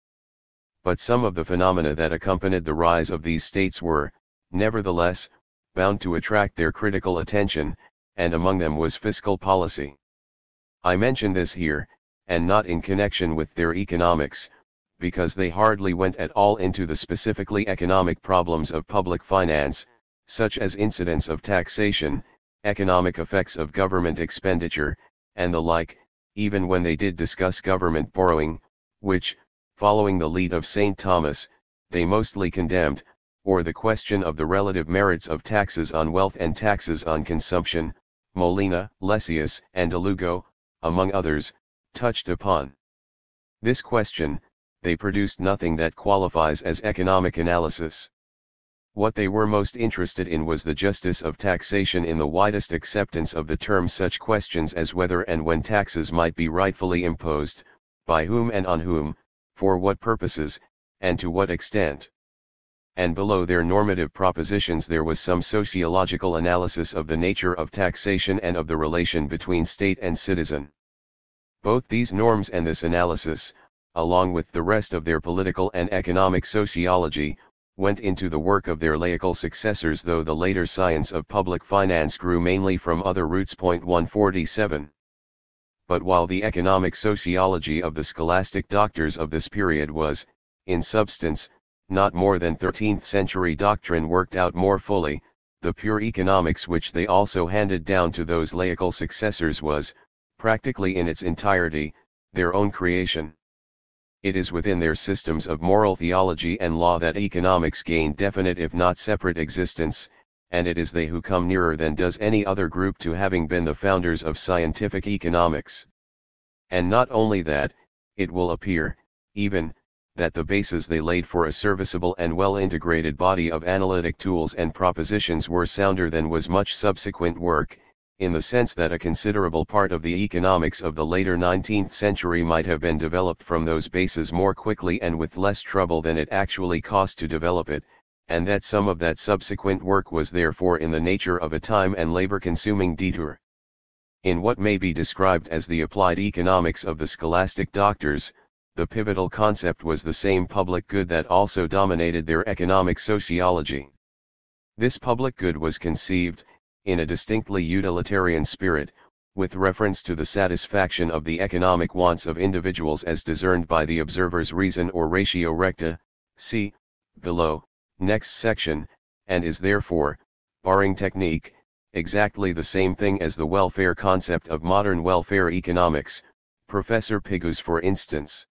But some of the phenomena that accompanied the rise of these states were, nevertheless, bound to attract their critical attention, and among them was fiscal policy. I mention this here, and not in connection with their economics, because they hardly went at all into the specifically economic problems of public finance, such as incidence of taxation, economic effects of government expenditure, and the like, even when they did discuss government borrowing, which, following the lead of St. Thomas, they mostly condemned, or the question of the relative merits of taxes on wealth and taxes on consumption, Molina, Lessius, and De Lugo, among others, touched upon. This question, they produced nothing that qualifies as economic analysis. What they were most interested in was the justice of taxation in the widest acceptance of the term, such questions as whether and when taxes might be rightfully imposed, by whom and on whom, for what purposes, and to what extent. And below their normative propositions there was some sociological analysis of the nature of taxation and of the relation between state and citizen. Both these norms and this analysis, along with the rest of their political and economic sociology, went into the work of their laical successors, though the later science of public finance grew mainly from other roots. 147. But while the economic sociology of the scholastic doctors of this period was, in substance, not more than 13th century doctrine worked out more fully. The pure economics which they also handed down to those laical successors was, practically in its entirety, their own creation. It is within their systems of moral theology and law that economics gain definite if not separate existence, and it is they who come nearer than does any other group to having been the founders of scientific economics. And not only that, it will appear, even, that the bases they laid for a serviceable and well-integrated body of analytic tools and propositions were sounder than was much subsequent work, in the sense that a considerable part of the economics of the later 19th century might have been developed from those bases more quickly and with less trouble than it actually cost to develop it, and that some of that subsequent work was therefore in the nature of a time and labor-consuming detour. In what may be described as the applied economics of the scholastic doctors, the pivotal concept was the same public good that also dominated their economic sociology. This public good was conceived, in a distinctly utilitarian spirit, with reference to the satisfaction of the economic wants of individuals as discerned by the observer's reason or ratio recta, see, below, next section, and is therefore, barring technique, exactly the same thing as the welfare concept of modern welfare economics, Professor Pigou's for instance.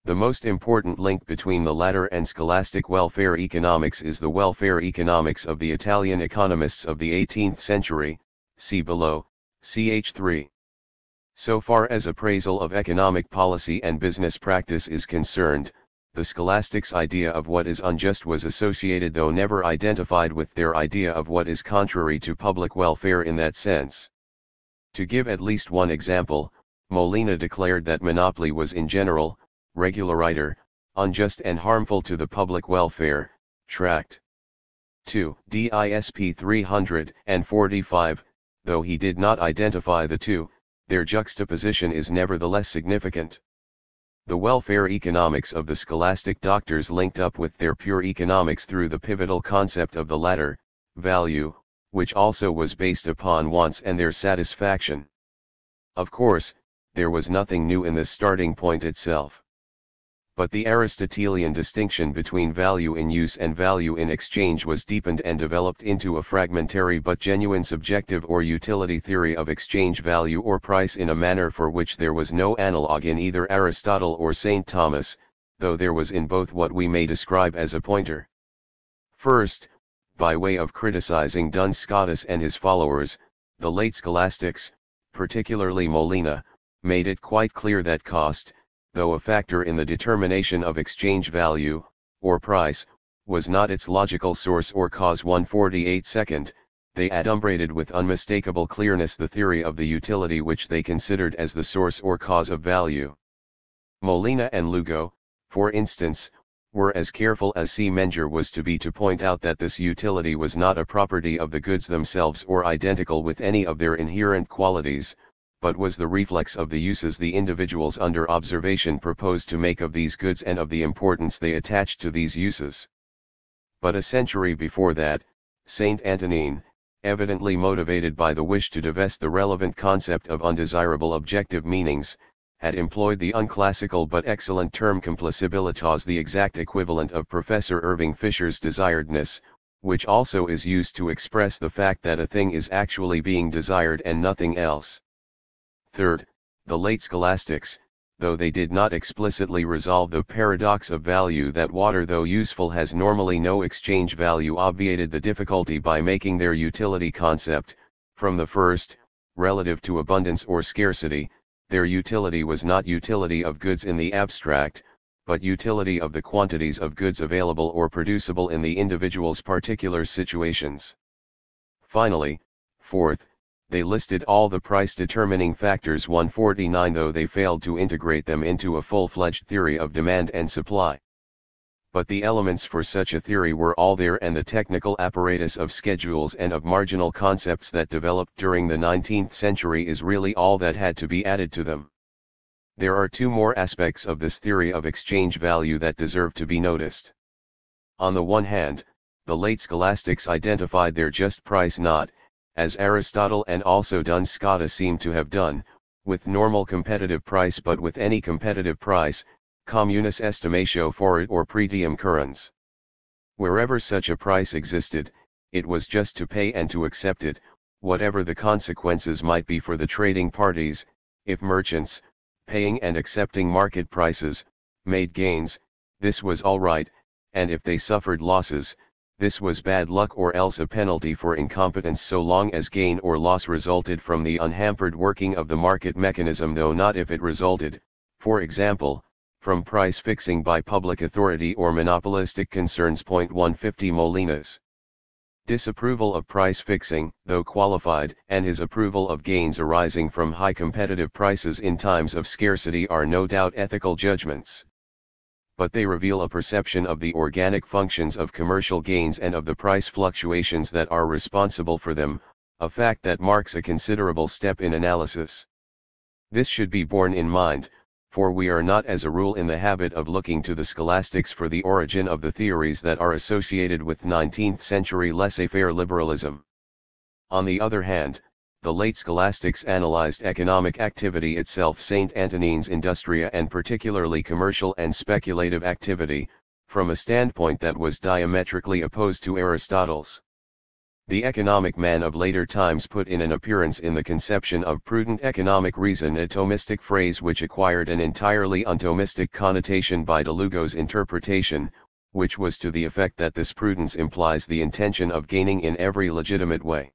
The most important link between the latter and scholastic welfare economics is the welfare economics of the Italian economists of the 18th century, see below, ch. 3. So far as appraisal of economic policy and business practice is concerned, the scholastics' idea of what is unjust was associated though never identified with their idea of what is contrary to public welfare in that sense. To give at least one example, Molina declared that monopoly was in general, regulariter, unjust and harmful to the public welfare, Tract 2, DISP 345, though he did not identify the two, their juxtaposition is nevertheless significant. The welfare economics of the scholastic doctors linked up with their pure economics through the pivotal concept of the latter, value, which also was based upon wants and their satisfaction. Of course, there was nothing new in the starting point itself. But the Aristotelian distinction between value in use and value in exchange was deepened and developed into a fragmentary but genuine subjective or utility theory of exchange value or price in a manner for which there was no analogue in either Aristotle or St. Thomas, though there was in both what we may describe as a pointer. First, by way of criticizing Duns Scotus and his followers, the late scholastics, particularly Molina, made it quite clear that cost, though a factor in the determination of exchange value, or price, was not its logical source or cause. 148 second, they adumbrated with unmistakable clearness the theory of the utility which they considered as the source or cause of value. Molina and Lugo, for instance, were as careful as C. Menger was to be to point out that this utility was not a property of the goods themselves or identical with any of their inherent qualities, but was the reflex of the uses the individuals under observation proposed to make of these goods and of the importance they attached to these uses. But a century before that, Saint Antonin, evidently motivated by the wish to divest the relevant concept of undesirable objective meanings, had employed the unclassical but excellent term complacibilitas, the exact equivalent of Professor Irving Fisher's desiredness, which also is used to express the fact that a thing is actually being desired and nothing else. Third, the late scholastics, though they did not explicitly resolve the paradox of value that water though useful has normally no exchange value, obviated the difficulty by making their utility concept, from the first, relative to abundance or scarcity. Their utility was not utility of goods in the abstract, but utility of the quantities of goods available or producible in the individual's particular situations. Finally, fourth, they listed all the price-determining factors 149, though they failed to integrate them into a full-fledged theory of demand and supply. But the elements for such a theory were all there, and the technical apparatus of schedules and of marginal concepts that developed during the 19th century is really all that had to be added to them. There are two more aspects of this theory of exchange value that deserve to be noticed. On the one hand, the late scholastics identified their just price not, as Aristotle and also Duns Scotus seem to have done, with normal competitive price but with any competitive price, communis estimatio foret or pretium currens. Wherever such a price existed, it was just to pay and to accept it, whatever the consequences might be for the trading parties. If merchants, paying and accepting market prices, made gains, this was all right, and if they suffered losses, this was bad luck or else a penalty for incompetence so long as gain or loss resulted from the unhampered working of the market mechanism, though not if it resulted, for example, from price fixing by public authority or monopolistic concerns. 150 Molina's disapproval of price fixing, though qualified, and his approval of gains arising from high competitive prices in times of scarcity are no doubt ethical judgments. But they reveal a perception of the organic functions of commercial gains and of the price fluctuations that are responsible for them, a fact that marks a considerable step in analysis. This should be borne in mind, for we are not as a rule in the habit of looking to the scholastics for the origin of the theories that are associated with 19th century laissez-faire liberalism. On the other hand, the late scholastics analyzed economic activity itself, St. Antonine's industria, and particularly commercial and speculative activity, from a standpoint that was diametrically opposed to Aristotle's. The economic man of later times put in an appearance in the conception of prudent economic reason, a Thomistic phrase which acquired an entirely unThomistic connotation by de Lugo's interpretation, which was to the effect that this prudence implies the intention of gaining in every legitimate way.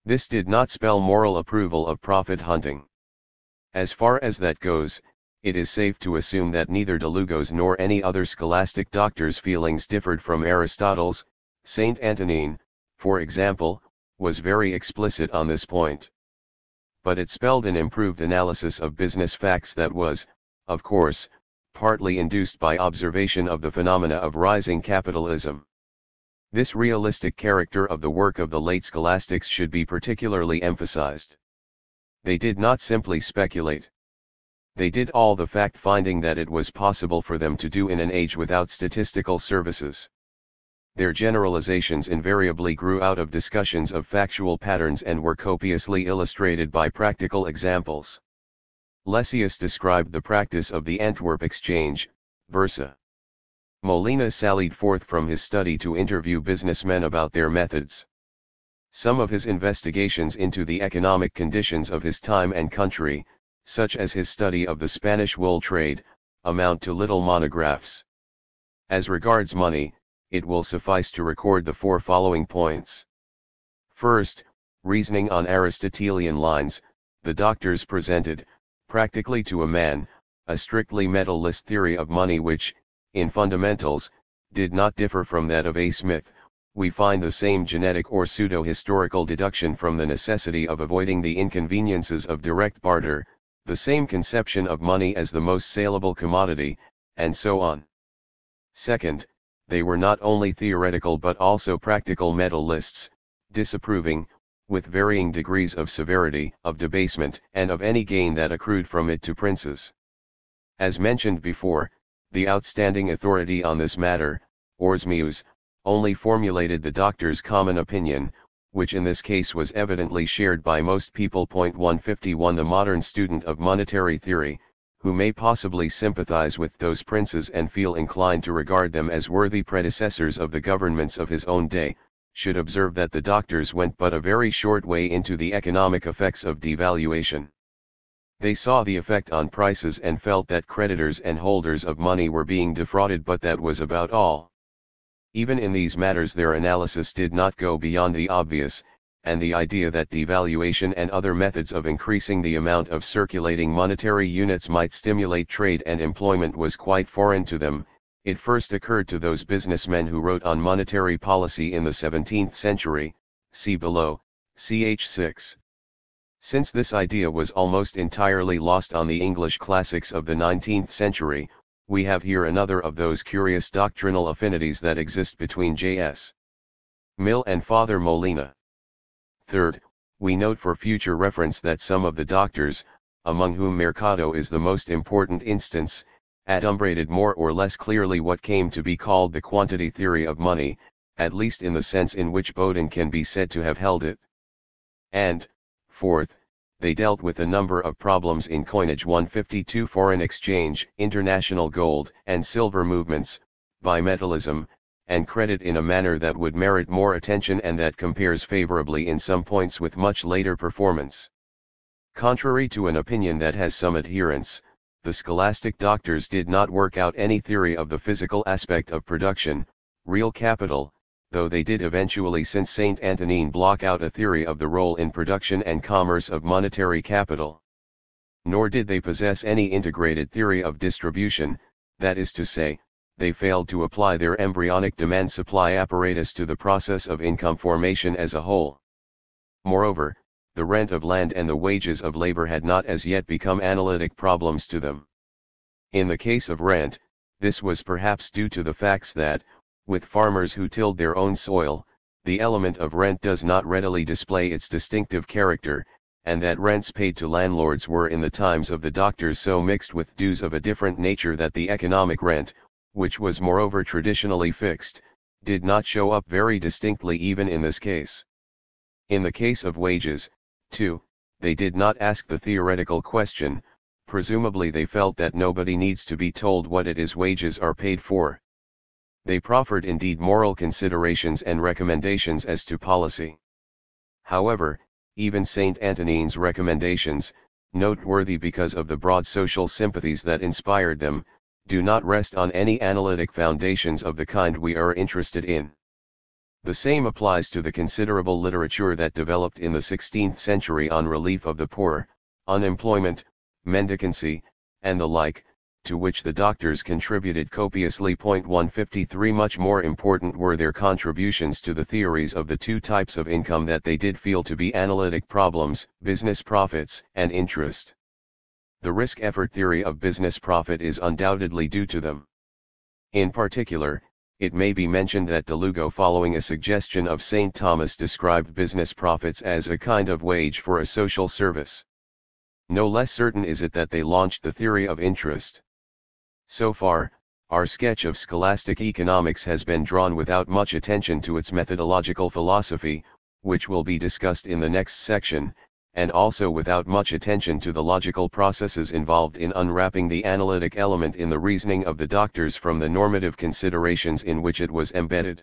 This did not spell moral approval of profit hunting. As far as that goes, it is safe to assume that neither de Lugo's nor any other scholastic doctor's feelings differed from Aristotle's. St. Antonine, for example, was very explicit on this point. But it spelled an improved analysis of business facts that was, of course, partly induced by observation of the phenomena of rising capitalism. This realistic character of the work of the late scholastics should be particularly emphasized. They did not simply speculate. They did all the fact-finding that it was possible for them to do in an age without statistical services. Their generalizations invariably grew out of discussions of factual patterns and were copiously illustrated by practical examples. Lessius described the practice of the Antwerp exchange, versa. Molina sallied forth from his study to interview businessmen about their methods. Some of his investigations into the economic conditions of his time and country, such as his study of the Spanish wool trade, amount to little monographs. As regards money, it will suffice to record the four following points. First, reasoning on Aristotelian lines, the doctors presented, practically to a man, a strictly metal-list theory of money which, in fundamentals, did not differ from that of A. Smith. We find the same genetic or pseudo-historical deduction from the necessity of avoiding the inconveniences of direct barter, the same conception of money as the most saleable commodity, and so on. Second, they were not only theoretical but also practical metal-lists, disapproving, with varying degrees of severity, of debasement, and of any gain that accrued from it to princes. As mentioned before, the outstanding authority on this matter, Orsmius, only formulated the doctor's common opinion, which in this case was evidently shared by most people. 151 The modern student of monetary theory, who may possibly sympathize with those princes and feel inclined to regard them as worthy predecessors of the governments of his own day, should observe that the doctors went but a very short way into the economic effects of devaluation. They saw the effect on prices and felt that creditors and holders of money were being defrauded, but that was about all. Even in these matters their analysis did not go beyond the obvious, and the idea that devaluation and other methods of increasing the amount of circulating monetary units might stimulate trade and employment was quite foreign to them. It first occurred to those businessmen who wrote on monetary policy in the 17th century, see below, ch. 6. Since this idea was almost entirely lost on the English classics of the 19th century, we have here another of those curious doctrinal affinities that exist between J.S. Mill and Father Molina. Third, we note for future reference that some of the doctors, among whom Mercado is the most important instance, adumbrated more or less clearly what came to be called the quantity theory of money, at least in the sense in which Bodin can be said to have held it. And, fourth, they dealt with a number of problems in coinage 152, foreign exchange, international gold and silver movements, bimetallism, and credit in a manner that would merit more attention and that compares favorably in some points with much later performance. Contrary to an opinion that has some adherents, the scholastic doctors did not work out any theory of the physical aspect of production, real capital, though they did eventually, since Saint Antonin, block out a theory of the role in production and commerce of monetary capital. Nor did they possess any integrated theory of distribution, that is to say, they failed to apply their embryonic demand-supply apparatus to the process of income formation as a whole. Moreover, the rent of land and the wages of labor had not as yet become analytic problems to them. In the case of rent, this was perhaps due to the facts that, with farmers who tilled their own soil, the element of rent does not readily display its distinctive character, and that rents paid to landlords were in the times of the doctors so mixed with dues of a different nature that the economic rent, which was moreover traditionally fixed, did not show up very distinctly even in this case. In the case of wages, too, they did not ask the theoretical question. Presumably they felt that nobody needs to be told what it is wages are paid for. They proffered indeed moral considerations and recommendations as to policy. However, even Saint Antonin's recommendations, noteworthy because of the broad social sympathies that inspired them, do not rest on any analytic foundations of the kind we are interested in. The same applies to the considerable literature that developed in the 16th century on relief of the poor, unemployment, mendicancy, and the like, to which the doctors contributed copiously. 153 Much more important were their contributions to the theories of the two types of income that they did feel to be analytic problems, business profits and interest. The risk-effort theory of business profit is undoubtedly due to them. In particular, it may be mentioned that de Lugo, following a suggestion of St. Thomas, described business profits as a kind of wage for a social service. No less certain is it that they launched the theory of interest. So far, our sketch of scholastic economics has been drawn without much attention to its methodological philosophy, which will be discussed in the next section, and also without much attention to the logical processes involved in unwrapping the analytic element in the reasoning of the doctors from the normative considerations in which it was embedded.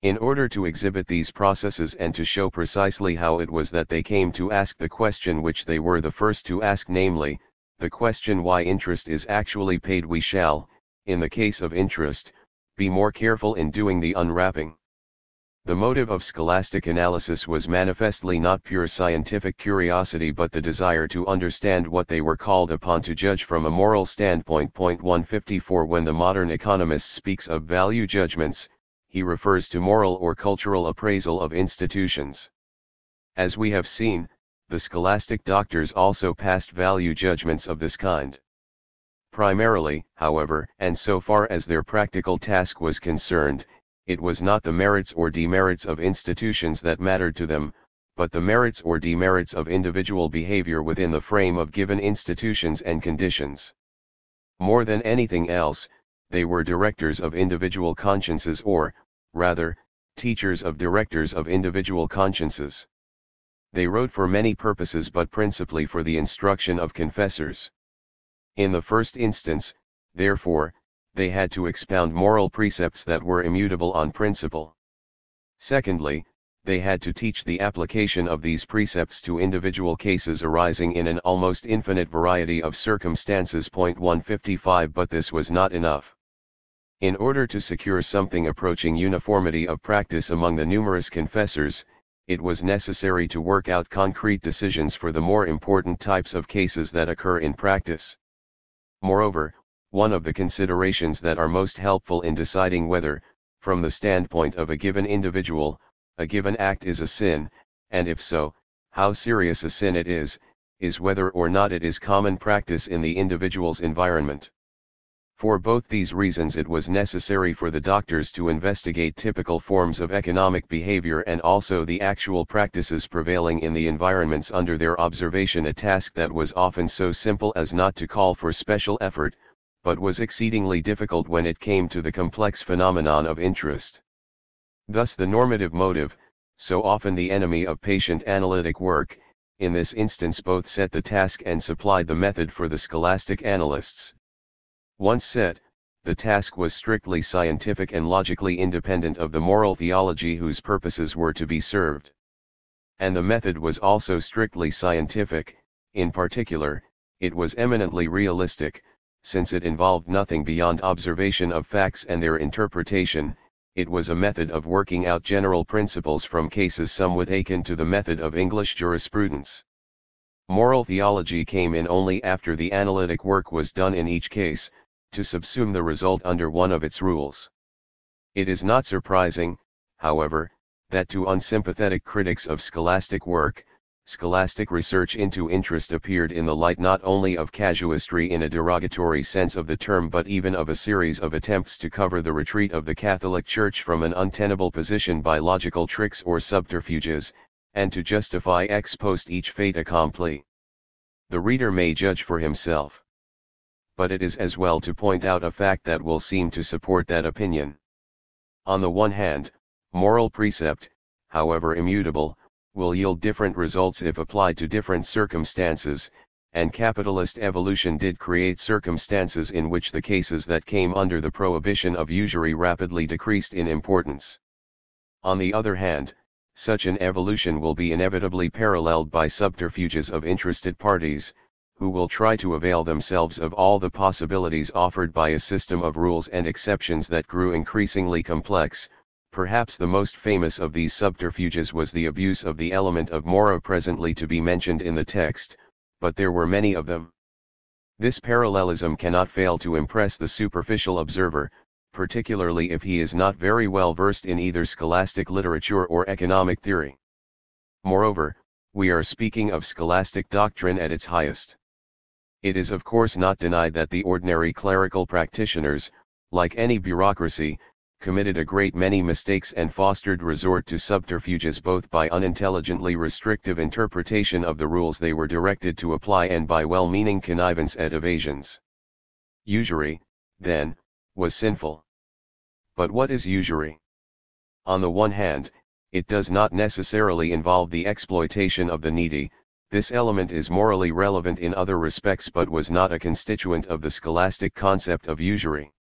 In order to exhibit these processes and to show precisely how it was that they came to ask the question which they were the first to ask, namely, the question why interest is actually paid, we shall, in the case of interest, be more careful in doing the unwrapping. The motive of scholastic analysis was manifestly not pure scientific curiosity but the desire to understand what they were called upon to judge from a moral standpoint. 154 When the modern economist speaks of value judgments, he refers to moral or cultural appraisal of institutions. As we have seen, the scholastic doctors also passed value judgments of this kind. Primarily, however, and so far as their practical task was concerned, it was not the merits or demerits of institutions that mattered to them, but the merits or demerits of individual behavior within the frame of given institutions and conditions. More than anything else, they were directors of individual consciences, or, rather, teachers of directors of individual consciences. They wrote for many purposes but principally for the instruction of confessors. In the first instance, therefore, they had to expound moral precepts that were immutable on principle. Secondly, they had to teach the application of these precepts to individual cases arising in an almost infinite variety of circumstances. 155 But this was not enough. In order to secure something approaching uniformity of practice among the numerous confessors, it was necessary to work out concrete decisions for the more important types of cases that occur in practice. Moreover, one of the considerations that are most helpful in deciding whether, from the standpoint of a given individual, a given act is a sin, and if so, how serious a sin it is whether or not it is common practice in the individual's environment. For both these reasons it was necessary for the doctors to investigate typical forms of economic behavior and also the actual practices prevailing in the environments under their observation, a task that was often so simple as not to call for special effort, but was exceedingly difficult when it came to the complex phenomenon of interest. Thus the normative motive, so often the enemy of patient analytic work, in this instance both set the task and supplied the method for the scholastic analysts. Once set, the task was strictly scientific and logically independent of the moral theology whose purposes were to be served. And the method was also strictly scientific. In particular, it was eminently realistic, since it involved nothing beyond observation of facts and their interpretation. It was a method of working out general principles from cases somewhat akin to the method of English jurisprudence. Moral theology came in only after the analytic work was done in each case, to subsume the result under one of its rules. It is not surprising, however, that to unsympathetic critics of scholastic work, scholastic research into interest appeared in the light not only of casuistry in a derogatory sense of the term but even of a series of attempts to cover the retreat of the Catholic Church from an untenable position by logical tricks or subterfuges, and to justify ex post each fait accompli. The reader may judge for himself. But it is as well to point out a fact that will seem to support that opinion. On the one hand, moral precept, however immutable, will yield different results if applied to different circumstances, and capitalist evolution did create circumstances in which the cases that came under the prohibition of usury rapidly decreased in importance. On the other hand, such an evolution will be inevitably paralleled by subterfuges of interested parties, who will try to avail themselves of all the possibilities offered by a system of rules and exceptions that grew increasingly complex. Perhaps the most famous of these subterfuges was the abuse of the element of mora presently to be mentioned in the text, but there were many of them. This parallelism cannot fail to impress the superficial observer, particularly if he is not very well versed in either scholastic literature or economic theory. Moreover, we are speaking of scholastic doctrine at its highest. It is of course not denied that the ordinary clerical practitioners, like any bureaucracy, committed a great many mistakes and fostered resort to subterfuges both by unintelligently restrictive interpretation of the rules they were directed to apply and by well-meaning connivance at evasions. Usury, then, was sinful. But what is usury? On the one hand, it does not necessarily involve the exploitation of the needy. This element is morally relevant in other respects but was not a constituent of the scholastic concept of usury.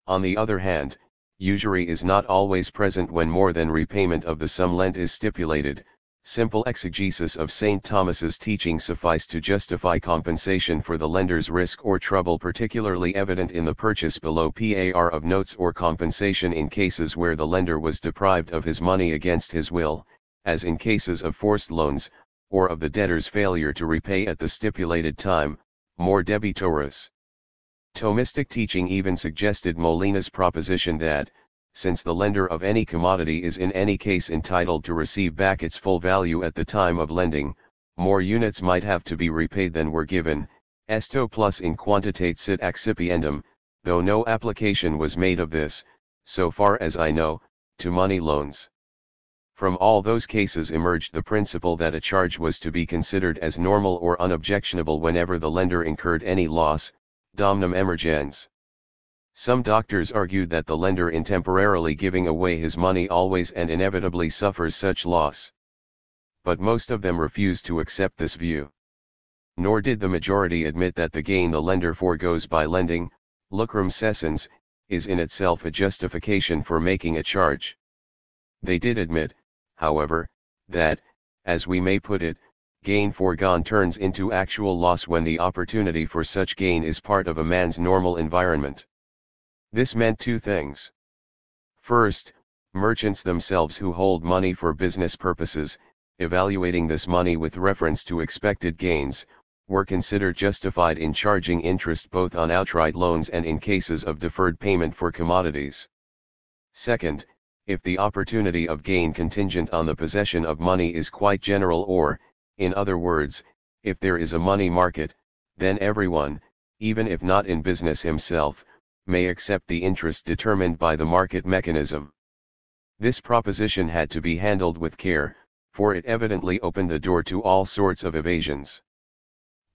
On the other hand, usury is not always present when more than repayment of the sum lent is stipulated. Simple exegesis of St. Thomas's teaching sufficed to justify compensation for the lender's risk or trouble, particularly evident in the purchase below par of notes, or compensation in cases where the lender was deprived of his money against his will, as in cases of forced loans, or of the debtor's failure to repay at the stipulated time, more debitoris. Thomistic teaching even suggested Molina's proposition that, since the lender of any commodity is in any case entitled to receive back its full value at the time of lending, more units might have to be repaid than were given, esto plus in quantitate sit accipiendum, though no application was made of this, so far as I know, to money loans. From all those cases emerged the principle that a charge was to be considered as normal or unobjectionable whenever the lender incurred any loss, domnum emergens. Some doctors argued that the lender in temporarily giving away his money always and inevitably suffers such loss. But most of them refused to accept this view. Nor did the majority admit that the gain the lender foregoes by lending, lucrum cessans, is in itself a justification for making a charge. They did admit, however, that, as we may put it, gain foregone turns into actual loss when the opportunity for such gain is part of a man's normal environment. This meant two things. First, merchants themselves who hold money for business purposes, evaluating this money with reference to expected gains, were considered justified in charging interest both on outright loans and in cases of deferred payment for commodities. Second, if the opportunity of gain contingent on the possession of money is quite general, or, in other words, if there is a money market, then everyone, even if not in business himself, may accept the interest determined by the market mechanism. This proposition had to be handled with care, for it evidently opened the door to all sorts of evasions.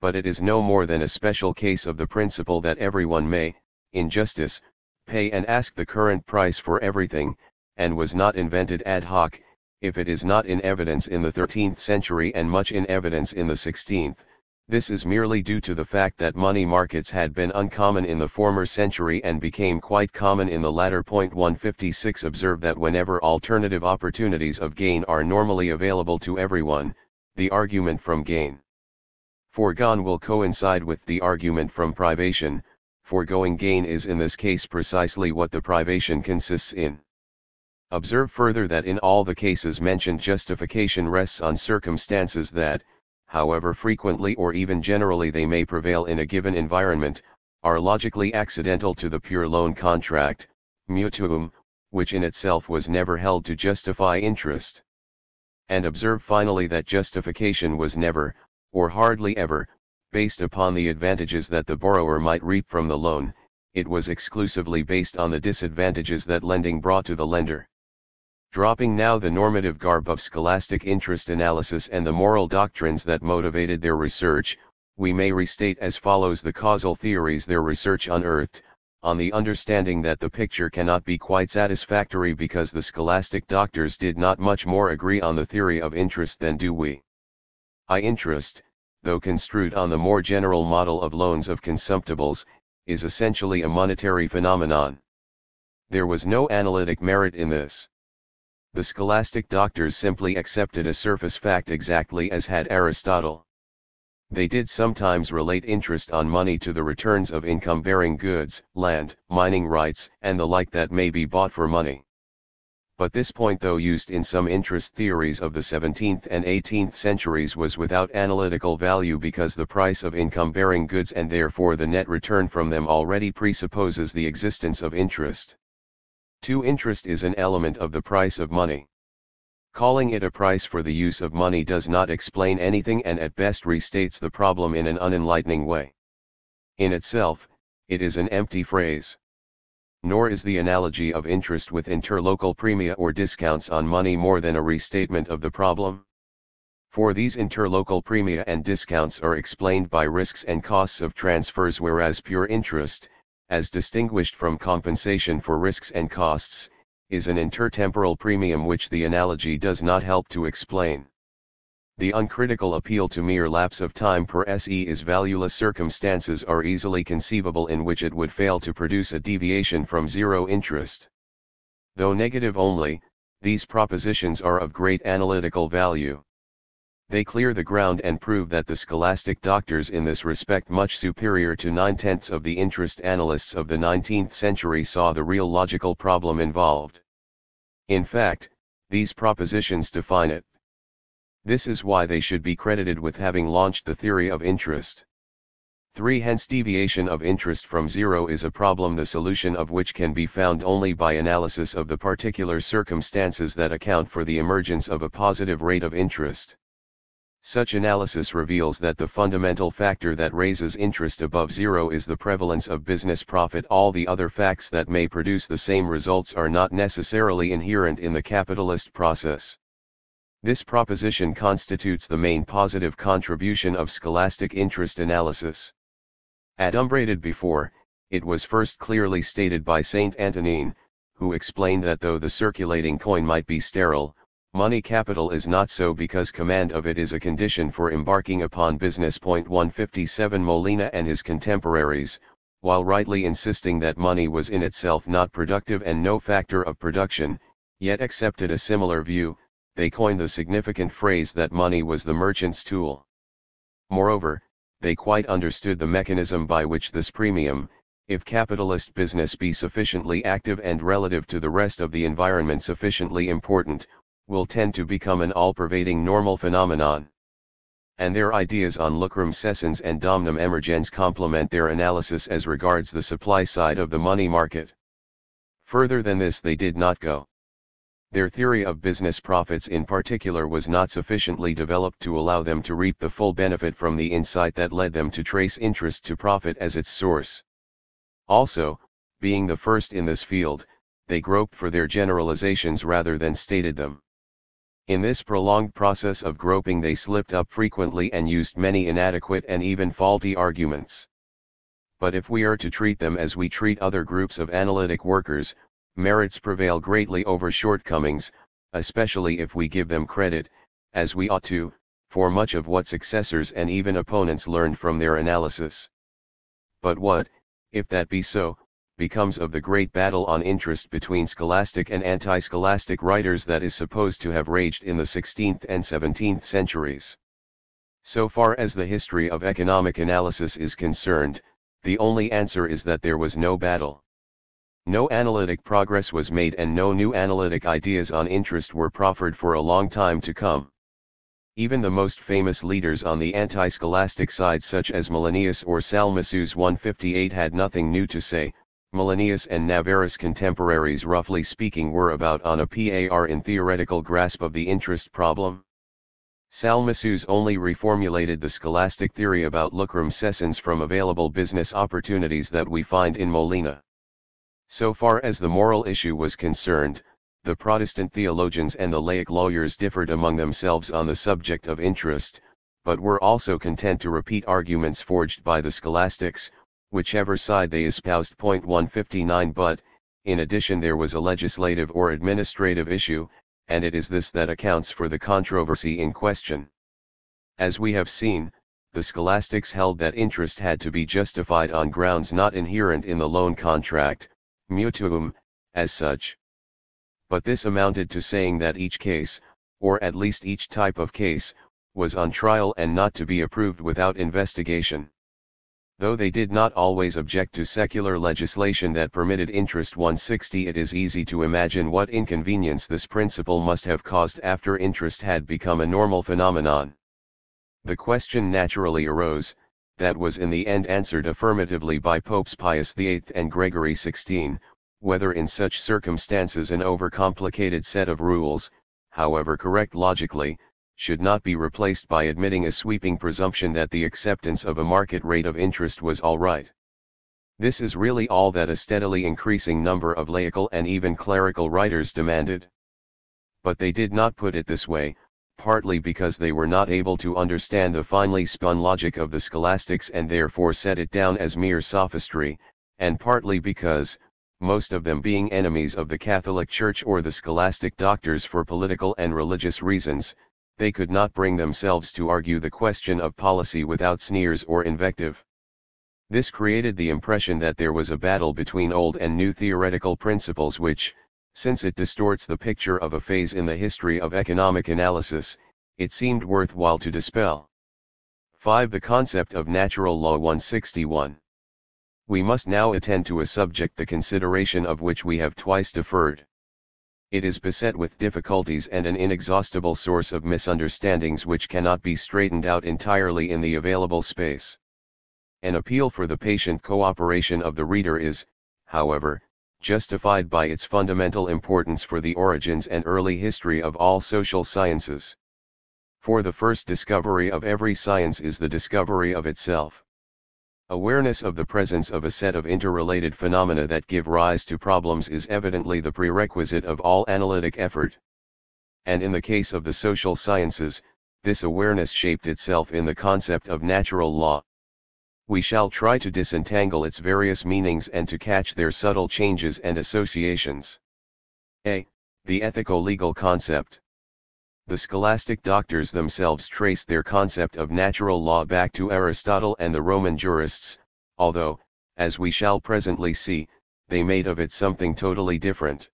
But it is no more than a special case of the principle that everyone may, in justice, pay and ask the current price for everything, and was not invented ad hoc. if it is not in evidence in the 13th century and much in evidence in the 16th, this is merely due to the fact that money markets had been uncommon in the former century and became quite common in the latter. 156 Observe that whenever alternative opportunities of gain are normally available to everyone, the argument from gain foregone will coincide with the argument from privation. Foregoing gain is in this case precisely what the privation consists in. Observe further that in all the cases mentioned, justification rests on circumstances that, however frequently or even generally they may prevail in a given environment, are logically accidental to the pure loan contract, mutuum, which in itself was never held to justify interest. And observe finally that justification was never, or hardly ever, based upon the advantages that the borrower might reap from the loan. It was exclusively based on the disadvantages that lending brought to the lender. Dropping now the normative garb of scholastic interest analysis and the moral doctrines that motivated their research, we may restate as follows the causal theories their research unearthed, on the understanding that the picture cannot be quite satisfactory because the scholastic doctors did not much more agree on the theory of interest than do we. Interest, though construed on the more general model of loans of consumptibles, is essentially a monetary phenomenon. There was no analytic merit in this. The scholastic doctors simply accepted a surface fact exactly as had Aristotle. They did sometimes relate interest on money to the returns of income-bearing goods, land, mining rights, and the like that may be bought for money. But this point, though used in some interest theories of the 17th and 18th centuries, was without analytical value because the price of income-bearing goods and therefore the net return from them already presupposes the existence of interest. 2. Interest is an element of the price of money. Calling it a price for the use of money does not explain anything and at best restates the problem in an unenlightening way. In itself, it is an empty phrase. Nor is the analogy of interest with interlocal premia or discounts on money more than a restatement of the problem. For these interlocal premia and discounts are explained by risks and costs of transfers, whereas pure interest, as distinguished from compensation for risks and costs, is an intertemporal premium which the analogy does not help to explain. The uncritical appeal to mere lapse of time per se is valueless. Circumstances are easily conceivable in which it would fail to produce a deviation from zero interest. Though negative only, these propositions are of great analytical value. They clear the ground and prove that the scholastic doctors in this respect much superior to 9/10 of the interest analysts of the 19th century saw the real logical problem involved. In fact, these propositions define it. This is why they should be credited with having launched the theory of interest. 3. Hence deviation of interest from zero is a problem the solution of which can be found only by analysis of the particular circumstances that account for the emergence of a positive rate of interest. Such analysis reveals that the fundamental factor that raises interest above zero is the prevalence of business profit. All the other facts that may produce the same results are not necessarily inherent in the capitalist process. This proposition constitutes the main positive contribution of scholastic interest analysis. Adumbrated before, it was first clearly stated by Saint Antonin, who explained that though the circulating coin might be sterile, money capital is not so because command of it is a condition for embarking upon business. 157 Molina and his contemporaries, while rightly insisting that money was in itself not productive and no factor of production, yet accepted a similar view. They coined the significant phrase that money was the merchant's tool. Moreover, they quite understood the mechanism by which this premium, if capitalist business be sufficiently active and relative to the rest of the environment sufficiently important, will tend to become an all-pervading normal phenomenon. And their ideas on lucrum cessans and domnum emergens complement their analysis as regards the supply side of the money market. Further than this they did not go. Their theory of business profits in particular was not sufficiently developed to allow them to reap the full benefit from the insight that led them to trace interest to profit as its source. Also, being the first in this field, they groped for their generalizations rather than stated them. In this prolonged process of groping they slipped up frequently and used many inadequate and even faulty arguments. But if we are to treat them as we treat other groups of analytic workers, merits prevail greatly over shortcomings. especially if we give them credit, as we ought to, for much of what successors and even opponents learned from their analysis. But what, if that be so, becomes of the great battle on interest between scholastic and anti-scholastic writers that is supposed to have raged in the 16th and 17th centuries? So far as the history of economic analysis is concerned, the only answer is that there was no battle. No analytic progress was made and no new analytic ideas on interest were proffered for a long time to come. Even the most famous leaders on the anti-scholastic side, such as Millenius or Salmasius 158, had nothing new to say. Millenius and Navarre's contemporaries, roughly speaking, were about on a par in theoretical grasp of the interest problem. Salmasius only reformulated the scholastic theory about lucrum cessans from available business opportunities that we find in Molina. So far as the moral issue was concerned, the Protestant theologians and the laic lawyers differed among themselves on the subject of interest, but were also content to repeat arguments forged by the scholastics, whichever side they espoused. 159 But, in addition, there was a legislative or administrative issue, and it is this that accounts for the controversy in question. As we have seen, the scholastics held that interest had to be justified on grounds not inherent in the loan contract, mutuum, as such. But this amounted to saying that each case, or at least each type of case, was on trial and not to be approved without investigation. Though they did not always object to secular legislation that permitted interest. 160 It is easy to imagine what inconvenience this principle must have caused after interest had become a normal phenomenon. The question naturally arose, that was in the end answered affirmatively by Popes Pius VIII and Gregory XVI, whether in such circumstances an overcomplicated set of rules, however correct logically, should not be replaced by admitting a sweeping presumption that the acceptance of a market rate of interest was all right. This is really all that a steadily increasing number of laical and even clerical writers demanded. But they did not put it this way, partly because they were not able to understand the finely spun logic of the scholastics and therefore set it down as mere sophistry, and partly because, most of them being enemies of the Catholic Church or the scholastic doctors for political and religious reasons, they could not bring themselves to argue the question of policy without sneers or invective. This created the impression that there was a battle between old and new theoretical principles which, since it distorts the picture of a phase in the history of economic analysis, it seemed worthwhile to dispel. 5. The concept of natural law. 161. We must now attend to a subject the consideration of which we have twice deferred. It is beset with difficulties and an inexhaustible source of misunderstandings which cannot be straightened out entirely in the available space. An appeal for the patient cooperation of the reader is, however, justified by its fundamental importance for the origins and early history of all social sciences. For the first discovery of every science is the discovery of itself. Awareness of the presence of a set of interrelated phenomena that give rise to problems is evidently the prerequisite of all analytic effort. And in the case of the social sciences, this awareness shaped itself in the concept of natural law. We shall try to disentangle its various meanings and to catch their subtle changes and associations. A. The ethico-legal concept. The scholastic doctors themselves traced their concept of natural law back to Aristotle and the Roman jurists, although, as we shall presently see, they made of it something totally different.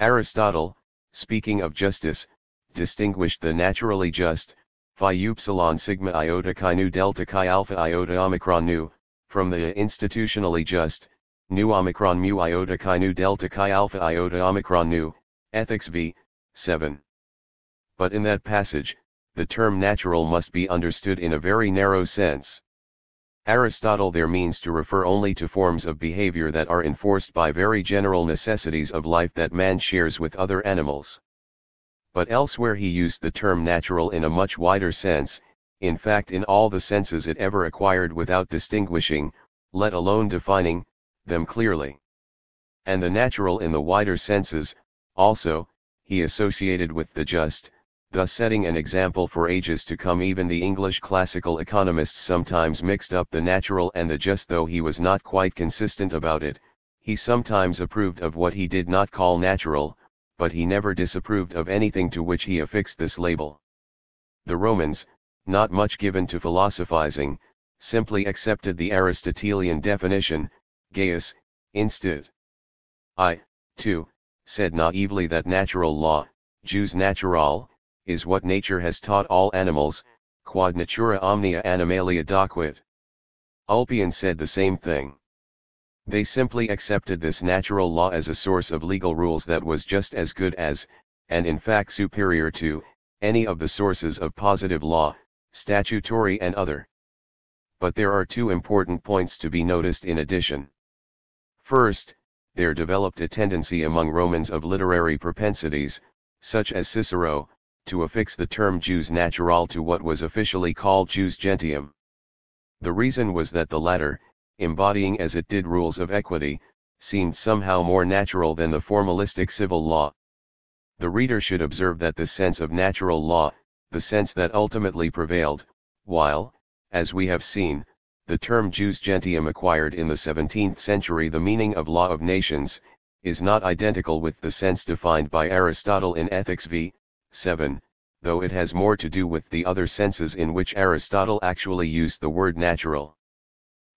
Aristotle, speaking of justice, distinguished the naturally just, phi upsilon sigma iota chi nu delta chi alpha iota omicron nu, from the institutionally just, nu omicron mu iota chi nu delta chi alpha iota omicron nu, Ethics v. 7. But in that passage, the term natural must be understood in a very narrow sense. Aristotle there means to refer only to forms of behavior that are enforced by very general necessities of life that man shares with other animals. But elsewhere he used the term natural in a much wider sense, in fact in all the senses it ever acquired without distinguishing, let alone defining, them clearly. And the natural in the wider senses, also, he associated with the just, thus setting an example for ages to come. Even the English classical economists sometimes mixed up the natural and the just, though he was not quite consistent about it. He sometimes approved of what he did not call natural, but he never disapproved of anything to which he affixed this label. The Romans, not much given to philosophizing, simply accepted the Aristotelian definition, Gaius, instead. I, too, said naively that natural law, jus naturale, is what nature has taught all animals, quod natura omnia animalia docuit. Ulpian said the same thing. They simply accepted this natural law as a source of legal rules that was just as good as, and in fact superior to, any of the sources of positive law, statutory and other. But there are two important points to be noticed in addition. First, there developed a tendency among Romans of literary propensities, such as Cicero, to affix the term jus naturale to what was officially called jus gentium. The reason was that the latter, embodying as it did rules of equity, seemed somehow more natural than the formalistic civil law. The reader should observe that the sense of natural law, the sense that ultimately prevailed, while, as we have seen, the term jus gentium acquired in the 17th century the meaning of law of nations, is not identical with the sense defined by Aristotle in Ethics v. 7, though it has more to do with the other senses in which Aristotle actually used the word natural.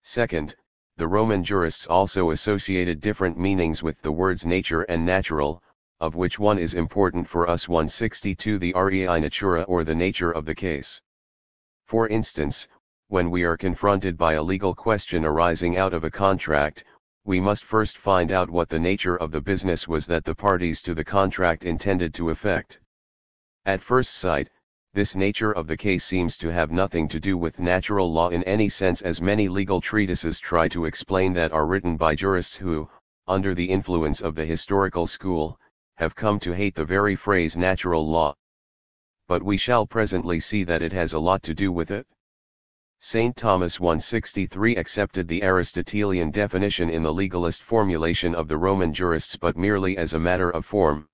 Second, the Roman jurists also associated different meanings with the words nature and natural, of which one is important for us 162 the rei natura or the nature of the case. For instance, when we are confronted by a legal question arising out of a contract, we must first find out what the nature of the business was that the parties to the contract intended to effect. At first sight, this nature of the case seems to have nothing to do with natural law in any sense, as many legal treatises try to explain that are written by jurists who, under the influence of the historical school, have come to hate the very phrase natural law. But we shall presently see that it has a lot to do with it. St. Thomas 163 accepted the Aristotelian definition in the legalist formulation of the Roman jurists but merely as a matter of form.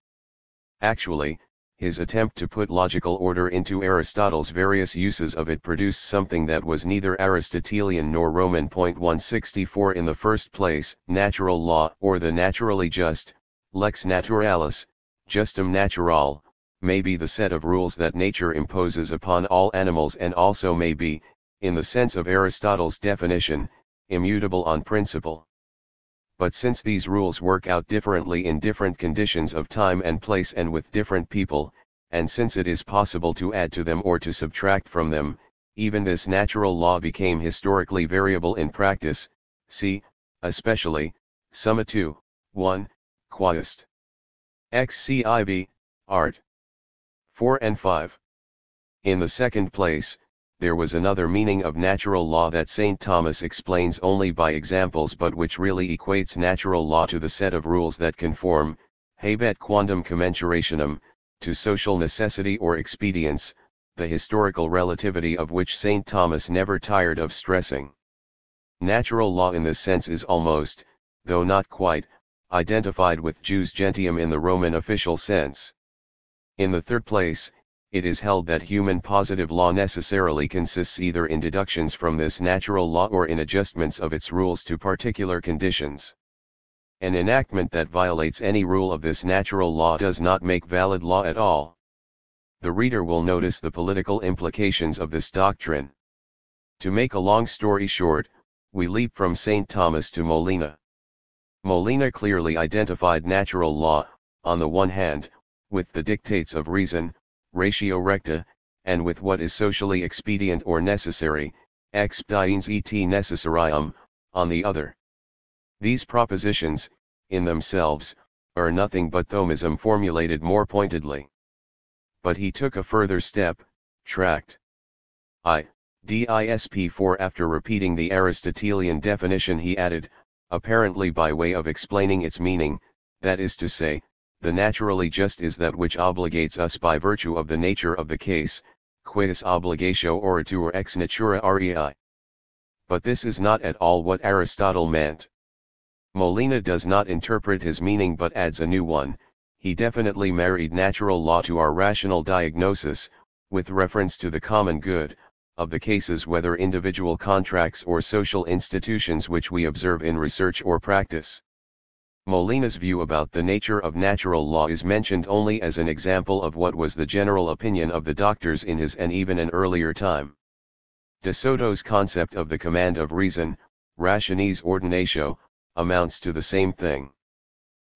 Actually, his attempt to put logical order into Aristotle's various uses of it produced something that was neither Aristotelian nor Roman. 164 In the first place, natural law, or the naturally just, lex naturalis, justum naturale, may be the set of rules that nature imposes upon all animals, and also may be, in the sense of Aristotle's definition, immutable on principle. But since these rules work out differently in different conditions of time and place and with different people, and since it is possible to add to them or to subtract from them, even this natural law became historically variable in practice. See, especially, Summa 2, 1, Quaest. XCIV, Art. 4 and 5. In the second place, there was another meaning of natural law that St. Thomas explains only by examples, but which really equates natural law to the set of rules that conform, habet quandam commensurationem, to social necessity or expedience, the historical relativity of which St. Thomas never tired of stressing. Natural law in this sense is almost, though not quite, identified with jus gentium in the Roman official sense. In the third place, it is held that human positive law necessarily consists either in deductions from this natural law or in adjustments of its rules to particular conditions. An enactment that violates any rule of this natural law does not make valid law at all. The reader will notice the political implications of this doctrine. To make a long story short, we leap from St. Thomas to Molina. Molina clearly identified natural law, on the one hand, with the dictates of reason, ratio recta, and with what is socially expedient or necessary, expediens et necessarium, on the other. These propositions, in themselves, are nothing but Thomism formulated more pointedly. But he took a further step, tract disp 4. After repeating the Aristotelian definition he added, apparently by way of explaining its meaning, that is to say, the naturally just is that which obligates us by virtue of the nature of the case, quis obligatio oritur ex natura rei. But this is not at all what Aristotle meant. Molina does not interpret his meaning but adds a new one. He definitely married natural law to our rational diagnosis, with reference to the common good, of the cases whether individual contracts or social institutions which we observe in research or practice. Molina's view about the nature of natural law is mentioned only as an example of what was the general opinion of the doctors in his and even an earlier time. De Soto's concept of the command of reason, rationis ordinatio, amounts to the same thing.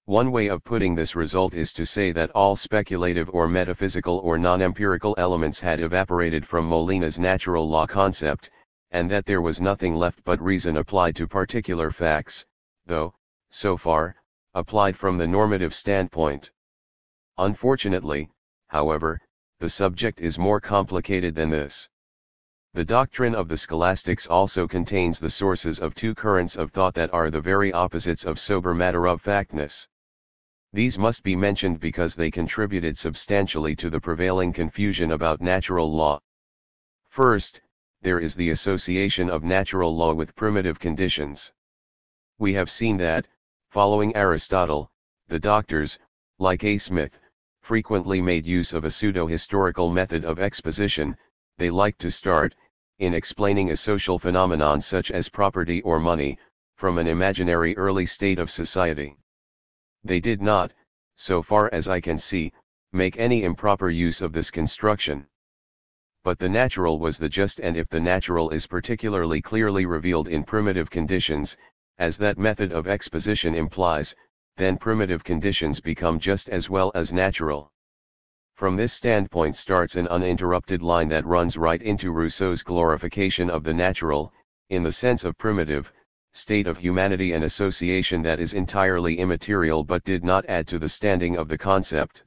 One way of putting this result is to say that all speculative or metaphysical or non-empirical elements had evaporated from Molina's natural law concept, and that there was nothing left but reason applied to particular facts, though, so far, applied from the normative standpoint. Unfortunately, however, the subject is more complicated than this. The doctrine of the scholastics also contains the sources of two currents of thought that are the very opposites of sober matter-of-factness. These must be mentioned because they contributed substantially to the prevailing confusion about natural law. First, there is the association of natural law with primitive conditions. We have seen that, following Aristotle, the doctors, like A. Smith, frequently made use of a pseudo-historical method of exposition. They liked to start, in explaining a social phenomenon such as property or money, from an imaginary early state of society. They did not, so far as I can see, make any improper use of this construction. But the natural was the just, and if the natural is particularly clearly revealed in primitive conditions, as that method of exposition implies, then primitive conditions become just as well as natural. From this standpoint starts an uninterrupted line that runs right into Rousseau's glorification of the natural, in the sense of primitive, state of humanity, and association that is entirely immaterial but did not add to the standing of the concept.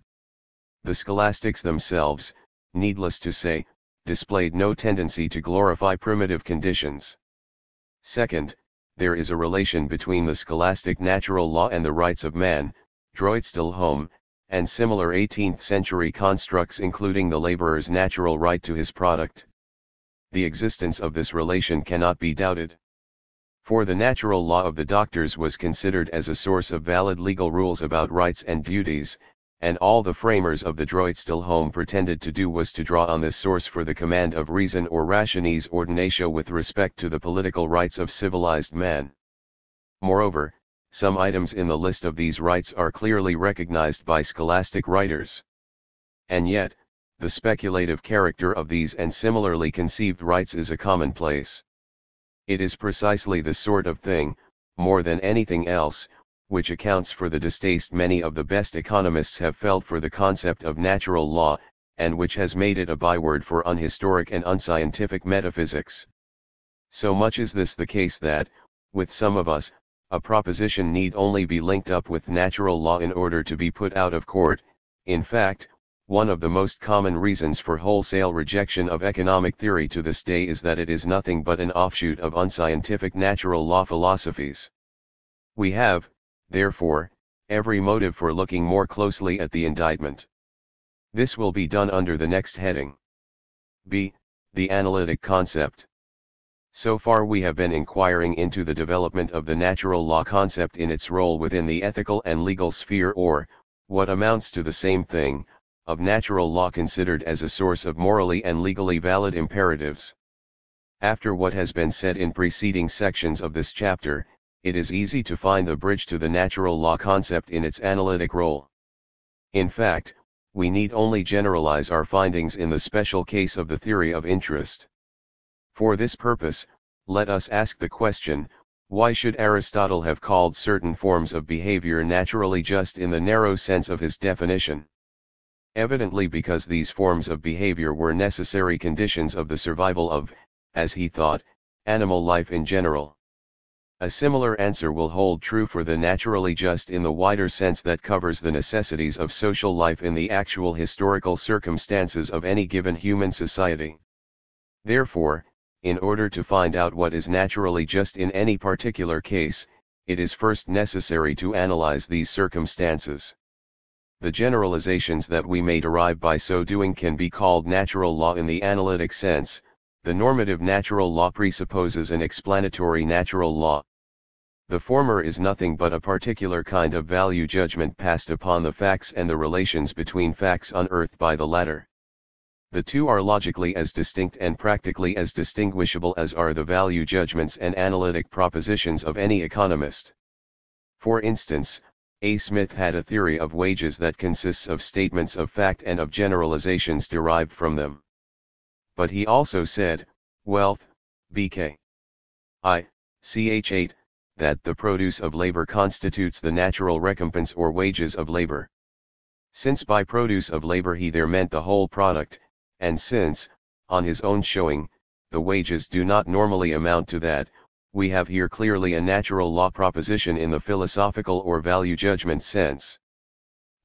The scholastics themselves, needless to say, displayed no tendency to glorify primitive conditions. Second, there is a relation between the scholastic natural law and the rights of man, Droitstelhome, and similar 18th-century constructs including the laborer's natural right to his product. The existence of this relation cannot be doubted. For the natural law of the doctors was considered as a source of valid legal rules about rights and duties, and all the framers of the Droitstelhome pretended to do was to draw on this source for the command of reason or rationis ordinatio with respect to the political rights of civilized man. Moreover, some items in the list of these rights are clearly recognized by scholastic writers. And yet, the speculative character of these and similarly conceived rights is a commonplace. It is precisely the sort of thing, more than anything else, which accounts for the distaste many of the best economists have felt for the concept of natural law, and which has made it a byword for unhistoric and unscientific metaphysics. So much is this the case that, with some of us, a proposition need only be linked up with natural law in order to be put out of court. In fact, one of the most common reasons for wholesale rejection of economic theory to this day is that it is nothing but an offshoot of unscientific natural law philosophies. We have, therefore, every motive for looking more closely at the indictment. This will be done under the next heading. B. The analytic concept. So far we have been inquiring into the development of the natural law concept in its role within the ethical and legal sphere, or, what amounts to the same thing, of natural law considered as a source of morally and legally valid imperatives. After what has been said in preceding sections of this chapter, it is easy to find the bridge to the natural law concept in its analytic role. In fact, we need only generalize our findings in the special case of the theory of interest. For this purpose, let us ask the question, why should Aristotle have called certain forms of behavior naturally just in the narrow sense of his definition? Evidently because these forms of behavior were necessary conditions of the survival of, as he thought, animal life in general. A similar answer will hold true for the naturally just in the wider sense that covers the necessities of social life in the actual historical circumstances of any given human society. Therefore, in order to find out what is naturally just in any particular case, it is first necessary to analyze these circumstances. The generalizations that we may derive by so doing can be called natural law in the analytic sense. The normative natural law presupposes an explanatory natural law. The former is nothing but a particular kind of value judgment passed upon the facts and the relations between facts unearthed by the latter. The two are logically as distinct and practically as distinguishable as are the value judgments and analytic propositions of any economist. For instance, A. Smith had a theory of wages that consists of statements of fact and of generalizations derived from them. But he also said, wealth, bk. ch8, that the produce of labor constitutes the natural recompense or wages of labor. Since by produce of labor he there meant the whole product, and since, on his own showing, the wages do not normally amount to that, we have here clearly a natural law proposition in the philosophical or value judgment sense.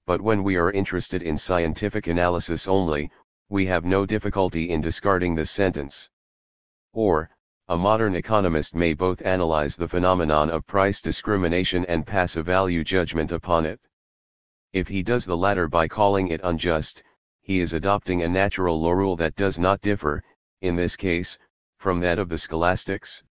But when we are interested in scientific analysis only, we have no difficulty in discarding this sentence. Or, a modern economist may both analyze the phenomenon of price discrimination and pass a value judgment upon it. If he does the latter by calling it unjust, he is adopting a natural law rule that does not differ, in this case, from that of the scholastics.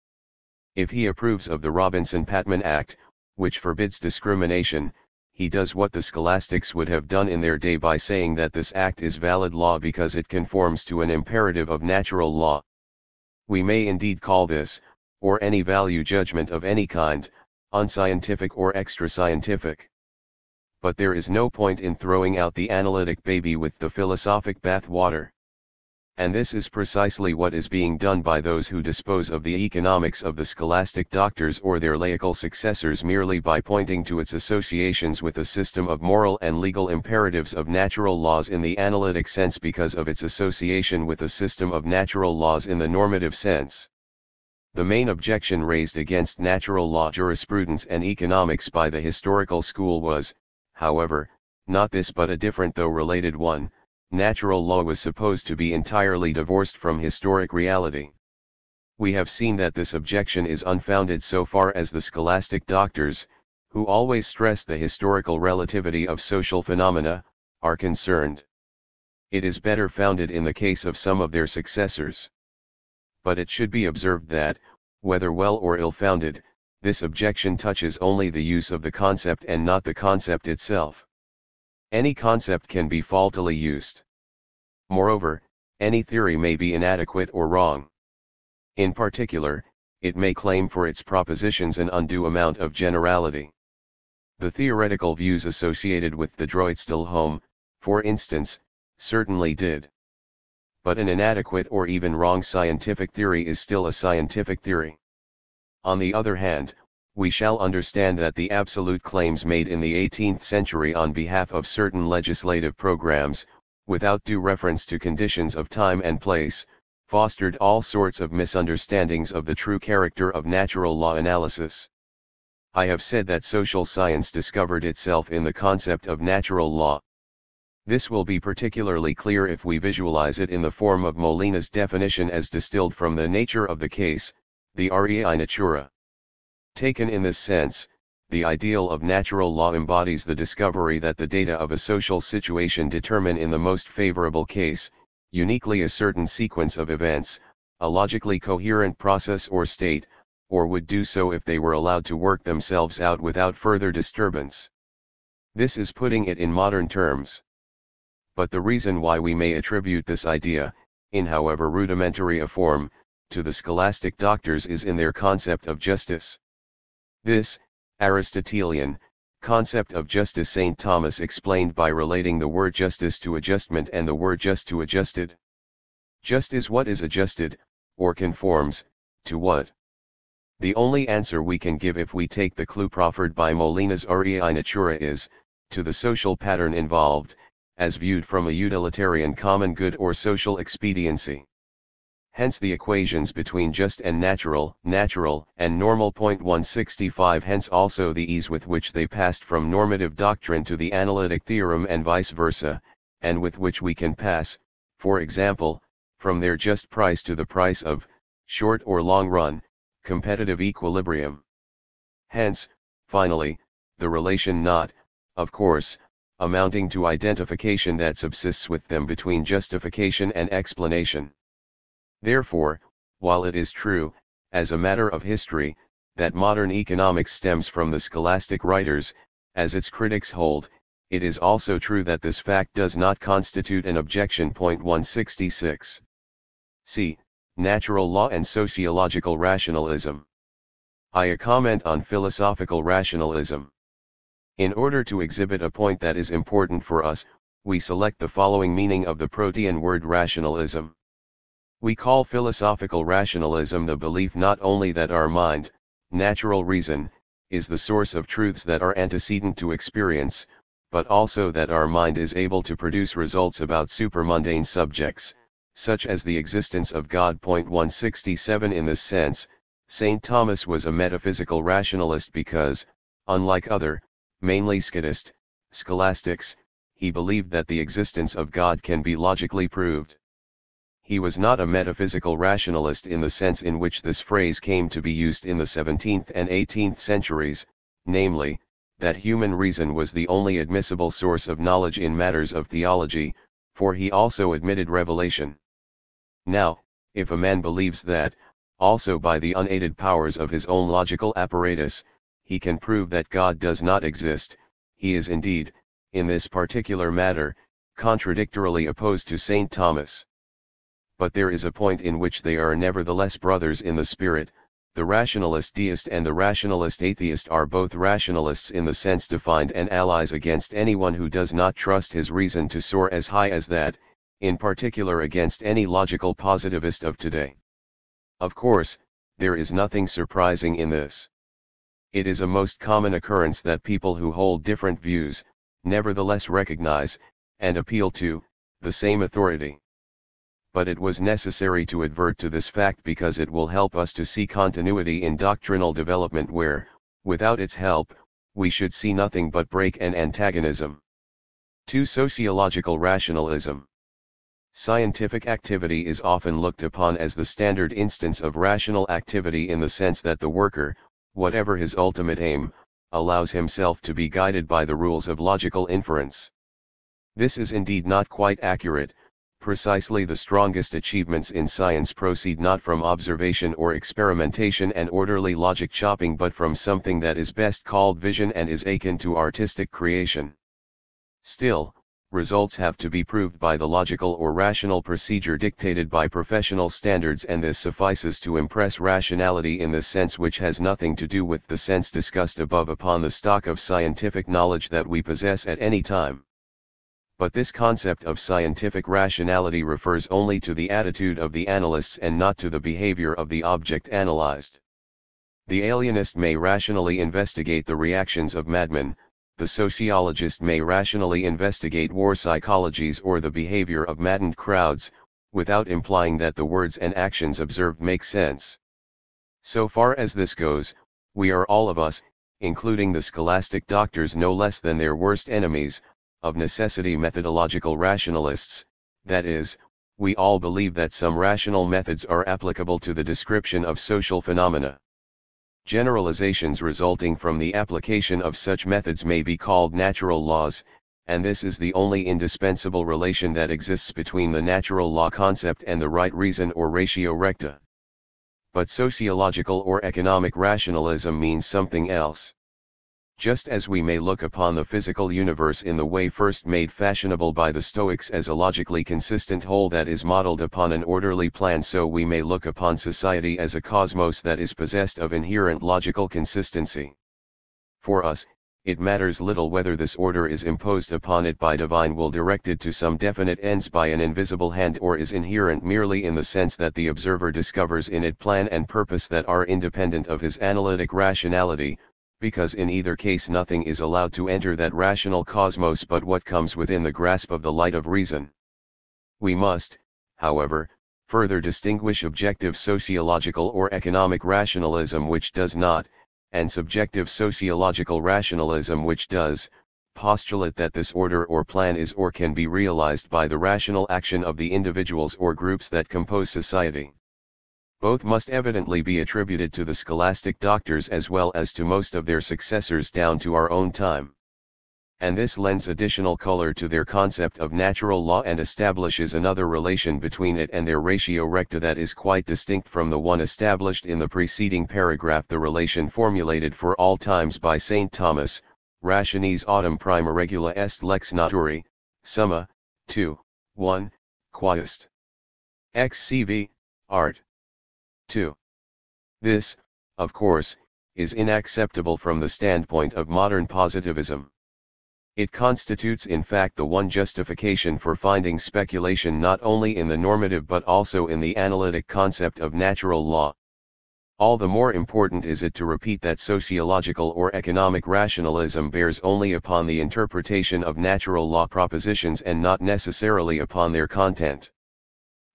If he approves of the Robinson-Patman Act, which forbids discrimination, he does what the scholastics would have done in their day by saying that this act is valid law because it conforms to an imperative of natural law. We may indeed call this, or any value judgment of any kind, unscientific or extra-scientific. But there is no point in throwing out the analytic baby with the philosophic bath water. And this is precisely what is being done by those who dispose of the economics of the scholastic doctors or their laical successors merely by pointing to its associations with a system of moral and legal imperatives of natural laws in the analytic sense because of its association with a system of natural laws in the normative sense. The main objection raised against natural law jurisprudence and economics by the historical school was, however, not this but a different though related one. Natural law was supposed to be entirely divorced from historic reality. We have seen that this objection is unfounded so far as the scholastic doctors, who always stress the historical relativity of social phenomena, are concerned. It is better founded in the case of some of their successors. But it should be observed that, whether well or ill-founded, this objection touches only the use of the concept and not the concept itself. Any concept can be faultily used. Moreover, any theory may be inadequate or wrong. In particular, it may claim for its propositions an undue amount of generality. The theoretical views associated with the Droitstellhome, for instance, certainly did. But an inadequate or even wrong scientific theory is still a scientific theory. On the other hand, we shall understand that the absolute claims made in the 18th century on behalf of certain legislative programs, without due reference to conditions of time and place, fostered all sorts of misunderstandings of the true character of natural law analysis. I have said that social science discovered itself in the concept of natural law. This will be particularly clear if we visualize it in the form of Molina's definition as distilled from the nature of the case, the rei natura. Taken in this sense, the ideal of natural law embodies the discovery that the data of a social situation determine in the most favorable case, uniquely a certain sequence of events, a logically coherent process or state, or would do so if they were allowed to work themselves out without further disturbance. This is putting it in modern terms. But the reason why we may attribute this idea, in however rudimentary a form, to the scholastic doctors is in their concept of justice. This, Aristotelian, concept of justice St. Thomas explained by relating the word justice to adjustment and the word just to adjusted. Just is what is adjusted, or conforms, to what? The only answer we can give if we take the clue proffered by Molina's rei natura is, to the social pattern involved, as viewed from a utilitarian common good or social expediency. Hence the equations between just and natural, and normal. 165. Hence also the ease with which they passed from normative doctrine to the analytic theorem and vice versa, and with which we can pass, for example, from their just price to the price of, short or long run, competitive equilibrium. Hence, finally, the relation not, of course, amounting to identification that subsists with them between justification and explanation. Therefore, while it is true, as a matter of history, that modern economics stems from the scholastic writers, as its critics hold, it is also true that this fact does not constitute an objection. 166. C. Natural law and sociological rationalism. A comment on philosophical rationalism. In order to exhibit a point that is important for us, we select the following meaning of the Protean word rationalism. We call philosophical rationalism the belief not only that our mind, natural reason, is the source of truths that are antecedent to experience, but also that our mind is able to produce results about supermundane subjects, such as the existence of God. 167 In this sense, St. Thomas was a metaphysical rationalist because, unlike other, mainly scholastics, he believed that the existence of God can be logically proved. He was not a metaphysical rationalist in the sense in which this phrase came to be used in the 17th and 18th centuries, namely, that human reason was the only admissible source of knowledge in matters of theology, for he also admitted revelation. Now, if a man believes that, also by the unaided powers of his own logical apparatus, he can prove that God does not exist, he is indeed, in this particular matter, contradictorily opposed to St. Thomas. But there is a point in which they are nevertheless brothers in the spirit. The rationalist deist and the rationalist atheist are both rationalists in the sense defined and allies against anyone who does not trust his reason to soar as high as that, in particular against any logical positivist of today. Of course, there is nothing surprising in this. It is a most common occurrence that people who hold different views, nevertheless recognize, and appeal to, the same authority. But it was necessary to advert to this fact because it will help us to see continuity in doctrinal development where, without its help, we should see nothing but break and antagonism. 2. Sociological rationalism. Scientific activity is often looked upon as the standard instance of rational activity in the sense that the worker, whatever his ultimate aim, allows himself to be guided by the rules of logical inference. This is indeed not quite accurate. Precisely the strongest achievements in science proceed not from observation or experimentation and orderly logic chopping but from something that is best called vision and is akin to artistic creation. Still, results have to be proved by the logical or rational procedure dictated by professional standards, and this suffices to impress rationality in this sense which has nothing to do with the sense discussed above upon the stock of scientific knowledge that we possess at any time. But this concept of scientific rationality refers only to the attitude of the analysts and not to the behavior of the object analyzed. The alienist may rationally investigate the reactions of madmen, the sociologist may rationally investigate war psychologies or the behavior of maddened crowds, without implying that the words and actions observed make sense. So far as this goes, we are all of us, including the scholastic doctors no less than their worst enemies, of necessity methodological rationalists, that is, we all believe that some rational methods are applicable to the description of social phenomena. Generalizations resulting from the application of such methods may be called natural laws, and this is the only indispensable relation that exists between the natural law concept and the right reason or ratio recta. But sociological or economic rationalism means something else. Just as we may look upon the physical universe in the way first made fashionable by the Stoics as a logically consistent whole that is modeled upon an orderly plan, so we may look upon society as a cosmos that is possessed of inherent logical consistency. For us, it matters little whether this order is imposed upon it by divine will directed to some definite ends by an invisible hand, or is inherent merely in the sense that the observer discovers in it plan and purpose that are independent of his analytic rationality, because in either case nothing is allowed to enter that rational cosmos but what comes within the grasp of the light of reason. We must, however, further distinguish objective sociological or economic rationalism which does not, and subjective sociological rationalism which does, postulate that this order or plan is or can be realized by the rational action of the individuals or groups that compose society. Both must evidently be attributed to the scholastic doctors as well as to most of their successors down to our own time. And this lends additional color to their concept of natural law and establishes another relation between it and their ratio recta that is quite distinct from the one established in the preceding paragraph, the relation formulated for all times by St. Thomas, Rationis autem prima regula est lex naturae, summa, 2, 1, quaest. XCV, art. 2. This, of course, is inacceptable from the standpoint of modern positivism. It constitutes in fact the one justification for finding speculation not only in the normative but also in the analytic concept of natural law. All the more important is it to repeat that sociological or economic rationalism bears only upon the interpretation of natural law propositions and not necessarily upon their content.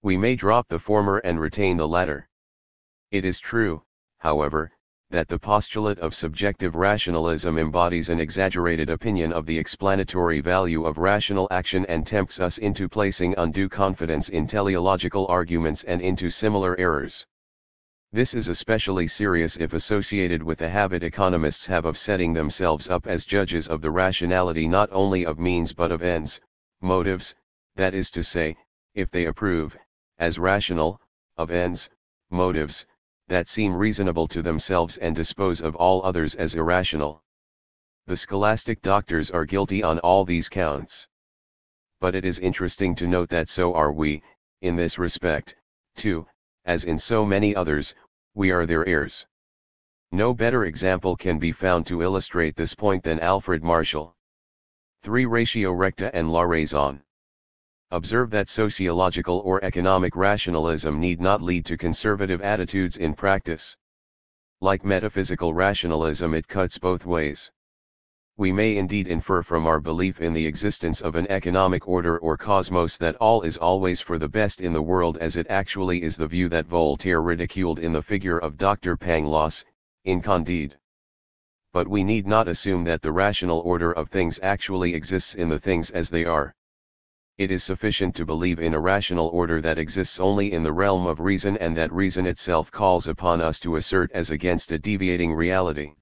We may drop the former and retain the latter. It is true, however, that the postulate of subjective rationalism embodies an exaggerated opinion of the explanatory value of rational action and tempts us into placing undue confidence in teleological arguments and into similar errors. This is especially serious if associated with the habit economists have of setting themselves up as judges of the rationality not only of means but of ends, motives, that is to say, if they approve, as rational, of ends, motives, that seem reasonable to themselves and dispose of all others as irrational. The scholastic doctors are guilty on all these counts. But it is interesting to note that so are we, in this respect, too, as in so many others, we are their heirs. No better example can be found to illustrate this point than Alfred Marshall. 3 Ratio recta and la raison. Observe that sociological or economic rationalism need not lead to conservative attitudes in practice. Like metaphysical rationalism, it cuts both ways. We may indeed infer from our belief in the existence of an economic order or cosmos that all is always for the best in the world, as it actually is the view that Voltaire ridiculed in the figure of Dr. Pangloss, in Candide. But we need not assume that the rational order of things actually exists in the things as they are. It is sufficient to believe in a rational order that exists only in the realm of reason and that reason itself calls upon us to assert as against a deviating reality.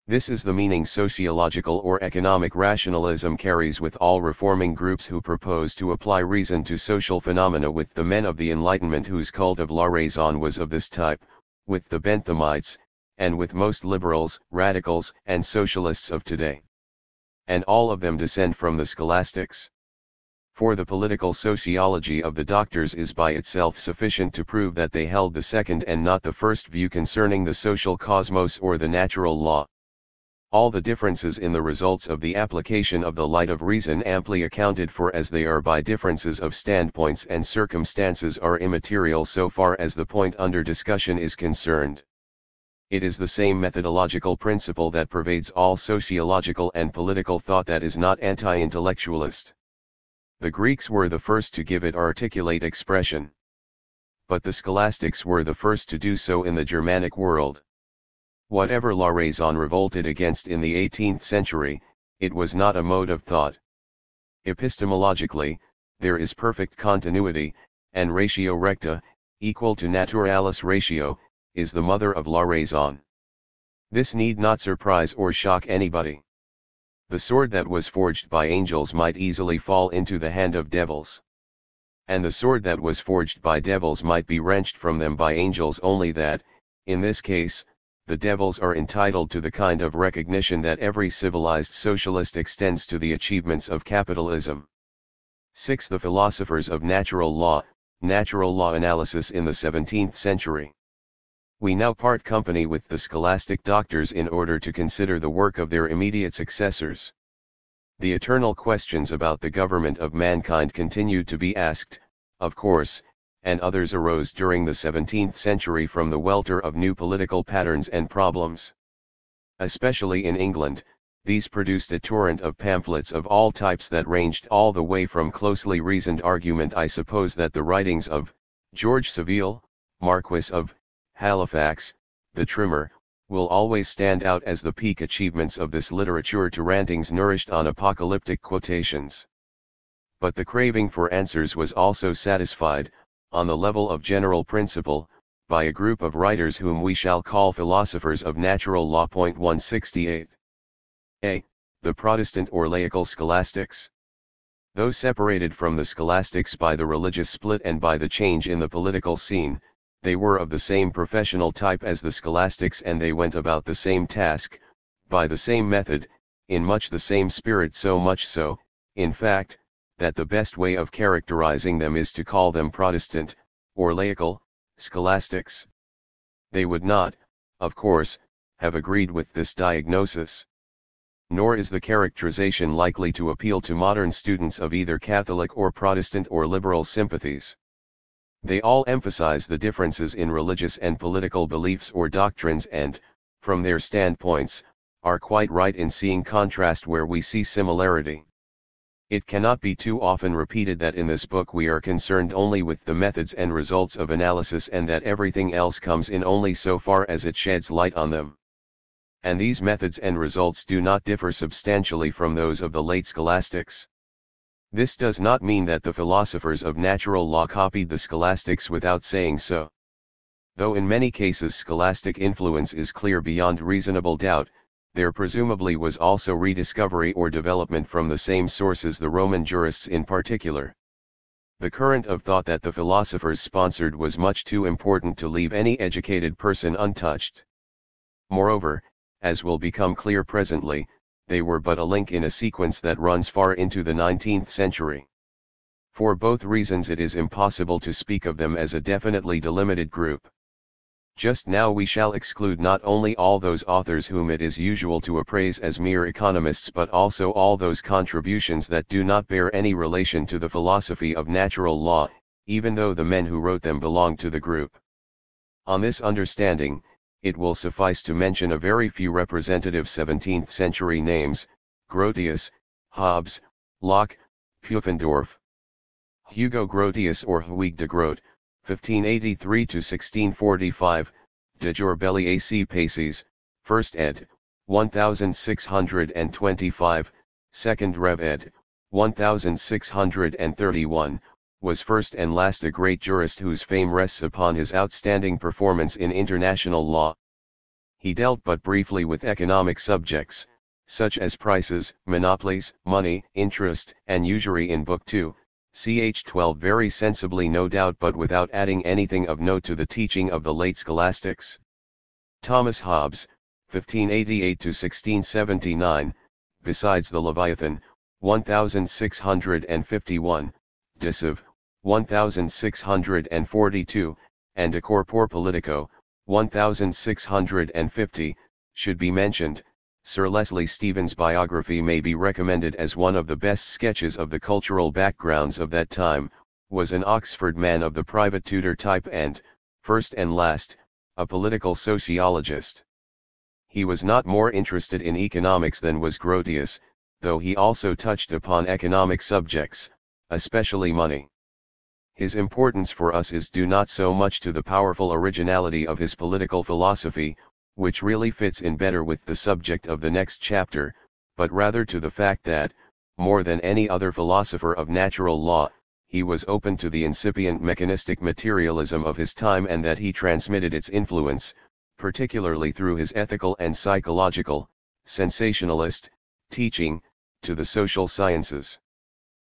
This is the meaning sociological or economic rationalism carries with all reforming groups who propose to apply reason to social phenomena, with the men of the Enlightenment whose cult of la raison was of this type, with the Benthamites, and with most liberals, radicals, and socialists of today. And all of them descend from the scholastics. For the political sociology of the doctors is by itself sufficient to prove that they held the second and not the first view concerning the social cosmos or the natural law. All the differences in the results of the application of the light of reason, amply accounted for as they are by differences of standpoints and circumstances, are immaterial so far as the point under discussion is concerned. It is the same methodological principle that pervades all sociological and political thought that is not anti-intellectualist. The Greeks were the first to give it articulate expression. But the scholastics were the first to do so in the Germanic world. Whatever la raison revolted against in the 18th century, it was not a mode of thought. Epistemologically, there is perfect continuity, and ratio recta, equal to naturalis ratio, is the mother of la raison. This need not surprise or shock anybody. The sword that was forged by angels might easily fall into the hand of devils. And the sword that was forged by devils might be wrenched from them by angels, only that, in this case, the devils are entitled to the kind of recognition that every civilized socialist extends to the achievements of capitalism. 6. The philosophers of natural law analysis in the 17th century. We now part company with the scholastic doctors in order to consider the work of their immediate successors. The eternal questions about the government of mankind continued to be asked, of course, and others arose during the 17th century from the welter of new political patterns and problems. Especially in England, these produced a torrent of pamphlets of all types that ranged all the way from closely reasoned argument. I suppose that the writings of George Savile, Marquis of Halifax, the Trimmer, will always stand out as the peak achievements of this literature, to rantings nourished on apocalyptic quotations. But the craving for answers was also satisfied, on the level of general principle, by a group of writers whom we shall call philosophers of natural law. 168. A. The Protestant or laical scholastics. Though separated from the scholastics by the religious split and by the change in the political scene, they were of the same professional type as the scholastics, and they went about the same task, by the same method, in much the same spirit, so much so, in fact, that the best way of characterizing them is to call them Protestant, or laical, scholastics. They would not, of course, have agreed with this diagnosis. Nor is the characterization likely to appeal to modern students of either Catholic or Protestant or liberal sympathies. They all emphasize the differences in religious and political beliefs or doctrines and, from their standpoints, are quite right in seeing contrast where we see similarity. It cannot be too often repeated that in this book we are concerned only with the methods and results of analysis and that everything else comes in only so far as it sheds light on them. And these methods and results do not differ substantially from those of the late scholastics. This does not mean that the philosophers of natural law copied the scholastics without saying so. Though in many cases scholastic influence is clear beyond reasonable doubt, there presumably was also rediscovery or development from the same sources, the Roman jurists in particular. The current of thought that the philosophers sponsored was much too important to leave any educated person untouched. Moreover, as will become clear presently, they were but a link in a sequence that runs far into the 19th century. For both reasons it is impossible to speak of them as a definitely delimited group. Just now we shall exclude not only all those authors whom it is usual to appraise as mere economists but also all those contributions that do not bear any relation to the philosophy of natural law, even though the men who wrote them belong to the group. On this understanding, it will suffice to mention a very few representative 17th century names: Grotius, Hobbes, Locke, Pufendorf. Hugo Grotius or Huig de Groot, 1583 to 1645, De Jure Belli AC Paces, 1st ed., 1625, 2nd Rev ed., 1631, was first and last a great jurist whose fame rests upon his outstanding performance in international law. He dealt but briefly with economic subjects, such as prices, monopolies, money, interest, and usury in Book 2. Ch. 12 very sensibly no doubt, but without adding anything of note to the teaching of the late scholastics. Thomas Hobbes, 1588 to 1679, besides the Leviathan, 1651, De Civ, 1642, and De Corpore Politico, 1650, should be mentioned. Sir Leslie Stephen's biography may be recommended as one of the best sketches of the cultural backgrounds of that time, was an Oxford man of the private tutor type and, first and last, a political sociologist. He was not more interested in economics than was Grotius, though he also touched upon economic subjects, especially money. His importance for us is due not so much to the powerful originality of his political philosophy, which really fits in better with the subject of the next chapter, but rather to the fact that, more than any other philosopher of natural law, he was open to the incipient mechanistic materialism of his time and that he transmitted its influence, particularly through his ethical and psychological, sensationalist, teaching, to the social sciences.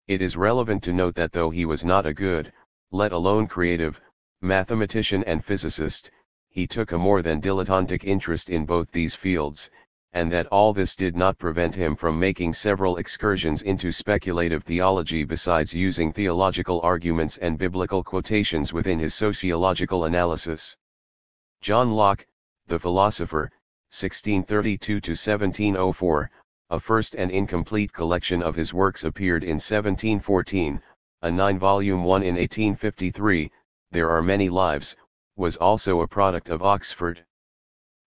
It is relevant to note that though he was not a good, let alone creative, mathematician and physicist, he took a more than dilettantic interest in both these fields, and that all this did not prevent him from making several excursions into speculative theology besides using theological arguments and biblical quotations within his sociological analysis. John Locke, the philosopher, 1632 to 1704, a first and incomplete collection of his works appeared in 1714, a 9-volume one in 1853, There Are Many Lives, was also a product of Oxford.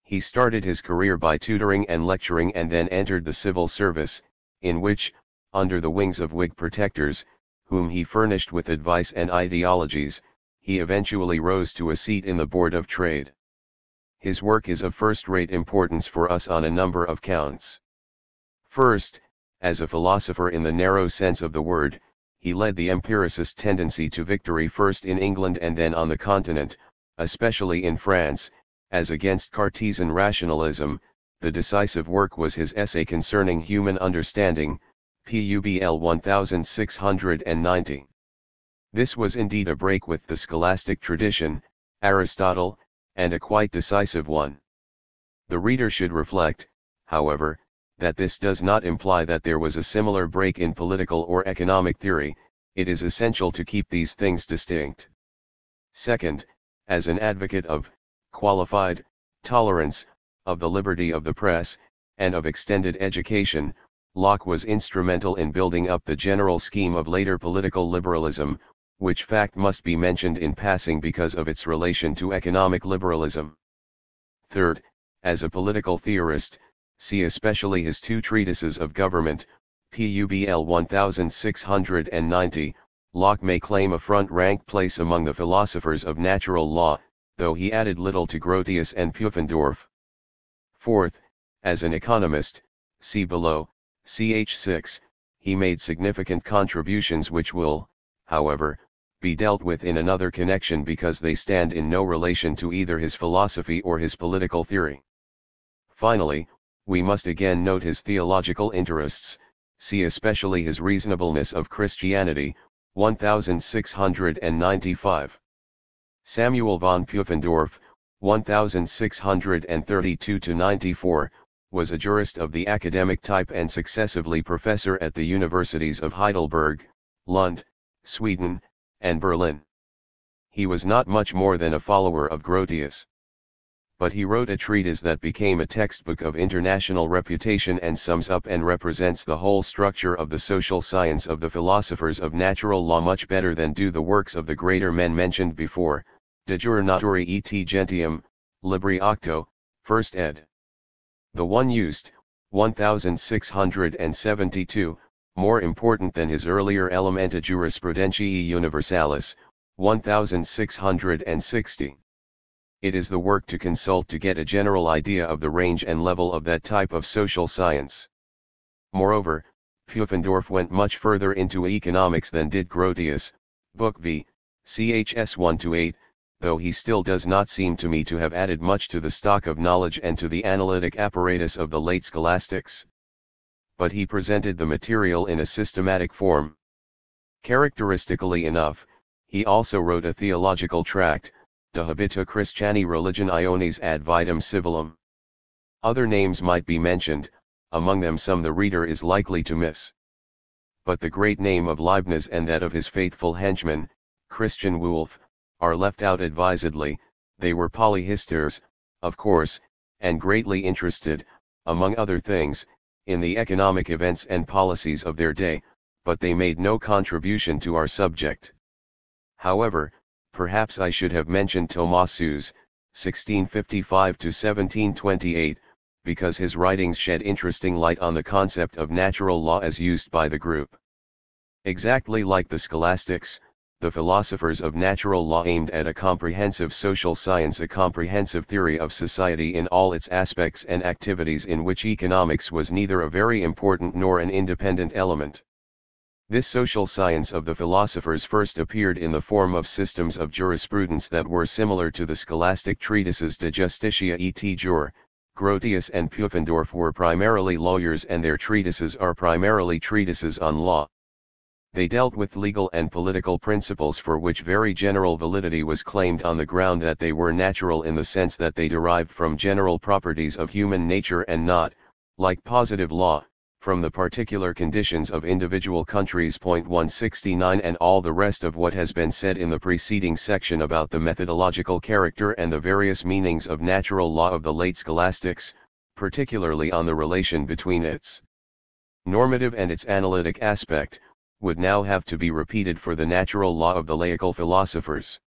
He started his career by tutoring and lecturing and then entered the civil service, in which, under the wings of Whig protectors, whom he furnished with advice and ideologies, he eventually rose to a seat in the Board of Trade. His work is of first-rate importance for us on a number of counts. First, as a philosopher in the narrow sense of the word, he led the empiricist tendency to victory first in England and then on the continent, especially in France, as against Cartesian rationalism. The decisive work was his essay concerning human understanding, Publ 1690. This was indeed a break with the scholastic tradition, Aristotle, and a quite decisive one. The reader should reflect, however, that this does not imply that there was a similar break in political or economic theory. It is essential to keep these things distinct. Second, as an advocate of qualified tolerance, of the liberty of the press, and of extended education, Locke was instrumental in building up the general scheme of later political liberalism, which fact must be mentioned in passing because of its relation to economic liberalism. Third, as a political theorist, see especially his two treatises of government, Publ 1690, Locke may claim a front-rank place among the philosophers of natural law, though he added little to Grotius and Pufendorf. Fourth, as an economist, see below, ch. 6, he made significant contributions which will, however, be dealt with in another connection because they stand in no relation to either his philosophy or his political theory. Finally, we must again note his theological interests, see especially his reasonableness of Christianity, 1695. Samuel von Pufendorf, 1632-94, was a jurist of the academic type and successively professor at the universities of Heidelberg, Lund, Sweden, and Berlin. He was not much more than a follower of Grotius. But he wrote a treatise that became a textbook of international reputation and sums up and represents the whole structure of the social science of the philosophers of natural law much better than do the works of the greater men mentioned before, De Jure Naturae et Gentium, Libri Octo, 1st ed. The one used, 1672, more important than his earlier Elementa Jurisprudentiae Universalis, 1660. It is the work to consult to get a general idea of the range and level of that type of social science. Moreover, Pufendorf went much further into economics than did Grotius, Book V, chs 1-8, though he still does not seem to me to have added much to the stock of knowledge and to the analytic apparatus of the late scholastics. But he presented the material in a systematic form. Characteristically enough, he also wrote a theological tract, De Habitu Christiani Religionis ad Vitam Civilum. Other names might be mentioned, among them some the reader is likely to miss. But the great name of Leibniz and that of his faithful henchman, Christian Wolff, are left out advisedly. They were polyhisters, of course, and greatly interested, among other things, in the economic events and policies of their day, but they made no contribution to our subject. However, perhaps I should have mentioned Thomas Suze, 1655-1728, because his writings shed interesting light on the concept of natural law as used by the group. Exactly like the scholastics, the philosophers of natural law aimed at a comprehensive social science, a comprehensive theory of society in all its aspects and activities, in which economics was neither a very important nor an independent element. This social science of the philosophers first appeared in the form of systems of jurisprudence that were similar to the scholastic treatises De Justitia et Jure. Grotius and Pufendorf were primarily lawyers and their treatises are primarily treatises on law. They dealt with legal and political principles for which very general validity was claimed on the ground that they were natural in the sense that they derived from general properties of human nature and not, like positive law, from the particular conditions of individual countries. 169 And all the rest of what has been said in the preceding section about the methodological character and the various meanings of natural law of the late scholastics, particularly on the relation between its normative and its analytic aspect, would now have to be repeated for the natural law of the laical philosophers.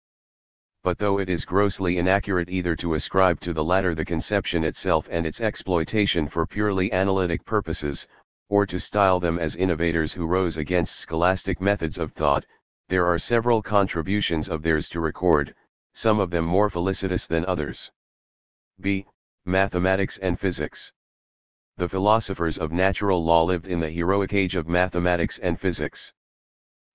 But though it is grossly inaccurate either to ascribe to the latter the conception itself and its exploitation for purely analytic purposes, or to style them as innovators who rose against scholastic methods of thought, there are several contributions of theirs to record, some of them more felicitous than others. B. Mathematics and Physics. The philosophers of natural law lived in the heroic age of mathematics and physics.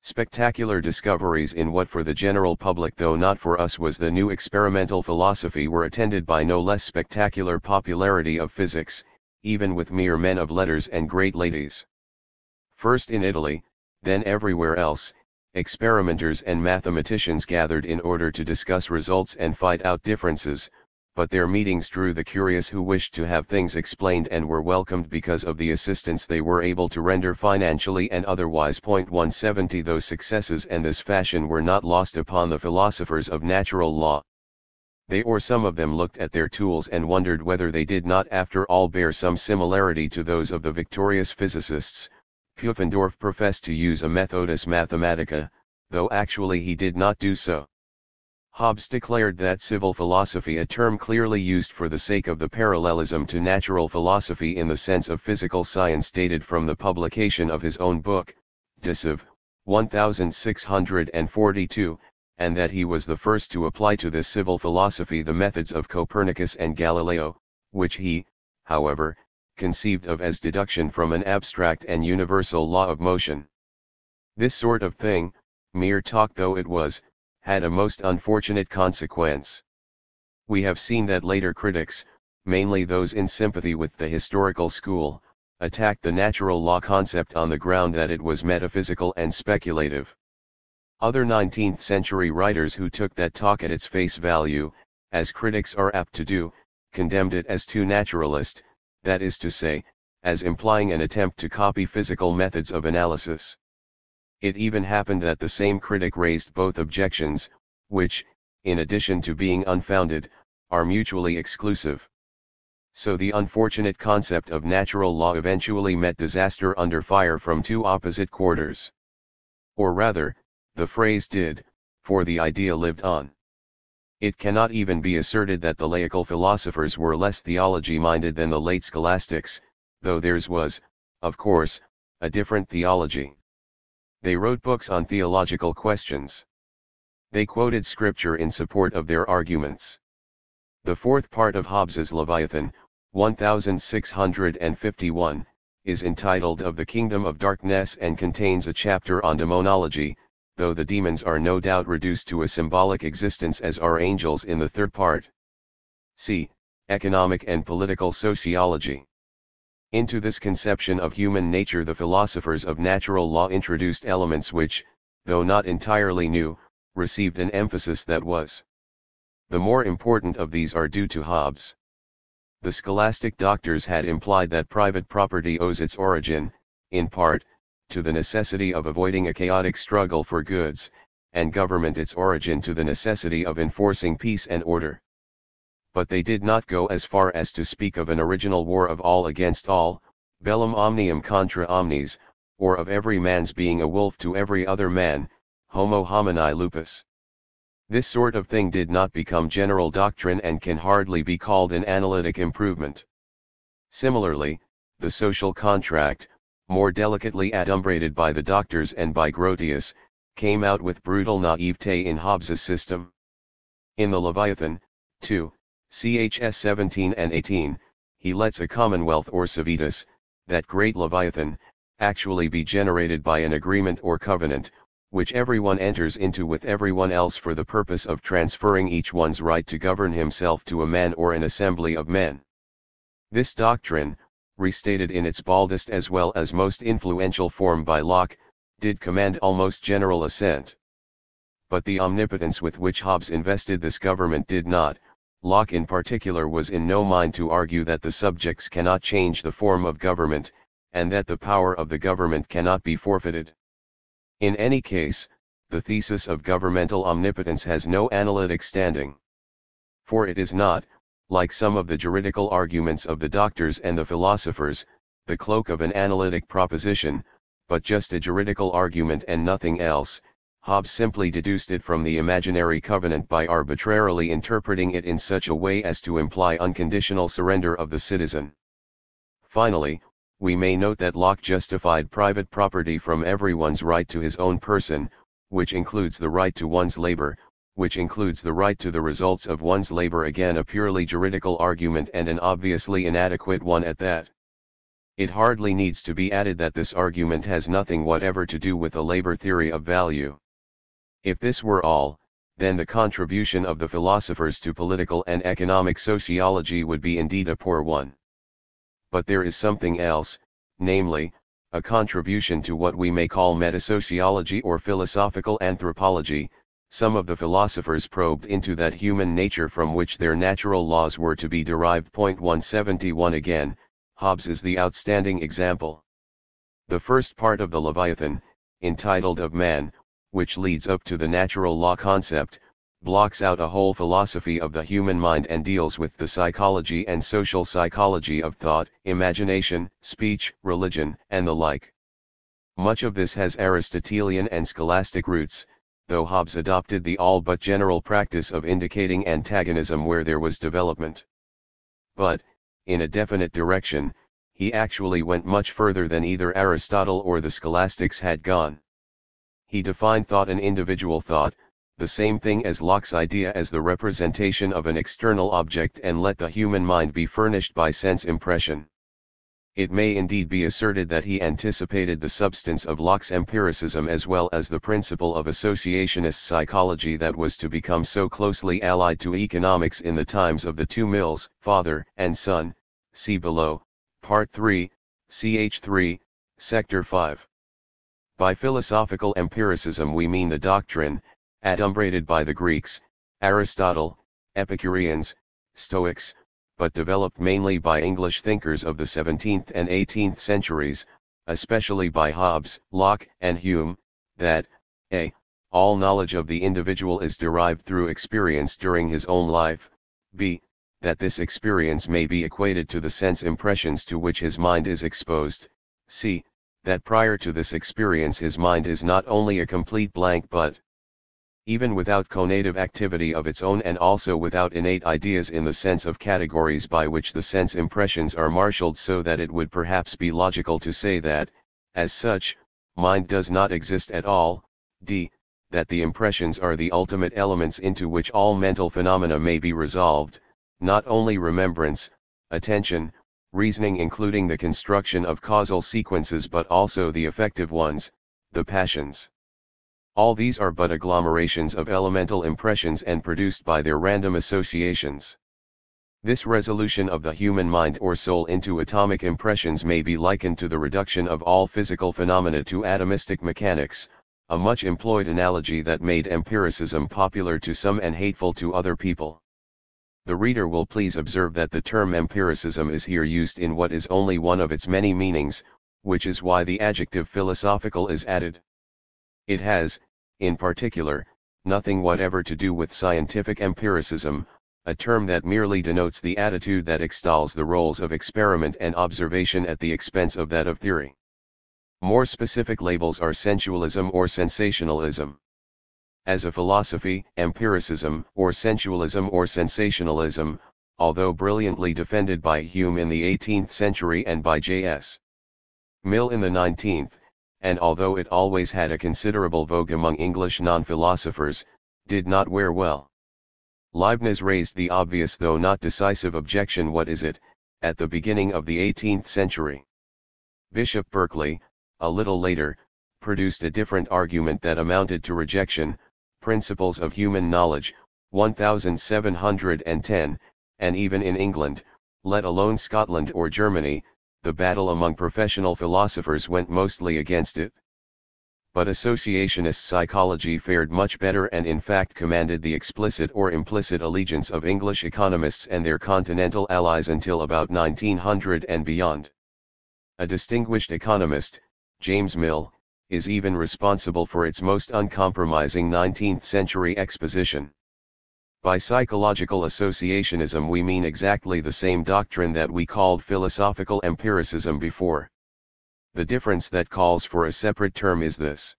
Spectacular discoveries in what for the general public though not for us was the new experimental philosophy were attended by no less spectacular popularity of physics, even with mere men of letters and great ladies. First in Italy, then everywhere else, experimenters and mathematicians gathered in order to discuss results and fight out differences, but their meetings drew the curious who wished to have things explained and were welcomed because of the assistance they were able to render financially and otherwise. 170 Those successes and this fashion were not lost upon the philosophers of natural law. They or some of them looked at their tools and wondered whether they did not after all bear some similarity to those of the victorious physicists. Pufendorf professed to use a methodus mathematica, though actually he did not do so. Hobbes declared that civil philosophy, a term clearly used for the sake of the parallelism to natural philosophy in the sense of physical science, dated from the publication of his own book, De Civ. 1642, and that he was the first to apply to this civil philosophy the methods of Copernicus and Galileo, which he, however, conceived of as deduction from an abstract and universal law of motion. This sort of thing, mere talk though it was, had a most unfortunate consequence. We have seen that later critics, mainly those in sympathy with the historical school, attacked the natural law concept on the ground that it was metaphysical and speculative. Other 19th century writers who took that talk at its face value, as critics are apt to do, condemned it as too naturalist, that is to say, as implying an attempt to copy physical methods of analysis. It even happened that the same critic raised both objections, which, in addition to being unfounded, are mutually exclusive. So the unfortunate concept of natural law eventually met disaster under fire from two opposite quarters. Or rather, the phrase did, for the idea lived on. It cannot even be asserted that the laical philosophers were less theology-minded than the late scholastics, though theirs was, of course, a different theology. They wrote books on theological questions. They quoted scripture in support of their arguments. The fourth part of Hobbes's Leviathan, 1651, is entitled Of the Kingdom of Darkness and contains a chapter on demonology, though the demons are no doubt reduced to a symbolic existence as are angels in the third part. C. Economic and Political Sociology. Into this conception of human nature the philosophers of natural law introduced elements which, though not entirely new, received an emphasis that was. The more important of these are due to Hobbes. The scholastic doctors had implied that private property owes its origin, in part, to the necessity of avoiding a chaotic struggle for goods, and government its origin to the necessity of enforcing peace and order. But they did not go as far as to speak of an original war of all against all, bellum omnium contra omnes, or of every man's being a wolf to every other man, homo homini lupus. This sort of thing did not become general doctrine and can hardly be called an analytic improvement. Similarly, the social contract, more delicately adumbrated by the doctors and by Grotius, came out with brutal naivete in Hobbes's system. In the Leviathan, too, chs 17 and 18, he lets a commonwealth or civitas, that great Leviathan, actually be generated by an agreement or covenant, which everyone enters into with everyone else for the purpose of transferring each one's right to govern himself to a man or an assembly of men. This doctrine, restated in its baldest as well as most influential form by Locke, did command almost general assent. But the omnipotence with which Hobbes invested this government did not. Locke in particular was in no mind to argue that the subjects cannot change the form of government, and that the power of the government cannot be forfeited. In any case, the thesis of governmental omnipotence has no analytic standing. For it is not, like some of the juridical arguments of the doctors and the philosophers, the cloak of an analytic proposition, but just a juridical argument and nothing else. Hobbes simply deduced it from the imaginary covenant by arbitrarily interpreting it in such a way as to imply unconditional surrender of the citizen. Finally, we may note that Locke justified private property from everyone's right to his own person, which includes the right to one's labor, which includes the right to the results of one's labor, again a purely juridical argument and an obviously inadequate one at that. It hardly needs to be added that this argument has nothing whatever to do with a labor theory of value. If this were all, then the contribution of the philosophers to political and economic sociology would be indeed a poor one. But there is something else, namely, a contribution to what we may call metasociology or philosophical anthropology. Some of the philosophers probed into that human nature from which their natural laws were to be derived. 171 Again, Hobbes is the outstanding example. The first part of the Leviathan, entitled Of Man, which leads up to the natural law concept, blocks out a whole philosophy of the human mind and deals with the psychology and social psychology of thought, imagination, speech, religion, and the like. Much of this has Aristotelian and scholastic roots, though Hobbes adopted the all but general practice of indicating antagonism where there was development. But, in a definite direction, he actually went much further than either Aristotle or the scholastics had gone. He defined thought and individual thought, the same thing as Locke's idea, as the representation of an external object, and let the human mind be furnished by sense impression. It may indeed be asserted that he anticipated the substance of Locke's empiricism as well as the principle of associationist psychology that was to become so closely allied to economics in the times of the two Mills, father and son. See below, Part 3, ch. 3, Sector 5. By philosophical empiricism we mean the doctrine, adumbrated by the Greeks, Aristotle, Epicureans, Stoics, but developed mainly by English thinkers of the 17th and 18th centuries, especially by Hobbes, Locke, and Hume, that a. all knowledge of the individual is derived through experience during his own life, b. that this experience may be equated to the sense impressions to which his mind is exposed, c. that prior to this experience his mind is not only a complete blank but, even without conative activity of its own, and also without innate ideas in the sense of categories by which the sense impressions are marshaled, so that it would perhaps be logical to say that, as such, mind does not exist at all, d. that the impressions are the ultimate elements into which all mental phenomena may be resolved, not only remembrance, attention, reasoning including the construction of causal sequences but also the affective ones, the passions. All these are but agglomerations of elemental impressions and produced by their random associations. This resolution of the human mind or soul into atomic impressions may be likened to the reduction of all physical phenomena to atomistic mechanics, a much employed analogy that made empiricism popular to some and hateful to other people. The reader will please observe that the term empiricism is here used in what is only one of its many meanings, which is why the adjective philosophical is added. It has, in particular, nothing whatever to do with scientific empiricism, a term that merely denotes the attitude that extols the roles of experiment and observation at the expense of that of theory. More specific labels are sensualism or sensationalism. As a philosophy, empiricism, or sensualism or sensationalism, although brilliantly defended by Hume in the 18th century and by J.S. Mill in the 19th, and although it always had a considerable vogue among English non-philosophers, did not wear well. Leibniz raised the obvious though not decisive objection, what is it, at the beginning of the 18th century. Bishop Berkeley, a little later, produced a different argument that amounted to rejection, Principles of Human Knowledge, 1710, and even in England, let alone Scotland or Germany, the battle among professional philosophers went mostly against it. But associationist psychology fared much better and in fact commanded the explicit or implicit allegiance of English economists and their continental allies until about 1900 and beyond. A distinguished economist, James Mill, is even responsible for its most uncompromising 19th-century exposition. By psychological associationism we mean exactly the same doctrine that we called philosophical empiricism before. The difference that calls for a separate term is this.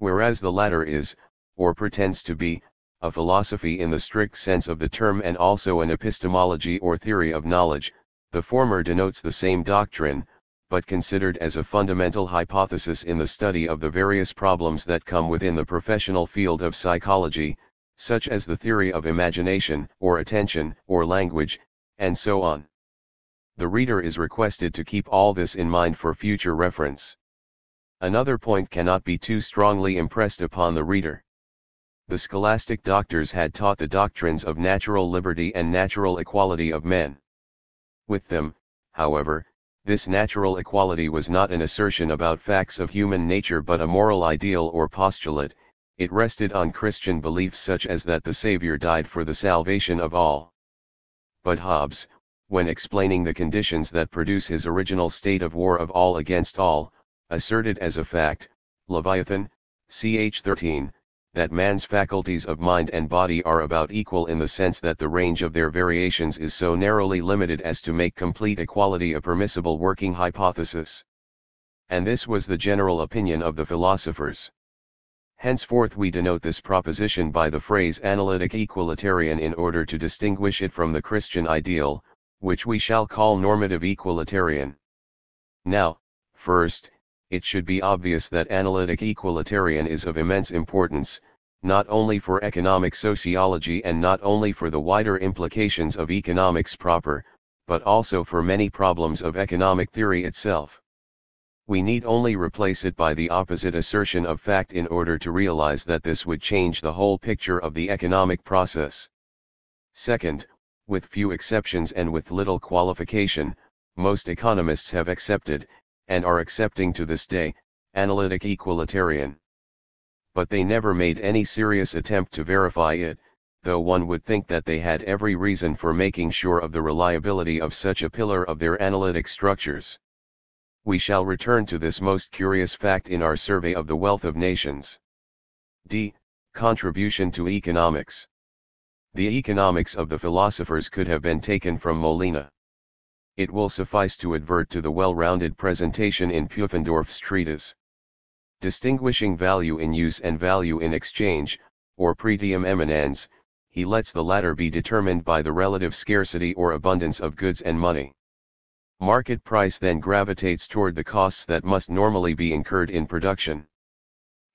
Whereas the latter is, or pretends to be, a philosophy in the strict sense of the term and also an epistemology or theory of knowledge, the former denotes the same doctrine, but considered as a fundamental hypothesis in the study of the various problems that come within the professional field of psychology, such as the theory of imagination, or attention, or language, and so on. The reader is requested to keep all this in mind for future reference. Another point cannot be too strongly impressed upon the reader. The scholastic doctors had taught the doctrines of natural liberty and natural equality of men. With them, however, this natural equality was not an assertion about facts of human nature but a moral ideal or postulate. It rested on Christian beliefs such as that the Savior died for the salvation of all. But Hobbes, when explaining the conditions that produce his original state of war of all against all, asserted as a fact, Leviathan, ch. 13, that man's faculties of mind and body are about equal in the sense that the range of their variations is so narrowly limited as to make complete equality a permissible working hypothesis. And this was the general opinion of the philosophers. Henceforth we denote this proposition by the phrase analytic equalitarian in order to distinguish it from the Christian ideal, which we shall call normative equalitarian. Now, first, it should be obvious that analytic equalitarian is of immense importance, not only for economic sociology and not only for the wider implications of economics proper, but also for many problems of economic theory itself. We need only replace it by the opposite assertion of fact in order to realize that this would change the whole picture of the economic process. Second, with few exceptions and with little qualification, most economists have accepted, and are accepting to this day, analytic equalitarian. But they never made any serious attempt to verify it, though one would think that they had every reason for making sure of the reliability of such a pillar of their analytic structures. We shall return to this most curious fact in our survey of the wealth of nations. D. Contribution to economics. The economics of the philosophers could have been taken from Molina. It will suffice to advert to the well-rounded presentation in Pufendorf's treatise. Distinguishing value in use and value in exchange, or pretium eminens, he lets the latter be determined by the relative scarcity or abundance of goods and money. Market price then gravitates toward the costs that must normally be incurred in production.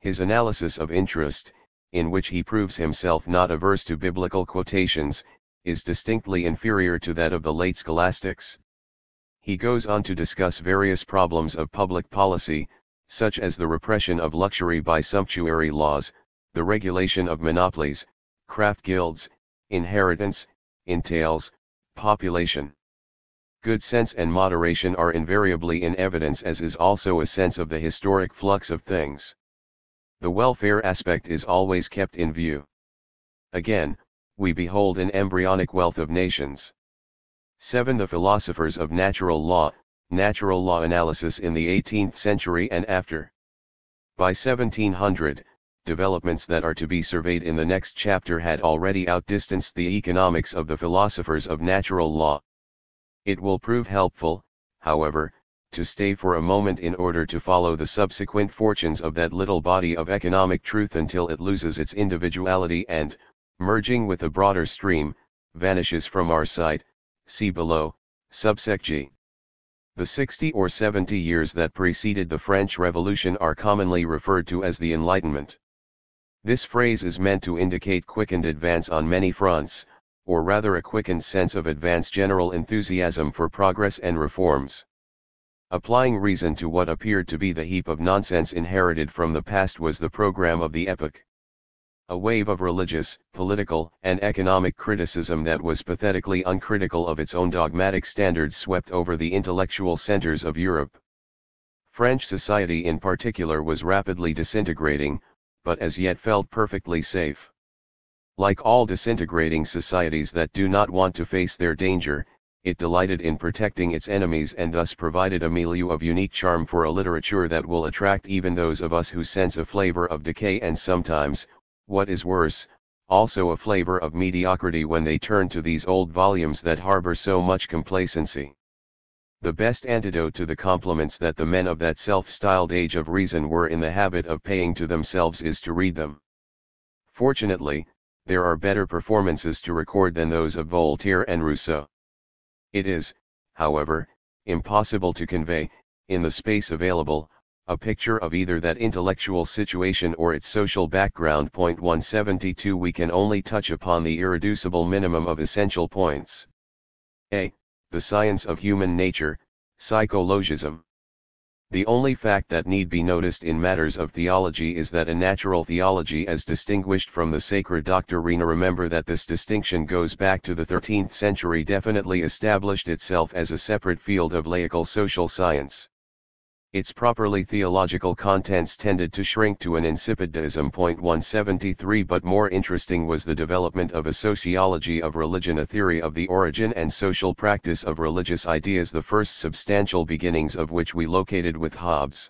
His analysis of interest, in which he proves himself not averse to biblical quotations, is distinctly inferior to that of the late scholastics. He goes on to discuss various problems of public policy, such as the repression of luxury by sumptuary laws, the regulation of monopolies, craft guilds, inheritance, entails, population. Good sense and moderation are invariably in evidence, as is also a sense of the historic flux of things. The welfare aspect is always kept in view. Again, we behold an embryonic wealth of nations. 7. The philosophers of natural law analysis in the 18th century and after. By 1700, developments that are to be surveyed in the next chapter had already outdistanced the economics of the philosophers of natural law. It will prove helpful, however, to stay for a moment in order to follow the subsequent fortunes of that little body of economic truth until it loses its individuality and, merging with a broader stream, vanishes from our sight. See below, subsect G. The 60 or 70 years that preceded the French Revolution are commonly referred to as the Enlightenment. This phrase is meant to indicate quickened advance on many fronts, or rather a quickened sense of advance, general enthusiasm for progress and reforms. Applying reason to what appeared to be the heap of nonsense inherited from the past was the program of the epoch. A wave of religious, political, and economic criticism that was pathetically uncritical of its own dogmatic standards swept over the intellectual centers of Europe. French society in particular was rapidly disintegrating, but as yet felt perfectly safe. Like all disintegrating societies that do not want to face their danger, it delighted in protecting its enemies and thus provided a milieu of unique charm for a literature that will attract even those of us who sense a flavor of decay and sometimes, what is worse, also a flavor of mediocrity when they turn to these old volumes that harbor so much complacency. The best antidote to the compliments that the men of that self-styled age of reason were in the habit of paying to themselves is to read them. Fortunately, there are better performances to record than those of Voltaire and Rousseau. It is, however, impossible to convey, in the space available, a picture of either that intellectual situation or its social background. 172 We can only touch upon the irreducible minimum of essential points. A. The science of human nature, psychologism. The only fact that need be noticed in matters of theology is that a natural theology as distinguished from the sacred doctrina, remember that this distinction goes back to the 13th century, definitely established itself as a separate field of laical social science. Its properly theological contents tended to shrink to an insipid deism. 173 But more interesting was the development of a sociology of religion, a theory of the origin and social practice of religious ideas, the first substantial beginnings of which we located with Hobbes.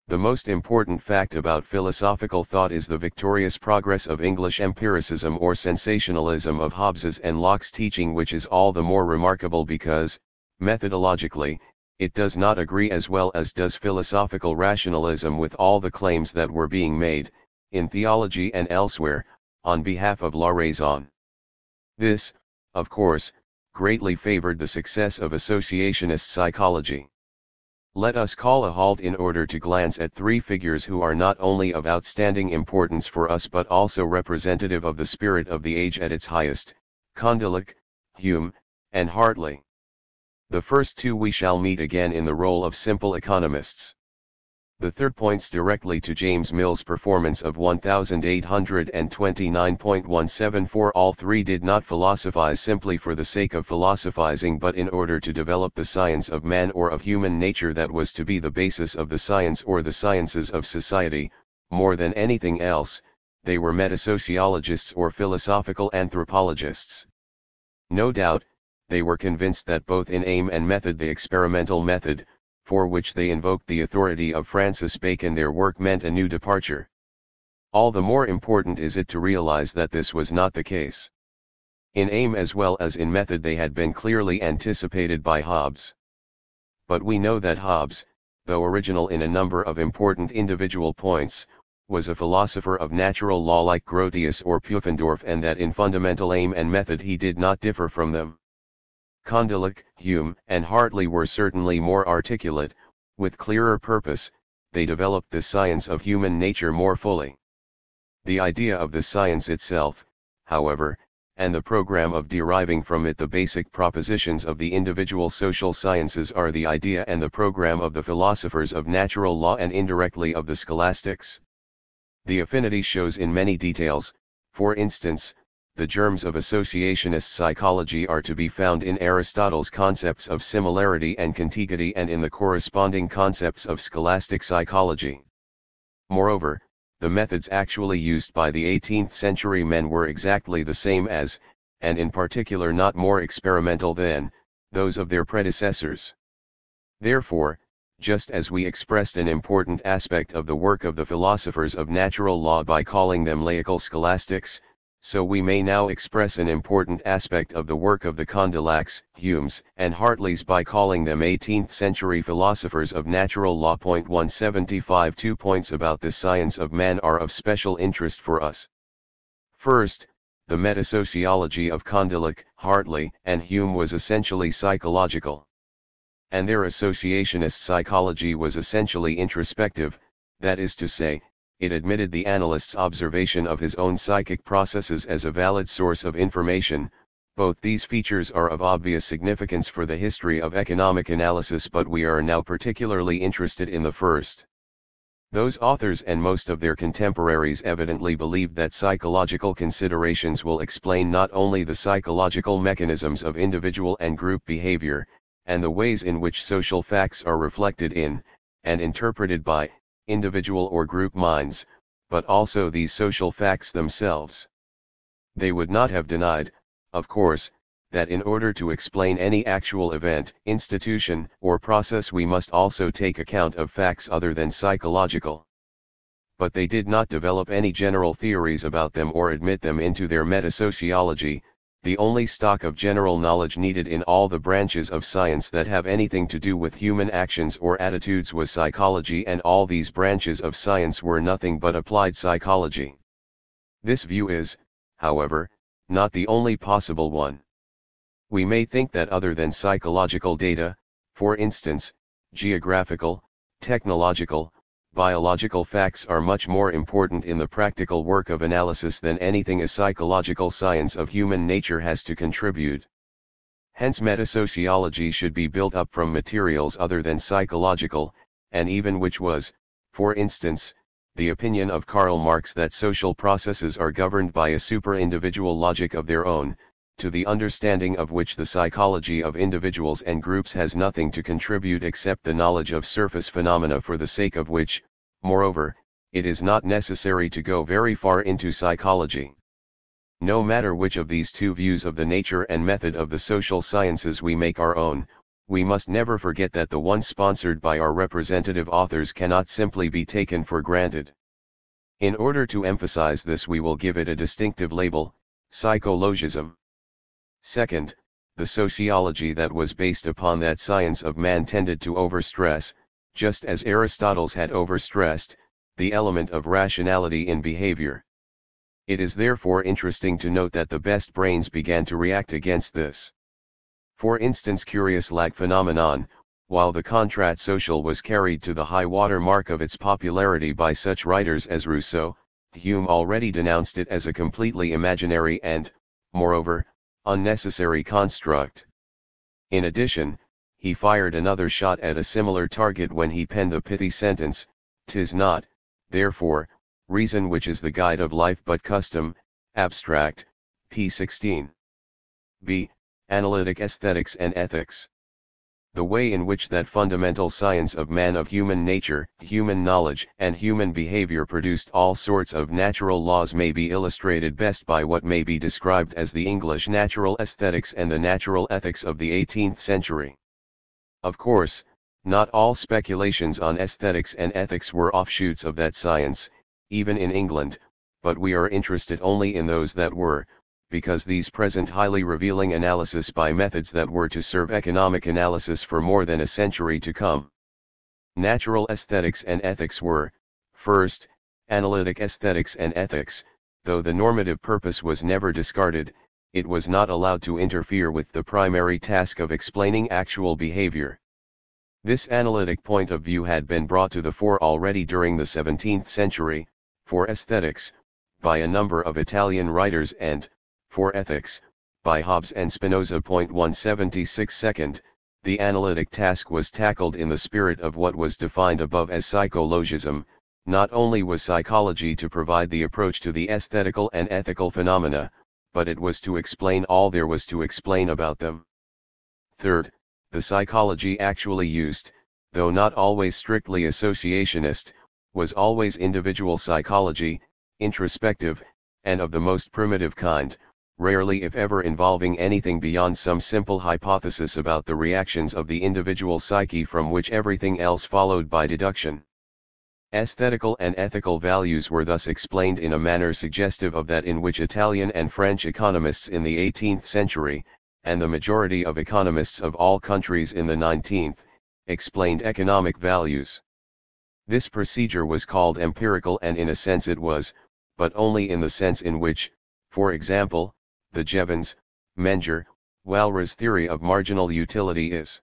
The most important fact about philosophical thought is the victorious progress of English empiricism or sensationalism of Hobbes's and Locke's teaching, which is all the more remarkable because, methodologically, it does not agree as well as does philosophical rationalism with all the claims that were being made, in theology and elsewhere, on behalf of la raison. This, of course, greatly favored the success of associationist psychology. Let us call a halt in order to glance at three figures who are not only of outstanding importance for us but also representative of the spirit of the age at its highest, Condillac, Hume, and Hartley. The first two we shall meet again in the role of simple economists. The third points directly to James Mill's performance of 1829.174. All three did not philosophize simply for the sake of philosophizing but in order to develop the science of man or of human nature that was to be the basis of the science or the sciences of society. More than anything else, they were metasociologists or philosophical anthropologists. No doubt, they were convinced that both in aim and method the experimental method, for which they invoked the authority of Francis Bacon, their work meant a new departure. All the more important is it to realize that this was not the case. In aim as well as in method they had been clearly anticipated by Hobbes. But we know that Hobbes, though original in a number of important individual points, was a philosopher of natural law like Grotius or Pufendorf, and that in fundamental aim and method he did not differ from them. Condillac, Hume, and Hartley were certainly more articulate, with clearer purpose. They developed the science of human nature more fully. The idea of the science itself, however, and the program of deriving from it the basic propositions of the individual social sciences are the idea and the program of the philosophers of natural law and indirectly of the scholastics. The affinity shows in many details. For instance, the germs of associationist psychology are to be found in Aristotle's concepts of similarity and contiguity and in the corresponding concepts of scholastic psychology. Moreover, the methods actually used by the 18th century men were exactly the same as, and in particular not more experimental than, those of their predecessors. Therefore, just as we expressed an important aspect of the work of the philosophers of natural law by calling them laical scholastics, so we may now express an important aspect of the work of the Condillacs, Humes, and Hartleys by calling them 18th century philosophers of natural law. 175 2 points about the science of man are of special interest for us. First, the metasociology of Condillac, Hartley, and Hume was essentially psychological. And their associationist psychology was essentially introspective, that is to say, it admitted the analyst's observation of his own psychic processes as a valid source of information. Both these features are of obvious significance for the history of economic analysis, but we are now particularly interested in the first. Those authors and most of their contemporaries evidently believed that psychological considerations will explain not only the psychological mechanisms of individual and group behavior, and the ways in which social facts are reflected in, and interpreted by, individual or group minds, but also these social facts themselves. They would not have denied, of course, that in order to explain any actual event, institution, or process we must also take account of facts other than psychological. But they did not develop any general theories about them or admit them into their metasociology. The only stock of general knowledge needed in all the branches of science that have anything to do with human actions or attitudes was psychology, and all these branches of science were nothing but applied psychology. This view is, however, not the only possible one. We may think that other than psychological data, for instance, geographical, technological, biological facts are much more important in the practical work of analysis than anything a psychological science of human nature has to contribute. Hence metasociology should be built up from materials other than psychological, and even which was, for instance, the opinion of Karl Marx that social processes are governed by a super-individual logic of their own, to the understanding of which the psychology of individuals and groups has nothing to contribute except the knowledge of surface phenomena, for the sake of which, moreover, it is not necessary to go very far into psychology. No matter which of these two views of the nature and method of the social sciences we make our own, we must never forget that the ones sponsored by our representative authors cannot simply be taken for granted. In order to emphasize this, we will give it a distinctive label, psychologism. Second, the sociology that was based upon that science of man tended to overstress, just as Aristotle's had overstressed, the element of rationality in behavior. It is therefore interesting to note that the best brains began to react against this. For instance, curious lag phenomenon, while the contrat social was carried to the high water mark of its popularity by such writers as Rousseau, Hume already denounced it as a completely imaginary and, moreover, unnecessary construct. In addition, he fired another shot at a similar target when he penned the pithy sentence, "'Tis not, therefore, reason which is the guide of life but custom, abstract," p. 16. b. Analytic Aesthetics and Ethics. The way in which that fundamental science of man, of human nature, human knowledge, and human behavior produced all sorts of natural laws may be illustrated best by what may be described as the English natural aesthetics and the natural ethics of the 18th century. Of course, not all speculations on aesthetics and ethics were offshoots of that science, even in England, but we are interested only in those that were, because these present highly revealing analysis by methods that were to serve economic analysis for more than a century to come. Natural aesthetics and ethics were, first, analytic aesthetics and ethics, though the normative purpose was never discarded, it was not allowed to interfere with the primary task of explaining actual behavior. This analytic point of view had been brought to the fore already during the 17th century, for aesthetics, by a number of Italian writers, and, for ethics, by Hobbes and Spinoza. 176 Second, the analytic task was tackled in the spirit of what was defined above as psychologism. Not only was psychology to provide the approach to the aesthetical and ethical phenomena, but it was to explain all there was to explain about them. Third, the psychology actually used, though not always strictly associationist, was always individual psychology, introspective, and of the most primitive kind, rarely if ever involving anything beyond some simple hypothesis about the reactions of the individual psyche from which everything else followed by deduction. Aesthetical and ethical values were thus explained in a manner suggestive of that in which Italian and French economists in the 18th century, and the majority of economists of all countries in the 19th, explained economic values. This procedure was called empirical, and in a sense it was, but only in the sense in which, for example, the Jevons, Menger, Walras theory of marginal utility is.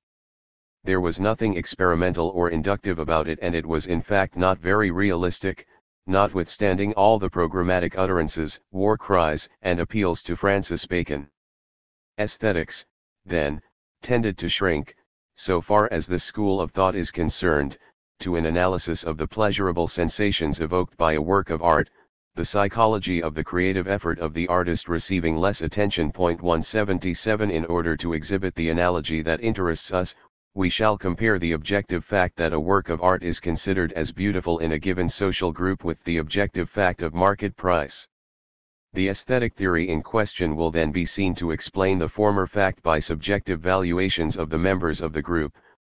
There was nothing experimental or inductive about it, and it was in fact not very realistic, notwithstanding all the programmatic utterances, war cries, and appeals to Francis Bacon. Aesthetics, then, tended to shrink, so far as this school of thought is concerned, to an analysis of the pleasurable sensations evoked by a work of art, the psychology of the creative effort of the artist receiving less attention. 177 In order to exhibit the analogy that interests us, we shall compare the objective fact that a work of art is considered as beautiful in a given social group with the objective fact of market price. The aesthetic theory in question will then be seen to explain the former fact by subjective valuations of the members of the group,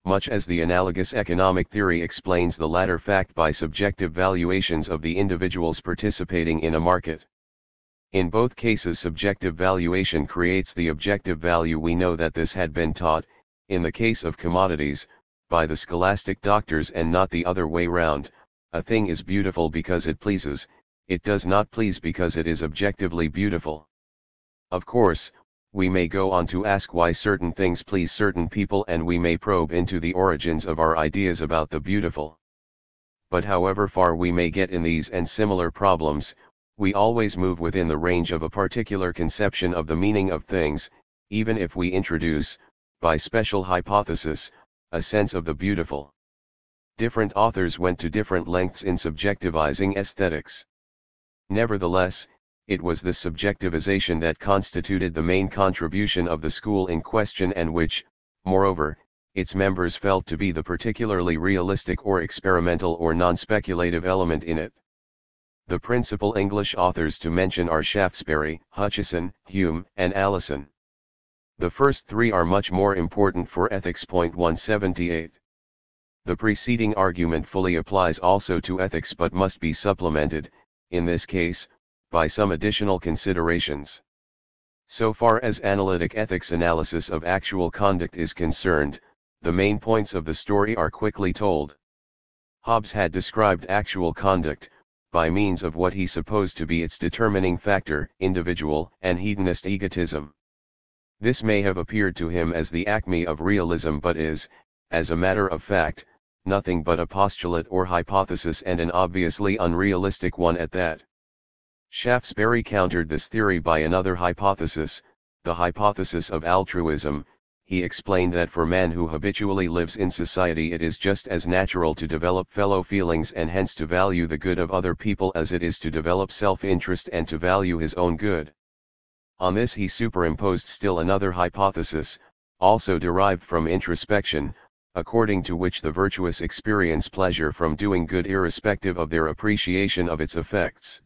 much as the analogous economic theory explains the latter fact by subjective valuations of the individuals participating in a market. In both cases, subjective valuation creates the objective value. We know that this had been taught, in the case of commodities, by the scholastic doctors and not the other way round. A thing is beautiful because it pleases, it does not please because it is objectively beautiful. Of course, we may go on to ask why certain things please certain people, and we may probe into the origins of our ideas about the beautiful. But however far we may get in these and similar problems, we always move within the range of a particular conception of the meaning of things, even if we introduce, by special hypothesis, a sense of the beautiful. Different authors went to different lengths in subjectivizing aesthetics. Nevertheless, it was this subjectivization that constituted the main contribution of the school in question, and which, moreover, its members felt to be the particularly realistic or experimental or non-speculative element in it. The principal English authors to mention are Shaftesbury, Hutcheson, Hume, and Alison. The first three are much more important for ethics. 178. The preceding argument fully applies also to ethics but must be supplemented, in this case, by some additional considerations. So far as analytic ethics analysis of actual conduct is concerned, the main points of the story are quickly told. Hobbes had described actual conduct, by means of what he supposed to be its determining factor, individual and hedonist egotism. This may have appeared to him as the acme of realism but is, as a matter of fact, nothing but a postulate or hypothesis, and an obviously unrealistic one at that. Shaftesbury countered this theory by another hypothesis, the hypothesis of altruism. He explained that for man who habitually lives in society it is just as natural to develop fellow feelings and hence to value the good of other people as it is to develop self-interest and to value his own good. On this he superimposed still another hypothesis, also derived from introspection, according to which the virtuous experience pleasure from doing good irrespective of their appreciation of its effects.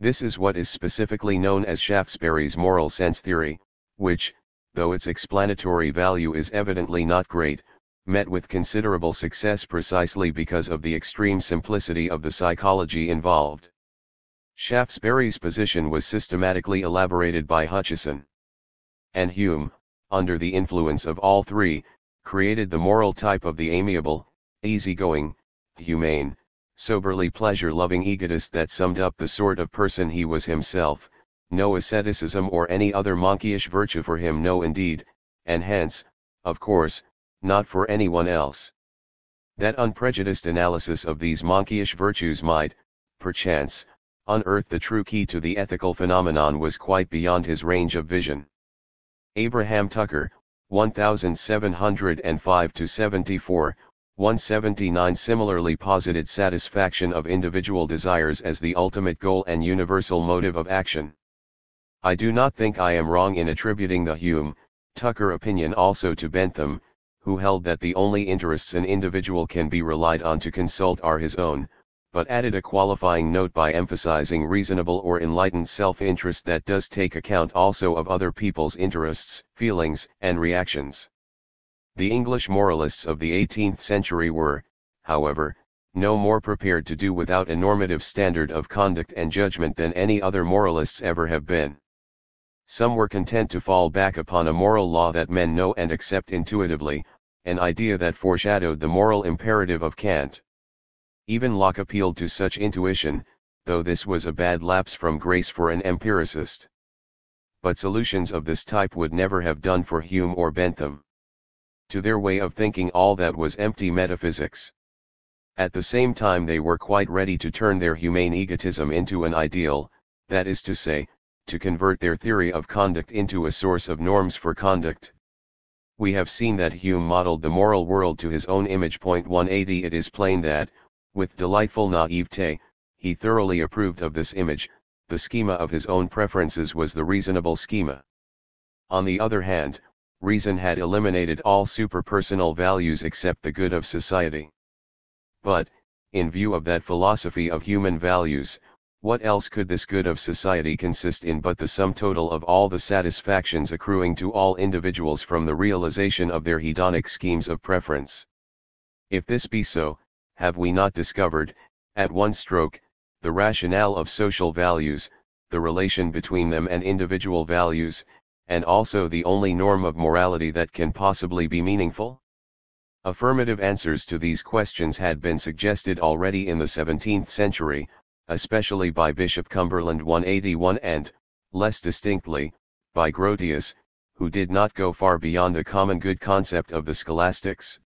This is what is specifically known as Shaftesbury's moral sense theory, which, though its explanatory value is evidently not great, met with considerable success precisely because of the extreme simplicity of the psychology involved. Shaftesbury's position was systematically elaborated by Hutcheson. And Hume, under the influence of all three, created the moral type of the amiable, easygoing, humane, soberly pleasure-loving egotist that summed up the sort of person he was himself. No asceticism or any other monkeyish virtue for him, no indeed, and hence, of course, not for anyone else. That unprejudiced analysis of these monkeyish virtues might, perchance, unearth the true key to the ethical phenomenon was quite beyond his range of vision. Abraham Tucker, 1705-74, 179 similarly posited satisfaction of individual desires as the ultimate goal and universal motive of action. I do not think I am wrong in attributing the Hume-Tucker opinion also to Bentham, who held that the only interests an individual can be relied on to consult are his own, but added a qualifying note by emphasizing reasonable or enlightened self-interest that does take account also of other people's interests, feelings, and reactions. The English moralists of the 18th century were, however, no more prepared to do without a normative standard of conduct and judgment than any other moralists ever have been. Some were content to fall back upon a moral law that men know and accept intuitively, an idea that foreshadowed the moral imperative of Kant. Even Locke appealed to such intuition, though this was a bad lapse from grace for an empiricist. But solutions of this type would never have done for Hume or Bentham. To their way of thinking all that was empty metaphysics. At the same time they were quite ready to turn their humane egotism into an ideal, that is to say, to convert their theory of conduct into a source of norms for conduct. We have seen that Hume modeled the moral world to his own image. 180 It is plain that, with delightful naivete, he thoroughly approved of this image. The schema of his own preferences was the reasonable schema. On the other hand, reason had eliminated all superpersonal values except the good of society. But, in view of that philosophy of human values, what else could this good of society consist in but the sum total of all the satisfactions accruing to all individuals from the realization of their hedonic schemes of preference? If this be so, have we not discovered, at one stroke, the rationale of social values, the relation between them and individual values, and also the only norm of morality that can possibly be meaningful? Affirmative answers to these questions had been suggested already in the 17th century, especially by Bishop Cumberland 181 and, less distinctly, by Grotius, who did not go far beyond the common good concept of the scholastics.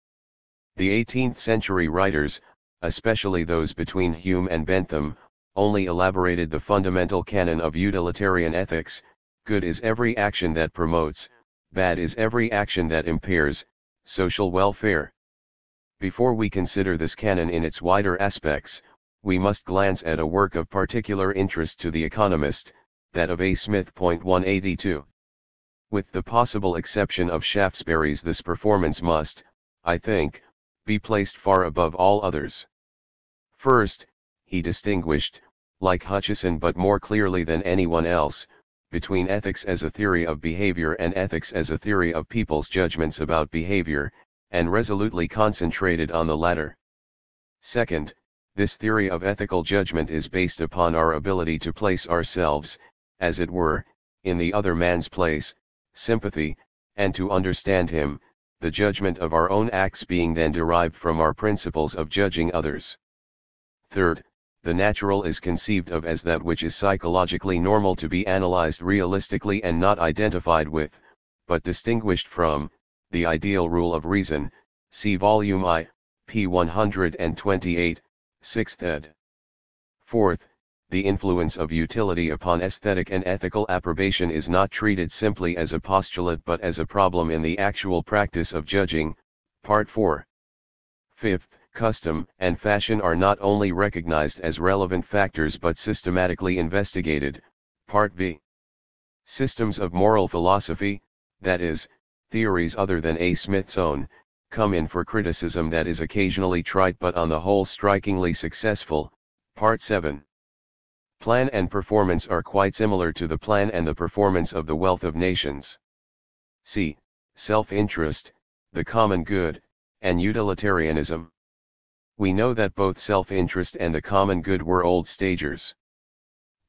The 18th century writers, especially those between Hume and Bentham, only elaborated the fundamental canon of utilitarian ethics: good is every action that promotes, bad is every action that impairs, social welfare. Before we consider this canon in its wider aspects, we must glance at a work of particular interest to the economist, that of A. Smith. 182. With the possible exception of Shaftesbury's, this performance must, I think, be placed far above all others. First, he distinguished, like Hutcheson but more clearly than anyone else, between ethics as a theory of behavior and ethics as a theory of people's judgments about behavior, and resolutely concentrated on the latter. Second, this theory of ethical judgment is based upon our ability to place ourselves, as it were, in the other man's place, sympathy, and to understand him, the judgment of our own acts being then derived from our principles of judging others. Third, the natural is conceived of as that which is psychologically normal to be analyzed realistically and not identified with, but distinguished from, the ideal rule of reason, see volume I, p. 128, 6th ed. Fourth, the influence of utility upon aesthetic and ethical approbation is not treated simply as a postulate but as a problem in the actual practice of judging, Part 4. Fifth, custom and fashion are not only recognized as relevant factors but systematically investigated, Part B. Systems of moral philosophy, that is, theories other than A. Smith's own, come in for criticism that is occasionally trite but on the whole strikingly successful, Part 7. Plan and performance are quite similar to the plan and the performance of the wealth of nations. See, self-interest, the common good, and utilitarianism. We know that both self-interest and the common good were old stagers.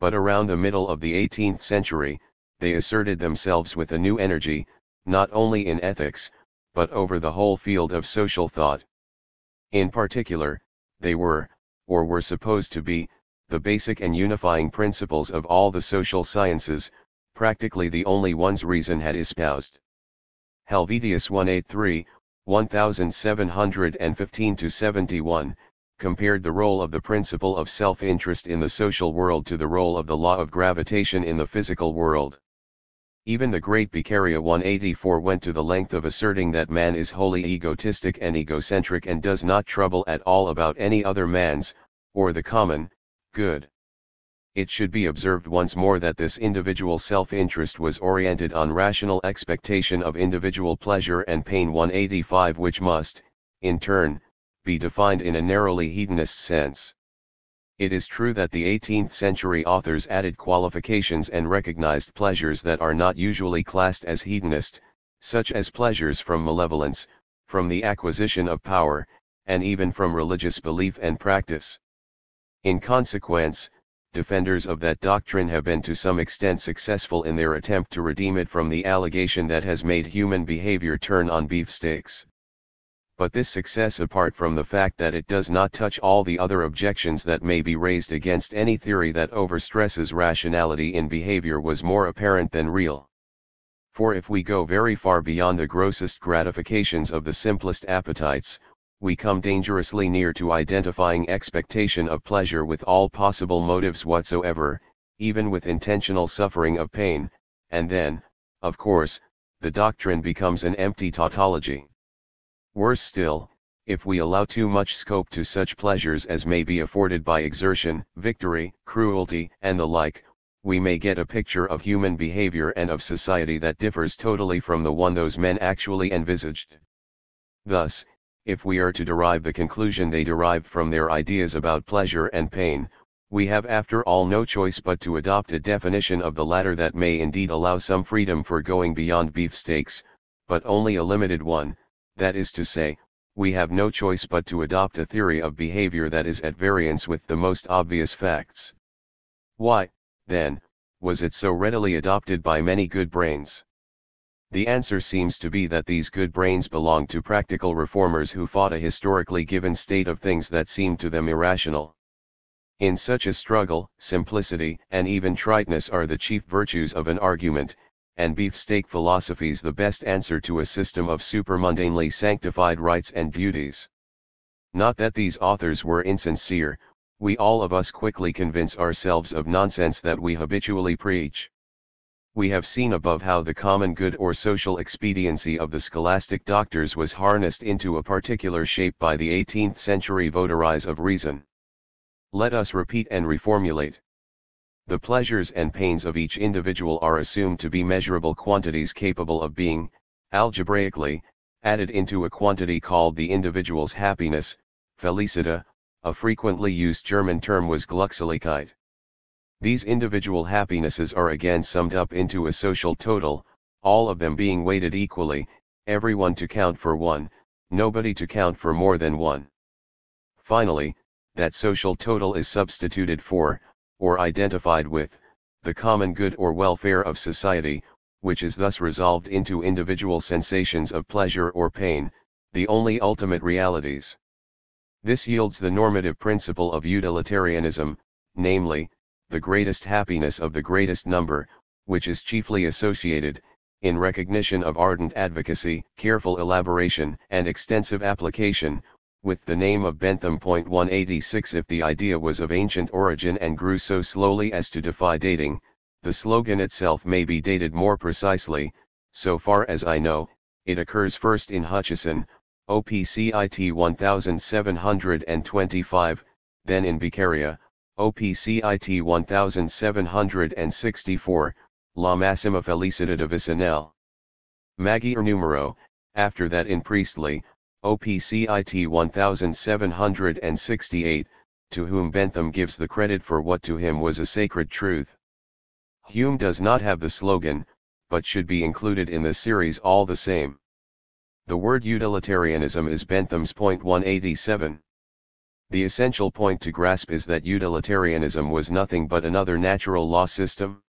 But around the middle of the 18th century, they asserted themselves with a new energy, not only in ethics, but over the whole field of social thought. In particular, they were, or were supposed to be, the basic and unifying principles of all the social sciences, practically the only ones reason had espoused. Helvetius 183, 1715-71, compared the role of the principle of self-interest in the social world to the role of the law of gravitation in the physical world. Even the great Beccaria 184 went to the length of asserting that man is wholly egotistic and egocentric and does not trouble at all about any other man's, or the common, good. It should be observed once more that this individual self-interest was oriented on rational expectation of individual pleasure and pain 185, which must, in turn, be defined in a narrowly hedonist sense. It is true that the 18th century authors added qualifications and recognized pleasures that are not usually classed as hedonist, such as pleasures from malevolence, from the acquisition of power, and even from religious belief and practice. In consequence, defenders of that doctrine have been to some extent successful in their attempt to redeem it from the allegation that has made human behavior turn on beefsteaks. But this success, apart from the fact that it does not touch all the other objections that may be raised against any theory that overstresses rationality in behavior, was more apparent than real. For if we go very far beyond the grossest gratifications of the simplest appetites, we come dangerously near to identifying expectation of pleasure with all possible motives whatsoever, even with intentional suffering of pain, and then, of course, the doctrine becomes an empty tautology. Worse still, if we allow too much scope to such pleasures as may be afforded by exertion, victory, cruelty, and the like, we may get a picture of human behavior and of society that differs totally from the one those men actually envisaged. Thus, if we are to derive the conclusion they derived from their ideas about pleasure and pain, we have after all no choice but to adopt a definition of the latter that may indeed allow some freedom for going beyond beefsteaks, but only a limited one. That is to say, we have no choice but to adopt a theory of behavior that is at variance with the most obvious facts. Why, then, was it so readily adopted by many good brains? The answer seems to be that these good brains belonged to practical reformers who fought a historically given state of things that seemed to them irrational. In such a struggle, simplicity and even triteness are the chief virtues of an argument, and beefsteak philosophy's the best answer to a system of supermundanely sanctified rights and duties. Not that these authors were insincere, we all of us quickly convince ourselves of nonsense that we habitually preach. We have seen above how the common good or social expediency of the scholastic doctors was harnessed into a particular shape by the 18th century votaries of reason. Let us repeat and reformulate. The pleasures and pains of each individual are assumed to be measurable quantities capable of being, algebraically, added into a quantity called the individual's happiness. Felicita, a frequently used German term, was Glückseligkeit. These individual happinesses are again summed up into a social total, all of them being weighted equally, everyone to count for one, nobody to count for more than one. Finally, that social total is substituted for, or identified with, the common good or welfare of society, which is thus resolved into individual sensations of pleasure or pain, the only ultimate realities. This yields the normative principle of utilitarianism, namely, the greatest happiness of the greatest number, which is chiefly associated, in recognition of ardent advocacy, careful elaboration and extensive application, with the name of Bentham. 186. If the idea was of ancient origin and grew so slowly as to defy dating, the slogan itself may be dated more precisely. So far as I know, it occurs first in Hutcheson, OPCIT 1725, then in Beccaria, OPCIT 1764, La Massima Felicita de Vicinel. Maggior numero, after that in Priestley, OPCIT 1768, to whom Bentham gives the credit for what to him was a sacred truth. Hume does not have the slogan, but should be included in the series all the same. The word utilitarianism is Bentham's point 187. The essential point to grasp is that utilitarianism was nothing but another natural law system.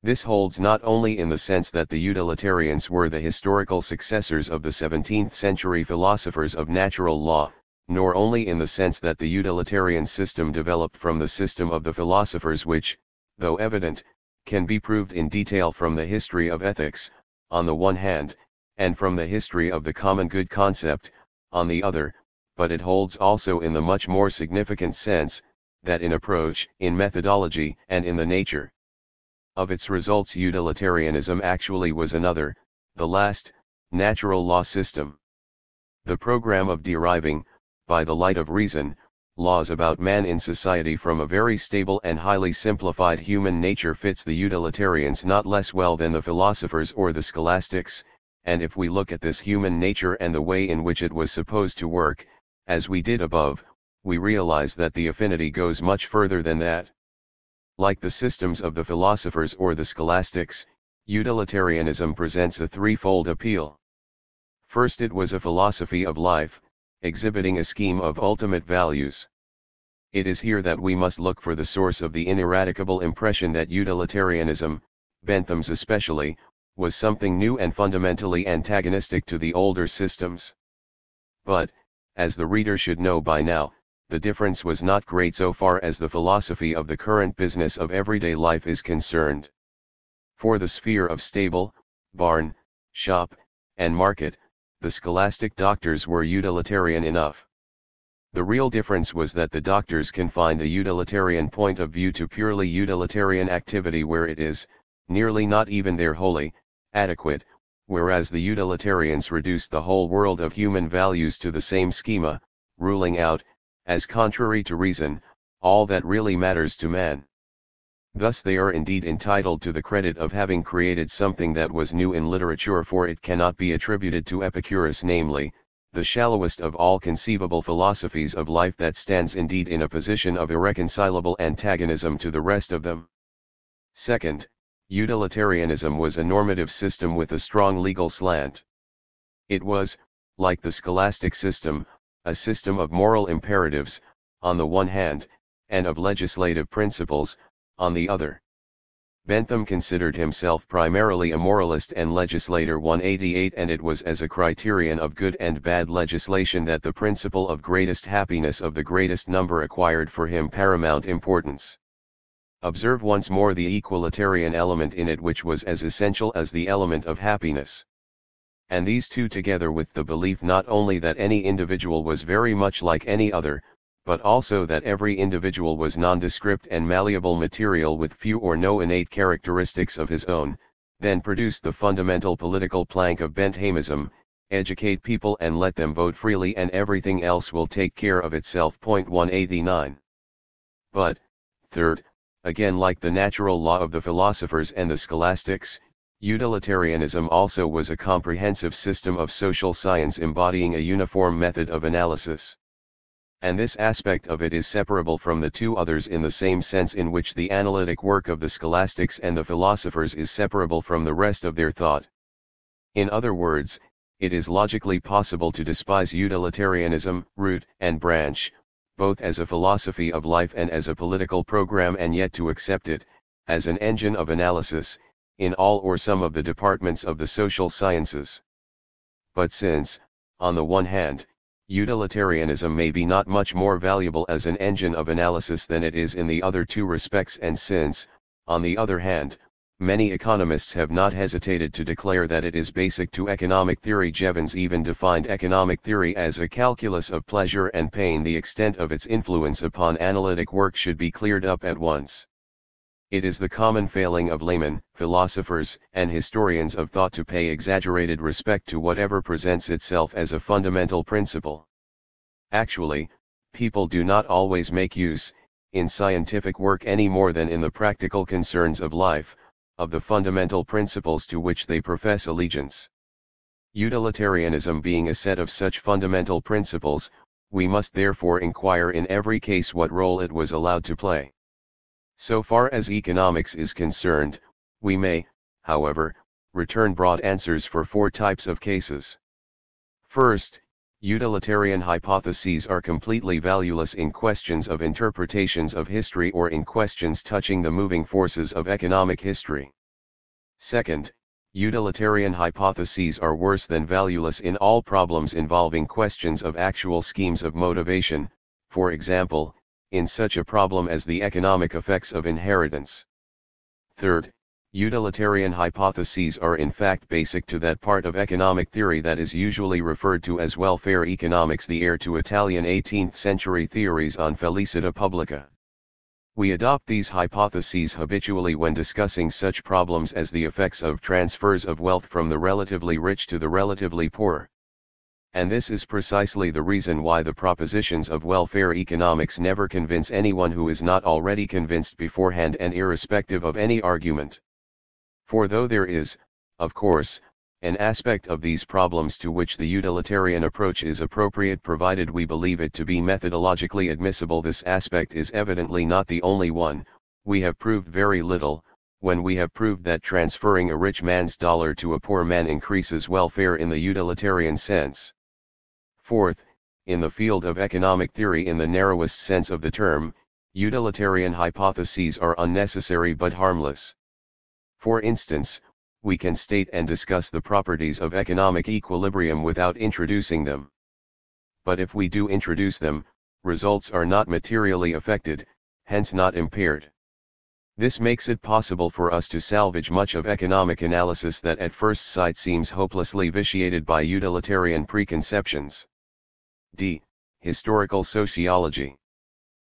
This holds not only in the sense that the utilitarians were the historical successors of the 17th century philosophers of natural law, nor only in the sense that the utilitarian system developed from the system of the philosophers which, though evident, can be proved in detail from the history of ethics, on the one hand, and from the history of the common good concept, on the other, but it holds also in the much more significant sense, that in approach, in methodology, and in the nature of its results utilitarianism actually was another, the last, natural law system. The program of deriving, by the light of reason, laws about man in society from a very stable and highly simplified human nature fits the utilitarians not less well than the philosophers or the scholastics, and if we look at this human nature and the way in which it was supposed to work, as we did above, we realize that the affinity goes much further than that. Like the systems of the philosophers or the scholastics, utilitarianism presents a threefold appeal. First, it was a philosophy of life, exhibiting a scheme of ultimate values. It is here that we must look for the source of the ineradicable impression that utilitarianism, Bentham's especially, was something new and fundamentally antagonistic to the older systems. But, as the reader should know by now, the difference was not great so far as the philosophy of the current business of everyday life is concerned. For the sphere of stable, barn, shop, and market, the scholastic doctors were utilitarian enough. The real difference was that the doctors confined the utilitarian point of view to purely utilitarian activity where it is, nearly not even their wholly, adequate, whereas the utilitarians reduced the whole world of human values to the same schema, ruling out, as contrary to reason, all that really matters to man. Thus they are indeed entitled to the credit of having created something that was new in literature, for it cannot be attributed to Epicurus, namely, the shallowest of all conceivable philosophies of life that stands indeed in a position of irreconcilable antagonism to the rest of them. Second, utilitarianism was a normative system with a strong legal slant. It was, like the scholastic system, a system of moral imperatives, on the one hand, and of legislative principles, on the other. Bentham considered himself primarily a moralist and legislator. 188, and it was as a criterion of good and bad legislation that the principle of greatest happiness of the greatest number acquired for him paramount importance. Observe once more the equalitarian element in it, which was as essential as the element of happiness. And these two, together with the belief not only that any individual was very much like any other, but also that every individual was nondescript and malleable material with few or no innate characteristics of his own, then produced the fundamental political plank of Benthamism: educate people and let them vote freely, and everything else will take care of itself. 189. But, third, again, like the natural law of the philosophers and the scholastics, utilitarianism also was a comprehensive system of social science embodying a uniform method of analysis. And this aspect of it is separable from the two others in the same sense in which the analytic work of the scholastics and the philosophers is separable from the rest of their thought. In other words, it is logically possible to despise utilitarianism, root and branch, both as a philosophy of life and as a political program, and yet to accept it, as an engine of analysis, in all or some of the departments of the social sciences. But since, on the one hand, utilitarianism may be not much more valuable as an engine of analysis than it is in the other two respects, and since, on the other hand, many economists have not hesitated to declare that it is basic to economic theory, Jevons even defined economic theory as a calculus of pleasure and pain, the extent of its influence upon analytic work should be cleared up at once. It is the common failing of laymen, philosophers, and historians of thought to pay exaggerated respect to whatever presents itself as a fundamental principle. Actually, people do not always make use, in scientific work any more than in the practical concerns of life, of the fundamental principles to which they profess allegiance. Utilitarianism being a set of such fundamental principles, we must therefore inquire in every case what role it was allowed to play. So far as economics is concerned, we may, however, return broad answers for four types of cases. First, utilitarian hypotheses are completely valueless in questions of interpretations of history or in questions touching the moving forces of economic history. Second, utilitarian hypotheses are worse than valueless in all problems involving questions of actual schemes of motivation, for example, in such a problem as the economic effects of inheritance. Third, utilitarian hypotheses are in fact basic to that part of economic theory that is usually referred to as welfare economics, the heir to Italian 18th century theories on felicita publica. We adopt these hypotheses habitually when discussing such problems as the effects of transfers of wealth from the relatively rich to the relatively poor. And this is precisely the reason why the propositions of welfare economics never convince anyone who is not already convinced beforehand and irrespective of any argument. For though there is, of course, an aspect of these problems to which the utilitarian approach is appropriate provided we believe it to be methodologically admissible, this aspect is evidently not the only one. We have proved very little, when we have proved that transferring a rich man's dollar to a poor man increases welfare in the utilitarian sense. Fourth, in the field of economic theory in the narrowest sense of the term, utilitarian hypotheses are unnecessary but harmless. For instance, we can state and discuss the properties of economic equilibrium without introducing them. But if we do introduce them, results are not materially affected, hence not impaired. This makes it possible for us to salvage much of economic analysis that at first sight seems hopelessly vitiated by utilitarian preconceptions. D. Historical sociology.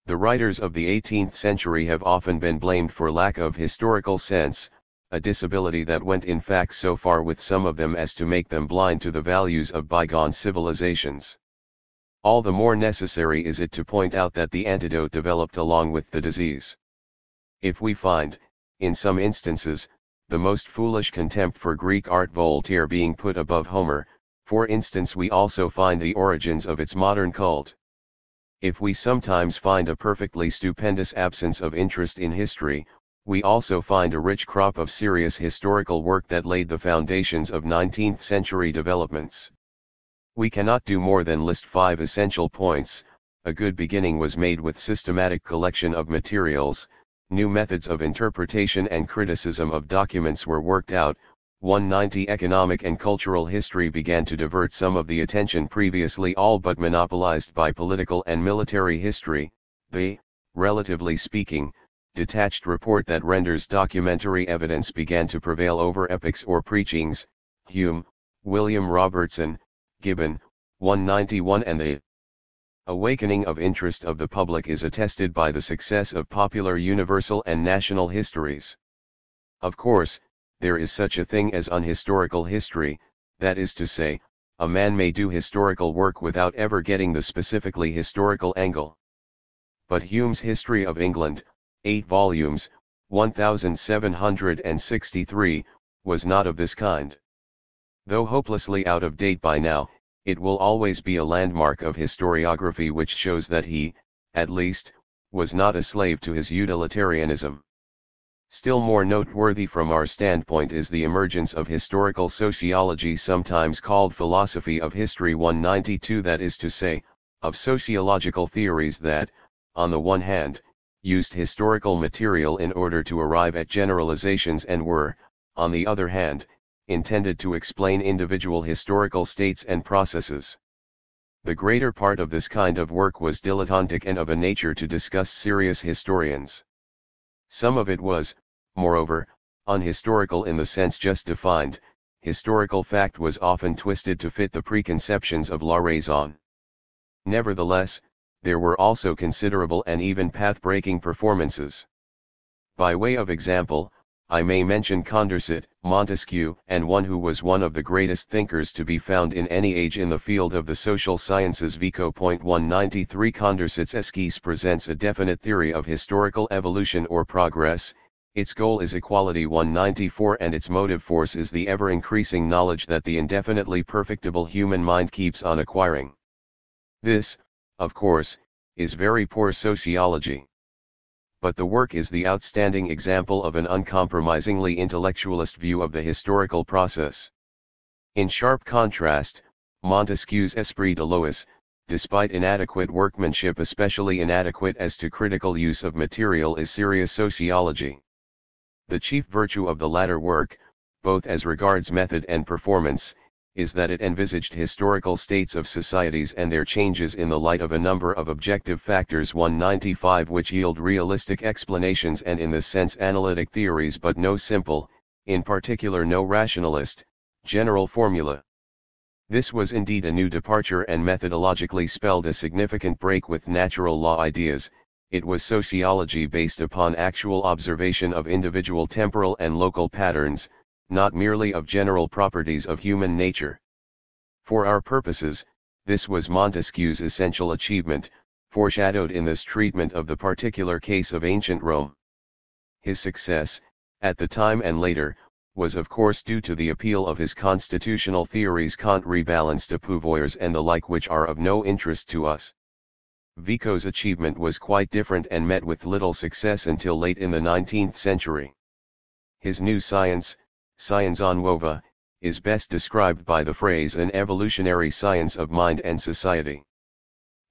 The writers of the 18th century have often been blamed for lack of historical sense, a disability that went in fact so far with some of them as to make them blind to the values of bygone civilizations. All the more necessary is it to point out that the antidote developed along with the disease. If we find, in some instances, the most foolish contempt for Greek art, Voltaire being put above Homer, for instance, we also find the origins of its modern cult. If we sometimes find a perfectly stupendous absence of interest in history, we also find a rich crop of serious historical work that laid the foundations of 19th century developments. We cannot do more than list 5 essential points. A good beginning was made with systematic collection of materials, new methods of interpretation and criticism of documents were worked out. 190 Economic and cultural history began to divert some of the attention previously all but monopolized by political and military history. The, relatively speaking, detached report that renders documentary evidence began to prevail over epics or preachings. Hume, William Robertson, Gibbon, 191. And the awakening of interest of the public is attested by the success of popular universal and national histories. Of course, there is such a thing as unhistorical history, that is to say, a man may do historical work without ever getting the specifically historical angle. But Hume's History of England, 8 volumes, 1763, was not of this kind. Though hopelessly out of date by now, It will always be a landmark of historiography which shows that he, at least, was not a slave to his utilitarianism. Still more noteworthy from our standpoint is the emergence of historical sociology, sometimes called philosophy of history 192, that is to say, of sociological theories that, on the one hand, used historical material in order to arrive at generalizations and were, on the other hand, intended to explain individual historical states and processes. The greater part of this kind of work was dilettantic and of a nature to disgust serious historians. Some of it was, moreover, unhistorical in the sense just defined. Historical fact was often twisted to fit the preconceptions of la raison. Nevertheless, there were also considerable and even path-breaking performances. By way of example, I may mention Condorcet, Montesquieu, and one who was one of the greatest thinkers to be found in any age in the field of the social sciences, Vico. 193. Condorcet's Esquisse presents a definite theory of historical evolution or progress. Its goal is equality. 194, and its motive force is the ever-increasing knowledge that the indefinitely perfectible human mind keeps on acquiring. This, of course, is very poor sociology. But the work is the outstanding example of an uncompromisingly intellectualist view of the historical process. In sharp contrast, Montesquieu's Esprit de Lois, despite inadequate workmanship, especially inadequate as to critical use of material, is serious sociology. The chief virtue of the latter work, both as regards method and performance, is that it envisaged historical states of societies and their changes in the light of a number of objective factors. 195, which yield realistic explanations and in this sense analytic theories, but no simple, in particular no rationalist, general formula. This was indeed a new departure and methodologically spelled a significant break with natural law ideas. It was sociology based upon actual observation of individual temporal and local patterns, not merely of general properties of human nature. For our purposes, this was Montesquieu's essential achievement, foreshadowed in this treatment of the particular case of ancient Rome. His success, at the time and later, was of course due to the appeal of his constitutional theories Kant rebalanced de Pouvoirs and the like, which are of no interest to us. Vico's achievement was quite different and met with little success until late in the 19th century. His new science, Scienza Nuova, is best described by the phrase an evolutionary science of mind and society.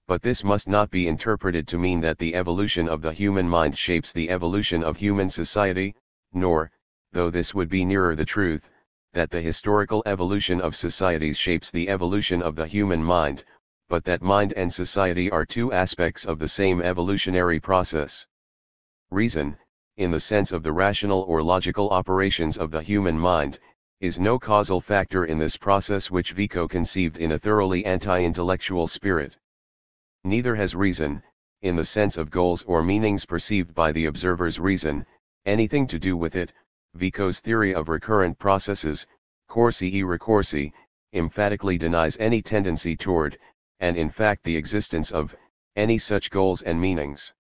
But this must not be interpreted to mean that the evolution of the human mind shapes the evolution of human society, nor, though this would be nearer the truth, that the historical evolution of societies shapes the evolution of the human mind, but that mind and society are two aspects of the same evolutionary process. Reason, in the sense of the rational or logical operations of the human mind, is no causal factor in this process which Vico conceived in a thoroughly anti-intellectual spirit. Neither has reason, in the sense of goals or meanings perceived by the observer's reason, anything to do with it. Vico's theory of recurrent processes, corsi e ricorsi, emphatically denies any tendency toward, and in fact the existence of, any such goals and meanings.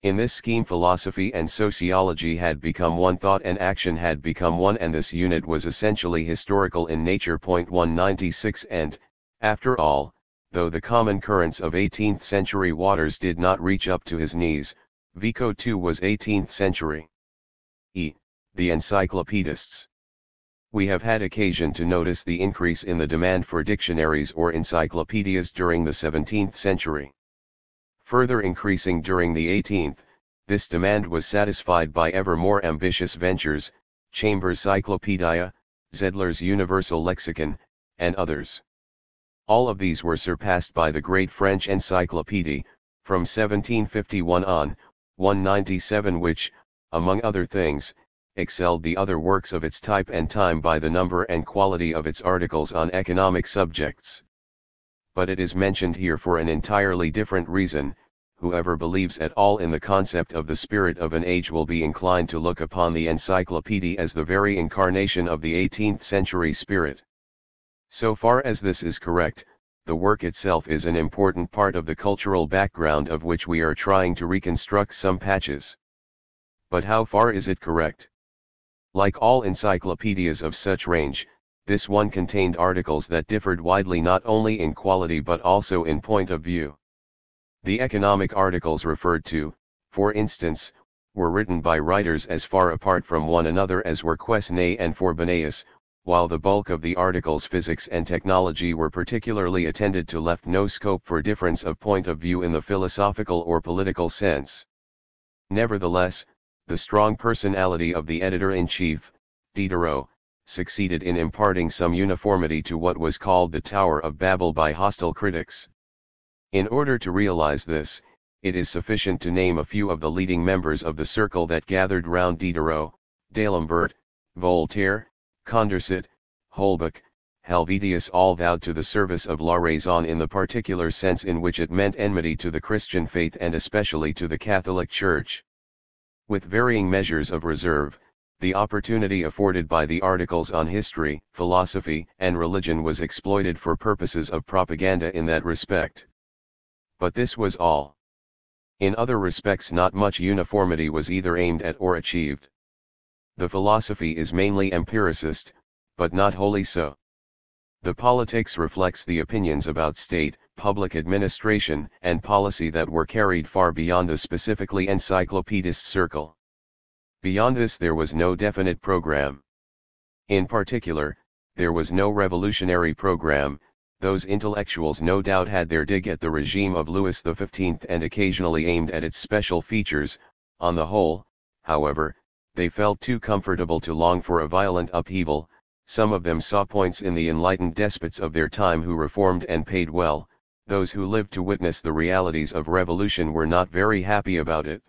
In this scheme philosophy and sociology had become one, thought and action had become one, and this unit was essentially historical in nature. 196 And, after all, though the common currents of 18th century waters did not reach up to his knees, Vico too was 18th century. The encyclopedists. We have had occasion to notice the increase in the demand for dictionaries or encyclopedias during the 17th century. Further increasing during the 18th, this demand was satisfied by ever more ambitious ventures, Chambers' Cyclopedia, Zedler's Universal Lexicon, and others. All of these were surpassed by the great French Encyclopédie, from 1751 on, 197, which, among other things, excelled the other works of its type and time by the number and quality of its articles on economic subjects. But it is mentioned here for an entirely different reason. Whoever believes at all in the concept of the spirit of an age will be inclined to look upon the encyclopedia as the very incarnation of the 18th century spirit. So far as this is correct, the work itself is an important part of the cultural background of which we are trying to reconstruct some patches. But how far is it correct? Like all encyclopedias of such range, This one contained articles that differed widely not only in quality but also in point of view. The economic articles referred to, for instance, were written by writers as far apart from one another as were Quesnay and Frobenius, while the bulk of the articles physics and technology were particularly attended to left no scope for difference of point of view in the philosophical or political sense. Nevertheless, the strong personality of the editor-in-chief, Diderot, succeeded in imparting some uniformity to what was called the Tower of Babel by hostile critics. In order to realize this, it is sufficient to name a few of the leading members of the circle that gathered round Diderot: D'Alembert, Voltaire, Condorcet, Holbach, Helvetius, all vowed to the service of la raison in the particular sense in which it meant enmity to the Christian faith and especially to the Catholic Church. With varying measures of reserve, the opportunity afforded by the articles on history, philosophy, and religion was exploited for purposes of propaganda in that respect. But this was all. In other respects not much uniformity was either aimed at or achieved. The philosophy is mainly empiricist, but not wholly so. The politics reflects the opinions about state, public administration, and policy that were carried far beyond the specifically encyclopedist circle. Beyond this there was no definite program. In particular, there was no revolutionary program. Those intellectuals no doubt had their dig at the regime of Louis XV and occasionally aimed at its special features. On the whole, however, they felt too comfortable to long for a violent upheaval. Some of them saw points in the enlightened despots of their time who reformed and paid well. Those who lived to witness the realities of revolution were not very happy about it.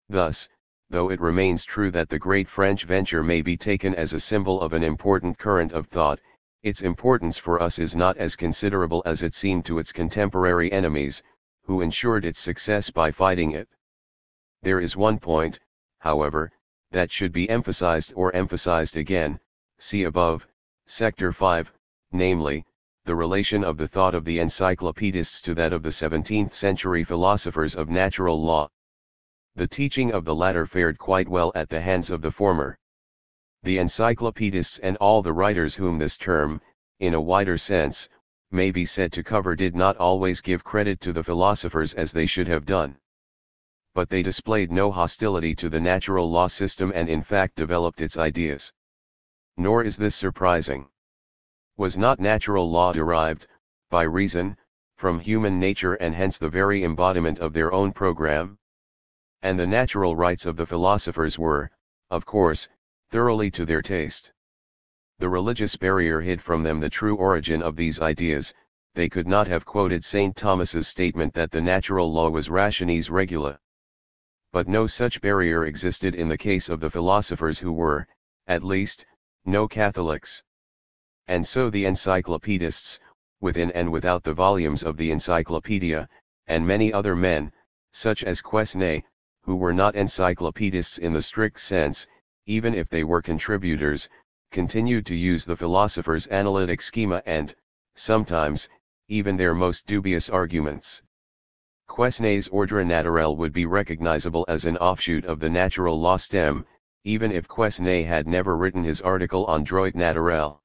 Thus, though it remains true that the great French venture may be taken as a symbol of an important current of thought, its importance for us is not as considerable as it seemed to its contemporary enemies, who ensured its success by fighting it. There is one point, however, that should be emphasized again. See above, Sector 5, namely, the relation of the thought of the encyclopedists to that of the 17th-century philosophers of natural law. The teaching of the latter fared quite well at the hands of the former. The encyclopedists and all the writers whom this term, in a wider sense, may be said to cover did not always give credit to the philosophers as they should have done. But they displayed no hostility to the natural law system and in fact developed its ideas. Nor is this surprising. Was not natural law derived, by reason, from human nature and hence the very embodiment of their own program? And the natural rights of the philosophers were, of course, thoroughly to their taste. The religious barrier hid from them the true origin of these ideas. They could not have quoted St. Thomas's statement that the natural law was rationis regula. But no such barrier existed in the case of the philosophers who were, at least, no Catholics. And so the encyclopedists, within and without the volumes of the encyclopedia, and many other men, such as Quesnay, who were not encyclopedists in the strict sense, even if they were contributors, continued to use the philosopher's analytic schema and, sometimes, even their most dubious arguments. Quesnay's Ordre naturel would be recognizable as an offshoot of the natural law stem, even if Quesnay had never written his article on droit naturel.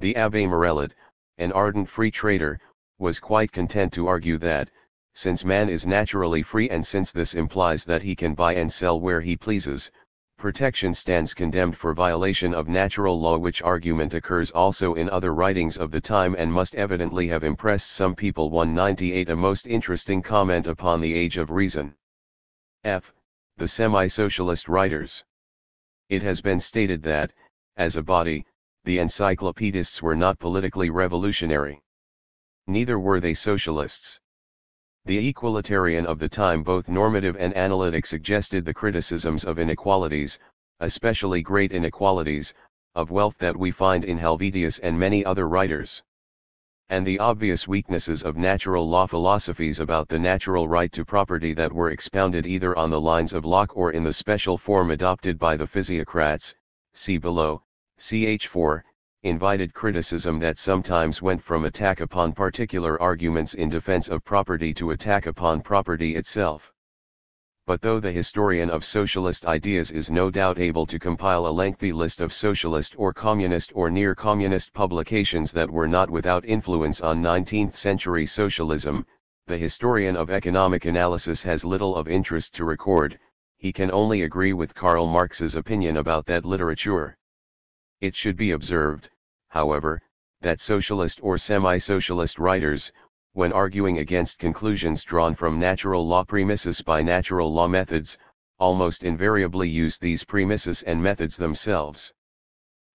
The Abbé Morellet, an ardent free trader, was quite content to argue that, since man is naturally free and since this implies that he can buy and sell where he pleases, protection stands condemned for violation of natural law, which argument occurs also in other writings of the time and must evidently have impressed some people. 198 A most interesting comment upon the Age of Reason. F. The semi-socialist writers. It has been stated that, as a body, the encyclopedists were not politically revolutionary. Neither were they socialists. The equalitarian of the time, both normative and analytic, suggested the criticisms of inequalities, especially great inequalities, of wealth that we find in Helvetius and many other writers. And the obvious weaknesses of natural law philosophies about the natural right to property that were expounded either on the lines of Locke or in the special form adopted by the physiocrats, see below, ch. 4, invited criticism that sometimes went from attack upon particular arguments in defense of property to attack upon property itself. But though the historian of socialist ideas is no doubt able to compile a lengthy list of socialist or communist or near-communist publications that were not without influence on 19th-century socialism, the historian of economic analysis has little of interest to record. He can only agree with Karl Marx's opinion about that literature. It should be observed, however, that socialist or semi-socialist writers, when arguing against conclusions drawn from natural law premises by natural law methods, almost invariably use these premises and methods themselves.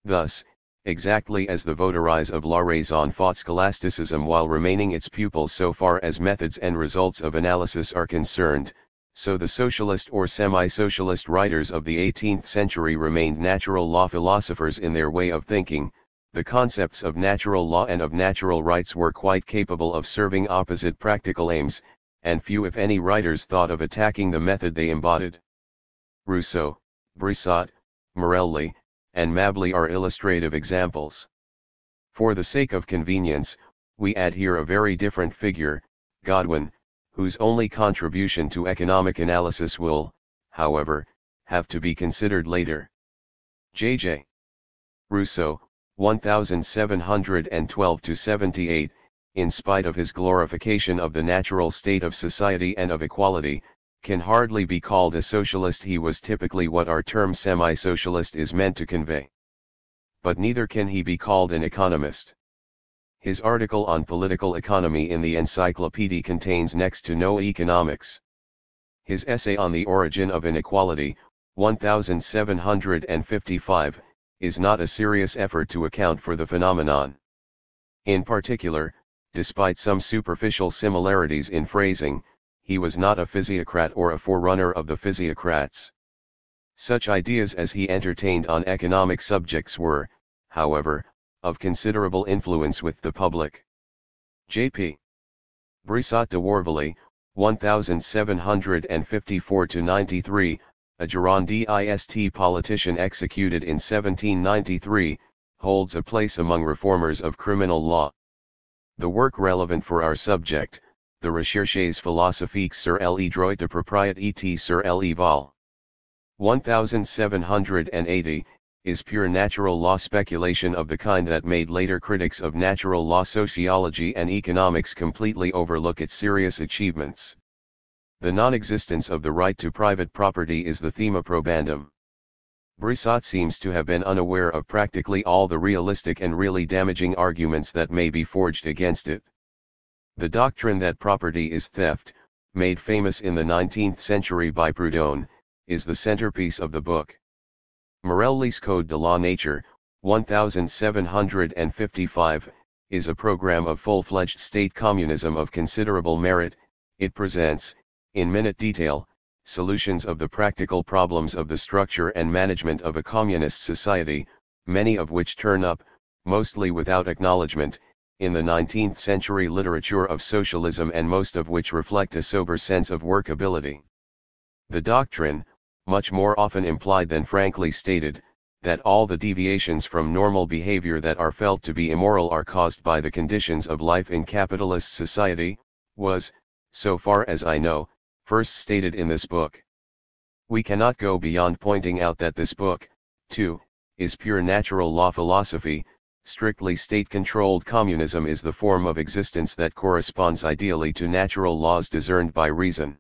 Thus, exactly as the votaries of la raison fought scholasticism while remaining its pupils so far as methods and results of analysis are concerned, so the socialist or semi-socialist writers of the 18th century remained natural law philosophers in their way of thinking. The concepts of natural law and of natural rights were quite capable of serving opposite practical aims, and few if any writers thought of attacking the method they embodied. Rousseau, Brisot, Morelli, and Mably are illustrative examples. For the sake of convenience, we add here a very different figure, Godwin, whose only contribution to economic analysis will, however, have to be considered later. J.J. Rousseau, 1712-78, in spite of his glorification of the natural state of society and of equality, can hardly be called a socialist. He was typically what our term semi-socialist is meant to convey. But neither can he be called an economist. His article on political economy in the encyclopedia contains next to no economics. His essay on the origin of inequality, 1755, is not a serious effort to account for the phenomenon. In particular, despite some superficial similarities in phrasing, he was not a physiocrat or a forerunner of the physiocrats. Such ideas as he entertained on economic subjects were, however, of considerable influence with the public. J.P. Brisot de Warville, 1754-93, a Girondist politician executed in 1793, holds a place among reformers of criminal law. The work relevant for our subject, the Recherches philosophiques sur le droit de propriété sur le vol. 1780, is pure natural law speculation of the kind that made later critics of natural law sociology and economics completely overlook its serious achievements. The non-existence of the right to private property is the thema probandum. Brisot seems to have been unaware of practically all the realistic and really damaging arguments that may be forged against it. The doctrine that property is theft, made famous in the 19th century by Proudhon, is the centerpiece of the book. Morelli's Code de la Nature, 1755, is a program of full-fledged state communism of considerable merit. It presents, in minute detail, solutions of the practical problems of the structure and management of a communist society, many of which turn up, mostly without acknowledgement, in the 19th century literature of socialism, and most of which reflect a sober sense of workability. The doctrine, much more often implied than frankly stated, that all the deviations from normal behavior that are felt to be immoral are caused by the conditions of life in capitalist society, was, so far as I know, first stated in this book. We cannot go beyond pointing out that this book, too, is pure natural law philosophy. Strictly state-controlled communism is the form of existence that corresponds ideally to natural laws discerned by reason.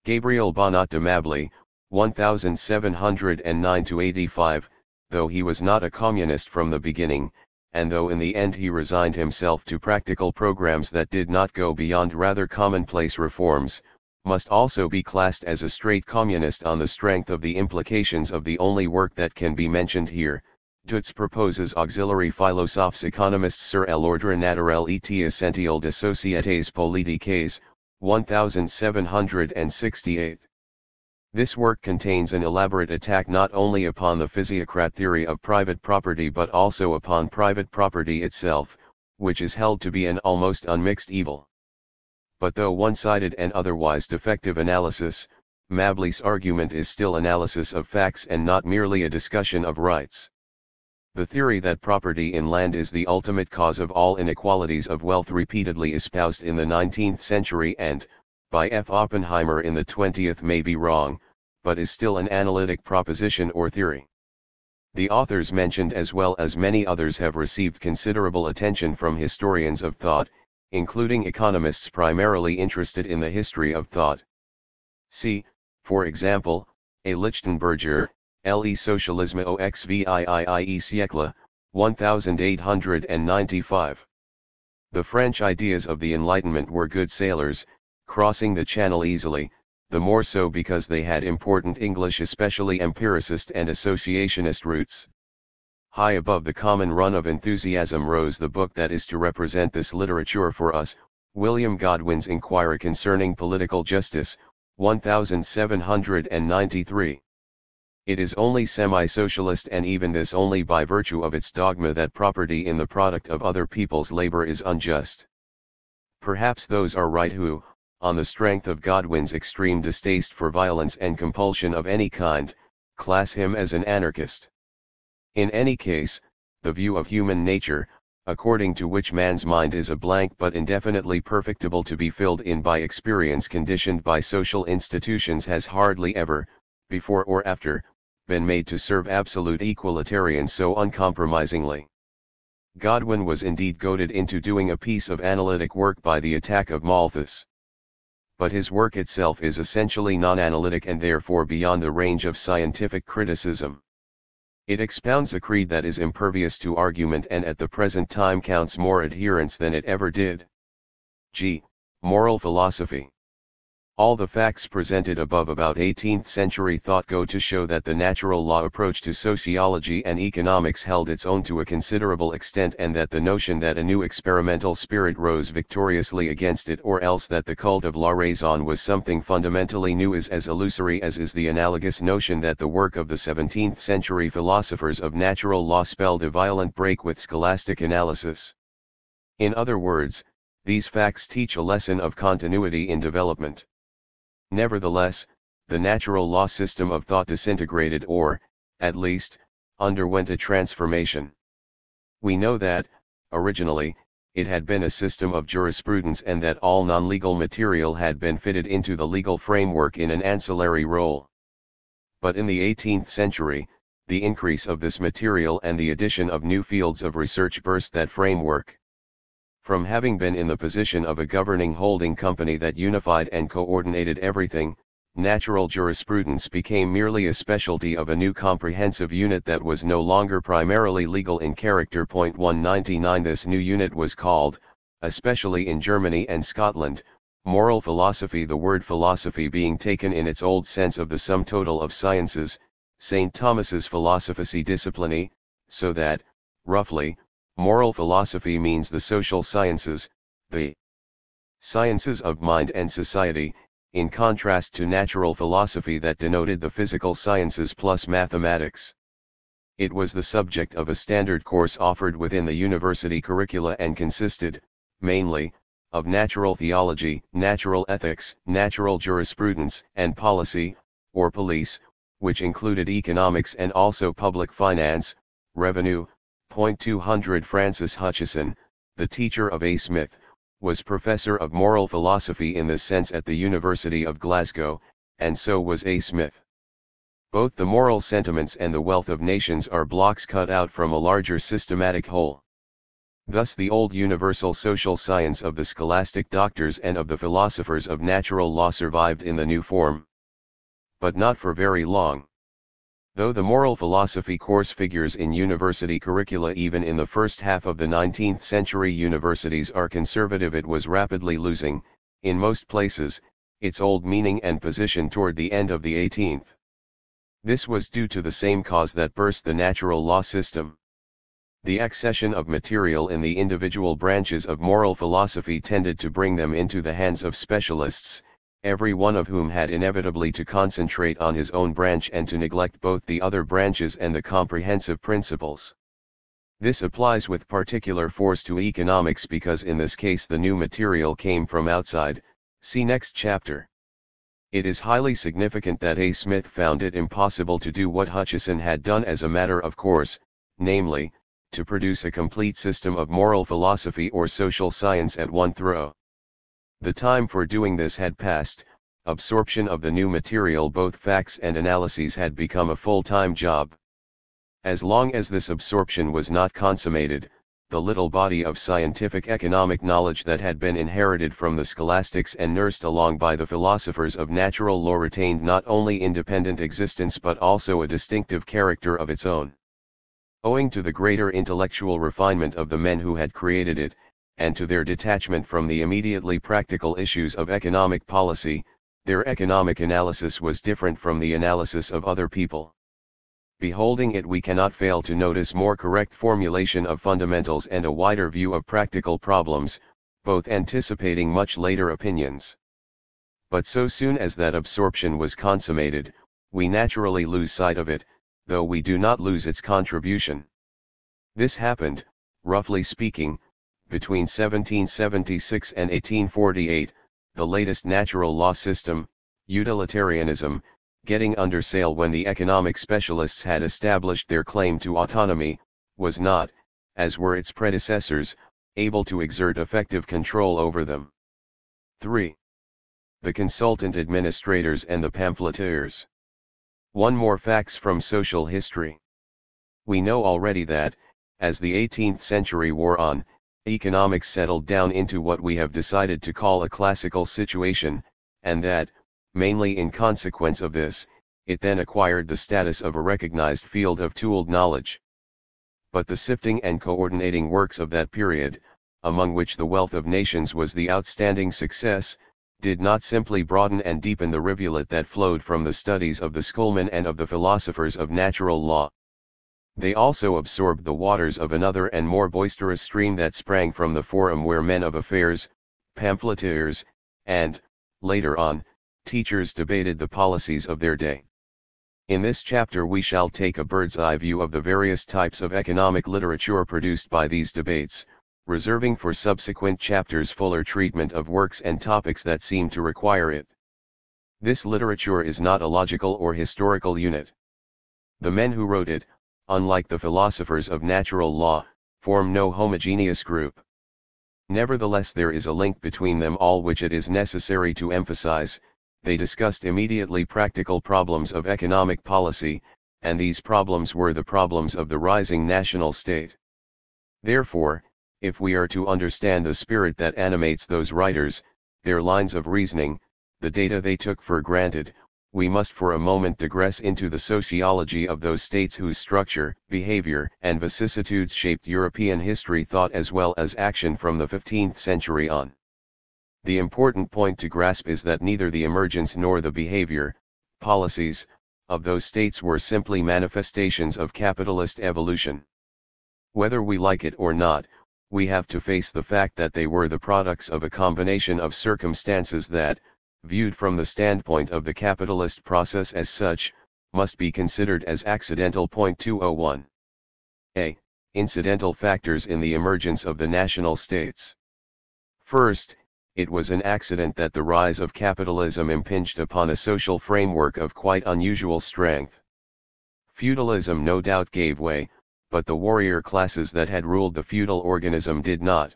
Gabriel Bonnat de Mably, 1709-85, though he was not a communist from the beginning, and though in the end he resigned himself to practical programs that did not go beyond rather commonplace reforms, must also be classed as a straight communist on the strength of the implications of the only work that can be mentioned here. Dutz proposes auxiliary philosophes économistes sur l'ordre naturel et essentiel des sociétés politiques, 1768. This work contains an elaborate attack not only upon the physiocrat theory of private property but also upon private property itself, which is held to be an almost unmixed evil. But though one-sided and otherwise defective analysis, Mably's argument is still analysis of facts and not merely a discussion of rights. The theory that property in land is the ultimate cause of all inequalities of wealth repeatedly espoused in the 19th century and, by F. Oppenheimer in the 20th may be wrong, but is still an analytic proposition or theory. The authors mentioned as well as many others have received considerable attention from historians of thought, including economists primarily interested in the history of thought. See, for example, A. Lichtenberger, Le Socialisme au XVIIe siècle, 1895. The French ideas of the Enlightenment were good sailors, crossing the Channel easily, the more so because they had important English, especially empiricist and associationist roots. High above the common run of enthusiasm rose the book that is to represent this literature for us, William Godwin's Inquiry Concerning Political Justice, 1793. It is only semi-socialist, and even this only by virtue of its dogma that property in the product of other people's labor is unjust. Perhaps those are right who, on the strength of Godwin's extreme distaste for violence and compulsion of any kind, class him as an anarchist. In any case, the view of human nature, according to which man's mind is a blank but indefinitely perfectible to be filled in by experience conditioned by social institutions, has hardly ever, before or after, been made to serve absolute equalitarians so uncompromisingly. Godwin was indeed goaded into doing a piece of analytic work by the attack of Malthus. But his work itself is essentially non-analytic and therefore beyond the range of scientific criticism. It expounds a creed that is impervious to argument and at the present time counts more adherents than it ever did. G. Moral philosophy. All the facts presented above about 18th century thought go to show that the natural law approach to sociology and economics held its own to a considerable extent, and that the notion that a new experimental spirit rose victoriously against it, or else that the cult of la raison was something fundamentally new, is as illusory as is the analogous notion that the work of the 17th century philosophers of natural law spelled a violent break with scholastic analysis. In other words, these facts teach a lesson of continuity in development. Nevertheless, the natural law system of thought disintegrated, or, at least, underwent a transformation. We know that, originally, it had been a system of jurisprudence, and that all non-legal material had been fitted into the legal framework in an ancillary role. But in the 18th century, the increase of this material and the addition of new fields of research burst that framework. From having been in the position of a governing holding company that unified and coordinated everything, natural jurisprudence became merely a specialty of a new comprehensive unit that was no longer primarily legal in character. 199 This new unit was called, especially in Germany and Scotland, moral philosophy, the word philosophy being taken in its old sense of the sum total of sciences, St. Thomas's Philosophicae Disciplinae, so that, roughly, moral philosophy means the social sciences, the sciences of mind and society, in contrast to natural philosophy that denoted the physical sciences plus mathematics. It was the subject of a standard course offered within the university curricula and consisted, mainly, of natural theology, natural ethics, natural jurisprudence, and policy, or police, which included economics and also public finance, revenue. 200 Francis Hutcheson, the teacher of A. Smith, was professor of moral philosophy in this sense at the University of Glasgow, and so was A. Smith. Both the moral sentiments and the wealth of nations are blocks cut out from a larger systematic whole. Thus the old universal social science of the scholastic doctors and of the philosophers of natural law survived in the new form. But not for very long. Though the moral philosophy course figures in university curricula even in the first half of the 19th century, universities are conservative, it was rapidly losing, in most places, its old meaning and position toward the end of the 18th. This was due to the same cause that burst the natural law system. The accession of material in the individual branches of moral philosophy tended to bring them into the hands of specialists, every one of whom had inevitably to concentrate on his own branch and to neglect both the other branches and the comprehensive principles. This applies with particular force to economics because in this case the new material came from outside, see next chapter. It is highly significant that A. Smith found it impossible to do what Hutcheson had done as a matter of course, namely, to produce a complete system of moral philosophy or social science at one throw. The time for doing this had passed. Absorption of the new material, both facts and analyses, had become a full-time job. As long as this absorption was not consummated, the little body of scientific economic knowledge that had been inherited from the scholastics and nursed along by the philosophers of natural law retained not only independent existence but also a distinctive character of its own. Owing to the greater intellectual refinement of the men who had created it, and to their detachment from the immediately practical issues of economic policy, their economic analysis was different from the analysis of other people. Beholding it, we cannot fail to notice more correct formulation of fundamentals and a wider view of practical problems, both anticipating much later opinions. But so soon as that absorption was consummated, we naturally lose sight of it, though we do not lose its contribution. This happened, roughly speaking, between 1776 and 1848, the latest natural law system, utilitarianism, getting under sail when the economic specialists had established their claim to autonomy, was not, as were its predecessors, able to exert effective control over them. 3. The consultant administrators and the pamphleteers. One more facts from social history. We know already that, as the 18th century wore on, economics settled down into what we have decided to call a classical situation, and that, mainly in consequence of this, it then acquired the status of a recognized field of tooled knowledge. But the sifting and coordinating works of that period, among which the wealth of nations was the outstanding success, did not simply broaden and deepen the rivulet that flowed from the studies of the schoolmen and of the philosophers of natural law. They also absorbed the waters of another and more boisterous stream that sprang from the forum where men of affairs, pamphleteers, and, later on, teachers debated the policies of their day. In this chapter we shall take a bird's-eye view of the various types of economic literature produced by these debates, reserving for subsequent chapters fuller treatment of works and topics that seem to require it. This literature is not a logical or historical unit. The men who wrote it, unlike the philosophers of natural law, form no homogeneous group. Nevertheless, there is a link between them all which it is necessary to emphasize. They discussed immediately practical problems of economic policy, and these problems were the problems of the rising national state. Therefore, if we are to understand the spirit that animates those writers, their lines of reasoning, the data they took for granted, we must for a moment digress into the sociology of those states whose structure, behavior, and vicissitudes shaped European history, thought as well as action from the 15th century on. The important point to grasp is that neither the emergence nor the behavior, policies, of those states were simply manifestations of capitalist evolution. Whether we like it or not, we have to face the fact that they were the products of a combination of circumstances that, viewed from the standpoint of the capitalist process as such, must be considered as accidental. 201. A. Incidental factors in the emergence of the national states. First, it was an accident that the rise of capitalism impinged upon a social framework of quite unusual strength. Feudalism no doubt gave way, but the warrior classes that had ruled the feudal organism did not.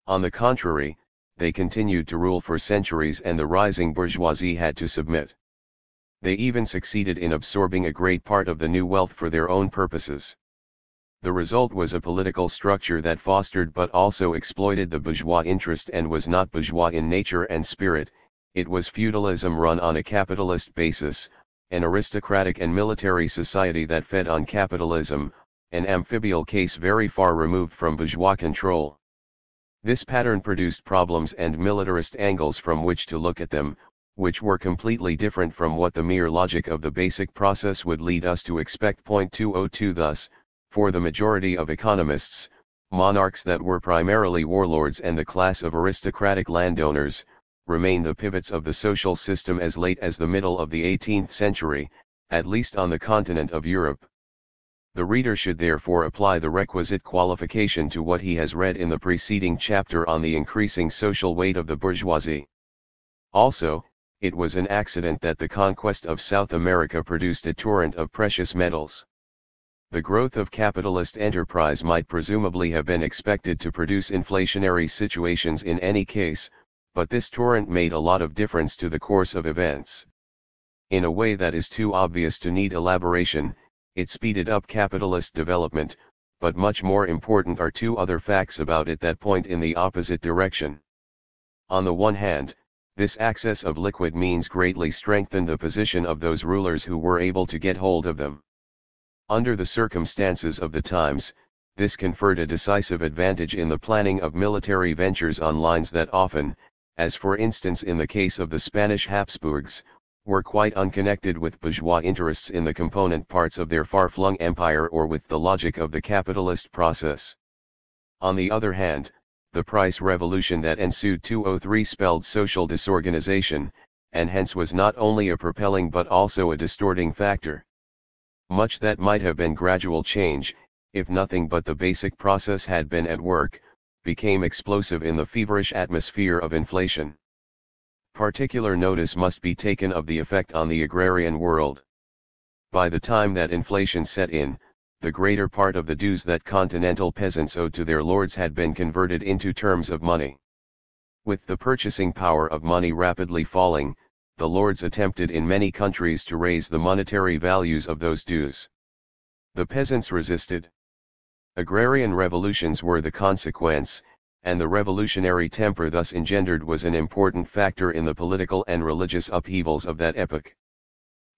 On the contrary, they continued to rule for centuries, and the rising bourgeoisie had to submit. They even succeeded in absorbing a great part of the new wealth for their own purposes. The result was a political structure that fostered but also exploited the bourgeois interest and was not bourgeois in nature and spirit. It was feudalism run on a capitalist basis, an aristocratic and military society that fed on capitalism, an amphibial case very far removed from bourgeois control. This pattern produced problems and militarist angles from which to look at them, which were completely different from what the mere logic of the basic process would lead us to expect. 202 Thus, for the majority of economists, monarchs that were primarily warlords and the class of aristocratic landowners, remained the pivots of the social system as late as the middle of the 18th century, at least on the continent of Europe. The reader should therefore apply the requisite qualification to what he has read in the preceding chapter on the increasing social weight of the bourgeoisie. Also, it was an accident that the conquest of South America produced a torrent of precious metals. The growth of capitalist enterprise might presumably have been expected to produce inflationary situations in any case, but this torrent made a lot of difference to the course of events. In a way that is too obvious to need elaboration, it speeded up capitalist development, but much more important are two other facts about it that point in the opposite direction. On the one hand, this access of liquid means greatly strengthened the position of those rulers who were able to get hold of them. Under the circumstances of the times, this conferred a decisive advantage in the planning of military ventures on lines that often, as for instance in the case of the Spanish Habsburgs, were quite unconnected with bourgeois interests in the component parts of their far-flung empire or with the logic of the capitalist process. On the other hand, the price revolution that ensued 203 spelled social disorganization, and hence was not only a propelling but also a distorting factor. Much that might have been gradual change, if nothing but the basic process had been at work, became explosive in the feverish atmosphere of inflation. Particular notice must be taken of the effect on the agrarian world. By the time that inflation set in, the greater part of the dues that continental peasants owed to their lords had been converted into terms of money. With the purchasing power of money rapidly falling, the lords attempted in many countries to raise the monetary values of those dues. The peasants resisted. Agrarian revolutions were the consequence, and the revolutionary temper thus engendered was an important factor in the political and religious upheavals of that epoch.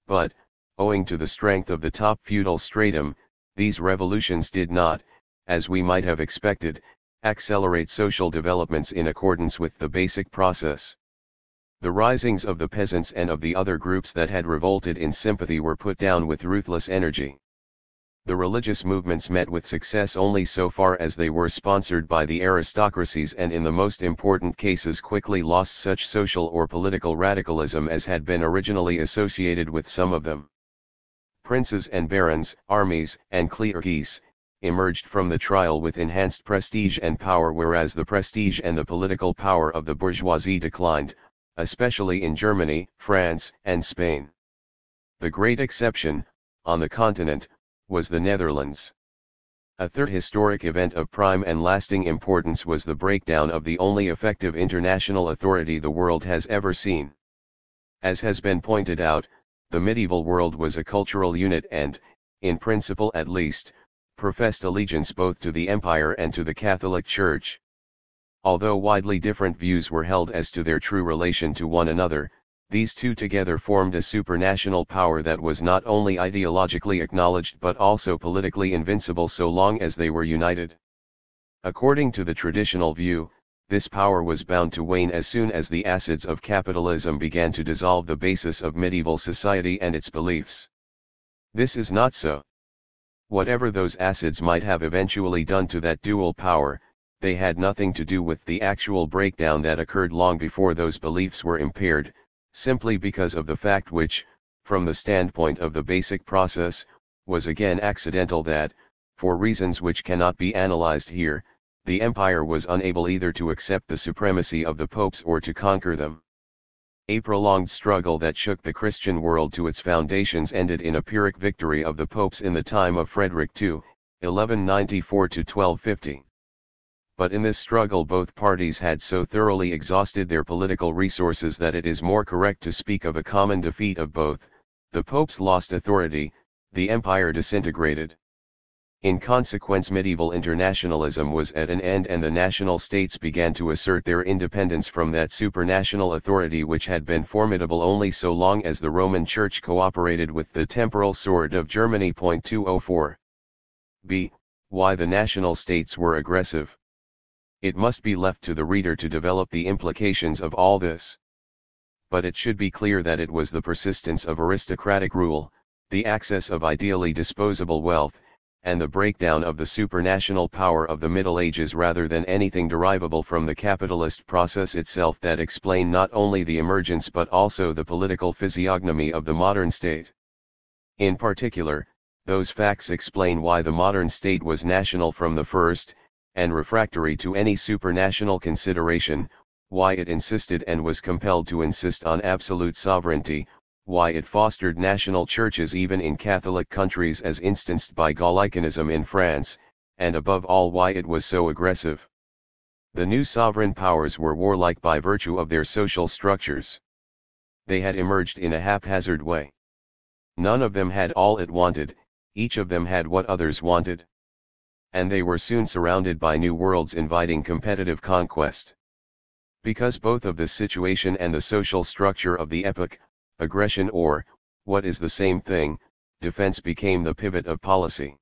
But, owing to the strength of the top feudal stratum, these revolutions did not, as we might have expected, accelerate social developments in accordance with the basic process. The risings of the peasants and of the other groups that had revolted in sympathy were put down with ruthless energy. The religious movements met with success only so far as they were sponsored by the aristocracies and in the most important cases quickly lost such social or political radicalism as had been originally associated with some of them. Princes and barons, armies, and clergies, emerged from the trial with enhanced prestige and power, whereas the prestige and the political power of the bourgeoisie declined, especially in Germany, France, and Spain. The great exception, on the continent, was the Netherlands. A third historic event of prime and lasting importance was the breakdown of the only effective international authority the world has ever seen. As has been pointed out, the medieval world was a cultural unit and, in principle at least, professed allegiance both to the empire and to the Catholic Church. Although widely different views were held as to their true relation to one another, these two together formed a supranational power that was not only ideologically acknowledged but also politically invincible so long as they were united. According to the traditional view, this power was bound to wane as soon as the acids of capitalism began to dissolve the basis of medieval society and its beliefs. This is not so. Whatever those acids might have eventually done to that dual power, they had nothing to do with the actual breakdown that occurred long before those beliefs were impaired, simply because of the fact which, from the standpoint of the basic process, was again accidental that, for reasons which cannot be analyzed here, the empire was unable either to accept the supremacy of the popes or to conquer them. A prolonged struggle that shook the Christian world to its foundations ended in a Pyrrhic victory of the popes in the time of Frederick II, 1194–1250. But in this struggle both parties had so thoroughly exhausted their political resources that it is more correct to speak of a common defeat of both. The popes lost authority, the empire disintegrated. In consequence, medieval internationalism was at an end and the national states began to assert their independence from that supranational authority which had been formidable only so long as the Roman Church cooperated with the temporal sword of Germany. 204. b. Why the national states were aggressive. It must be left to the reader to develop the implications of all this. But it should be clear that it was the persistence of aristocratic rule, the access of ideally disposable wealth, and the breakdown of the supranational power of the Middle Ages rather than anything derivable from the capitalist process itself that explain not only the emergence but also the political physiognomy of the modern state. In particular, those facts explain why the modern state was national from the first, and refractory to any supranational consideration, why it insisted and was compelled to insist on absolute sovereignty, why it fostered national churches even in Catholic countries as instanced by Gallicanism in France, and above all why it was so aggressive. The new sovereign powers were warlike by virtue of their social structures. They had emerged in a haphazard way. None of them had all it wanted, each of them had what others wanted. And they were soon surrounded by new worlds inviting competitive conquest. Because both of the situation and the social structure of the epoch, aggression or, what is the same thing, defense became the pivot of policy.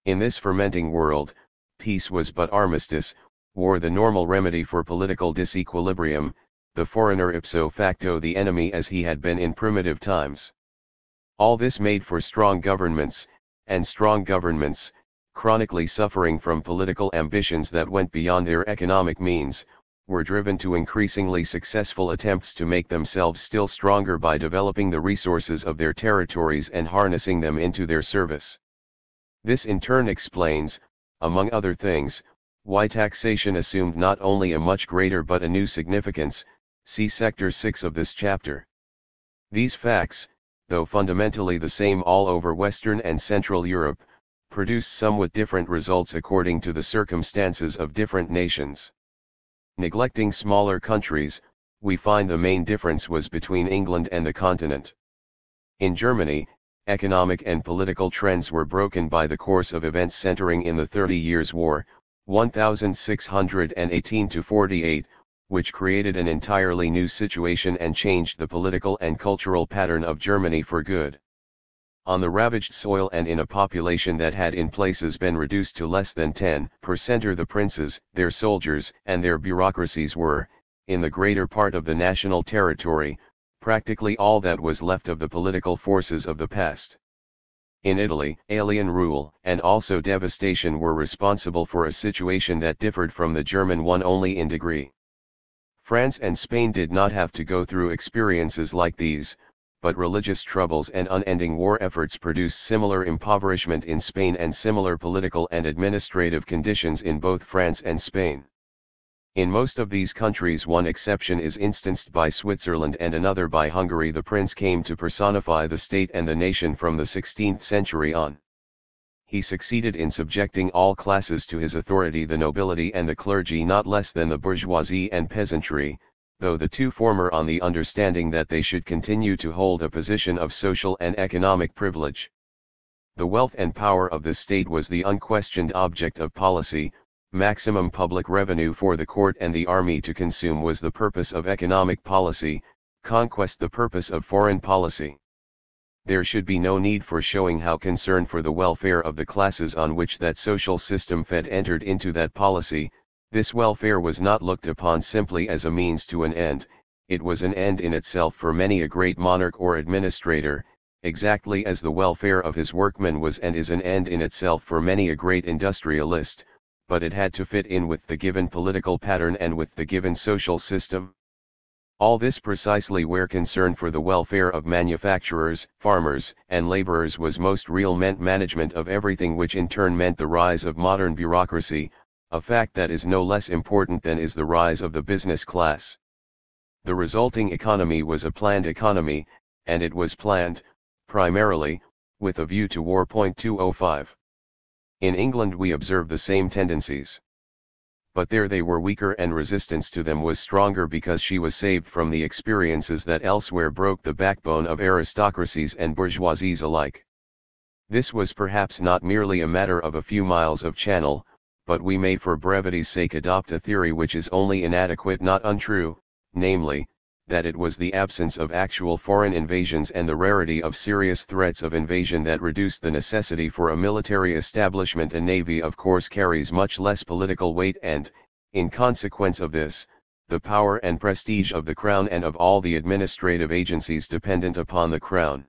In this fermenting world, peace was but armistice, war the normal remedy for political disequilibrium, the foreigner ipso facto the enemy as he had been in primitive times. All this made for strong governments, and strong governments, chronically suffering from political ambitions that went beyond their economic means, were driven to increasingly successful attempts to make themselves still stronger by developing the resources of their territories and harnessing them into their service. This in turn explains, among other things, why taxation assumed not only a much greater but a new significance, see Sector 6 of this chapter. These facts, though fundamentally the same all over Western and Central Europe, produced somewhat different results according to the circumstances of different nations. Neglecting smaller countries, we find the main difference was between England and the continent. In Germany, economic and political trends were broken by the course of events centering in the 30 Years' War, 1618-48, which created an entirely new situation and changed the political and cultural pattern of Germany for good. On the ravaged soil and in a population that had in places been reduced to less than 10%, the princes, their soldiers, and their bureaucracies were, in the greater part of the national territory, practically all that was left of the political forces of the past. In Italy, alien rule and also devastation were responsible for a situation that differed from the German one only in degree. France and Spain did not have to go through experiences like these, but religious troubles and unending war efforts produced similar impoverishment in Spain and similar political and administrative conditions in both France and Spain. In most of these countries, one exception is instanced by Switzerland and another by Hungary. The prince came to personify the state and the nation from the 16th century on. He succeeded in subjecting all classes to his authority, the nobility and the clergy not less than the bourgeoisie and peasantry, though the two former on the understanding that they should continue to hold a position of social and economic privilege. The wealth and power of the state was the unquestioned object of policy. Maximum public revenue for the court and the army to consume was the purpose of economic policy, conquest the purpose of foreign policy. There should be no need for showing how concern for the welfare of the classes on which that social system fed entered into that policy. This welfare was not looked upon simply as a means to an end, it was an end in itself for many a great monarch or administrator, exactly as the welfare of his workmen was and is an end in itself for many a great industrialist, but it had to fit in with the given political pattern and with the given social system. All this precisely where concern for the welfare of manufacturers, farmers, and laborers was most real meant management of everything, which in turn meant the rise of modern bureaucracy, a fact that is no less important than is the rise of the business class. The resulting economy was a planned economy, and it was planned, primarily, with a view to war. 205. In England we observe the same tendencies. But there they were weaker and resistance to them was stronger because she was saved from the experiences that elsewhere broke the backbone of aristocracies and bourgeoisies alike. This was perhaps not merely a matter of a few miles of channel, but we may for brevity's sake adopt a theory which is only inadequate not untrue, namely, that it was the absence of actual foreign invasions and the rarity of serious threats of invasion that reduced the necessity for a military establishment. A navy of course carries much less political weight and, in consequence of this, the power and prestige of the crown and of all the administrative agencies dependent upon the crown.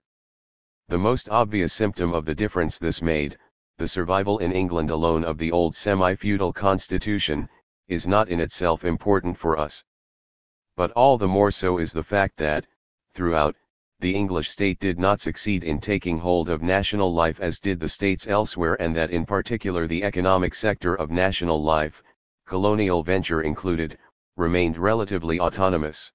The most obvious symptom of the difference this made, the survival in England alone of the old semi-feudal constitution, is not in itself important for us. But all the more so is the fact that, throughout, the English state did not succeed in taking hold of national life as did the states elsewhere, and that in particular the economic sector of national life, colonial venture included, remained relatively autonomous.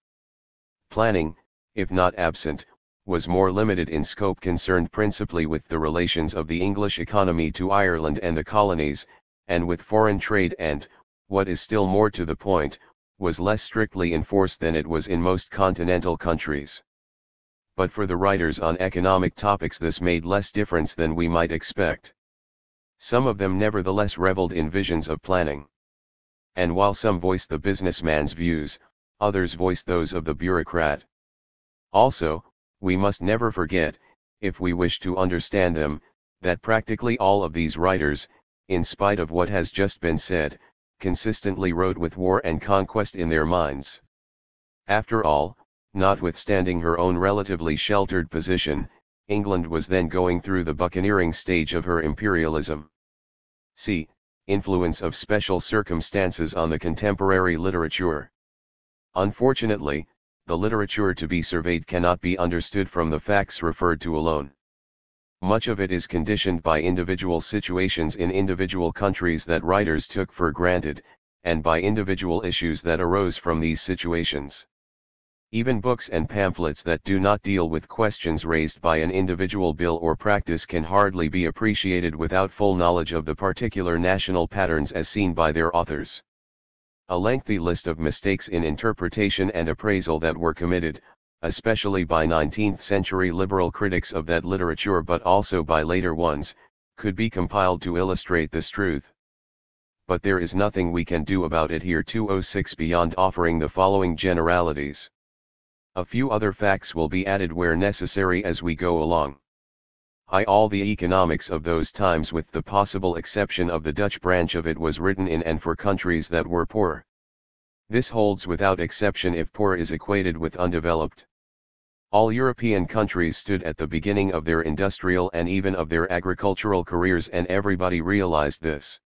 Planning, if not absent, was more limited in scope, concerned principally with the relations of the English economy to Ireland and the colonies, and with foreign trade and, what is still more to the point, was less strictly enforced than it was in most continental countries. But for the writers on economic topics this made less difference than we might expect. Some of them nevertheless reveled in visions of planning. And while some voiced the businessman's views, others voiced those of the bureaucrat. Also, we must never forget, if we wish to understand them, that practically all of these writers, in spite of what has just been said, consistently wrote with war and conquest in their minds. After all, notwithstanding her own relatively sheltered position, England was then going through the buccaneering stage of her imperialism. See, influence of special circumstances on the contemporary literature. Unfortunately, the literature to be surveyed cannot be understood from the facts referred to alone. Much of it is conditioned by individual situations in individual countries that writers took for granted, and by individual issues that arose from these situations. Even books and pamphlets that do not deal with questions raised by an individual bill or practice can hardly be appreciated without full knowledge of the particular national patterns as seen by their authors. A lengthy list of mistakes in interpretation and appraisal that were committed, especially by 19th-century liberal critics of that literature but also by later ones, could be compiled to illustrate this truth. But there is nothing we can do about it here 206 beyond offering the following generalities. A few other facts will be added where necessary as we go along. All the economics of those times with the possible exception of the Dutch branch of it was written in and for countries that were poor. This holds without exception if poor is equated with undeveloped. All European countries stood at the beginning of their industrial and even of their agricultural careers and everybody realized this.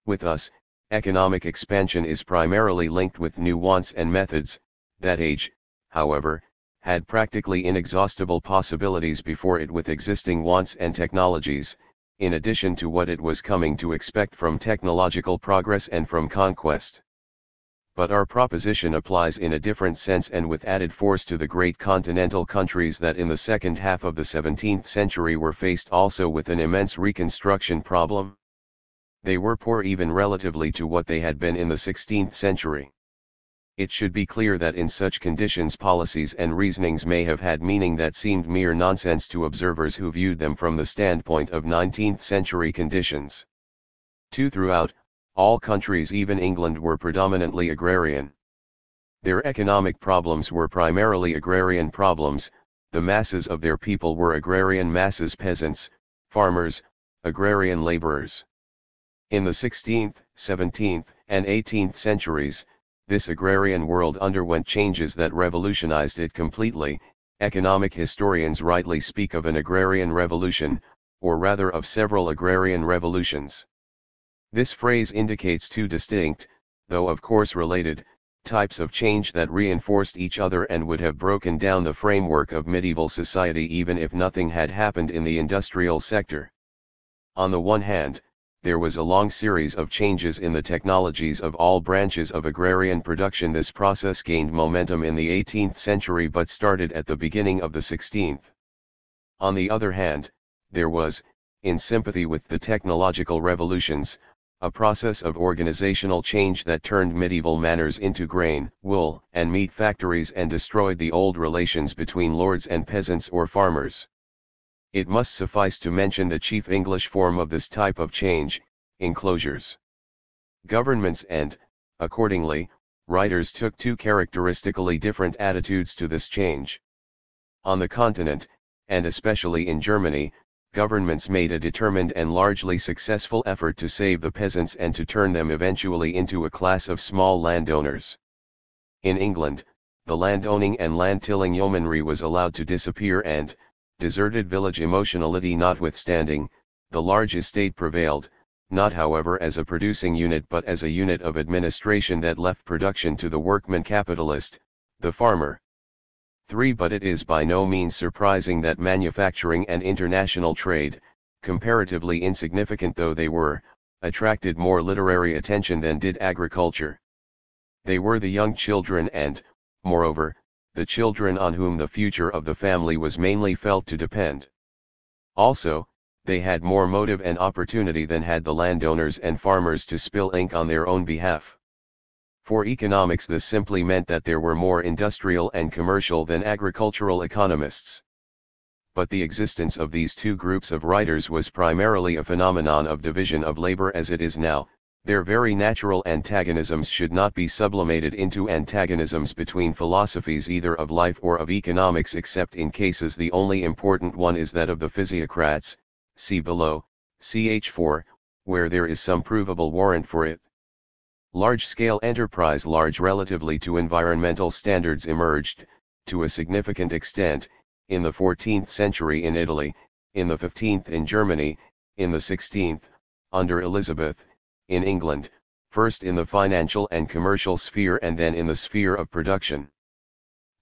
With us, economic expansion is primarily linked with new wants and methods. That age, however, had practically inexhaustible possibilities before it with existing wants and technologies, in addition to what it was coming to expect from technological progress and from conquest. But our proposition applies in a different sense and with added force to the great continental countries that in the second half of the 17th century were faced also with an immense reconstruction problem. They were poor even relatively to what they had been in the 16th century. It should be clear that in such conditions policies and reasonings may have had meaning that seemed mere nonsense to observers who viewed them from the standpoint of 19th century conditions. Throughout, all countries even England were predominantly agrarian. Their economic problems were primarily agrarian problems, the masses of their people were agrarian masses peasants, farmers, agrarian laborers. In the 16th, 17th, and 18th centuries, this agrarian world underwent changes that revolutionized it completely. Economic historians rightly speak of an agrarian revolution, or rather of several agrarian revolutions. This phrase indicates two distinct, though of course related, types of change that reinforced each other and would have broken down the framework of medieval society even if nothing had happened in the industrial sector. On the one hand, there was a long series of changes in the technologies of all branches of agrarian production. This process gained momentum in the 18th century but started at the beginning of the 16th. On the other hand, there was, in sympathy with the technological revolutions, a process of organizational change that turned medieval manners into grain, wool, and meat factories and destroyed the old relations between lords and peasants or farmers. It must suffice to mention the chief English form of this type of change, enclosures. Governments and, accordingly, writers took two characteristically different attitudes to this change. On the continent, and especially in Germany, governments made a determined and largely successful effort to save the peasants and to turn them eventually into a class of small landowners. In England, the landowning and land-tilling yeomanry was allowed to disappear and, deserted village emotionality notwithstanding, the large estate prevailed, not however as a producing unit but as a unit of administration that left production to the workman capitalist, the farmer. 3. But it is by no means surprising that manufacturing and international trade, comparatively insignificant though they were, attracted more literary attention than did agriculture. They were the young children and, moreover, the children on whom the future of the family was mainly felt to depend. Also, they had more motive and opportunity than had the landowners and farmers to spill ink on their own behalf. For economics, this simply meant that there were more industrial and commercial than agricultural economists. But the existence of these two groups of writers was primarily a phenomenon of division of labor as it is now. Their very natural antagonisms should not be sublimated into antagonisms between philosophies either of life or of economics, except in cases the only important one is that of the physiocrats, see below, ch 4, where there is some provable warrant for it. Large-scale enterprise, large relatively to environmental standards, emerged, to a significant extent, in the 14th century in Italy, in the 15th in Germany, in the 16th, under Elizabeth, in England, first in the financial and commercial sphere and then in the sphere of production.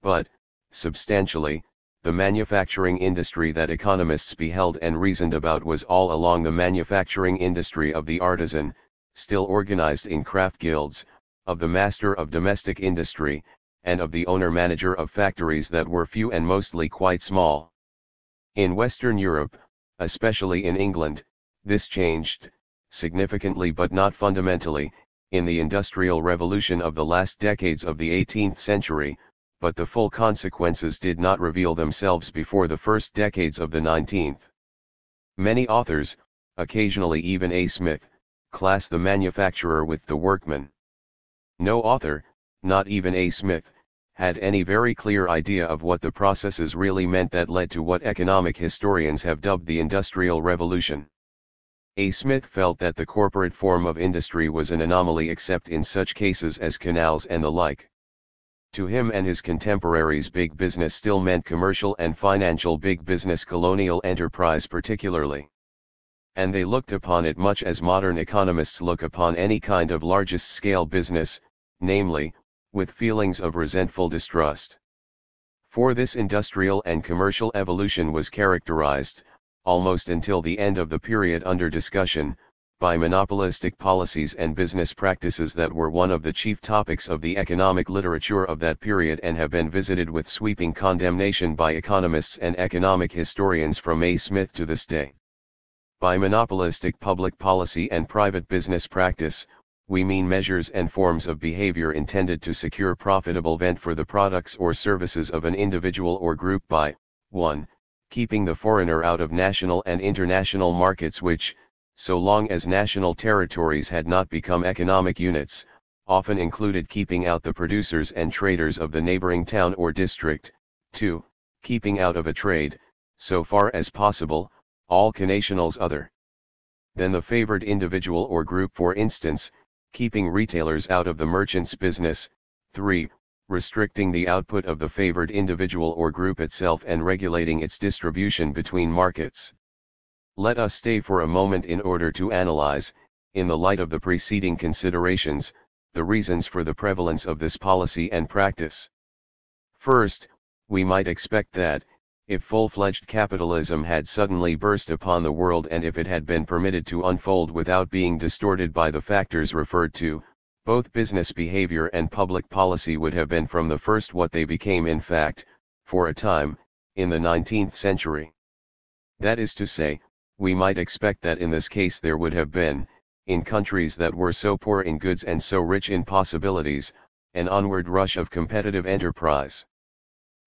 But, substantially, the manufacturing industry that economists beheld and reasoned about was all along the manufacturing industry of the artisan, still organized in craft guilds, of the master of domestic industry, and of the owner-manager of factories that were few and mostly quite small. In Western Europe, especially in England, this changed, significantly but not fundamentally, in the Industrial Revolution of the last decades of the 18th century, but the full consequences did not reveal themselves before the first decades of the 19th. Many authors, occasionally even A. Smith, class the manufacturer with the workman. No author, not even A. Smith, had any very clear idea of what the processes really meant that led to what economic historians have dubbed the Industrial Revolution. A. Smith felt that the corporate form of industry was an anomaly except in such cases as canals and the like. To him and his contemporaries, big business still meant commercial and financial big business, colonial enterprise particularly. And they looked upon it much as modern economists look upon any kind of largest-scale business, namely, with feelings of resentful distrust. For this industrial and commercial evolution was characterized, almost until the end of the period under discussion, by monopolistic policies and business practices that were one of the chief topics of the economic literature of that period and have been visited with sweeping condemnation by economists and economic historians from A. Smith to this day. By monopolistic public policy and private business practice, we mean measures and forms of behavior intended to secure profitable vent for the products or services of an individual or group by 1. Keeping the foreigner out of national and international markets which, so long as national territories had not become economic units, often included keeping out the producers and traders of the neighboring town or district. 2. Keeping out of a trade, so far as possible, all connationals other than the favored individual or group, for instance, keeping retailers out of the merchant's business. 3. Restricting the output of the favored individual or group itself and regulating its distribution between markets. Let us stay for a moment in order to analyze, in the light of the preceding considerations, the reasons for the prevalence of this policy and practice. First, we might expect that, if full-fledged capitalism had suddenly burst upon the world and if it had been permitted to unfold without being distorted by the factors referred to, both business behavior and public policy would have been from the first what they became in fact, for a time, in the 19th century. That is to say, we might expect that in this case there would have been, in countries that were so poor in goods and so rich in possibilities, an onward rush of competitive enterprise.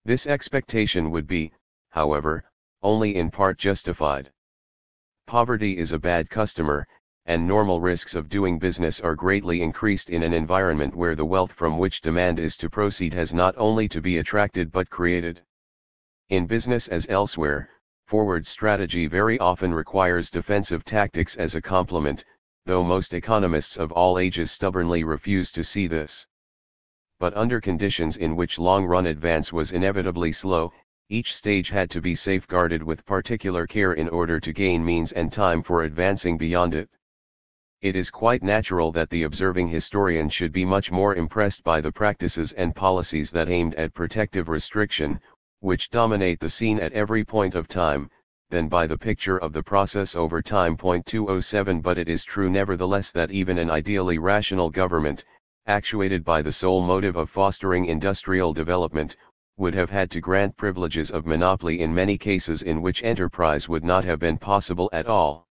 This expectation would be, however, only in part justified. Poverty is a bad customer, and normal risks of doing business are greatly increased in an environment where the wealth from which demand is to proceed has not only to be attracted but created. In business as elsewhere, forward strategy very often requires defensive tactics as a complement, though most economists of all ages stubbornly refuse to see this. But under conditions in which long-run advance was inevitably slow, each stage had to be safeguarded with particular care in order to gain means and time for advancing beyond it. It is quite natural that the observing historian should be much more impressed by the practices and policies that aimed at protective restriction, which dominate the scene at every point of time, than by the picture of the process over time. 207 But it is true nevertheless that even an ideally rational government, actuated by the sole motive of fostering industrial development, would have had to grant privileges of monopoly in many cases in which enterprise would not have been possible at all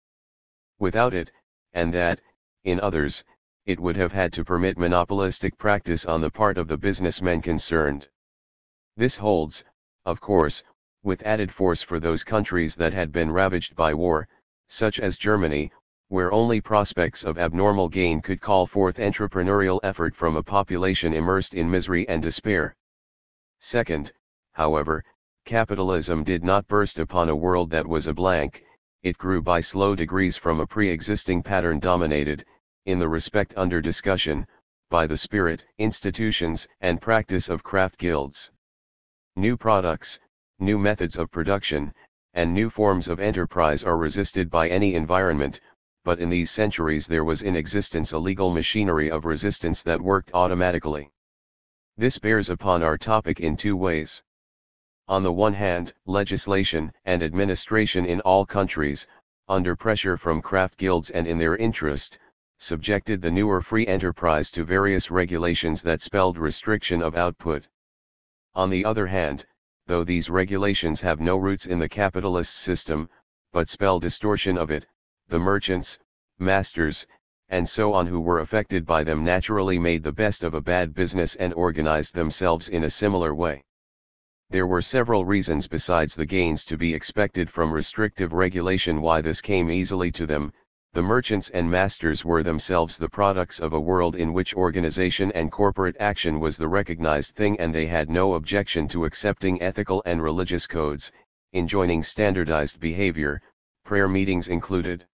without it, and that, in others, it would have had to permit monopolistic practice on the part of the businessmen concerned. This holds, of course, with added force for those countries that had been ravaged by war, such as Germany, where only prospects of abnormal gain could call forth entrepreneurial effort from a population immersed in misery and despair. Second, however, capitalism did not burst upon a world that was a blank, it grew by slow degrees from a pre-existing pattern dominated, in the respect under discussion, by the spirit, institutions, and practice of craft guilds. New products, new methods of production, and new forms of enterprise are resisted by any environment, but in these centuries there was in existence a legal machinery of resistance that worked automatically. This bears upon our topic in two ways. On the one hand, legislation and administration in all countries, under pressure from craft guilds and in their interest, subjected the newer free enterprise to various regulations that spelled restriction of output. On the other hand, though these regulations have no roots in the capitalist system, but spell distortion of it, the merchants, masters, and so on who were affected by them naturally made the best of a bad business and organized themselves in a similar way. There were several reasons besides the gains to be expected from restrictive regulation why this came easily to them. The merchants and masters were themselves the products of a world in which organization and corporate action was the recognized thing, and they had no objection to accepting ethical and religious codes, enjoining standardized behavior, prayer meetings included.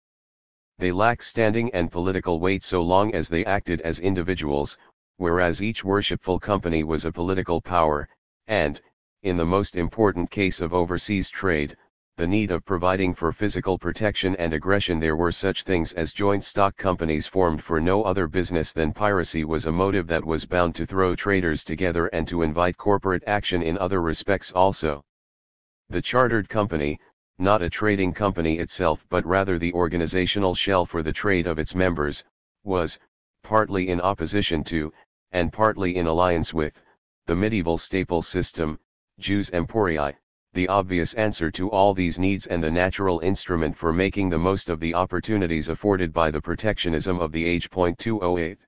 They lacked standing and political weight so long as they acted as individuals, whereas each worshipful company was a political power, and, in the most important case of overseas trade, the need of providing for physical protection and aggression, there were such things as joint stock companies formed for no other business than piracy was a motive that was bound to throw traders together and to invite corporate action in other respects also. The chartered company, not a trading company itself but rather the organizational shell for the trade of its members, was, partly in opposition to, and partly in alliance with, the medieval staple system, jus emporii, the obvious answer to all these needs and the natural instrument for making the most of the opportunities afforded by the protectionism of the age. 208.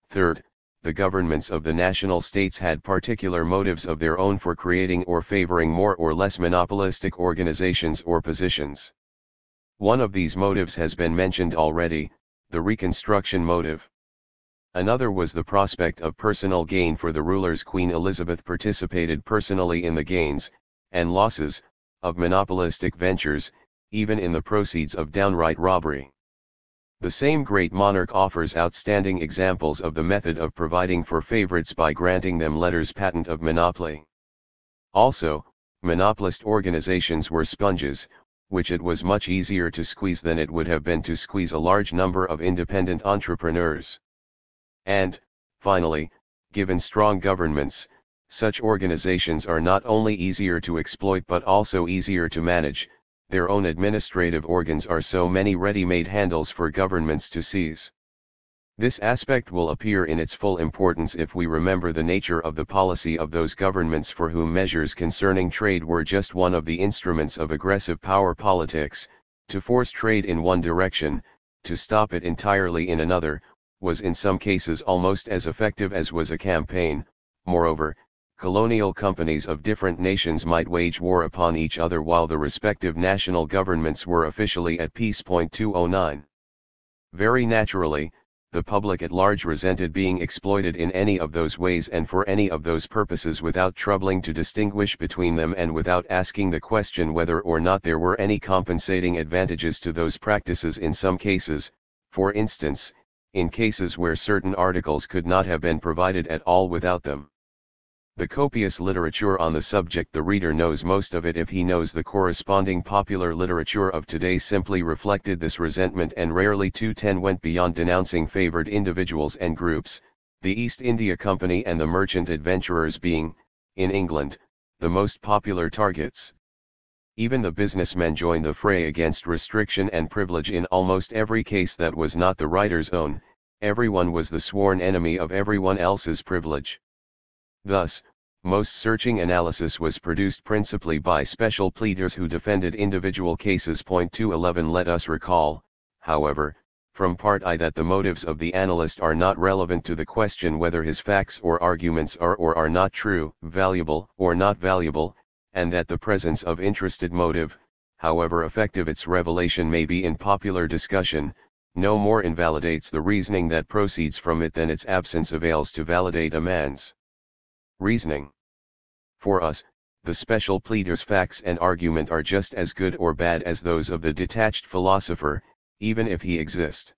Third, the governments of the national states had particular motives of their own for creating or favoring more or less monopolistic organizations or positions. One of these motives has been mentioned already, the Reconstruction motive. Another was the prospect of personal gain for the rulers. Queen Elizabeth participated personally in the gains, and losses, of monopolistic ventures, even in the proceeds of downright robbery. The same great monarch offers outstanding examples of the method of providing for favorites by granting them letters patent of monopoly. Also, monopolist organizations were sponges, which it was much easier to squeeze than it would have been to squeeze a large number of independent entrepreneurs. And, finally, given strong governments, such organizations are not only easier to exploit but also easier to manage. Their own administrative organs are so many ready-made handles for governments to seize. This aspect will appear in its full importance if we remember the nature of the policy of those governments for whom measures concerning trade were just one of the instruments of aggressive power politics. To force trade in one direction, to stop it entirely in another, was in some cases almost as effective as was a campaign. Moreover, colonial companies of different nations might wage war upon each other while the respective national governments were officially at peace. 209. Very naturally, the public at large resented being exploited in any of those ways and for any of those purposes without troubling to distinguish between them and without asking the question whether or not there were any compensating advantages to those practices in some cases, for instance, in cases where certain articles could not have been provided at all without them. The copious literature on the subject, the reader knows most of it if he knows the corresponding popular literature of today, simply reflected this resentment and rarely 210 went beyond denouncing favored individuals and groups, the East India Company and the merchant adventurers being, in England, the most popular targets. Even the businessmen joined the fray against restriction and privilege in almost every case that was not the writer's own. Everyone was the sworn enemy of everyone else's privilege. Thus, Most searching analysis was produced principally by special pleaders who defended individual cases. 211 Let us recall, however, from Part I that the motives of the analyst are not relevant to the question whether his facts or arguments are or are not true, valuable or not valuable, and that the presence of interested motive, however effective its revelation may be in popular discussion, no more invalidates the reasoning that proceeds from it than its absence avails to validate a man's reasoning. For us, the special pleader's facts and argument are just as good or bad as those of the detached philosopher, even if he exist.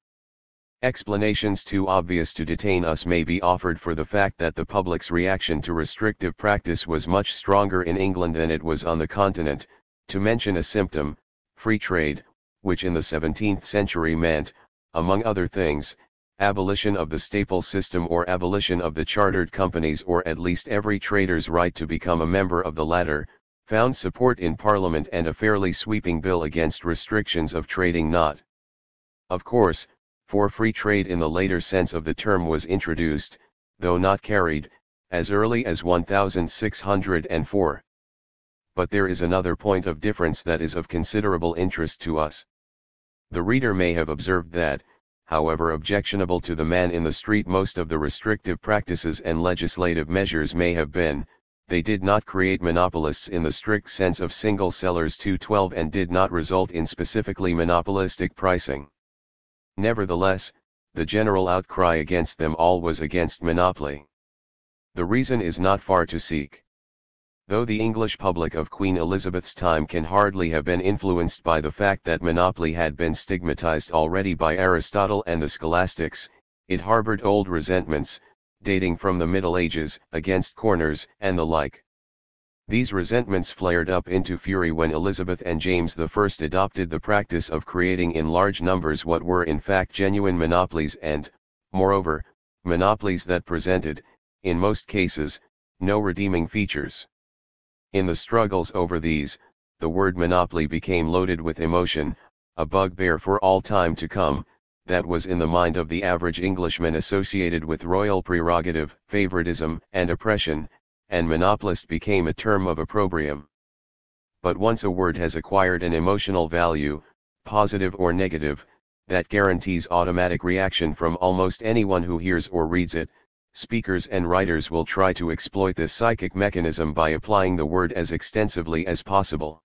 Explanations too obvious to detain us may be offered for the fact that the public's reaction to restrictive practice was much stronger in England than it was on the continent, to mention a symptom, free trade, which in the 17th century meant, among other things, abolition of the staple system or abolition of the chartered companies or at least every trader's right to become a member of the latter, found support in Parliament and a fairly sweeping bill against restrictions of trading not. Of course, for free trade in the later sense of the term was introduced, though not carried, as early as 1604. But there is another point of difference that is of considerable interest to us. The reader may have observed that, however objectionable to the man in the street most of the restrictive practices and legislative measures may have been, they did not create monopolists in the strict sense of single sellers. 212 and did not result in specifically monopolistic pricing. Nevertheless, the general outcry against them all was against monopoly. The reason is not far to seek. Though the English public of Queen Elizabeth's time can hardly have been influenced by the fact that monopoly had been stigmatized already by Aristotle and the scholastics, it harbored old resentments, dating from the Middle Ages, against corners and the like. These resentments flared up into fury when Elizabeth and James I adopted the practice of creating in large numbers what were in fact genuine monopolies and, moreover, monopolies that presented, in most cases, no redeeming features. In the struggles over these, the word monopoly became loaded with emotion, a bugbear for all time to come, that was in the mind of the average Englishman associated with royal prerogative, favoritism, and oppression, and monopolist became a term of opprobrium. But once a word has acquired an emotional value, positive or negative, that guarantees automatic reaction from almost anyone who hears or reads it. Speakers and writers will try to exploit this psychic mechanism by applying the word as extensively as possible.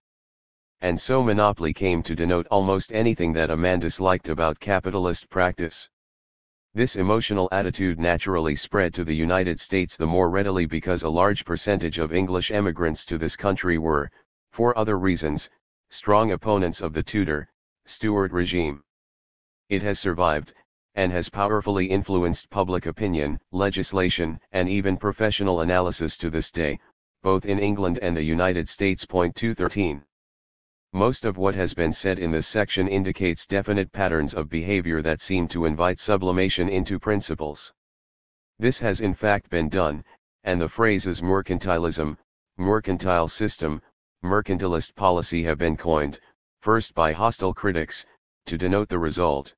And so monopoly came to denote almost anything that a man disliked about capitalist practice. This emotional attitude naturally spread to the United States the more readily because a large percentage of English emigrants to this country were, for other reasons, strong opponents of the Tudor, Stuart regime. It has survived, and has powerfully influenced public opinion, legislation, and even professional analysis to this day, both in England and the United States. 213. Most of what has been said in this section indicates definite patterns of behavior that seem to invite sublimation into principles. This has in fact been done, and the phrases mercantilism, mercantile system, mercantilist policy have been coined, first by hostile critics, to denote the result.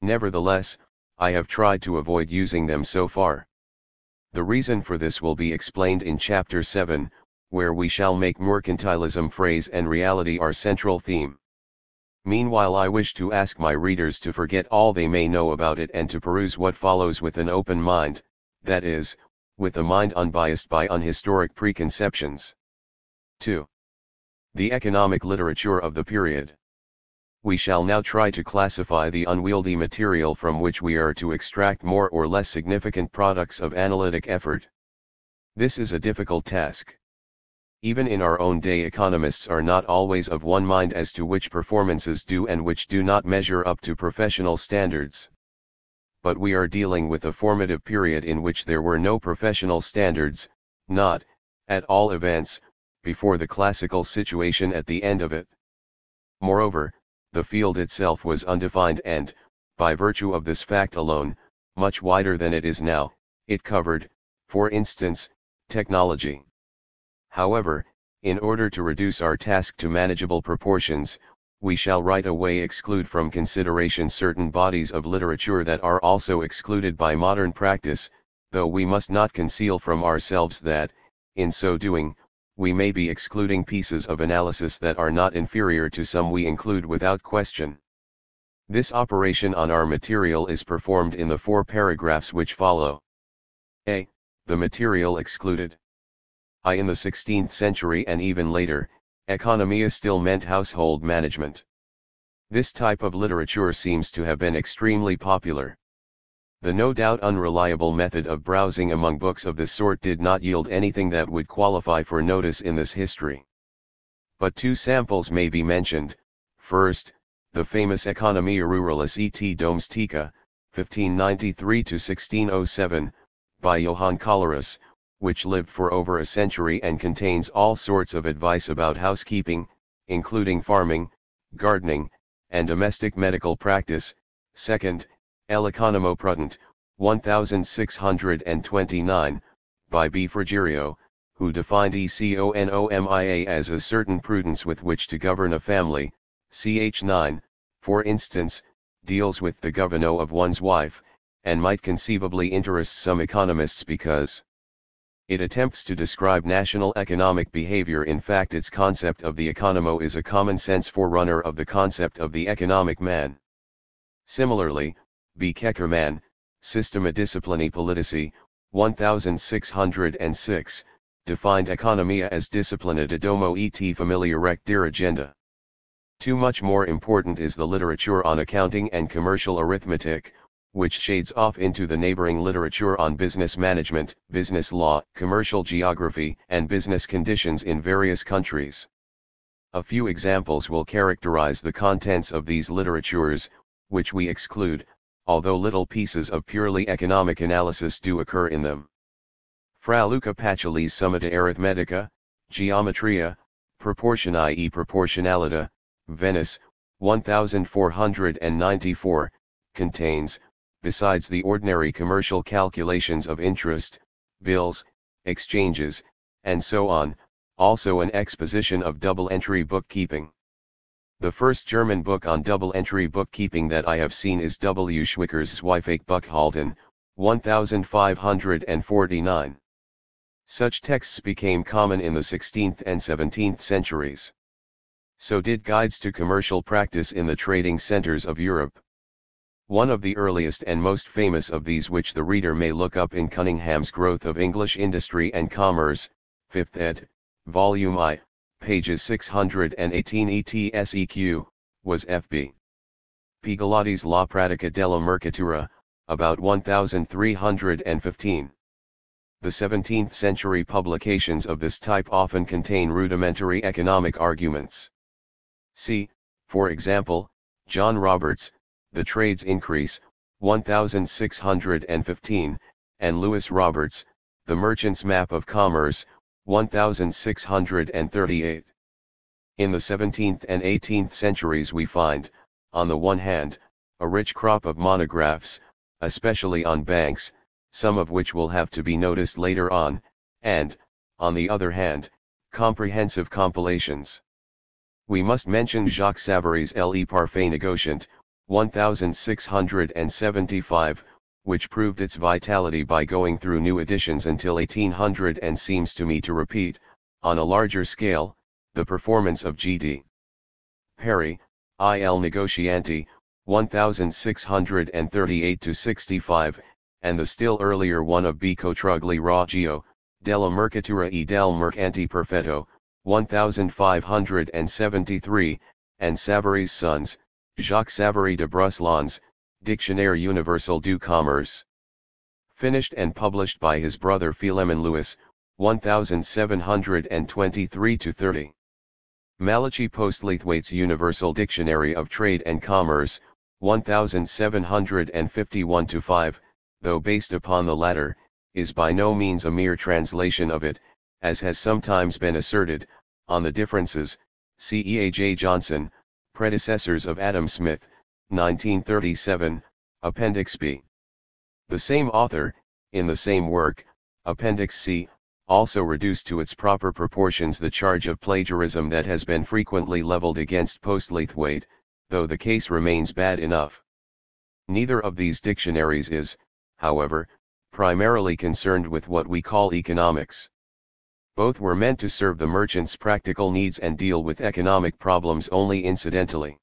Nevertheless, I have tried to avoid using them so far. The reason for this will be explained in Chapter 7, where we shall make mercantilism phrase and reality our central theme. Meanwhile, I wish to ask my readers to forget all they may know about it and to peruse what follows with an open mind, that is, with a mind unbiased by unhistoric preconceptions. 2. The economic literature of the period. We shall now try to classify the unwieldy material from which we are to extract more or less significant products of analytic effort. This is a difficult task. Even in our own day, economists are not always of one mind as to which performances do and which do not measure up to professional standards. But we are dealing with a formative period in which there were no professional standards, not, at all events, before the classical situation at the end of it. Moreover, the field itself was undefined and, by virtue of this fact alone, much wider than it is now. It covered, for instance, technology. However, in order to reduce our task to manageable proportions, we shall right away exclude from consideration certain bodies of literature that are also excluded by modern practice, though we must not conceal from ourselves that, In so doing, we may be excluding pieces of analysis that are not inferior to some we include without question. This operation on our material is performed in the 4 paragraphs which follow. A. The material excluded. In the 16th century and even later, economia still meant household management. This type of literature seems to have been extremely popular. The no doubt unreliable method of browsing among books of this sort did not yield anything that would qualify for notice in this history. But 2 samples may be mentioned. First, the famous Economia Ruralis et Domestica, 1593-1607, by Johann Collerus, which lived for over a century and contains all sorts of advice about housekeeping, including farming, gardening, and domestic medical practice. Second, El Economo Prudent, 1629, by B. Frigerio, who defined economia as a certain prudence with which to govern a family. Ch. 9, for instance, deals with the governo of one's wife, and might conceivably interest some economists because it attempts to describe national economic behavior. In fact, its concept of the economo is a common-sense forerunner of the concept of the economic man. Similarly, B. Keckerman, Systema Disciplini Politici, 1606, defined economia as disciplina de domo et familia rect dirigenda. Too much more important is the literature on accounting and commercial arithmetic, which shades off into the neighboring literature on business management, business law, commercial geography, and business conditions in various countries. A few examples will characterize the contents of these literatures, which we exclude, although little pieces of purely economic analysis do occur in them. Fra Luca Pacioli's Summa de Arithmetica, Geometria, Proportionae Proportionalita, Venice, 1494, contains, besides the ordinary commercial calculations of interest, bills, exchanges, and so on, also an exposition of double-entry bookkeeping. The first German book on double-entry bookkeeping that I have seen is W. Schwicker's Zweifach Buchhalten, 1549. Such texts became common in the 16th and 17th centuries. So did guides to commercial practice in the trading centers of Europe. One of the earliest and most famous of these, which the reader may look up in Cunningham's Growth of English Industry and Commerce, 5th ed., Volume I, pages 618 ETSEQ, was F.B. Pigalotti's La Pratica della Mercatura, about 1315. The 17th century publications of this type often contain rudimentary economic arguments. See, for example, John Roberts, The Trade's Increase, 1615, and Lewis Roberts, The Merchant's Map of Commerce, 1638. In the 17th and 18th centuries we find, on the one hand, a rich crop of monographs, especially on banks, some of which will have to be noticed later on, and, on the other hand, comprehensive compilations. We must mention Jacques Savary's Le Parfait Négociant, 1675, which proved its vitality by going through new editions until 1800 and seems to me to repeat, on a larger scale, the performance of G.D. Perry, Il Negoziante, 1638-65, and the still earlier one of B. Cotrugli Raggio, Della Mercatura e del Mercante Perfetto, 1573, and Savary's sons, Jacques Savary de Brusselon's, Dictionnaire universel du commerce. Finished and published by his brother Philemon Lewis, 1723-30. Malachi Postleithwaite's Universal Dictionary of Trade and Commerce, 1751-5, though based upon the latter, is by no means a mere translation of it, as has sometimes been asserted, on the differences. See E. A. J. Johnson, Predecessors of Adam Smith, 1937, Appendix B. The same author, in the same work, Appendix C, also reduced to its proper proportions the charge of plagiarism that has been frequently leveled against Postleithwaite, though the case remains bad enough. Neither of these dictionaries is, however, primarily concerned with what we call economics. Both were meant to serve the merchant's practical needs and deal with economic problems only incidentally.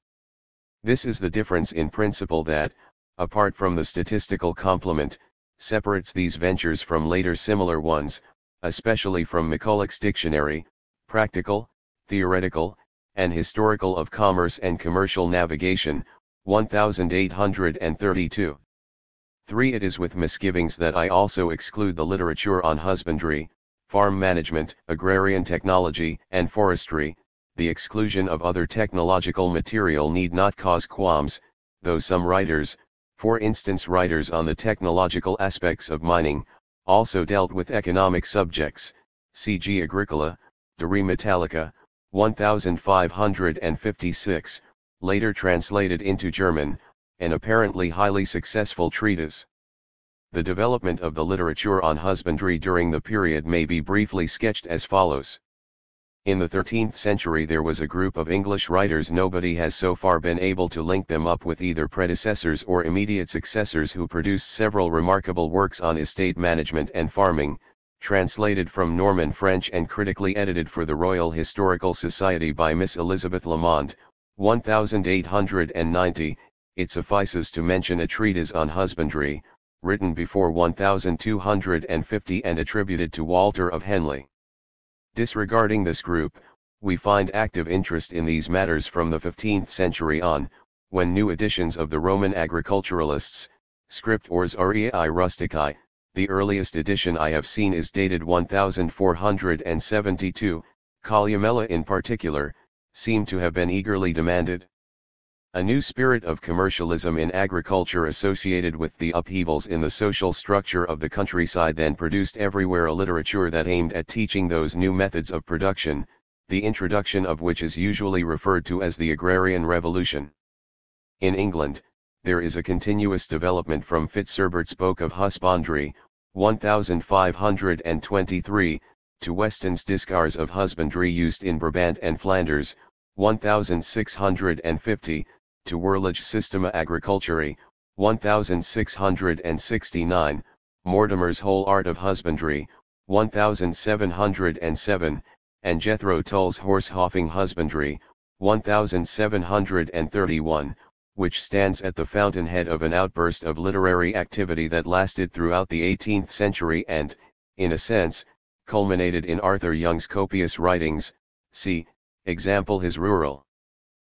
This is the difference in principle that, apart from the statistical complement, separates these ventures from later similar ones, especially from Macculloch's dictionary, Practical, Theoretical, and Historical of Commerce and Commercial Navigation, 1832. 3. It is with misgivings that I also exclude the literature on husbandry, farm management, agrarian technology, and forestry. The exclusion of other technological material need not cause qualms, though some writers, for instance writers on the technological aspects of mining, also dealt with economic subjects, c.g. Agricola, De Re Metallica, 1556, later translated into German, an apparently highly successful treatise. The development of the literature on husbandry during the period may be briefly sketched as follows. In the 13th century there was a group of English writers, nobody has so far been able to link them up with either predecessors or immediate successors, who produced several remarkable works on estate management and farming, translated from Norman French and critically edited for the Royal Historical Society by Miss Elizabeth Lamond, 1890. It suffices to mention a treatise on husbandry, written before 1250 and attributed to Walter of Henley. Disregarding this group, we find active interest in these matters from the 15th century on, when new editions of the Roman agriculturalists, Scriptores Auriei Rusticae, the earliest edition I have seen is dated 1472, Columella in particular, seem to have been eagerly demanded. A new spirit of commercialism in agriculture associated with the upheavals in the social structure of the countryside then produced everywhere a literature that aimed at teaching those new methods of production, the introduction of which is usually referred to as the Agrarian Revolution. In England, there is a continuous development from Fitzherbert's Book of Husbandry, 1523, to Weston's Discourse of Husbandry used in Brabant and Flanders, 1650, to Werlige Systema Agriculturae, 1669, Mortimer's Whole Art of Husbandry, 1707, and Jethro Tull's Horse-Hoffing Husbandry, 1731, which stands at the fountainhead of an outburst of literary activity that lasted throughout the 18th century and, in a sense, culminated in Arthur Young's copious writings, see, example his Rural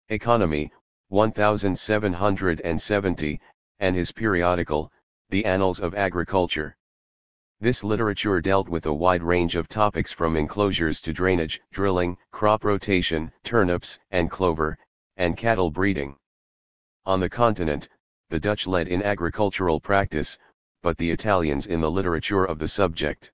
Economy, 1770, and his periodical, The Annals of Agriculture. This literature dealt with a wide range of topics from enclosures to drainage, drilling, crop rotation, turnips and clover, and cattle breeding. On the continent, the Dutch led in agricultural practice, but the Italians in the literature of the subject.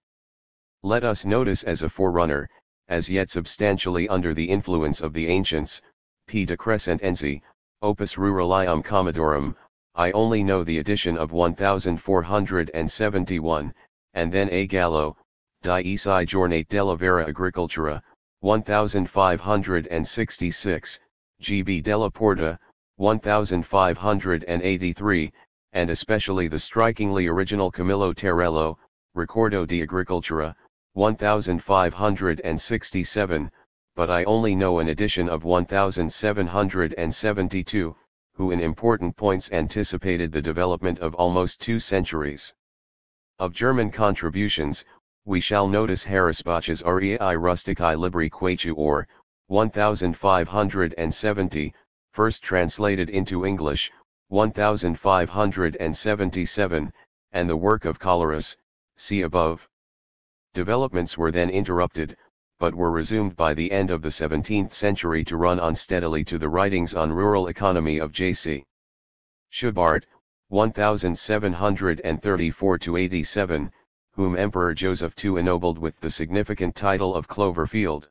Let us notice as a forerunner, as yet substantially under the influence of the ancients, P. de Crescentensi, Opus Ruralium Commodorum, I only know the edition of 1471, and then A. Gallo, Die Esai Giornate della Vera Agricoltura, 1566, G. B. della Porta, 1583, and especially the strikingly original Camillo Terrello, Ricordo di Agricoltura, 1567, but I only know an edition of 1772, who in important points anticipated the development of almost 2 centuries. Of German contributions, we shall notice Harrisbach's Auriei Rusticae Libri Quaetu or, 1570, first translated into English, 1577, and the work of Collerus, see above. Developments were then interrupted, but were resumed by the end of the 17th century to run on steadily to the writings on rural economy of J.C. Schubart, 1734-87, whom Emperor Joseph II ennobled with the significant title of Cloverfield.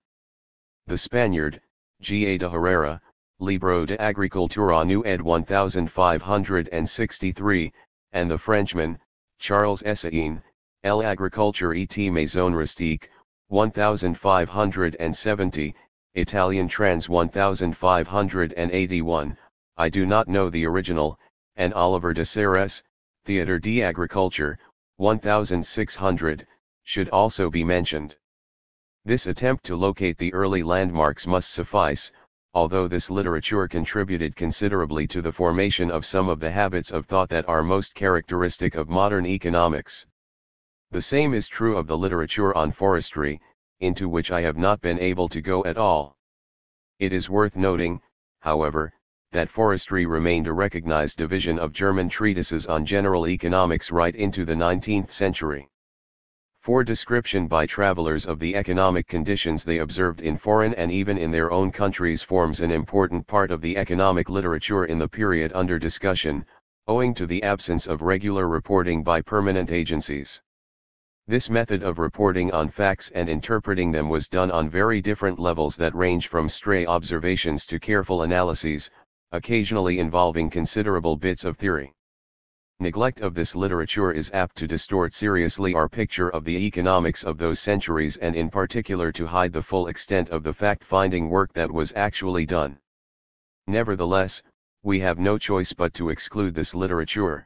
The Spaniard, G. A. de Herrera, Libro de Agricultura Nu ed 1563, and the Frenchman, Charles Essain, L'agriculture et maison rustique, 1570, Italian trans 1581, I do not know the original, and Oliver de Serres, Theatre d'Agriculture, 1600, should also be mentioned. This attempt to locate the early landmarks must suffice, although this literature contributed considerably to the formation of some of the habits of thought that are most characteristic of modern economics. The same is true of the literature on forestry, into which I have not been able to go at all. It is worth noting, however, that forestry remained a recognized division of German treatises on general economics right into the 19th century. For description by travelers of the economic conditions they observed in foreign and even in their own countries forms an important part of the economic literature in the period under discussion, owing to the absence of regular reporting by permanent agencies. This method of reporting on facts and interpreting them was done on very different levels that range from stray observations to careful analyses, occasionally involving considerable bits of theory. Neglect of this literature is apt to distort seriously our picture of the economics of those centuries and in particular to hide the full extent of the fact-finding work that was actually done. Nevertheless, we have no choice but to exclude this literature.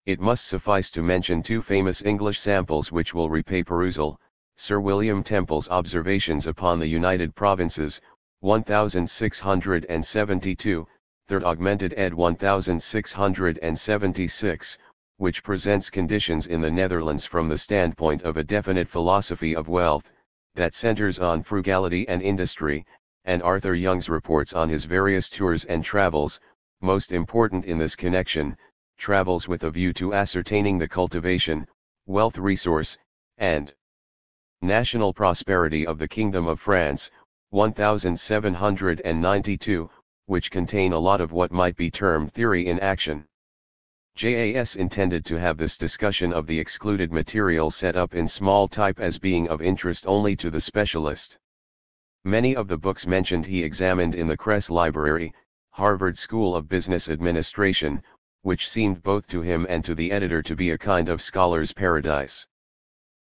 It must suffice to mention two famous English samples which will repay perusal: Sir William Temple's Observations upon the United Provinces, 1672, Third Augmented ed. 1676, which presents conditions in the Netherlands from the standpoint of a definite philosophy of wealth, that centers on frugality and industry, and Arthur Young's reports on his various tours and travels, most important in this connection, travels with a view to ascertaining the cultivation, wealth resource, and national prosperity of the Kingdom of France, 1792, which contain a lot of what might be termed theory in action. JAS intended to have this discussion of the excluded material set up in small type as being of interest only to the specialist. Many of the books mentioned he examined in the Kress Library, Harvard School of Business Administration, which seemed both to him and to the editor to be a kind of scholar's paradise.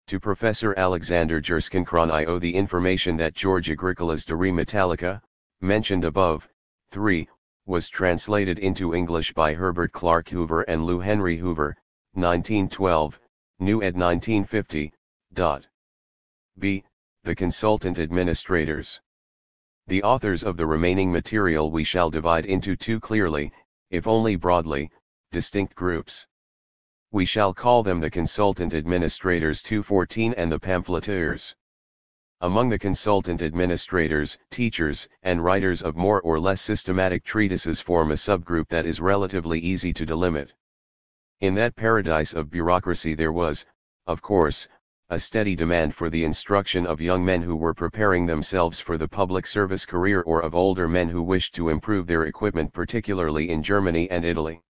To Professor Alexander Gerschenkron I owe the information that George Agricola's De Re Metallica, mentioned above, 3, was translated into English by Herbert Clark Hoover and Lou Henry Hoover, 1912, New ed. 1950. B. The Consultant Administrators. The authors of the remaining material we shall divide into two clearly, if only broadly, distinct groups. We shall call them the Consultant Administrators 214 and the Pamphleteers. Among the consultant administrators, teachers, and writers of more or less systematic treatises form a subgroup that is relatively easy to delimit. In that paradise of bureaucracy there was, of course, a steady demand for the instruction of young men who were preparing themselves for the public service career or of older men who wished to improve their equipment, particularly in Germany and Italy.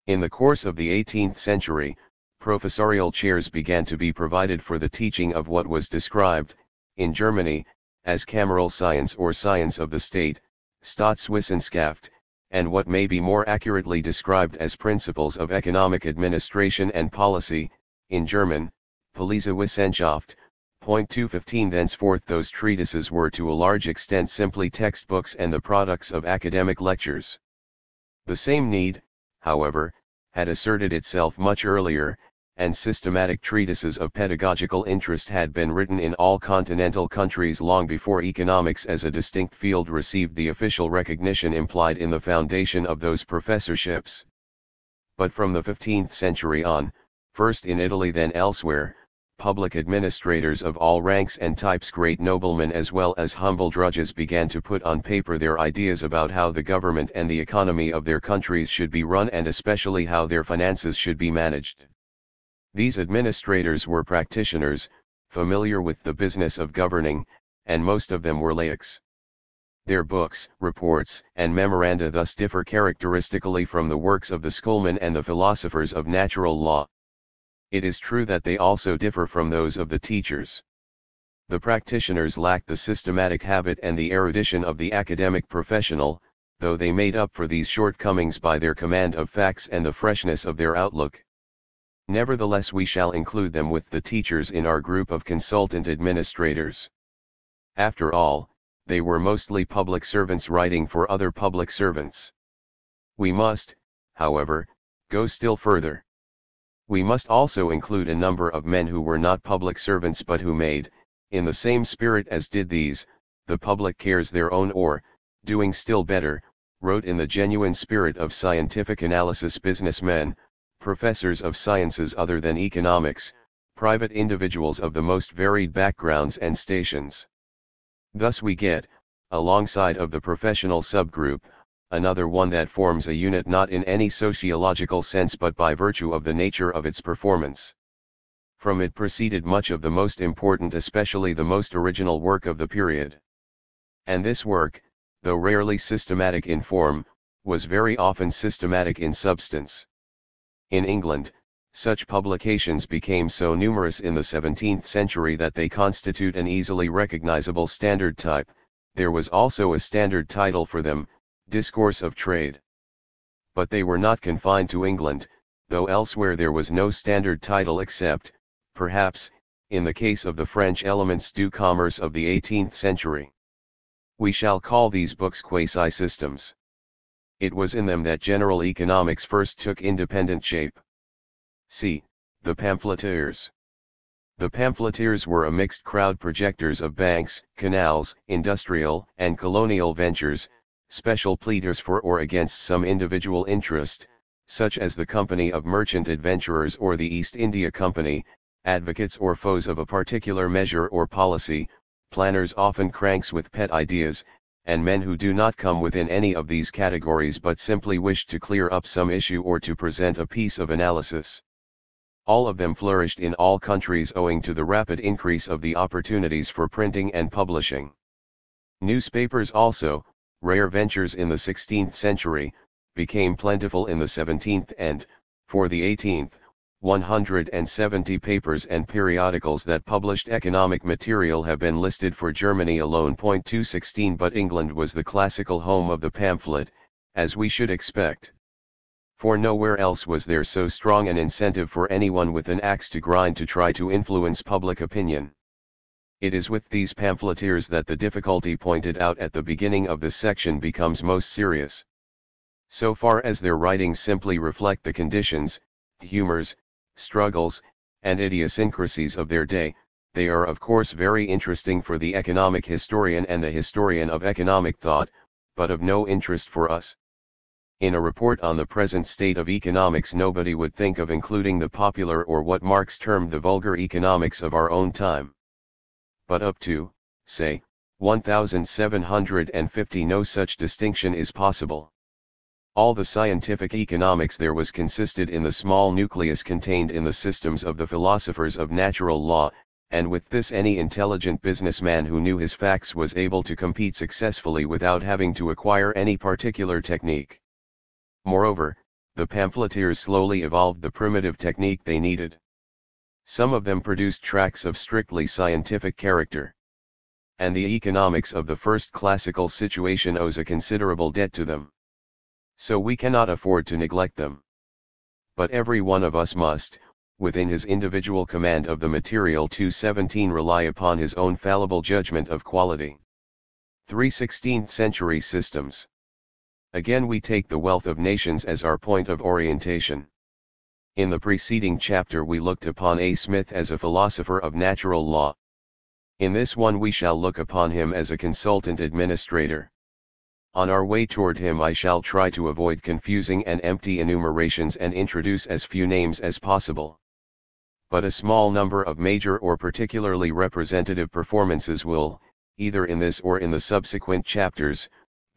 In the course of the 18th century, professorial chairs began to be provided for the teaching of what was described, in Germany, as cameral science or science of the state, Staatswissenschaft, and what may be more accurately described as principles of economic administration and policy, in German, Politiewissenschaft. 215. Thenceforth those treatises were to a large extent simply textbooks and the products of academic lectures. The same need, however, had asserted itself much earlier, and systematic treatises of pedagogical interest had been written in all continental countries long before economics as a distinct field received the official recognition implied in the foundation of those professorships. But from the 15th century on, first in Italy then elsewhere, public administrators of all ranks and types, great noblemen as well as humble drudges, began to put on paper their ideas about how the government and the economy of their countries should be run, and especially how their finances should be managed. These administrators were practitioners, familiar with the business of governing, and most of them were laics. Their books, reports, and memoranda thus differ characteristically from the works of the schoolmen and the philosophers of natural law. It is true that they also differ from those of the teachers. The practitioners lacked the systematic habit and the erudition of the academic professional, though they made up for these shortcomings by their command of facts and the freshness of their outlook. Nevertheless, we shall include them with the teachers in our group of consultant administrators. After all, they were mostly public servants writing for other public servants. We must, however, go still further. We must also include a number of men who were not public servants but who made, In the same spirit as did these, the public cares their own or, doing still better, wrote in the genuine spirit of scientific analysis businessmen, professors of sciences other than economics, private individuals of the most varied backgrounds and stations. Thus we get, alongside of the professional subgroup, another one that forms a unit not in any sociological sense but by virtue of the nature of its performance. From it proceeded much of the most important, especially the most original work of the period. And this work, though rarely systematic in form, was very often systematic in substance. In England, such publications became so numerous in the 17th century that they constitute an easily recognizable standard type. There was also a standard title for them, Discourse of Trade. But they were not confined to England, though elsewhere there was no standard title except, perhaps, in the case of the French Elements du Commerce of the 18th century. We shall call these books quasi-systems. It was in them that general economics first took independent shape. C. The pamphleteers. The pamphleteers were a mixed crowd, projectors of banks, canals, industrial and colonial ventures, special pleaders for or against some individual interest, such as the Company of Merchant Adventurers or the East India Company, advocates or foes of a particular measure or policy, planners, often cranks with pet ideas, and men who do not come within any of these categories but simply wish to clear up some issue or to present a piece of analysis. All of them flourished in all countries owing to the rapid increase of the opportunities for printing and publishing. Newspapers also, rare ventures in the 16th century, became plentiful in the 17th and, for the 18th, 170 papers and periodicals that published economic material have been listed for Germany alone. 216 But England was the classical home of the pamphlet, as we should expect. For nowhere else was there so strong an incentive for anyone with an axe to grind to try to influence public opinion. It is with these pamphleteers that the difficulty pointed out at the beginning of this section becomes most serious. So far as their writings simply reflect the conditions, humors, struggles, and idiosyncrasies of their day, they are of course very interesting for the economic historian and the historian of economic thought, but of no interest for us. In a report on the present state of economics, nobody would think of including the popular or what Marx termed the vulgar economics of our own time. But up to, say, 1750 no such distinction is possible. All the scientific economics there was consisted in the small nucleus contained in the systems of the philosophers of natural law, and with this any intelligent businessman who knew his facts was able to compete successfully without having to acquire any particular technique. Moreover, the pamphleteers slowly evolved the primitive technique they needed. Some of them produced tracts of strictly scientific character. And the economics of the first classical situation owes a considerable debt to them. So we cannot afford to neglect them. But every one of us must, within his individual command of the material 217, rely upon his own fallible judgment of quality. 3 16th century systems. Again we take the wealth of nations as our point of orientation. In the preceding chapter we looked upon A. Smith as a philosopher of natural law. In this one we shall look upon him as a consultant administrator. On our way toward him I shall try to avoid confusing and empty enumerations and introduce as few names as possible. But a small number of major or particularly representative performances will, either in this or in the subsequent chapters,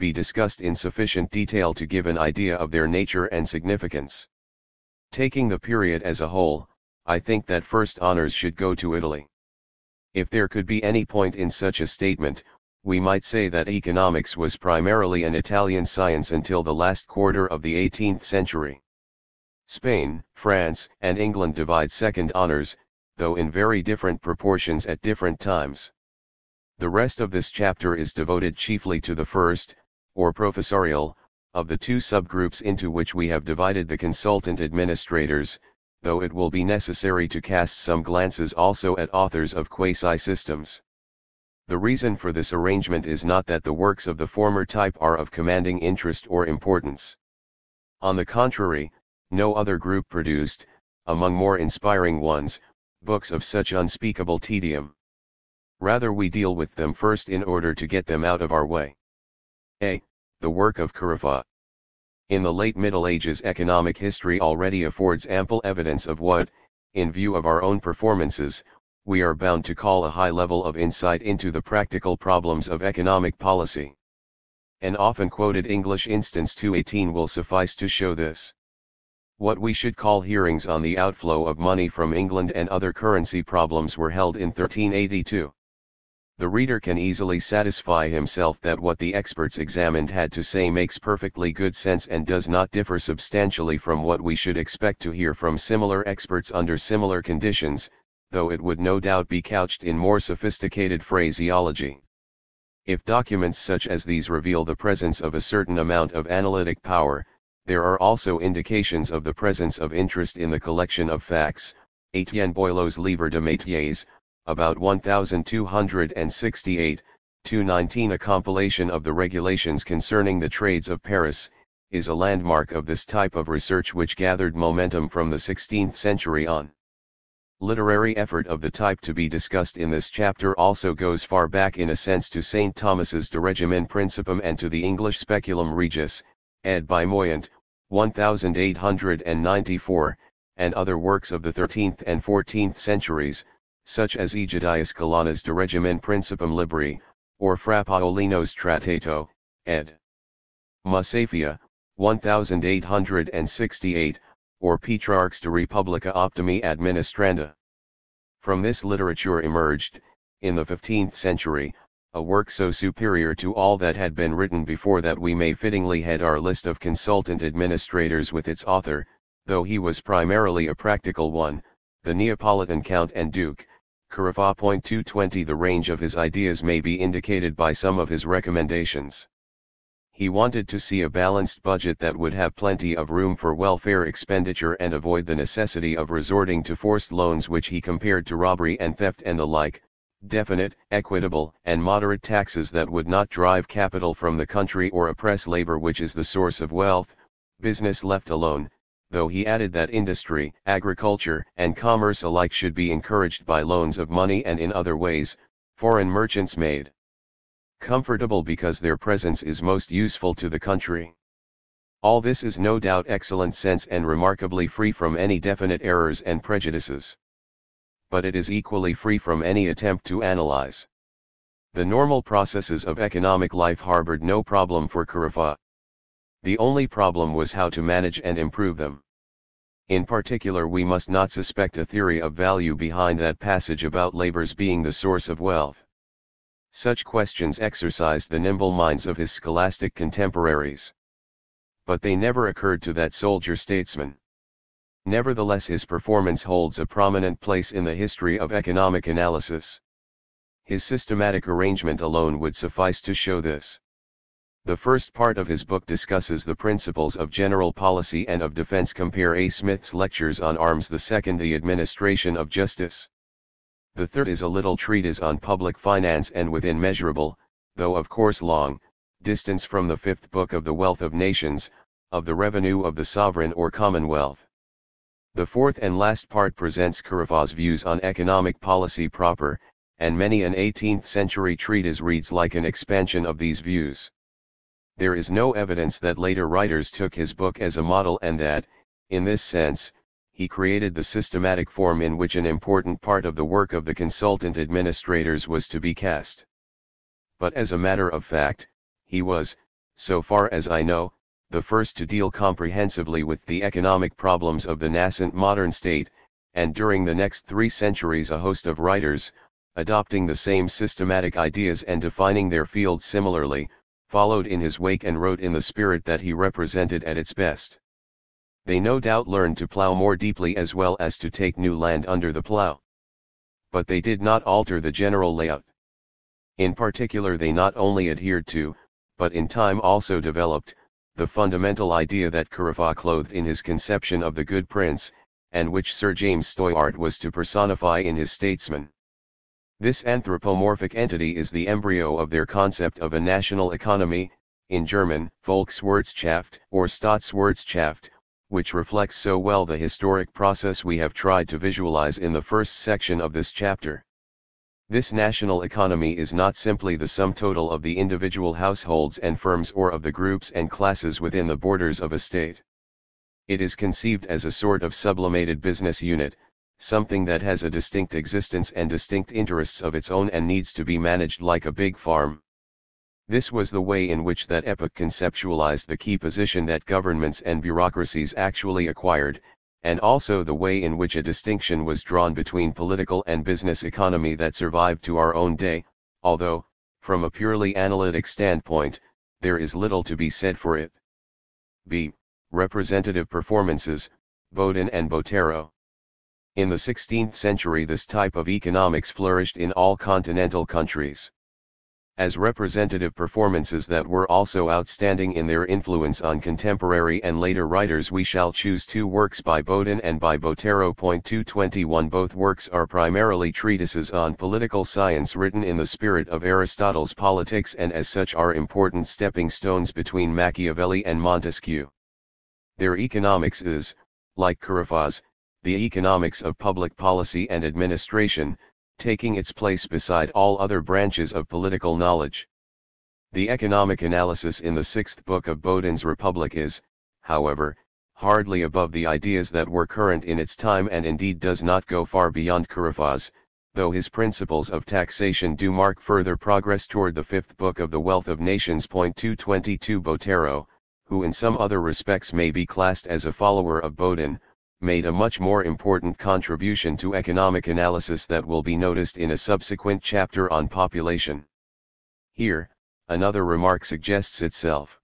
be discussed in sufficient detail to give an idea of their nature and significance. Taking the period as a whole, I think that first honors should go to Italy. If there could be any point in such a statement, we might say that economics was primarily an Italian science until the last quarter of the 18th century. Spain, France, and England divide second honors, though in very different proportions at different times. The rest of this chapter is devoted chiefly to the first, or professorial, of the two subgroups into which we have divided the consultant administrators, though it will be necessary to cast some glances also at authors of quasi-systems. The reason for this arrangement is not that the works of the former type are of commanding interest or importance. On the contrary, no other group produced, among more inspiring ones, books of such unspeakable tedium. Rather we deal with them first in order to get them out of our way. A. The work of Carafa. In the late Middle Ages, economic history already affords ample evidence of what, in view of our own performances, we are bound to call a high level of insight into the practical problems of economic policy. An often quoted English instance 218 will suffice to show this. What we should call hearings on the outflow of money from England and other currency problems were held in 1382. The reader can easily satisfy himself that what the experts examined had to say makes perfectly good sense and does not differ substantially from what we should expect to hear from similar experts under similar conditions, though it would no doubt be couched in more sophisticated phraseology. If documents such as these reveal the presence of a certain amount of analytic power, there are also indications of the presence of interest in the collection of facts. Etienne Boileau's Livre de Métiers, about 1268, 219, a compilation of the regulations concerning the trades of Paris, is a landmark of this type of research which gathered momentum from the 16th century on. Literary effort of the type to be discussed in this chapter also goes far back in a sense to St. Thomas's De Regimen Principum and to the English Speculum Regis, ed. by Moyant, 1894, and other works of the 13th and 14th centuries, such as Egidius Colonna's De Regimen Principum Libri, or Fra Paolino's Trattato, ed. Masafia, 1868, or Petrarch's De Republica Optimi Administranda. From this literature emerged, in the 15th century, a work so superior to all that had been written before that we may fittingly head our list of consultant administrators with its author, though he was primarily a practical one, the Neapolitan Count and Duke, Carafa. 220. The range of his ideas may be indicated by some of his recommendations. He wanted to see a balanced budget that would have plenty of room for welfare expenditure and avoid the necessity of resorting to forced loans which he compared to robbery and theft and the like, definite, equitable, and moderate taxes that would not drive capital from the country or oppress labor which is the source of wealth, business left alone, though he added that industry, agriculture, and commerce alike should be encouraged by loans of money and in other ways, foreign merchants made comfortable because their presence is most useful to the country. All this is no doubt excellent sense and remarkably free from any definite errors and prejudices. But it is equally free from any attempt to analyze. The normal processes of economic life harbored no problem for Carafa. The only problem was how to manage and improve them. In particular, we must not suspect a theory of value behind that passage about labor's being the source of wealth. Such questions exercised the nimble minds of his scholastic contemporaries. But they never occurred to that soldier statesman. Nevertheless, his performance holds a prominent place in the history of economic analysis. His systematic arrangement alone would suffice to show this. The first part of his book discusses the principles of general policy and of defense. Compare A. Smith's Lectures on Arms. The second, the administration of justice. The third is a little treatise on public finance and within measurable, though of course long, distance from the fifth book of the Wealth of Nations, of the revenue of the sovereign or commonwealth. The fourth and last part presents Carafa's views on economic policy proper, and many an 18th century treatise reads like an expansion of these views. There is no evidence that later writers took his book as a model and that, in this sense, he created the systematic form in which an important part of the work of the consultant administrators was to be cast. But as a matter of fact, he was, so far as I know, the first to deal comprehensively with the economic problems of the nascent modern state, and during the next 3 centuries a host of writers, adopting the same systematic ideas and defining their fields similarly, followed in his wake and wrote in the spirit that he represented at its best. They no doubt learned to plough more deeply as well as to take new land under the plough. But they did not alter the general layout. In particular, they not only adhered to, but in time also developed, the fundamental idea that Carafa clothed in his conception of the good prince, and which Sir James Stoyart was to personify in his statesman. This anthropomorphic entity is the embryo of their concept of a national economy, in German, Volkswirtschaft or Staatswirtschaft, which reflects so well the historic process we have tried to visualize in the first section of this chapter. This national economy is not simply the sum total of the individual households and firms or of the groups and classes within the borders of a state. It is conceived as a sort of sublimated business unit, something that has a distinct existence and distinct interests of its own and needs to be managed like a big farm. This was the way in which that epoch conceptualized the key position that governments and bureaucracies actually acquired, and also the way in which a distinction was drawn between political and business economy that survived to our own day, although, from a purely analytic standpoint, there is little to be said for it. b. Representative performances, Bodin and Botero. In the 16th century this type of economics flourished in all continental countries. As representative performances that were also outstanding in their influence on contemporary and later writers, we shall choose two works by Bodin and by Botero. 221 Both works are primarily treatises on political science written in the spirit of Aristotle's Politics and as such are important stepping stones between Machiavelli and Montesquieu. Their economics is, like Carafa's, the economics of public policy and administration, taking its place beside all other branches of political knowledge. The economic analysis in the sixth book of Bodin's Republic is, however, hardly above the ideas that were current in its time and indeed does not go far beyond Carafa's, though his principles of taxation do mark further progress toward the fifth book of the Wealth of Nations. 222 Botero, who in some other respects may be classed as a follower of Bodin, made a much more important contribution to economic analysis that will be noticed in a subsequent chapter on population. Here, another remark suggests itself.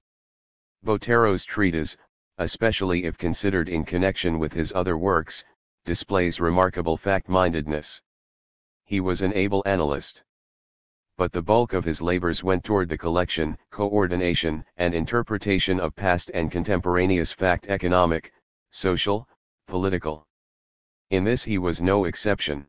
Botero's treatise, especially if considered in connection with his other works, displays remarkable fact-mindedness. He was an able analyst. But the bulk of his labors went toward the collection, coordination, and interpretation of past and contemporaneous fact economic, social, political. In this he was no exception.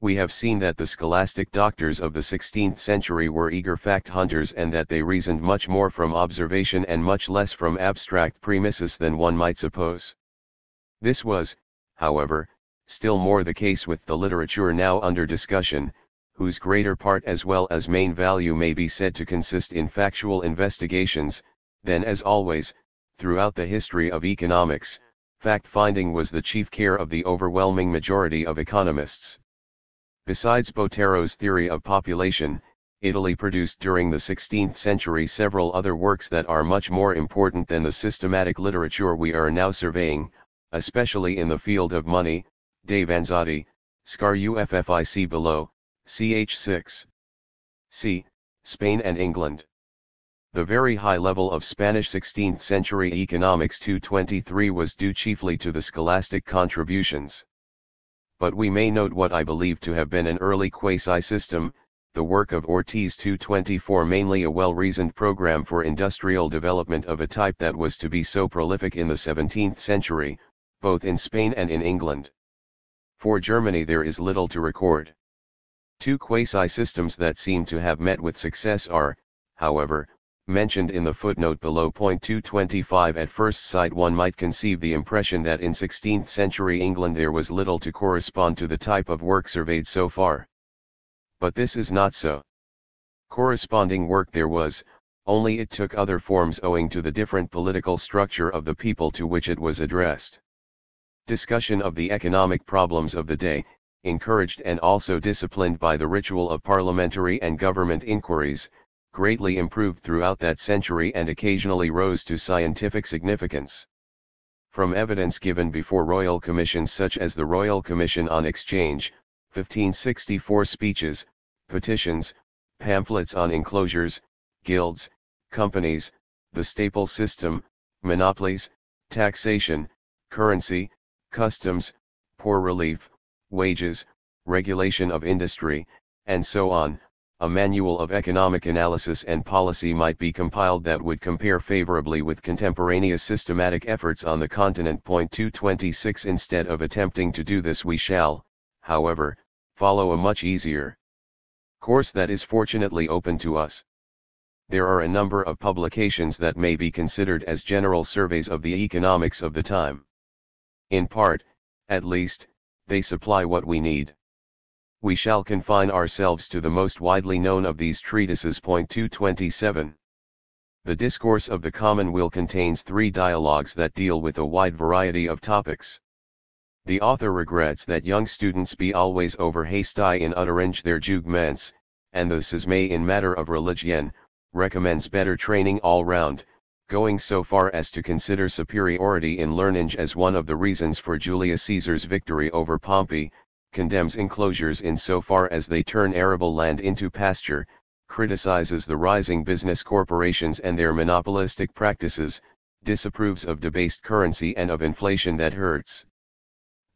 We have seen that the scholastic doctors of the 16th century were eager fact hunters and that they reasoned much more from observation and much less from abstract premises than one might suppose. This was, however, still more the case with the literature now under discussion, whose greater part as well as main value may be said to consist in factual investigations, than as always, throughout the history of economics, fact-finding was the chief care of the overwhelming majority of economists. Besides Botero's theory of population, Italy produced during the 16th century several other works that are much more important than the systematic literature we are now surveying, especially in the field of money, De Vanzati, Scar Uffic below, ch. 6. c. Spain and England. The very high level of Spanish 16th century economics 223 was due chiefly to the scholastic contributions. But we may note what I believe to have been an early quasi-system, the work of Ortiz 224, mainly a well-reasoned program for industrial development of a type that was to be so prolific in the 17th century, both in Spain and in England. For Germany there is little to record. Two quasi-systems that seem to have met with success are, however, mentioned in the footnote below. 225 At first sight one might conceive the impression that in 16th century England there was little to correspond to the type of work surveyed so far. But this is not so. Corresponding work there was, only it took other forms owing to the different political structure of the people to which it was addressed. Discussion of the economic problems of the day, encouraged and also disciplined by the ritual of parliamentary and government inquiries, greatly improved throughout that century and occasionally rose to scientific significance. From evidence given before royal commissions such as the Royal Commission on Exchange, 1564 speeches, petitions, pamphlets on enclosures, guilds, companies, the staple system, monopolies, taxation, currency, customs, poor relief, wages, regulation of industry, and so on, a manual of economic analysis and policy might be compiled that would compare favorably with contemporaneous systematic efforts on the continent. 226 Instead of attempting to do this we shall, however, follow a much easier course that is fortunately open to us. There are a number of publications that may be considered as general surveys of the economics of the time. In part, at least, they supply what we need. We shall confine ourselves to the most widely known of these treatises. Point 227. The Discourse of the Common Will contains 3 dialogues that deal with a wide variety of topics. The author regrets that young students be always over hasty in uttering their judgments, and the schisme in matter of religion, recommends better training all round, going so far as to consider superiority in learning as one of the reasons for Julius Caesar's victory over Pompey, condemns enclosures in so far as they turn arable land into pasture, criticizes the rising business corporations and their monopolistic practices, disapproves of debased currency and of inflation that hurts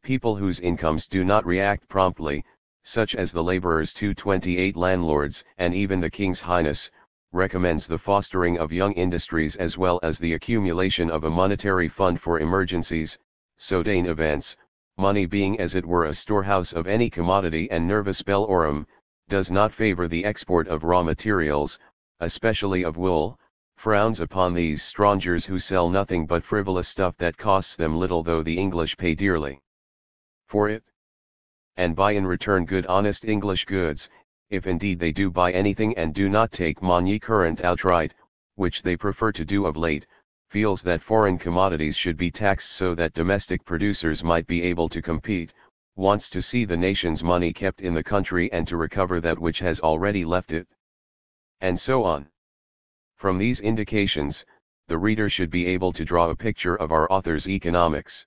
people whose incomes do not react promptly, such as the laborers. 228 Landlords and even the King's Highness, recommends the fostering of young industries as well as the accumulation of a monetary fund for emergencies, sudden events, money being as it were a storehouse of any commodity and nervus bellorum, does not favor the export of raw materials, especially of wool, frowns upon these strangers who sell nothing but frivolous stuff that costs them little though the English pay dearly for it, and buy in return good honest English goods, if indeed they do buy anything, and do not take money current outright, which they prefer to do of late, feels that foreign commodities should be taxed so that domestic producers might be able to compete, wants to see the nation's money kept in the country and to recover that which has already left it, and so on. From these indications, the reader should be able to draw a picture of our author's economics.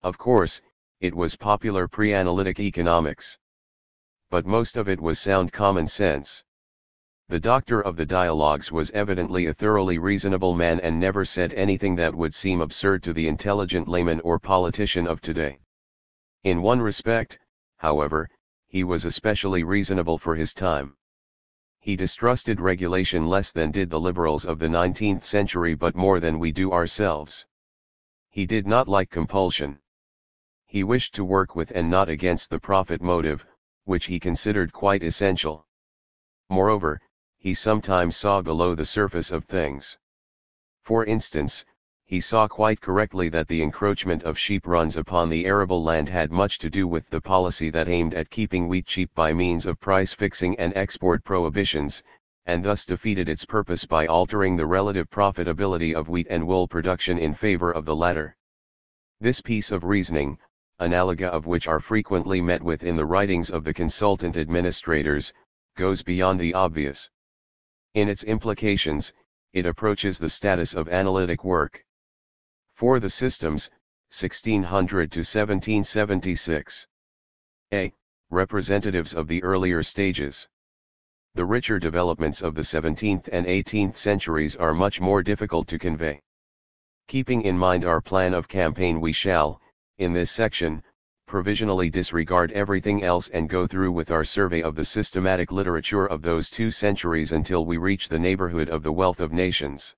Of course, it was popular pre-analytic economics. But most of it was sound common sense. The doctor of the dialogues was evidently a thoroughly reasonable man and never said anything that would seem absurd to the intelligent layman or politician of today. In one respect, however, he was especially reasonable for his time. He distrusted regulation less than did the liberals of the 19th century, but more than we do ourselves. He did not like compulsion. He wished to work with and not against the profit motive, which he considered quite essential. Moreover, he sometimes saw below the surface of things. For instance, he saw quite correctly that the encroachment of sheep runs upon the arable land had much to do with the policy that aimed at keeping wheat cheap by means of price fixing and export prohibitions, and thus defeated its purpose by altering the relative profitability of wheat and wool production in favor of the latter. This piece of reasoning, analoga of which are frequently met with in the writings of the consultant administrators, goes beyond the obvious. In its implications, it approaches the status of analytic work. For the systems, 1600 to 1776. A. Representatives of the earlier stages. The richer developments of the 17th and 18th centuries are much more difficult to convey. Keeping in mind our plan of campaign, we shall, in this section, provisionally disregard everything else and go through with our survey of the systematic literature of those 2 centuries until we reach the neighborhood of the wealth of nations.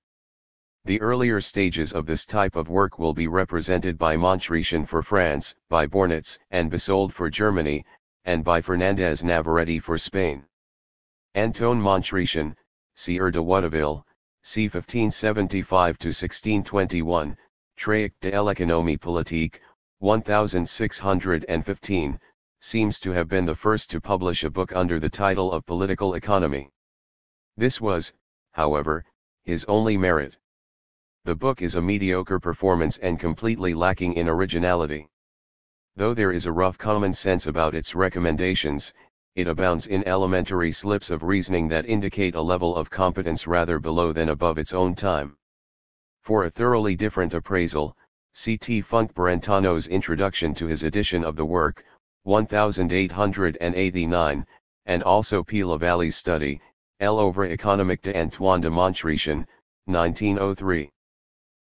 The earlier stages of this type of work will be represented by Montrechen for France, by Bornitz and Besold for Germany, and by Fernandez Navarrete for Spain. Antoine Montrechen, Sieur de Watteville, c. 1575 to 1621, Traité de l'économie politique, 1615, seems to have been the first to publish a book under the title of Political Economy. This was, however, his only merit. The book is a mediocre performance and completely lacking in originality. Though there is a rough common sense about its recommendations, it abounds in elementary slips of reasoning that indicate a level of competence rather below than above its own time. For a thoroughly different appraisal, C.T. Funk Brentano's introduction to his edition of the work, 1889, and also P. Lavallee's study, L'œuvre économique d'Antoine de Montrechen, 1903.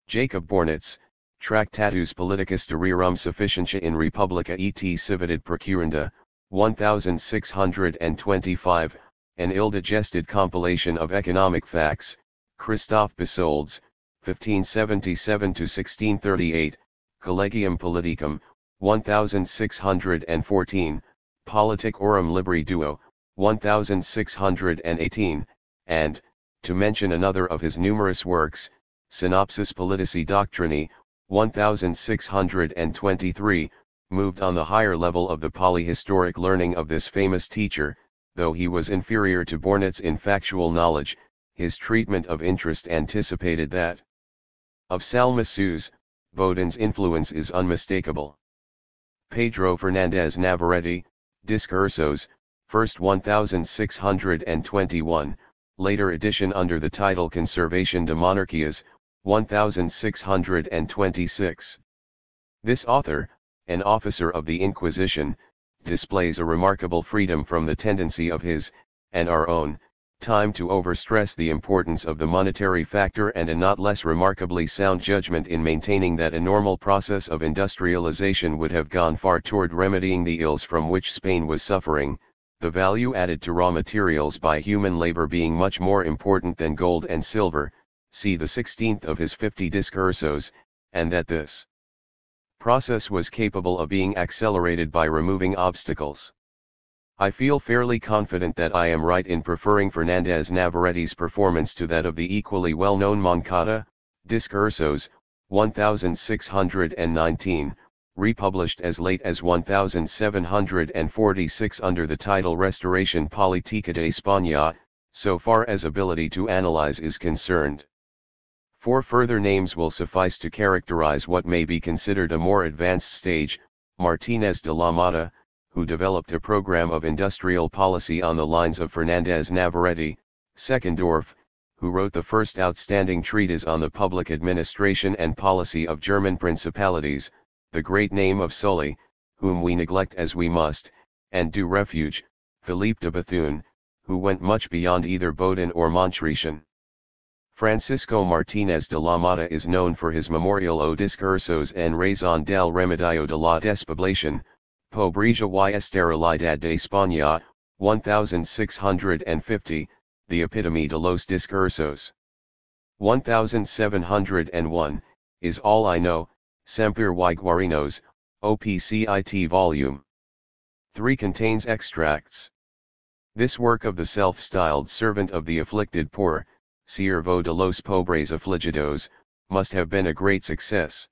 Jacob Bornitz, Tractatus Politicus de Rerum Sufficientia in Republica et Civitate Procuranda, 1625, an ill-digested compilation of economic facts, Christophe Besolds, 1577 to 1638, Collegium Politicum, 1614, Politicorum Libri Duo, 1618, and, to mention another of his numerous works, Synopsis Politici Doctrini, 1623, moved on the higher level of the polyhistoric learning of this famous teacher, though he was inferior to Bornitz in factual knowledge, his treatment of interest anticipated that of Salmasius. Bodin's influence is unmistakable. Pedro Fernandez Navarrete, Discursos, first 1621, later edition under the title Conservation de Monarchias, 1626. This author, an officer of the Inquisition, displays a remarkable freedom from the tendency of his, and our own, time to overstress the importance of the monetary factor, and a not less remarkably sound judgment in maintaining that a normal process of industrialization would have gone far toward remedying the ills from which Spain was suffering, the value added to raw materials by human labor being much more important than gold and silver, see the 16th of his 50 Discursos, and that this process was capable of being accelerated by removing obstacles. I feel fairly confident that I am right in preferring Fernandez Navarrete's performance to that of the equally well-known Moncada, Discursos, 1619, republished as late as 1746 under the title Restauración Política de España, so far as ability to analyze is concerned. 4 further names will suffice to characterize what may be considered a more advanced stage: Martínez de la Mata, who developed a program of industrial policy on the lines of Fernandez Navarrete; Seckendorf, who wrote the first outstanding treatise on the public administration and policy of German principalities; the great name of Sully, whom we neglect as we must, and du Refuge, Philippe de Bethune, who went much beyond either Bodin or Montresquieu. Francisco Martínez de la Mata is known for his memorial O Discursos en razón del remedio de la despoblación, Pobreza y esterilidad de España, 1650, the epitome de los discursos. 1701, is all I know, Semper y Guarinos, OPCIT Volume 3 contains extracts. This work of the self-styled servant of the afflicted poor, Siervo de los pobres afligidos, must have been a great success.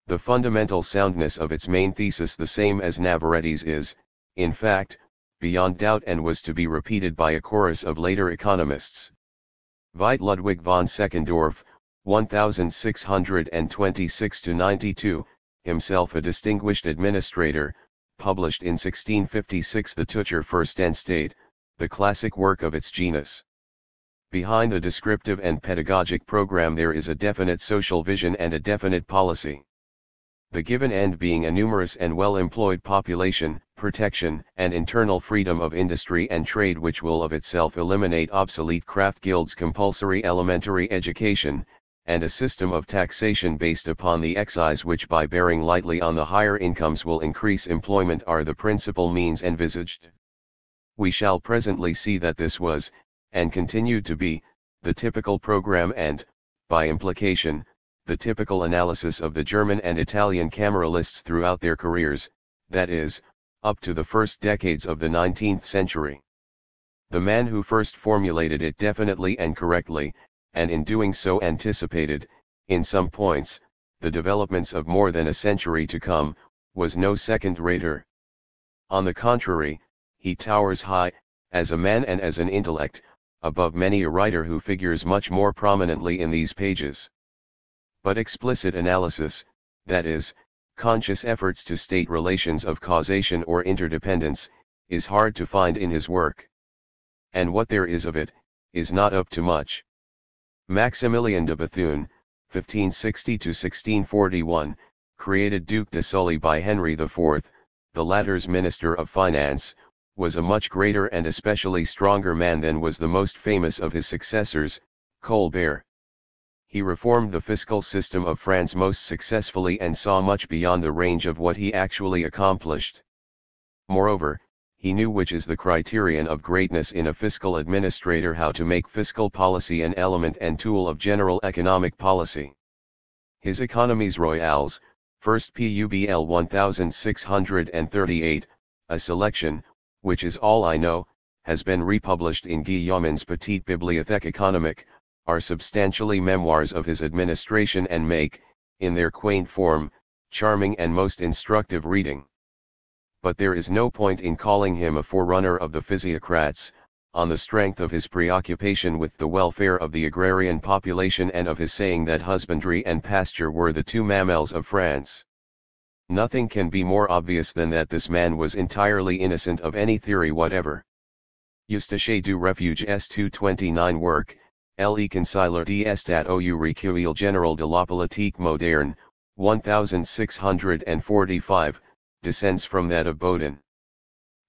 The fundamental soundness of its main thesis, the same as Navarrete's, is, in fact, beyond doubt, and was to be repeated by a chorus of later economists. Veit Ludwig von Seckendorf, 1626-92, himself a distinguished administrator, published in 1656 the Teucher Fürstenstaat, the classic work of its genus. Behind the descriptive and pedagogic program there is a definite social vision and a definite policy. The given end being a numerous and well-employed population, protection and internal freedom of industry and trade, which will of itself eliminate obsolete craft guilds, compulsory elementary education, and a system of taxation based upon the excise which, by bearing lightly on the higher incomes, will increase employment, are the principal means envisaged. We shall presently see that this was, and continued to be, the typical program and, by implication, the typical analysis of the German and Italian Cameralists throughout their careers, that is, up to the first decades of the 19th century. The man who first formulated it definitely and correctly, and in doing so anticipated, in some points, the developments of more than a century to come, was no second-rater. On the contrary, he towers high, as a man and as an intellect, above many a writer who figures much more prominently in these pages. But explicit analysis, that is, conscious efforts to state relations of causation or interdependence, is hard to find in his work. And what there is of it, is not up to much. Maximilien de Bethune, 1560–1641, created Duc de Sully by Henry IV, the latter's Minister of Finance, was a much greater and especially stronger man than was the most famous of his successors, Colbert. He reformed the fiscal system of France most successfully and saw much beyond the range of what he actually accomplished. Moreover, he knew, which is the criterion of greatness in a fiscal administrator, how to make fiscal policy an element and tool of general economic policy. His Economies Royales, first Publ 1638, a selection, which is all I know, has been republished in Guillaumin's Petite Bibliothèque Économique, are substantially memoirs of his administration and make, in their quaint form, charming and most instructive reading. But there is no point in calling him a forerunner of the physiocrats, on the strength of his preoccupation with the welfare of the agrarian population and of his saying that husbandry and pasture were the two mammals of France. Nothing can be more obvious than that this man was entirely innocent of any theory whatever. Justice du Refuge S. 229 work, Le Conciliar d'Estat au Recueil Général de la Politique Moderne, 1645, descends from that of Bodin.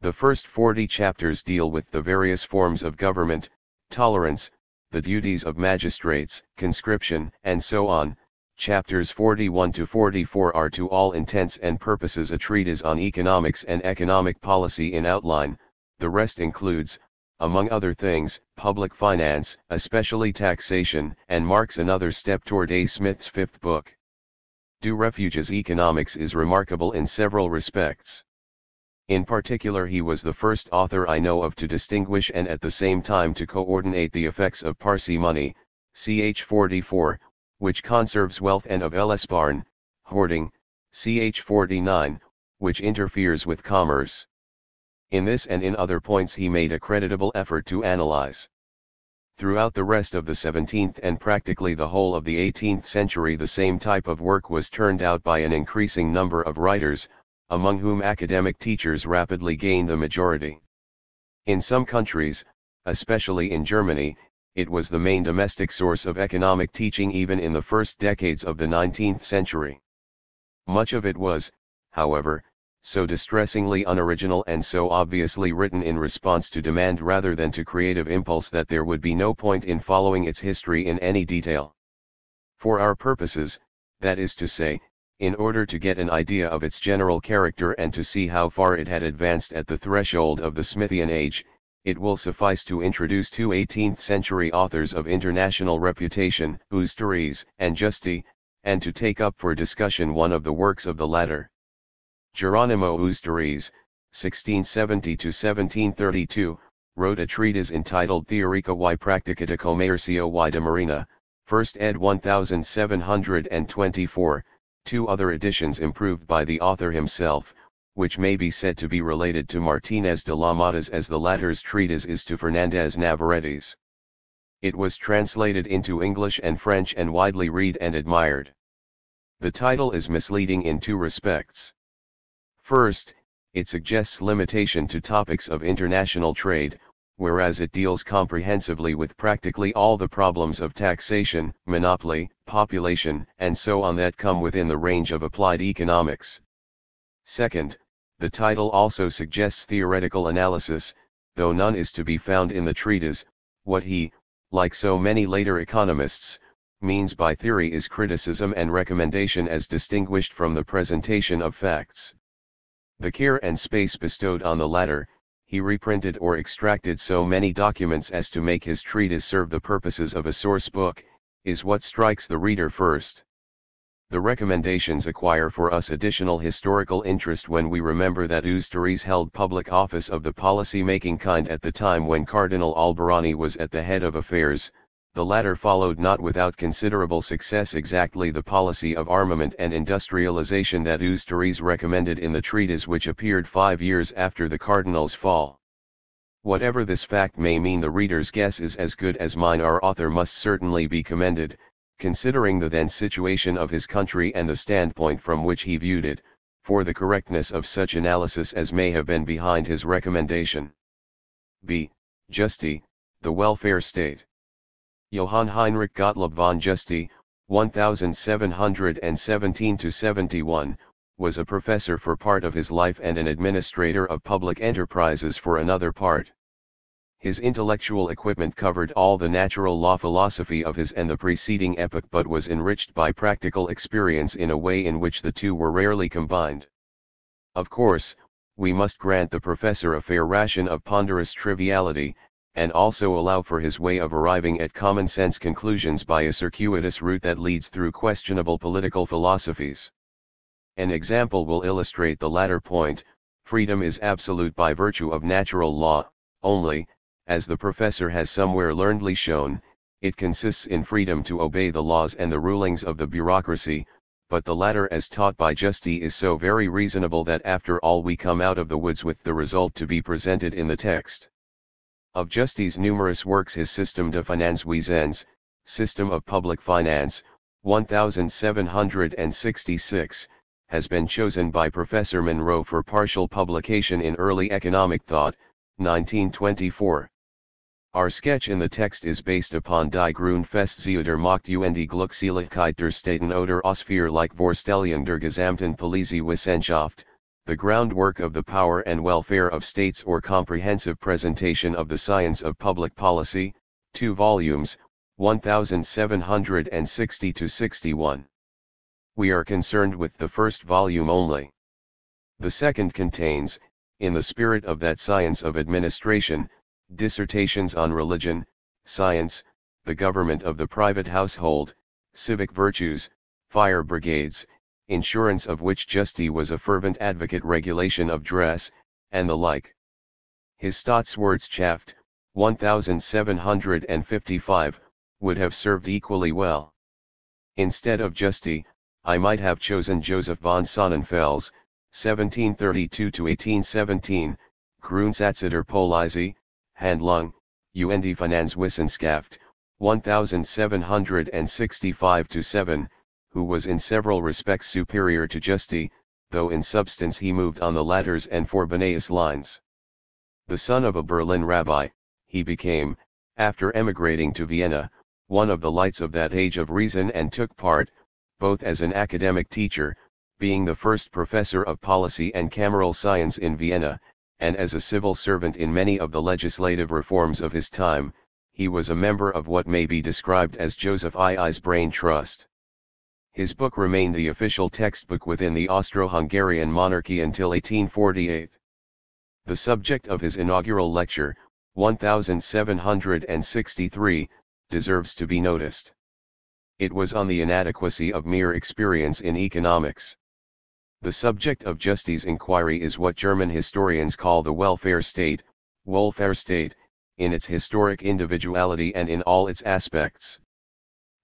The first 40 chapters deal with the various forms of government, tolerance, the duties of magistrates, conscription, and so on. Chapters 41 to 44 are to all intents and purposes a treatise on economics and economic policy in outline. The rest includes, among other things, public finance, especially taxation, and marks another step toward A. Smith's fifth book. Du Refuge's economics is remarkable in several respects. In particular, he was the first author I know of to distinguish and at the same time to coordinate the effects of parsimony, ch. 44, which conserves wealth, and of l'espargne, hoarding, ch. 49, which interferes with commerce. In this and in other points he made a creditable effort to analyze. Throughout the rest of the 17th and practically the whole of the 18th century the same type of work was turned out by an increasing number of writers, among whom academic teachers rapidly gained the majority. In some countries, especially in Germany, it was the main domestic source of economic teaching even in the first decades of the 19th century. Much of it was, however, so distressingly unoriginal and so obviously written in response to demand rather than to creative impulse that there would be no point in following its history in any detail. For our purposes, that is to say, in order to get an idea of its general character and to see how far it had advanced at the threshold of the Smithian age, it will suffice to introduce two 18th-century authors of international reputation, Oosterhuis and Justy, and to take up for discussion one of the works of the latter. Geronimo Oosterhuis, 1670–1732, wrote a treatise entitled Theorica y Practica de Comercio y de Marina, 1st ed. 1724, two other editions improved by the author himself, which may be said to be related to Martinez de la Matas as the latter's treatise is to Fernandez Navarrete's. It was translated into English and French and widely read and admired. The title is misleading in two respects. First, it suggests limitation to topics of international trade, whereas it deals comprehensively with practically all the problems of taxation, monopoly, population, and so on that come within the range of applied economics. Second, the title also suggests theoretical analysis, though none is to be found in the treatise. What he, like so many later economists, means by theory is criticism and recommendation as distinguished from the presentation of facts. The care and space bestowed on the latter, he reprinted or extracted so many documents as to make his treatise serve the purposes of a source book, is what strikes the reader first. The recommendations acquire for us additional historical interest when we remember that Oosterhuis held public office of the policy-making kind at the time when Cardinal Alberani was at the head of affairs. The latter followed not without considerable success exactly the policy of armament and industrialization that Oosterhuis recommended in the treatise which appeared 5 years after the cardinal's fall. Whatever this fact may mean, the reader's guess is as good as mine. Our author must certainly be commended, considering the then situation of his country and the standpoint from which he viewed it, for the correctness of such analysis as may have been behind his recommendation. B. Justy, The Welfare State. Johann Heinrich Gottlob von Justy, 1717–71, was a professor for part of his life and an administrator of public enterprises for another part. His intellectual equipment covered all the natural law philosophy of his and the preceding epoch, but was enriched by practical experience in a way in which the two were rarely combined. Of course, we must grant the professor a fair ration of ponderous triviality, and also allow for his way of arriving at common-sense conclusions by a circuitous route that leads through questionable political philosophies. An example will illustrate the latter point. Freedom is absolute by virtue of natural law, only, as the professor has somewhere learnedly shown, it consists in freedom to obey the laws and the rulings of the bureaucracy, but the latter as taught by Justi is so very reasonable that after all we come out of the woods with the result to be presented in the text. Of Justi's numerous works, his System de Finance Ouisennes, System of Public Finance, 1766, has been chosen by Professor Monroe for partial publication in Early Economic Thought, 1924. Our sketch in the text is based upon Die Grundfestziele macht und die Glückseligkeit der Staaten oder Ausfuhr Vorstellung der gesamten Politikwissenschaft, the groundwork of the power and welfare of states or comprehensive presentation of the science of public policy, 2 volumes, 1760-61. We are concerned with the first volume only. The second contains, in the spirit of that science of administration, dissertations on religion, science, the government of the private household, civic virtues, fire brigades, insurance of which Justi was a fervent advocate, regulation of dress, and the like. His Staatswirtschaft, 1755, would have served equally well. Instead of Justi, I might have chosen Joseph von Sonnenfels, 1732-1817, Grundsätze der Policy, Handlung, und die Finanzwissenschaft, 1765-7, who was in several respects superior to Justi, though in substance he moved on the latter's and Forbinaeus lines. The son of a Berlin rabbi, he became, after emigrating to Vienna, one of the lights of that age of reason, and took part, both as an academic teacher, being the first professor of policy and cameral science in Vienna, and as a civil servant in many of the legislative reforms of his time. He was a member of what may be described as Joseph II's Brain Trust. His book remained the official textbook within the Austro-Hungarian monarchy until 1848. The subject of his inaugural lecture, 1763, deserves to be noticed. It was on the inadequacy of mere experience in economics. The subject of Justi's inquiry is what German historians call the welfare state, Wohlfahrtsstate, in its historic individuality and in all its aspects.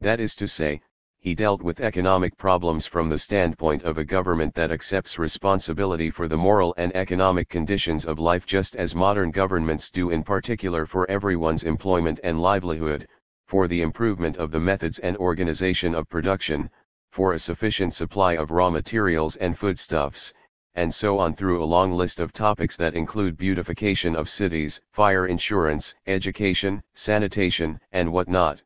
That is to say, he dealt with economic problems from the standpoint of a government that accepts responsibility for the moral and economic conditions of life, just as modern governments do, in particular for everyone's employment and livelihood, for the improvement of the methods and organization of production, for a sufficient supply of raw materials and foodstuffs, and so on through a long list of topics that include beautification of cities, fire insurance, education, sanitation, and whatnot.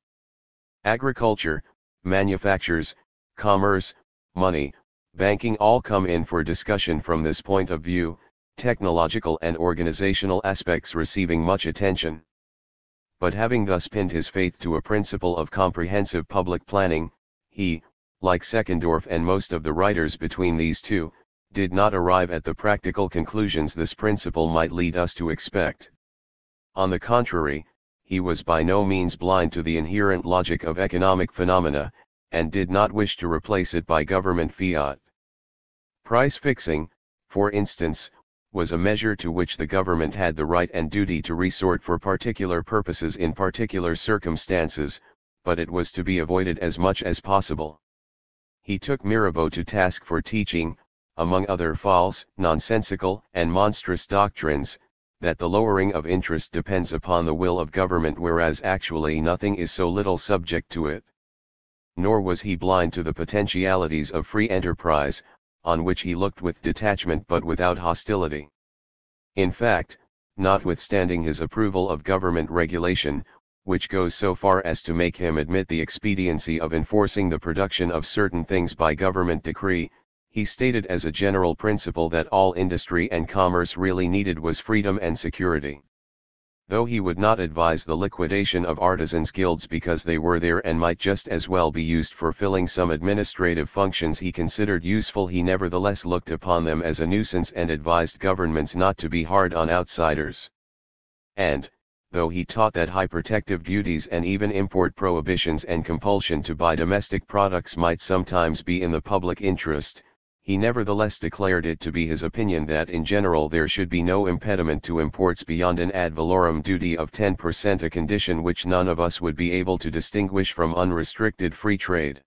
Agriculture, manufactures, commerce, money, banking all come in for discussion from this point of view, technological and organizational aspects receiving much attention. But having thus pinned his faith to a principle of comprehensive public planning, he, like Seckendorf and most of the writers between these two, did not arrive at the practical conclusions this principle might lead us to expect. On the contrary, he was by no means blind to the inherent logic of economic phenomena, and did not wish to replace it by government fiat. Price fixing, for instance, was a measure to which the government had the right and duty to resort for particular purposes in particular circumstances, but it was to be avoided as much as possible. He took Mirabeau to task for teaching, among other false, nonsensical, and monstrous doctrines, that the lowering of interest depends upon the will of government, whereas actually nothing is so little subject to it. Nor was he blind to the potentialities of free enterprise, on which he looked with detachment but without hostility. In fact, notwithstanding his approval of government regulation, which goes so far as to make him admit the expediency of enforcing the production of certain things by government decree, he stated as a general principle that all industry and commerce really needed was freedom and security. Though he would not advise the liquidation of artisans' guilds because they were there and might just as well be used for filling some administrative functions he considered useful, he nevertheless looked upon them as a nuisance and advised governments not to be hard on outsiders. And, though he taught that high protective duties and even import prohibitions and compulsion to buy domestic products might sometimes be in the public interest, he nevertheless declared it to be his opinion that in general there should be no impediment to imports beyond an ad valorem duty of 10%, a condition which none of us would be able to distinguish from unrestricted free trade.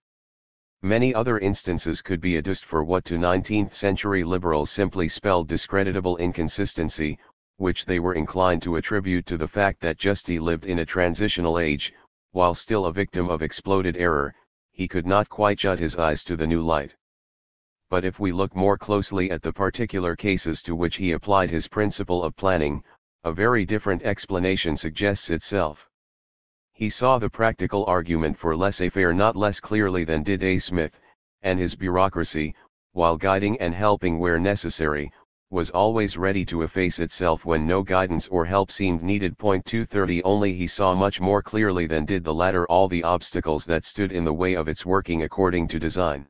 Many other instances could be adduced for what to 19th century liberals simply spelled discreditable inconsistency, which they were inclined to attribute to the fact that Justy lived in a transitional age. While still a victim of exploded error, he could not quite shut his eyes to the new light. But if we look more closely at the particular cases to which he applied his principle of planning, a very different explanation suggests itself. He saw the practical argument for laissez-faire not less clearly than did A. Smith, and his bureaucracy, while guiding and helping where necessary, was always ready to efface itself when no guidance or help seemed needed. 230 Only he saw much more clearly than did the latter all the obstacles that stood in the way of its working according to design.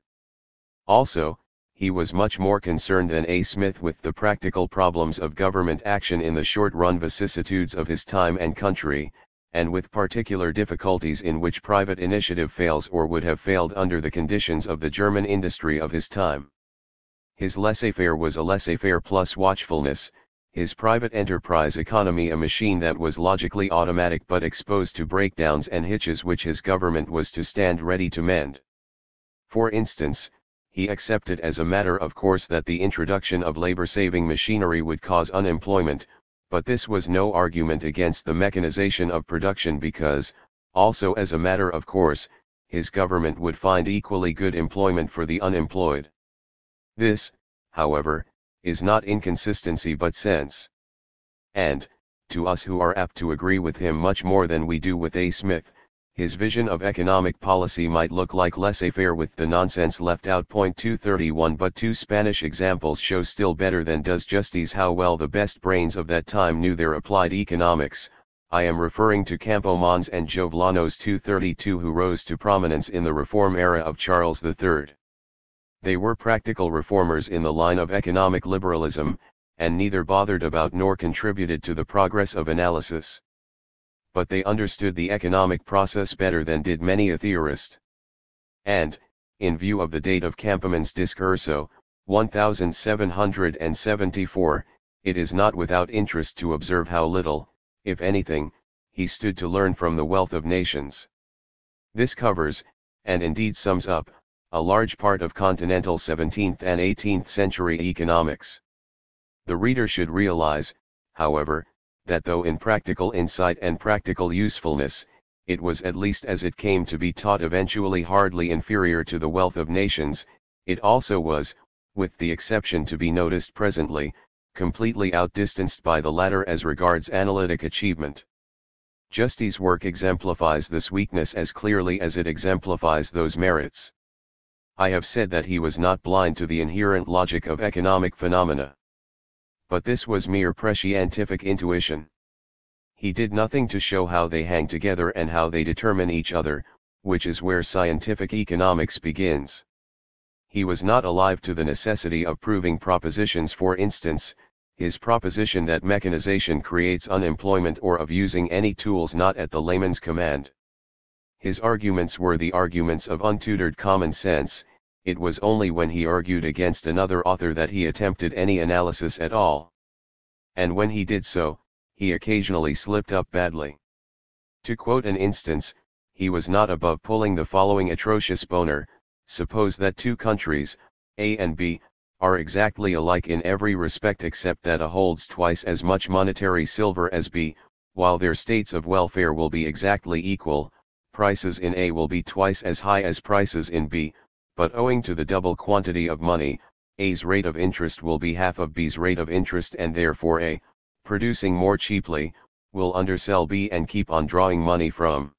Also, he was much more concerned than A. Smith with the practical problems of government action in the short-run vicissitudes of his time and country, and with particular difficulties in which private initiative fails or would have failed under the conditions of the German industry of his time. His laissez-faire was a laissez-faire plus watchfulness, his private enterprise economy a machine that was logically automatic but exposed to breakdowns and hitches which his government was to stand ready to mend. For instance, he accepted as a matter of course that the introduction of labor-saving machinery would cause unemployment, but this was no argument against the mechanization of production because, also as a matter of course, his government would find equally good employment for the unemployed. This, however, is not inconsistency but sense. And, to us who are apt to agree with him much more than we do with A. Smith, his vision of economic policy might look like laissez-faire with the nonsense left out. 231 But two Spanish examples show still better than does Justy's how well the best brains of that time knew their applied economics. I am referring to Campomanes and Jovellanos 232 who rose to prominence in the reform era of Charles III. They were practical reformers in the line of economic liberalism, and neither bothered about nor contributed to the progress of analysis. But they understood the economic process better than did many a theorist. And, in view of the date of Campomanes' Discurso, 1774, it is not without interest to observe how little, if anything, he stood to learn from the wealth of nations. This covers, and indeed sums up, a large part of continental 17th and 18th century economics. The reader should realize, however, that though in practical insight and practical usefulness, it was at least as it came to be taught eventually hardly inferior to the wealth of nations, it also was, with the exception to be noticed presently, completely outdistanced by the latter as regards analytic achievement. Justy's work exemplifies this weakness as clearly as it exemplifies those merits. I have said that he was not blind to the inherent logic of economic phenomena. But this was mere prescientific intuition. He did nothing to show how they hang together and how they determine each other, which is where scientific economics begins. He was not alive to the necessity of proving propositions. For instance, his proposition that mechanization creates unemployment or of using any tools not at the layman's command. His arguments were the arguments of untutored common sense. It was only when he argued against another author that he attempted any analysis at all. And when he did so, he occasionally slipped up badly. To quote an instance, he was not above pulling the following atrocious boner: suppose that two countries, A and B, are exactly alike in every respect except that A holds twice as much monetary silver as B, while their states of welfare will be exactly equal. Prices in A will be twice as high as prices in B, but owing to the double quantity of money, A's rate of interest will be half of B's rate of interest, and therefore A, producing more cheaply, will undersell B and keep on drawing money from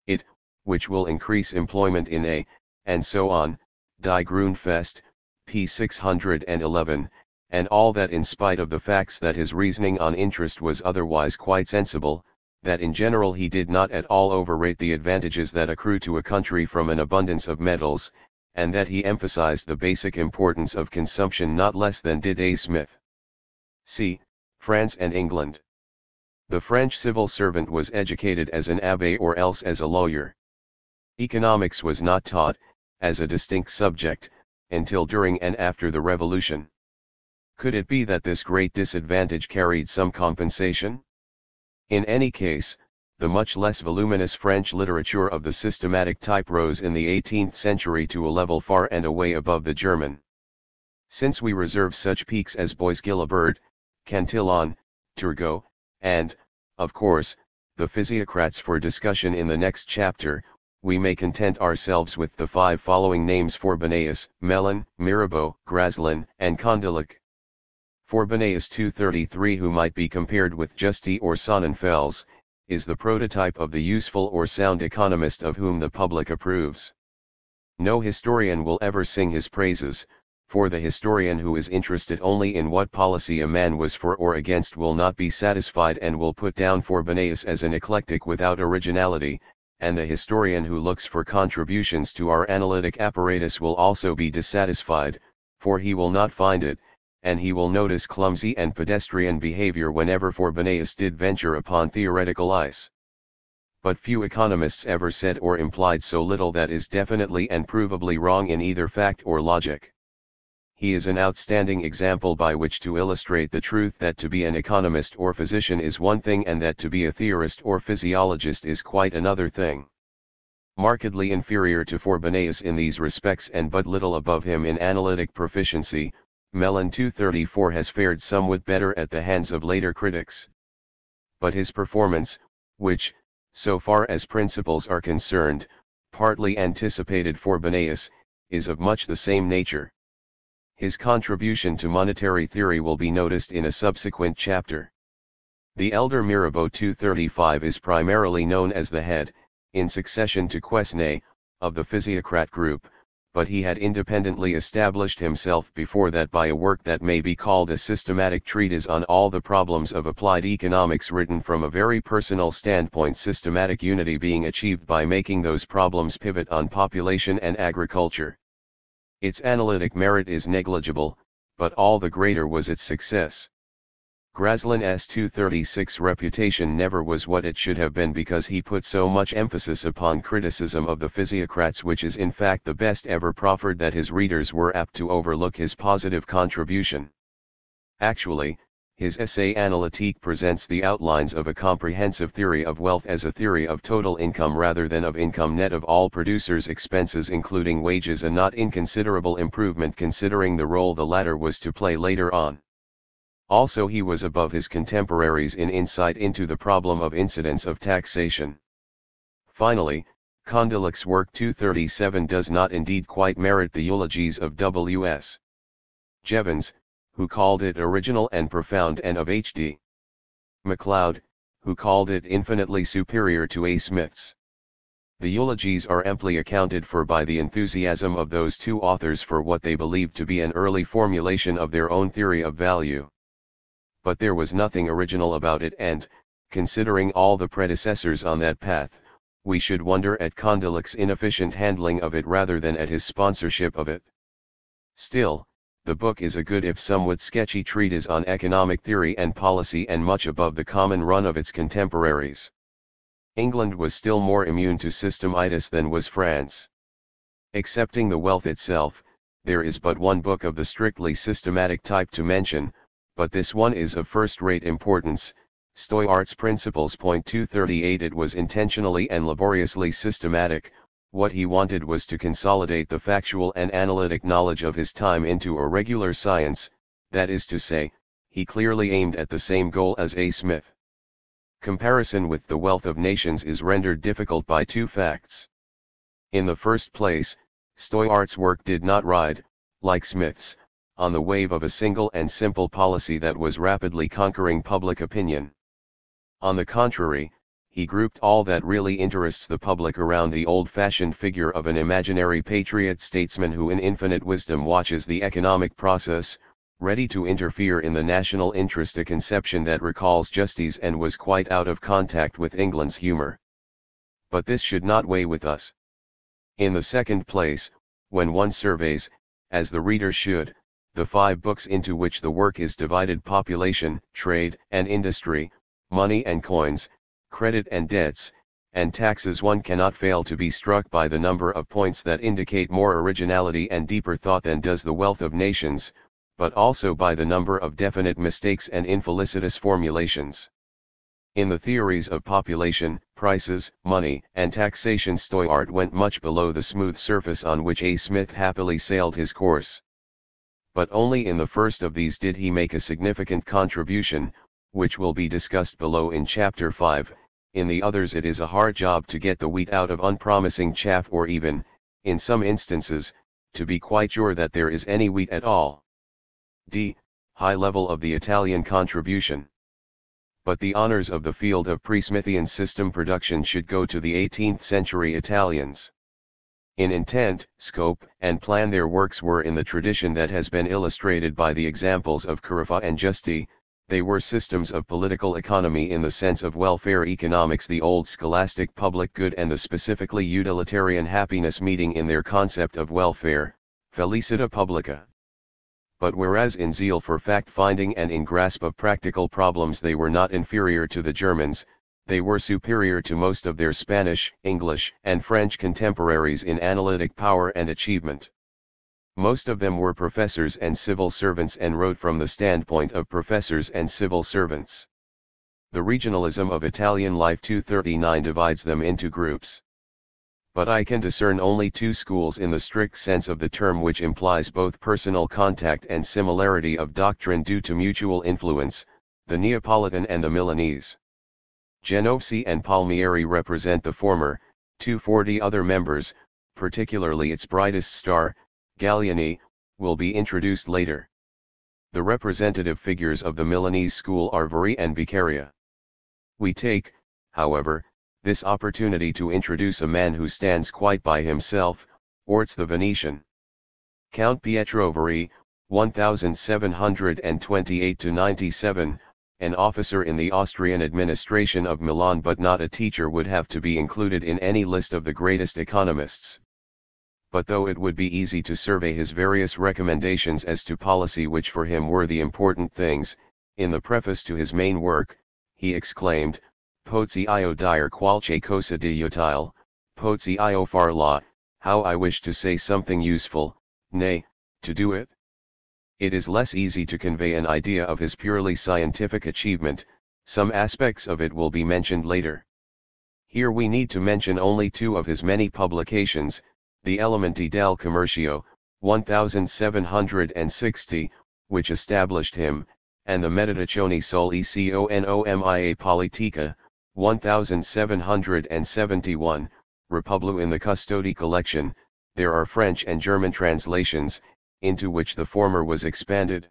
it, which will increase employment in A, and so on. Die Grundfest, p. 611, and all that in spite of the facts that his reasoning on interest was otherwise quite sensible, that in general he did not at all overrate the advantages that accrue to a country from an abundance of metals, and that he emphasized the basic importance of consumption not less than did A. Smith. C. France and England. The French civil servant was educated as an abbé or else as a lawyer. Economics was not taught, as a distinct subject, until during and after the Revolution. Could it be that this great disadvantage carried some compensation? In any case, the much less voluminous French literature of the systematic type rose in the 18th century to a level far and away above the German. Since we reserve such peaks as Bois-Guilbert, Cantillon, Turgot, and, of course, the physiocrats for discussion in the next chapter, we may content ourselves with the 5 following names: Frobenius, Mellon, Mirabeau, Graslin, and Condillac. Frobenius 233, who might be compared with Justy or Sonnenfels, is the prototype of the useful or sound economist of whom the public approves. No historian will ever sing his praises, for the historian who is interested only in what policy a man was for or against will not be satisfied and will put down Frobenius as an eclectic without originality, and the historian who looks for contributions to our analytic apparatus will also be dissatisfied, for he will not find it, and he will notice clumsy and pedestrian behavior whenever Frobenius did venture upon theoretical ice. But few economists ever said or implied so little that is definitely and provably wrong in either fact or logic. He is an outstanding example by which to illustrate the truth that to be an economist or physician is one thing and that to be a theorist or physiologist is quite another thing. Markedly inferior to Frobenius in these respects and but little above him in analytic proficiency, Mellon 234 has fared somewhat better at the hands of later critics. But his performance, which, so far as principles are concerned, partly anticipated Frobenius, is of much the same nature. His contribution to monetary theory will be noticed in a subsequent chapter. The elder Mirabeau 235 is primarily known as the head, in succession to Quesnay, of the physiocrat group, but he had independently established himself before that by a work that may be called a systematic treatise on all the problems of applied economics, written from a very personal standpoint, systematic unity being achieved by making those problems pivot on population and agriculture. Its analytic merit is negligible, but all the greater was its success. Graslin's 236 reputation never was what it should have been because he put so much emphasis upon criticism of the physiocrats, which is in fact the best ever proffered, that his readers were apt to overlook his positive contribution. Actually, his Essai analytique presents the outlines of a comprehensive theory of wealth as a theory of total income rather than of income net of all producers' expenses including wages, a not inconsiderable improvement considering the role the latter was to play later on. Also, he was above his contemporaries in insight into the problem of incidence of taxation. Finally, Condillac's work 237 does not indeed quite merit the eulogies of W.S. Jevons, who called it original and profound, and of H.D. MacLeod, who called it infinitely superior to A. Smith's. The eulogies are amply accounted for by the enthusiasm of those two authors for what they believed to be an early formulation of their own theory of value. But there was nothing original about it, and, considering all the predecessors on that path, we should wonder at Condillac's inefficient handling of it rather than at his sponsorship of it. Still, the book is a good if somewhat sketchy treatise on economic theory and policy, and much above the common run of its contemporaries. England was still more immune to systemitis than was France. Excepting The Wealth itself, there is but one book of the strictly systematic type to mention, but this one is of first-rate importance, Stoyart's Principles. 238. It was intentionally and laboriously systematic. What he wanted was to consolidate the factual and analytic knowledge of his time into a regular science, that is to say, he clearly aimed at the same goal as A. Smith. Comparison with The Wealth of Nations is rendered difficult by two facts. In the first place, Stoyart's work did not ride, like Smith's, on the wave of a single and simple policy that was rapidly conquering public opinion. On the contrary, he grouped all that really interests the public around the old-fashioned figure of an imaginary patriot statesman who in infinite wisdom watches the economic process, ready to interfere in the national interest, a conception that recalls Justy's and was quite out of contact with England's humor. But this should not weigh with us. In the second place, when one surveys, as the reader should, the 5 books into which the work is divided: population, trade and industry, money and coins, credit and debts, and taxes, one cannot fail to be struck by the number of points that indicate more originality and deeper thought than does The Wealth of Nations, but also by the number of definite mistakes and infelicitous formulations. In the theories of population, prices, money, and taxation Stoyart went much below the smooth surface on which A. Smith happily sailed his course. But only in the first of these did he make a significant contribution, which will be discussed below in Chapter 5, in the others it is a hard job to get the wheat out of unpromising chaff or even, in some instances, to be quite sure that there is any wheat at all. D. High level of the Italian contribution. But the honors of the field of pre-Smithian system production should go to the 18th century Italians. In intent, scope, and plan their works were in the tradition that has been illustrated by the examples of Carafa and Giusti. They were systems of political economy in the sense of welfare economics, the old scholastic public good and the specifically utilitarian happiness meeting in their concept of welfare, felicita publica. But whereas in zeal for fact-finding and in grasp of practical problems they were not inferior to the Germans, they were superior to most of their Spanish, English, and French contemporaries in analytic power and achievement. Most of them were professors and civil servants and wrote from the standpoint of professors and civil servants. The regionalism of Italian life 239 divides them into groups. But I can discern only two schools in the strict sense of the term, which implies both personal contact and similarity of doctrine due to mutual influence, the Neapolitan and the Milanese. Genovesi and Palmieri represent the former, 240 other members, particularly its brightest star, Gallieni, will be introduced later. The representative figures of the Milanese school are Verri and Beccaria. We take, however, this opportunity to introduce a man who stands quite by himself, Orts the Venetian. Count Pietro Verri, 1728–97, an officer in the Austrian administration of Milan but not a teacher, would have to be included in any list of the greatest economists. But though it would be easy to survey his various recommendations as to policy which for him were the important things, in the preface to his main work, he exclaimed, Pozzi io dire qualche cosa di utile, pozzi io far la, how I wish to say something useful, nay, to do it. It is less easy to convey an idea of his purely scientific achievement, some aspects of it will be mentioned later. Here we need to mention only two of his many publications, the Elementi del Commercio, 1760, which established him, and the Meditazioni sull'economia politica, 1771, Republi in the Custodi collection. There are French and German translations, into which the former was expanded.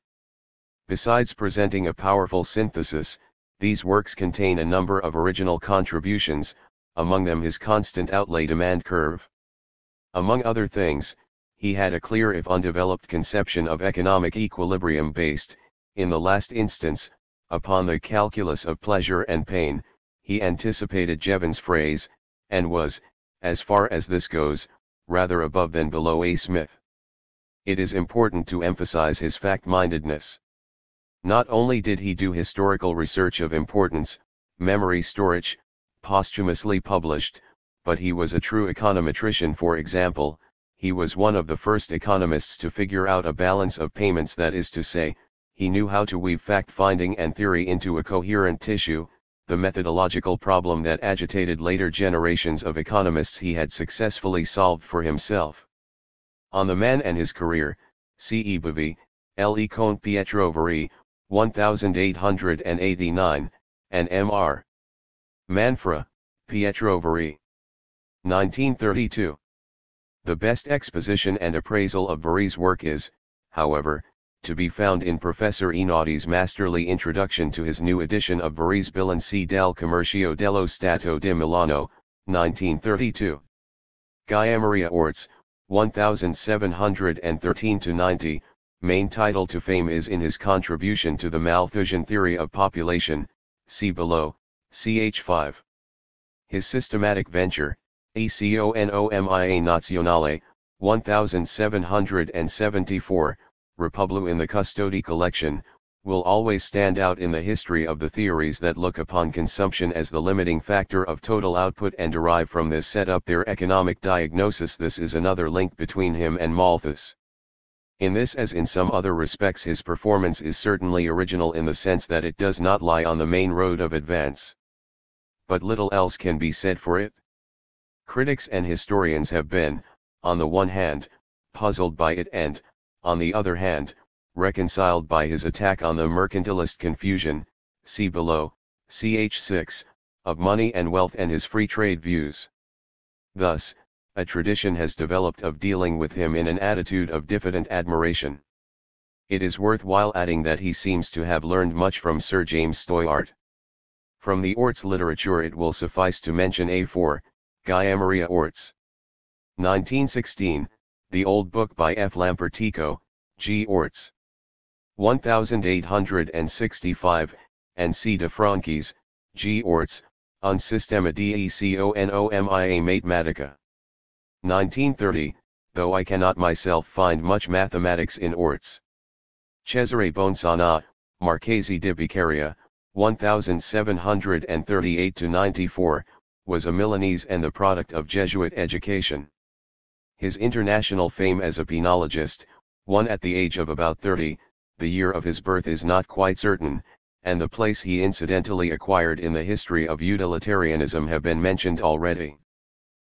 Besides presenting a powerful synthesis, these works contain a number of original contributions, among them his constant outlay demand curve. Among other things, he had a clear if undeveloped conception of economic equilibrium based, in the last instance, upon the calculus of pleasure and pain. He anticipated Jevons' phrase, and was, as far as this goes, rather above than below A. Smith. It is important to emphasize his fact-mindedness. Not only did he do historical research of importance, memory storage, posthumously published, but he was a true econometrician. For example, he was one of the first economists to figure out a balance of payments, that is to say, he knew how to weave fact-finding and theory into a coherent tissue. The methodological problem that agitated later generations of economists he had successfully solved for himself. On the man and his career, C.E. Bavì, L.E. Conte Pietro Verri, 1889, and M.R. Manfra, Pietro Verri. 1932. The best exposition and appraisal of Verri's work is, however, to be found in Professor Enaudi's masterly introduction to his new edition of Verri's Bilanci del Commercio dello Stato di Milano, 1932. Maria Orts, 1713–90, main title to fame is in his contribution to the Malthusian theory of population, see below, ch. 5. His systematic venture, Economia Nazionale, 1774, Republi in the Custodi collection, will always stand out in the history of the theories that look upon consumption as the limiting factor of total output and derive from this set up their economic diagnosis. This is another link between him and Malthus. In this as in some other respects his performance is certainly original in the sense that it does not lie on the main road of advance. but little else can be said for it. Critics and historians have been, on the one hand, puzzled by it and, on the other hand, reconciled by his attack on the mercantilist confusion, see below, ch 6, of money and wealth and his free trade views. Thus, a tradition has developed of dealing with him in an attitude of diffident admiration. It is worthwhile adding that he seems to have learned much from Sir James Steuart. From the Orts literature it will suffice to mention A4, Gaia Maria Orts. 1916, The Old Book by F. Lampertico, G. Orts. 1865, and C. de Franchis, G. Orts, Un Sistema d'Economia Mathematica. 1930, though I cannot myself find much mathematics in Orts. Cesare Bonsana, Marchesi di Beccaria, 1738-94, was a Milanese and the product of Jesuit education. His international fame as a penologist, won at the age of about 30, the year of his birth is not quite certain, and the place he incidentally acquired in the history of utilitarianism have been mentioned already.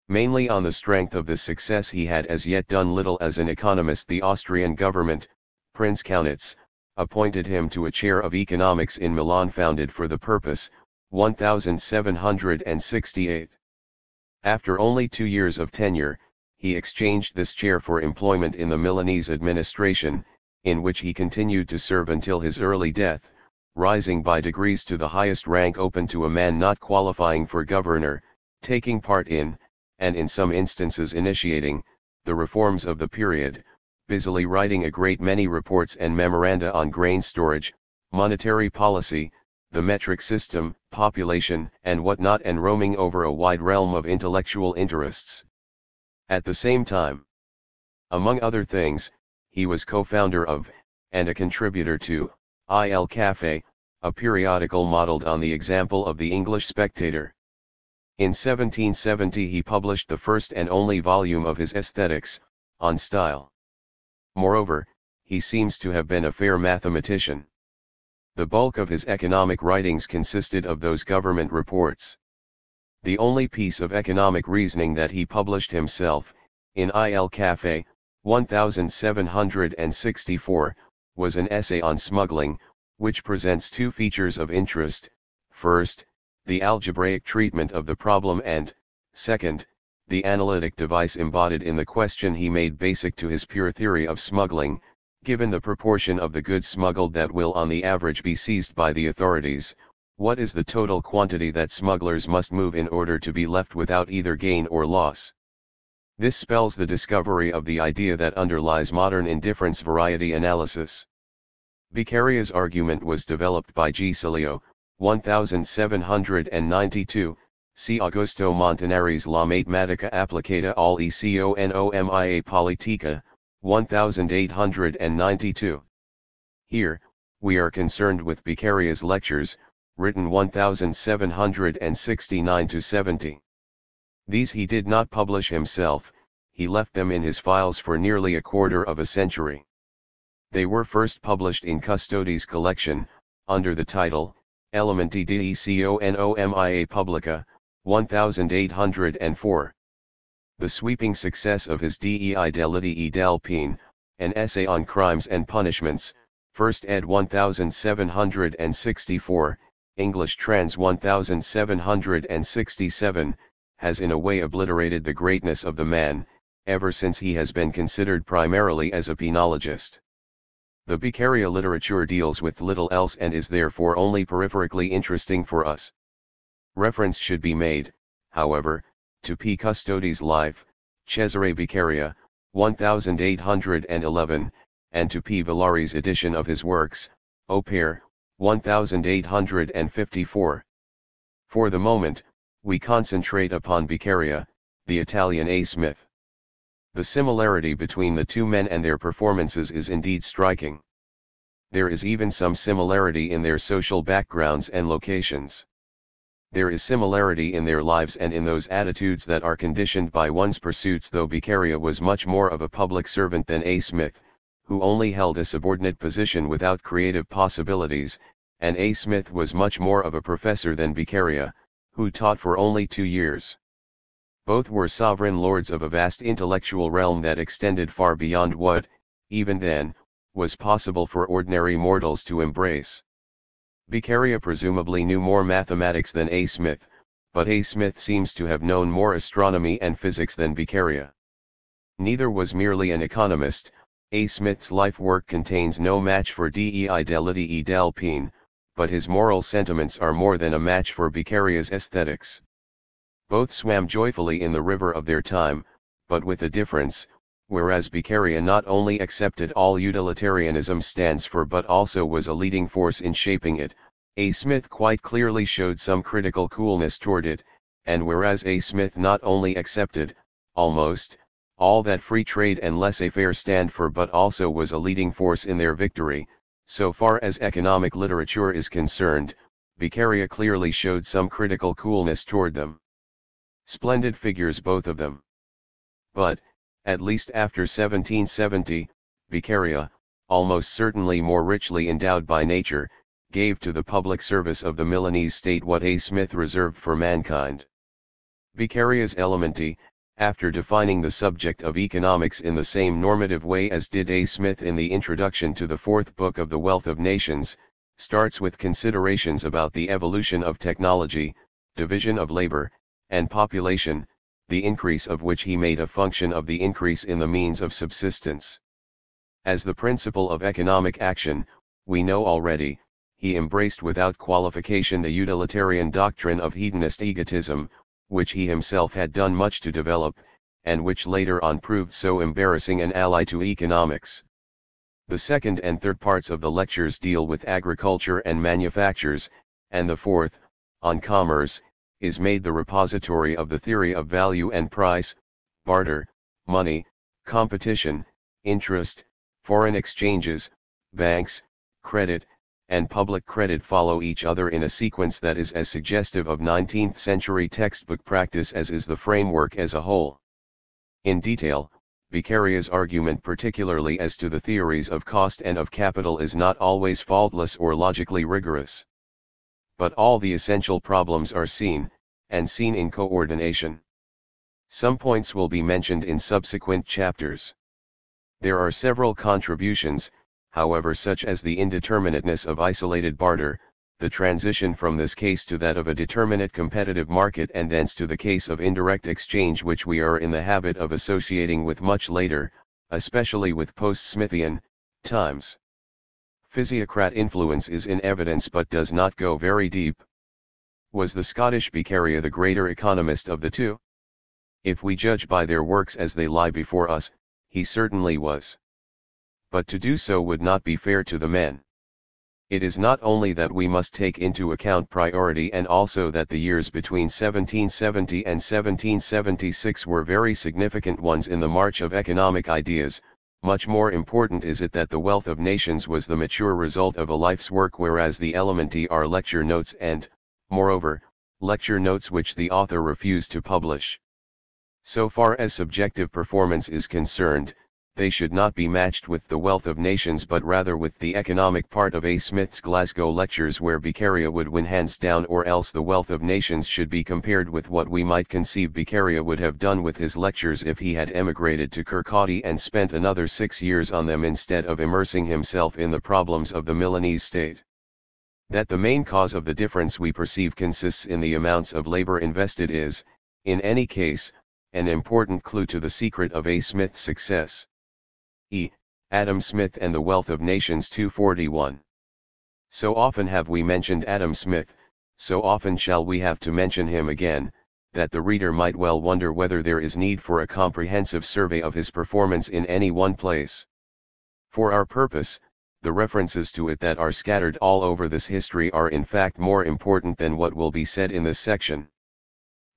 Mainly on the strength of this success he had as yet done little as an economist. The Austrian government, Prince Kaunitz, appointed him to a chair of economics in Milan founded for the purpose, 1768. After only 2 years of tenure, he exchanged this chair for employment in the Milanese administration, in which he continued to serve until his early death, rising by degrees to the highest rank open to a man not qualifying for governor, taking part in, and in some instances initiating, the reforms of the period, busily writing a great many reports and memoranda on grain storage, monetary policy, the metric system, population, and whatnot, and roaming over a wide realm of intellectual interests. At the same time, among other things, he was co-founder of, and a contributor to, Il Café, a periodical modeled on the example of the English Spectator. In 1770 he published the first and only volume of his Aesthetics, on style. Moreover, he seems to have been a fair mathematician. The bulk of his economic writings consisted of those government reports. The only piece of economic reasoning that he published himself, in Il Café, 1764, was an essay on smuggling, which presents two features of interest: first, the algebraic treatment of the problem, and, second, the analytic device embodied in the question he made basic to his pure theory of smuggling. Given the proportion of the goods smuggled that will on the average be seized by the authorities, what is the total quantity that smugglers must move in order to be left without either gain or loss? This spells the discovery of the idea that underlies modern indifference variety analysis. Beccaria's argument was developed by Gisilio, 1792, see Augusto Montanari's La Matematica Applicata all'Economia Politica, 1892. Here, we are concerned with Beccaria's lectures, written 1769-70. These he did not publish himself, he left them in his files for nearly a quarter of a century. They were first published in Custodi's collection, under the title, Elementi d'Economia Publica, 1804. The sweeping success of his Dei deliti del Pene, an essay on crimes and punishments, first ed. 1764, English trans. 1767, has in a way obliterated the greatness of the man, ever since he has been considered primarily as a penologist. The Beccaria literature deals with little else and is therefore only peripherically interesting for us. Reference should be made, however, to P. Custodi's life, Cesare Beccaria, 1811, and to P. Villari's edition of his works, Opere, 1854. For the moment, we concentrate upon Beccaria, the Italian A. Smith. The similarity between the two men and their performances is indeed striking. There is even some similarity in their social backgrounds and locations. There is similarity in their lives and in those attitudes that are conditioned by one's pursuits, though Beccaria was much more of a public servant than A. Smith, who only held a subordinate position without creative possibilities, and A. Smith was much more of a professor than Beccaria, who taught for only 2 years. Both were sovereign lords of a vast intellectual realm that extended far beyond what, even then, was possible for ordinary mortals to embrace. Beccaria presumably knew more mathematics than A. Smith, but A. Smith seems to have known more astronomy and physics than Beccaria. Neither was merely an economist. A. Smith's life work contains no match for Dei Delity del Pine, but his moral sentiments are more than a match for Beccaria's aesthetics. Both swam joyfully in the river of their time, but with a difference. Whereas Beccaria not only accepted all utilitarianism stands for but also was a leading force in shaping it, A. Smith quite clearly showed some critical coolness toward it, and whereas A. Smith not only accepted, almost, all that free trade and laissez-faire stand for but also was a leading force in their victory, so far as economic literature is concerned, Beccaria clearly showed some critical coolness toward them. Splendid figures both of them. But, at least after 1770, Beccaria, almost certainly more richly endowed by nature, gave to the public service of the Milanese state what A. Smith reserved for mankind. Beccaria's Elementi, after defining the subject of economics in the same normative way as did A. Smith in the introduction to the fourth book of The Wealth of Nations, starts with considerations about the evolution of technology, division of labor, and population, the increase of which he made a function of the increase in the means of subsistence. As the principle of economic action, we know already, he embraced without qualification the utilitarian doctrine of hedonist egotism, which he himself had done much to develop, and which later on proved so embarrassing an ally to economics. The second and third parts of the lectures deal with agriculture and manufactures, and the fourth, on commerce, is made the repository of the theory of value and price, barter, money, competition, interest, foreign exchanges, banks, credit, and public credit follow each other in a sequence that is as suggestive of 19th century textbook practice as is the framework as a whole. In detail, Beccaria's argument particularly as to the theories of cost and of capital is not always faultless or logically rigorous. But all the essential problems are seen, and seen in coordination. Some points will be mentioned in subsequent chapters. There are several contributions, however, such as the indeterminateness of isolated barter, the transition from this case to that of a determinate competitive market and thence to the case of indirect exchange which we are in the habit of associating with much later, especially with post-Smithian, times. Physiocrat influence is in evidence but does not go very deep. Was the Scottish Beccaria the greater economist of the two? If we judge by their works as they lie before us, he certainly was. But to do so would not be fair to the men. It is not only that we must take into account priority and also that the years between 1770 and 1776 were very significant ones in the march of economic ideas. Much more important is it that the Wealth of Nations was the mature result of a life's work, whereas the Elementi are lecture notes and, moreover, lecture notes which the author refused to publish. So far as subjective performance is concerned, they should not be matched with the Wealth of Nations but rather with the economic part of A. Smith's Glasgow lectures, where Beccaria would win hands down, or else the Wealth of Nations should be compared with what we might conceive Beccaria would have done with his lectures if he had emigrated to Kirkcaldy and spent another 6 years on them instead of immersing himself in the problems of the Milanese state. That the main cause of the difference we perceive consists in the amounts of labor invested is, in any case, an important clue to the secret of A. Smith's success. Adam Smith and the Wealth of Nations 241. So often have we mentioned Adam Smith, so often shall we have to mention him again, that the reader might well wonder whether there is need for a comprehensive survey of his performance in any one place. For our purpose, the references to it that are scattered all over this history are in fact more important than what will be said in this section.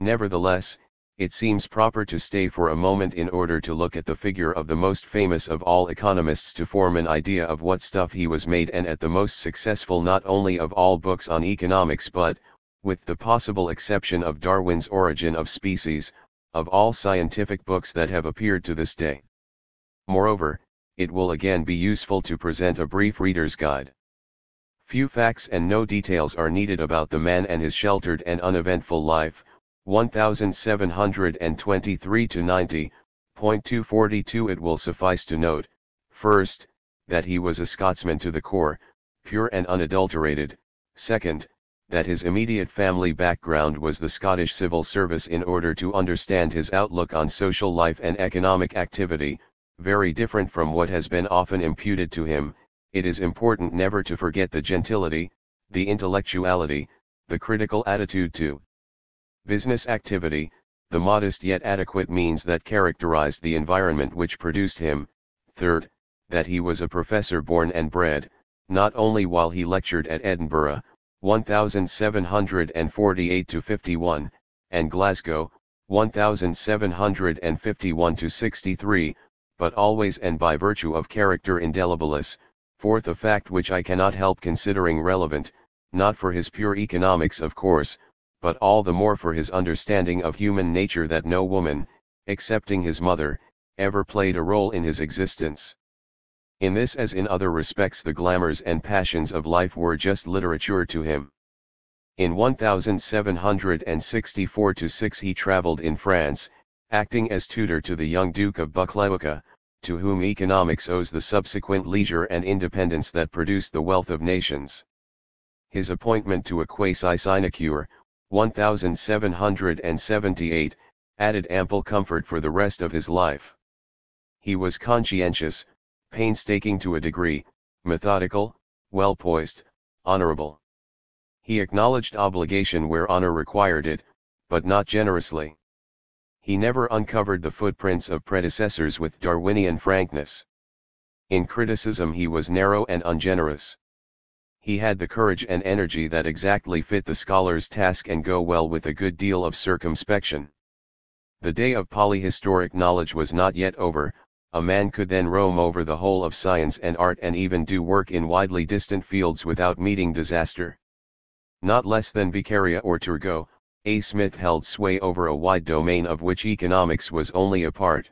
Nevertheless, it seems proper to stay for a moment in order to look at the figure of the most famous of all economists to form an idea of what stuff he was made, and at the most successful not only of all books on economics but, with the possible exception of Darwin's Origin of Species, of all scientific books that have appeared to this day. Moreover, it will again be useful to present a brief reader's guide. Few facts and no details are needed about the man and his sheltered and uneventful life. 1723 to 90. Point 242. It will suffice to note, first, that he was a Scotsman to the core, pure and unadulterated; second, that his immediate family background was the Scottish civil service. In order to understand his outlook on social life and economic activity, very different from what has been often imputed to him, it is important never to forget the gentility, the intellectuality, the critical attitude to business activity, the modest yet adequate means that characterized the environment which produced him; third, that he was a professor born and bred, not only while he lectured at Edinburgh, 1748 to 51, and Glasgow, 1751 to 63, but always and by virtue of character indelibilis. Fourth, a fact which I cannot help considering relevant, not for his pure economics of course, but all the more for his understanding of human nature, that no woman, excepting his mother, ever played a role in his existence. In this as in other respects the glamours and passions of life were just literature to him. In 1764 to 6 he travelled in France, acting as tutor to the young Duke of Buccleuch, to whom economics owes the subsequent leisure and independence that produced the wealth of nations. His appointment to a quasi-sinecure, 1778, added ample comfort for the rest of his life. He was conscientious, painstaking to a degree, methodical, well-poised, honorable. He acknowledged obligation where honor required it, but not generously. He never uncovered the footprints of predecessors with Darwinian frankness. In criticism he was narrow and ungenerous. He had the courage and energy that exactly fit the scholar's task and go well with a good deal of circumspection. The day of polyhistoric knowledge was not yet over. A man could then roam over the whole of science and art and even do work in widely distant fields without meeting disaster. Not less than Beccaria or Turgot, A. Smith held sway over a wide domain of which economics was only a part.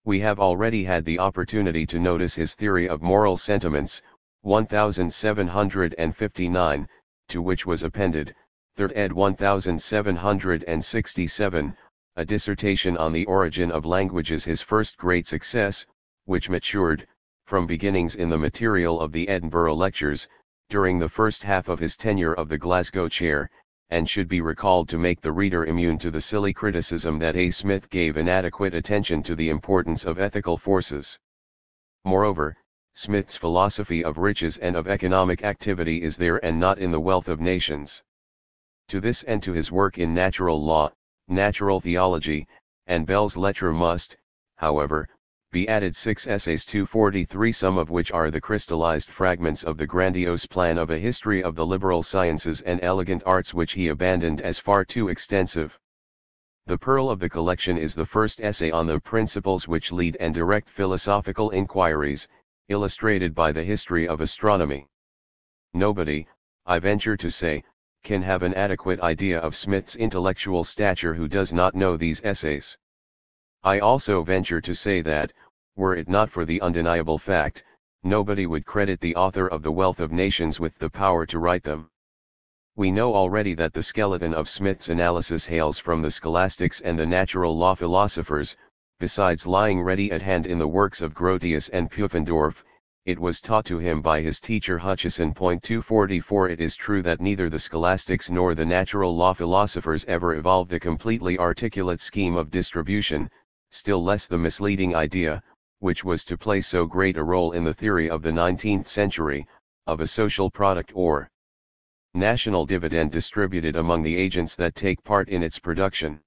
We have already had the opportunity to notice his theory of moral sentiments, 1759, to which was appended, 3rd ed. 1767, a dissertation on the origin of languages, his first great success, which matured, from beginnings in the material of the Edinburgh lectures, during the first half of his tenure of the Glasgow chair, and should be recalled to make the reader immune to the silly criticism that A. Smith gave inadequate attention to the importance of ethical forces. Moreover, Smith's philosophy of riches and of economic activity is there and not in the wealth of nations. To this and to his work in natural law, natural theology, and Bell's Lettre must, however, be added 6 essays, 243, some of which are the crystallized fragments of the grandiose plan of a history of the liberal sciences and elegant arts, which he abandoned as far too extensive. The pearl of the collection is the first essay on the principles which lead and direct philosophical inquiries, illustrated by the history of astronomy. Nobody, I venture to say, can have an adequate idea of Smith's intellectual stature who does not know these essays. I also venture to say that, were it not for the undeniable fact, nobody would credit the author of The Wealth of Nations with the power to write them. We know already that the skeleton of Smith's analysis hails from the scholastics and the natural law philosophers. Besides lying ready at hand in the works of Grotius and Pufendorf, it was taught to him by his teacher Hutcheson. 244 It is true that neither the scholastics nor the natural law philosophers ever evolved a completely articulate scheme of distribution, still less the misleading idea, which was to play so great a role in the theory of the 19th century, of a social product or national dividend distributed among the agents that take part in its production.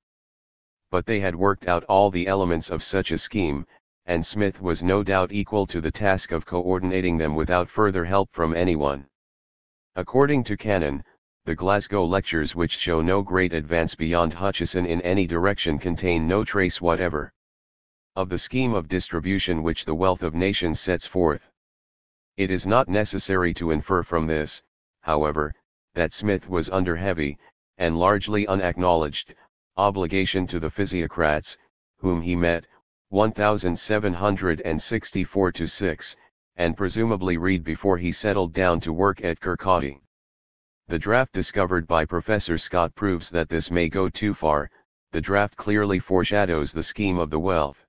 But they had worked out all the elements of such a scheme, and Smith was no doubt equal to the task of coordinating them without further help from anyone. According to Cannon, the Glasgow lectures, which show no great advance beyond Hutcheson in any direction, contain no trace whatever of the scheme of distribution which the Wealth of Nations sets forth. It is not necessary to infer from this, however, that Smith was under heavy, and largely unacknowledged, obligation to the physiocrats, whom he met, 1764 to 6, and presumably read before he settled down to work at Kirkcaldy. The draft discovered by Professor Scott proves that this may go too far. The draft clearly foreshadows the scheme of the wealth.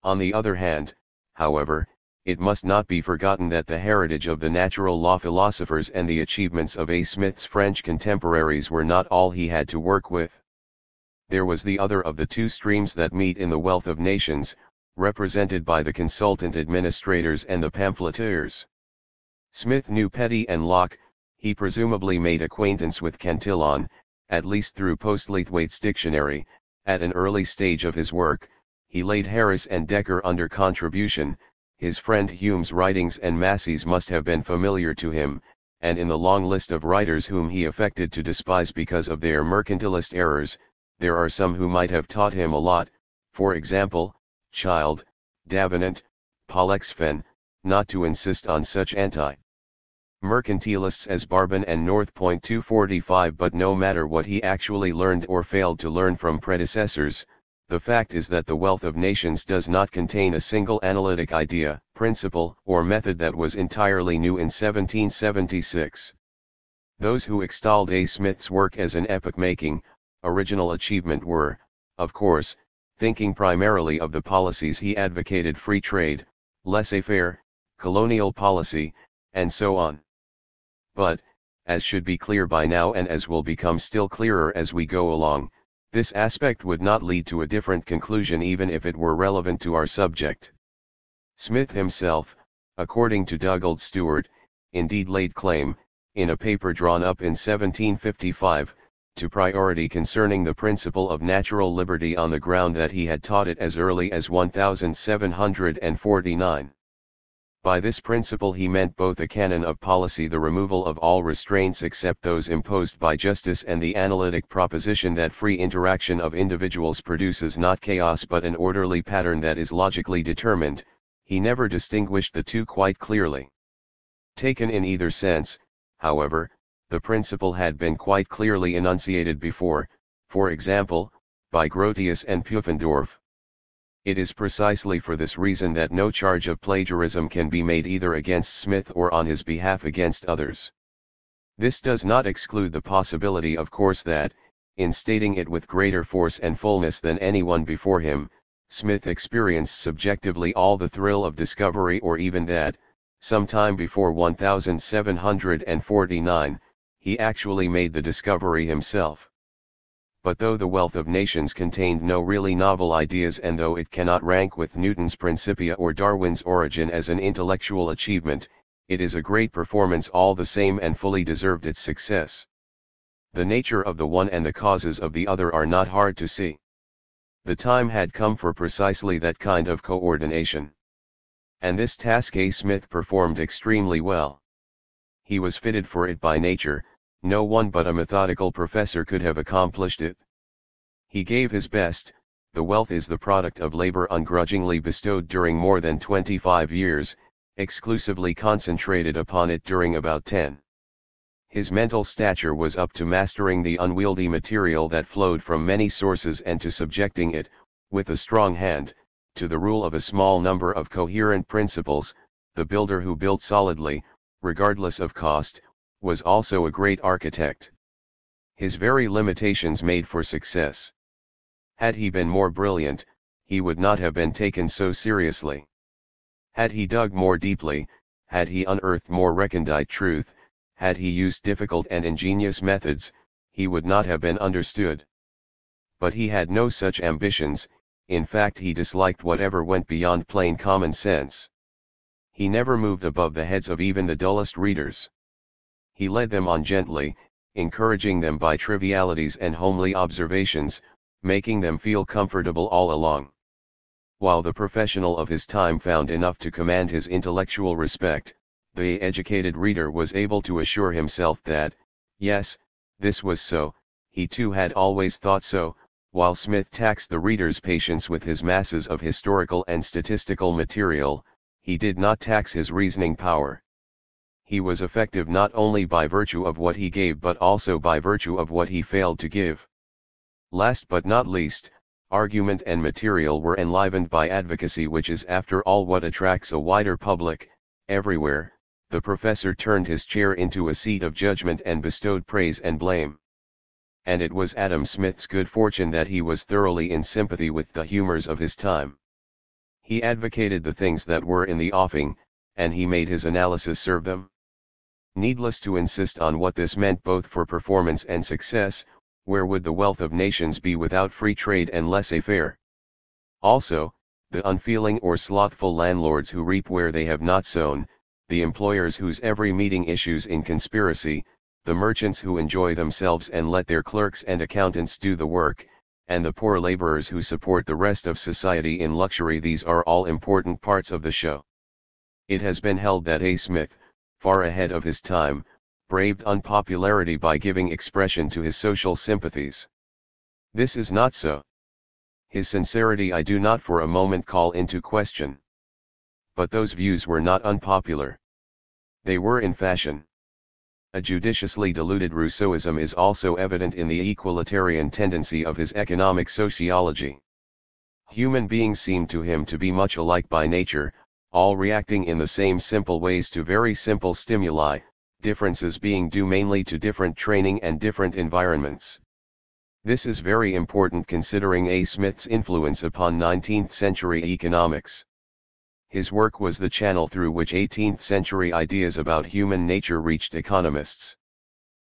On the other hand, however, it must not be forgotten that the heritage of the natural law philosophers and the achievements of A. Smith's French contemporaries were not all he had to work with. There was the other of the two streams that meet in the wealth of nations, represented by the consultant administrators and the pamphleteers. Smith knew Petty and Locke. He presumably made acquaintance with Cantillon, at least through Postlethwaite's dictionary. At an early stage of his work, he laid Harris and Dekker under contribution. His friend Hume's writings and Massey's must have been familiar to him, and in the long list of writers whom he affected to despise because of their mercantilist errors, there are some who might have taught him a lot, for example, Child, Davenant, Pollexfen, not to insist on such anti-mercantilists as Barbon and North. 245. But no matter what he actually learned or failed to learn from predecessors, the fact is that the wealth of nations does not contain a single analytic idea, principle, or method that was entirely new in 1776. Those who extolled A. Smith's work as an epoch-making, original achievement were, of course, thinking primarily of the policies he advocated: free trade, laissez-faire, colonial policy, and so on. But, as should be clear by now and as will become still clearer as we go along, this aspect would not lead to a different conclusion even if it were relevant to our subject. Smith himself, according to Dugald Stewart, indeed laid claim, in a paper drawn up in 1755, to priority concerning the principle of natural liberty on the ground that he had taught it as early as 1749. By this principle he meant both a canon of policy, the removal of all restraints except those imposed by justice, and the analytic proposition that free interaction of individuals produces not chaos but an orderly pattern that is logically determined. He never distinguished the two quite clearly. Taken in either sense, however, the principle had been quite clearly enunciated before, for example, by Grotius and Pufendorf. It is precisely for this reason that no charge of plagiarism can be made either against Smith or on his behalf against others. This does not exclude the possibility, of course, that, in stating it with greater force and fullness than anyone before him, Smith experienced subjectively all the thrill of discovery, or even that, some time before 1749, he actually made the discovery himself. But though the wealth of nations contained no really novel ideas, and though it cannot rank with Newton's Principia or Darwin's Origin as an intellectual achievement, it is a great performance all the same and fully deserved its success. The nature of the one and the causes of the other are not hard to see. The time had come for precisely that kind of coordination. And this task A. Smith performed extremely well. He was fitted for it by nature. No one but a methodical professor could have accomplished it. He gave his best. The wealth is the product of labor ungrudgingly bestowed during more than 25 years, exclusively concentrated upon it during about 10. His mental stature was up to mastering the unwieldy material that flowed from many sources and to subjecting it, with a strong hand, to the rule of a small number of coherent principles. The builder who built solidly, regardless of cost, was also a great architect. His very limitations made for success. Had he been more brilliant, he would not have been taken so seriously. Had he dug more deeply, had he unearthed more recondite truth, had he used difficult and ingenious methods, he would not have been understood. But he had no such ambitions. In fact, he disliked whatever went beyond plain common sense. He never moved above the heads of even the dullest readers. He led them on gently, encouraging them by trivialities and homely observations, making them feel comfortable all along. While the professional of his time found enough to command his intellectual respect, the educated reader was able to assure himself that, yes, this was so, he too had always thought so. While Smith taxed the reader's patience with his masses of historical and statistical material, he did not tax his reasoning power. He was effective not only by virtue of what he gave but also by virtue of what he failed to give. Last but not least, argument and material were enlivened by advocacy, which is after all what attracts a wider public, Everywhere, the professor turned his chair into a seat of judgment and bestowed praise and blame. And it was Adam Smith's good fortune that he was thoroughly in sympathy with the humors of his time. He advocated the things that were in the offing, and he made his analysis serve them. Needless to insist on what this meant both for performance and success, where would the wealth of nations be without free trade and laissez-faire? Also, the unfeeling or slothful landlords who reap where they have not sown, the employers whose every meeting issues in conspiracy, the merchants who enjoy themselves and let their clerks and accountants do the work, and the poor laborers who support the rest of society in luxury, these are all important parts of the show. It has been held that A. Smith, far ahead of his time, braved unpopularity by giving expression to his social sympathies. This is not so. His sincerity I do not for a moment call into question. But those views were not unpopular. They were in fashion. A judiciously diluted Rousseauism is also evident in the equalitarian tendency of his economic sociology. Human beings seem to him to be much alike by nature, all reacting in the same simple ways to very simple stimuli, differences being due mainly to different training and different environments. This is very important considering A. Smith's influence upon 19th-century economics. His work was the channel through which 18th-century ideas about human nature reached economists.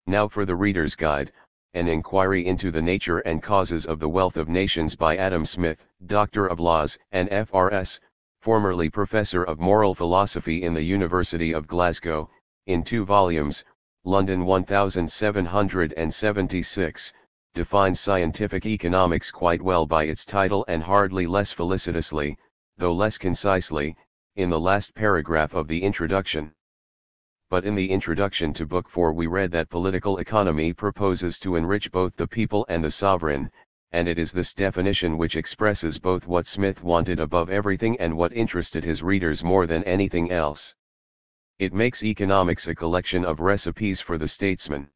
Now for the Reader's Guide, an inquiry into the nature and causes of the wealth of nations by Adam Smith, Doctor of Laws and F.R.S., formerly Professor of Moral Philosophy in the University of Glasgow, in 2 volumes, London 1776, defines scientific economics quite well by its title and hardly less felicitously, though less concisely, in the last paragraph of the introduction. But in the introduction to Book 4 we read that political economy proposes to enrich both the people and the sovereign, and it is this definition which expresses both what Smith wanted above everything and what interested his readers more than anything else. It makes economics a collection of recipes for the statesman.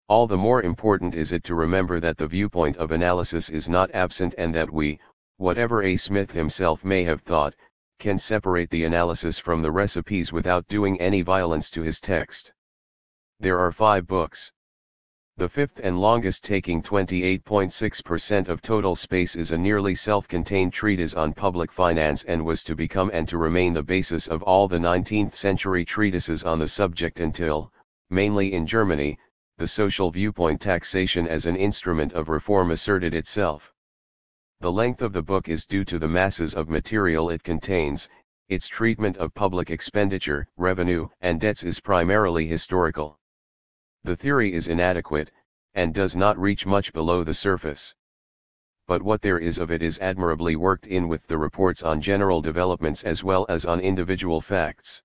All the more important is it to remember that the viewpoint of analysis is not absent and that we, whatever A. Smith himself may have thought, can separate the analysis from the recipes without doing any violence to his text. There are 5 books. The 5th and longest, taking 28.6% of total space, is a nearly self-contained treatise on public finance and was to become and to remain the basis of all the 19th-century treatises on the subject until, mainly in Germany, the social viewpoint taxation as an instrument of reform asserted itself. The length of the book is due to the masses of material it contains. Its treatment of public expenditure, revenue, and debts is primarily historical. The theory is inadequate, and does not reach much below the surface. But what there is of it is admirably worked in with the reports on general developments as well as on individual facts.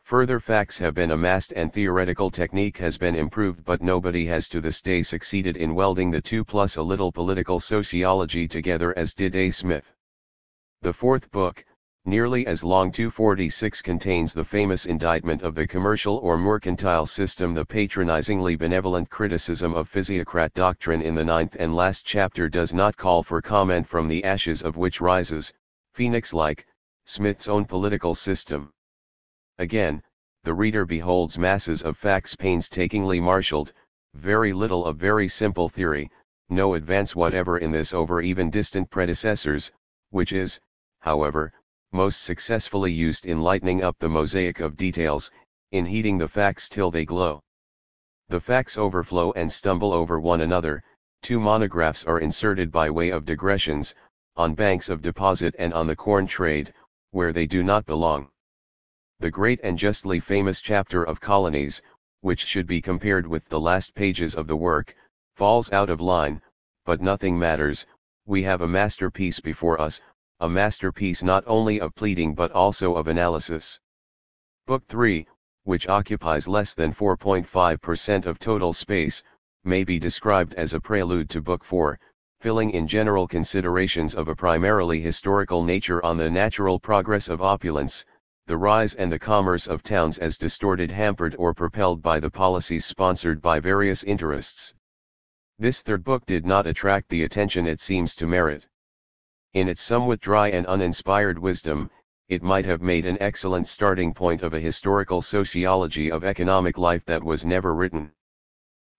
Further facts have been amassed and theoretical technique has been improved, but nobody has to this day succeeded in welding the two plus a little political sociology together as did A. Smith. The 4th book, nearly as long, 246, contains the famous indictment of the commercial or mercantile system, the patronizingly benevolent criticism of physiocrat doctrine. In the 9th and last chapter does not call for comment, from the ashes of which rises, phoenix-like, Smith's own political system. Again, the reader beholds masses of facts painstakingly marshaled, very little of very simple theory, no advance whatever in this over even distant predecessors, which is, however, most successfully used in lightening up the mosaic of details, in heating the facts till they glow. The facts overflow and stumble over one another. 2 monographs are inserted by way of digressions, on banks of deposit and on the corn trade, where they do not belong. The great and justly famous chapter of colonies, which should be compared with the last pages of the work, falls out of line, but nothing matters. We have a masterpiece before us, a masterpiece not only of pleading but also of analysis. Book 3, which occupies less than 4.5% of total space, may be described as a prelude to Book 4, filling in general considerations of a primarily historical nature on the natural progress of opulence, the rise and the commerce of towns as distorted, hampered or propelled by the policies sponsored by various interests. This 3rd book did not attract the attention it seems to merit. In its somewhat dry and uninspired wisdom, it might have made an excellent starting point of a historical sociology of economic life that was never written.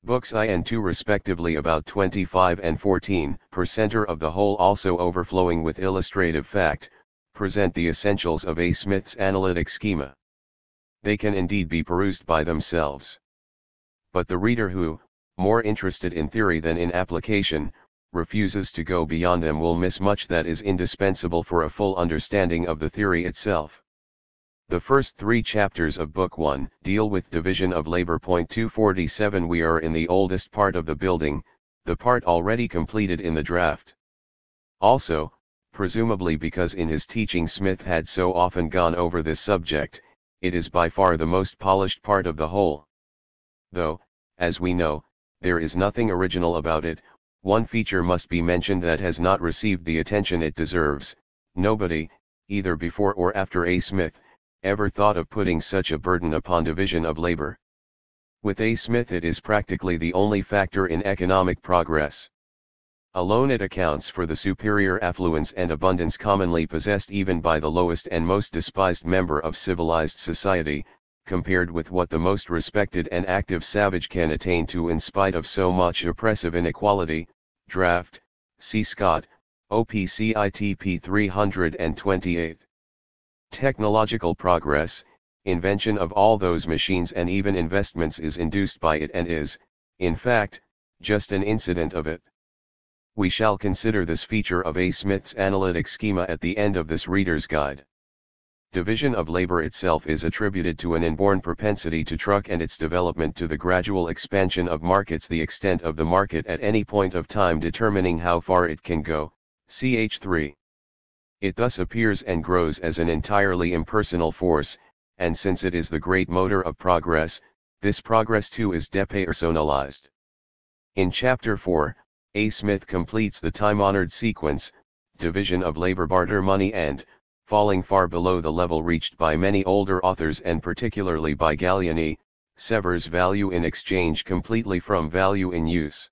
Books I and II respectively about 25 and 14% of the whole, also overflowing with illustrative fact, present the essentials of A. Smith's analytic schema. They can indeed be perused by themselves. But the reader who, more interested in theory than in application, refuses to go beyond them will miss much that is indispensable for a full understanding of the theory itself. The first 3 chapters of Book 1 deal with division of labor. 247 We are in the oldest part of the building, the part already completed in the draft. Also, presumably because in his teaching Smith had so often gone over this subject, it is by far the most polished part of the whole. Though, as we know, there is nothing original about it, one feature must be mentioned that has not received the attention it deserves. Nobody, either before or after A. Smith, ever thought of putting such a burden upon division of labor. With A. Smith it is practically the only factor in economic progress. Alone it accounts for the superior affluence and abundance commonly possessed even by the lowest and most despised member of civilized society, compared with what the most respected and active savage can attain to in spite of so much oppressive inequality. Draft, C. Scott, OPCITP 328. Technological progress, invention of all those machines and even investments is induced by it and is, in fact, just an incident of it. We shall consider this feature of A. Smith's analytic schema at the end of this reader's guide. Division of labor itself is attributed to an inborn propensity to truck and its development to the gradual expansion of markets, the extent of the market at any point of time determining how far it can go, ch. 3. It thus appears and grows as an entirely impersonal force, and since it is the great motor of progress, this progress too is depersonalized. In Chapter 4, A. Smith completes the time-honored sequence, division of labor, barter money, and, falling far below the level reached by many older authors and particularly by Galliani, severs value in exchange completely from value in use.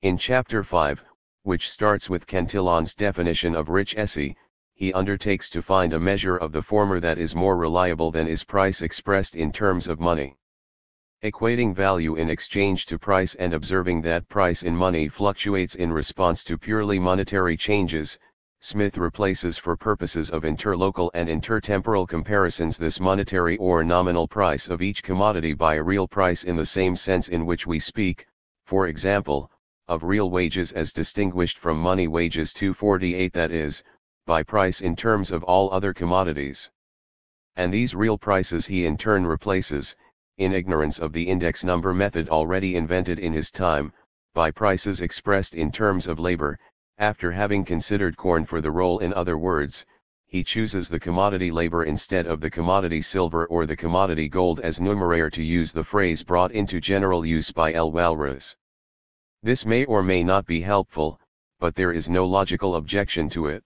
In Chapter 5, which starts with Cantillon's definition of richesse, he undertakes to find a measure of the former that is more reliable than is price expressed in terms of money. Equating value in exchange to price and observing that price in money fluctuates in response to purely monetary changes, Smith replaces for purposes of interlocal and intertemporal comparisons this monetary or nominal price of each commodity by a real price in the same sense in which we speak, for example, of real wages as distinguished from money wages. 248 that is, by price in terms of all other commodities. And these real prices he in turn replaces, in ignorance of the index number method already invented in his time, by prices expressed in terms of labor. After having considered corn for the roll, in other words, he chooses the commodity labor instead of the commodity silver or the commodity gold as numeraire, to use the phrase brought into general use by L. Walras. This may or may not be helpful, but there is no logical objection to it.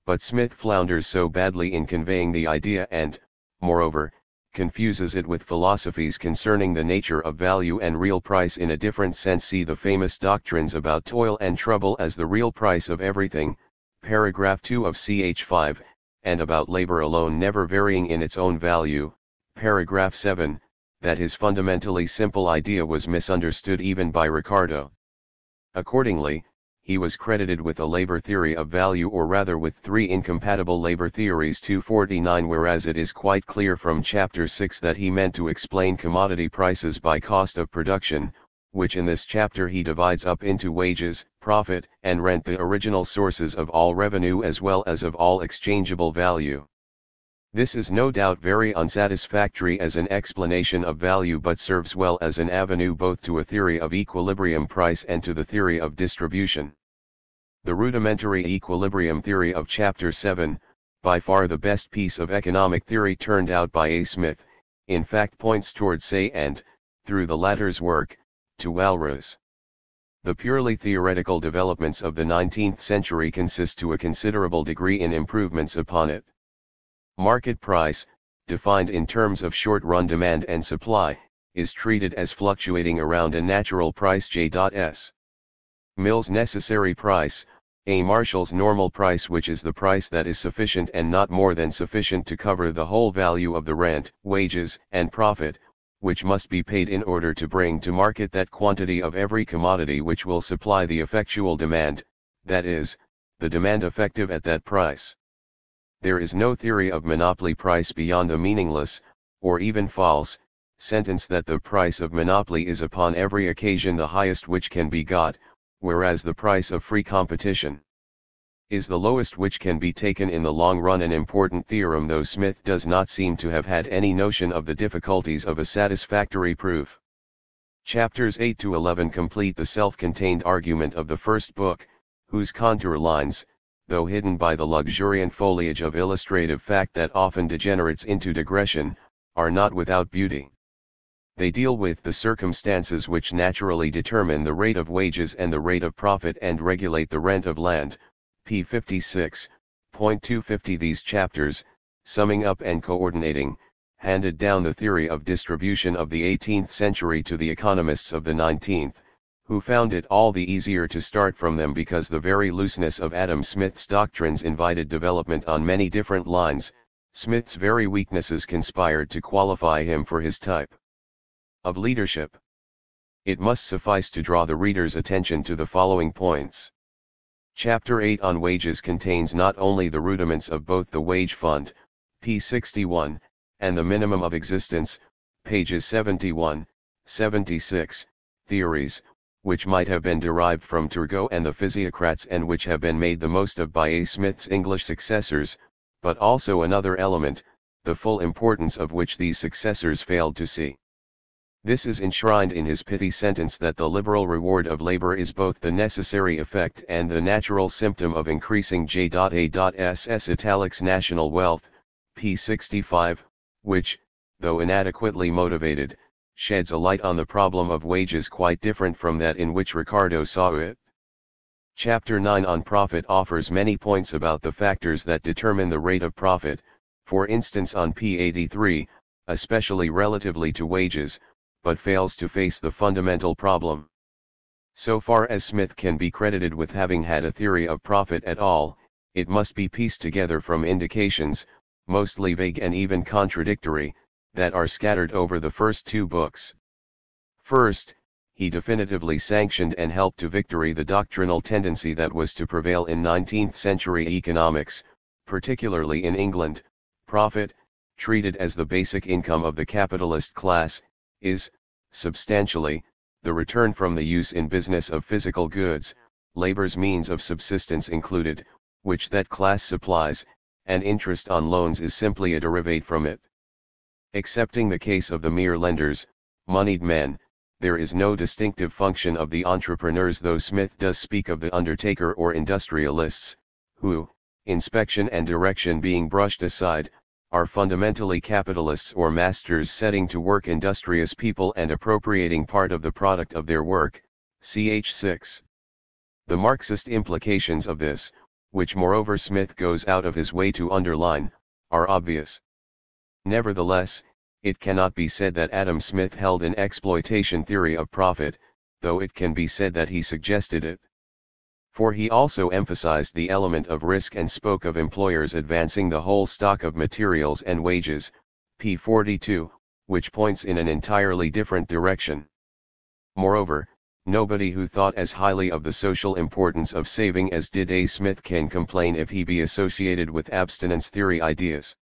But Smith flounders so badly in conveying the idea and, moreover, confuses it with philosophies concerning the nature of value and real price in a different sense. See the famous doctrines about toil and trouble as the real price of everything, paragraph 2 of ch. 5, and about labor alone never varying in its own value, paragraph 7, that his fundamentally simple idea was misunderstood even by Ricardo. Accordingly, he was credited with a labor theory of value, or rather with 3 incompatible labor theories. 249 Whereas it is quite clear from Chapter 6 that he meant to explain commodity prices by cost of production, which in this chapter he divides up into wages, profit, and rent, the original sources of all revenue as well as of all exchangeable value. This is no doubt very unsatisfactory as an explanation of value, but serves well as an avenue both to a theory of equilibrium price and to the theory of distribution. The rudimentary equilibrium theory of Chapter 7, by far the best piece of economic theory turned out by A. Smith, in fact points towards Say and, through the latter's work, to Walras. The purely theoretical developments of the 19th century consist to a considerable degree in improvements upon it. Market price, defined in terms of short-run demand and supply, is treated as fluctuating around a natural price J.S. Mill's necessary price, A Marshall's normal price, which is the price that is sufficient and not more than sufficient to cover the whole value of the rent, wages, and profit, which must be paid in order to bring to market that quantity of every commodity which will supply the effectual demand, that is, the demand effective at that price. There is no theory of monopoly price beyond the meaningless, or even false, sentence that the price of monopoly is upon every occasion the highest which can be got, whereas the price of free competition is the lowest which can be taken in the long run, an important theorem, though Smith does not seem to have had any notion of the difficulties of a satisfactory proof. Chapters 8 to 11 complete the self-contained argument of the first book, whose contour lines, though hidden by the luxuriant foliage of illustrative fact that often degenerates into digression, are not without beauty. They deal with the circumstances which naturally determine the rate of wages and the rate of profit and regulate the rent of land, p. 56.250. These chapters, summing up and coordinating, handed down the theory of distribution of the 18th century to the economists of the 19th, who found it all the easier to start from them because the very looseness of Adam Smith's doctrines invited development on many different lines. Smith's very weaknesses conspired to qualify him for his type of leadership. It must suffice to draw the reader's attention to the following points. Chapter 8 on wages contains not only the rudiments of both the wage fund, p. 61, and the minimum of existence, pages 71, 76, theories, which might have been derived from Turgot and the physiocrats and which have been made the most of by A. Smith's English successors, but also another element, the full importance of which these successors failed to see. This is enshrined in his pithy sentence that the liberal reward of labor is both the necessary effect and the natural symptom of increasing J.A.'s italics national wealth, p. 65, which, though inadequately motivated, sheds a light on the problem of wages quite different from that in which Ricardo saw it. Chapter 9 on profit offers many points about the factors that determine the rate of profit, for instance on p. 83, especially relatively to wages, but fails to face the fundamental problem. So far as Smith can be credited with having had a theory of profit at all, it must be pieced together from indications, mostly vague and even contradictory, that are scattered over the first two books. First, he definitively sanctioned and helped to victory the doctrinal tendency that was to prevail in 19th century economics, particularly in England. Profit, treated as the basic income of the capitalist class, is, substantially, the return from the use in business of physical goods, labor's means of subsistence included, which that class supplies, and interest on loans is simply a derivate from it. Excepting the case of the mere lenders, moneyed men, there is no distinctive function of the entrepreneurs, though Smith does speak of the undertaker or industrialists, who, inspection and direction being brushed aside, are fundamentally capitalists or masters setting to work industrious people and appropriating part of the product of their work, ch. 6. The Marxist implications of this, which moreover Smith goes out of his way to underline, are obvious. Nevertheless, it cannot be said that Adam Smith held an exploitation theory of profit, though it can be said that he suggested it. For he also emphasized the element of risk and spoke of employers advancing the whole stock of materials and wages, p. 42, which points in an entirely different direction. Moreover, nobody who thought as highly of the social importance of saving as did A. Smith can complain if he be associated with abstinence theory ideas.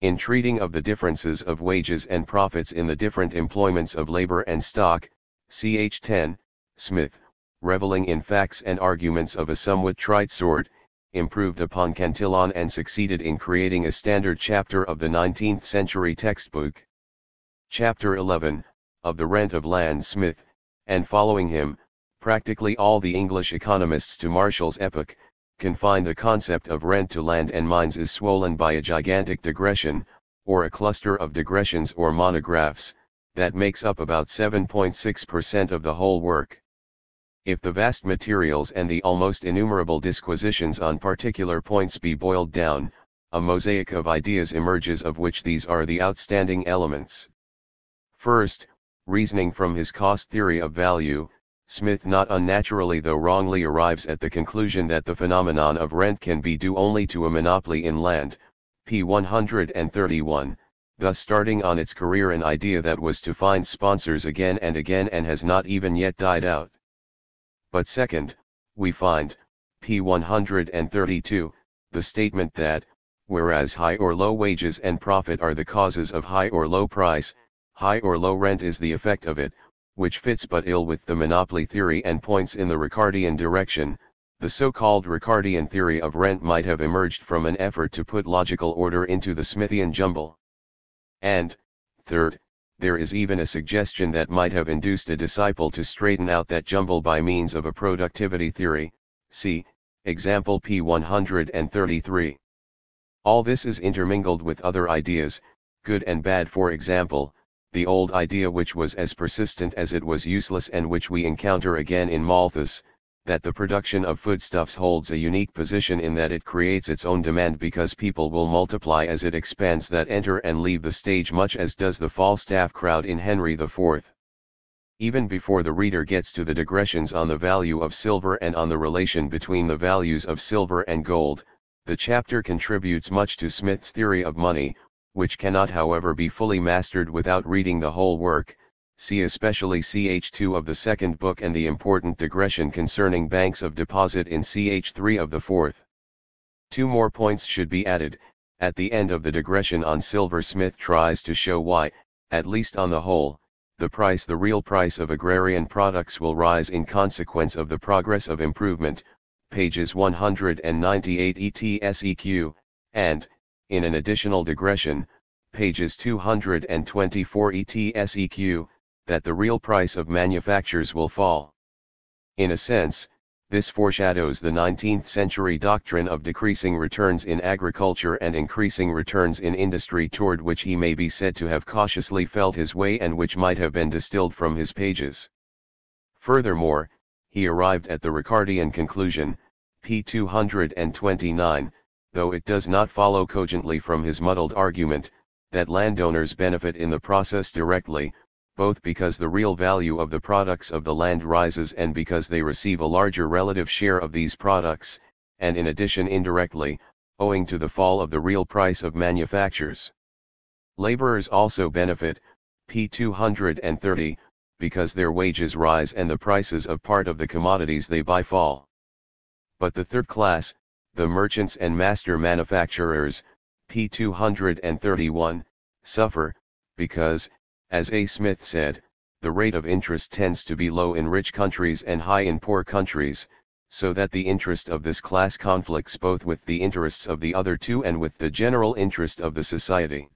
In treating of the differences of wages and profits in the different employments of labor and stock, ch. 10, Smith, reveling in facts and arguments of a somewhat trite sort, improved upon Cantillon and succeeded in creating a standard chapter of the 19th century textbook. Chapter 11, of the rent of land. Smith, and following him, practically all the English economists to Marshall's epoch, confine the concept of rent to land and mines is swollen by a gigantic digression, or a cluster of digressions or monographs, that makes up about 7.6% of the whole work. If the vast materials and the almost innumerable disquisitions on particular points be boiled down, a mosaic of ideas emerges of which these are the outstanding elements. First, reasoning from his cost theory of value, Smith not unnaturally though wrongly arrives at the conclusion that the phenomenon of rent can be due only to a monopoly in land, p. 131, thus starting on its career an idea that was to find sponsors again and again and has not even yet died out. But second, we find, p. 132, the statement that, whereas high or low wages and profit are the causes of high or low price, high or low rent is the effect of it, which fits but ill with the monopoly theory and points in the Ricardian direction. The so-called Ricardian theory of rent might have emerged from an effort to put logical order into the Smithian jumble. And, third, there is even a suggestion that might have induced a disciple to straighten out that jumble by means of a productivity theory, see, example p. 133. All this is intermingled with other ideas, good and bad, for example, the old idea which was as persistent as it was useless and which we encounter again in Malthus, that the production of foodstuffs holds a unique position in that it creates its own demand because people will multiply as it expands that enter and leave the stage, much as does the Falstaff crowd in Henry IV. Even before the reader gets to the digressions on the value of silver and on the relation between the values of silver and gold, the chapter contributes much to Smith's theory of money, which cannot however be fully mastered without reading the whole work. See especially ch2 of the second book and the important digression concerning banks of deposit in ch3 of the fourth. Two more points should be added. At the end of the digression on silver, Smith tries to show why, at least on the whole, the real price of agrarian products will rise in consequence of the progress of improvement, pages 198 ETSEQ, and, in an additional digression, pages 224 ETSEQ, that the real price of manufactures will fall. In a sense, this foreshadows the 19th century doctrine of decreasing returns in agriculture and increasing returns in industry, toward which he may be said to have cautiously felt his way and which might have been distilled from his pages. Furthermore, he arrived at the Ricardian conclusion, p. 229, though it does not follow cogently from his muddled argument, that landowners benefit in the process directly, both because the real value of the products of the land rises and because they receive a larger relative share of these products, and in addition indirectly, owing to the fall of the real price of manufactures. Laborers also benefit, p. 230, because their wages rise and the prices of part of the commodities they buy fall. But the third class, the merchants and master manufacturers, p. 231, suffer, because, as A. Smith said, the rate of interest tends to be low in rich countries and high in poor countries, so that the interest of this class conflicts both with the interests of the other two and with the general interest of the society.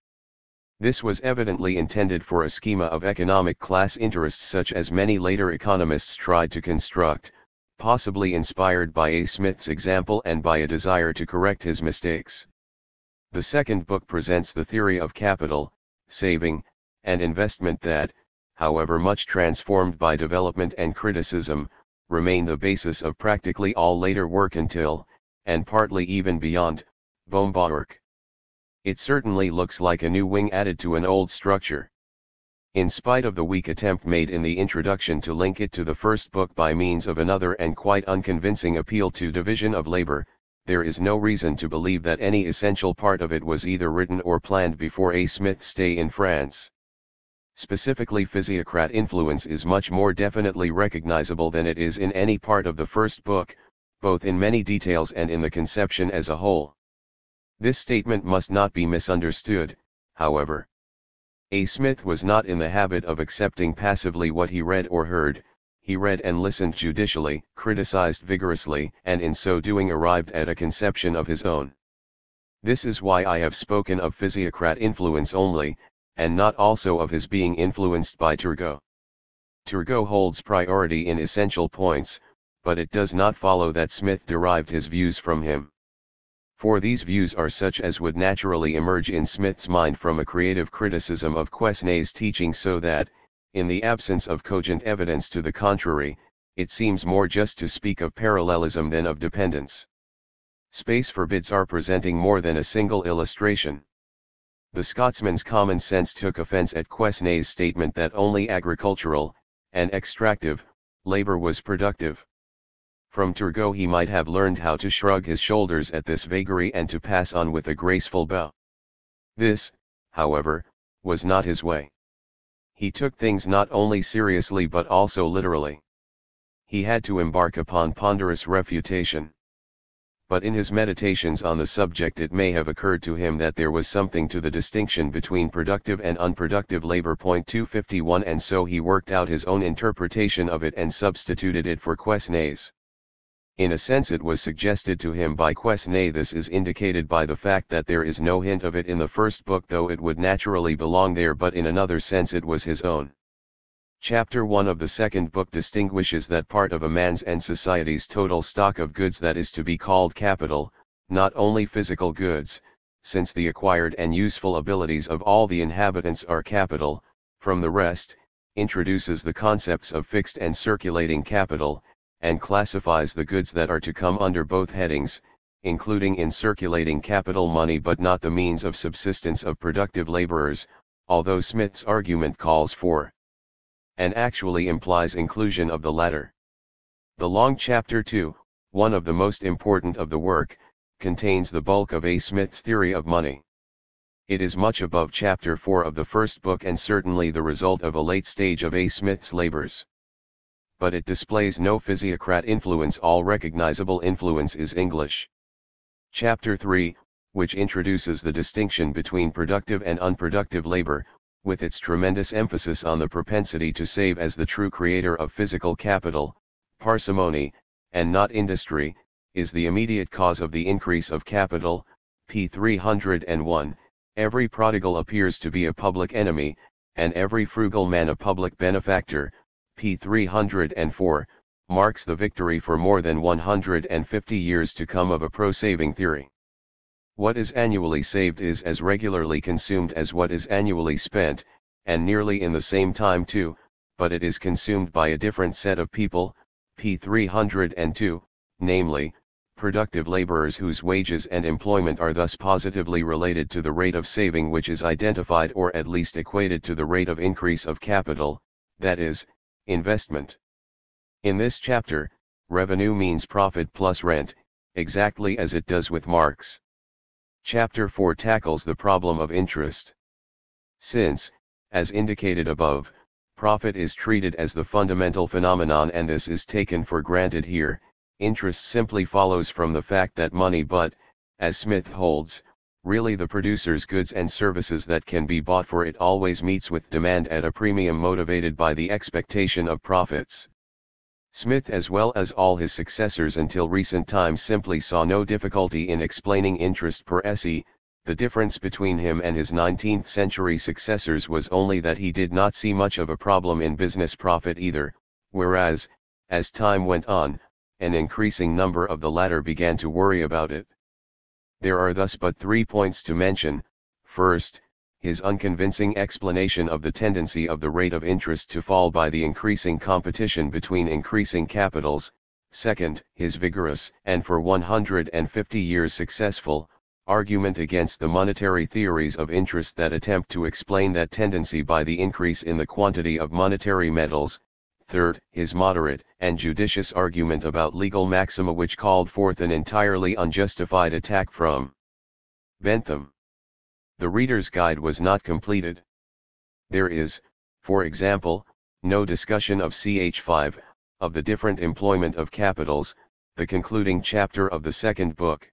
This was evidently intended for a schema of economic class interests such as many later economists tried to construct, possibly inspired by A. Smith's example and by a desire to correct his mistakes. The second book presents the theory of capital, saving, and investment that, however much transformed by development and criticism, remain the basis of practically all later work until, and partly even beyond, Bombauerk. It certainly looks like a new wing added to an old structure. In spite of the weak attempt made in the introduction to link it to the first book by means of another and quite unconvincing appeal to division of labor, there is no reason to believe that any essential part of it was either written or planned before A. Smith's stay in France. Specifically, physiocrat influence is much more definitely recognizable than it is in any part of the first book, both in many details and in the conception as a whole. This statement must not be misunderstood, however. A. Smith was not in the habit of accepting passively what he read or heard. He read and listened judicially, criticized vigorously, and in so doing arrived at a conception of his own. This is why I have spoken of physiocrat influence only, and not also of his being influenced by Turgot. Turgot holds priority in essential points, but it does not follow that Smith derived his views from him. For these views are such as would naturally emerge in Smith's mind from a creative criticism of Quesnay's teaching, so that, in the absence of cogent evidence to the contrary, it seems more just to speak of parallelism than of dependence. Space forbids our presenting more than a single illustration. The Scotsman's common sense took offense at Quesnay's statement that only agricultural, and extractive, labor was productive. From Turgot he might have learned how to shrug his shoulders at this vagary and to pass on with a graceful bow. This, however, was not his way. He took things not only seriously but also literally. He had to embark upon ponderous refutation. But in his meditations on the subject it may have occurred to him that there was something to the distinction between productive and unproductive labor. 251 And so he worked out his own interpretation of it and substituted it for Quesnay's. In a sense it was suggested to him by Quesnay. This is indicated by the fact that there is no hint of it in the first book, though it would naturally belong there, but in another sense it was his own. Chapter 1 of the second book distinguishes that part of a man's and society's total stock of goods that is to be called capital, not only physical goods, since the acquired and useful abilities of all the inhabitants are capital, from the rest, introduces the concepts of fixed and circulating capital, and classifies the goods that are to come under both headings, including in circulating capital money but not the means of subsistence of productive laborers, although Smith's argument calls for and actually implies inclusion of the latter. The long chapter 2, one of the most important of the work, contains the bulk of A. Smith's theory of money. It is much above chapter 4 of the first book and certainly the result of a late stage of A. Smith's labors. But it displays no physiocrat influence. All recognizable influence is English. Chapter 3, which introduces the distinction between productive and unproductive labor, with its tremendous emphasis on the propensity to save as the true creator of physical capital, parsimony, and not industry, is the immediate cause of the increase of capital. p. 301, every prodigal appears to be a public enemy, and every frugal man a public benefactor. p. 304, marks the victory for more than 150 years to come of a pro-saving theory. What is annually saved is as regularly consumed as what is annually spent, and nearly in the same time too, but it is consumed by a different set of people. p. 302, namely, productive laborers whose wages and employment are thus positively related to the rate of saving, which is identified or at least equated to the rate of increase of capital, that is, investment. In this chapter, revenue means profit plus rent, exactly as it does with Marx. Chapter 4 tackles the problem of interest. Since, as indicated above, profit is treated as the fundamental phenomenon and this is taken for granted here, interest simply follows from the fact that money but, as Smith holds, really the producer's goods and services that can be bought for it always meets with demand at a premium motivated by the expectation of profits. Smith as well as all his successors until recent times simply saw no difficulty in explaining interest per se. The difference between him and his 19th century successors was only that he did not see much of a problem in business profit either, whereas, as time went on, an increasing number of the latter began to worry about it. There are thus but 3 points to mention. First, his unconvincing explanation of the tendency of the rate of interest to fall by the increasing competition between increasing capitals. Second, his vigorous, and for 150 years successful, argument against the monetary theories of interest that attempt to explain that tendency by the increase in the quantity of monetary metals. Third, his moderate and judicious argument about legal maxima which called forth an entirely unjustified attack from Bentham. The reader's guide was not completed. There is, for example, no discussion of ch. 5, of the different employment of capitals, the concluding chapter of the second book.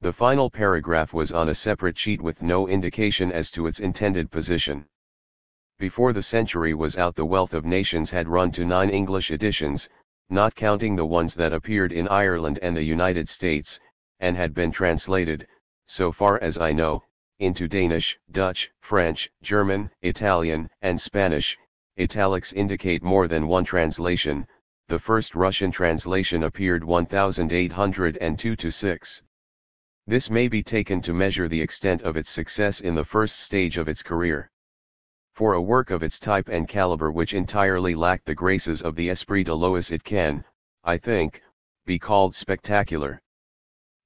The final paragraph was on a separate sheet with no indication as to its intended position. Before the century was out the Wealth of Nations had run to 9 English editions, not counting the ones that appeared in Ireland and the United States, and had been translated, so far as I know, into Danish, Dutch, French, German, Italian, and Spanish. Italics indicate more than one translation. The first Russian translation appeared 1802-6. This may be taken to measure the extent of its success in the first stage of its career. For a work of its type and caliber which entirely lacked the graces of the esprit de l'auteur it can, I think, be called spectacular.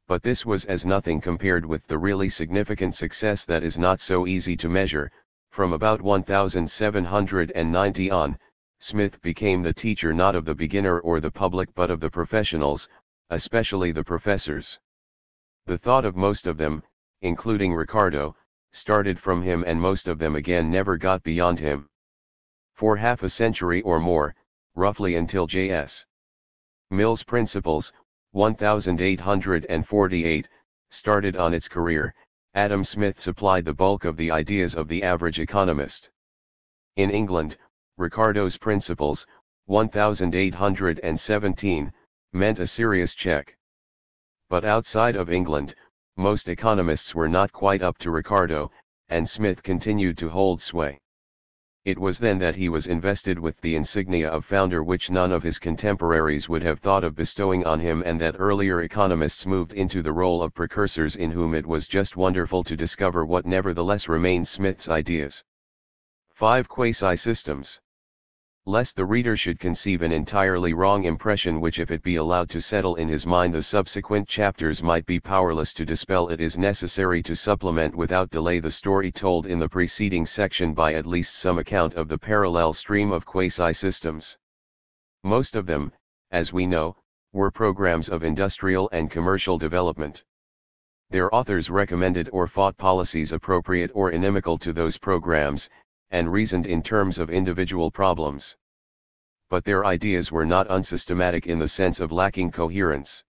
But this was as nothing compared with the really significant success that is not so easy to measure. From about 1790 on, Smith became the teacher not of the beginner or the public but of the professionals, especially the professors. The thought of most of them, including Ricardo, started from him, and most of them again never got beyond him. For half a century or more, roughly until J.S. Mill's Principles, 1848, started on its career, Adam Smith supplied the bulk of the ideas of the average economist. In England, Ricardo's Principles, 1817, meant a serious check. But outside of England, most economists were not quite up to Ricardo, and Smith continued to hold sway. It was then that he was invested with the insignia of founder, which none of his contemporaries would have thought of bestowing on him, and that earlier economists moved into the role of precursors, in whom it was just wonderful to discover what nevertheless remained Smith's ideas. 5 Quasi-systems. Lest the reader should conceive an entirely wrong impression which, if it be allowed to settle in his mind, the subsequent chapters might be powerless to dispel, it is necessary to supplement without delay the story told in the preceding section by at least some account of the parallel stream of quasi-systems. Most of them, as we know, were programs of industrial and commercial development. Their authors recommended or fought policies appropriate or inimical to those programs, and reasoned in terms of individual problems. But their ideas were not unsystematic in the sense of lacking coherence.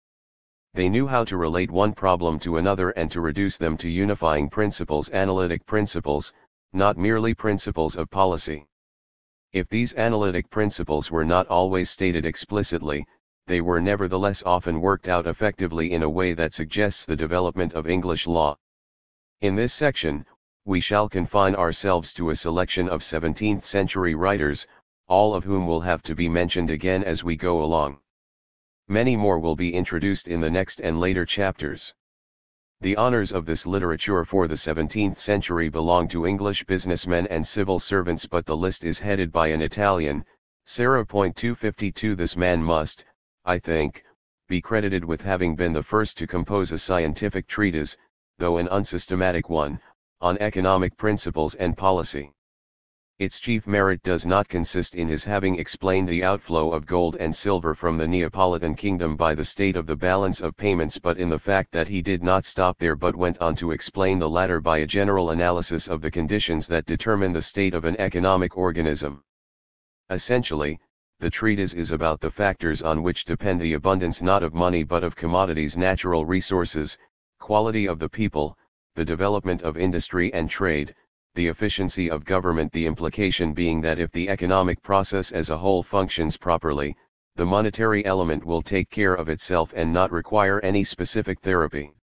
They knew how to relate one problem to another and to reduce them to unifying principles, analytic principles, not merely principles of policy. If these analytic principles were not always stated explicitly, they were nevertheless often worked out effectively in a way that suggests the development of English law. In this section, we shall confine ourselves to a selection of 17th-century writers, all of whom will have to be mentioned again as we go along. Many more will be introduced in the next and later chapters. The honors of this literature for the 17th century belong to English businessmen and civil servants, but the list is headed by an Italian, Sarah. 252. This man must, I think, be credited with having been the first to compose a scientific treatise, though an unsystematic one, on economic principles and policy. Its chief merit does not consist in his having explained the outflow of gold and silver from the Neapolitan kingdom by the state of the balance of payments, but in the fact that he did not stop there but went on to explain the latter by a general analysis of the conditions that determine the state of an economic organism. Essentially, the treatise is about the factors on which depend the abundance not of money but of commodities, natural resources, quality of the people, the development of industry and trade, the efficiency of government, the implication being that if the economic process as a whole functions properly, the monetary element will take care of itself and not require any specific therapy.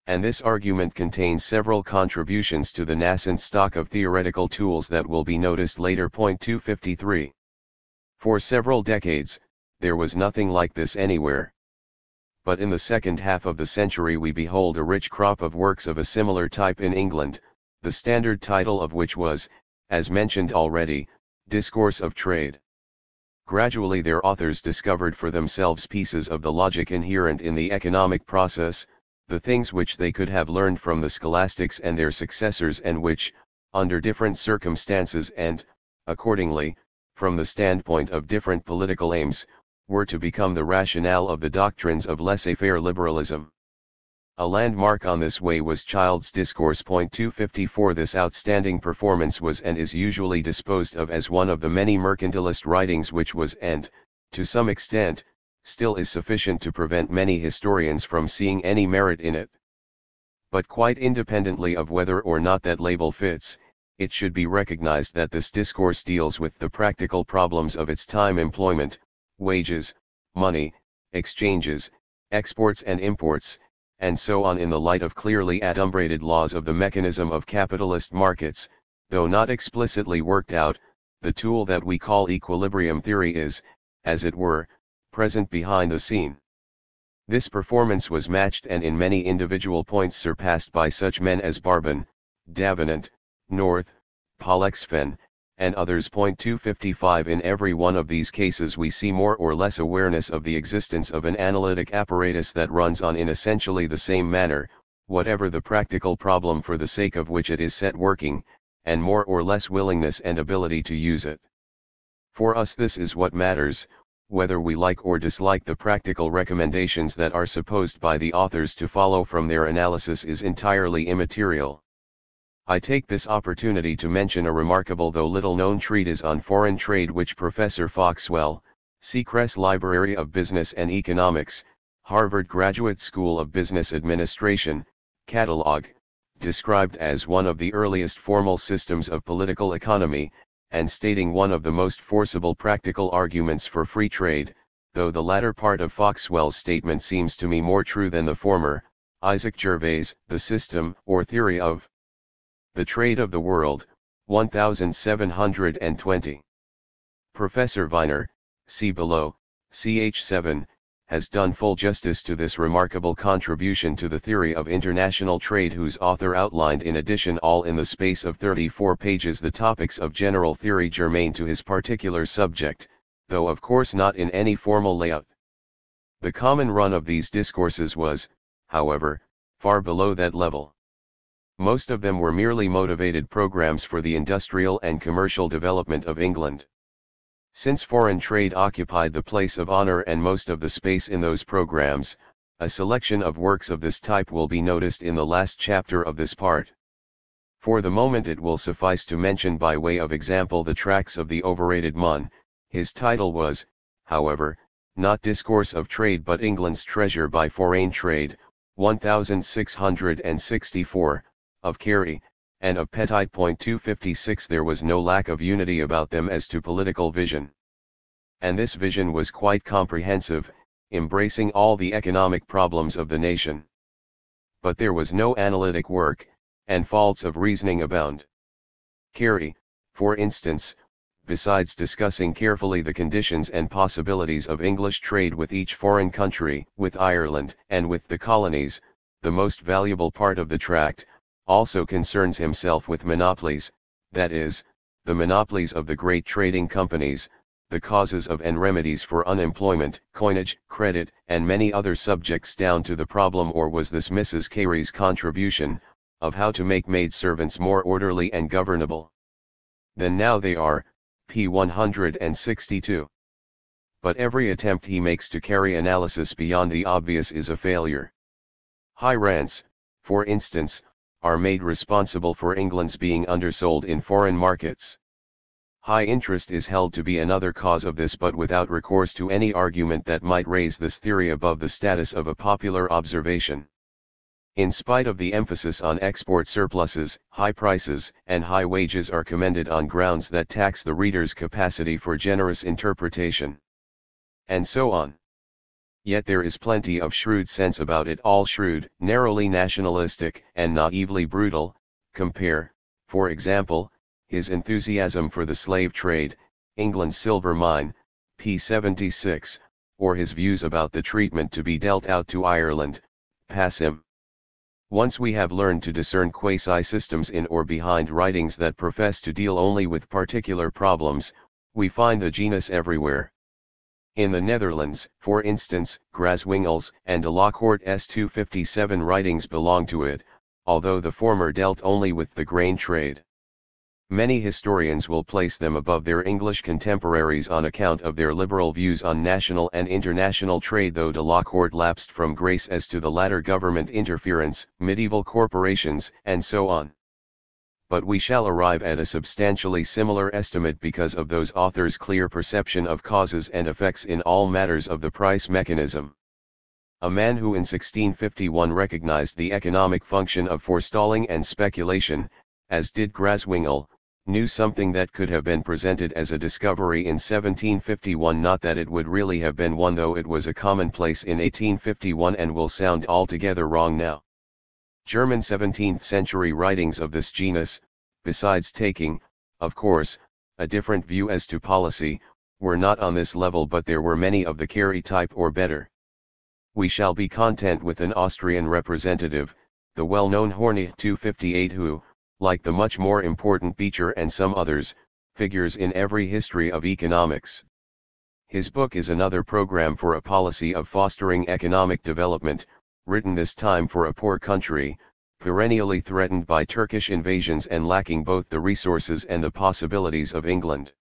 And this argument contains several contributions to the nascent stock of theoretical tools that will be noticed later. 253. For several decades, there was nothing like this anywhere. But in the second half of the century we behold a rich crop of works of a similar type in England, the standard title of which was, as mentioned already, Discourse of Trade. Gradually their authors discovered for themselves pieces of the logic inherent in the economic process, the things which they could have learned from the scholastics and their successors, and which, under different circumstances and, accordingly, from the standpoint of different political aims, were to become the rationale of the doctrines of laissez-faire liberalism. A landmark on this way was Child's Discourse. 254. This outstanding performance was and is usually disposed of as one of the many mercantilist writings which was and, to some extent, still is sufficient to prevent many historians from seeing any merit in it. But quite independently of whether or not that label fits, it should be recognized that this discourse deals with the practical problems of its time: employment, wages, money, exchanges, exports and imports, and so on, in the light of clearly adumbrated laws of the mechanism of capitalist markets. Though not explicitly worked out, the tool that we call equilibrium theory is, as it were, present behind the scene. This performance was matched and in many individual points surpassed by such men as Barbon, Davenant, North, Pollexfen, and others. 255. In every one of these cases we see more or less awareness of the existence of an analytic apparatus that runs on in essentially the same manner, whatever the practical problem for the sake of which it is set working, and more or less willingness and ability to use it. For us this is what matters, whether we like or dislike the practical recommendations that are supposed by the authors to follow from their analysis is entirely immaterial. I take this opportunity to mention a remarkable though little-known treatise on foreign trade which Professor Foxwell, Sechrest Library of Business and Economics, Harvard Graduate School of Business Administration, Catalog, described as one of the earliest formal systems of political economy, and stating one of the most forcible practical arguments for free trade, though the latter part of Foxwell's statement seems to me more true than the former. Isaac Gervais, The System or Theory of the Trade of the World, 1720. Professor Viner, see below, ch. 7, has done full justice to this remarkable contribution to the theory of international trade, whose author outlined in addition all in the space of 34 pages the topics of general theory germane to his particular subject, though of course not in any formal layout. The common run of these discourses was, however, far below that level. Most of them were merely motivated programs for the industrial and commercial development of England. Since foreign trade occupied the place of honor and most of the space in those programs, a selection of works of this type will be noticed in the last chapter of this part. For the moment it will suffice to mention by way of example the tracts of the overrated Munn. His title was, however, not Discourse of Trade but England's Treasure by Foreign Trade, 1664, of Carey, and of Petit. 256. There was no lack of unity about them as to political vision. And this vision was quite comprehensive, embracing all the economic problems of the nation. But there was no analytic work, and faults of reasoning abound. Carey, for instance, besides discussing carefully the conditions and possibilities of English trade with each foreign country, with Ireland, and with the colonies, the most valuable part of the tract, also concerns himself with monopolies, that is, the monopolies of the great trading companies, the causes of and remedies for unemployment, coinage, credit, and many other subjects, down to the problem, or was this Mrs. Carey's contribution, of how to make maidservants more orderly and governable than now they are, p. 162. But every attempt he makes to carry analysis beyond the obvious is a failure. High rents, for instance, are made responsible for England's being undersold in foreign markets. High interest is held to be another cause of this, but without recourse to any argument that might raise this theory above the status of a popular observation. In spite of the emphasis on export surpluses, high prices and high wages are commended on grounds that tax the reader's capacity for generous interpretation. And so on. Yet there is plenty of shrewd sense about it all, shrewd, narrowly nationalistic, and naively brutal. Compare, for example, his enthusiasm for the slave trade, England's silver mine, p. 76, or his views about the treatment to be dealt out to Ireland, passim. Once we have learned to discern quasi-systems in or behind writings that profess to deal only with particular problems, we find the genus everywhere. In the Netherlands, for instance, Graswingel's and de Lacord's 257 writings belong to it, although the former dealt only with the grain trade. Many historians will place them above their English contemporaries on account of their liberal views on national and international trade, though de Lacord lapsed from grace as to the latter government interference, medieval corporations, and so on. But we shall arrive at a substantially similar estimate because of those authors' clear perception of causes and effects in all matters of the price mechanism. A man who in 1651 recognized the economic function of forestalling and speculation, as did Graswingel, knew something that could have been presented as a discovery in 1751, not that it would really have been one, though it was a commonplace in 1851 and will sound altogether wrong now. German 17th century writings of this genus, besides taking, of course, a different view as to policy, were not on this level, but there were many of the Carey type or better. We shall be content with an Austrian representative, the well-known Horney 258, who, like the much more important Beecher and some others, figures in every history of economics. His book is another program for a policy of fostering economic development, written this time for a poor country, perennially threatened by Turkish invasions and lacking both the resources and the possibilities of England.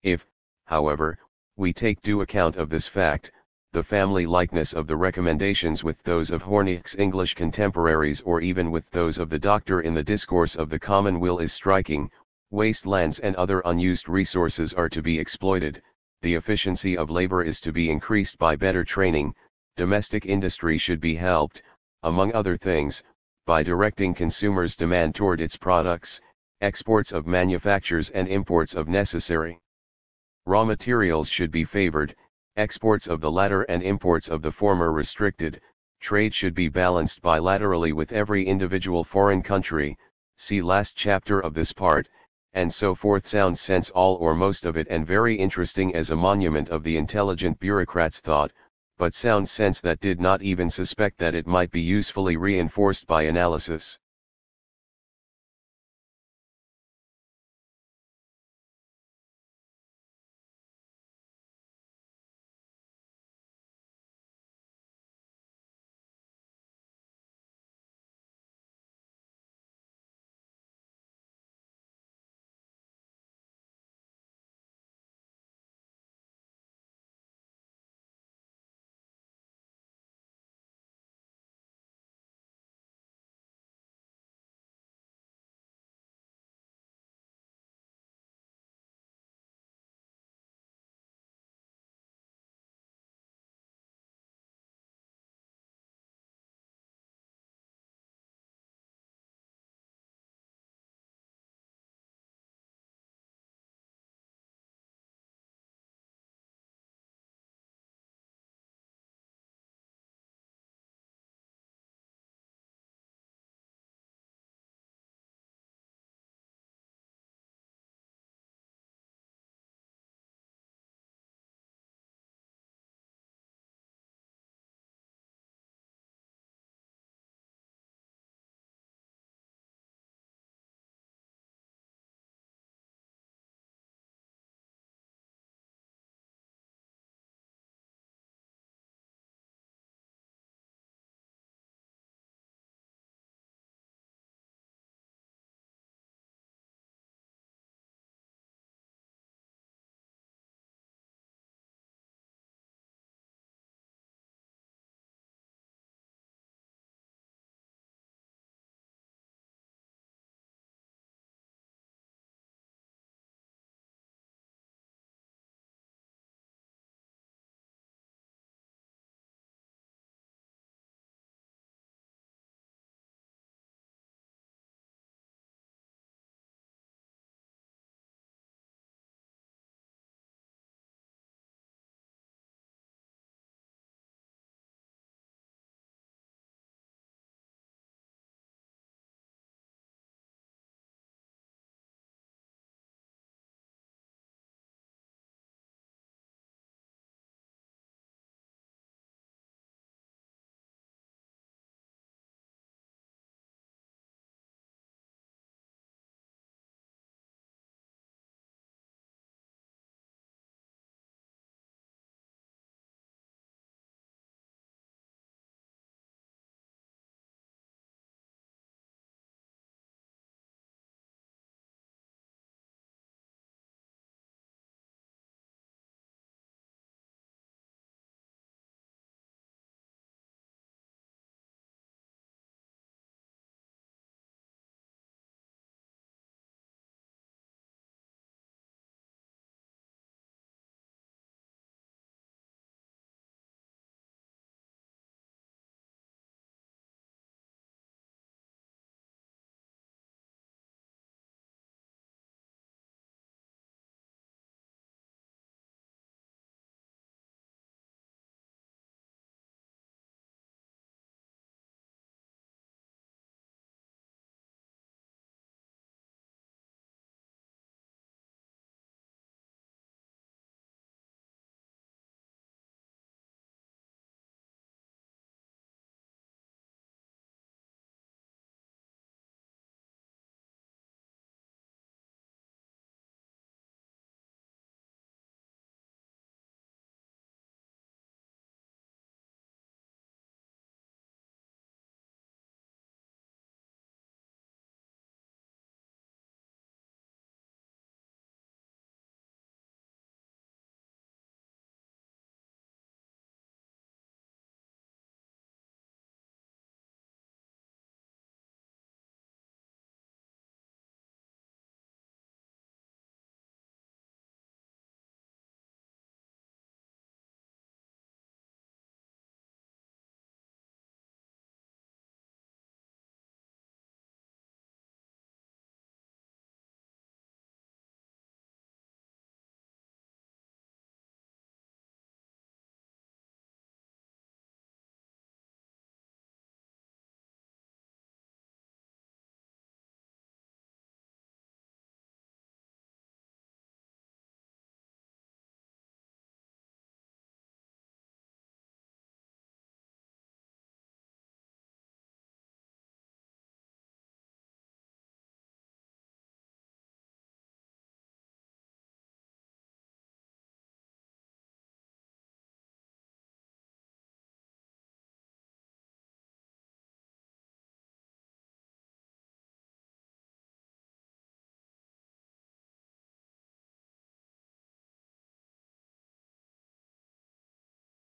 If, However, we take due account of this fact, the family likeness of the recommendations with those of Horneach's English contemporaries or even with those of the doctor in the Discourse of the Common Will is striking. Waste lands and other unused resources are to be exploited, the efficiency of labor is to be increased by better training, domestic industry should be helped, among other things, by directing consumers' demand toward its products, exports of manufactures and imports of necessary raw materials should be favored, exports of the latter and imports of the former restricted, trade should be balanced bilaterally with every individual foreign country, see last chapter of this part, and so forth. Sound sense all or most of it, and very interesting as a monument of the intelligent bureaucrat's thought, but sound sense that did not even suspect that it might be usefully reinforced by analysis.